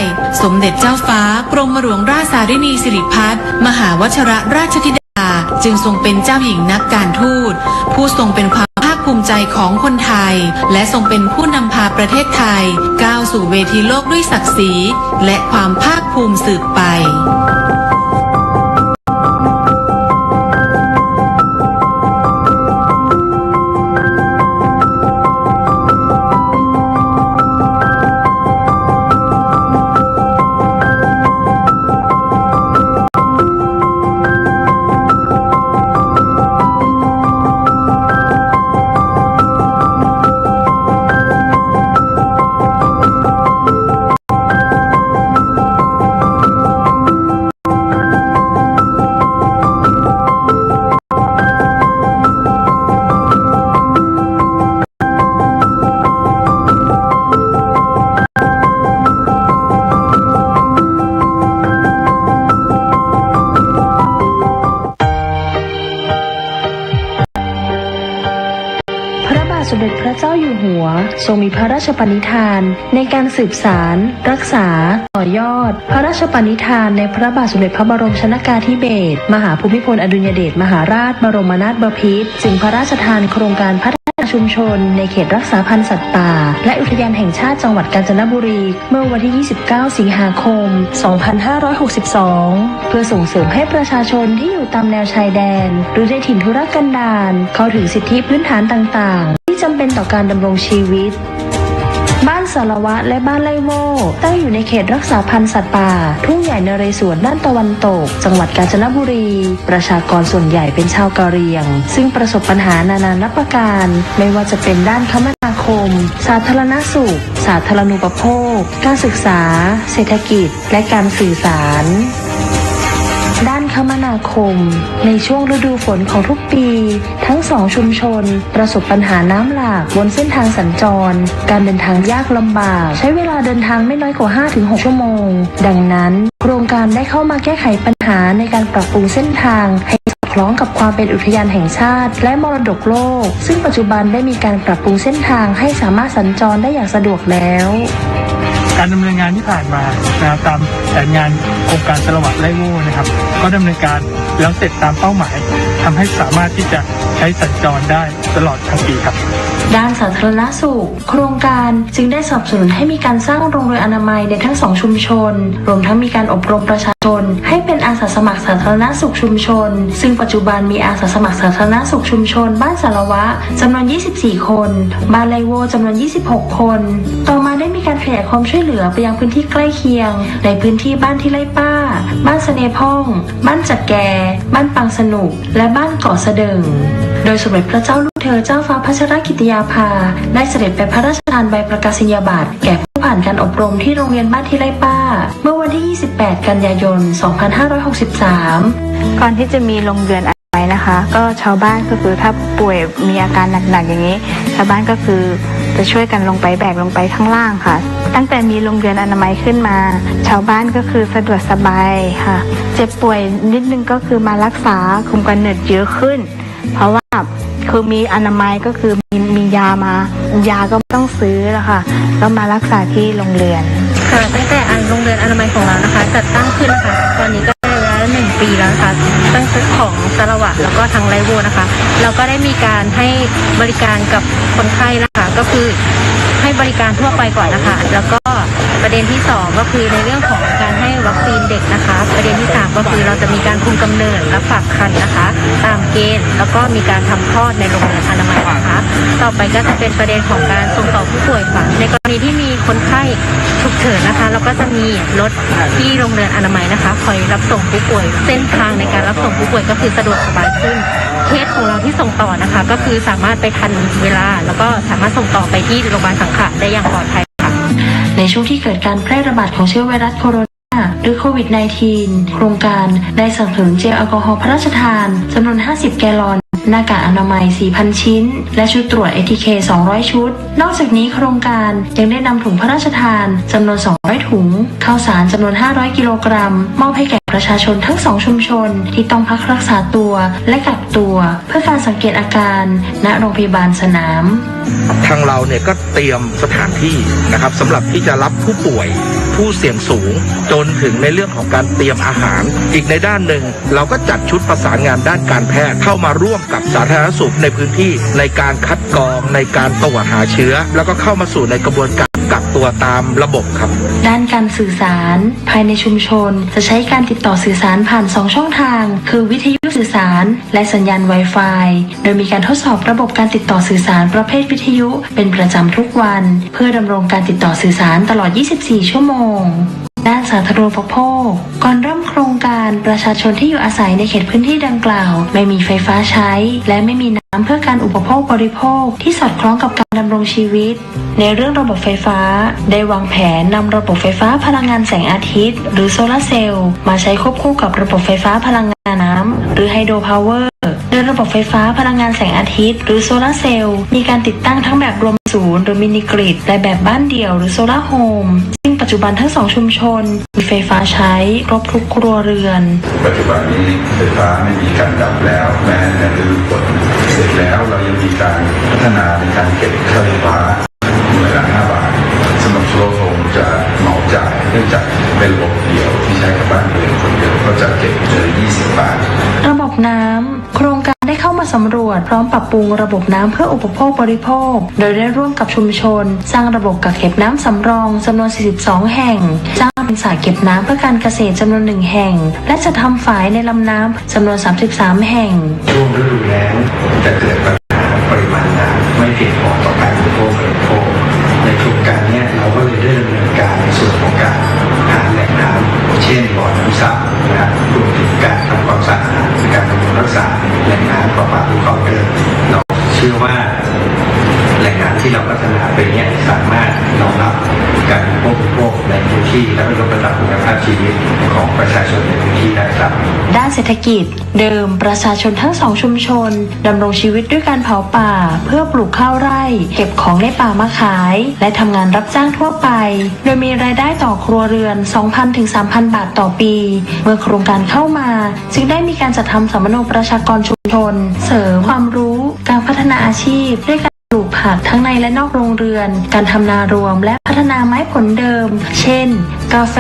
สมเด็จเจ้าฟ้ากรมหลวงราชสารินีสิริพัฒน์มหาวชิรราชธิดาจึงทรงเป็นเจ้าหญิงนักการทูตผู้ทรงเป็นความภาคภูมิใจของคนไทยและทรงเป็นผู้นำพาประเทศไทยก้าวสู่เวทีโลกด้วยศักดิ์ศรีและความภาคภูมิสืบไปสมเด็จพระเจ้าอยู่หัวทรงมีพระราชปณิธานในการสืบสารรักษาต่อยอดพระราชปณิธานในพระบาทสมเด็จพระบรมชนกาธิเบศรมหาภูมิพลอดุลยเดชมหาราชบรมนาถบพิตรจึงพระราชทานโครงการพัฒนาชุมชนในเขตรักษาพันธุ์สัตว์ป่าและอุทยานแห่งชาติจังหวัดกาญจนบุรีเมื่อวันที่ 29 สิงหาคม 2562 เพื่อส่งเสริมให้ประชาชนที่อยู่ตามแนวชายแดนหรือในถิ่นทุรกันดารเข้าถึงสิทธิพื้นฐานต่างๆที่จำเป็นต่อการดำรงชีวิตบ้านสารวัตรและบ้านไร่โม่ตั้งอยู่ในเขตรักษาพันธุ์สัตว์ป่าทุ่งใหญ่นเรศวรด้านตะวันตกจังหวัดกาญจนบุรีประชากรส่วนใหญ่เป็นชาวกะเหรี่ยงซึ่งประสบปัญหานานานับประการไม่ว่าจะเป็นด้านคมนาคมสาธารณสุขสาธารณูปโภคการศึกษาเศรษฐกิจและการสื่อสาร ด้านคมนาคมในช่วงฤดูฝนของทุกปี ทั้งสองชุมชนประสบปัญหาน้ำหลากบนเส้นทางสัญจรการเดินทางยากลำบากใช้เวลาเดินทางไม่น้อยกว่า 5-6 ชั่วโมงดังนั้นโครงการได้เข้ามาแก้ไขปัญหาในการปรับปรุงเส้นทางให้สอดคล้องกับความเป็นอุทยานแห่งชาติและมรดกโลกซึ่งปัจจุบันได้มีการปรับปรุงเส้นทางให้สามารถสัญจรได้อย่างสะดวกแล้วการดำเนินงานที่ผ่านมานะครับตามแผนงานโครงการตลาดไร่โว่นะครับก็ดำเนินการแล้วเสร็จตามเป้าหมายทำให้สามารถที่จะใช้สัญจรได้ตลอดทั้งปีครับด้านสาธารณสุขโครงการจึงได้สนับสนุนให้มีการสร้างโรงเรือนอนามัยในทั้งสองชุมชนรวมทั้งมีการอบรมประชาชนให้เป็นอาสาสมัครสาธารณสุขชุมชนซึ่งปัจจุบันมีอาสาสมัครสาธารณสุขชุมชนบ้านสารวะจำนวน 24 คนบ้านไร่โว่จำนวน 26 คนต่อมาได้มีการขยายความช่วยเหลือไปยังพื้นที่ใกล้เคียงในพื้นที่บ้านที่ไร่ป้าบ้านเสน่พ่องบ้านจัดแกบ้านปังสนุกและบ้านเกาะเสดิงโดยสมเด็จพระเจ้าลูกเธอเจ้าฟ้าพัชรกิติยาภาได้เสด็จไปพระราชทานใบประกาศนียบัตรแก่ผู้ผ่านการอบรมที่โรงเรียนบ้านที่ไร่ป้าเมื่อวันที่ 28 กันยายน 2563 ก่อนที่จะมีโรงเรือนอนามัยนะคะก็ชาวบ้านก็คือถ้าป่วยมีอาการหนักๆอย่างนี้ชาวบ้านก็คือจะช่วยกันลงไปแบกลงไปข้างล่างค่ะตั้งแต่มีโรงเรือนอนามัยขึ้นมาชาวบ้านก็คือสะดวกสบายค่ะเจ็บป่วยนิดนึงก็คือมารักษาคุมกำเนิดเยอะขึ้นเพราะว่าคือมีอนามัยก็คือมียายาก็ไม่ต้องซื้อแล้วค่ะแล้วมารักษาที่โรงเรือนค่ะตั้งแต่โรงเรือนอนามัยของเรานะคะจัดตั้งขึ้นนะคะตอนนี้ก็ได้ระยะ1 ปีแล้วนะคะตั้งแต่ของสารวัตรแล้วก็ทางไร่โว่นะคะเราก็ได้มีการให้บริการกับคนไข้นะคะก็คือให้บริการทั่วไปก่อนนะคะแล้วก็ประเด็นที่2ก็คือในเรื่องของการให้วัคซีนเด็กนะคะประเด็นที่3ก็คือเราจะมีการคุมกำเนิดและฝากครรภ์นะคะตามเกณฑ์แล้วก็มีการทำคลอดในโรงเรียนอนามัยนะคะต่อไปก็จะเป็นประเด็นของการส่งต่อผู้ป่วยค่ะในกรณีที่มีคนไข้ฉุกเฉินนะคะเราก็จะมีรถที่โรงเรียนอนามัยนะคะคอยรับส่งผู้ป่วยเส้นทางในการรับส่งผู้ป่วยก็คือสะดวกสบายขึ้นเคสของเราที่ส่งต่อนะคะก็คือสามารถไปทันเวลาแล้วก็สามารถส่งต่อไปที่โรงพยาบาลสังขะได้อย่างปลอดภัยค่ะในช่วงที่เกิดการแพร่ระบาดของเชื้อไวรัสโคโรนาหรือโควิด -19 โครงการได้สนับสนุนเจลแอลกอฮอล์พระราชทานจำนวน50 แกลลอนหน้ากากอนามัย 4,000 ชิ้นและชุดตรวจ ATK 200 ชุดนอกจากนี้โครงการยังได้นำถุงพระราชทานจำนวน200 ถุงข้าวสารจำนวน500 กิโลกรัมมอบให้แก่ประชาชนทั้ง2ชุมชนที่ต้องพักรักษาตัวและกักตัวเพื่อการสังเกตอาการณโรงพยาบาลสนามทางเราเนี่ยก็เตรียมสถานที่นะครับสำหรับที่จะรับผู้ป่วยผู้เสี่ยงสูงจนถึงในเรื่องของการเตรียมอาหารอีกในด้านหนึ่งเราก็จัดชุดประสานงานด้านการแพทย์เข้ามาร่วมกับสาธารณสุขในพื้นที่ในการคัดกรองในการตรวจหาเชื้อแล้วก็เข้ามาสู่ในกระบวนการกักตัวตามระบบครับด้านการสื่อสารภายในชุมชนจะใช้การติดต่อสื่อสารผ่าน2ช่องทางคือวิทยุสื่อสารและสัญญาณ Wi-Fi โดยมีการทดสอบระบบการติดต่อสื่อสารประเภทวิทยุเป็นประจำทุกวันเพื่อดำรงการติดต่อสื่อสารตลอด 24 ชั่วโมงด้านสาธารณูปโภคก่อนเริ่มโครงการประชาชนที่อยู่อาศัยในเขตพื้นที่ดังกล่าวไม่มีไฟฟ้าใช้และไม่มีน้ำเพื่อการอุปโภคบริโภคที่สอดคล้องกับการดำรงชีวิตในเรื่องระบบไฟฟ้าได้วางแผนนำระบบไฟฟ้าพลังงานแสงอาทิตย์หรือโซลาร์เซลล์มาใช้ควบคู่กับระบบไฟฟ้าพลังงานน้ำหรือไฮโดรพาวเวอร์โดยระบบไฟฟ้าพลังงานแสงอาทิตย์หรือโซลาร์เซลล์มีการติดตั้งทั้งแบบรวมศูนย์หรือมินิกริดและแบบบ้านเดี่ยวหรือโซลาร์โฮมซึ่งปัจจุบันทั้ง2ชุมชนมีไฟฟ้าใช้ครบทุกครัวเรือนปัจจุบันนี้ไฟฟ้าไม่มีการดับแล้วแม้ในฤดูฝนเสร็จแล้วเรายังมีการพัฒนาในการเก็บค่าไฟฟ้าหน่วยละ5 บาทสำหรับโซลาร์โฮมจะเหมาจ่ายเนื่องจากเป็นระบบเดี่ยวที่ใช้กับบ้านเรือนคนเดียวก็จะเก็บ20 บาทระบบน้ำโครงการได้เข้ามาสำรวจพร้อมปรับปรุงระบบน้ำเพื่ออุปโภคบริโภคโดยได้ร่วมกับชุมชนสร้างระบบกักเก็บน้ำสำรองจำนวน42 แห่งสร้างเป็นสระเก็บน้ำเพื่อการเกษตรจำนวน1 แห่งและจะทำฝายในลำน้ำจำนวน33 แห่งช่วงฤดูแล้งจะเกิดปัญหาปริมาณน้ำไม่เพียงพอต่อการอุปโภคบริโภคในโครงการนี้เราก็เลยได้ดำเนินการในส่วนของการหาแหล่งน้ำเช่นบ่อน้ำซับนะรวมถึงการทำความสะอาดในการบำรุงรักษาแหล่งน้ำประปาภูเขาเดิมเราเชื่อว่าแหล่งน้ำที่เราพัฒนาไปนี้สามารถรองรับการบริโภคในพื้นที่และยกระดับคุณภาพชีวิตของประชาชนในพื้นที่ได้ครับ เศรษฐกิจเดิมประชาชนทั้งสองชุมชนดำรงชีวิตด้วยการเผาป่าเพื่อปลูกข้าวไร่เก็บของในป่ามาขายและทำงานรับจ้างทั่วไปโดยมีรายได้ต่อครัวเรือน 2,000 ถึง 3,000 บาทต่อปีเมื่อโครงการเข้ามาจึงได้มีการจัดทำสัมมโนประชากรชุมชนเสริมความรู้การพัฒนาอาชีพด้วยการปลูกผักทั้งในและนอกโรงเรือนการทำนารวมและพัฒนาไม้ผลเดิมเช่นกาแฟ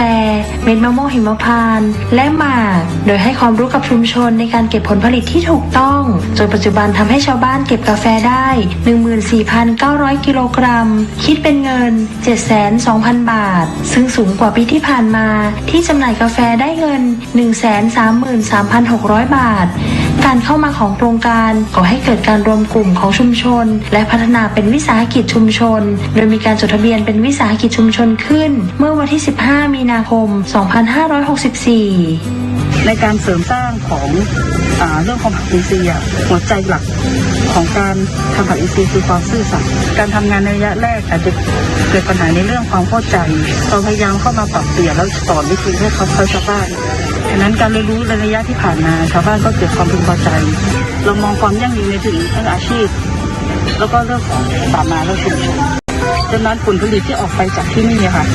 เม็ดมะม่วงหิมพานต์และหมากโดยให้ความรู้กับชุมชนในการเก็บผลผลิตที่ถูกต้องจนปัจจุบันทำให้ชาวบ้านเก็บกาแฟได้ 14,900 กิโลกรัมคิดเป็นเงิน 720,000 บาทซึ่งสูงกว่าปีที่ผ่านมาที่จำหน่ายกาแฟได้เงิน 133,600 บาทการเข้ามาของโครงการก่อให้เกิดการรวมกลุ่มของชุมชนและพัฒนาเป็นวิสาหกิจชุมชนโดยมีการจดทะเบียนเป็นวิสาหกิจชุมชนขึ้นเมื่อวันที่ 15 มีนาคม 2564 ในการเสริมสร้างของเรื่องของผักอินทรีย์หัวใจหลักของการทำผักอินทรีย์คือความซื่อสัตย์การทำงานในระยะแรกอาจจะเกิดปัญหาในเรื่องความเข้าใจเราพยายามเข้ามาปรับเปลี่ยนแล้วสอนวิธีให้เขาชาวบ้านฉะนั้นการเรียนรู้ในระยะที่ผ่านมาชาวบ้านก็เกิดความพึงพอใจเรามองความยั่งยืนในถึงทั้งอาชีพแล้วก็เรื่องของป่าไม้และชุมชนฉะนั้นผลผลิตที่ออกไปจากที่นี่ค่ะ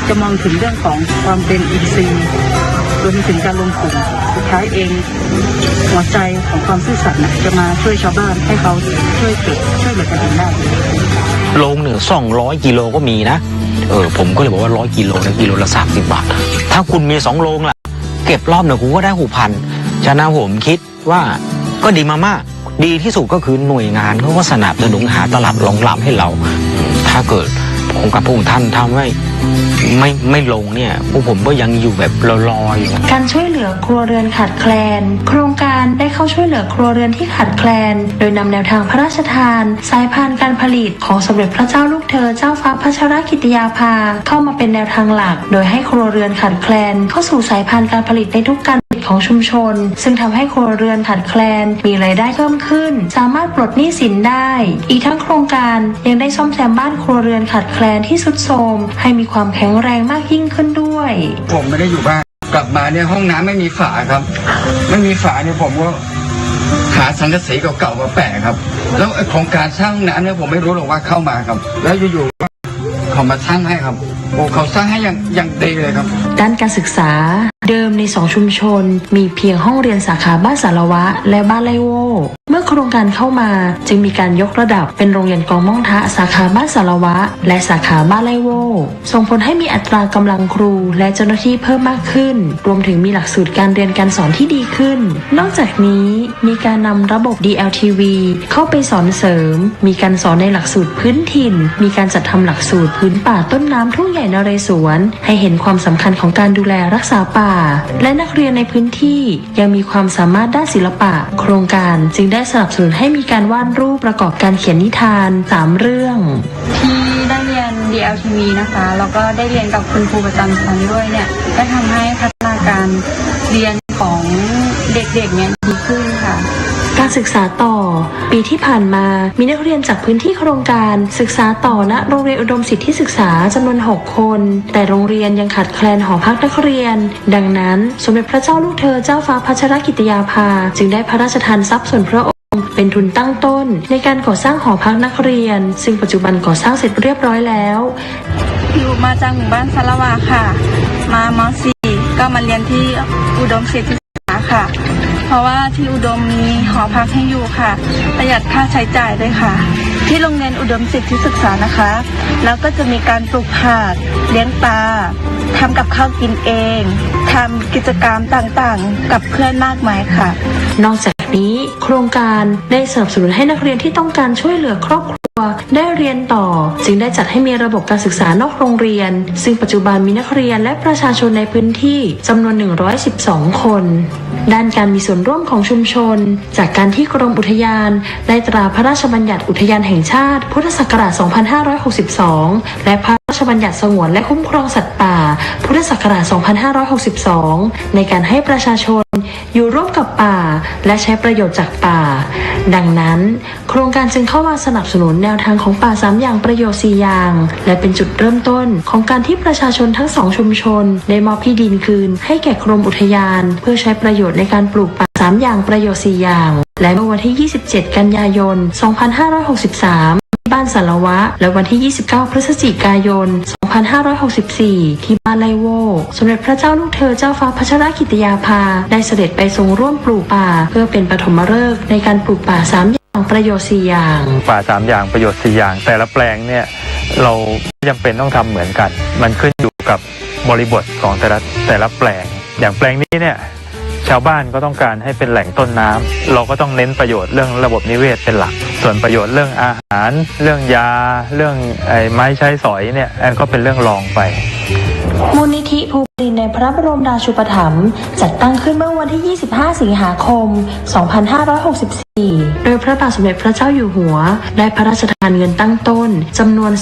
จะมองถึงเรื่องของความเป็นอินทรีย์รวมถึงการรวมกลุ่มสุดท้ายเองหัวใจของความซื่อสัตย์จะมาช่วยชาวบ้านให้เขาช่วยเก็บช่วยเหลือกันเองได้โลหนึ่ง200 กิโลก็มีนะผมก็เลยบอกว่า100 กิโลนะกิโลละ30 บาทถ้าคุณมี2 โลล่ะเก็บรอบหนึ่งคุณก็ได้ 6,000 ฉะนั้นผมคิดว่าก็ดีมากๆดีที่สุดก็คือหน่วยงานเขาก็สนับสนุนหาตลาดรองรับให้เราถ้าเกิดโครงการพวกท่านทำไม่ลงเนี่ยพวกผมก็ยังอยู่แบบลอยๆอยู่การช่วยเหลือครัวเรือนขาดแคลนโครงการได้เข้าช่วยเหลือครัวเรือนที่ขาดแคลนโดยนำแนวทางพระราชทานสายพานการผลิตของสมเด็จพระเจ้าลูกเธอเจ้าฟ้าพัชรกิติยาภาเข้ามาเป็นแนวทางหลักโดยให้ครัวเรือนขาดแคลนเข้าสู่สายพานการผลิตในทุกการผลิตของชุมชนซึ่งทำให้ครัวเรือนขาดแคลนมีรายได้เพิ่มขึ้นสามารถปลดหนี้สินได้อีกทั้งโครงการยังได้ซ่อมแซมบ้านครัวเรือนขาดแคลนที่ทรุดโทรมให้มีความแข็งแรงมากยิ่งขึ้นด้วยผมไม่ได้อยู่บ้านกลับมาเนี่ยห้องน้ำไม่มีฝาครับไม่มีฝาเนี่ยผมก็หาสังกะสีเก่าๆมาแปะครับแล้วโครงการสร้างห้องน้ำเนี่ยผมไม่รู้หรอกว่าเข้ามาครับแล้วอยู่ๆเขามาสร้างให้ครับโอ้เขาสร้างให้อย่างดีเลยครับด้านการศึกษาเดิมใน2ชุมชนมีเพียงห้องเรียนสาขาบ้านสารวะและบ้านไร่โว่เมื่อโครงการเข้ามาจึงมีการยกระดับเป็นโรงเรียนกองม่องทะสาขาบ้านสารวะและสาขาบ้านไร่โว่ส่งผลให้มีอัตรากำลังครูและเจ้าหน้าที่เพิ่มมากขึ้นรวมถึงมีหลักสูตรการเรียนการสอนที่ดีขึ้นนอกจากนี้มีการนำระบบ DLTV เข้าไปสอนเสริมมีการสอนในหลักสูตรพื้นถิ่นมีการจัดทำหลักสูตรพื้นป่าต้นน้ำทุ่งใหญ่นเรศวรให้เห็นความสำคัญของการดูแลรักษาป่าและนักเรียนในพื้นที่ยังมีความสามารถด้านศิลปะโครงการจึงได้สนับสนุนให้มีการวาดรูปประกอบการเขียนนิทาน3 เรื่องที่ได้เรียน DLTV นะคะแล้วก็ได้เรียนกับคุณครูประจำชั้นด้วยเนี่ยได้ทำให้พัฒนาการเรียนของเด็กๆเนี่ยดีขึ้นค่ะการศึกษาต่อปีที่ผ่านมามีนักเรียนจากพื้นที่โครงการศึกษาต่อณโรงเรียนอุดมสิทธิศึกษาจำนวน6 คนแต่โรงเรียนยังขาดแคลนหอพักนักเรียนดังนั้นสมเด็จพระเจ้าลูกเธอเจ้าฟ้าพัชรกิติยาภาจึงได้พระราชทานทรัพย์ส่วนพระองค์เป็นทุนตั้งต้นในการก่อสร้างหอพักนักเรียนซึ่งปัจจุบันก่อสร้างเสร็จเรียบร้อยแล้วอยู่มาจากหมู่บ้านสารวะค่ะมาม.4 ก็มาเรียนที่อุดมสิทธิศึกษาค่ะเพราะว่าที่อุดมมีหอพักให้อยู่ค่ะประหยัดค่าใช้จ่ายด้วยค่ะที่โรงเรียนอุดมสิทธิศึกษานะคะแล้วก็จะมีการปลูกผักเลี้ยงปลาทำกับข้าวกินเองทำกิจกรรมต่างๆกับเพื่อนมากมายค่ะนอกจากนี้โครงการได้สนับสนุนให้นักเรียนที่ต้องการช่วยเหลือครอบครัวได้เรียนต่อจึงได้จัดให้มีระบบการศึกษานอกโรงเรียนซึ่งปัจจุบันมีนักเรียนและประชาชนในพื้นที่จำนวน112 คนด้านการมีส่วนร่วมของชุมชนจากการที่กรมอุทยานได้ตราพระราชบัญญัติอุทยานแห่งชาติพุทธศักราช 2562 และพระราชบัญญัติสงวนและคุ้มครองสัตว์ป่าพุทธศักราช 2562 ในการให้ประชาชน อยู่ร่วมกับป่าและใช้ประโยชน์จากป่าดังนั้นโครงการจึงเข้ามาสนับสนุนแนวทางของป่า3อย่างประโยชน์4อย่างและเป็นจุดเริ่มต้นของการที่ประชาชนทั้ง2ชุมชนได้มอบที่ดินคืนให้แก่กรมอุทยานเพื่อใช้ประโยชน์ในการปลูกป่า3อย่างประโยชน์4อย่างและเมื่อวันที่27กันยายน2563บ้านสารวะและวันที่29พฤศจิกายน2564ที่บ้านไลโวสมเด็จพระเจ้าลูกเธอเจ้าฟ้าพัชรกิติยาภาได้เสด็จไปทรงร่วมปลูกป่าเพื่อเป็นปฐมฤกษ์ในการปลูกป่า3อย่างประโยชน์4อย่างป่า3อย่างประโยชน์4อย่างแต่ละแปลงเนี่ยเราไม่จำเป็นต้องทำเหมือนกันมันขึ้นอยู่กับบริบทของแต่ละแปลงอย่างแปลงนี้เนี่ยชาวบ้านก็ต้องการให้เป็นแหล่งต้นน้ำเราก็ต้องเน้นประโยชน์เรื่องระบบนิเวศเป็นหลักส่วนประโยชน์เรื่องอาหารเรื่องยาเรื่องไม้ใช้สอยเนี่ยก็เป็นเรื่องรองไปมูลนิธิภูมินทร์ในพระบรมราชูปถัมภ์จัดตั้งขึ้นเมื่อวันที่25สิงหาคม2564โดยพระบาทสมเด็จพระเจ้าอยู่หัวได้พระราชทานเงินตั้งต้นจำนวน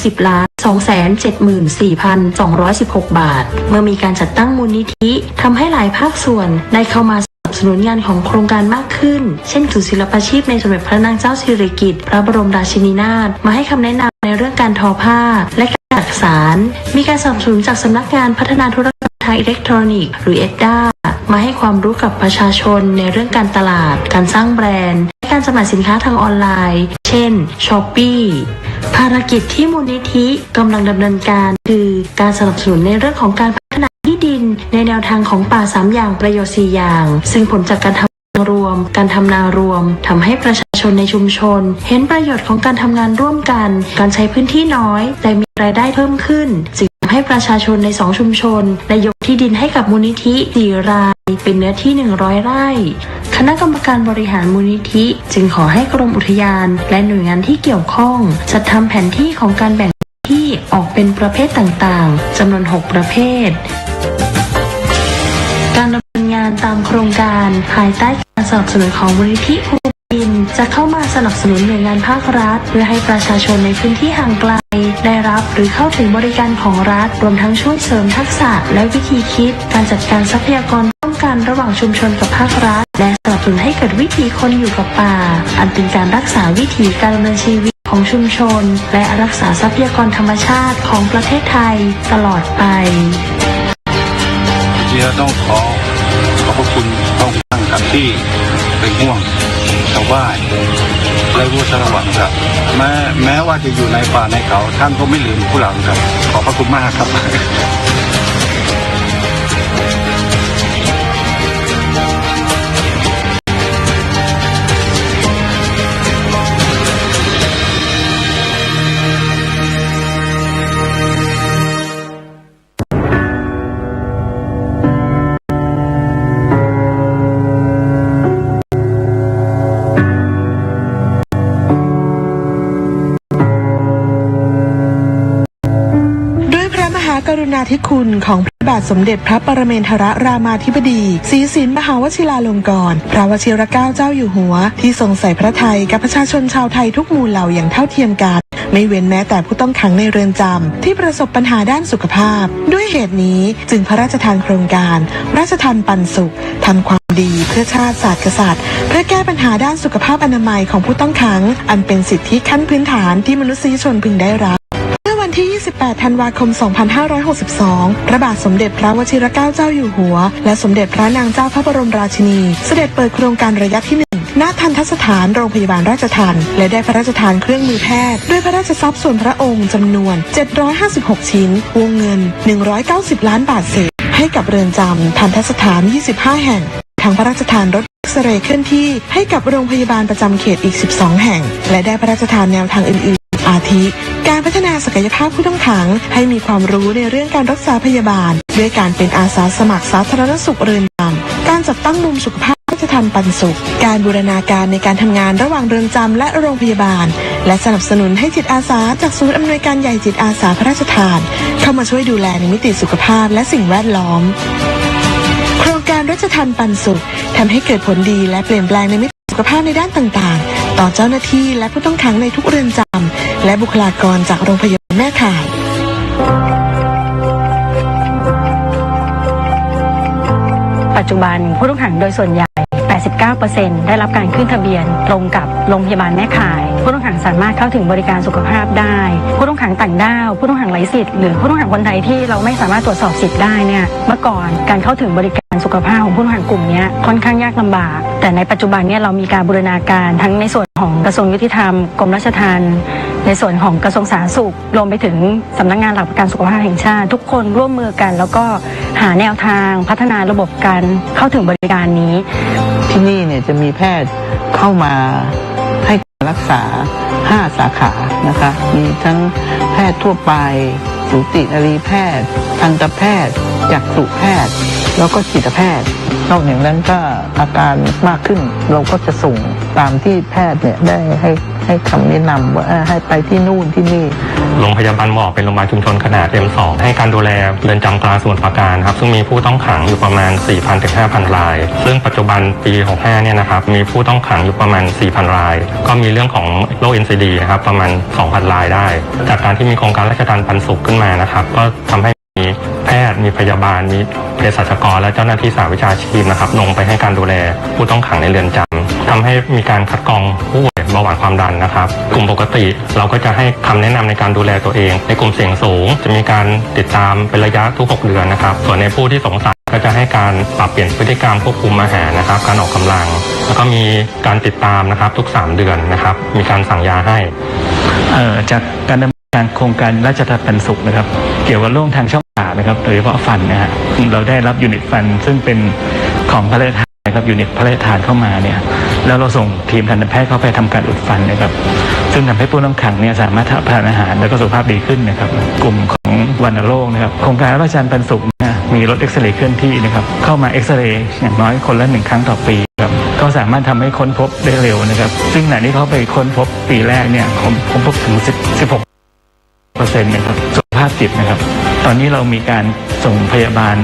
10,274,216 บาทเมื่อมีการจัดตั้งมูลนิธิทำให้หลายภาคส่วนได้เข้ามาสนับสนุนงานของโครงการมากขึ้นเช่นศูนย์ศิลปาชีพในสมเด็จพระนางเจ้าสิริกิติ์พระบรมราชินีนาถมาให้คำแนะนำในเรื่องการทอผ้าและการจักสานมีการสนับสนุนจากสำนักงานพัฒนาธุรกรรมทางอิเล็กทรอนิกส์หรือ EDDA มาให้ความรู้กับประชาชนในเรื่องการตลาดการสร้างแบรนด์และการจำหน่ายสินค้าทางออนไลน์เช่น Shopee ภารกิจที่มูลนิธิกำลังดำเนินการคือการสนับสนุนในเรื่องของการพัฒนาที่ดินในแนวทางของป่า3อย่างประโยชน์4อย่างซึ่งผลจากการทำรวมการทำนารวมทำให้ประชาชนในชุมชนเห็นประโยชน์ของการทำงานร่วมกันการใช้พื้นที่น้อยแต่มีรายได้เพิ่มขึ้นจึงทำให้ประชาชนใน2ชุมชนได้ยกที่ดินให้กับมูลนิธิ4รายเป็นเนื้อที่100ไร่คณะกรรมการบริหารมูลนิธิจึงขอให้กรมอุทยานและหน่วยงานที่เกี่ยวข้องจัดทำแผนที่ของการแบ่งที่ออกเป็นประเภทต่างๆจำนวน6ประเภทการดำเนินงานตามโครงการภายใต้การสนับสนุนของมูลนิธิภูมินทร์จะเข้ามาสนับสนุนหน่วยงานภาครัฐเพื่อให้ประชาชนในพื้นที่ห่างไกลได้รับหรือเข้าถึงบริการของรัฐรวมทั้งช่วยเสริมทักษะและวิธีคิดการจัดการทรัพยากรร่วมกันระหว่างชุมชนกับภาครัฐและสนับสนุนให้เกิดวิถีคนอยู่กับป่าอันเป็นการรักษาวิถีการดำเนินชีวิตของชุมชนและรักษาทรัพยากรธรรมชาติของประเทศไทยตลอดไปต้องขอบพระคุณต้องตั้งกับที่เป็นห่วงชาวบ้านและผู้สารวัตรครับแม้ว่าจะอยู่ในป่าในเขาท่านก็ไม่ลืมพวกเราครับขอบพระคุณมากครับ กรุณาธิคุณของพระบาทสมเด็จพระปรเมนทรรามาธิบดีศรีสินมหาวชิราลงกรณ์พระวชิรเกล้าเจ้าอยู่หัวที่ทรงใส่พระทัยกับประชาชนชาวไทยทุกหมู่เหล่าอย่างเท่าเทียมกันไม่เว้นแม้แต่ผู้ต้องขังในเรือนจำที่ประสบปัญหาด้านสุขภาพด้วยเหตุนี้จึงพระราชทานโครงการราชทานปันสุขทำความดีเพื่อชาติศาสตร์กษัตริย์เพื่อแก้ปัญหาด้านสุขภาพอนามัยของผู้ต้องขังอันเป็นสิทธิขั้นพื้นฐานที่มนุษยชนพึงได้รับที่ 28 ธันวาคม 2562 พระบาทสมเด็จพระวชิรเกล้าเจ้าอยู่หัวและสมเด็จพระนางเจ้าพระบรมราชินีเสด็จเปิดโครงการระยะที่ 1 ณ ทัณฑสถานโรงพยาบาลราชทัณฑ์และได้พระราชทานเครื่องมือแพทย์ด้วยพระราชทรัพย์ส่วนพระองค์จำนวน 756 ชิ้นวงเงิน 190 ล้านบาทเศษให้กับเรือนจำทัณฑสถาน 25 แห่งทางพระราชทานรถเอ็กซเรย์เคลื่อนที่ให้กับโรงพยาบาลประจำเขตอีก 12 แห่งและได้พระราชทานแนวทางอื่นๆอาทิการพัฒนาศักยภาพผู้ต้องขังให้มีความรู้ในเรื่องการรักษาพยาบาลด้วยการเป็นอาสาสมัครสาธารณสุขเรือนจำการจัดตั้งมุมสุขภาพราชทัณฑ์ปันสุขการบูรณาการในการทำงานระหว่างเรือนจำและโรงพยาบาลและสนับสนุนให้จิตอาสาจากศูนย์อำนวยการใหญ่จิตอาสาพระราชทานเข้ามาช่วยดูแลในมิติสุขภาพและสิ่งแวดล้อมโครงการราชทัณฑ์ปันสุขทำให้เกิดผลดีและเปลี่ยนแปลงในมิติสุขภาพในด้านต่างๆต่อเจ้าหน้าที่และผู้ต้องขังในทุกเรือนจำและบุคลากรจากโรงพยาบาลแม่ข่าย ปัจจุบันผู้ต้องขังโดยส่วนใหญ่ 89% ได้รับการขึ้นทะเบียนลงกับโรงพยาบาลแม่ข่ายผู้ต้องขังสามารถเข้าถึงบริการสุขภาพได้ผู้ต้องขังต่างด้าวผู้ต้องขังไร้สิทธิ์หรือผู้ต้องขังคนไทยที่เราไม่สามารถตรวจสอบสิทธิ์ได้เนี่ยเมื่อก่อนการเข้าถึงบริการสุขภาพของผู้ต้องขังกลุ่มนี้ค่อนข้างยากลำบากแต่ในปัจจุบันเนี่ยเรามีการบูรณาการทั้งในส่วนของกระทรวงยุติธรรมกรมราชทัณฑ์ในส่วนของกระทรวงสาธารณสุขรวมไปถึงสำนักงานหลักประกันสุขภาพแห่งชาติทุกคนร่วมมือกันแล้วก็หาแนวทางพัฒนาระบบการเข้าถึงบริการนี้ที่นี่เนี่ยจะมีแพทย์เข้ามาให้การรักษา5 สาขานะคะมีทั้งแพทย์ทั่วไปสูตินรีแพทย์ทันตแพทย์จักษุแพทย์แล้วก็จิตแพทย์นอกจากนั้นถ้าอาการมากขึ้นเราก็จะส่งตามที่แพทย์เนี่ยได้ให้คำแนะนำว่าให้ไปที่นู่นที่นี่โรงพยาบาลหมอเป็นโรงพยาบาลชุมชนขนาด M2 ให้การดูแลเรือนจำกลางสมุทรปราการครับซึ่งมีผู้ต้องขังอยู่ประมาณ 4,000 ถึง 5,000 รายซึ่งปัจจุบันปี 65 เนี่ยนะครับมีผู้ต้องขังอยู่ประมาณ 4,000 รายก็มีเรื่องของโรค NCD นะครับประมาณ 2,000 รายได้จากการที่มีโครงการราชทัณฑ์ปันสุขขึ้นมานะครับก็ทำให้มีแพทย์มีพยาบาลมีเภสัชกรและเจ้าหน้าที่สาวิชาชีพนะครับลงไปให้การดูแลผู้ต้องขังในเรือนจำทำให้มีการคัดกรองผู้ป่วยเบาหวานความดันนะครับกลุ่มปกติเราก็จะให้คำแนะนำในการดูแลตัวเองในกลุ่มเสี่ยงสูงจะมีการติดตามเป็นระยะทุก6 เดือนนะครับส่วนในผู้ที่สงสัยก็จะให้การปรับเปลี่ยนพฤติกรรมควบคุมอาหารนะครับการออกกำลังแล้วก็มีการติดตามนะครับทุก3 เดือนนะครับมีการสั่งยาให้จากการดำเนินการโครงการราชทัณฑ์ปันสุขนะครับเกี่ยวกับโรคทางช่องปากนะครับโดยเฉพาะฟันนะฮะเราได้รับยูนิตฟันซึ่งเป็นของพระราชทานนะครับยูนิตพระราชทานเข้ามาเนี่ยแล้วเราส่งทีมทันตแพทย์เข้าไปทำการอุดฟันนะครับซึ่งทำให้ผู้ต้องขังเนี่ยสามารถทานอาหารแล้วก็สุขภาพดีขึ้นนะครับกลุ่มของวัณโรคนะครับโครงการราชทัณฑ์ปันสุขมีรถเอ็กซเรย์เคลื่อนที่นะครับเข้ามาเอ็กซเรย์อย่างน้อยคนละ1 ครั้งต่อปีครับก็สามารถทำให้ค้นพบได้เร็วนะครับซึ่งขณะที่เขาไปค้นพบปีแรกเนี่ยค้นพบถึง16% นะครับสุขภาพจิตนะครับตอนนี้เรามีการส่งพยาบาล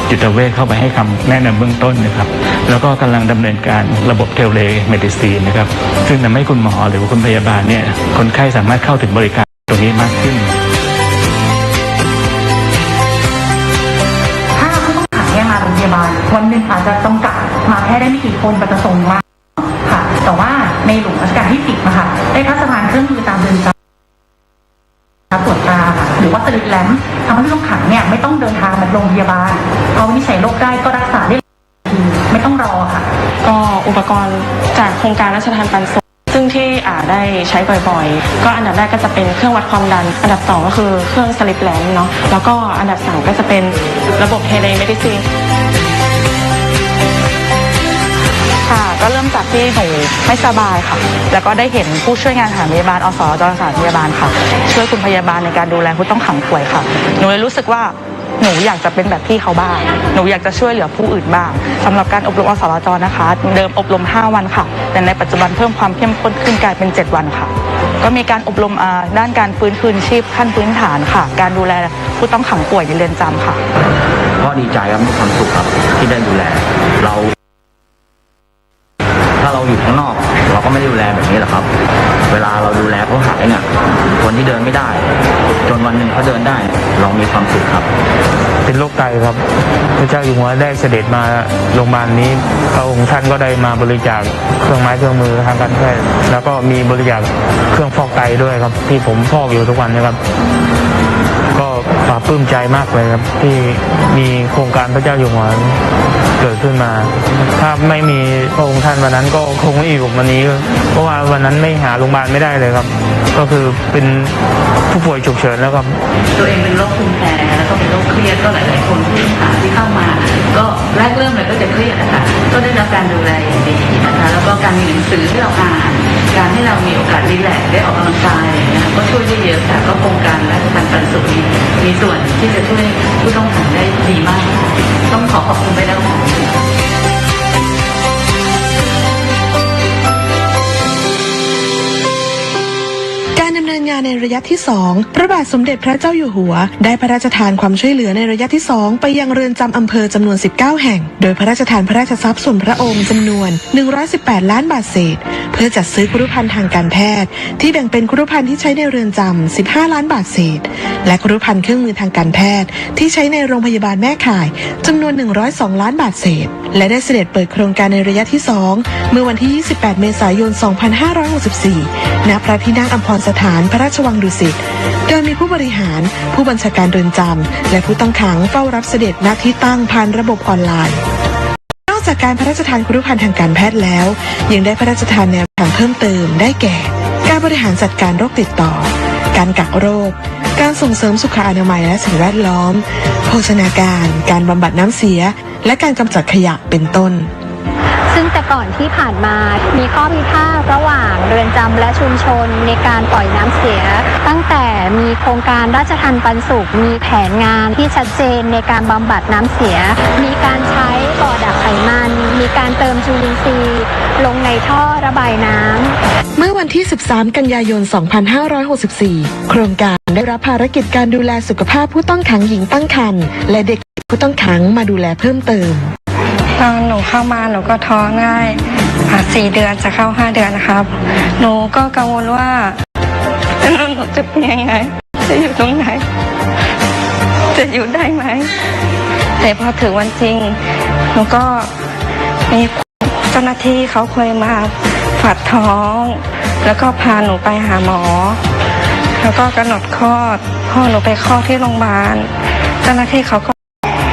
จิตเวชเข้าไปให้คำแนะนำเบื้องต้นนะครับแล้วก็กำลังดำเนินการระบบเทเลเมดิซีนนะครับซึ่งทำให้คุณหมอหรือคุณพยาบาลเนี่ยคนไข้สามารถเข้าถึงบริการตรงนี้มากขึ้นถ้าผู้ต้องขังเนี่ยมาโรงพยาบาลวันหนึ่งอาจจะจำกัดมาแค่ได้ไม่กี่คนประสงค์มาค่ะแต่ว่าในหลวงรัชกาลที่ 10นะคะได้พระราชทานเครื่องมือตามเรือนจำตรวจตาหรือว่าสลิปแลมทำให้ผู้ต้องขังเนี่ยไม่ต้องเดินทางมาโรงพยาบาลเขาวินิจฉัยโรคได้ก็รักษาได้ทีไม่ต้องรอค่ะก็อุปกรณ์จากโครงการราชทัณฑ์ปันสุขซึ่งที่ได้ใช้บ่อยๆก็อันดับแรกก็จะเป็นเครื่องวัดความดันอันดับ2ก็คือเครื่องสลิปแลมเนาะแล้วก็อันดับ3ก็จะเป็นระบบเทเลเมดิซีนค่ะก็เริ่มจากที่หนูไม่สบายค่ะแล้วก็ได้เห็นผู้ช่วยงานสถานพยาบาลอสจสถานพยาบาลค่ะช่วยคุณพยาบาลในการดูแลผู้ต้องขังป่วยค่ะหนูเลยรู้สึกว่าหนูอยากจะเป็นแบบพี่เขาบ้างหนูอยากจะช่วยเหลือผู้อื่นบ้างสำหรับการอบรมอสจนะคะเดิมอบรม5 วันค่ะแต่ในปัจจุบันเพิ่มความเข้มข้นขึ้นกลายเป็น7 วันค่ะก็มีการอบรมด้านการฟื้นคืนชีพขั้นพื้นฐานค่ะการดูแลผู้ต้องขังป่วยในเรือนจำค่ะก็ดีใจครับมีความสุขครับที่ได้ดูแลถ้าเราอยู่ข้างนอกเราก็ไม่ได้ดูแลแบบนี้หรอกครับเวลาเราดูแลเขาหายเนี่ยคนที่เดินไม่ได้จนวันหนึ่งเขาเดินได้เรามีความสุขครับเป็นโรคไตครับพระเจ้าอยู่หัวได้เสด็จมาโรงพยาบาลนี้พระองค์ท่านก็ได้มาบริจาคเครื่องไม้เครื่องมือทางการแพทย์แล้วก็มีบริจาคเครื่องฟอกไตด้วยครับที่ผมฟอกอยู่ทุกวันนะครับก็ปลาปลื้มใจมากเลยครับที่มีโครงการพระเจ้าอยู่หัวเกิดขึ้นมาถ้าไม่มีพระองค์ท่านวันนั้นก็คงไม่อยู่วันนี้เพราะว่าวันนั้นไม่หาโรงพยาบาลไม่ได้เลยครับก็คือเป็นผู้ป่วยฉุกเฉินแล้วครับตัวเองเป็นโรคภูมิแพ้แล้วก็เป็นโรคเครียดก็หลายๆคนที่เข้ามาก็แรกเริ่มเลยก็จะเครียดนะคะก็ได้รับการดูแลอย่างดีนะคะแล้วก็การมีหนังสือที่เราอ่านการที่เรามีโอกาสรีแลกซ์ได้ออกกำลังกายนะคะก็ช่วยได้เยอะค่ะก็โครงการราชทัณฑ์ปันสุขนี้มีส่วนที่จะช่วยผู้ต้องขังได้ดีมากต้องขอบคุณไปแล้วค่ะการดำเนินงานในเรือน ระยะที่ 2 พระบาทสมเด็จพระเจ้าอยู่หัวได้พระราชทานความช่วยเหลือในระยะที่ 2 ไปยังเรือนจำอำเภอจำนวน 19 แห่งโดยพระราชทานพระราชทรัพย์ส่วนพระองค์จำนวน118 ล้านบาทเศษเพื่อจัดซื้อครุภัณฑ์ทางการแพทย์ที่แบ่งเป็นครุภัณฑ์ที่ใช้ในเรือนจำ15 ล้านบาทเศษและครุภัณฑ์เครื่องมือทางการแพทย์ที่ใช้ในโรงพยาบาลแม่ข่ายจำนวน102 ล้านบาทเศษและได้เสด็จเปิดโครงการในระยะที่ 2 เมื่อวันที่ 28 เมษายน 2564 ณ พระที่นั่งอัมพรสถานพระราชวังดุสิตโดยมีผู้บริหารผู้บัญชาการเรือนจำและผู้ต้องขังเฝ้ารับเสด็จณที่ตั้งผ่านระบบออนไลน์นอกจากการพระราชทานครุภัณฑ์ทางการแพทย์แล้วยังได้พระราชทานแนวทางเพิ่มเติมได้แก่การบริหารจัดการโรคติดต่อการกักโรคการส่งเสริมสุขอนามัยและสิ่งแวดล้อมโภชนาการการบำบัดน้ำเสียและการกำจัดขยะเป็นต้นซึ่งแต่ก่อนที่ผ่านมามีข้อพิพาทระหว่างเรือนจำและชุมชนในการปล่อยน้ำเสียตั้งแต่มีโครงการราชทัณฑ์ปันสุขมีแผนงานที่ชัดเจนในการบำบัดน้ำเสียมีการใช้บ่อดักไขมันมีการเติมจุลินทรีย์ลงในท่อระบายน้ำเมื่อวันที่ 13 กันยายน 2564 โครงการได้รับภารกิจการดูแลสุขภาพผู้ต้องขังหญิงตั้งครรภ์และเด็กผู้ต้องขังมาดูแลเพิ่มเติมตอนหนูเข้ามาหนูก็ท้องง่าย4 เดือนจะเข้า5 เดือนนะครับหนูก็กังวลว่าหนูจะเป็นยังไงจะอยู่ตรงไหนจะอยู่ได้ไหมแต่พอถึงวันจริงหนูก็มีเจ้าหน้าที่เขาเคยมาฝัดท้องแล้วก็พาหนูไปหาหมอแล้วก็กำหนดคลอดพอหนูไปคลอดที่โรงพยาบาลเจ้าหน้าที่เขาก็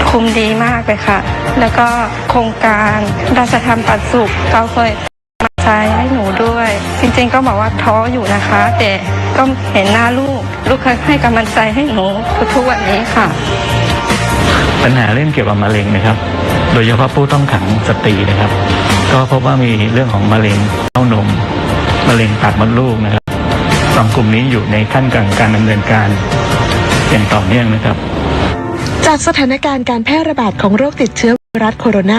คุมดีมากเลยค่ะแล้วก็โครงการราชทัณฑ์ปันสุขเขาเคยมาใช้ให้หนูด้วยจริงๆก็บอกว่าท้ออยู่นะคะแต่ก็เห็นหน้าลูกเคยให้กำลังใจให้หนูทุกวันนี้ค่ะปัญหาเรื่องเกี่ยวกับมะเร็งนะครับโดยเฉพาะผู้ต้องขังสตรีนะครับก็พบว่ามีเรื่องของมะเร็งเต้านมมะเร็งปากมดลูกนะครับ2 กลุ่มนี้อยู่ในขั้นกลางการดำเนินการอย่างต่อเนื่องนะครับจากสถานการณ์การแพร่ระบาดของโรคติดเชื้อไวรัสโคโรนา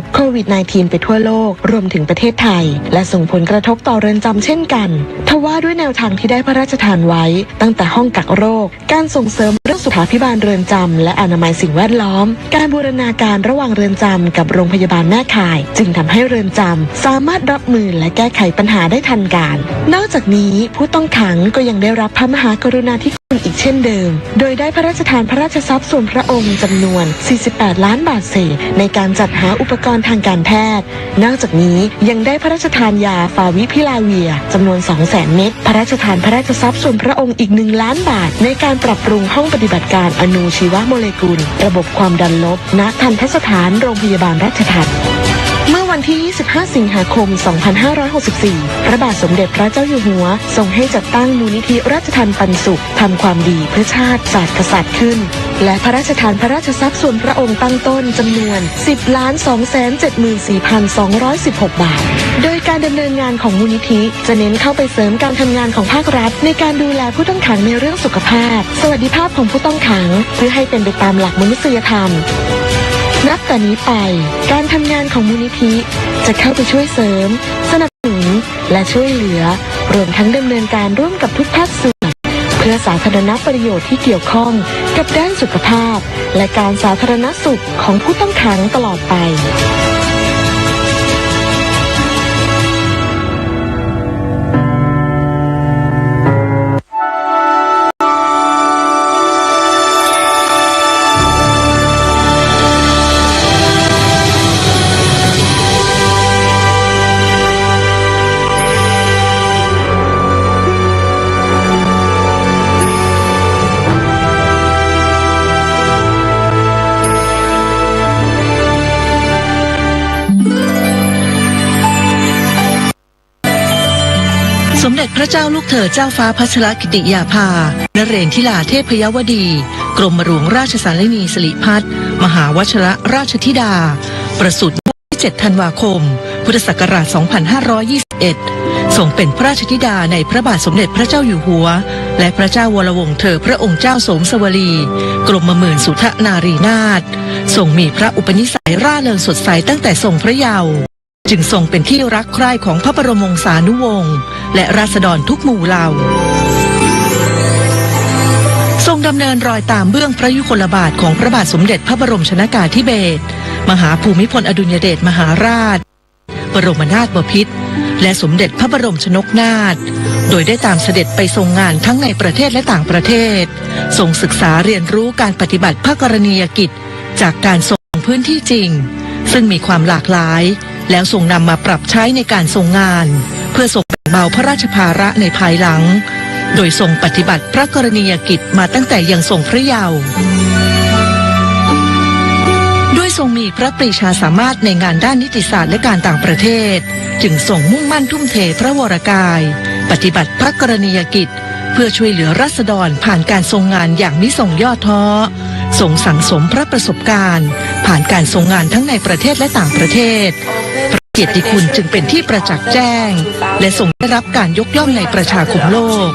2019 โควิด -19 ไปทั่วโลกรวมถึงประเทศไทยและส่งผลกระทบต่อเรือนจำเช่นกันทว่าด้วยแนวทางที่ได้พระราชทานไว้ตั้งแต่ห้องกักโรคการส่งเสริมเรื่องสุขาภิบาลเรือนจำและอนามัยสิ่งแวดล้อมการบูรณาการระหว่างเรือนจำกับโรงพยาบาลแม่ข่ายจึงทำให้เรือนจำสามารถรับมือและแก้ไขปัญหาได้ทันการนอกจากนี้ผู้ต้องขังก็ยังได้รับพระมหากรุณาธิคุณอีกเช่นเดิมโดยได้พระราชทานพระราชทรัพย์ส่วนพระองค์จำนวน48 ล้านบาทเศษในการจัดหาอุปกรณ์ทางการแพทย์นอกจากนี้ยังได้พระราชทานยาฟาวิพิลาเวียจำนวน 200,000 เม็ดพระราชทานพระราชทรัพย์ส่วนพระองค์อีก1 ล้านบาทในการปรับปรุงห้องปฏิบัติการอนูชีวโมเลกุลระบบความดันลบณทันตสถานโรงพยาบาลราชทัณฑ์เมื่อวันที่ 25 สิงหาคม 2564 พระบาทสมเด็จพระเจ้าอยู่หัวทรงให้จัดตั้งมูลนิธิราชทัณฑ์ปันสุขทำความดีเพื่อชาติศาสตร์กษัตริย์ขึ้นและพระราชทานพระราชทรัพย์ส่วนพระองค์ตั้งต้นจำนวน 10,274,216 บาทโดยการดำเนินงานของมูลนิธิจะเน้นเข้าไปเสริมการทำงานของภาครัฐในการดูแลผู้ต้องขังในเรื่องสุขภาพสวัสดิภาพของผู้ต้องขังเพื่อให้เป็นไปตามหลักมนุษยธรรมนับแต่นี้ไปการทำงานของมูลนิธิจะเข้าไปช่วยเสริมสนับสนุนและช่วยเหลือรวมทั้งดำเนินการร่วมกับทุกภาคส่วนเพื่อสาธารณประโยชน์ที่เกี่ยวข้องกับด้านสุขภาพและการสาธารณสุขของผู้ต้องขังตลอดไปสมเด็จพระเจ้าลูกเธอเจ้าฟ้าพัชรกิติยาภานเรนทิลาเทพยวดีกรมหลวงราชสารินีสิริพัฒน์มหาวชิรราชธิดาประสูติเมื่อวันที่ 7 ธันวาคม พุทธศักราช 2521 ทรงเป็นพระราชธิดาในพระบาทสมเด็จพระเจ้าอยู่หัวและพระเจ้าวรวงศ์เธอพระองค์เจ้าโสมสวลีกรมหมื่นสุทนารีนาถทรงมีพระอุปนิสัยร่าเริงสดใสตั้งแต่ทรงพระเยาว์จึงทรงเป็นที่รักใคร่ของพระบรมวงศานุวงศ์และราษฎรทุกหมู่เหล่า ดำเนินรอยตามเบื้องพระยุคลบาทของพระบาทสมเด็จพระบรมชนกาธิเบศรมหาภูมิพลอดุลยเดชมหาราชบรมนาถบพิตรและสมเด็จพระบรมชนกนาถโดยได้ตามเสด็จไปทรงงานทั้งในประเทศและต่างประเทศทรงศึกษาเรียนรู้การปฏิบัติพระกรณียกิจจากการทรงพื้นที่จริงซึ่งมีความหลากหลายแล้วทรงนำมาปรับใช้ในการทรงงานเพื่อทรงแบ่งเบาพระราชภาระในภายหลังโดยทรงปฏิบัติพระกรณียกิจมาตั้งแต่ยังทรงพระเยาว์ด้วยทรงมีพระปรีชาสามารถในงานด้านนิติศาสตร์และการต่างประเทศจึงทรงมุ่งมั่นทุ่มเทพระวรกายปฏิบัติพระกรณียกิจเพื่อช่วยเหลือราษฎรผ่านการทรงงานอย่างมิส่งย่อท้อทรงสั่งสมพระประสบการณ์ผ่านการทรงงานทั้งในประเทศและต่างประเทศพระเกียรติคุณจึงเป็นที่ประจักษ์แจ้งและทรงได้รับการยกย่องในประชาคมโลก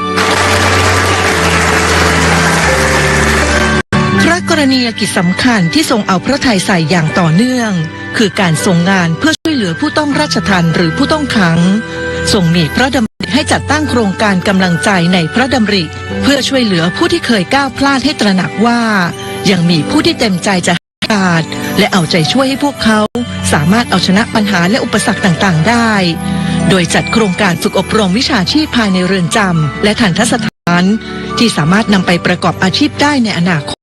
พระกรณียกิจสำคัญที่ทรงเอาพระทัยใส่อย่างต่อเนื่องคือการทรงงานเพื่อช่วยเหลือผู้ต้องราชทัณฑ์หรือผู้ต้องขังทรงมีพระดำริให้จัดตั้งโครงการกำลังใจในพระดำริเพื่อช่วยเหลือผู้ที่เคยก้าวพลาดให้ตระหนักว่ายังมีผู้ที่เต็มใจจะให้การและเอาใจช่วยให้พวกเขาสามารถเอาชนะปัญหาและอุปสรรคต่างๆได้โดยจัดโครงการฝึกอบรมวิชาชีพภายในเรือนจำและทัณฑสถานที่สามารถนำไปประกอบอาชีพได้ในอนาคต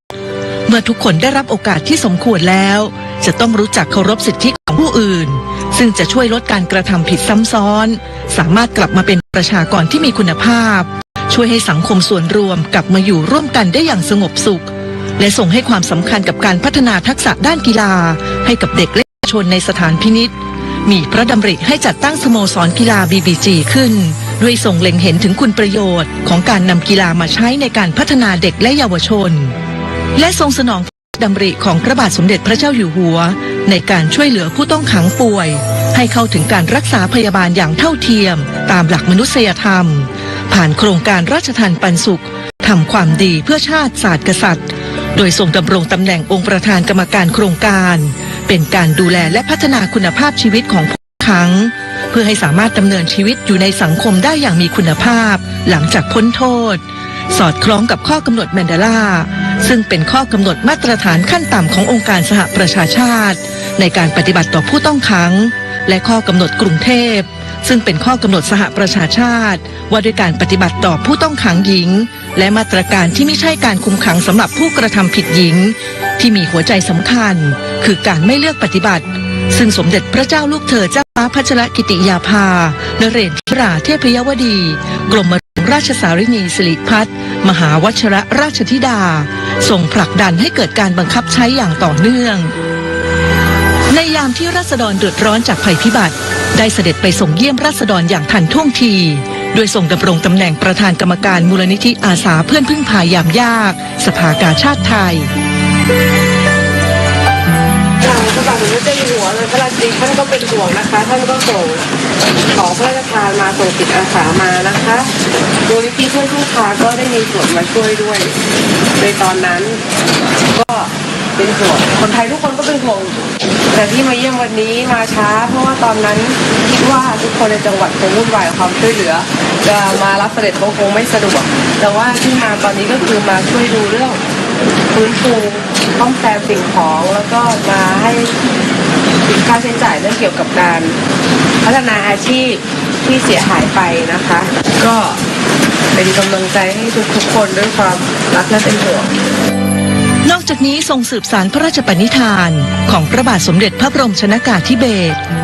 เมื่อทุกคนได้รับโอกาสที่สมควรแล้วจะต้องรู้จักเคารพสิทธิของผู้อื่นซึ่งจะช่วยลดการกระทำผิดซ้ำซ้อนสามารถกลับมาเป็นประชากรที่มีคุณภาพช่วยให้สังคมส่วนรวมกลับมาอยู่ร่วมกันได้อย่างสงบสุขและส่งให้ความสำคัญกับการพัฒนาทักษะด้านกีฬาให้กับเด็กและเยาวชนในสถานพินิจมีพระดำริให้จัดตั้งสโมสรกีฬา BBG ขึ้นด้วยทรงเล็งเห็นถึงคุณประโยชน์ของการนำกีฬามาใช้ในการพัฒนาเด็กและเยาวชนและทรงสนองดำริของพระบาทสมเด็จพระเจ้าอยู่หัวในการช่วยเหลือผู้ต้องขังป่วยให้เข้าถึงการรักษาพยาบาลอย่างเท่าเทียมตามหลักมนุษยธรรมผ่านโครงการราชทัณฑ์ปันสุขทำความดีเพื่อชาติศาสตร์กษัตริย์โดยทรงดำรงตำแหน่งองค์ประธานกรรมการโครงการเป็นการดูแลและพัฒนาคุณภาพชีวิตของผู้ขังเพื่อให้สามารถดำเนินชีวิตอยู่ในสังคมได้อย่างมีคุณภาพหลังจากพ้นโทษสอดคล้องกับข้อกำหนดแมนเดลาซึ่งเป็นข้อกำหนดมาตรฐานขั้นต่ำขององค์การสหประชาชาติในการปฏิบัติต่อผู้ต้องขังและข้อกำหนดกรุงเทพซึ่งเป็นข้อกำหนดสหประชาชาติว่าด้วยการปฏิบัติต่อผู้ต้องขังหญิงและมาตรการที่ไม่ใช่การคุมขังสำหรับผู้กระทำผิดหญิงที่มีหัวใจสำคัญคือการไม่เลือกปฏิบัติซึ่งสมเด็จพระเจ้าลูกเธอเจ้าฟ้าพัชรกิติยาภานเรศธิราเทพยวดีกรมหลวงราชสารินีสิริพัฒน์มหาวชิรราชธิดาทรงผลักดันให้เกิดการบังคับใช้อย่างต่อเนื่องในยามที่ราษฎรเดือดร้อนจากภัยพิบัติได้เสด็จไปส่งเยี่ยมราษฎรอย่างทันท่วงทีโดยทรงดำรงตำแหน่งประธานกรรมการมูลนิธิอาสาเพื่อนพึ่งพายามยากสภากาชาดไทยพระบาทสมเด็จเจ้าอยู่หัวเลยพระราชินีท่านก็เป็นห่วงนะคะท่านก็ส่งของพระราชทานมาส่งจิตอาสามานะคะมูลนิธิเพื่อนพึ่งพาก็ได้มีส่วนมาช่วยด้วยในตอนนั้นก็เป็นห่วงคนไทยทุกคนก็เป็นห่วงแต่ที่มาเยี่ยมวันนี้มาช้าเพราะว่าตอนนั้นคิดว่าทุกคนในจังหวัดคงวุ่นวายกับความช่วยเหลือจะมารับเสด็จคงไม่สะดวกแต่ว่าที่มาตอนนี้ก็คือมาช่วยดูเรื่องฟื้นฟูซ่อมแซมสิ่งของแล้วก็มาให้ค่าใช้จ่ายเรื่องเกี่ยวกับการพัฒนาอาชีพที่เสียหายไปนะคะก็เป็นกำลังใจให้ทุกคนด้วยความรักและเป็นห่วงนอกจากนี้ทรงสืบสานพระราชปณิธานของพระบาทสมเด็จพระบรมชนกาธิเบศร